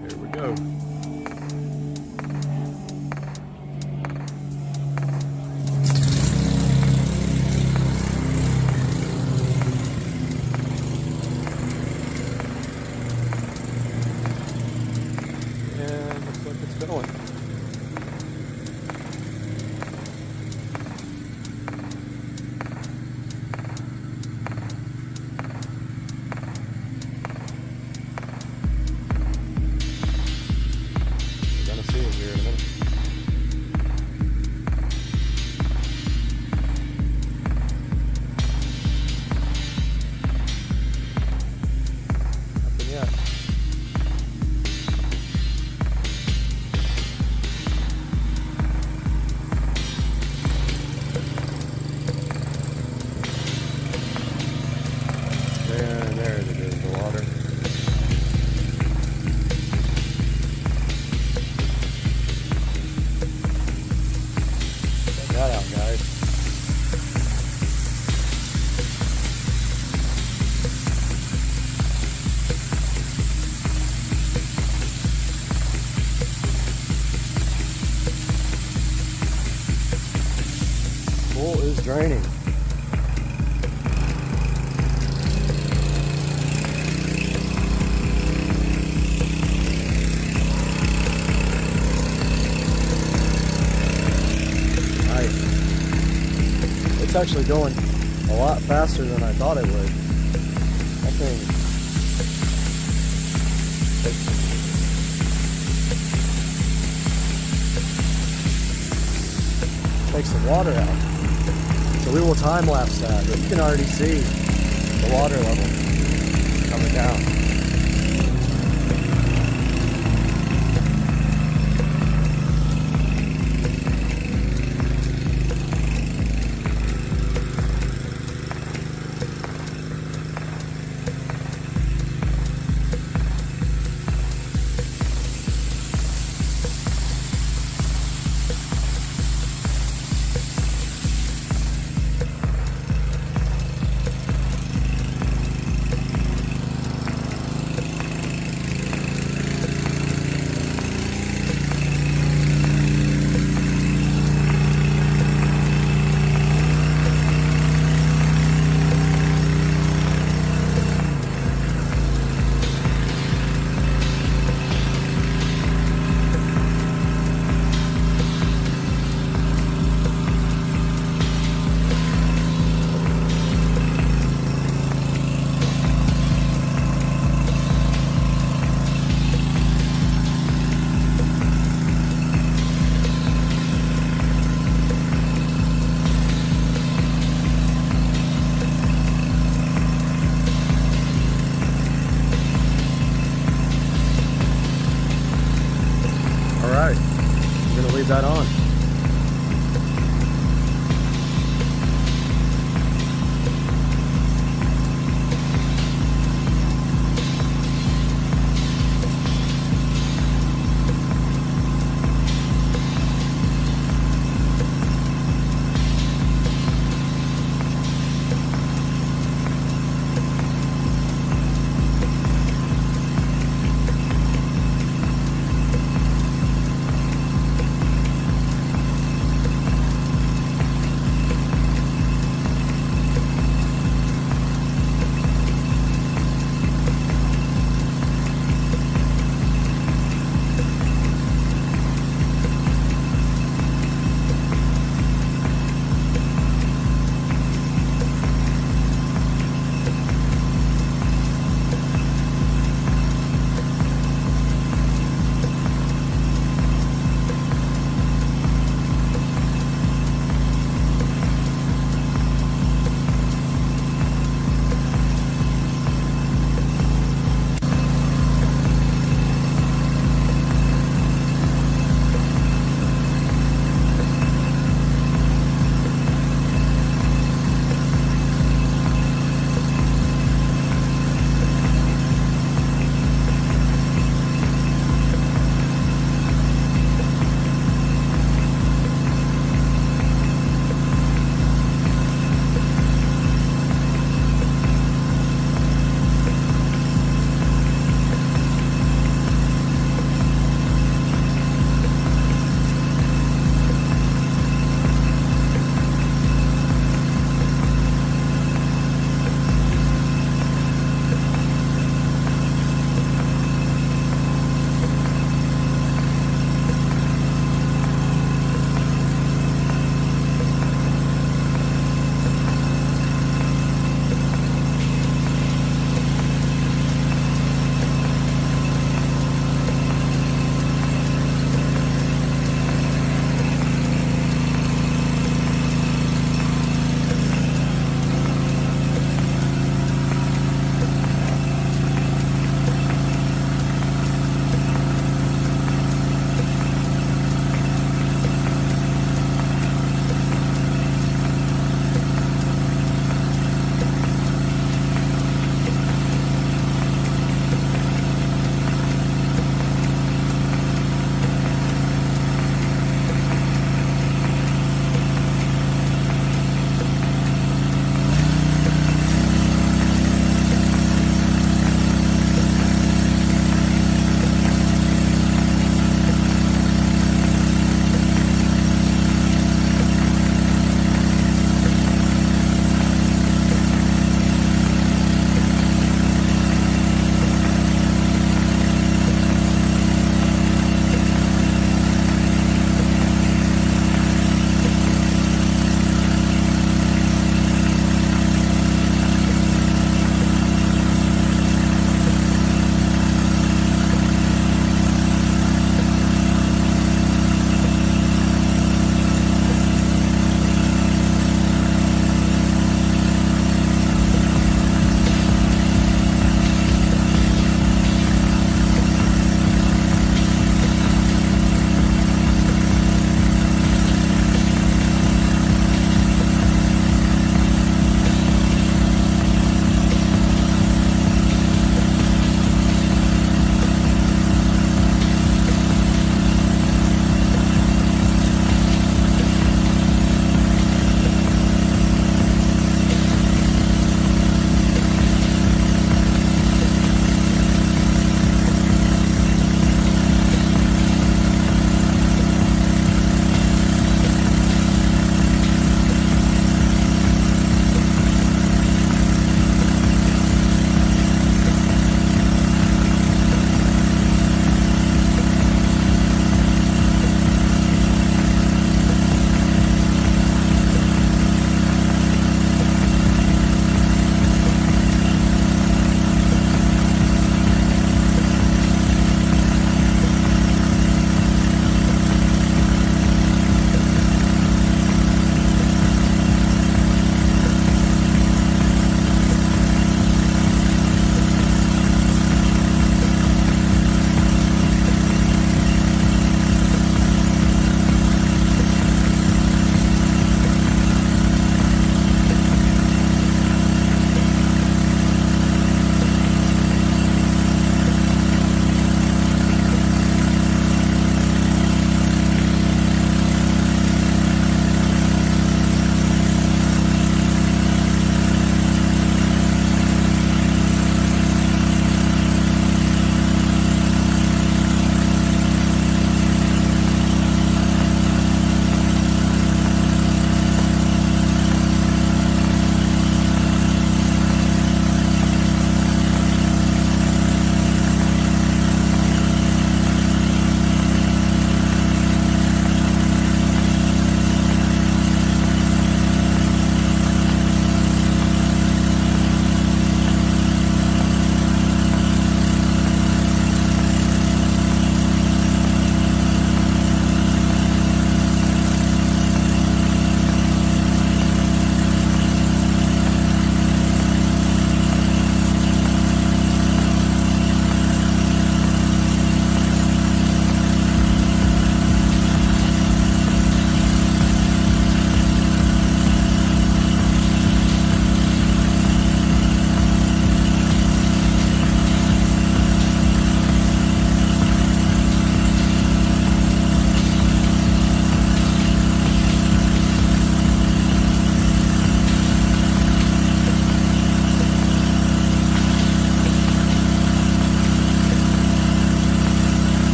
Speaker 1: Here we go. Going. We're gonna see it here in a minute. Nothing yet. There it is, the water. Check that out, guys. Pool is draining. It's actually going a lot faster than I thought it would. That thing takes the water out. So we will time lapse that, but you can already see the water level coming down. Leave that on.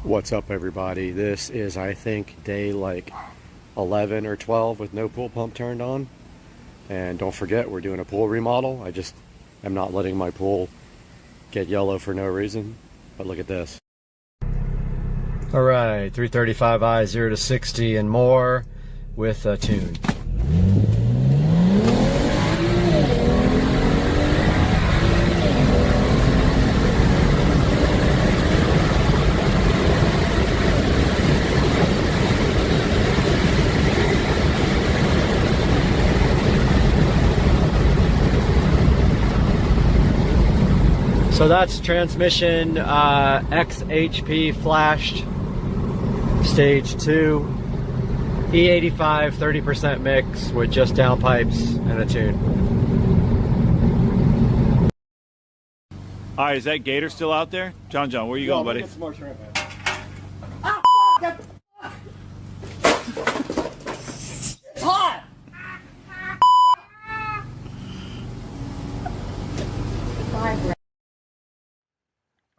Speaker 11: What's up, everybody? This is, I think, day like 11 or 12 with no pool pump turned on. And don't forget, we're doing a pool remodel. I just am not letting my pool get yellow for no reason. But look at this. All right, 335i 0 to 60 and more with a tune. So that's transmission XHP flashed, stage 2, E85 30% mix with just downpipes and a tune.
Speaker 9: All right, is that gator still out there? John, where you going, buddy?
Speaker 5: Get some more shrimp, man. Hot!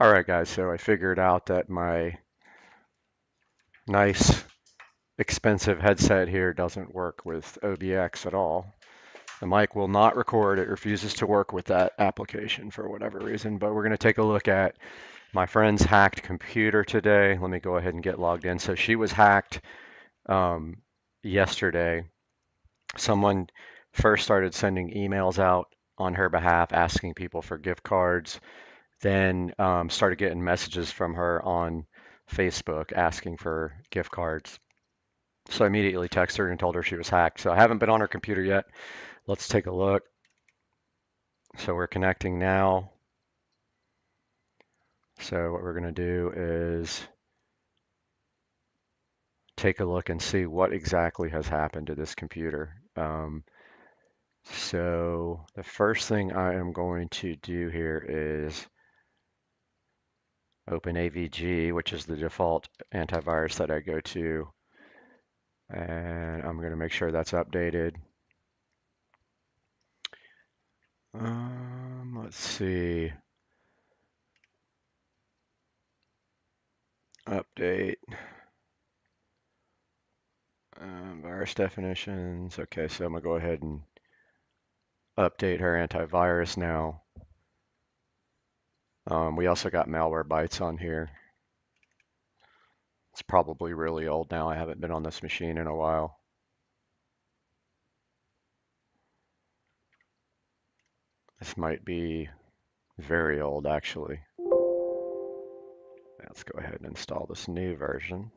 Speaker 11: All right, guys, so I figured out that my nice, expensive headset here doesn't work with OBX at all. The mic will not record. It refuses to work with that application for whatever reason, but we're going to take a look at my friend's hacked computer today. Let me go ahead and get logged in. So she was hacked yesterday. Someone first started sending emails out on her behalf asking people for gift cards, then started getting messages from her on Facebook asking for gift cards. So I immediately texted her and told her she was hacked. So I haven't been on her computer yet. Let's take a look. So we're connecting now. So what we're going to do is take a look and see what exactly has happened to this computer. So the first thing I am going to do here is open AVG, which is the default antivirus that I go to. And I'm going to make sure that's updated. Let's see. Update. Virus definitions. Okay, so I'm going to go ahead and update her antivirus now. We also got Malwarebytes on here. It's probably really old now. I haven't been on this machine in a while. This might be very old, actually. Let's go ahead and install this new version.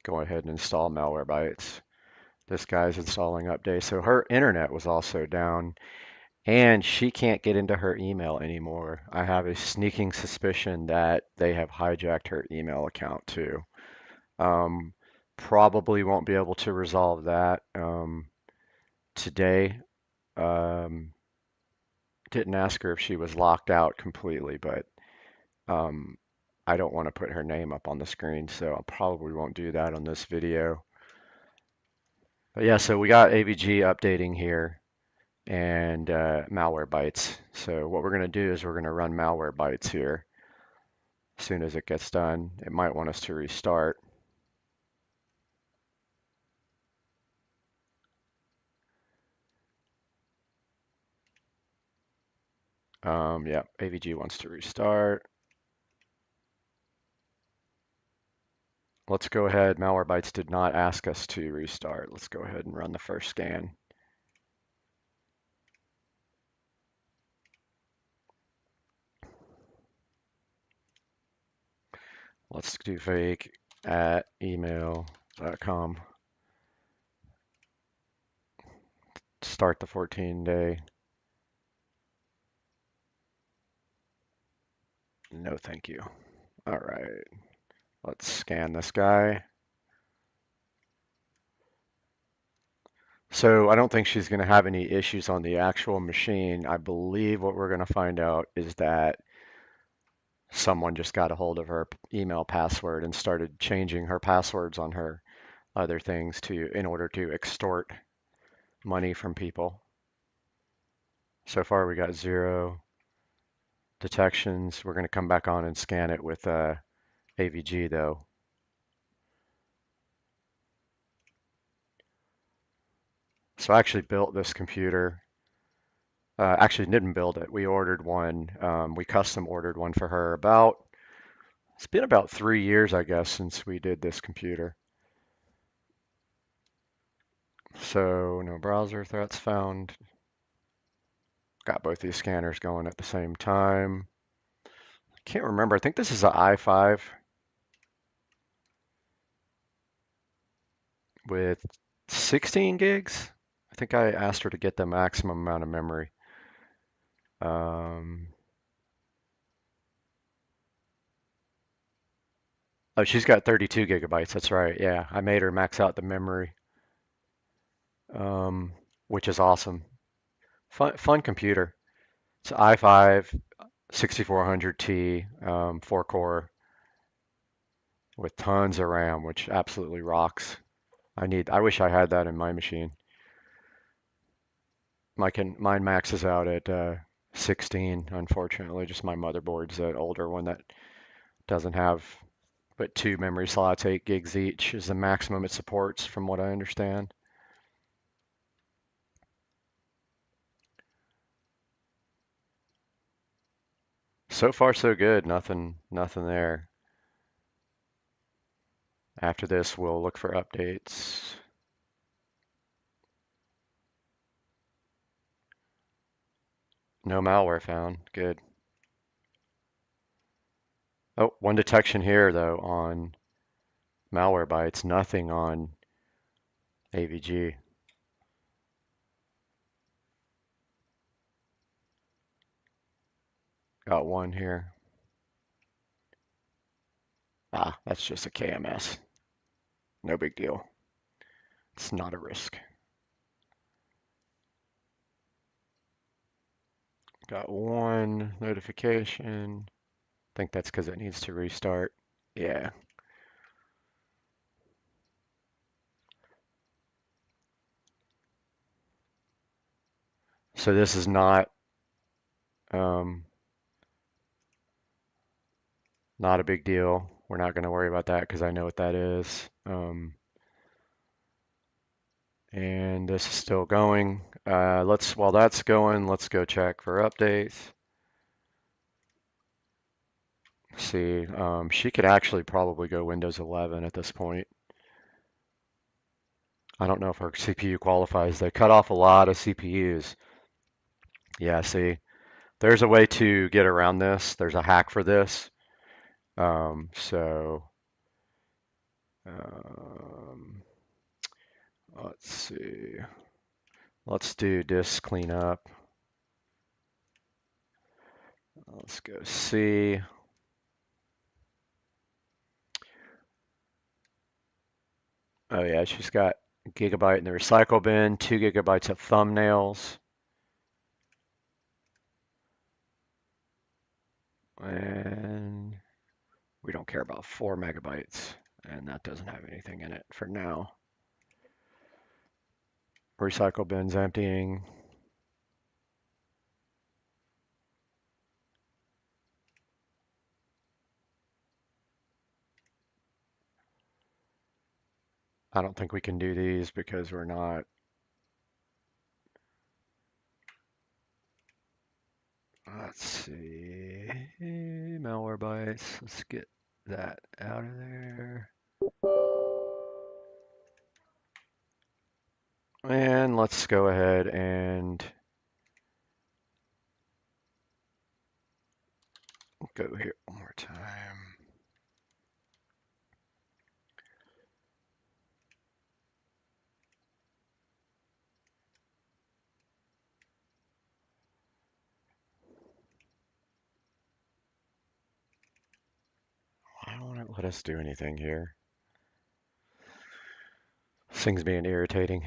Speaker 11: Go ahead and install Malwarebytes. This guy's installing updates. So her internet was also down, and she can't get into her email anymore. I have a sneaking suspicion that they have hijacked her email account too. Probably won't be able to resolve that today. Didn't ask her if she was locked out completely, but I don't want to put her name up on the screen, so I probably won't do that on this video. But yeah, so we got AVG updating here and Malwarebytes. So what we're going to do is we're going to run Malwarebytes here. As soon as it gets done, it might want us to restart. Yeah, AVG wants to restart. Let's go ahead. Malwarebytes did not ask us to restart. Let's go ahead and run the first scan. Let's do fake at email.com. Start the 14-day. No, thank you. All right. Let's scan this guy. So I don't think she's going to have any issues on the actual machine. I believe what we're going to find out is that someone just got a hold of her email password and started changing her passwords on her other things in order to extort money from people. So far we got 0 detections. We're going to come back on and scan it with AVG though. So I actually built this computer. Actually didn't build it. We ordered one. We custom ordered one for her it's been about 3 years, I guess, since we did this computer. So no browser threats found. Got both these scanners going at the same time. I can't remember. I think this is an i5 with 16 gigs. I think I asked her to get the maximum amount of memory. Oh, she's got 32 gigabytes. That's right. Yeah, I made her max out the memory, which is awesome. Fun computer. It's i5 6400T, 4-core with tons of RAM, which absolutely rocks. I wish I had that in my machine. Mine maxes out at 16, unfortunately. Just my motherboard's that older one that doesn't have but 2 memory slots, 8 gigs each is the maximum it supports, from what I understand. So far, so good. Nothing there. After this, we'll look for updates. No malware found. Good. Oh, one detection here, though, on Malwarebytes. Nothing on AVG. Got one here. Ah, that's just a KMS. No big deal. It's not a risk. Got one notification. I think that's because it needs to restart. Yeah. So this is not a big deal. We're not going to worry about that because I know what that is. And this is still going. While that's going, let's go check for updates. See, she could actually probably go Windows 11 at this point. I don't know if her CPU qualifies. They cut off a lot of CPUs. Yeah, see, there's a way to get around this. There's a hack for this. Let's see. Let's do disk cleanup. Let's go see. Oh yeah, she's got a gigabyte in the recycle bin, 2 gigabytes of thumbnails. And we don't care about 4 megabytes, and that doesn't have anything in it for now. Recycle bin's emptying. I don't think we can do these because we're not. Let's see. Malwarebytes. Let's get that out of there. And let's go ahead and go here one more time. I don't want to let us do anything here. This thing's being irritating.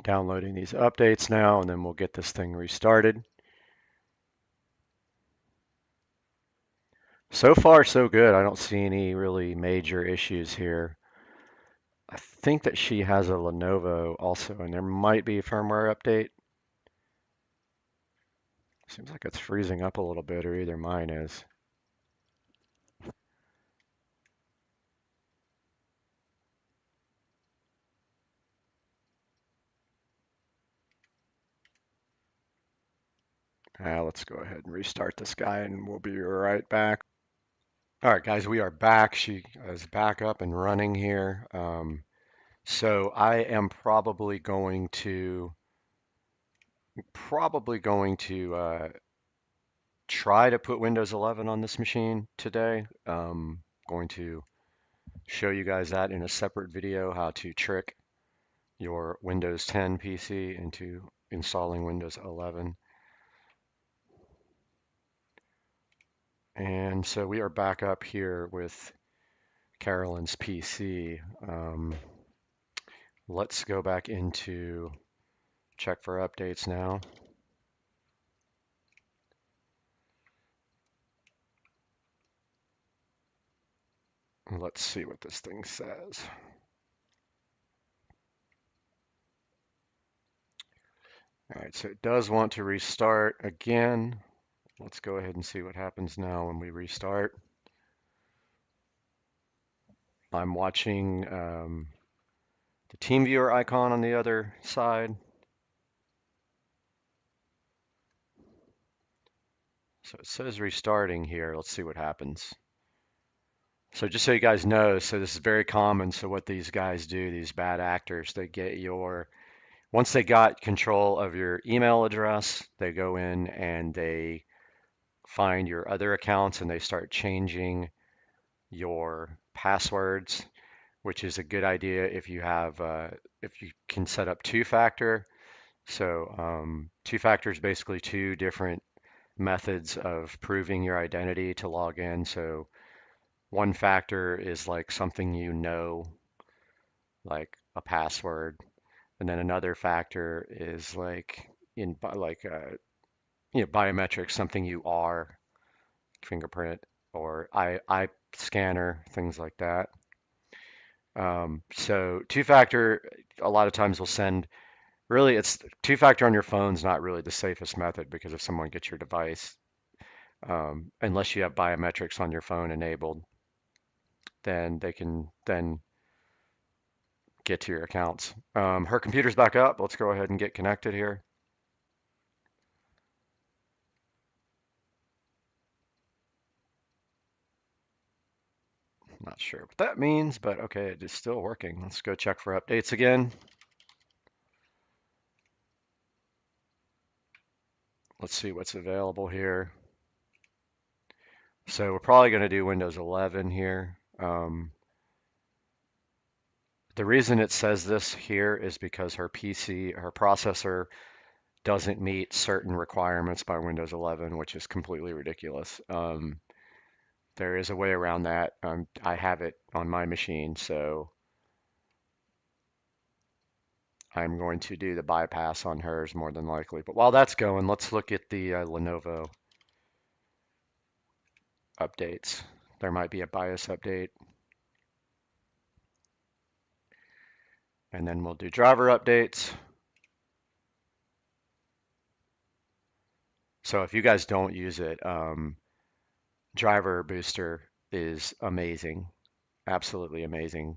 Speaker 11: Downloading these updates now, and then we'll get this thing restarted. So far, so good. I don't see any really major issues here. I think that she has a Lenovo also, and there might be a firmware update. Seems like it's freezing up a little bit, or either mine is. Let's go ahead and restart this guy, and we'll be right back. All right, guys, we are back. She is back up and running here. So I am probably going to try to put Windows 11 on this machine today. Going to show you guys that in a separate video, how to trick your Windows 10 PC into installing Windows 11. And so we are back up here with Carolyn's PC. Let's go back into check for updates now. Let's see what this thing says. All right, so it does want to restart again. Let's go ahead and see what happens now when we restart. I'm watching the TeamViewer icon on the other side. So it says restarting here. Let's see what happens. So just so you guys know, so this is very common. So what these guys do, these bad actors, they get your, once they got control of your email address, they go in and they find your other accounts and they start changing your passwords, which is a good idea if you have, if you can set up two-factor. So two-factor is basically two different methods of proving your identity to log in. So one factor is like something you know, like a password, and then another factor is like biometrics, something you are, fingerprint or eye scanner, things like that. So two-factor a lot of times will send. Really, it's two-factor on your phone's not really the safest method because if someone gets your device, unless you have biometrics on your phone enabled, then they can then get to your accounts. Her computer's back up. Let's go ahead and get connected here. Not sure what that means, but okay, it is still working. Let's go check for updates again. Let's see what's available here. So we're probably going to do Windows 11 here. The reason it says this here is because her PC, her processor doesn't meet certain requirements by Windows 11, which is completely ridiculous. There is a way around that. I have it on my machine, so I'm going to do the bypass on hers more than likely. But while that's going, let's look at the Lenovo updates. There might be a BIOS update. And then we'll do driver updates. So if you guys don't use it, Driver Booster is amazing, absolutely amazing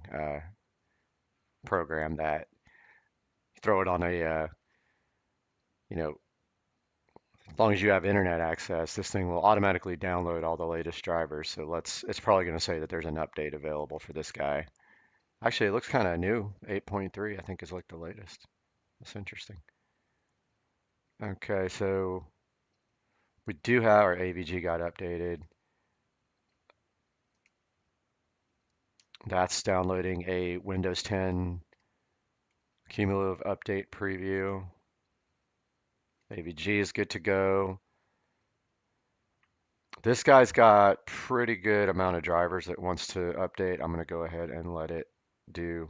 Speaker 11: program that throw it on a, as long as you have internet access, this thing will automatically download all the latest drivers. So it's probably going to say that there's an update available for this guy. Actually, it looks kind of new. 8.3, I think, is like the latest. That's interesting. Okay, so we do have our AVG got updated. That's downloading a Windows 10 cumulative update preview. AVG is good to go. This guy's got pretty good amount of drivers that wants to update. I'm going to go ahead and let it do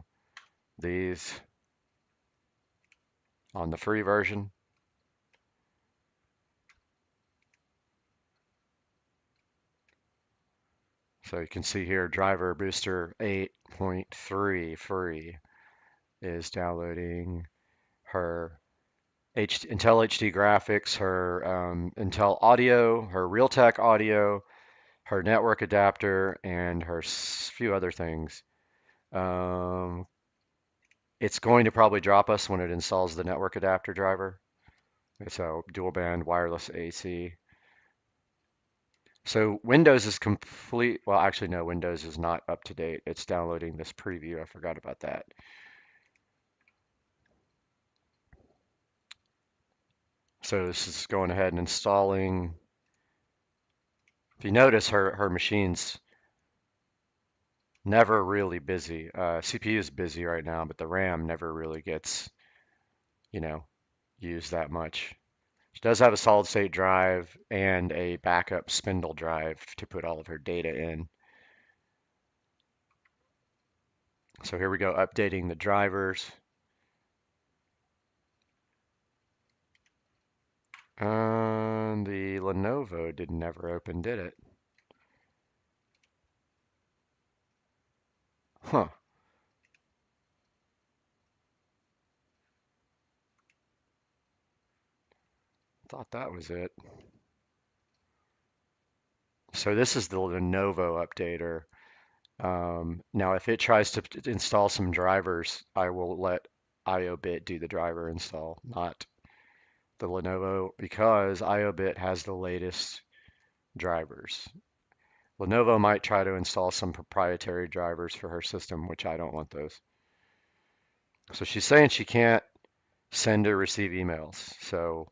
Speaker 11: these. on the free version. So you can see here, driver booster 8.3 free is downloading her Intel HD graphics, her Intel audio, her Realtek audio, her network adapter, and her few other things. It's going to probably drop us when it installs the network adapter driver. So dual band wireless AC. So Windows is complete. Well, actually, no, Windows is not up to date. It's downloading this preview. I forgot about that. So this is going ahead and installing. If you notice, her machine's never really busy. CPU is busy right now, but the RAM never really gets, used that much. She does have a solid state drive and a backup spindle drive to put all of her data in. So here we go, updating the drivers. The Lenovo didn't ever open, did it? Huh. Thought that was it. So this is the Lenovo updater. Now, if it tries to install some drivers, I will let IOBit do the driver install, not the Lenovo, because IOBit has the latest drivers. Lenovo might try to install some proprietary drivers for her system, which I don't want those. So she's saying she can't send or receive emails. So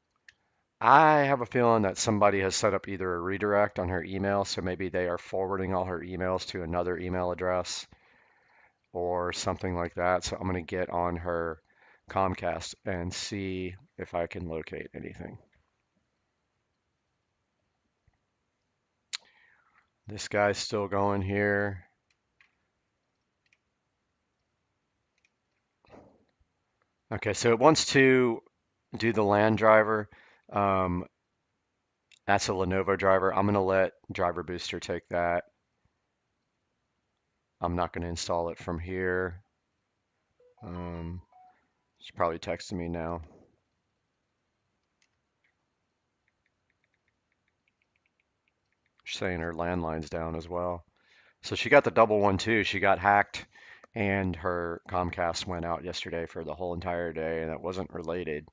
Speaker 11: I have a feeling that somebody has set up either a redirect on her email, so maybe they are forwarding all her emails to another email address or something like that. So I'm going to get on her Comcast and see if I can locate anything. This guy's still going here. Okay, so it wants to do the LAN driver. That's a Lenovo driver. I'm going to let Driver Booster take that. I'm not going to install it from here. She's probably texting me now. She's saying her landline's down as well. So she got the double one too. She got hacked and her Comcast went out yesterday for the whole entire day, and it wasn't related.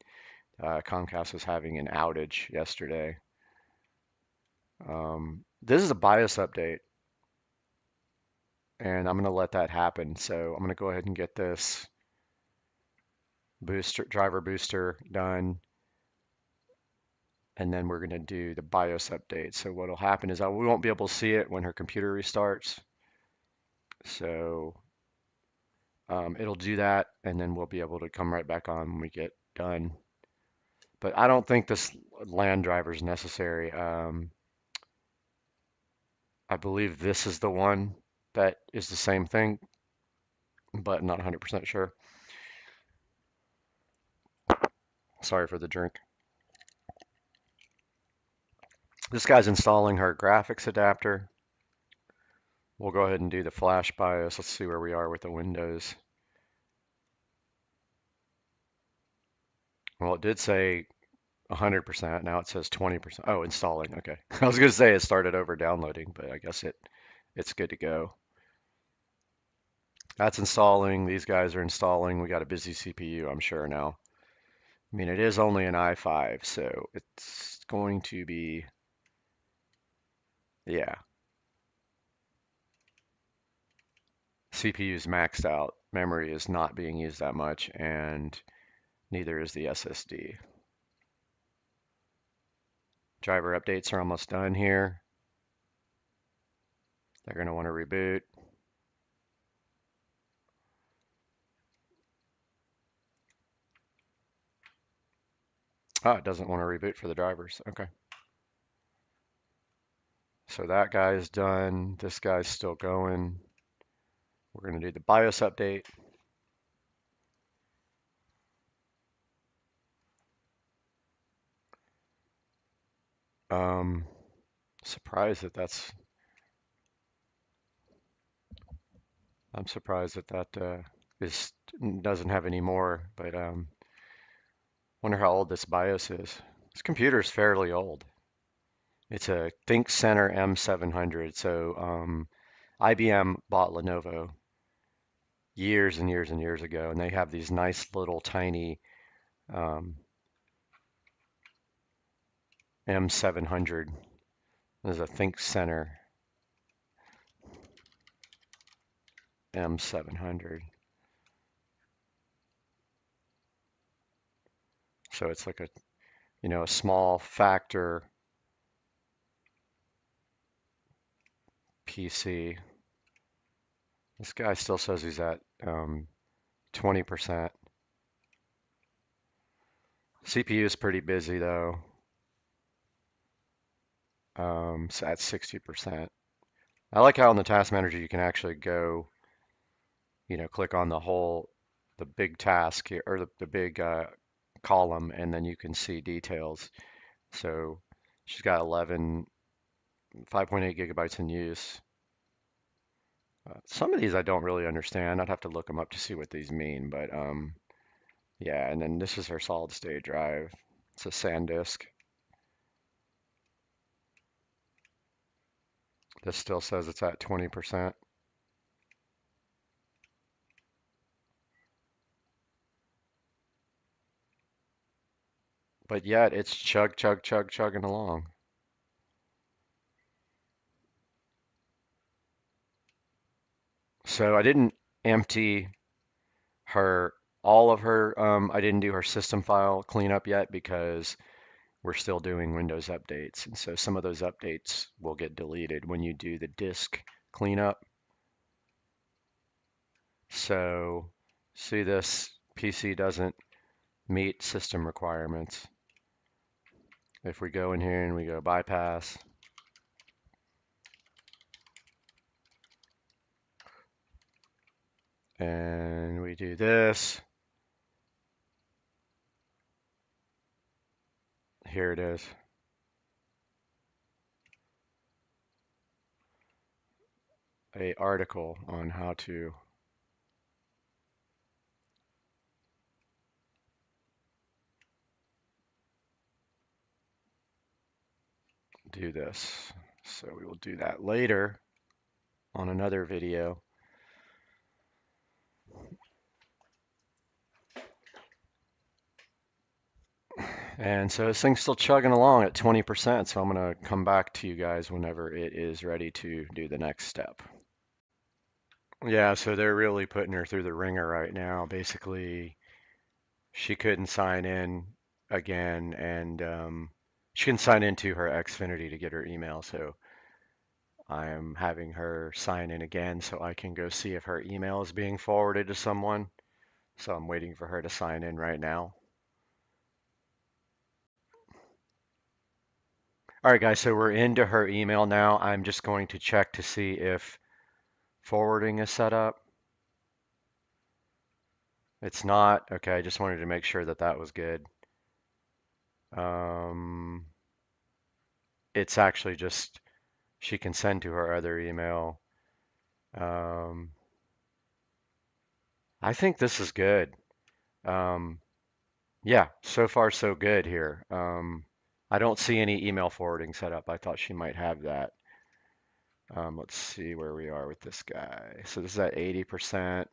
Speaker 11: Comcast was having an outage yesterday. This is a BIOS update, and I'm going to let that happen. So I'm going to go ahead and get this driver booster done, and then we're going to do the BIOS update. So what will happen is we won't be able to see it when her computer restarts. So it'll do that, and then we'll be able to come right back on when we get done. But I don't think this LAN driver is necessary. I believe this is the one that is the same thing, but not 100% sure. Sorry for the drink. This guy's installing her graphics adapter. We'll go ahead and do the flash BIOS. Let's see where we are with the Windows. Well, it did say 100%. Now it says 20%. Oh, installing. Okay. I was going to say it started over downloading, but I guess it's good to go. That's installing. These guys are installing. We got a busy CPU, I'm sure now. I mean, it is only an i5, so it's going to be, yeah. CPU is maxed out. Memory is not being used that much, and neither is the SSD. Driver updates are almost done here. They're going to want to reboot. Oh, it doesn't want to reboot for the drivers. Okay. So that guy's done. This guy's still going. We're going to do the BIOS update. Surprised that that's. I'm surprised that that is doesn't have any more, but wonder how old this BIOS is. This computer is fairly old. It's a ThinkCenter M700. So IBM bought Lenovo years and years and years ago, and they have these nice little tiny M700. This is a ThinkCenter M700. So it's like a, a small factor PC. This guy still says he's at 20%. CPU is pretty busy though. So at 60%. I like how in the task manager you can actually go, click on the big task here, or the big column, and then you can see details. So she's got 5.8 gigabytes in use. Some of these I don't really understand. I'd have to look them up to see what these mean, but yeah, and then this is her solid state drive. It's a SanDisk. This still says it's at 20%. But yet it's chugging along. So I didn't empty all of her, I didn't do her system file cleanup yet because we're still doing Windows updates. And so some of those updates will get deleted when you do the disk cleanup. So see, this PC doesn't meet system requirements. If we go in here and we go bypass, and we do this, here it is. An article on how to do this. So we will do that later on another video. And so this thing's still chugging along at 20%, so I'm going to come back to you guys whenever it is ready to do the next step. Yeah, so they're really putting her through the ringer right now. Basically, she couldn't sign in again, and she can sign into her Xfinity to get her email, so I am having her sign in again so I can go see if her email is being forwarded to someone. So I'm waiting for her to sign in right now. All right, guys, so we're into her email now. I'm just going to check to see if forwarding is set up. It's not. Okay, I just wanted to make sure that that was good. It's actually just, she can send to her other email. I think this is good. Yeah, so far so good here. I don't see any email forwarding set up. I thought she might have that. Let's see where we are with this guy. So this is at 80%.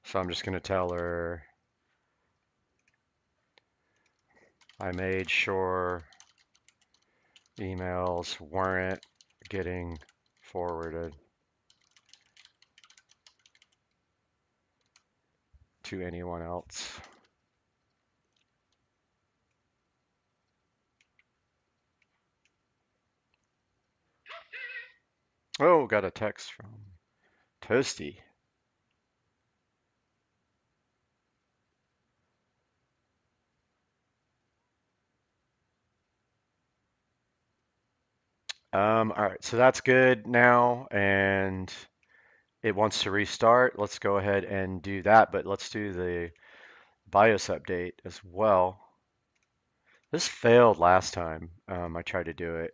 Speaker 11: So I'm just going to tell her I made sure emails weren't getting forwarded to anyone else. Oh, got a text from Toasty. All right, so that's good now, and it wants to restart. Let's go ahead and do that, but let's do
Speaker 1: BIOS update as well. This failed last time I tried to do it.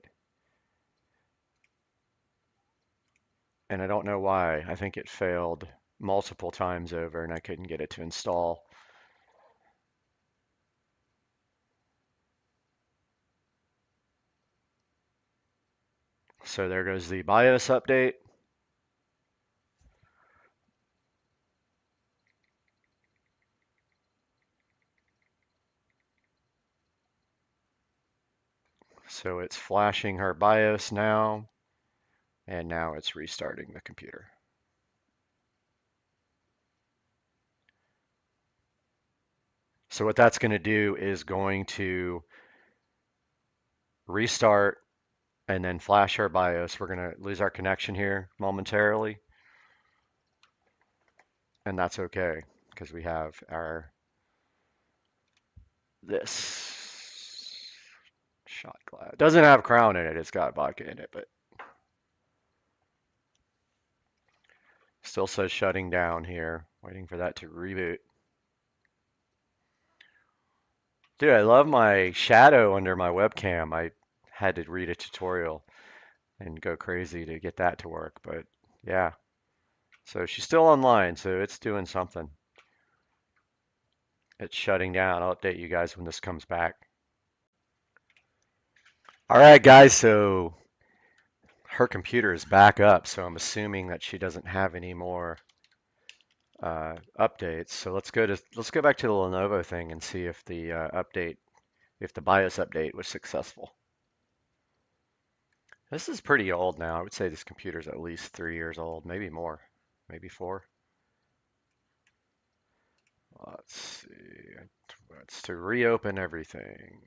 Speaker 1: And I don't know why. I think it failed multiple times over and I couldn't get it to install. So there goes the BIOS update. So it's flashing her BIOS now, and now it's restarting the computer. So what that's going to do is going to restart and then flash our BIOS. We're going to lose our connection here momentarily. And that's okay because we have this shot glass. It doesn't have crown in it. It's got vodka in it, but still says shutting down here. Waiting for that to reboot. Dude, I love my shadow under my webcam. I had to read a tutorial and go crazy to get that to work, but yeah. So she's still online, so it's doing something. It's shutting down. I'll update you guys when this comes back. All right, guys, so her computer is back up, so I'm assuming that she doesn't have any more updates. So let's go back to the Lenovo thing and see if the if the BIOS update was successful. This is pretty old now. I would say this computer's at least 3 years old, maybe more, maybe 4. Let's see. It's to reopen everything.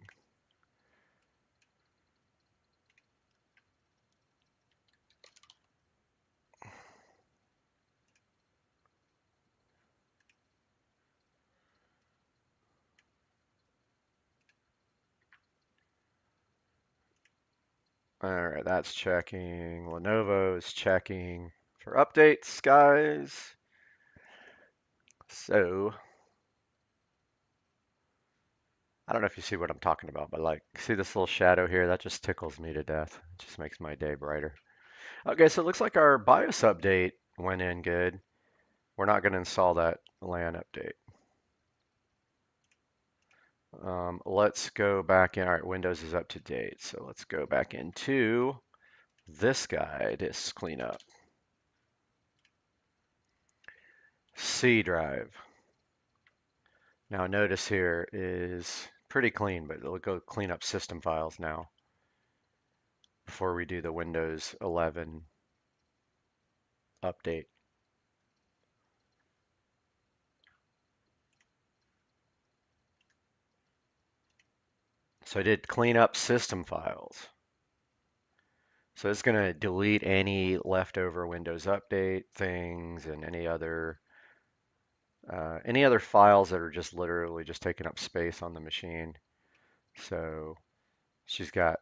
Speaker 1: All right, that's checking. Lenovo is checking for updates, guys. So, I don't know if you see what I'm talking about, but like, see this little shadow here? That just tickles me to death. It just makes my day brighter. Okay, so it looks like our BIOS update went in good. We're not going to install that LAN update. Let's go back in. All right, Windows is up to date. So let's go back into this guy, disk cleanup. C drive. Now notice here is pretty clean, but it'll go clean up system files now before we do the Windows 11 update. So I did clean up system files. So it's going to delete any leftover Windows update things and any other files that are just literally just taking up space on the machine. So she's got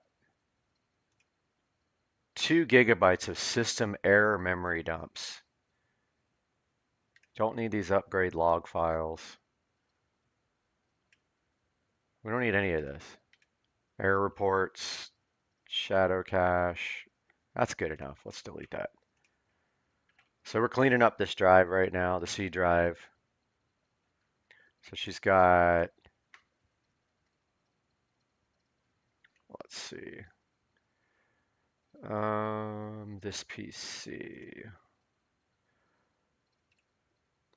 Speaker 1: 2 gigabytes of system error memory dumps. Don't need these upgrade log files. We don't need any of this. Error reports, shadow cache. That's good enough. Let's delete that. So we're cleaning up this drive right now, the C drive. So she's got, let's see, this PC.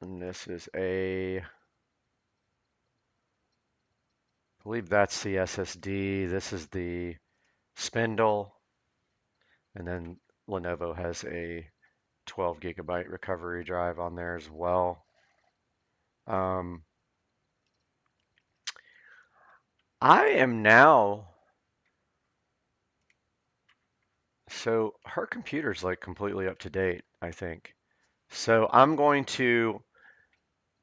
Speaker 1: And this is I believe that's the SSD. This is the spindle. And then Lenovo has a 12 gigabyte recovery drive on there as well. I am now, so her computer's like completely up to date, I think. So I'm going to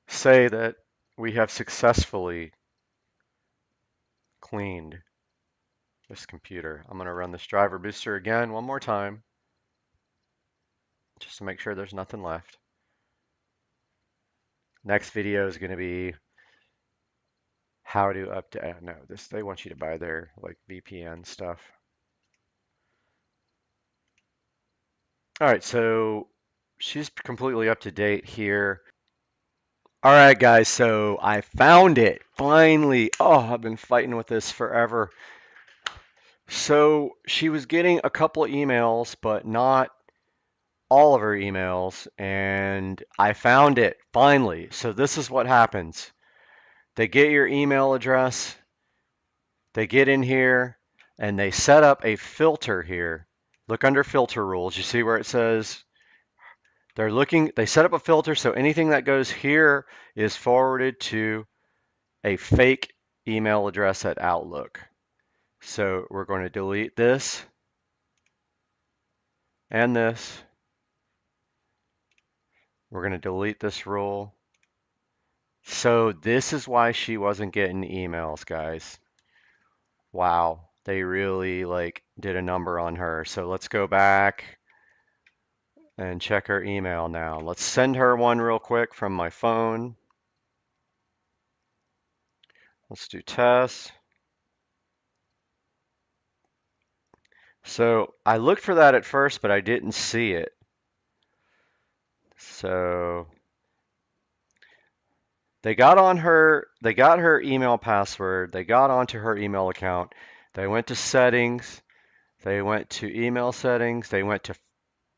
Speaker 1: say that we have successfully cleaned this computer. I'm going to run this driver booster again one more time, just to make sure there's nothing left. Next video is going to be
Speaker 11: how to update. No, this they want you to buy their like VPN stuff. All right, so she's completely up to date here. All right, guys, so I found it finally. Oh, I've been fighting with this forever. So she was getting a couple of emails, but not all of her emails, and I found it finally. So this is what happens. They get your email address, they get in here, and they set up a filter here. Look under filter rules. You see where it says they set up a filter so anything that goes here is forwarded to a fake email address at Outlook. So we're going to delete this and this. We're going to delete this rule. So this is why she wasn't getting emails, guys. Wow, they really like did a number on her. So let's go back and check her email now. Let's send her one real quick from my phone. Let's do test. So I looked for that at first, but I didn't see it. So they got her email password, they got onto her email account, they went to settings, they went to email settings, they went to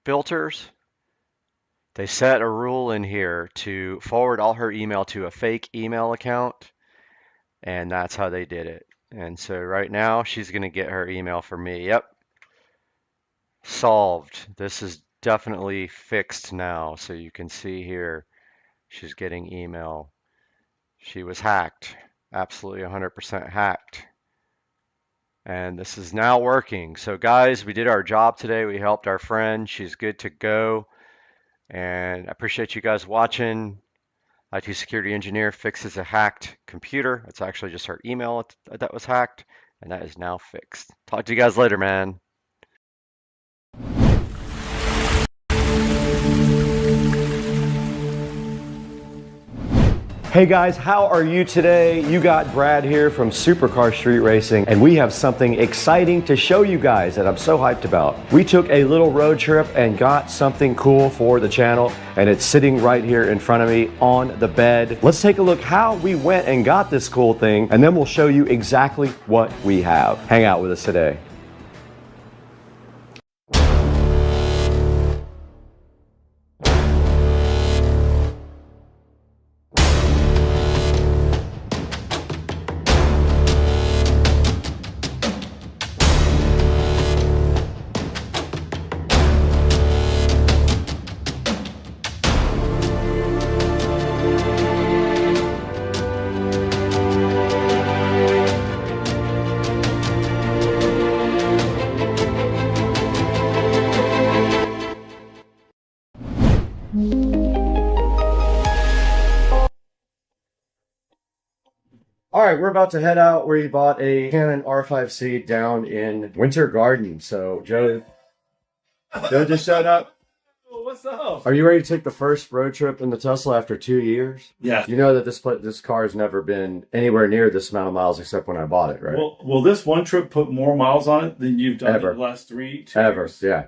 Speaker 11: filters. They set a rule in here to forward all her email to a fake email account, and that's how they did it. And so right now she's going to get her email from me. Yep. Solved. This is definitely fixed now. So you can see here she's getting email. She was hacked. Absolutely 100% hacked. And this is now working. So guys, we did our job today. We helped our friend. She's good to go. And I appreciate you guys watching. IT security engineer fixes a hacked computer. It's actually just her email that was hacked, and that is now fixed. Talk to you guys later, man.
Speaker 1: Hey guys, how are you today? You got Brad here from Supercar Street Racing, and we have something exciting to show you guys that I'm so hyped about. We took a little road trip and got something cool for the channel, and it's sitting right here in front of me on the bed. Let's take a look how we went and got this cool thing, and then we'll show you exactly what we have. Hang out with us today. All right, we're about to head out. We bought a Canon R5C down in Winter Garden. So Joe just showed up.
Speaker 2: What's up?
Speaker 1: Are you ready to take the first road trip in the Tesla after 2 years?
Speaker 2: Yeah.
Speaker 1: You know that this car has never been anywhere near this amount of miles except when I bought it, right?
Speaker 2: Will this one trip put more miles on it than you've done
Speaker 1: Ever.
Speaker 2: in the last 2 years?
Speaker 1: Ever, yeah.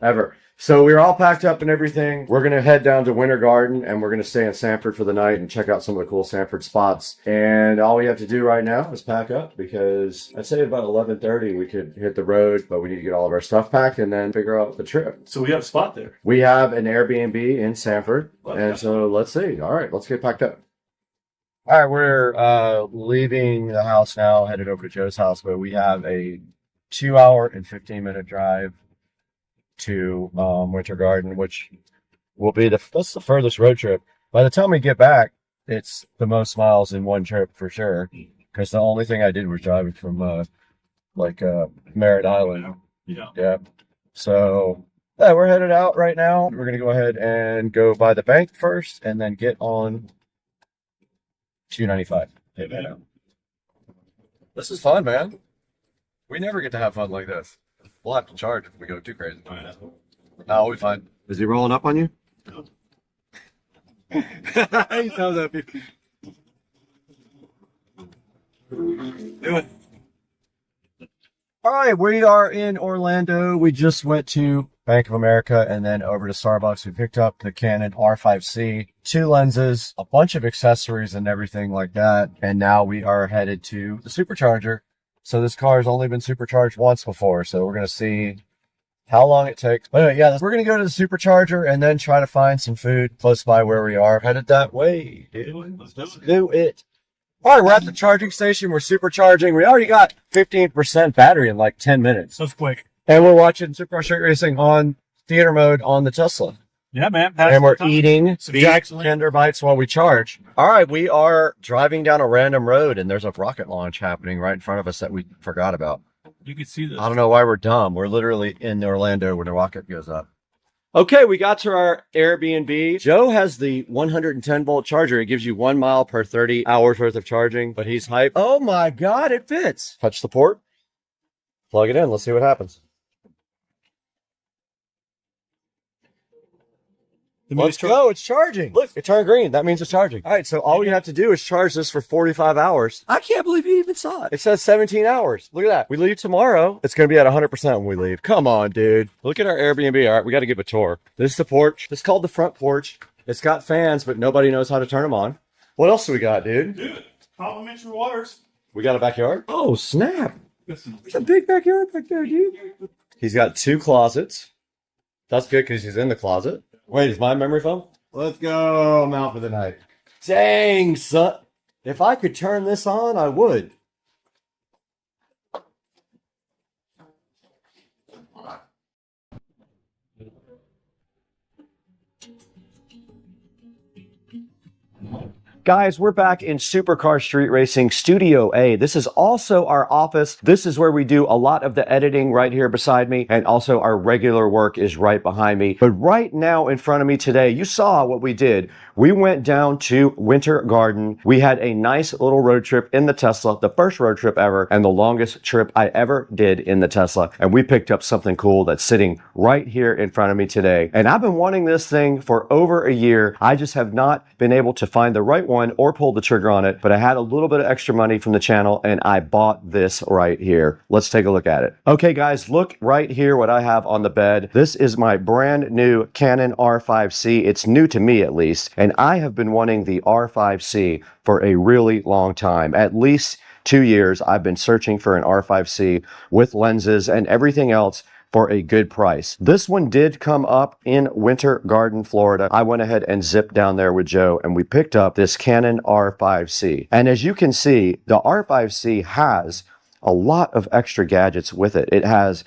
Speaker 1: Ever. So we're all packed up and everything. We're going to head down to Winter Garden, and we're going to stay in Sanford for the night and check out some of the cool Sanford spots. And all we have to do right now is pack up, because I'd say about 11:30 we could hit the road, but we need to get all of our stuff packed and then figure out the trip.
Speaker 2: So we have a spot there.
Speaker 1: We have an Airbnb in Sanford, and so let's see. All right, let's get packed up. All right, we're leaving the house now, headed over to Joe's house, but we have a 2-hour and 15-minute drive to Winter Garden, which will be that's the furthest road trip. By the time we get back, it's the most miles in one trip for sure, because the only thing I did was driving from Merritt Island. Yeah. So yeah, we're headed out right now. We're gonna go ahead and go by the bank first, and then get on 295. This is fun, man. We never get to have fun like this. We'll have to charge if we go too crazy. No, we'll be fine. Is he rolling up on you?
Speaker 10: No. He sounds happy.
Speaker 18: Do it.
Speaker 11: All right, we are in Orlando. We just went to Bank of America and then over to Starbucks. We picked up the Canon R5C, 2 lenses, a bunch of accessories and everything like that. And now we are headed to the supercharger. So this car has only been supercharged once before. So we're going to see how long it takes. But anyway, yeah, we're going to go to the supercharger and then try to find some food close by where we are. Headed that way, dude. Let's do it. All right, we're at the charging station. We're supercharging. We already got 15% battery in like 10 minutes.
Speaker 2: That's quick.
Speaker 11: And we're watching Supercar Street Racing on theater mode on the Tesla.
Speaker 2: Yeah, man.
Speaker 11: And we're eating some Jack's Tender Bites while we charge. All right, we are driving down a random road, and there's a rocket launch happening right in front of us that we forgot about.
Speaker 2: You can see this.
Speaker 11: I don't know why we're dumb. We're literally in Orlando when the rocket goes up. Okay, we got to our Airbnb. Joe has the 110 volt charger. It gives you 1 mile per 30 hours worth of charging, but he's hyped. Oh my God, it fits. Touch the port. Plug it in. Let's see what happens. Let's go. It's charging. Look, it turned green. That means it's charging. All right, so all we have to do is charge this for 45 hours. I can't believe you even saw it. It says 17 hours. Look at that. We leave tomorrow. It's going to be at 100% when we leave. Come on, dude. Look at our Airbnb. All right, we got to give a tour. This is the porch. This is called the front porch. It's got fans, but nobody knows how to turn them on. What else do we got, dude?
Speaker 2: Dude, complimentary waters.
Speaker 11: We got a backyard? Oh, snap. There's a big backyard back there, dude. He's got 2 closets. That's good because he's in the closet. Wait, is my memory foam? Let's go. I'm out for the night. Dang, son. If I could turn this on, I would. Guys, we're back in Supercar Street Racing Studio A. This is also our office. This is where we do a lot of the editing right here beside me, and also our regular work is right behind me. But right now in front of me today, you saw what we did. We went down to Winter Garden. We had a nice little road trip in the Tesla, the first road trip ever, and the longest trip I ever did in the Tesla. And we picked up something cool that's sitting right here in front of me today. And I've been wanting this thing for over a year. I just have not been able to find the right one or pull the trigger on it, but I had a little bit of extra money from the channel and I bought this right here. Let's take a look at it. Okay guys, look right here what I have on the bed. This is my brand new Canon R5C. It's new to me at least, and I have been wanting the R5C for a really long time. At least 2 years I've been searching for an R5C with lenses and everything else for a good price. This one did come up in Winter Garden, Florida. I went ahead and zipped down there with Joe and we picked up this Canon R5C. And as you can see, the R5C has a lot of extra gadgets with it. It has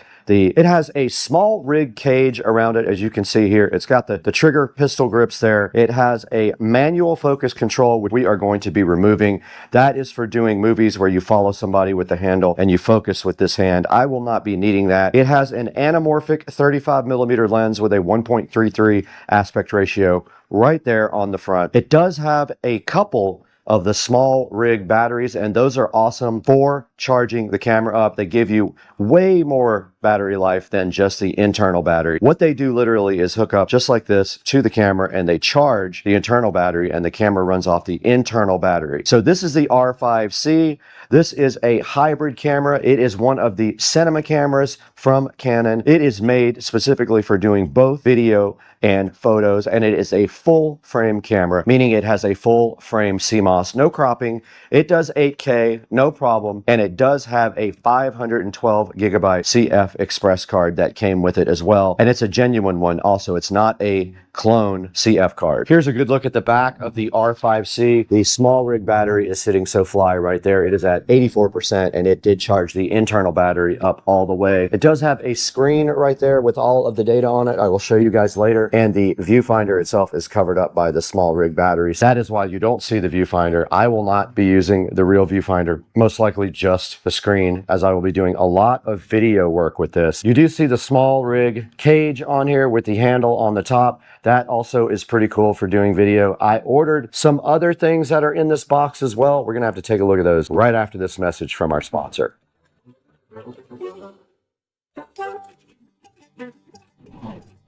Speaker 11: a small rig cage around it, as you can see here. It's got the trigger pistol grips there. It has a manual focus control, which we are going to be removing. That is for doing movies where you follow somebody with the handle and you focus with this hand. I will not be needing that. It has an anamorphic 35mm lens with a 1.33 aspect ratio right there on the front. It does have a couple of the small rig batteries, and those are awesome for charging the camera up. They give you way more battery life than just the internal battery. What they do literally is hook up just like this to the camera and they charge the internal battery and the camera runs off the internal battery. So this is the R5C. This is a hybrid camera. It is one of the cinema cameras from Canon. It is made specifically for doing both video and photos, and it is a full frame camera, meaning it has a full frame CMOS, no cropping. It does 8K, no problem, and it does have a 512 gigabyte CF Express card that came with it as well, and it's a genuine one also. It's not a clone CF card. Here's a good look at the back of the R5C. The small rig battery is sitting so fly right there. It is at 84%, and it did charge the internal battery up all the way. It does have a screen right there with all of the data on it. I will show you guys later. And the viewfinder itself is covered up by the small rig batteries. That is why you don't see the viewfinder. I will not be using the real viewfinder, most likely just the screen, as I will be doing a lot of video work with this. You do see the small rig cage on here with the handle on the top. That also is pretty cool for doing video. I ordered some other things that are in this box as well. We're gonna have to take a look at those right after this message from our sponsor.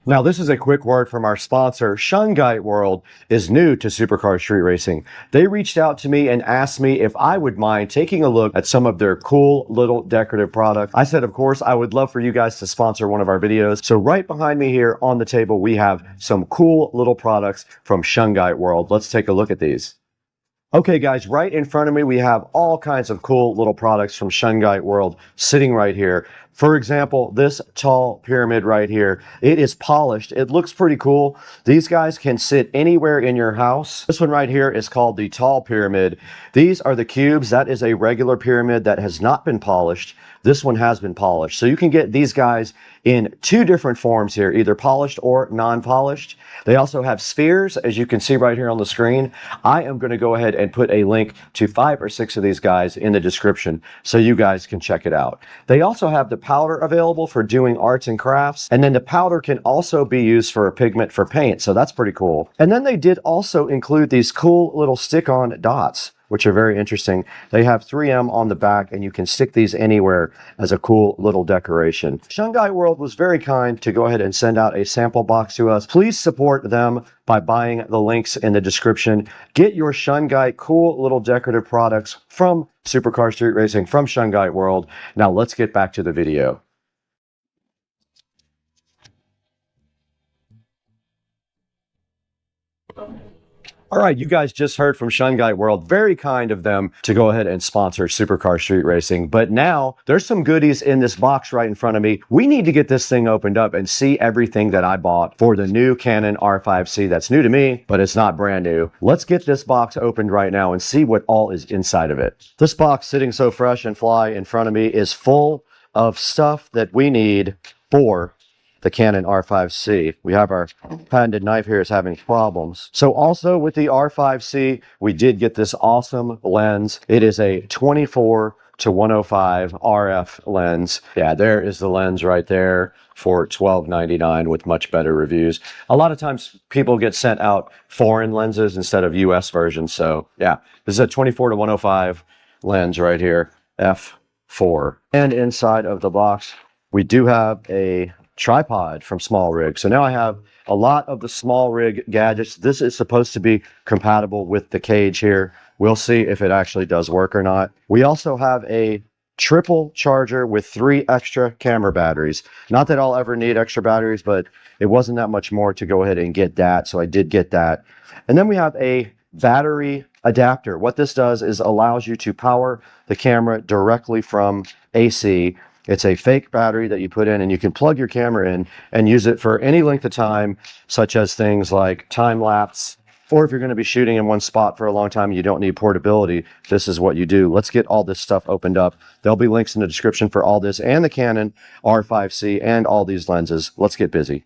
Speaker 11: Now, this is a quick word from our sponsor. Shungite World is new to Supercar Street Racing. They reached out to me and asked me if I would mind taking a look at some of their cool little decorative products. I said, of course, I would love for you guys to sponsor one of our videos. So right behind me here on the table, we have some cool little products from Shungite World. Let's take a look at these. Okay, guys, right in front of me, we have all kinds of cool little products from Shungite World sitting right here. For example, this tall pyramid right here, it is polished. It looks pretty cool. These guys can sit anywhere in your house. This one right here is called the tall pyramid. These are the cubes. That is a regular pyramid that has not been polished. This one has been polished. So you can get these guys in two different forms here, either polished or non-polished. They also have spheres, as you can see right here on the screen. I am going to go ahead and put a link to 5 or 6 of these guys in the description so you guys can check it out. They also have the powder available for doing arts and crafts, and then the powder can also be used for a pigment for paint, so that's pretty cool. And then they did also include these cool little stick-on dots, which are very interesting. They have 3M on the back, and you can stick these anywhere as a cool little decoration. Shungite World was very kind to go ahead and send out a sample box to us. Please support them by buying the links in the description. Get your Shungite cool little decorative products from Supercar Street Racing, from Shungite World. Now let's get back to the video. All right, you guys just heard from Shungite World. Very kind of them to go ahead and sponsor Supercar Street Racing. But now there's some goodies in this box right in front of me. We need to get this thing opened up and see everything that I bought for the new Canon R5C. That's new to me, but it's not brand new. Let's get this box opened right now and see what all is inside of it. This box, sitting so fresh and fly in front of me, is full of stuff that we need for the Canon R5C. We have our patented knife here is having problems. So also with the R5C, we did get this awesome lens. It is a 24 to 105 RF lens. Yeah, there is the lens right there for $12.99 with much better reviews. A lot of times people get sent out foreign lenses instead of US versions. So yeah, this is a 24 to 105 lens right here, f4. And inside of the box, we do have a tripod from Small Rig. So now I have a lot of the Small Rig gadgets. This is supposed to be compatible with the cage here. We'll see if it actually does work or not. We also have a triple charger with 3 extra camera batteries. Not that I'll ever need extra batteries, but it wasn't that much more to go ahead and get that. So I did get that. And then we have a battery adapter. What this does is allows you to power the camera directly from AC. It's a fake battery that you put in, and you can plug your camera in and use it for any length of time, such as things like time lapse, or if you're going to be shooting in one spot for a long time and you don't need portability, this is what you do. Let's get all this stuff opened up. There'll be links in the description for all this and the Canon R5C and all these lenses. Let's get busy.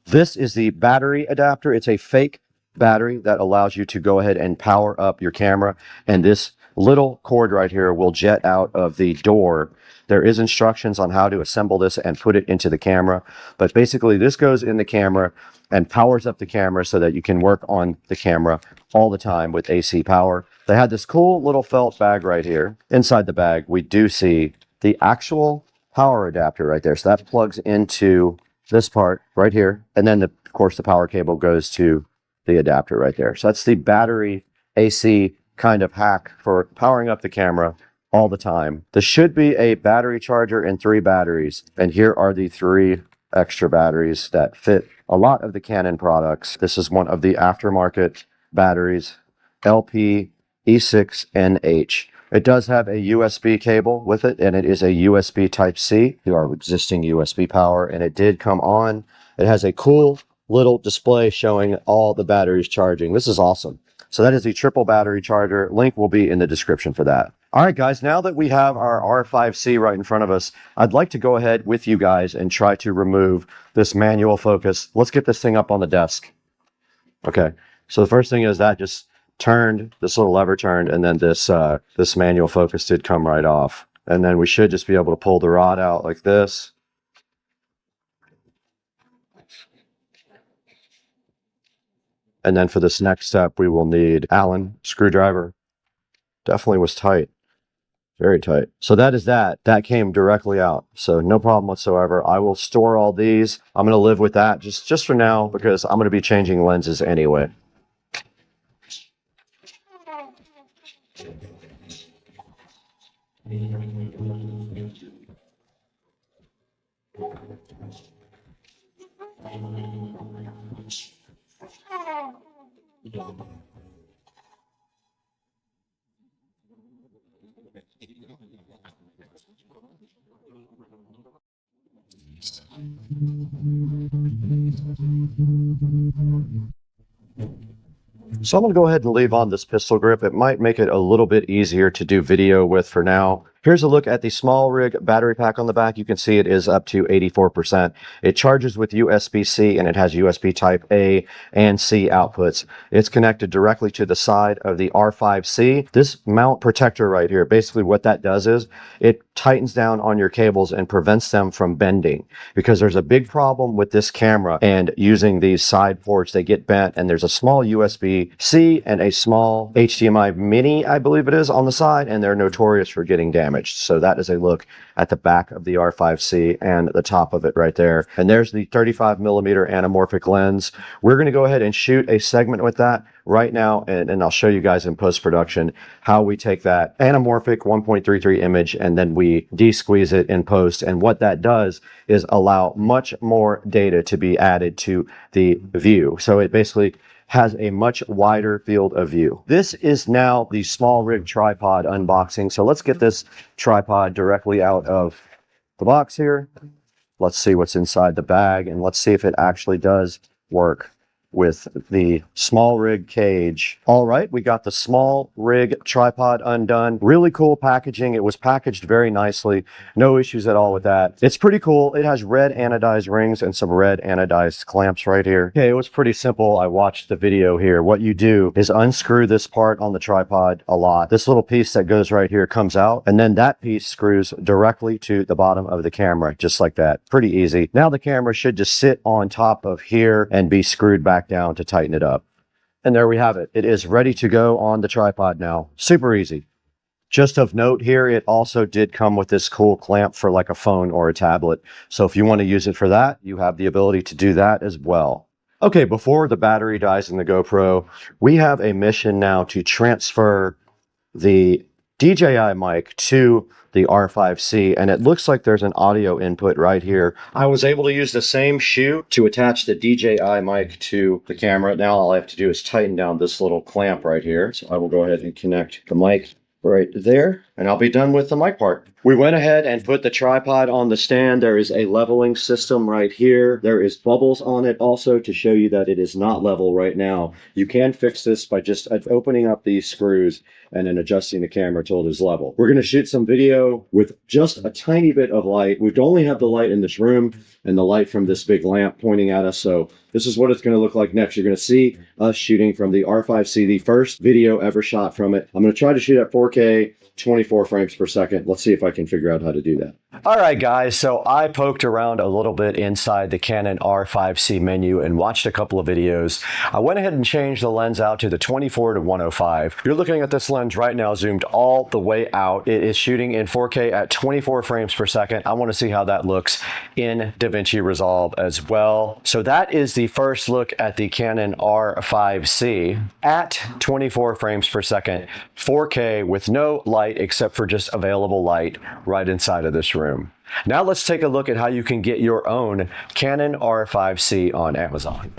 Speaker 11: This is the battery adapter. It's a fake battery that allows you to go ahead and power up your camera, and this little cord right here will jet out of the door. There is instructions on how to assemble this and put it into the camera, but basically this goes in the camera and powers up the camera so that you can work on the camera all the time with AC power. They had this cool little felt bag right here. Inside the bag, we do see the actual power adapter right there. So that plugs into this part right here. And then, of course, the power cable goes to the adapter right there. So that's the battery AC kind of hack for powering up the camera all the time. This should be a battery charger and 3 batteries. And here are the 3 extra batteries that fit a lot of the Canon products. This is one of the aftermarket batteries, LP E6NH. It does have a USB cable with it, and it is a USB Type-C to our existing USB power, and it did come on. It has a cool little display showing all the batteries charging. This is awesome. So that is the triple battery charger. Link will be in the description for that. All right, guys, now that we have our R5C right in front of us, I'd like to go ahead with you guys and try to remove this manual focus. Let's get this thing up on the desk. Okay, so the first thing is that just turned, this little lever turned, and then this manual focus did come right off. And then we should just be able to pull the rod out like this. And then for this next step, we will need Allen screwdriver. Definitely was tight. Very tight. So that is that. That came directly out. So no problem whatsoever. I will store all these. I'm going to live with that just for now because I'm going to be changing lenses anyway. So I'm going to go ahead and leave on this pistol grip. It might make it a little bit easier to do video with for now. Here's a look at the small rig battery pack on the back. You can see it is up to 84%. It charges with USB-C and it has USB type A and C outputs. It's connected directly to the side of the R5C. This mount protector right here, basically what that does is it tightens down on your cables and prevents them from bending, because there's a big problem with this camera and using these side ports. They get bent, and there's a small USB-C and a small HDMI mini, I believe it is, on the side, and they're notorious for getting damaged. So that is a look at the back of the R5C and the top of it right there. And there's the 35mm anamorphic lens. We're going to go ahead and shoot a segment with that right now, and I'll show you guys in post-production how we take that anamorphic 1.33 image and then we de-squeeze it in post. And what that does is allow much more data to be added to the view. So it basically has a much wider field of view. This is now the small rig tripod unboxing. So let's get this tripod directly out of the box here. Let's see what's inside the bag, and let's see if it actually does work with the small rig cage. All right, we got the small rig tripod undone. Really cool packaging. It was packaged very nicely. No issues at all with that. It's pretty cool. It has red anodized rings and some red anodized clamps right here. Okay, it was pretty simple. I watched the video here. What you do is unscrew this part on the tripod a lot. This little piece that goes right here comes out, and then that piece screws directly to the bottom of the camera, just like that. Pretty easy. Now the camera should just sit on top of here and be screwed back down to tighten it up. And there we have it. It is ready to go on the tripod now. Super easy. Just of note here, it also did come with this cool clamp for like a phone or a tablet. So if you want to use it for that, you have the ability to do that as well. Okay, before the battery dies in the GoPro, we have a mission now to transfer the DJI mic to the R5C, and it looks like there's an audio input right here. I was able to use the same shoe to attach the DJI mic to the camera. Now all I have to do is tighten down this little clamp right here. So I will go ahead and connect the mic right there, and I'll be done with the mic part. We went ahead and put the tripod on the stand. There is a leveling system right here. There is bubbles on it also to show you that it is not level right now. You can fix this by just opening up these screws and then adjusting the camera till it is level. We're going to shoot some video with just a tiny bit of light. We only have the light in this room and the light from this big lamp pointing at us. So this is what it's going to look like next. You're going to see us shooting from the R5C, the first video ever shot from it. I'm going to try to shoot at 4K, 24 frames per second. Let's see if I can figure out how to do that.
Speaker 1: All right, guys, so I poked around a little bit inside the Canon R5C menu and watched a couple of videos. I went ahead and changed the lens out to the 24 to 105. You're looking at this lens right now zoomed all the way out. It is shooting in 4K at 24 frames per second. I want to see how that looks in DaVinci Resolve as well. So that is the first look at the Canon R5C at 24 frames per second, 4K with no light except for just available light right inside of this room. Now let's take a look at how you can get your own Canon R5C on Amazon.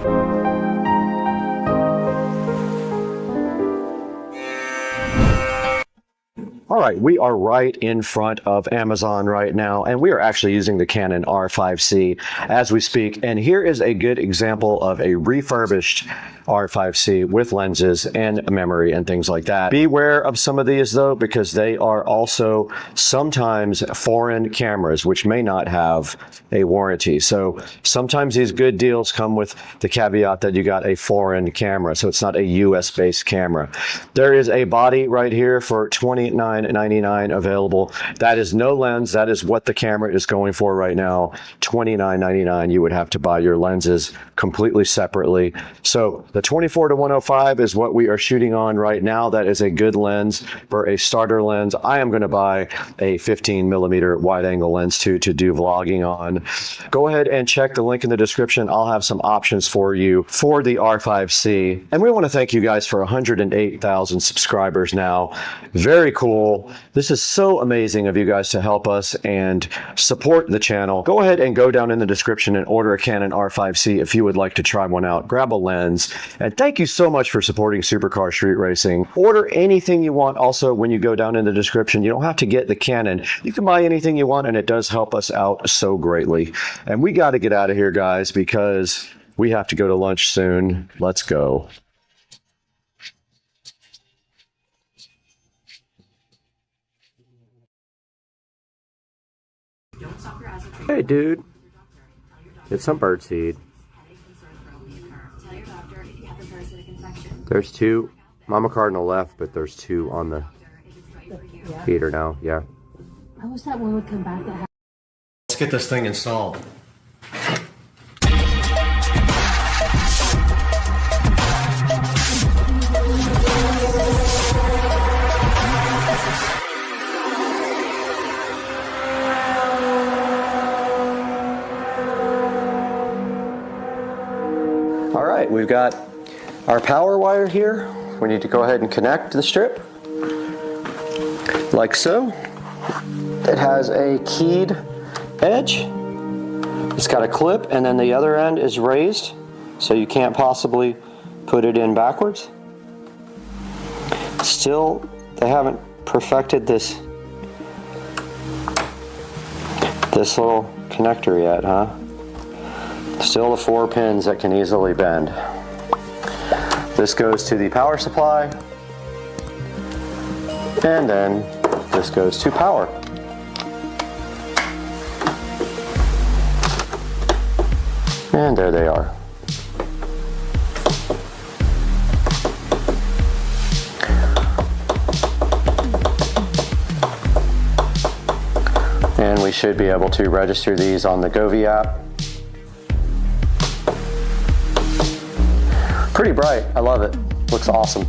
Speaker 1: All right, we are right in front of Amazon right now, and we are actually using the Canon R5C as we speak. And here is a good example of a refurbished R5C with lenses and memory and things like that. Beware of some of these though, because they are also sometimes foreign cameras, which may not have a warranty. So sometimes these good deals come with the caveat that you got a foreign camera, so it's not a US based camera. There is a body right here for $29
Speaker 11: $29.99 available. That is no lens. That is what the camera is going for right now. $29.99. You would have to buy your lenses completely separately. So the 24-105 is what we are shooting on right now. That is a good lens for a starter lens. I am going to buy a 15mm wide angle lens too to do vlogging on. Go ahead and check the link in the description. I'll have some options for you for the R5C. And we want to thank you guys for 108,000 subscribers now. Very cool. This is so amazing of you guys to help us and support the channel. Go ahead and go down in the description and order a Canon R5C if you would like to try one out. Grab a lens. And thank you so much for supporting Supercar Street Racing. Order anything you want also when you go down in the description. You don't have to get the Canon. You can buy anything you want, and it does help us out so greatly. And we got to get out of here, guys, because we have to go to lunch soon. Let's go. Hey, dude. Get some birdseed. There's two. Mama Cardinal left, but there's two on the feeder now. Yeah.
Speaker 12: I wish that one would come back.
Speaker 11: Let's get this thing installed. All right, we've got our power wire here. We need to go ahead and connect the strip like so. It has a keyed edge. It's got a clip, and then the other end is raised, so you can't possibly put it in backwards. Still, they haven't perfected this little connector yet, huh? Still the 4 pins that can easily bend. This goes to the power supply, and then this goes to power. And there they are. And we should be able to register these on the Govee app. Pretty bright, I love it. Looks awesome.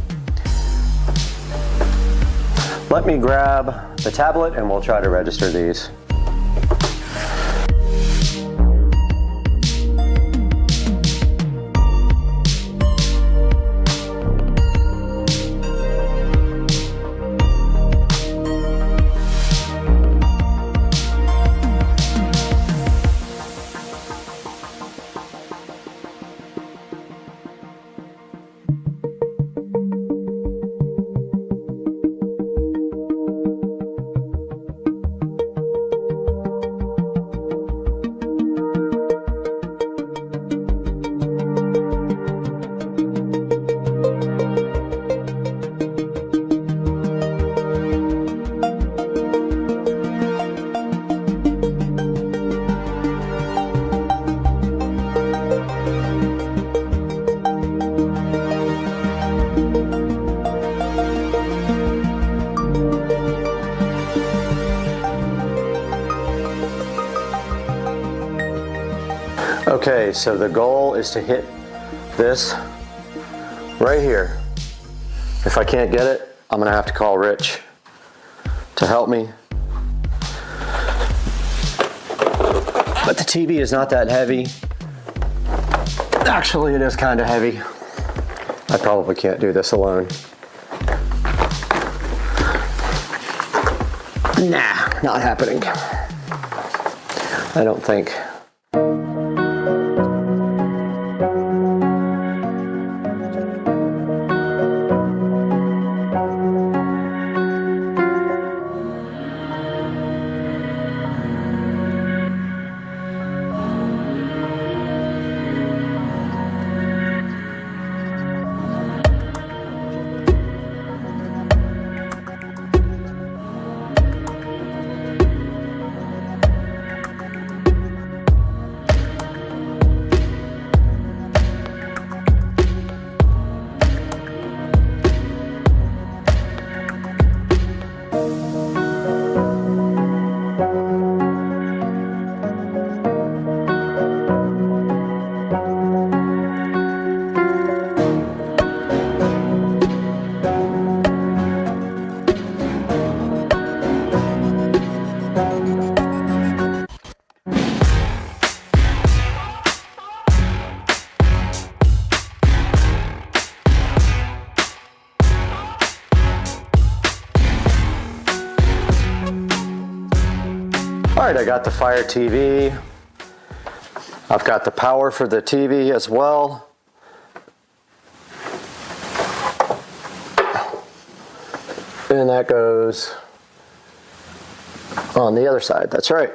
Speaker 11: Let me grab the tablet and we'll try to register these. Okay, so the goal is to hit this right here. If I can't get it, I'm gonna have to call Rich to help me. But the TV is not that heavy. Actually, it is kind of heavy. I probably can't do this alone. Nah, not happening. I don't think.
Speaker 1: right, I got the Fire TV. I've got the power for the TV as well. And that goes on the other side, that's right.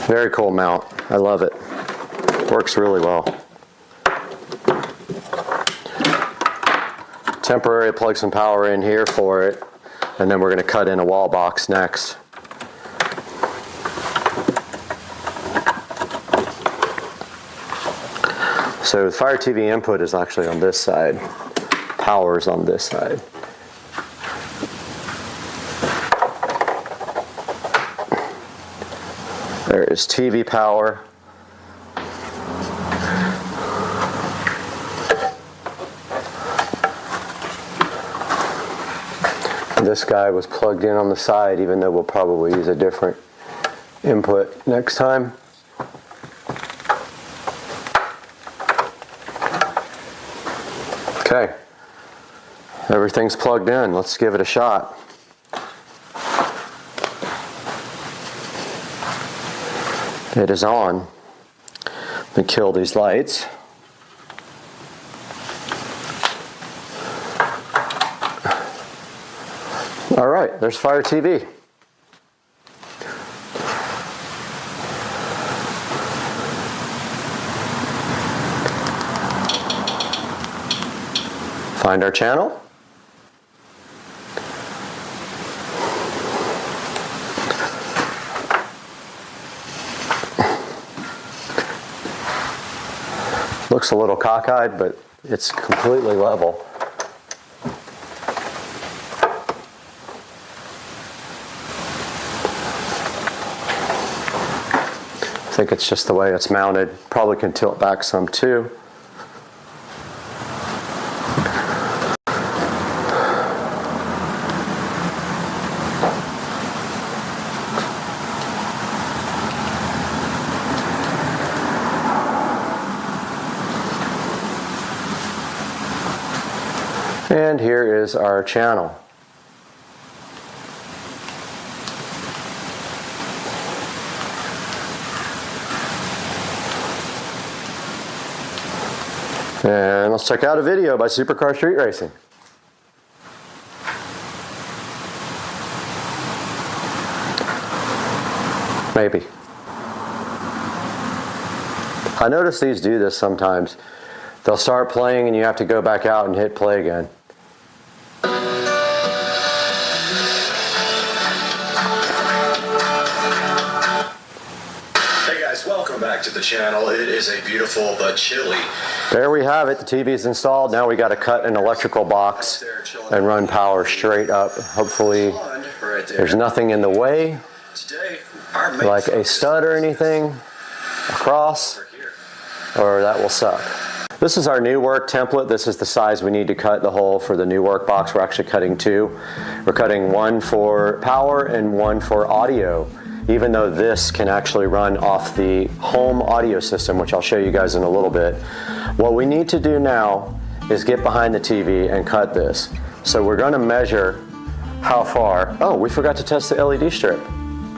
Speaker 1: Very cool mount, I love it. Works really well. Temporary plug some power in here for it, and then we're going to cut in a wall box next. So the Fire TV input is actually on this side. Power is on this side. There is TV power. This guy was plugged in on the side, even though we'll probably use a different input next time. Okay, everything's plugged in. Let's give it a shot. It is on. Let me kill these lights. All right, there's Fire TV. Find our channel. Looks a little cockeyed, but it's completely level. I think it's just the way it's mounted. Probably can tilt back some too. And here is our channel. And let's check out a video by Supercar Street Racing. Maybe. I notice these do this sometimes. They'll start playing and you have to go back out and hit play again.
Speaker 11: Hey guys, welcome back to the channel. It is a beautiful but chilly.
Speaker 1: There we have it. The TV's installed. Now we got to cut an electrical box and run power straight up. Hopefully there's nothing in the way, like a stud or anything across, or that will suck. This is our new work template. This is the size we need to cut the hole for the new work box. We're actually cutting two. We're cutting one for power and one for audio, even though this can actually run off the home audio system, which I'll show you guys in a little bit. What we need to do now is get behind the TV and cut this. So we're going to measure how far. Oh, we forgot to test the LED strip.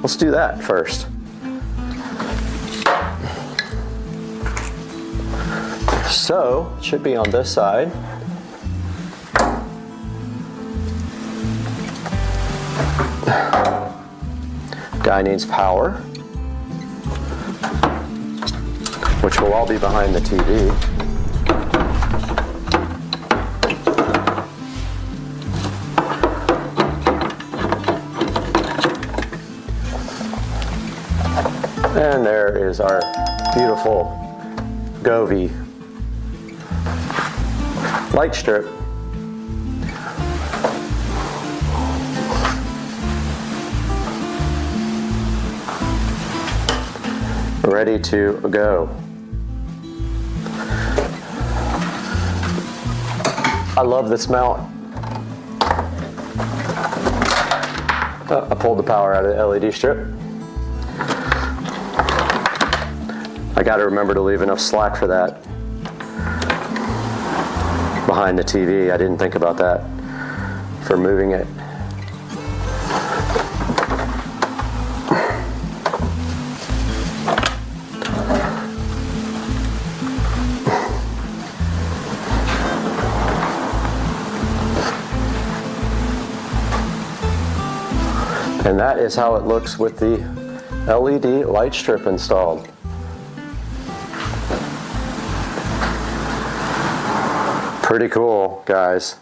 Speaker 1: Let's do that first. So, it should be on this side. Guy needs power, which will all be behind the TV. And there is our beautiful Govee light strip. Ready to go. I love this mount. Oh, I pulled the power out of the LED strip. I got to remember to leave enough slack for that behind the TV. I didn't think about that for moving it. And that is how it looks with the LED light strip installed. Pretty cool, guys.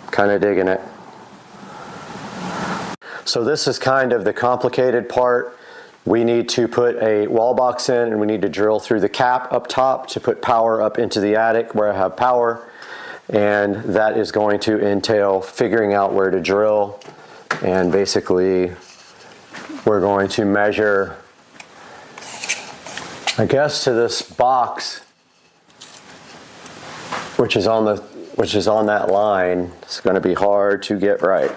Speaker 1: Kind of digging it. So this is kind of the complicated part. We need to put a wall box in, and we need to drill through the cap up top to put power up into the attic where I have power. And that is going to entail figuring out where to drill. And basically, we're going to measure, I guess, to this box, which is on that line. It's going to be hard to get right.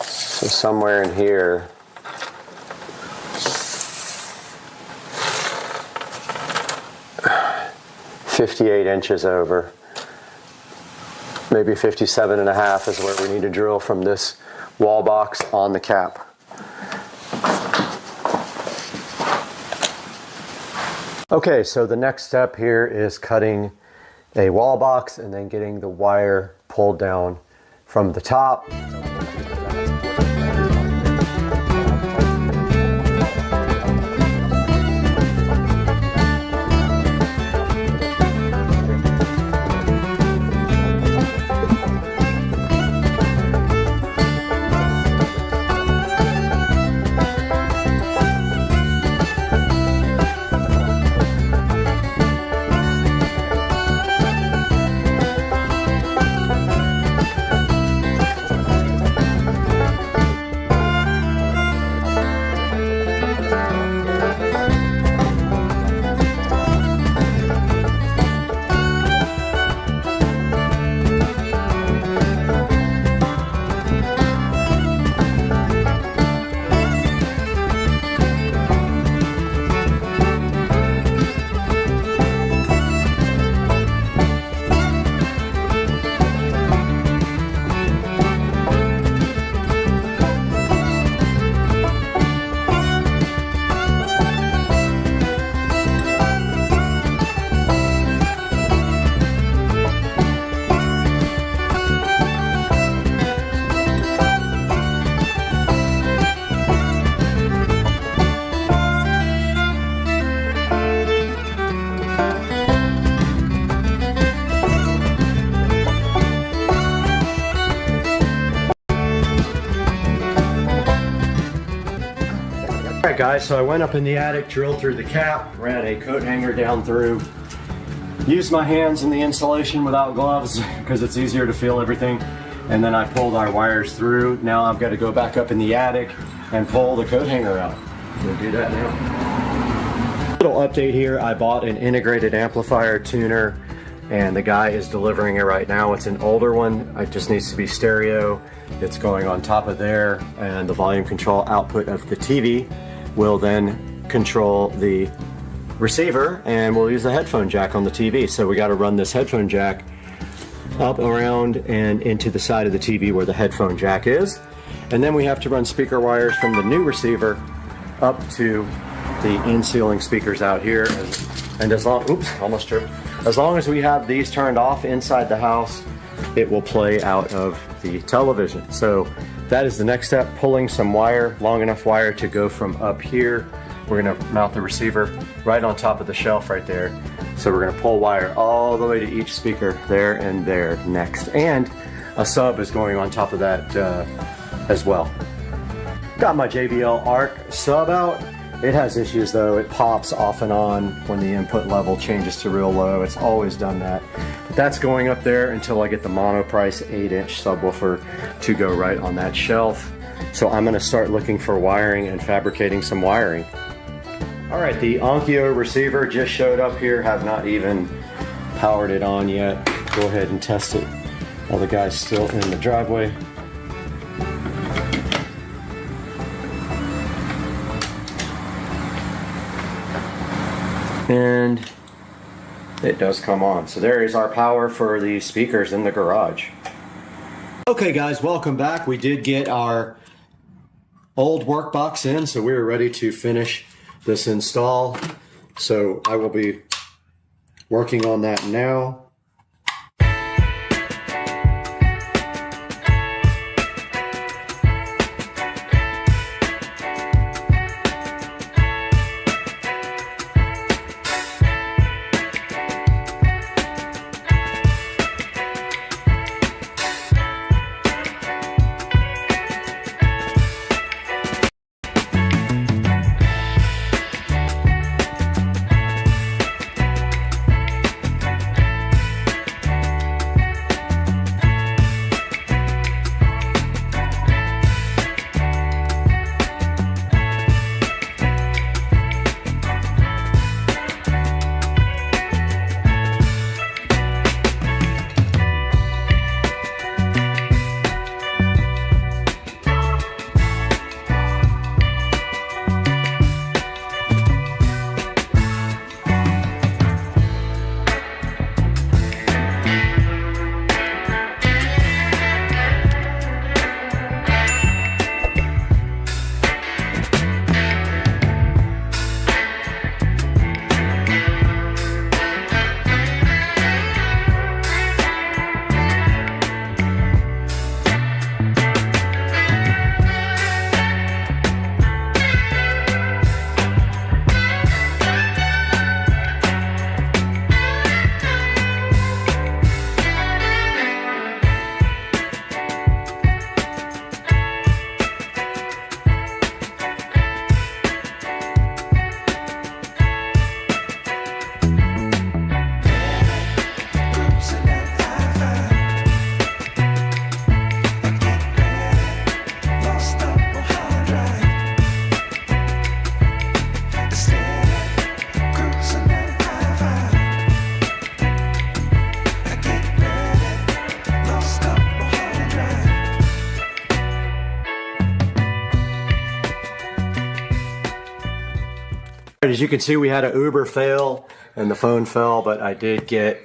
Speaker 1: So somewhere in here, $58 over. Maybe 57.5 is where we need to drill from this wall box on the cap. Okay, so the next step here is cutting a wall box and then getting the wire pulled down from the top. Alright guys, so I went up in the attic, drilled through the cap, ran a coat hanger down through, used my hands in the insulation without gloves because it's easier to feel everything, and then I pulled our wires through. Now I've got to go back up in the attic and pull the coat hanger out. We'll do that now. Little update here, I bought an integrated amplifier tuner and the guy is delivering it right now. It's an older one, it just needs to be stereo. It's going on top of there, and the volume control output of the TV will then control the receiver, and we'll use the headphone jack on the TV. So we got to run this headphone jack up, around, and into the side of the TV where the headphone jack is. And then we have to run speaker wires from the new receiver up to the in-ceiling speakers out here. And as long, oops, almost tripped. As long as we have these turned off inside the house, it will play out of the television. So that is the next step, pulling some wire, long enough wire to go from up here. We're gonna mount the receiver right on top of the shelf right there. So we're gonna pull wire all the way to each speaker there and there next. And a sub is going on top of that as well. Got my JBL ARC sub out. It has issues though. It pops off and on when the input level changes to real low. It's always done that. But that's going up there until I get the Monoprice 8-inch subwoofer to go right on that shelf. So I'm gonna start looking for wiring and fabricating some wiring. All right, the Onkyo receiver just showed up here. Have not even powered it on yet. Go ahead and test it while the guy's still in the driveway. And it does come on. So there is our power for the speakers in the garage. Okay guys, welcome back. We did get our old work box in, so we were ready to finish this install. So I will be working on that now. As you can see, we had an Uber fail and the phone fell, but I did get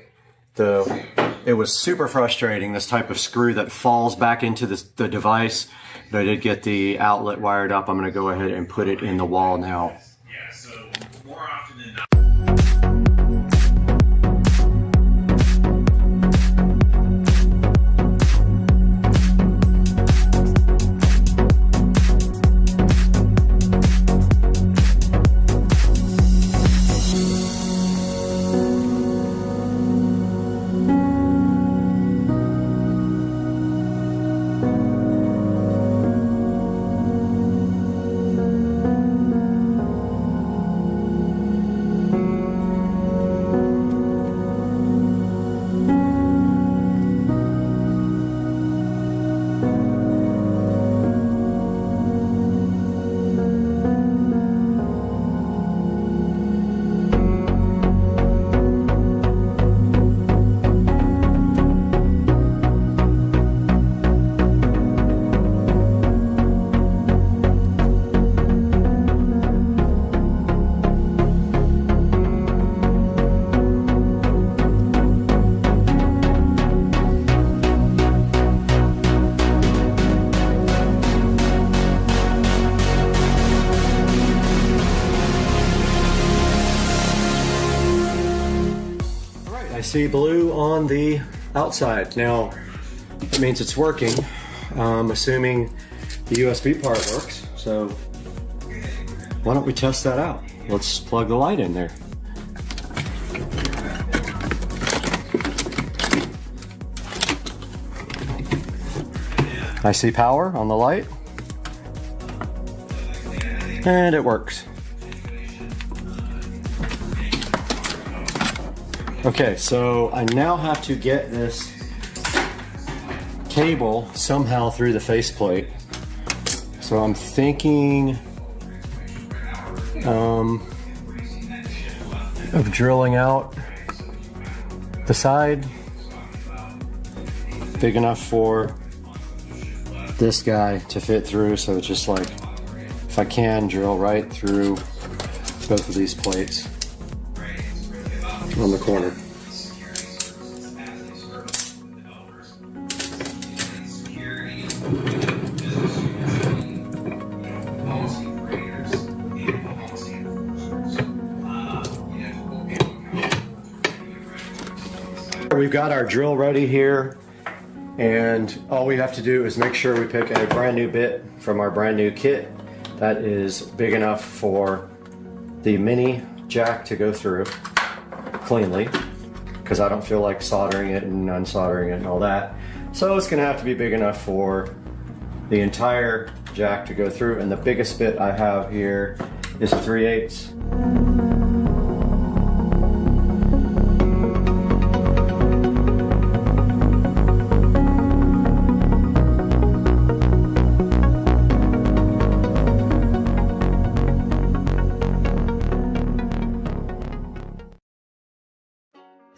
Speaker 1: it was super frustrating, this type of screw that falls back into the device. But I did get the outlet wired up. I'm going to go ahead and put it in the wall now.
Speaker 8: Yeah, so more often than not.
Speaker 1: I see blue on the outside. Now, that means it's working. Assuming the USB part works. So why don't we test that out? Let's plug the light in there. I see power on the light. And it works. Okay, so I now have to get this cable somehow through the faceplate. So I'm thinking of drilling out the side big enough for this guy to fit through. So it's just like, if I can, drill right through both of these plates on the corner. We've got our drill ready here, and all we have to do is make sure we pick a brand new bit from our brand new kit that is big enough for the mini jack to go through cleanly, because I don't feel like soldering it and unsoldering it and all that. So it's gonna have to be big enough for the entire jack to go through, and the biggest bit I have here is 3/8.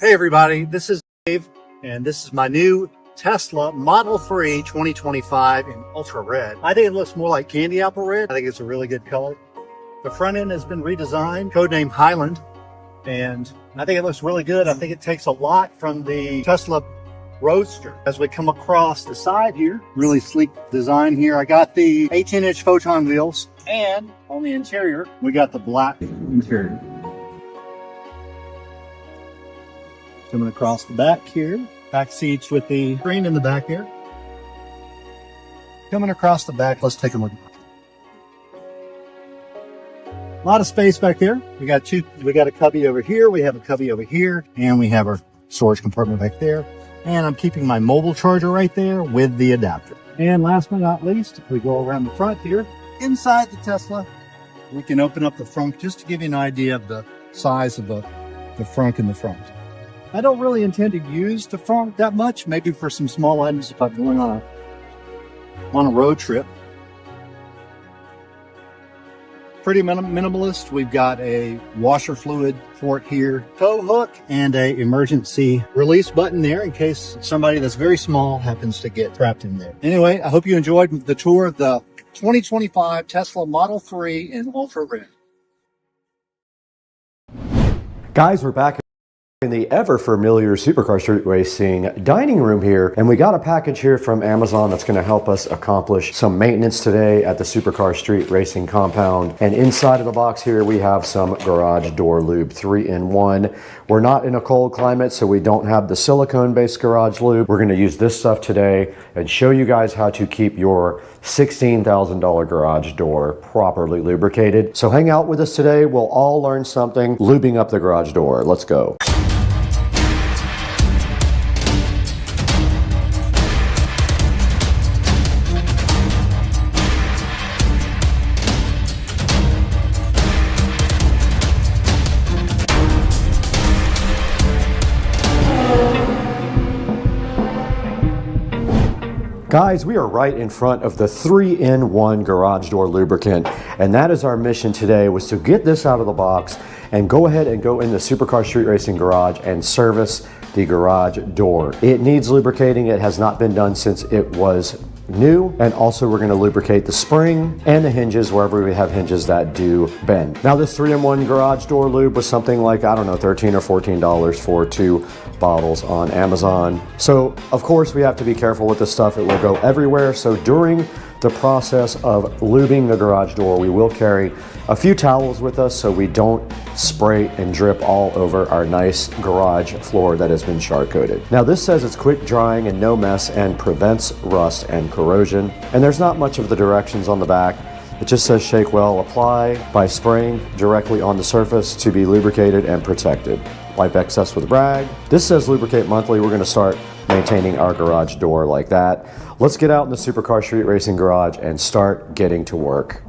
Speaker 19: Hey everybody, this is Dave, and this is my new Tesla Model 3 2025 in ultra red. I think it looks more like candy apple red. I think it's a really good color. The front end has been redesigned, codenamed Highland, and I think it looks really good. I think it takes a lot from the Tesla Roadster. As we come across the side here, really sleek design here. I got the 18-inch Photon wheels, and on the interior, we got the black interior. Coming across the back here, back seats with the screen in the back here. Coming across the back, let's take a look. A lot of space back there. We got a cubby over here, we have a cubby over here, and we have our storage compartment back there. And I'm keeping my mobile charger right there with the adapter. And last but not least, we go around the front here. Inside the Tesla, we can open up the front just to give you an idea of the size of the front in the front. I don't really intend to use the front that much, maybe for some small items if I'm going on a road trip. Pretty minimalist. We've got a washer fluid port here, tow hook, and a emergency release button there in case somebody that's very small happens to get trapped in there. Anyway, I hope you enjoyed the tour of the 2025 Tesla Model 3 in ultra red.
Speaker 11: Guys, we're back in the ever familiar Supercar Street Racing dining room here, and we got a package here from Amazon that's going to help us accomplish some maintenance today at the Supercar Street Racing compound. And inside of the box here we have some garage door lube, 3-in-1. We're not in a cold climate, so we don't have the silicone based garage lube. We're going to use this stuff today and show you guys how to keep your $16,000 garage door properly lubricated. So hang out with us today. We'll all learn something lubing up the garage door. Let's go. Guys, we are right in front of the 3-in-1 garage door lubricant, and that is our mission today, was to get this out of the box and go ahead and go in the Supercar Street Racing garage and service the garage door. It needs lubricating. It has not been done since it was new, and also we're going to lubricate the spring and the hinges wherever we have hinges that do bend. Now this 3-in-1 garage door lube was something like, I don't know, $13 or $14 for 2 bottles on Amazon. So of course we have to be careful with this stuff. It will go everywhere. So during the process of lubing the garage door, we will carry a few towels with us so we don't spray and drip all over our nice garage floor that has been char coated. Now this says it's quick drying and no mess and prevents rust and corrosion. And there's not much of the directions on the back. It just says shake well, apply by spraying directly on the surface to be lubricated and protected. Wipe excess with a rag. This says lubricate monthly. We're going to start maintaining our garage door like that. Let's get out in the Supercar Street Racing garage and start getting to work.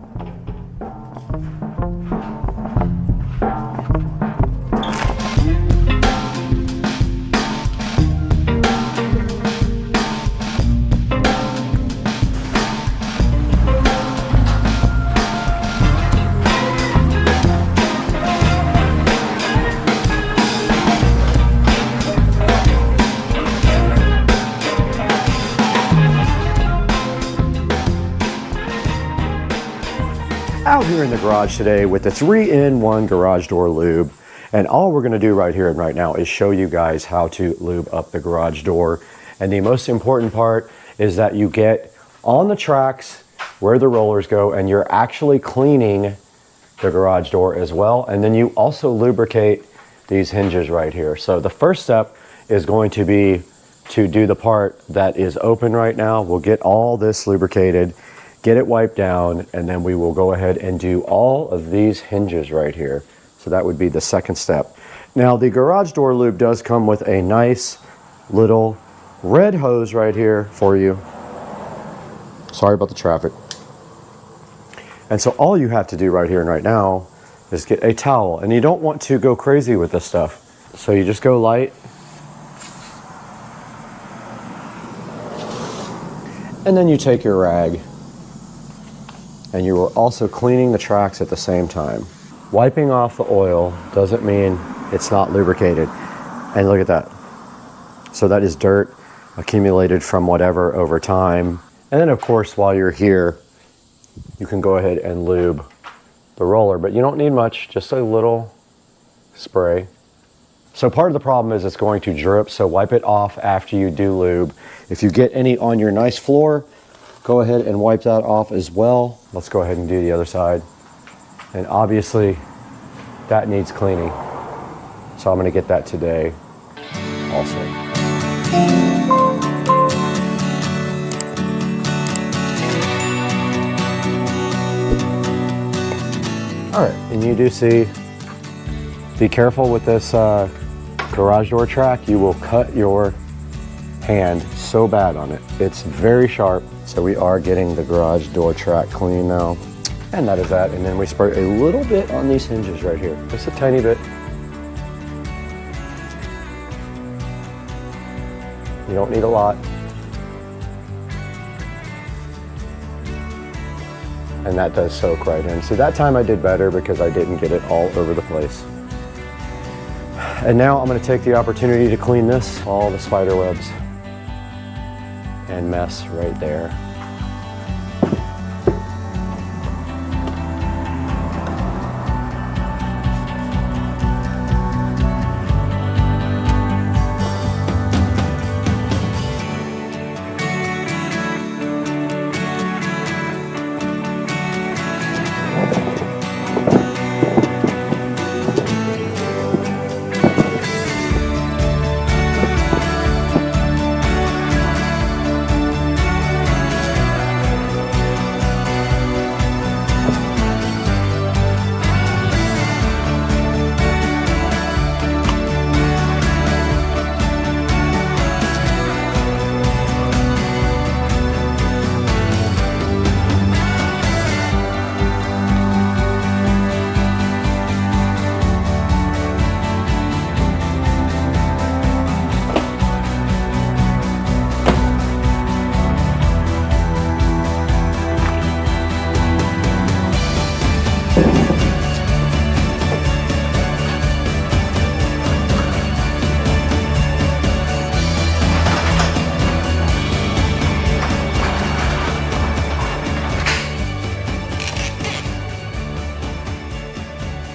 Speaker 11: Out here in the garage today with the 3-in-1 garage door lube, and all we're going to do right here and right now is show you guys how to lube up the garage door. And the most important part is that you get on the tracks where the rollers go and you're actually cleaning the garage door as well, and then you also lubricate these hinges right here. So the first step is going to be to do the part that is open right now. We'll get all this lubricated, get it wiped down, and then we will go ahead and do all of these hinges right here. So that would be the second step. Now the garage door lube does come with a nice little red hose right here for you. Sorry about the traffic. And so all you have to do right here and right now is get a towel, and you don't want to go crazy with this stuff. So you just go light. And then you take your rag, and you are also cleaning the tracks at the same time. Wiping off the oil doesn't mean it's not lubricated. And look at that. So that is dirt accumulated from whatever over time. And then of course, while you're here, you can go ahead and lube the roller, but you don't need much, just a little spray. So part of the problem is it's going to drip, so wipe it off after you do lube. If you get any on your nice floor, go ahead and wipe that off as well. Let's go ahead and do the other side. And obviously that needs cleaning. So I'm gonna get that today also. All right, and you do see, be careful with this garage door track. You will cut your hand so bad on it. It's very sharp. So we are getting the garage door track clean now. And that is that. And then we spray a little bit on these hinges right here. Just a tiny bit. You don't need a lot. And that does soak right in. So that time I did better because I didn't get it all over the place. And now I'm going to take the opportunity to clean this, all the spider webs and mess right there.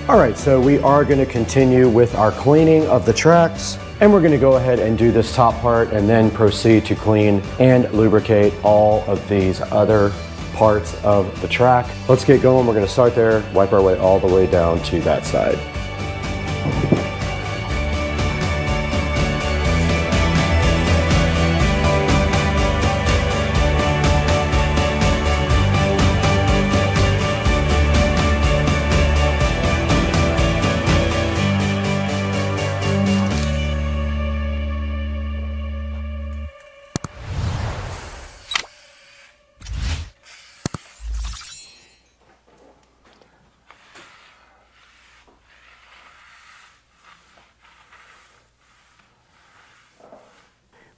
Speaker 11: All right, so we are going to continue with our cleaning of the tracks, and we're going to go ahead and do this top part and then proceed to clean and lubricate all of these other parts of the track. Let's get going. We're going to start there, wipe our way all the way down to that side.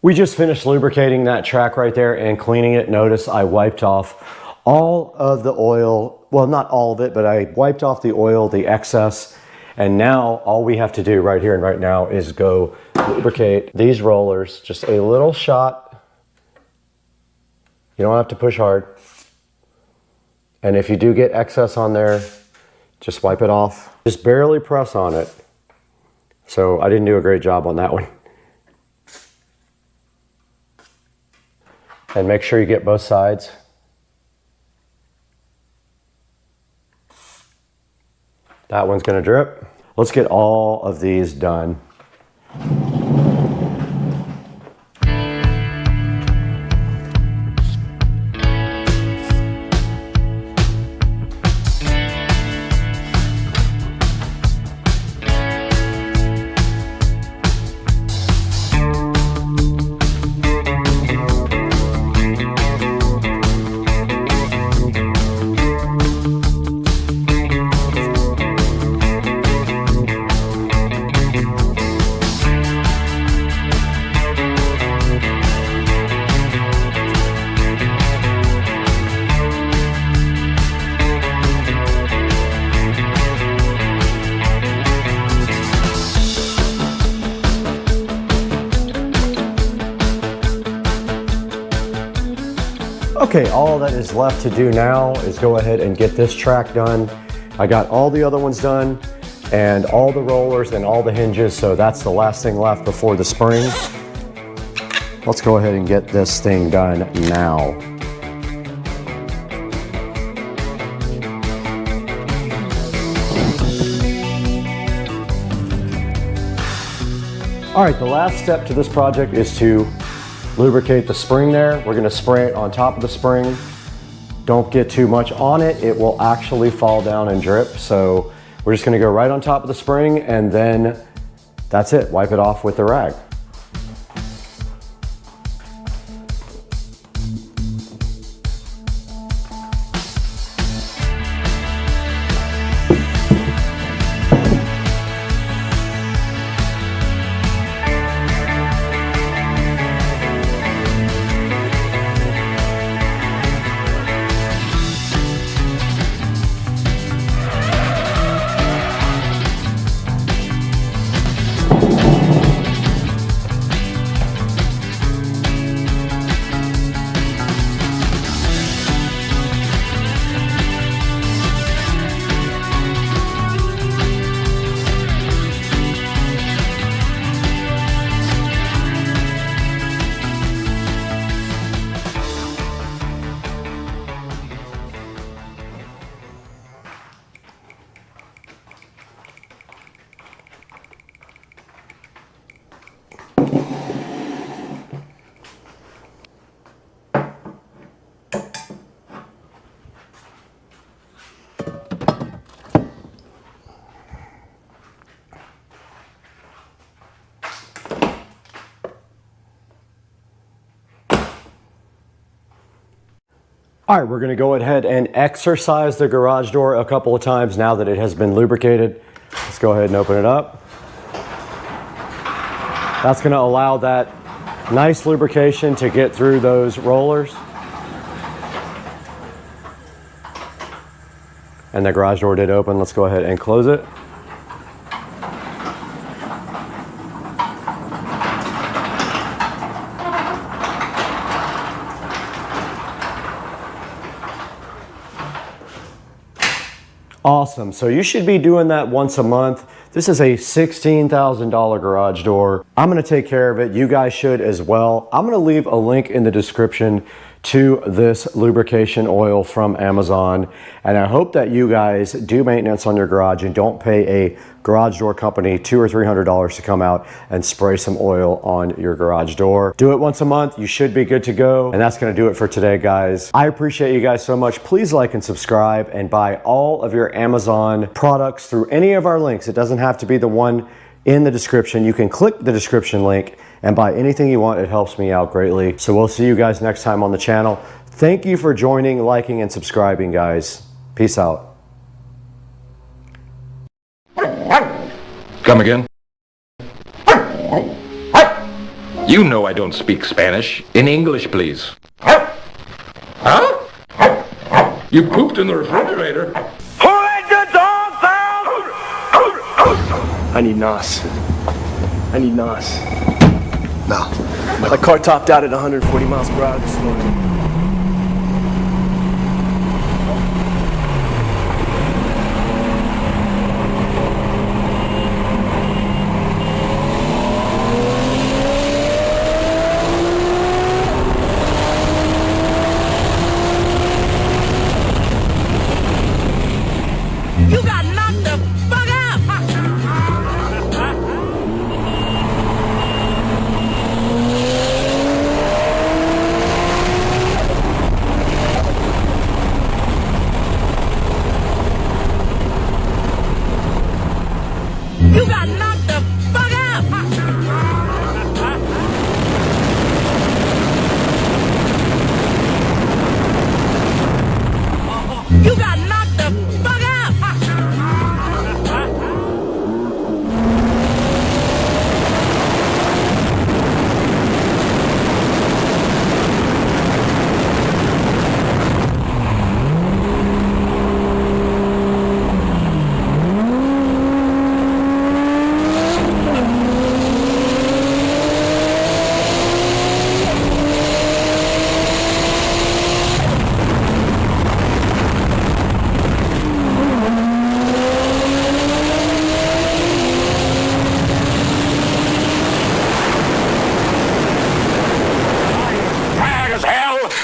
Speaker 11: We just finished lubricating that track right there and cleaning it. Notice I wiped off all of the oil. Well, not all of it, but I wiped off the oil, the excess. And now all we have to do right here and right now is go lubricate these rollers. Just a little shot. You don't have to push hard. And if you do get excess on there, just wipe it off. Just barely press on it. So I didn't do a great job on that one. And make sure you get both sides. That one's gonna drip. Let's get all of these done. Okay, all that is left to do now is go ahead and get this track done. I got all the other ones done and all the rollers and all the hinges, so that's the last thing left before the spring. Let's go ahead and get this thing done now. All right, the last step to this project is to lubricate the spring there. We're going to spray it on top of the spring. Don't get too much on it. It will actually fall down and drip. So we're just going to go right on top of the spring and then that's it. Wipe it off with the rag. All right, we're gonna go ahead and exercise the garage door a couple of times now that it has been lubricated. Let's go ahead and open it up. That's gonna allow that nice lubrication to get through those rollers. And the garage door did open. Let's go ahead and close it.
Speaker 1: Awesome. So you should be doing that once a month. This is a $16,000 garage door. I'm going to take care of it. You guys should as well. I'm going to leave a link in the description to this lubrication oil from Amazon. And I hope that you guys do maintenance on your garage and don't pay a garage door company $200 or $300 to come out and spray some oil on your garage door. Do it once a month. You should be good to go. And that's going to do it for today, guys. I appreciate you guys so much. Please like and subscribe and buy all of your Amazon products through any of our links. It doesn't have to be the one in the description. You can click the description link and buy anything you want. It helps me out greatly. So we'll see you guys next time on the channel. Thank you for joining, liking, and subscribing, guys. Peace out.
Speaker 20: Come again? You know I don't speak Spanish. In English, please. Huh? You pooped in the refrigerator.
Speaker 15: Who let the dogs out?
Speaker 21: I need NOS. I need NOS. No. My car topped out at 140 miles per hour this morning.
Speaker 15: You got knocked the fuck out! You got knocked the fuck out! You got knocked the fuck out!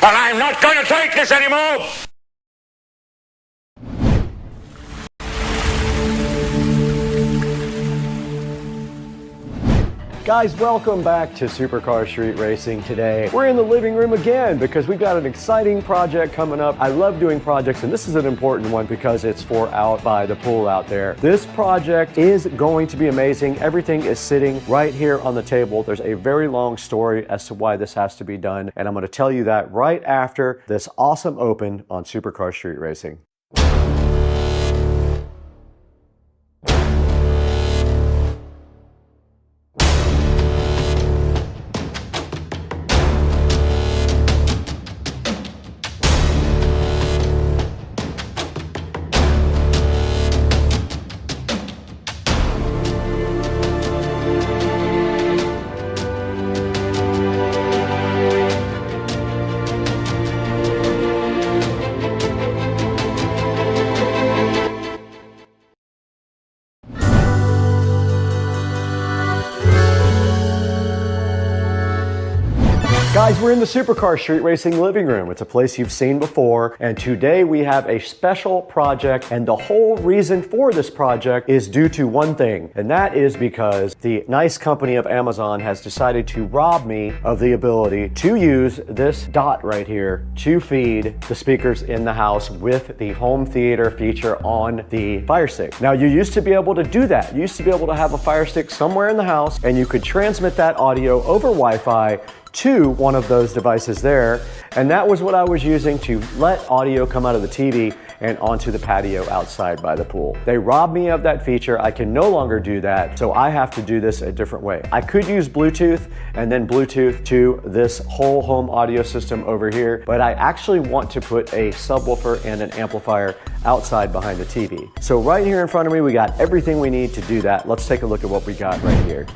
Speaker 22: And I'm not going to take this anymore!
Speaker 1: Guys, welcome back to Supercar Street Racing. Today we're in the living room again because we've got an exciting project coming up. I love doing projects, and this is an important one because it's for out by the pool out there. This project is going to be amazing. Everything is sitting right here on the table. There's a very long story as to why this has to be done, and I'm going to tell you that right after this awesome open on Supercar Street Racing. Guys, we're in the Supercar Street Racing living room. It's a place you've seen before, and today we have a special project, and the whole reason for this project is due to one thing, and that is because the nice company of Amazon has decided to rob me of the ability to use this dot right here to feed the speakers in the house with the home theater feature on the Fire Stick. Now, you used to be able to do that. You used to be able to have a Fire Stick somewhere in the house, and you could transmit that audio over Wi-Fi to one of those devices there, and that was what I was using to let audio come out of the TV and onto the patio outside by the pool. They robbed me of that feature. I can no longer do that, so I have to do this a different way. I could use Bluetooth and then Bluetooth to this whole home audio system over here, but I actually want to put a subwoofer and an amplifier outside behind the TV. So right here in front of me, we got everything we need to do that. Let's take a look at what we got right here.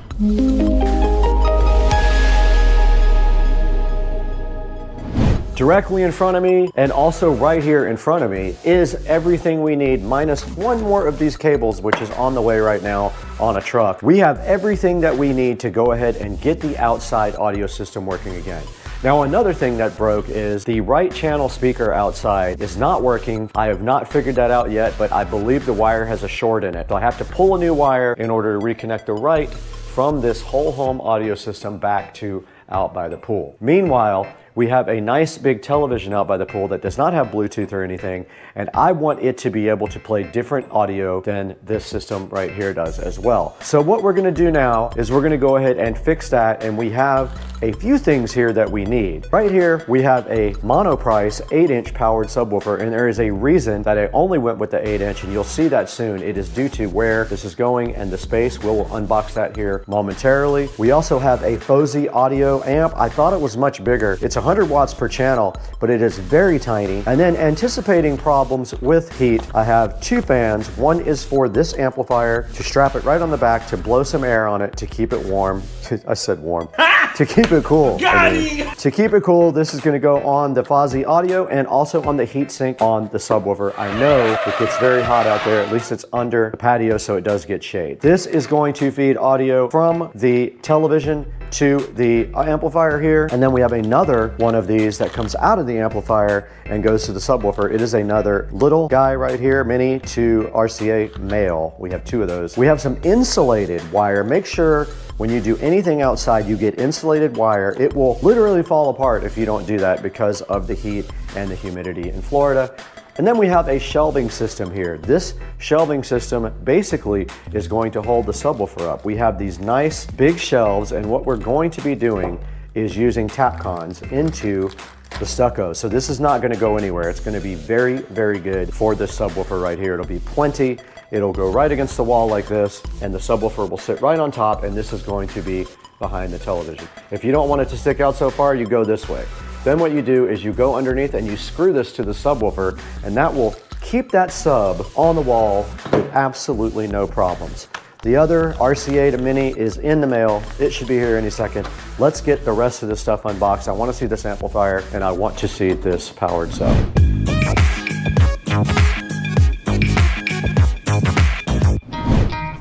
Speaker 1: Directly in front of me, and also right here in front of me, is everything we need, minus one more of these cables, which is on the way right now on a truck. We have everything that we need to go ahead and get the outside audio system working again. Now, another thing that broke is the right channel speaker outside is not working. I have not figured that out yet, but I believe the wire has a short in it. So I have to pull a new wire in order to reconnect the right from this whole home audio system back to out by the pool. Meanwhile, we have a nice big television out by the pool that does not have Bluetooth or anything, and I want it to be able to play different audio than this system right here does as well. So what we're gonna do now is we're gonna go ahead and fix that, and we have a few things here that we need. Right here, we have a monoprice 8-inch powered subwoofer, and there is a reason that I only went with the 8-inch, and you'll see that soon. It is due to where this is going and the space. We'll unbox that here momentarily. We also have a FOSI audio amp. I thought it was much bigger. It's 100 watts per channel, but it is very tiny. And then anticipating problems with heat, I have two fans. One is for this amplifier to strap it right on the back to blow some air on it to keep it warm. I said warm. To keep it cool. To keep it cool, this is going to go on the FOSI audio and also on the heatsink on the subwoofer. I know it gets very hot out there. At least it's under the patio, so it does get shade. This is going to feed audio from the television to the amplifier here, and then we have another one of these that comes out of the amplifier and goes to the subwoofer. It is another little guy right here, mini to RCA male. We have two of those. We have some insulated wire. Make sure when you do anything outside, you get insulated wire. It will literally fall apart if you don't do that because of the heat and the humidity in Florida. And then we have a shelving system here. This shelving system basically is going to hold the subwoofer up. We have these nice big shelves, and what we're going to be doing is using Tapcons into the stucco. So this is not going to go anywhere. It's going to be very, very good for this subwoofer right here. It'll be plenty. It'll go right against the wall like this, and the subwoofer will sit right on top, and this is going to be behind the television. If you don't want it to stick out so far, you go this way. Then what you do is you go underneath and you screw this to the subwoofer, and that will keep that sub on the wall with absolutely no problems. The other RCA to Mini is in the mail. It should be here any second. Let's get the rest of this stuff unboxed. I want to see this amplifier, and I want to see this powered sub.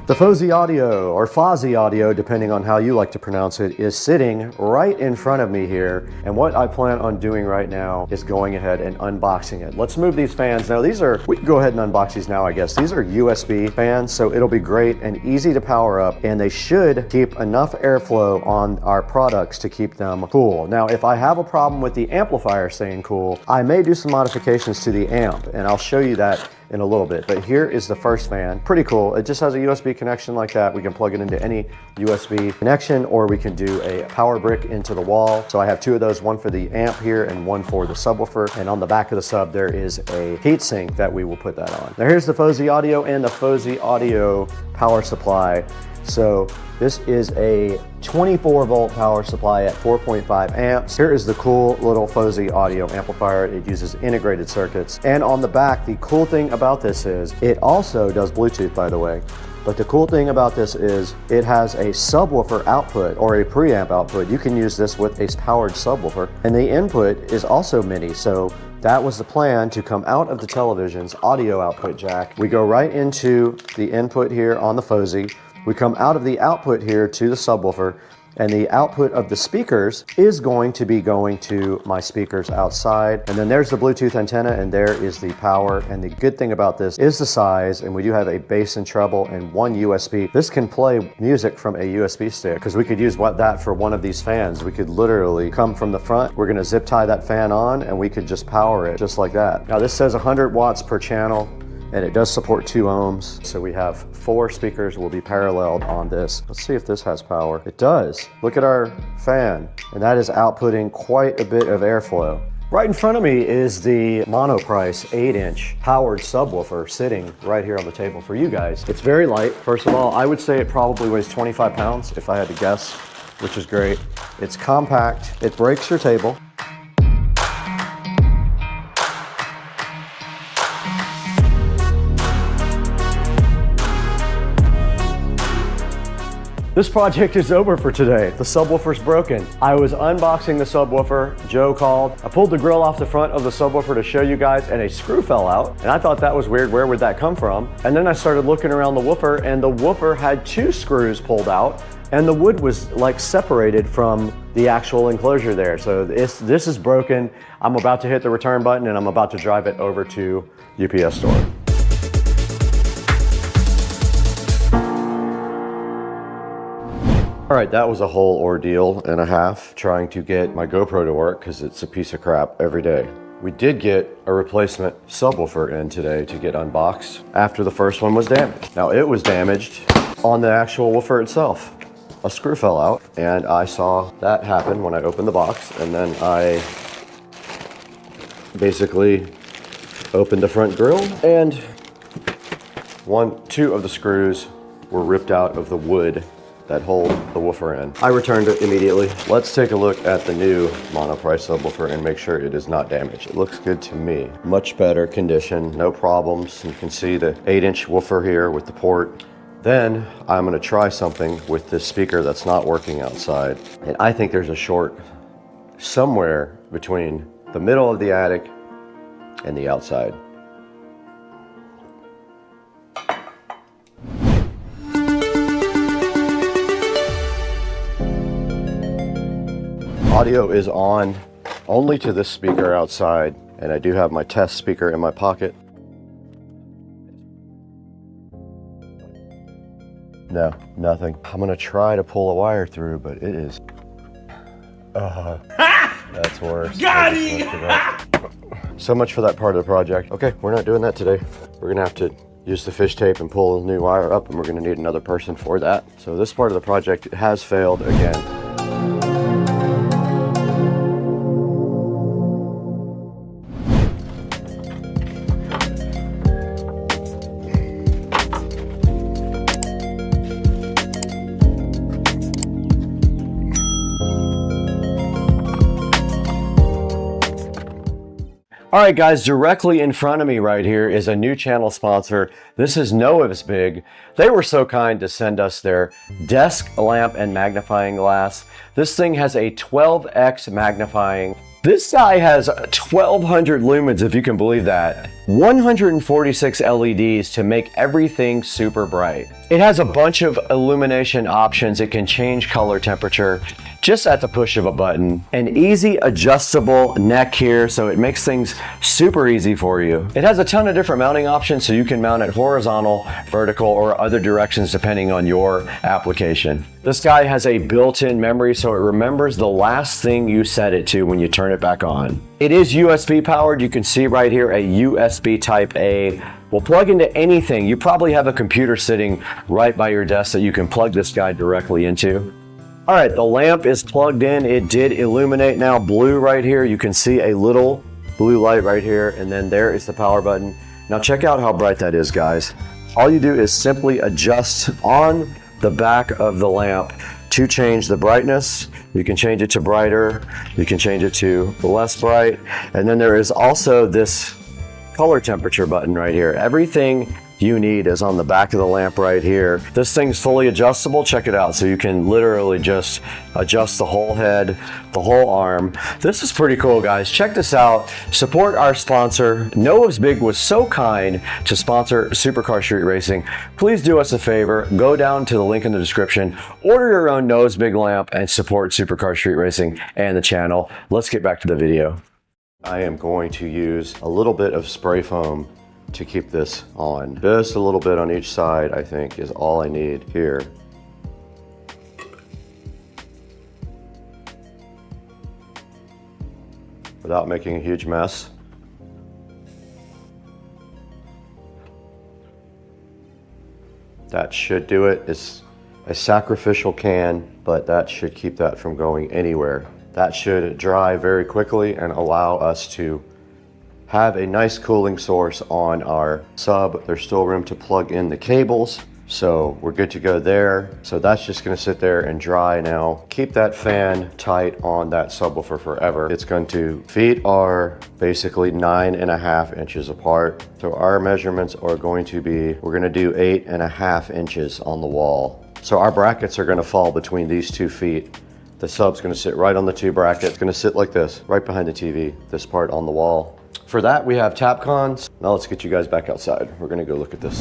Speaker 1: The FOSI audio, or FOSI audio, depending on how you like to pronounce it, is sitting right in front of me here. And what I plan on doing right now is going ahead and unboxing it. Let's move these fans. Now we can go ahead and unbox these now, I guess. These are USB fans, so it'll be great and easy to power up, and they should keep enough airflow on our products to keep them cool. Now, if I have a problem with the amplifier staying cool, I may do some modifications to the amp, and I'll show you that in a little bit. But here is the first fan. Pretty cool. It just has a USB connection like that. We can plug it into any USB connection, or we can do a power brick into the wall. So I have two of those, one for the amp here and one for the subwoofer. And on the back of the sub, there is a heatsink that we will put that on. Now here's the FOSI audio and the FOSI audio power supply. So this is a 24 volt power supply at 4.5 amps. Here is the cool little FOSI audio amplifier. It uses integrated circuits. And on the back, the cool thing about this is it also does Bluetooth, by the way. But the cool thing about this is it has a subwoofer output or a preamp output. You can use this with a powered subwoofer. And the input is also mini. So that was the plan, to come out of the television's audio output jack. We go right into the input here on the FOSI. We come out of the output here to the subwoofer, and the output of the speakers is going to be going to my speakers outside. And then there's the Bluetooth antenna, and there is the power. And the good thing about this is the size, and we do have a bass and treble and one USB. This can play music from a USB stick, because we could use that for one of these fans. We could literally come from the front. We're gonna zip tie that fan on, and we could just power it just like that. Now this says 100 watts per channel, and it does support 2 ohms. So we have 4 speakers will be paralleled on this. Let's see if this has power. It does. Look at our fan, and that is outputting quite a bit of airflow. Right in front of me is the monoprice 8-inch powered subwoofer sitting right here on the table for you guys. It's very light. First of all, I would say it probably weighs 25 pounds if I had to guess, which is great. It's compact. It breaks your table. This project is over for today. The subwoofer's broken. I was unboxing the subwoofer. Joe called. I pulled the grill off the front of the subwoofer to show you guys, and a screw fell out. And I thought that was weird. Where would that come from? And then I started looking around the woofer, and the woofer had 2 screws pulled out, and the wood was like separated from the actual enclosure there. So this is broken. I'm about to hit the return button, and I'm about to drive it over to UPS store. All right, that was a whole ordeal and a half trying to get my GoPro to work because it's a piece of crap every day. We did get a replacement subwoofer in today to get unboxed after the first one was damaged. Now it was damaged on the actual woofer itself. A screw fell out and I saw that happen when I opened the box, and then I basically opened the front grille and 2 of the screws were ripped out of the wood that hold the woofer in. I returned it immediately. Let's take a look at the new monoprice subwoofer and make sure it is not damaged. It looks good to me. Much better condition, no problems. You can see the 8-inch woofer here with the port. Then I'm gonna try something with this speaker that's not working outside. And I think there's a short somewhere between the middle of the attic and the outside. Audio is on only to this speaker outside, and I do have my test speaker in my pocket. No, nothing. I'm gonna try to pull a wire through, but it is... that's worse.
Speaker 10: Got it!
Speaker 1: So much for that part of the project. Okay, we're not doing that today. We're gonna have to use the fish tape and pull a new wire up, and we're gonna need another person for that. So this part of the project has failed again. All right, guys, directly in front of me right here is a new channel sponsor. This is NVMe. They were so kind to send us their desk lamp and magnifying glass. This thing has a 12x magnifying. This guy has 1200 lumens, if you can believe that. 146 LEDs to make everything super bright. It has a bunch of illumination options. It can change color temperature just at the push of a button. An easy adjustable neck here, so it makes things super easy for you. It has a ton of different mounting options, so you can mount it horizontal, vertical, or other directions depending on your application. This guy has a built-in memory, so it remembers the last thing you set it to when you turn it back on. It is USB powered. You can see right here a USB Type A. Will plug into anything. You probably have a computer sitting right by your desk that you can plug this guy directly into. All right, the lamp is plugged in. It did illuminate now blue right here. You can see a little blue light right here, and then there is the power button. Now check out how bright that is, guys. All you do is simply adjust on the back of the lamp to change the brightness. You can change it to brighter. You can change it to less bright. And then there is also this color temperature button right here. Everything you need is on the back of the lamp right here. This thing's fully adjustable. Check it out. So you can literally just adjust the whole head, the whole arm. This is pretty cool, guys. Check this out. Support our sponsor. NVMe was so kind to sponsor Supercar Street Racing. Please do us a favor. Go down to the link in the description, order your own NVMe lamp, and support Supercar Street Racing and the channel. Let's get back to the video. I am going to use a little bit of spray foam to keep this on. Just a little bit on each side, I think, is all I need here. Without making a huge mess. That should do it. It's a sacrificial can, but that should keep that from going anywhere. That should dry very quickly and allow us to have a nice cooling source on our sub. There's still room to plug in the cables, so we're good to go there. So that's just gonna sit there and dry now. Keep that fan tight on that subwoofer forever. It's going to feet are basically 9.5 inches apart. So our measurements are going to be, we're gonna do 8.5 inches on the wall.
Speaker 11: So our brackets are gonna fall between these 2 feet. The sub's gonna sit right on the 2 brackets. It's gonna sit like this, right behind the TV, this part on the wall. For that, we have tap cons. Now let's get you guys back outside. We're gonna go look at this.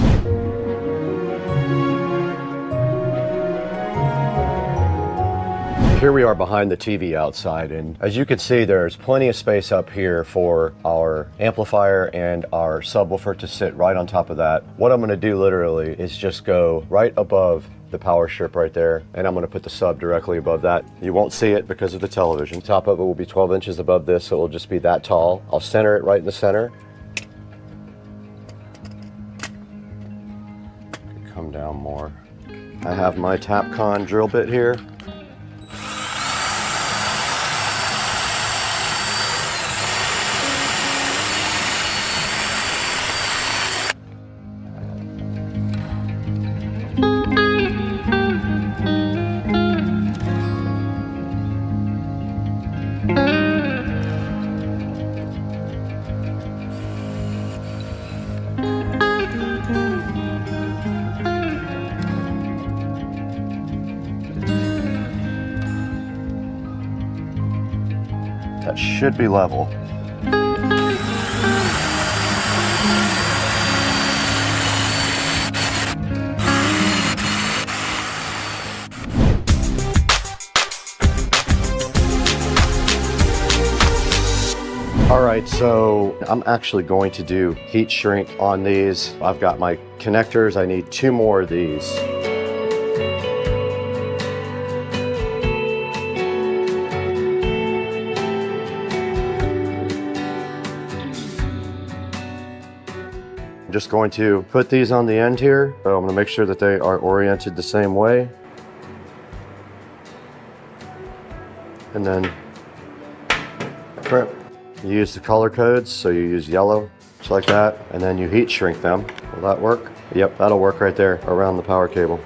Speaker 11: Here we are behind the TV outside, and as you can see, there's plenty of space up here for our amplifier and our subwoofer to sit right on top of that. What I'm gonna do literally is just go right above the power strip right there, and I'm gonna put the sub directly above that. You won't see it because of the television. Top of it will be 12 inches above this, so it'll just be that tall. I'll center it right in the center. Come down more. I have my TapCon drill bit here. That should be level. All right, so I'm actually going to do heat shrink on these. I've got my connectors. I need 2 more of these. I'm just going to put these on the end here. So I'm going to make sure that they are oriented the same way. And then crimp. You use the color codes, so you use yellow, just like that, and then you heat shrink them. Will that work? Yep, that'll work right there around the power cable.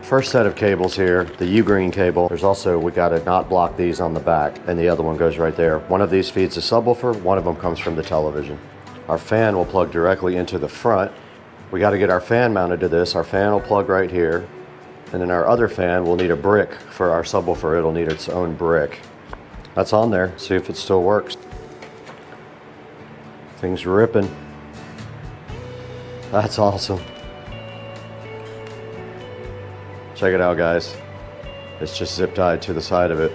Speaker 11: First set of cables here, the U-green cable. There's also, we gotta not block these on the back, and the other one goes right there. One of these feeds a subwoofer, one of them comes from the television. Our fan will plug directly into the front. We got to get our fan mounted to this. Our fan will plug right here. And then our other fan will need a brick for our subwoofer. It'll need its own brick. That's on there. See if it still works. Things ripping. That's awesome. Check it out, guys. It's just zip tied to the side of it.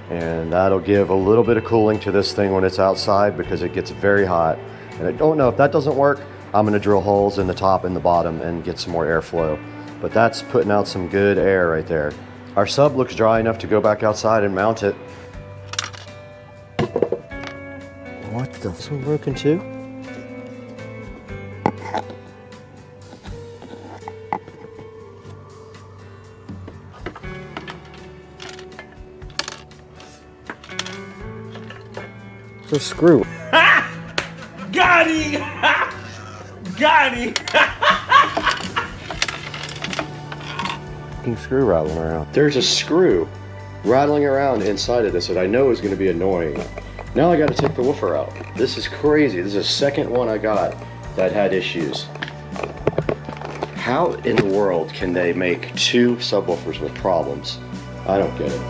Speaker 11: And that'll give a little bit of cooling to this thing when it's outside because it gets very hot. And I don't know if that doesn't work, I'm gonna drill holes in the top and the bottom and get some more airflow. But that's putting out some good air right there. Our sub looks dry enough to go back outside and mount it. What the? This one broken too? It's a screw.
Speaker 10: Got him! Got him!
Speaker 11: Fucking screw rattling around. There's a screw rattling around inside of this that I know is going to be annoying. Now I got to take the woofer out. This is crazy. This is the second one I got that had issues. How in the world can they make 2 subwoofers with problems? I don't get it.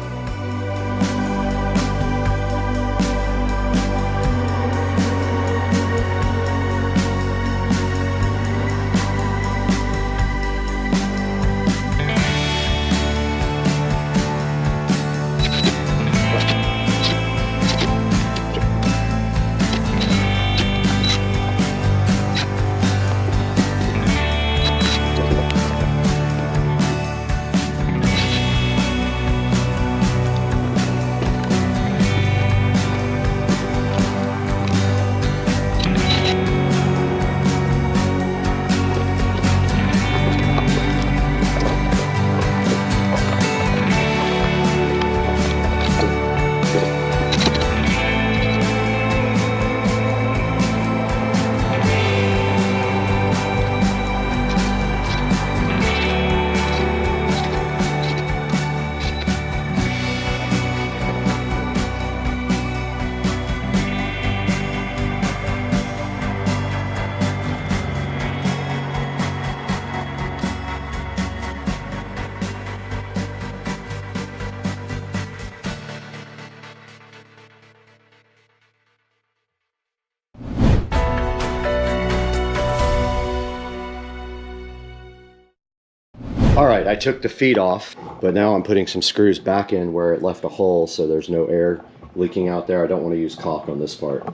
Speaker 11: All right, I took the feet off, but now I'm putting some screws back in where it left a hole so there's no air leaking out there. I don't want to use caulk on this part.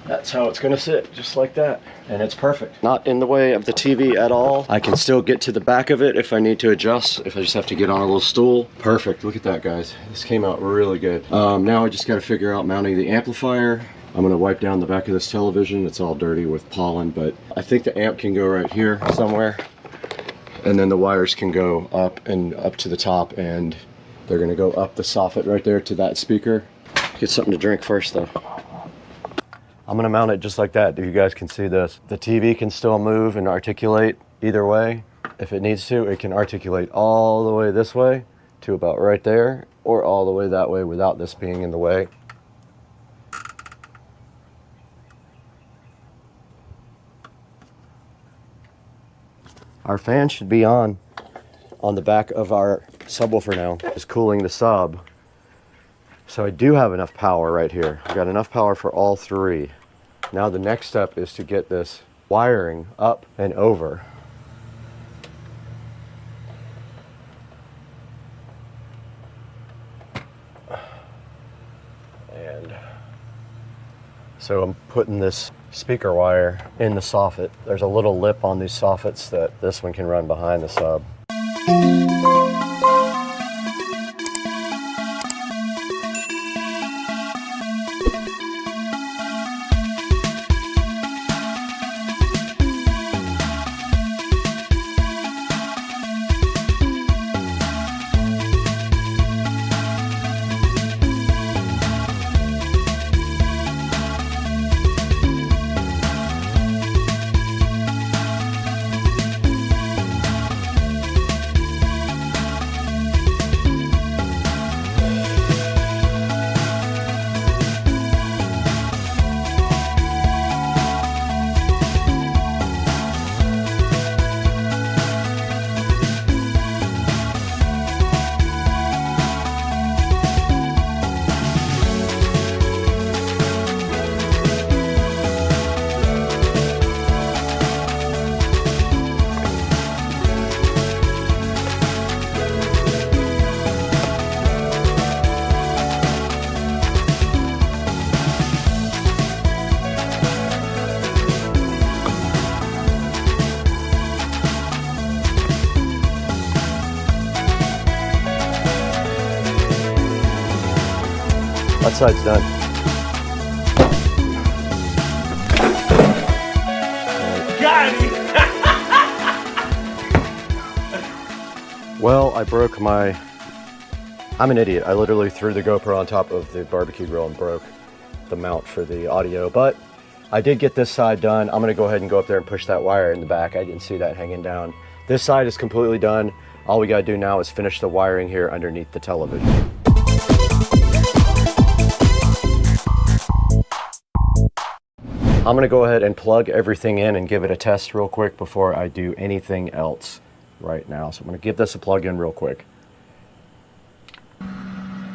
Speaker 11: That's how it's gonna sit, just like that. And it's perfect. Not in the way of the TV at all. I can still get to the back of it if I need to adjust, if I just have to get on a little stool. Perfect, look at that, guys. This came out really good. Now I just gotta figure out mounting the amplifier. I'm gonna wipe down the back of this television. It's all dirty with pollen, but I think the amp can go right here somewhere. And then the wires can go up and up to the top, and they're gonna go up the soffit right there to that speaker. Get something to drink first though. I'm gonna mount it just like that, if you guys can see this. The TV can still move and articulate either way. If it needs to, it can articulate all the way this way to about right there, or all the way that way without this being in the way. Our fan should be on the back of our subwoofer now. It's cooling the sub. So I do have enough power right here. I've got enough power for all three. Now the next step is to get this wiring up and over. And so I'm putting this speaker wire in the soffit. There's a little lip on these soffits that this one can run behind the sub. That side's done.
Speaker 10: Got it!
Speaker 11: Well, I broke my... I'm an idiot. I literally threw the GoPro on top of the barbecue grill and broke the mount for the audio, but I did get this side done. I'm gonna go ahead and go up there and push that wire in the back. I didn't see that hanging down. This side is completely done. All we gotta do now is finish the wiring here underneath the television. I'm gonna go ahead and plug everything in and give it a test real quick before I do anything else right now. So I'm gonna give this a plug in real quick.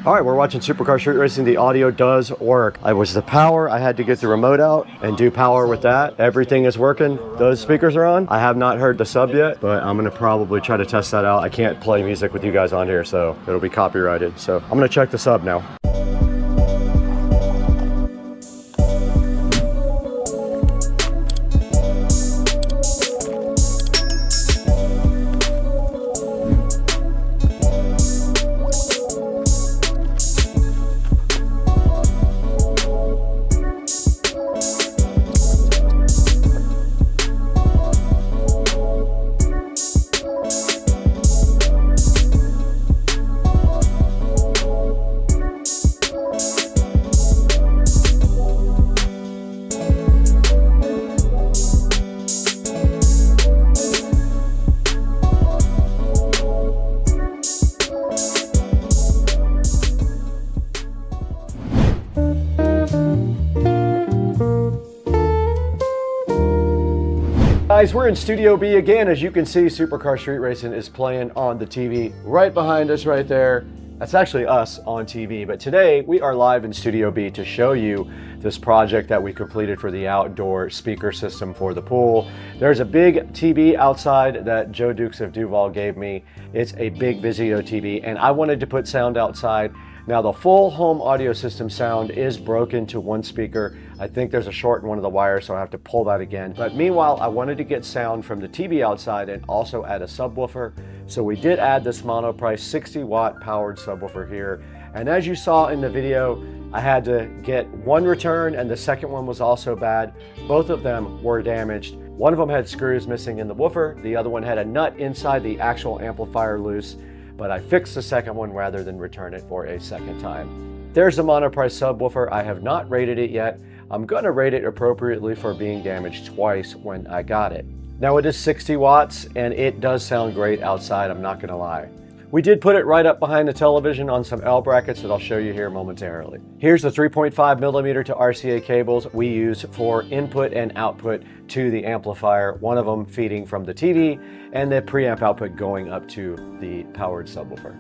Speaker 11: All right, we're watching Supercar Street Racing. The audio does work. I was the power. I had to get the remote out and do power with that. Everything is working. Those speakers are on. I have not heard the sub yet, but I'm gonna probably try to test that out. I can't play music with you guys on here, so it'll be copyrighted. So I'm gonna check the sub now. Guys, we're in Studio B again. As you can see, Supercar Street Racing is playing on the TV right behind us right there.
Speaker 1: That's actually us on TV, but today we are live in Studio B to show you this project that we completed for the outdoor speaker system for the pool. There's a big TV outside that Joe Dukes of Duval gave me. It's a big Vizio TV, and I wanted to put sound outside. Now the full home audio system sound is broken to one speaker. I think there's a short in one of the wires, so I have to pull that again. But meanwhile, I wanted to get sound from the TV outside and also add a subwoofer. So we did add this monoprice 60-watt powered subwoofer here. And as you saw in the video, I had to get one return and the second one was also bad. Both of them were damaged. One of them had screws missing in the woofer. The other one had a nut inside the actual amplifier loose. But I fixed the second one rather than return it for a second time. There's the monoprice subwoofer. I have not rated it yet. I'm gonna rate it appropriately for being damaged twice when I got it. Now it is 60 watts and it does sound great outside, I'm not gonna lie. We did put it right up behind the television on some L brackets that I'll show you here momentarily. Here's the 3.5mm to RCA cables we use for input and output to the amplifier, one of them feeding from the TV and the preamp output going up to the powered subwoofer.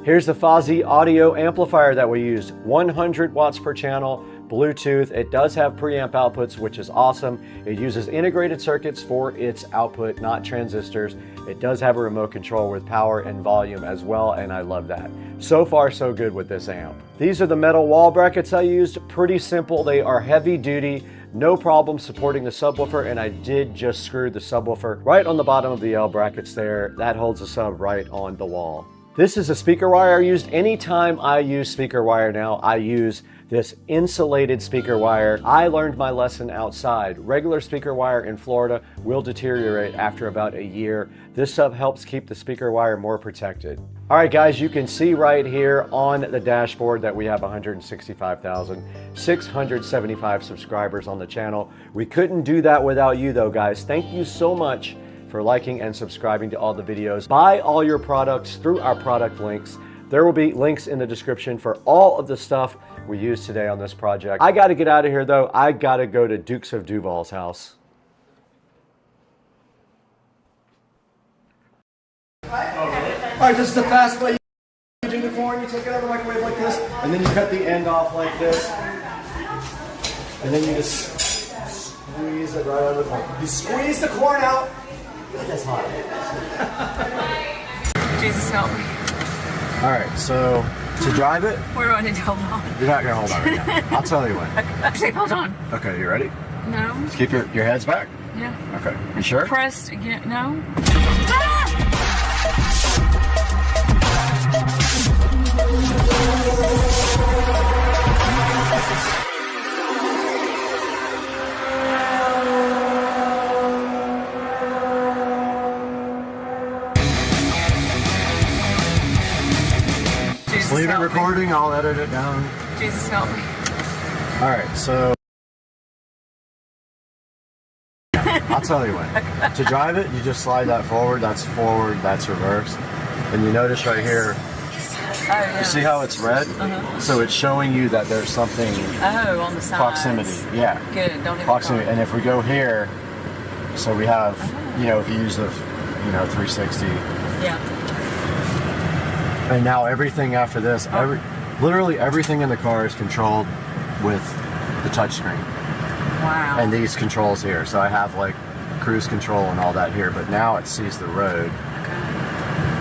Speaker 1: Here's the Fozzy audio amplifier that we used, 100 watts per channel, Bluetooth. It does have preamp outputs, which is awesome. It uses integrated circuits for its output, not transistors. It does have a remote control with power and volume as well, and I love that. So far, so good with this amp. These are the metal wall brackets I used. Pretty simple. They are heavy duty. No problem supporting the subwoofer, and I did just screw the subwoofer right on the bottom of the L brackets there. That holds the sub right on the wall. This is a speaker wire I used. Anytime I use speaker wire now, I use this insulated speaker wire. I learned my lesson outside. Regular speaker wire in Florida will deteriorate after about a year. This sub helps keep the speaker wire more protected. All right, guys, you can see right here on the dashboard that we have 165,675 subscribers on the channel. We couldn't do that without you though, guys. Thank you so much for liking and subscribing to all the videos. Buy all your products through our product links. There will be links in the description for all of the stuff we used today on this project. I gotta get out of here though. I gotta go to Dukes of Duval's house.
Speaker 11: All right, this is the fast way. You do the corn, you take it out of the microwave like this, and then you cut the end off like this. And then you just squeeze it right out of the corn. You squeeze the corn out. That's hot.
Speaker 4: Jesus help me.
Speaker 11: All right, so to drive it,
Speaker 4: Where do I need to hold on?
Speaker 11: you're not gonna hold on right now. I'll tell you when.
Speaker 4: Actually, hold on.
Speaker 11: Okay, you ready?
Speaker 4: No.
Speaker 11: Just keep your heads back.
Speaker 4: Yeah.
Speaker 11: Okay, you sure?
Speaker 4: Pressed again. No.
Speaker 11: Just leave it recording, I'll edit it down.
Speaker 4: Jesus help me.
Speaker 11: All right, so I'll tell you when. To drive it, you just slide that forward, that's reverse. And you notice right here, you see how it's red? So it's showing you that there's something
Speaker 4: on the side.
Speaker 11: Proximity, yeah.
Speaker 4: Good, don't even
Speaker 11: proximity. And if we go here, so we have, you know, if you use the, 360.
Speaker 4: Yeah.
Speaker 11: And now everything after this, literally everything in the car is controlled with the touchscreen.
Speaker 4: Wow.
Speaker 11: And these controls here. So I have like cruise control and all that here, but now it sees the road.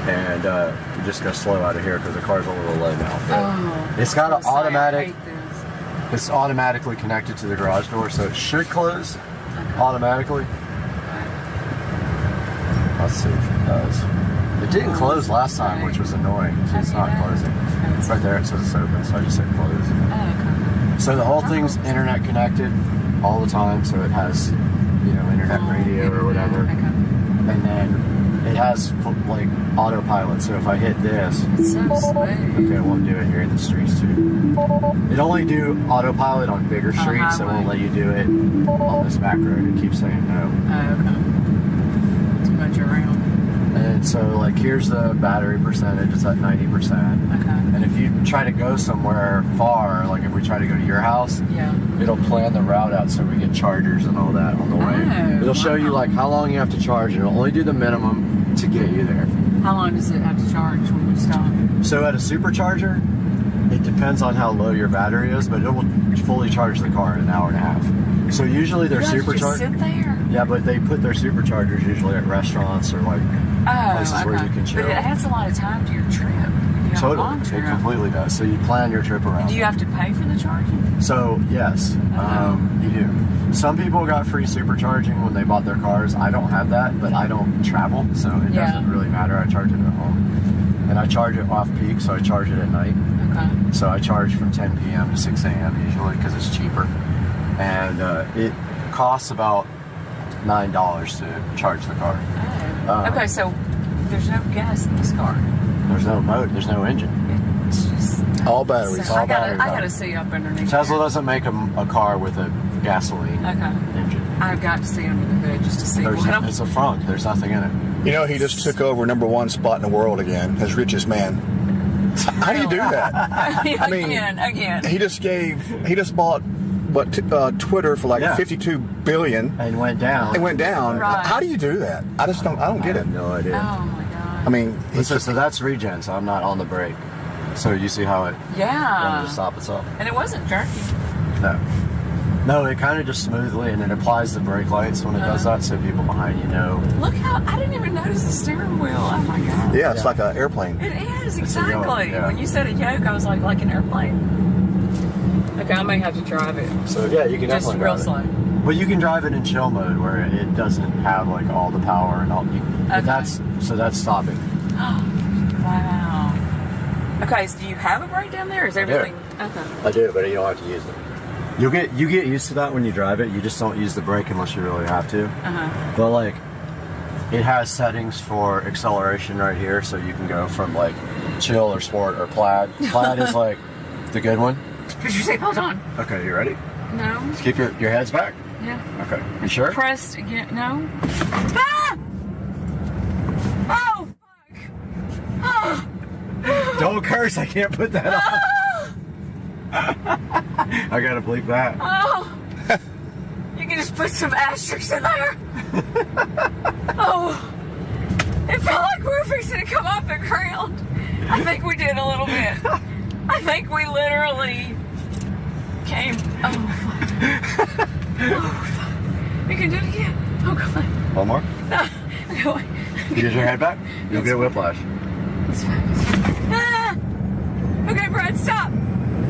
Speaker 11: And we're just gonna slow out of here because the car's a little low now. It's got an automatic, it's automatically connected to the garage door, so it should close automatically. Let's see if it does. It didn't close last time, which was annoying. So it's not closing. Right there it says it's open, so I just said close. So the whole thing's internet connected all the time, so it has, internet radio or whatever. And then it has like autopilot, so if I hit this,
Speaker 4: it's so smooth.
Speaker 11: Okay, it won't do it here in the streets too. It only do autopilot on bigger streets, so it won't let you do it on this back road. It keeps saying no.
Speaker 4: Too much around.
Speaker 11: And so like here's the battery percentage, it's at 90%. And if you try to go somewhere far, like if we try to go to your house, it'll plan the route out so we get chargers and all that on the way. It'll show you like how long you have to charge, and it'll only do the minimum to get you there.
Speaker 14: How long does it have to charge when you stop?
Speaker 11: So at a supercharger, it depends on how low your battery is, but it will fully charge the car in an hour and a half. So usually they're supercharged.
Speaker 14: Sit there.
Speaker 11: Yeah, but they put their superchargers usually at restaurants or like places where you can chill.
Speaker 14: But it adds a lot of time to your trip. You have a long
Speaker 11: Totally,
Speaker 14: trip.
Speaker 11: it completely does. So you plan your trip around.
Speaker 14: Do you have to pay for the charging?
Speaker 11: So yes, you do. Some people got free supercharging when they bought their cars. I don't have that, but I don't travel, so it doesn't really matter. I charge it at home, and I charge it off peak, so I charge it at night.
Speaker 14: Okay.
Speaker 11: So I charge from 10 p.m. to 6 a.m. usually because it's cheaper, and it costs about $9 to charge the car.
Speaker 14: Okay, so there's no gas in this car.
Speaker 11: There's no motor. There's no engine.
Speaker 14: It's just
Speaker 11: all batteries.
Speaker 14: So
Speaker 11: all
Speaker 14: I
Speaker 11: batteries.
Speaker 14: gotta see up underneath.
Speaker 11: Tesla doesn't make a car with a gasoline engine.
Speaker 14: I've got to see under the hood just to see
Speaker 11: It's a front. There's nothing in it.
Speaker 10: You know, he just took over #1 spot in the world again as richest man. How do you do that? I mean,
Speaker 14: again.
Speaker 10: He just bought Twitter for like 52 billion
Speaker 11: and went down.
Speaker 10: It went down.
Speaker 14: Right.
Speaker 10: How do you do that? I don't get it.
Speaker 11: I have no idea.
Speaker 14: Oh my god.
Speaker 10: I mean,
Speaker 11: so that's regen, so I'm not on the brake. So you see how it wanted to stop itself.
Speaker 14: And it wasn't jerky.
Speaker 11: No, it kind of just smoothly, and it applies the brake lights when it does that, so people behind you know.
Speaker 14: Look how I didn't even notice the steering wheel. Oh my god.
Speaker 10: Yeah, it's like an airplane.
Speaker 14: It is,
Speaker 11: It's
Speaker 14: exactly.
Speaker 11: a yoke, yeah.
Speaker 14: When you said a yoke, I was like an airplane. Okay, I may have to drive it.
Speaker 11: So yeah, you can
Speaker 14: just
Speaker 11: definitely
Speaker 14: real
Speaker 11: drive
Speaker 14: slow.
Speaker 11: it. But you can drive it in chill mode where it doesn't have like all the power and all. But that's stopping.
Speaker 14: Wow. Okay, so do you have a brake down there? Or is everything okay?
Speaker 11: I do, but you don't have to use it. You get used to that when you drive it. You just don't use the brake unless you really have to. But like, it has settings for acceleration right here, so you can go from like chill or sport or plaid. Plaid is like the good one.
Speaker 14: Put your seatbelt on.
Speaker 11: Okay, you ready?
Speaker 14: No.
Speaker 11: Keep your heads back.
Speaker 14: Yeah.
Speaker 11: Okay. You sure?
Speaker 14: Pressed again. No. Ah! Oh, fuck. Oh.
Speaker 11: Don't curse. I can't put that on. I gotta bleep that.
Speaker 14: Oh. You can just put some asterisks in there. Oh. It felt like we were fixing to come off the ground. I think we did a little bit. I think we literally came. Oh, fuck. Oh, fuck. You can do it again. Oh, God.
Speaker 11: One more?
Speaker 14: No. Okay,
Speaker 11: You use your head back, you'll get whiplash.
Speaker 14: It's fine. Ah! Okay, Brad, stop.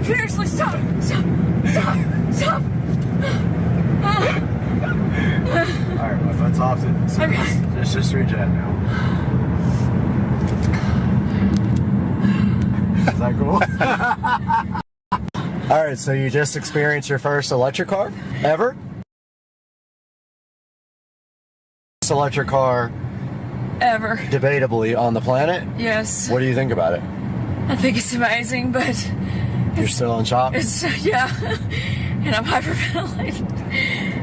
Speaker 14: Seriously, stop. Stop. Stop. Stop.
Speaker 11: Alright, my foot's off it. So it's just regen now. Is that cool? Alright, so you just experienced your first electric car ever? First electric car
Speaker 14: Ever.
Speaker 11: Debatably on the planet?
Speaker 14: Yes.
Speaker 11: What do you think about it?
Speaker 14: I think it's amazing, but
Speaker 11: You're still in shock?
Speaker 14: it's yeah, and I'm hyperventilating.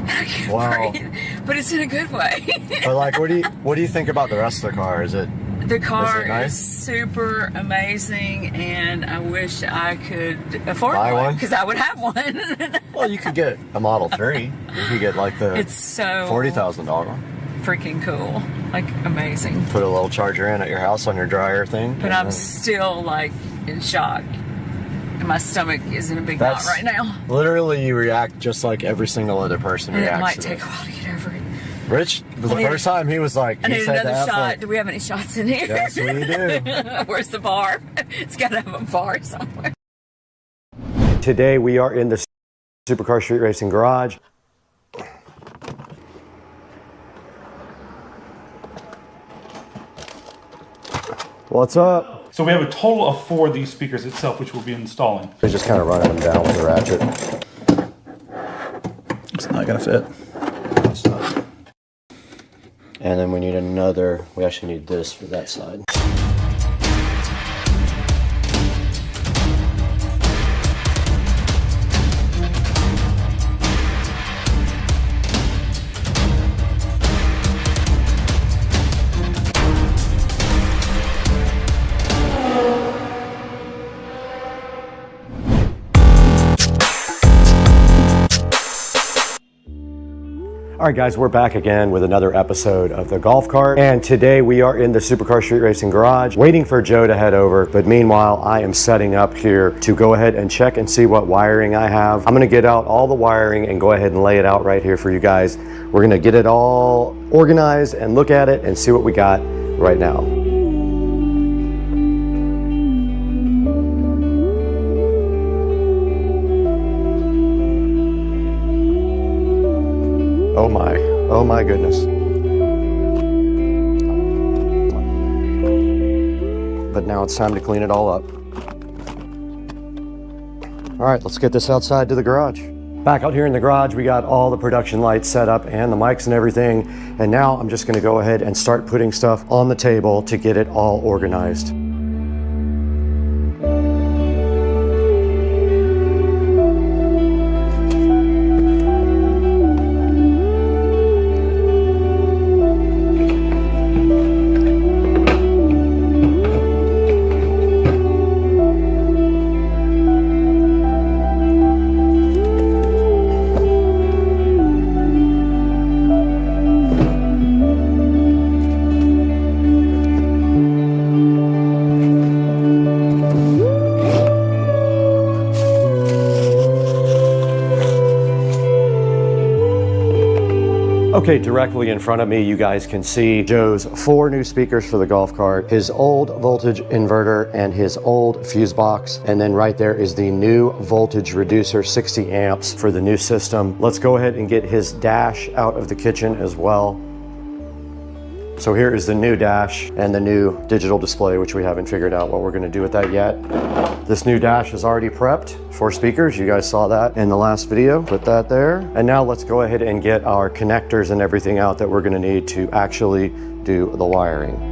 Speaker 14: I can't
Speaker 11: Wow.
Speaker 14: breathe, but it's in a good way.
Speaker 11: But like, what do you think about the rest of the car? Is it
Speaker 14: The car
Speaker 11: Is it nice?
Speaker 14: is super amazing, and I wish I could afford
Speaker 11: Buy one?
Speaker 14: because I would have one.
Speaker 11: Well, you could get a Model 3. You could get like the
Speaker 14: It's so
Speaker 11: $40,000 one.
Speaker 14: freaking cool, like amazing.
Speaker 11: Put a little charger in at your house on your dryer thing.
Speaker 14: But I'm still like in shock, and my stomach is in a big knot right now.
Speaker 11: Literally, you react just like every single other person
Speaker 14: And it
Speaker 11: reacts
Speaker 14: might
Speaker 11: to
Speaker 14: take
Speaker 11: it.
Speaker 14: a while to get over it.
Speaker 11: Rich, the first time he was like,
Speaker 14: I
Speaker 11: he
Speaker 14: need
Speaker 11: said
Speaker 14: another
Speaker 11: to
Speaker 14: shot.
Speaker 11: like,
Speaker 14: Do we have any shots in here?
Speaker 11: Yes, we do.
Speaker 14: Where's the bar? It's got to have a bar somewhere.
Speaker 1: Today we are in the Supercar Street Racing Garage. What's up?
Speaker 2: So we have a total of 4 of these speakers itself, which we'll be installing.
Speaker 1: We're just kind of running them down with a ratchet.
Speaker 9: It's not gonna fit.
Speaker 1: And then we need another, we actually need this for that side. All right, guys, we're back again with another episode of the Golf Cart. And today we are in the Supercar Street Racing garage waiting for Joe to head over. But meanwhile, I am setting up here to go ahead and check and see what wiring I have. I'm gonna get out all the wiring and go ahead and lay it out right here for you guys. We're gonna get it all organized and look at it and see what we got right now. Oh my goodness. But now it's time to clean it all up. All right, let's get this outside to the garage. Back out here in the garage, we got all the production lights set up and the mics and everything. And now I'm just gonna go ahead and start putting stuff on the table to get it all organized. Okay, directly in front of me, you guys can see Joe's 4 new speakers for the golf cart, his old voltage inverter and his old fuse box. And then right there is the new voltage reducer, 60 amps for the new system. Let's go ahead and get his dash out of the kitchen as well. So here is the new dash and the new digital display, which we haven't figured out what we're gonna do with that yet. This new dash is already prepped for speakers. You guys saw that in the last video. Put that there. And now let's go ahead and get our connectors and everything out that we're gonna need to actually do the wiring.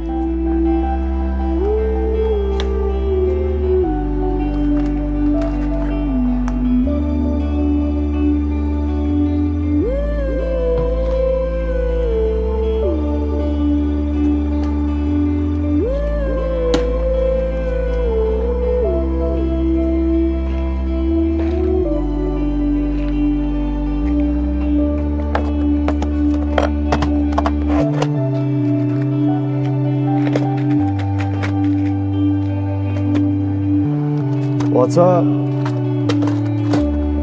Speaker 1: What's up?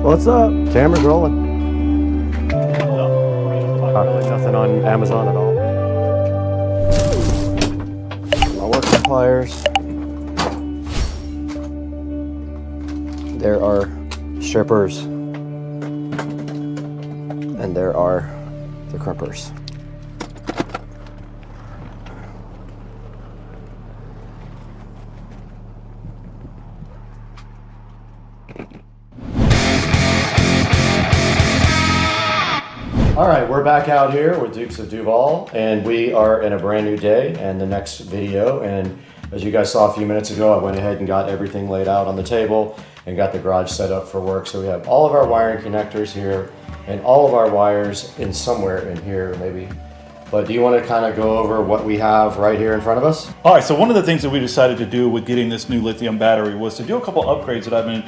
Speaker 1: What's up? Camera's rolling. Nothing on Amazon at all. My work suppliers. There are strippers. And there are the crimpers. All right, we're back out here with Dukes of Duval, and we are in a brand new day and the next video. And as you guys saw a few minutes ago, I went ahead and got everything laid out on the table and got the garage set up for work. So we have all of our wiring connectors here and all of our wires in somewhere in here maybe. But do you want to kind of go over what we have right here in front of us?
Speaker 9: All right, so one of the things that we decided to do with getting this new lithium battery was to do a couple upgrades that I've been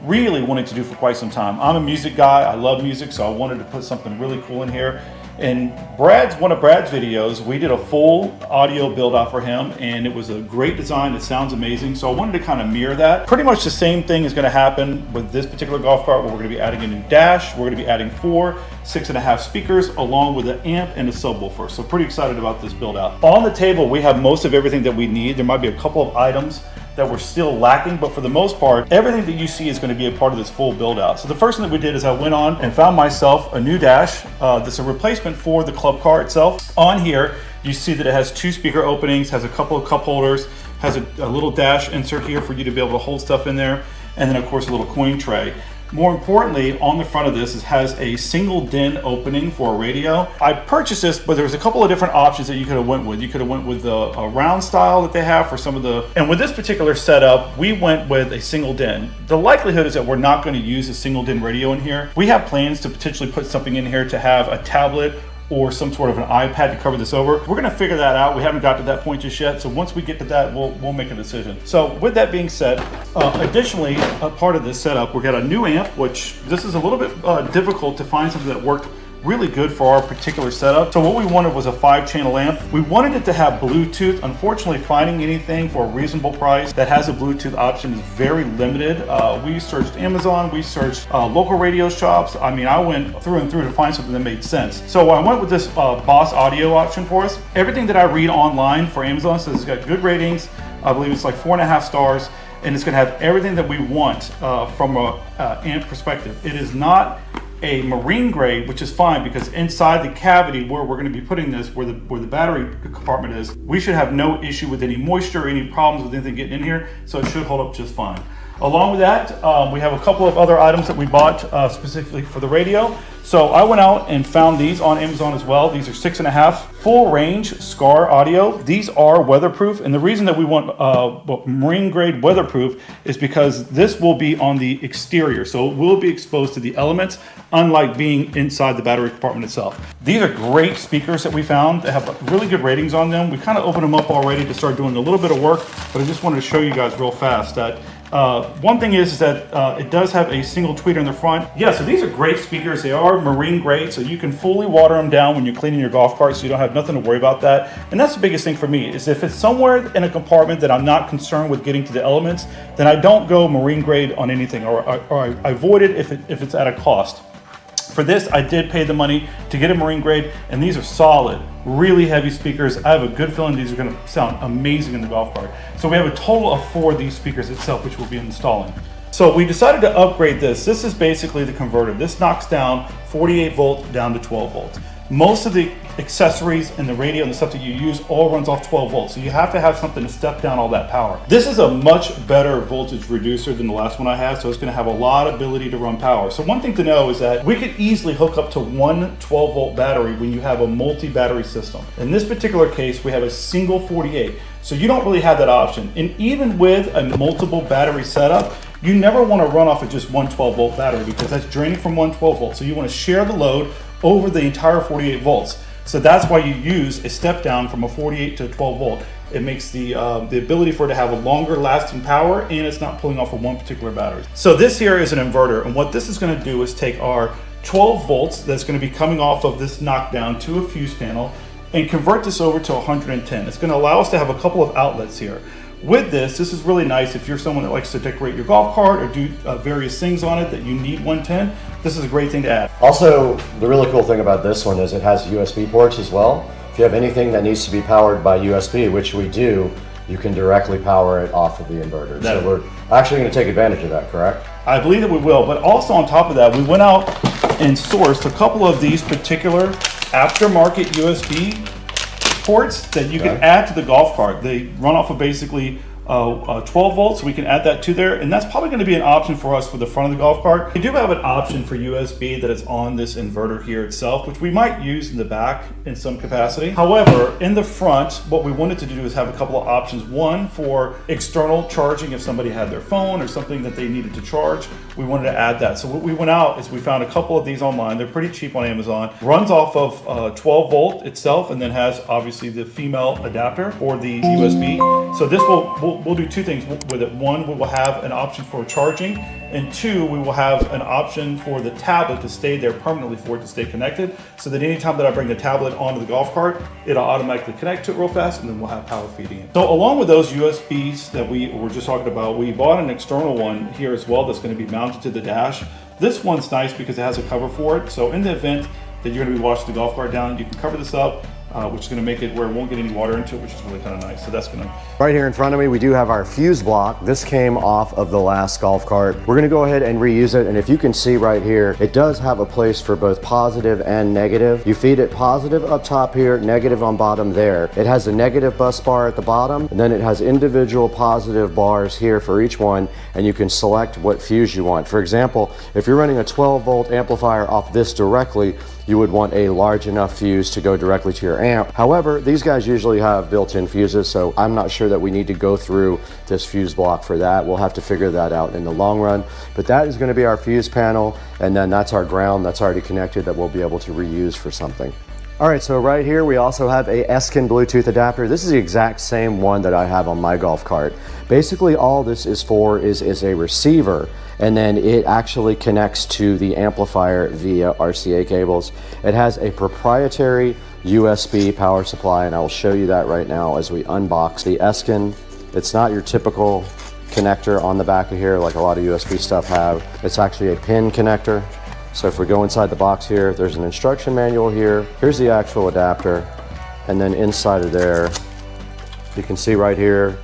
Speaker 9: really wanting to do for quite some time. I'm a music guy, I love music, so I wanted to put something really cool in here. And one of Brad's videos, we did a full audio build out for him, and it was a great design. It sounds amazing. So I wanted to kind of mirror that. Pretty much the same thing is going to happen with this particular golf cart, where we're going to be adding a new dash. We're going to be adding 4 6.5 speakers along with an amp and a subwoofer. So pretty excited about this build out. On the table, we have most of everything that we need. There might be a couple of items that we're still lacking, but for the most part, everything that you see is going to be a part of this full build out. So the first thing that we did is I went on and found myself a new dash. That's a replacement for the club car itself. On here, you see that it has 2 speaker openings, has a couple of cup holders, has a little dash insert here for you to be able to hold stuff in there, and then of course a little coin tray. More importantly, on the front of this, it has a single DIN opening for a radio. I purchased this, but there was a couple of different options that you could have went with. You could have went with a round style that they have for some of the, and with this particular setup, we went with a single DIN. The likelihood is that we're not going to use a single DIN radio in here. We have plans to potentially put something in here to have a tablet or some sort of an iPad to cover this over. We're gonna figure that out. We haven't got to that point just yet. So once we get to that, we'll make a decision. So with that being said, additionally, a part of this setup, we got a new amp, which this is a little bit difficult to find something that worked really good for our particular setup. So what we wanted was a 5-channel amp. We wanted it to have Bluetooth. Unfortunately, finding anything for a reasonable price that has a Bluetooth option is very limited. We searched Amazon, we searched local radio shops. I mean, I went through and through to find something that made sense. So I went with this Boss Audio option for us. Everything that I read online for Amazon says it's got good ratings. I believe it's like 4.5 stars, and it's gonna have everything that we want from a amp perspective. It is not a marine grade, which is fine because inside the cavity where we're going to be putting this, where the battery compartment is, we should have no issue with any moisture or any problems with anything getting in here, so it should hold up just fine. Along with that, we have a couple of other items that we bought specifically for the radio. So I went out and found these on Amazon as well. These are 6.5 full range SCAR audio. These are weatherproof, and the reason that we want marine grade weatherproof is because this will be on the exterior, so it will be exposed to the elements, unlike being inside the battery compartment itself. These are great speakers that we found. They have really good ratings on them. We kind of opened them up already to start doing a little bit of work, but I just wanted to show you guys real fast that one thing is that it does have a single tweeter in the front. Yeah, so these are great speakers. They are marine grade, so you can fully water them down when you're cleaning your golf cart, so you don't have nothing to worry about that. And that's the biggest thing for me, is if it's somewhere in a compartment that I'm not concerned with getting to the elements, then I don't go marine grade on anything, or I avoid it if it's at a cost. For this, I did pay the money to get a marine grade, and these are solid, really heavy speakers. I have a good feeling these are going to sound amazing in the golf cart. So we have a total of 4 of these speakers itself, which we'll be installing. So we decided to upgrade this. This is basically the converter. This knocks down 48 volt down to 12 volts. Most of the accessories and the radio and the stuff that you use all runs off 12 volts. So you have to have something to step down all that power. This is a much better voltage reducer than the last one I had, so it's going to have a lot of ability to run power. So one thing to know is that we could easily hook up to one 12 volt battery when you have a multi-battery system. In this particular case, we have a single 48. So you don't really have that option. And even with a multiple battery setup, you never want to run off of just one 12 volt battery because that's draining from one 12 volt. So you want to share the load over the entire 48 volts. So that's why you use a step down from a 48 to a 12 volt. It makes the ability for it to have a longer lasting power, and it's not pulling off of one particular battery. So this here is an inverter, and what this is going to do is take our 12 volts that's going to be coming off of this knockdown to a fuse panel and convert this over to 110. It's going to allow us to have a couple of outlets here. With this is really nice if you're someone that likes to decorate your golf cart or do various things on it that you need 110. This is a great thing to add.
Speaker 11: Also, the really cool thing about this one is it has USB ports as well. If you have anything that needs to be powered by USB, which we do, you can directly power it off of the inverter. So we're actually going to take advantage of that, correct?
Speaker 9: I believe that we will, but also on top of that, we went out and sourced a couple of these particular aftermarket USB ports that you can add to the golf cart. They run off of basically 12 volts, so we can add that to there, and that's probably going to be an option for us for the front of the golf cart. We do have an option for USB that is on this inverter here itself, which we might use in the back in some capacity. However, in the front, what we wanted to do is have a couple of options. One for external charging if somebody had their phone or something that they needed to charge. We wanted to add that. So what we went out is we found a couple of these online. They're pretty cheap on Amazon. Runs off of 12 volt itself, and then has obviously the female adapter for the USB. So this we'll do two things with it. One, we will have an option for charging, and two, we will have an option for the tablet to stay there permanently for it to stay connected, so that anytime that I bring the tablet onto the golf cart, it'll automatically connect to it real fast, and then we'll have power feeding it. So along with those USBs that we were just talking about, we bought an external one here as well that's going to be mounted to the dash. This one's nice because it has a cover for it, so in the event that you're going to be washing the golf cart down, you can cover this up, which is going to make it where it won't get any water into it, which is really kind of nice. So that's going to...
Speaker 11: Right here in front of me, we do have our fuse block. This came off of the last golf cart. We're going to go ahead and reuse it, and if you can see right here, it does have a place for both positive and negative. You feed it positive up top here, negative on bottom there. It has a negative bus bar at the bottom, and then it has individual positive bars here for each one, and you can select what fuse you want. For example, if you're running a 12 volt amplifier off this directly, you would want a large enough fuse to go directly to your amp. However, these guys usually have built-in fuses, so I'm not sure that we need to go through this fuse block for that. We'll have to figure that out in the long run. But that is going to be our fuse panel, and then that's our ground that's already connected that we'll be able to reuse for something.
Speaker 1: All right, so right here we also have a Elecan Bluetooth adapter. This is the exact same one that I have on my golf cart. Basically all this is for is a receiver, and then it actually connects to the amplifier via RCA cables. It has a proprietary USB power supply, and I will show you that right now as we unbox the Elecan. It's not your typical connector on the back of here like a lot of USB stuff have. It's actually a pin connector. So if we go inside the box here, there's an instruction manual here. Here's the actual adapter. And then inside of there, you can see right here,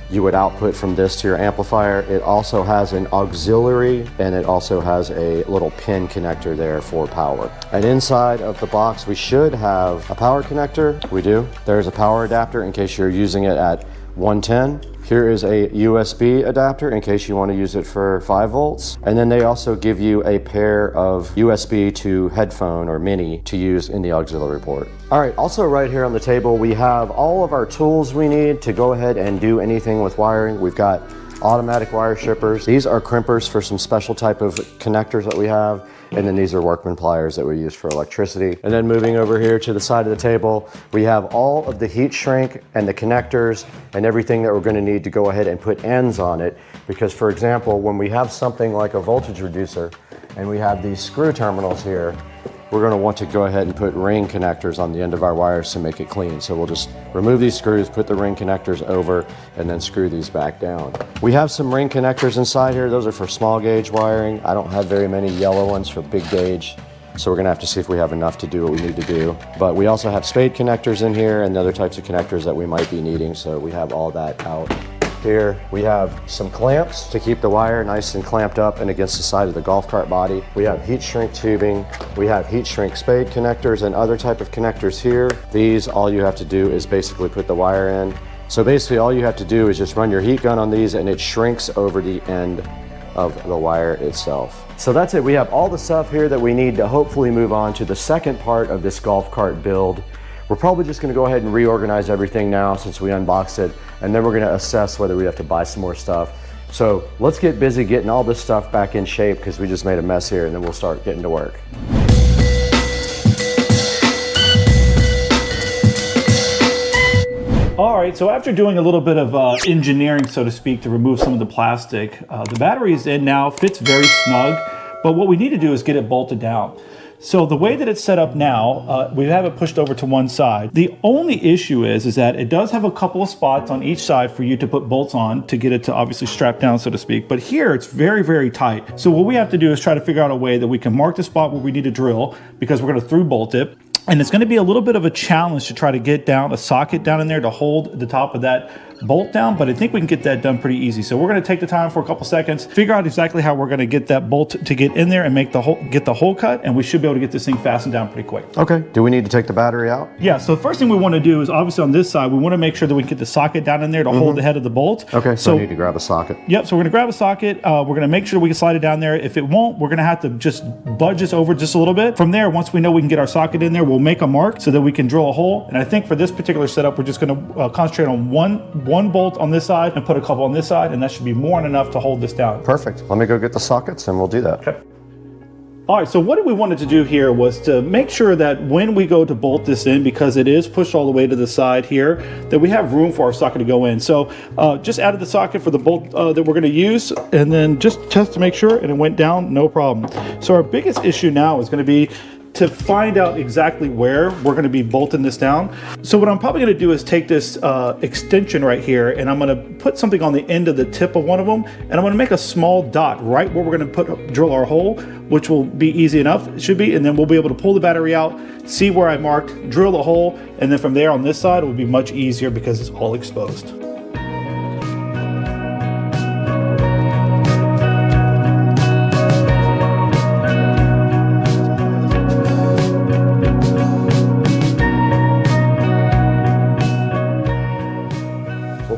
Speaker 1: you would output from this to your amplifier. It also has an auxiliary, and it also has a little pin connector there for power. And inside of the box, we should have a power connector. We do. There's a power adapter in case you're using it at 110. Here is a USB adapter in case you want to use it for 5 volts. And then they also give you a pair of USB to headphone or mini to use in the auxiliary port. All right, also right here on the table, we have all of our tools we need to go ahead and do anything with wiring. We've got automatic wire strippers. These are crimpers for some special type of connectors that we have. And then these are workman pliers that we use for electricity. And then moving over here to the side of the table, we have all of the heat shrink and the connectors and everything that we're going to need to go ahead and put ends on it. Because for example, when we have something like a voltage reducer and we have these screw terminals here, we're going to want to go ahead and put ring connectors on the end of our wires to make it clean. So we'll just remove these screws, put the ring connectors over, and then screw these back down. We have some ring connectors inside here. Those are for small gauge wiring. I don't have very many yellow ones for big gauge. So we're going to have to see if we have enough to do what we need to do. But we also have spade connectors in here and other types of connectors that we might be needing. So we have all that out. Here we have some clamps to keep the wire nice and clamped up and against the side of the golf cart body. We have heat shrink tubing. We have heat shrink spade connectors and other type of connectors here. These, all you have to do is basically put the wire in. So basically all you have to do is just run your heat gun on these and it shrinks over the end of the wire itself. So that's it. We have all the stuff here that we need to hopefully move on to the second part of this golf cart build. We're probably just going to go ahead and reorganize everything now since we unboxed it, and then we're going to assess whether we have to buy some more stuff. So let's get busy getting all this stuff back in shape because we just made a mess here, and then we'll start getting to work.
Speaker 2: All right, so after doing a little bit of engineering, so to speak, to remove some of the plastic, the battery is in now, fits very snug, but what we need to do is get it bolted down. So the way that it's set up now, we have it pushed over to one side. The only issue is that it does have a couple of spots on each side for you to put bolts on to get it to obviously strap down, so to speak. But here it's very, very tight. So what we have to do is try to figure out a way that we can mark the spot where we need to drill because we're going to through bolt it. And it's going to be a little bit of a challenge to try to get down a socket down in there to hold the top of that bolt down, but I think we can get that done pretty easy. So we're going to take the time for a couple seconds, figure out exactly how we're going to get that bolt to get in there and make the get the hole cut, and we should be able to get this thing fastened down pretty quick.
Speaker 1: Okay. Do we need to take the battery out?
Speaker 2: Yeah. So the first thing we want to do is obviously on this side, we want to make sure that we can get the socket down in there to hold the head of the bolt.
Speaker 1: Okay. So I need to grab a socket.
Speaker 2: Yep. So we're going to grab a socket. We're going to make sure we can slide it down there. If it won't, we're going to have to just budge this over just a little bit. From there, once we know we can get our socket in there, we'll make a mark so that we can drill a hole. And I think for this particular setup, we're just going to concentrate on one bolt on this side and put a couple on this side, and that should be more than enough to hold this down.
Speaker 1: Perfect. Let me go get the sockets and we'll do that.
Speaker 2: Okay. All right, so what we wanted to do here was to make sure that when we go to bolt this in, because it is pushed all the way to the side here, that we have room for our socket to go in. So just added the socket for the bolt that we're going to use, and then just test to make sure, and it went down, no problem. So our biggest issue now is going to be to find out exactly where we're going to be bolting this down. So what I'm probably going to do is take this extension right here, and I'm going to put something on the end of the tip of one of them, and I'm going to make a small dot right where we're going to drill our hole, which will be easy enough, it should be, and then we'll be able to pull the battery out, see where I marked, drill the hole, and then from there on this side it will be much easier because it's all exposed.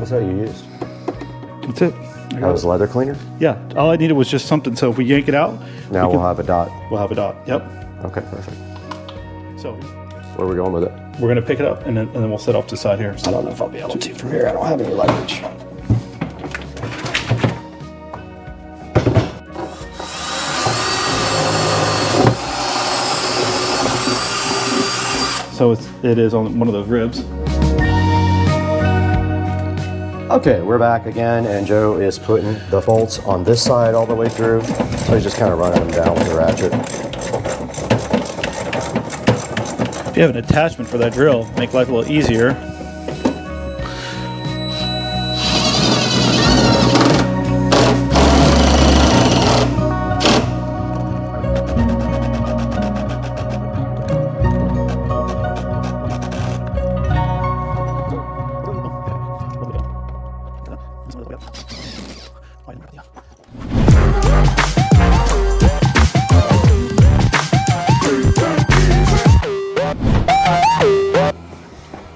Speaker 1: That you used?
Speaker 2: That's it.
Speaker 1: That was leather cleaner?
Speaker 2: Yeah, all I needed was just something, so if we yank it out,
Speaker 1: now we'll have a dot.
Speaker 2: We'll have a dot, yep.
Speaker 1: Okay, perfect.
Speaker 2: So
Speaker 1: where are we going with it?
Speaker 2: We're going to pick it up and then we'll set off to the side here.
Speaker 1: I don't know if I'll be able to from here. I don't have any leverage.
Speaker 9: So it is on one of those ribs.
Speaker 1: Okay, we're back again, and Joe is putting the bolts on this side all the way through. So he's just kind of running them down with the ratchet.
Speaker 9: If you have an attachment for that drill, make life a little easier.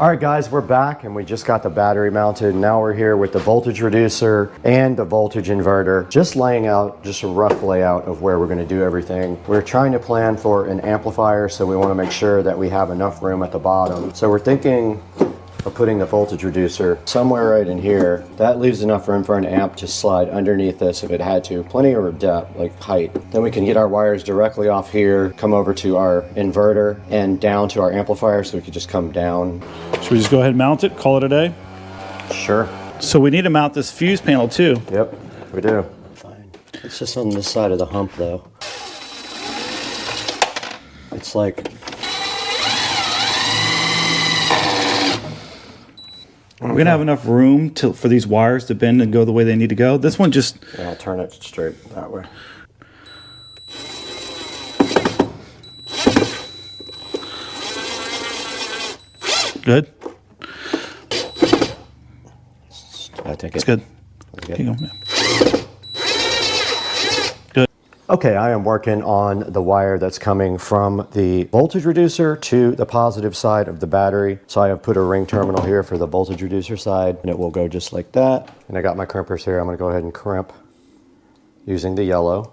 Speaker 1: All right, guys, we're back, and we just got the battery mounted. Now we're here with the voltage reducer and the voltage inverter, just laying out just a rough layout of where we're going to do everything. We're trying to plan for an amplifier, so we want to make sure that we have enough room at the bottom. So we're thinking of putting the voltage reducer somewhere right in here. That leaves enough room for an amp to slide underneath this if it had to. Plenty of depth, like height. Then we can get our wires directly off here, come over to our inverter and down to our amplifier, so we could just come down.
Speaker 9: Should we just go ahead and mount it, call it a day?
Speaker 1: Sure.
Speaker 9: So we need to mount this fuse panel too.
Speaker 1: Yep, we do. Fine. It's just on this side of the hump though. It's like,
Speaker 9: we're gonna have enough room for these wires to bend and go the way they need to go. This one just...
Speaker 1: Yeah, I'll turn it straight that way.
Speaker 9: Good?
Speaker 1: I think
Speaker 9: it's good.
Speaker 1: Good.
Speaker 9: Keep going.
Speaker 1: Okay, I am working on the wire that's coming from the voltage reducer to the positive side of the battery. So I have put a ring terminal here for the voltage reducer side, and it will go just like that. And I got my crimpers here. I'm going to go ahead and crimp using the yellow.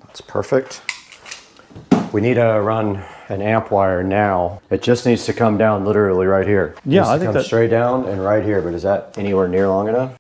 Speaker 1: That's perfect. We need to run an amp wire now. It just needs to come down literally right here.
Speaker 9: Yeah, I think
Speaker 1: that straight down and right here, but is that anywhere near long enough?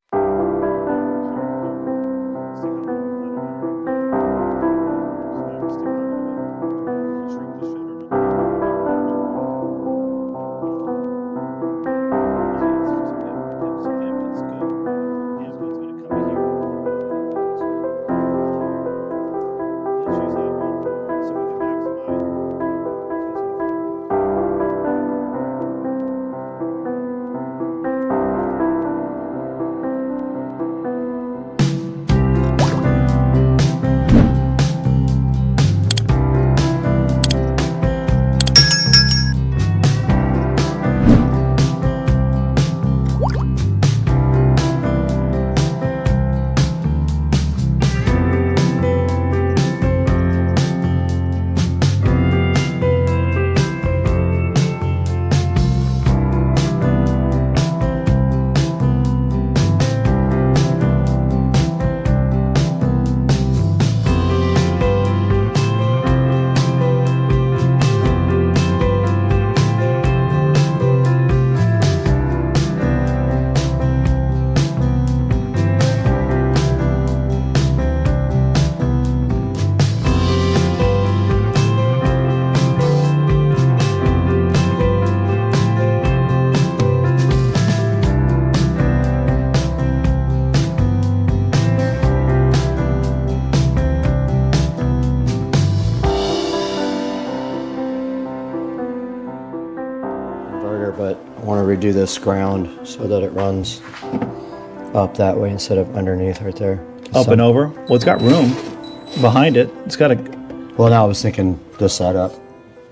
Speaker 1: But I want to redo this ground so that it runs up that way instead of underneath right there.
Speaker 9: Up and over? Well, it's got room behind it. It's got a...
Speaker 1: Well, now I was thinking this side up.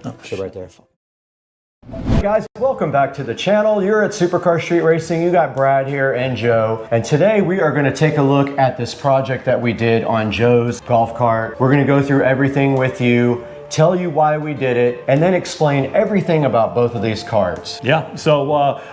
Speaker 1: Oh, so right there. Hey guys, welcome back to the channel. You're at Supercar Street Racing. You got Brad here and Joe. And today we are going to take a look at this project that we did on Joe's golf cart. We're going to go through everything with you tell you why we did it, and then explain everything about both of these cards.
Speaker 9: Yeah, so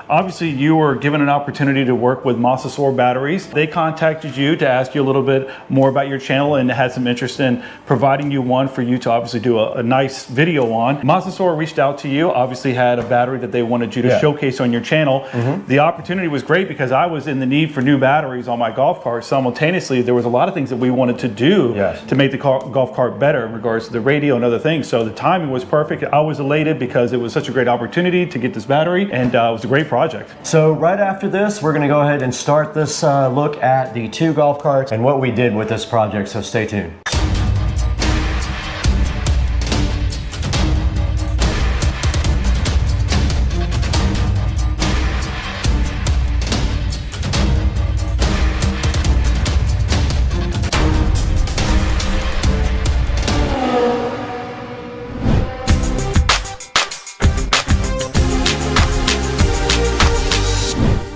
Speaker 9: obviously you were given an opportunity to work with Masasor Batteries. They contacted you to ask you a little bit more about your channel and had some interest in providing you one for you to obviously do a nice video on. Masasor reached out to you, obviously had a battery that they wanted you to showcase on your channel. The opportunity was great because I was in the need for new batteries on my golf cart. Simultaneously, there was a lot of things that we wanted to do to make the golf cart better in regards to the radio and other things. So the timing was perfect. I was elated because it was such a great opportunity to get this battery, and it was a great project.
Speaker 1: So right after this, we're gonna go ahead and start this look at the 2 golf carts and what we did with this project, so stay tuned.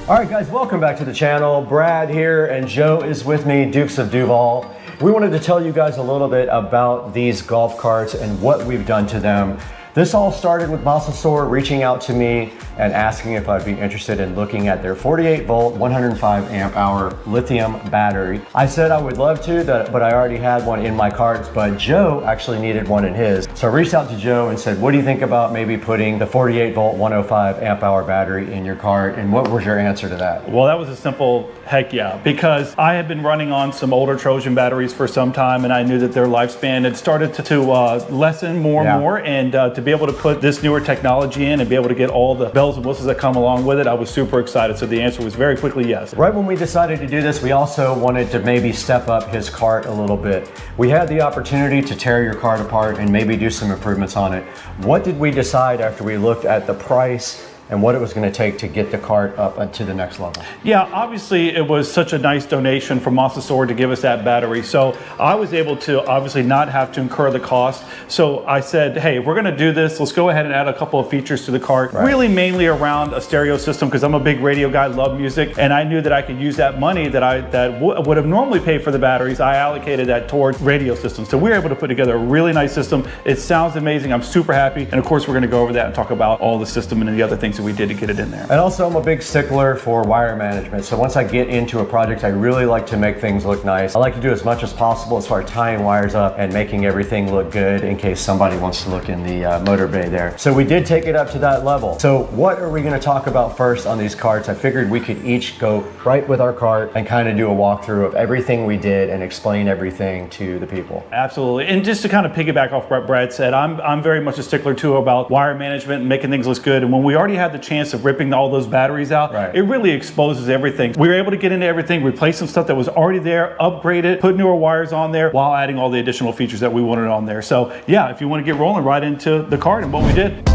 Speaker 1: All right, guys, welcome back to the channel. Brad here, and Joe is with me, Dukes of Duval. We wanted to tell you guys a little bit about these golf carts and what we've done to them. This all started with Masasor reaching out to me and asking if I'd be interested in looking at their 48 volt, 105 amp hour lithium battery. I said I would love to, but I already had one in my carts, but Joe actually needed one in his. So I reached out to Joe and said, what do you think about maybe putting the 48 volt, 105 amp hour battery in your cart? And what was your answer to that?
Speaker 9: Well, that was a simple heck yeah, because I had been running on some older Trojan batteries for some time, and I knew that their lifespan had started to lessen more and more, and to be able to put this newer technology in and be able to get all the bells and whistles that come along with it, I was super excited. So the answer was very quickly yes.
Speaker 1: Right when we decided to do this, we also wanted to maybe step up his cart a little bit. We had the opportunity to tear your cart apart and maybe do some improvements on it. What did we decide after we looked at the price and what it was going to take to get the cart up to the next level?
Speaker 9: Yeah, obviously it was such a nice donation from Masasor to give us that battery. So I was able to obviously not have to incur the cost. So I said, hey, if we're going to do this, let's go ahead and add a couple of features to the cart. Really mainly around a stereo system, because I'm a big radio guy, love music, and I knew that I could use that money that would have normally paid for the batteries. I allocated that towards radio systems. So we were able to put together a really nice system. It sounds amazing. I'm super happy. And of course, we're going to go over that and talk about all the system and the other things that we did to get it in there.
Speaker 1: And also, I'm a big stickler for wire management. So once I get into a project, I really like to make things look nice. I like to do as much as possible as far as tying wires up and making everything look good in case somebody wants to look in the motor bay there. So we did take it up to that level. So what are we going to talk about first on these carts? I figured we could each go right with our cart and kind of do a walkthrough of everything we did and explain everything to the people.
Speaker 9: Absolutely. And just to kind of piggyback off what Brad said, I'm very much a stickler too about wire management and making things look good. And when we already had the chance of ripping all those batteries out, it really exposes everything. We were able to get into everything, replace some stuff that was already there, upgrade it, put newer wires on there while adding all the additional features that we wanted on there. So yeah, if you want to get rolling right into the cart and what we did.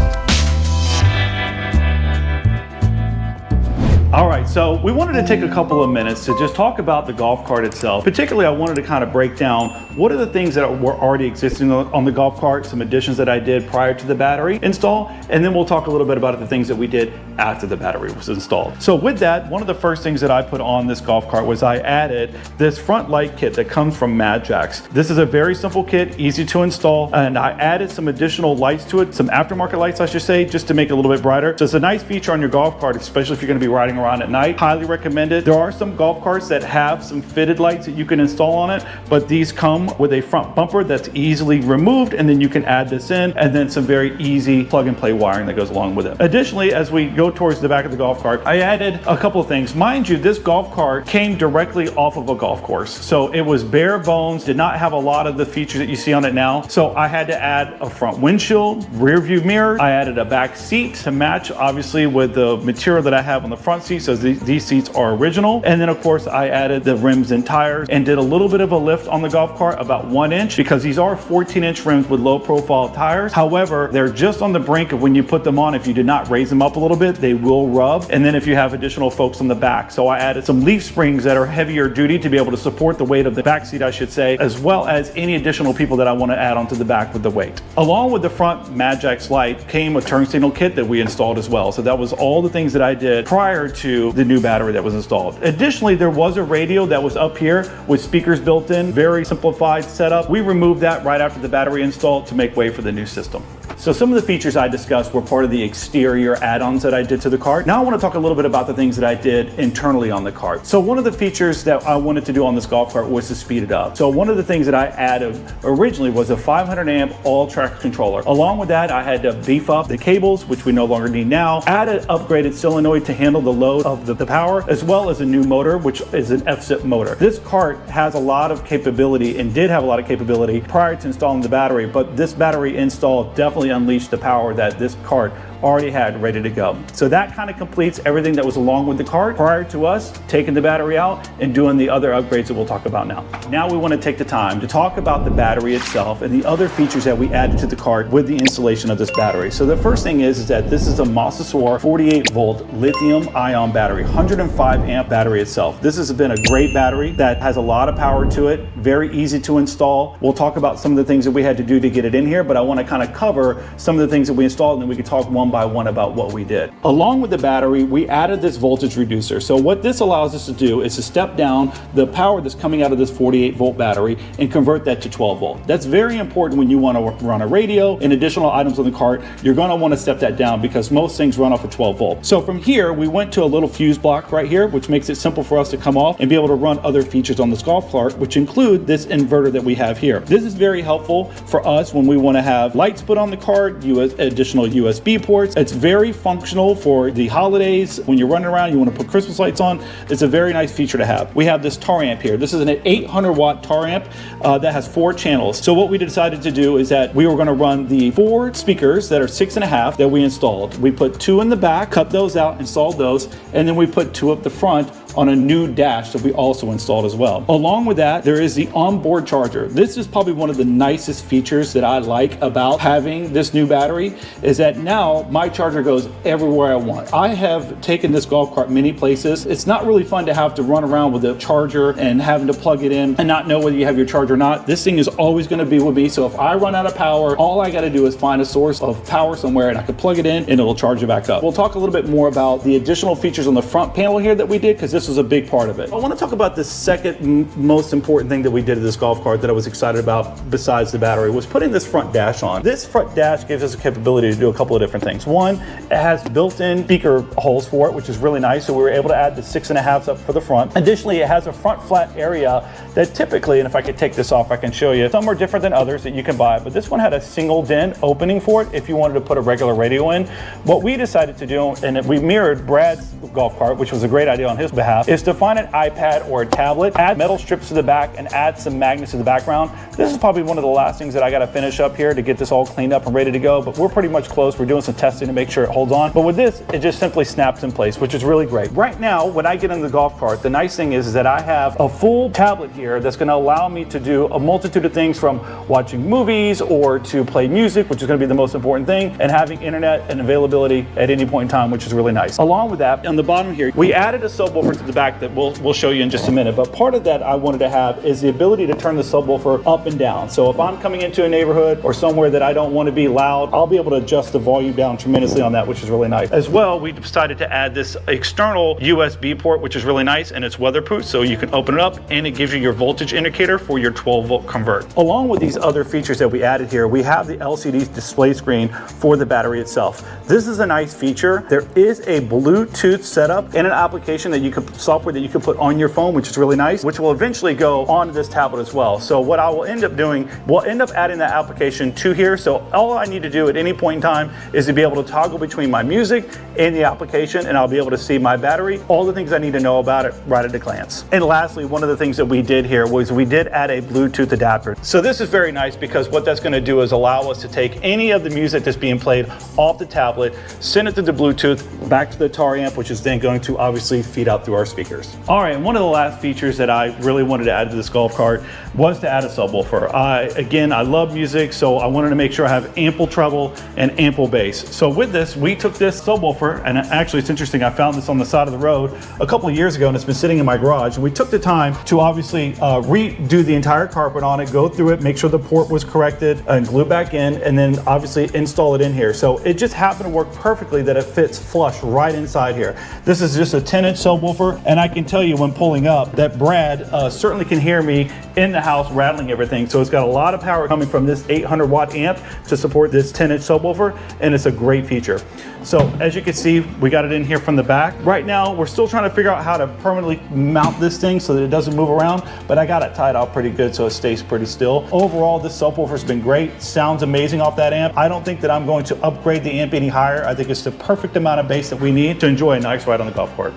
Speaker 9: All right, so we wanted to take a couple of minutes to just talk about the golf cart itself. Particularly, I wanted to kind of break down what are the things that were already existing on the golf cart, some additions that I did prior to the battery install, and then we'll talk a little bit about the things that we did after the battery was installed. So with that, one of the first things that I put on this golf cart was I added this front light kit that comes from Madjax. This is a very simple kit, easy to install, and I added some additional lights to it, some aftermarket lights I should say, just to make it a little bit brighter. So it's a nice feature on your golf cart, especially if you're going to be riding around at night. Highly recommend it. There are some golf carts that have some fitted lights that you can install on it, but these come with a front bumper that's easily removed, and then you can add this in, and then some very easy plug and play wiring that goes along with it. Additionally, as we go towards the back of the golf cart, I added a couple of things. Mind you, this golf cart came directly off of a golf course. So it was bare bones, did not have a lot of the features that you see on it now. So I had to add a front windshield, rear view mirror. I added a back seat to match obviously with the material that I have on the front seat. So these seats are original. And then of course I added the rims and tires and did a little bit of a lift on the golf cart, about 1 inch, because these are 14-inch rims with low profile tires. However, they're just on the brink of when you put them on, if you did not raise them up a little bit, they will rub. And then if you have additional folks on the back. So I added some leaf springs that are heavier duty to be able to support the weight of the back seat, I should say, as well as any additional people that I want to add onto the back with the weight. Along with the front Madjax light came a turn signal kit that we installed as well. So that was all the things that I did prior to the new battery that was installed. Additionally, there was a radio that was up here with speakers built in, very simplified setup. We removed that right after the battery install to make way for the new system. So some of the features I discussed were part of the exterior add-ons that I did to the cart. Now I want to talk a little bit about the things that I did internally on the cart. So one of the features that I wanted to do on this golf cart was to speed it up. So one of the things that I added originally was a 500 amp all-track controller. Along with that, I had to beef up the cables, which we no longer need now, add an upgraded solenoid to handle the load of the power, as well as a new motor, which is an FSIP motor. This cart has a lot of capability and did have a lot of capability prior to installing the battery, but this battery install definitely unleashed the power that this cart already had ready to go. So that kind of completes everything that was along with the cart prior to us taking the battery out and doing the other upgrades that we'll talk about now. Now we want to take the time to talk about the battery itself and the other features that we added to the cart with the installation of this battery. So the first thing is that this is a Masasur 48 volt lithium ion battery, 105 amp battery itself. This has been a great battery that has a lot of power to it, very easy to install. We'll talk about some of the things that we had to do to get it in here, but I want to kind of cover some of the things that we installed and then we can talk one by one about what we did. Along with the battery, we added this voltage reducer. So what this allows us to do is to step down the power that's coming out of this 48 volt battery and convert that to 12 volt. That's very important when you want to run a radio and additional items on the cart. You're going to want to step that down because most things run off of 12 volt. So from here, we went to a little fuse block right here, which makes it simple for us to come off and be able to run other features on this golf cart, which include this inverter that we have here. This is very helpful for us when we want to have lights put on the cart, additional USB ports. It's very functional for the holidays. When you're running around, you want to put Christmas lights on. It's a very nice feature to have. We have this tar amp here. This is an 800 watt tar amp that has 4 channels. So what we decided to do is that we were going to run the 4 speakers that are 6.5 that we installed. We put 2 in the back, cut those out, installed those, and then we put 2 up the front on a new dash that we also installed as well. Along with that, there is the onboard charger. This is probably one of the nicest features that I like about having this new battery is that now my charger goes everywhere I want. I have taken this golf cart many places. It's not really fun to have to run around with a charger and having to plug it in and not know whether you have your charger or not. This thing is always going to be with me. So if I run out of power, all I got to do is find a source of power somewhere and I can plug it in and it'll charge it back up. We'll talk a little bit more about the additional features on the front panel here that we did because this was a big part of it. I want to talk about the second most important thing that we did to this golf cart that I was excited about besides the battery was putting this front dash on. This front dash gives us a capability to do a couple of different things. One, it has built-in speaker holes for it, which is really nice. So we were able to add the 6.5s up for the front. Additionally, it has a front flat area that typically, and if I could take this off, I can show you. Some are different than others that you can buy, but this one had a single DIN opening for it if you wanted to put a regular radio in. What we decided to do, and we mirrored Brad's golf cart, which was a great idea on his behalf, is to find an iPad or a tablet, add metal strips to the back, and add some magnets to the background. This is probably one of the last things that I got to finish up here to get this all cleaned up and ready to go, but we're pretty much close. We're doing some testing to make sure it holds on. But with this, it just simply snaps in place, which is really great. Right now, when I get in the golf cart, the nice thing is that I have a full tablet here that's going to allow me to do a multitude of things from watching movies or to play music, which is going to be the most important thing, and having internet and availability at any point in time, which is really nice. Along with that, on the bottom here, we added a subwoofer to the back that we'll show you in just a minute. But part of that I wanted to have is the ability to turn the subwoofer up and down. So if I'm coming into a neighborhood or somewhere that I don't want to be loud, I'll be able to adjust the volume down tremendously on that, which is really nice. As well, we decided to add this external USB port, which is really nice, and it's weatherproof, so you can open it up and it gives you your voltage indicator for your 12 volt convert. Along with these other features that we added here, we have the LCD display screen for the battery itself. This is a nice feature. There is a Bluetooth setup and an application that you could, software that you can put on your phone, which is really nice, which will eventually go onto this tablet as well. So what I will end up doing, we'll end up adding that application to here. So all I need to do at any point in time is to be able to toggle between my music and the application, and I'll be able to see my battery, all the things I need to know about it right at a glance. And lastly, one of the things that we did here was we did add a Bluetooth adapter. So this is very nice because what that's going to do is allow us to take any of the music that's being played off the tablet, send it to the Bluetooth back to the tar amp, which is then going to obviously feed out through our speakers. All right, and one of the last features that I really wanted to add to this golf cart was to add a subwoofer. Again, I love music, so I wanted to make sure I have ample treble and ample bass. So with this, we took this subwoofer, and actually it's interesting, I found this on the side of the road a couple of years ago, and it's been sitting in my garage, and we took the time to obviously redo the entire carpet on it, go through it, make sure the port was corrected, and glue back in, and then obviously install it in here. So it just happened to work perfectly that it fits flush right inside here. This is just a 10-inch subwoofer, and I can tell you when pulling up that Brad certainly can hear me in the house rattling everything. So it's got a lot of power coming from this 800 watt amp to support this 10-inch subwoofer, and it's a great feature. So as you can see, we got it in here from the back. Right now, we're still trying to figure out how to permanently mount this thing so that it doesn't move around, but I got it tied out pretty good so it stays pretty still. Overall, this subwoofer's been great. Sounds amazing off that amp. I don't think that I'm going to upgrade the amp any higher. I think it's the perfect amount of bass that we need to enjoy a nice ride on the golf cart.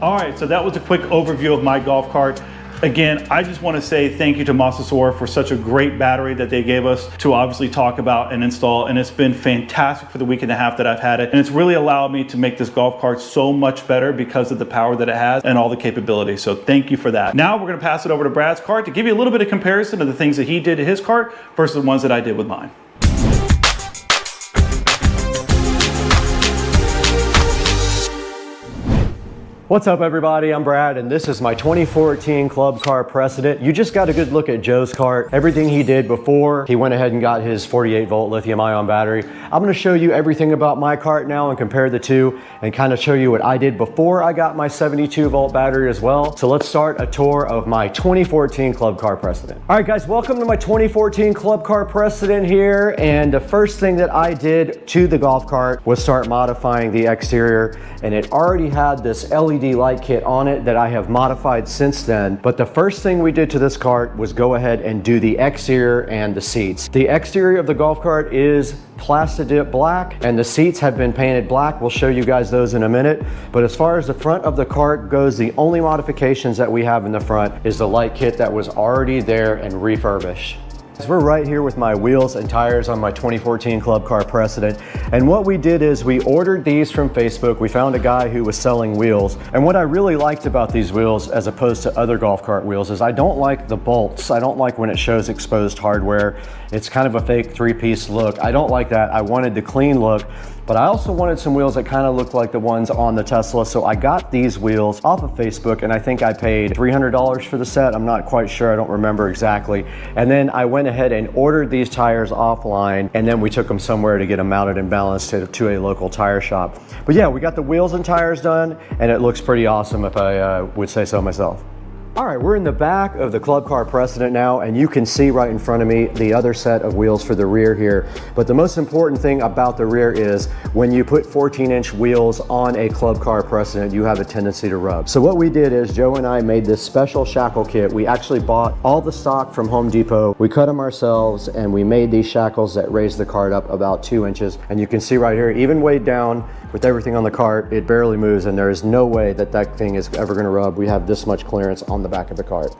Speaker 9: All right, so that was a quick overview of my golf cart. Again, I just want to say thank you to Masasor for such a great battery that they gave us to obviously talk about and install, and it's been fantastic for the week and a half that I've had it, and it's really allowed me to make this golf cart so much better because of the power that it has and all the capabilities. So thank you for that. Now we're going to pass it over to Brad's cart to give you a little bit of comparison of the things that he did to his cart versus the ones that I did with mine.
Speaker 1: What's up everybody, I'm Brad and this is my 2014 Club Car Precedent. You just got a good look at Joe's cart, everything he did before he went ahead and got his 48 volt lithium ion battery. I'm gonna show you everything about my cart now and compare the two and kind of show you what I did before I got my 72 volt battery as well. So let's start a tour of my 2014 Club Car Precedent. All right guys, welcome to my 2014 Club Car Precedent here, and the first thing that I did to the golf cart was start modifying the exterior, and it already had this LED light kit on it that I have modified since then. But the first thing we did to this cart was go ahead and do the exterior and the seats. The exterior of the golf cart is Plastidip black and the seats have been painted black. We'll show you guys those in a minute. But as far as the front of the cart goes, the only modifications that we have in the front is the light kit that was already there and refurbished. So we're right here with my wheels and tires on my 2014 Club Car Precedent. And what we did is we ordered these from Facebook. We found a guy who was selling wheels. And what I really liked about these wheels as opposed to other golf cart wheels is I don't like the bolts. I don't like when it shows exposed hardware. It's kind of a fake three-piece look. I don't like that. I wanted the clean look. But I also wanted some wheels that kind of looked like the ones on the Tesla. So I got these wheels off of Facebook and I think I paid $300 for the set. I'm not quite sure, I don't remember exactly. And then I went ahead and ordered these tires offline, and then we took them somewhere to get them mounted and balanced to a local tire shop. But yeah, we got the wheels and tires done and it looks pretty awesome if I would say so myself. All right, we're in the back of the Club Car Precedent now, and you can see right in front of me the other set of wheels for the rear here. But the most important thing about the rear is when you put 14-inch wheels on a Club Car Precedent, you have a tendency to rub. So what we did is Joe and I made this special shackle kit. We actually bought all the stock from Home Depot. We cut them ourselves and we made these shackles that raise the cart up about 2 inches. And you can see right here, even weighed down with everything on the cart, it barely moves, and there is no way that that thing is ever gonna rub. We have this much clearance on the back of the cart.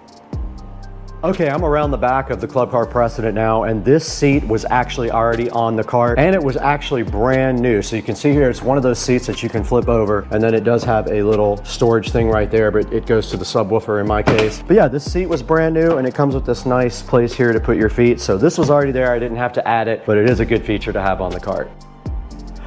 Speaker 1: Okay, I'm around the back of the Club Car Precedent now, and this seat was actually already on the cart, and it was actually brand new. So you can see here, it's one of those seats that you can flip over, and then it does have a little storage thing right there, but it goes to the subwoofer in my case. But yeah, this seat was brand new, and it comes with this nice place here to put your feet. So this was already there, I didn't have to add it, but it is a good feature to have on the cart.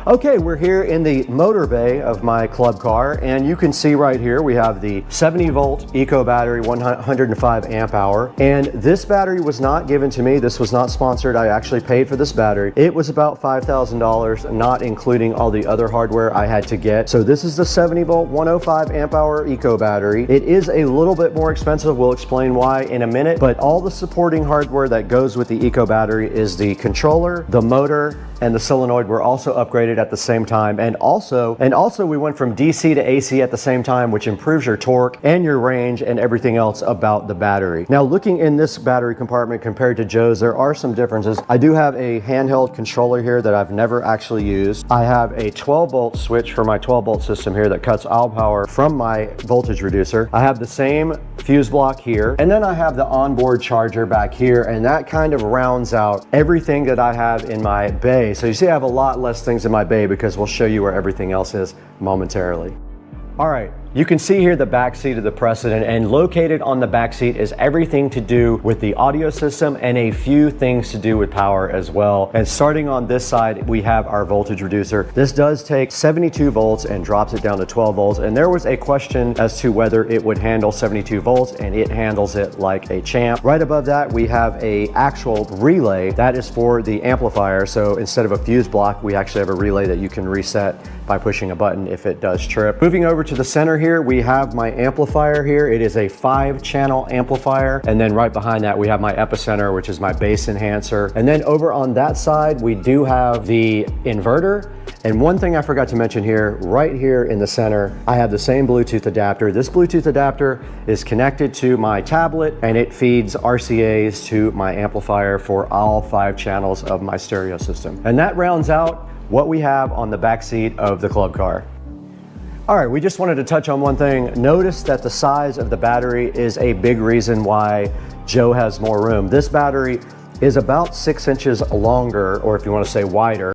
Speaker 1: Okay, we're here in the motor bay of my club car, and you can see right here we have the 70 volt eco battery, 105 amp hour, and this battery was not given to me. This was not sponsored. I actually paid for this battery. It was about $5,000, not including all the other hardware I had to get. So this is the 70 volt 105 amp hour eco battery. It is a little bit more expensive. We'll explain why in a minute, but all the supporting hardware that goes with the eco battery is the controller, the motor, and the solenoid were also upgraded at the same time. And also we went from DC to AC at the same time, which improves your torque and your range and everything else about the battery. Now, looking in this battery compartment compared to Joe's, there are some differences. I do have a handheld controller here that I've never actually used. I have a 12 volt switch for my 12 volt system here that cuts all power from my voltage reducer. I have the same fuse block here, and then I have the onboard charger back here, and that kind of rounds out everything that I have in my bay. So you see I have a lot less things in my bay because we'll show you where everything else is momentarily. All right, you can see here the back seat of the Precedent, and located on the back seat is everything to do with the audio system and a few things to do with power as well. And starting on this side, we have our voltage reducer. This does take 72 volts and drops it down to 12 volts. And there was a question as to whether it would handle 72 volts, and it handles it like a champ. Right above that, we have a actual relay that is for the amplifier. So instead of a fuse block, we actually have a relay that you can reset by pushing a button if it does trip. Moving over to the center here, we have my amplifier here. It is a 5-channel amplifier. And then right behind that, we have my epicenter, which is my bass enhancer. And then over on that side, we do have the inverter. And one thing I forgot to mention here, right here in the center, I have the same Bluetooth adapter. This Bluetooth adapter is connected to my tablet, and it feeds RCAs to my amplifier for all 5 channels of my stereo system. And that rounds out what we have on the back seat of the club car. All right, we just wanted to touch on one thing. Notice that the size of the battery is a big reason why Joe has more room. This battery is about 6 inches longer, or if you want to say wider,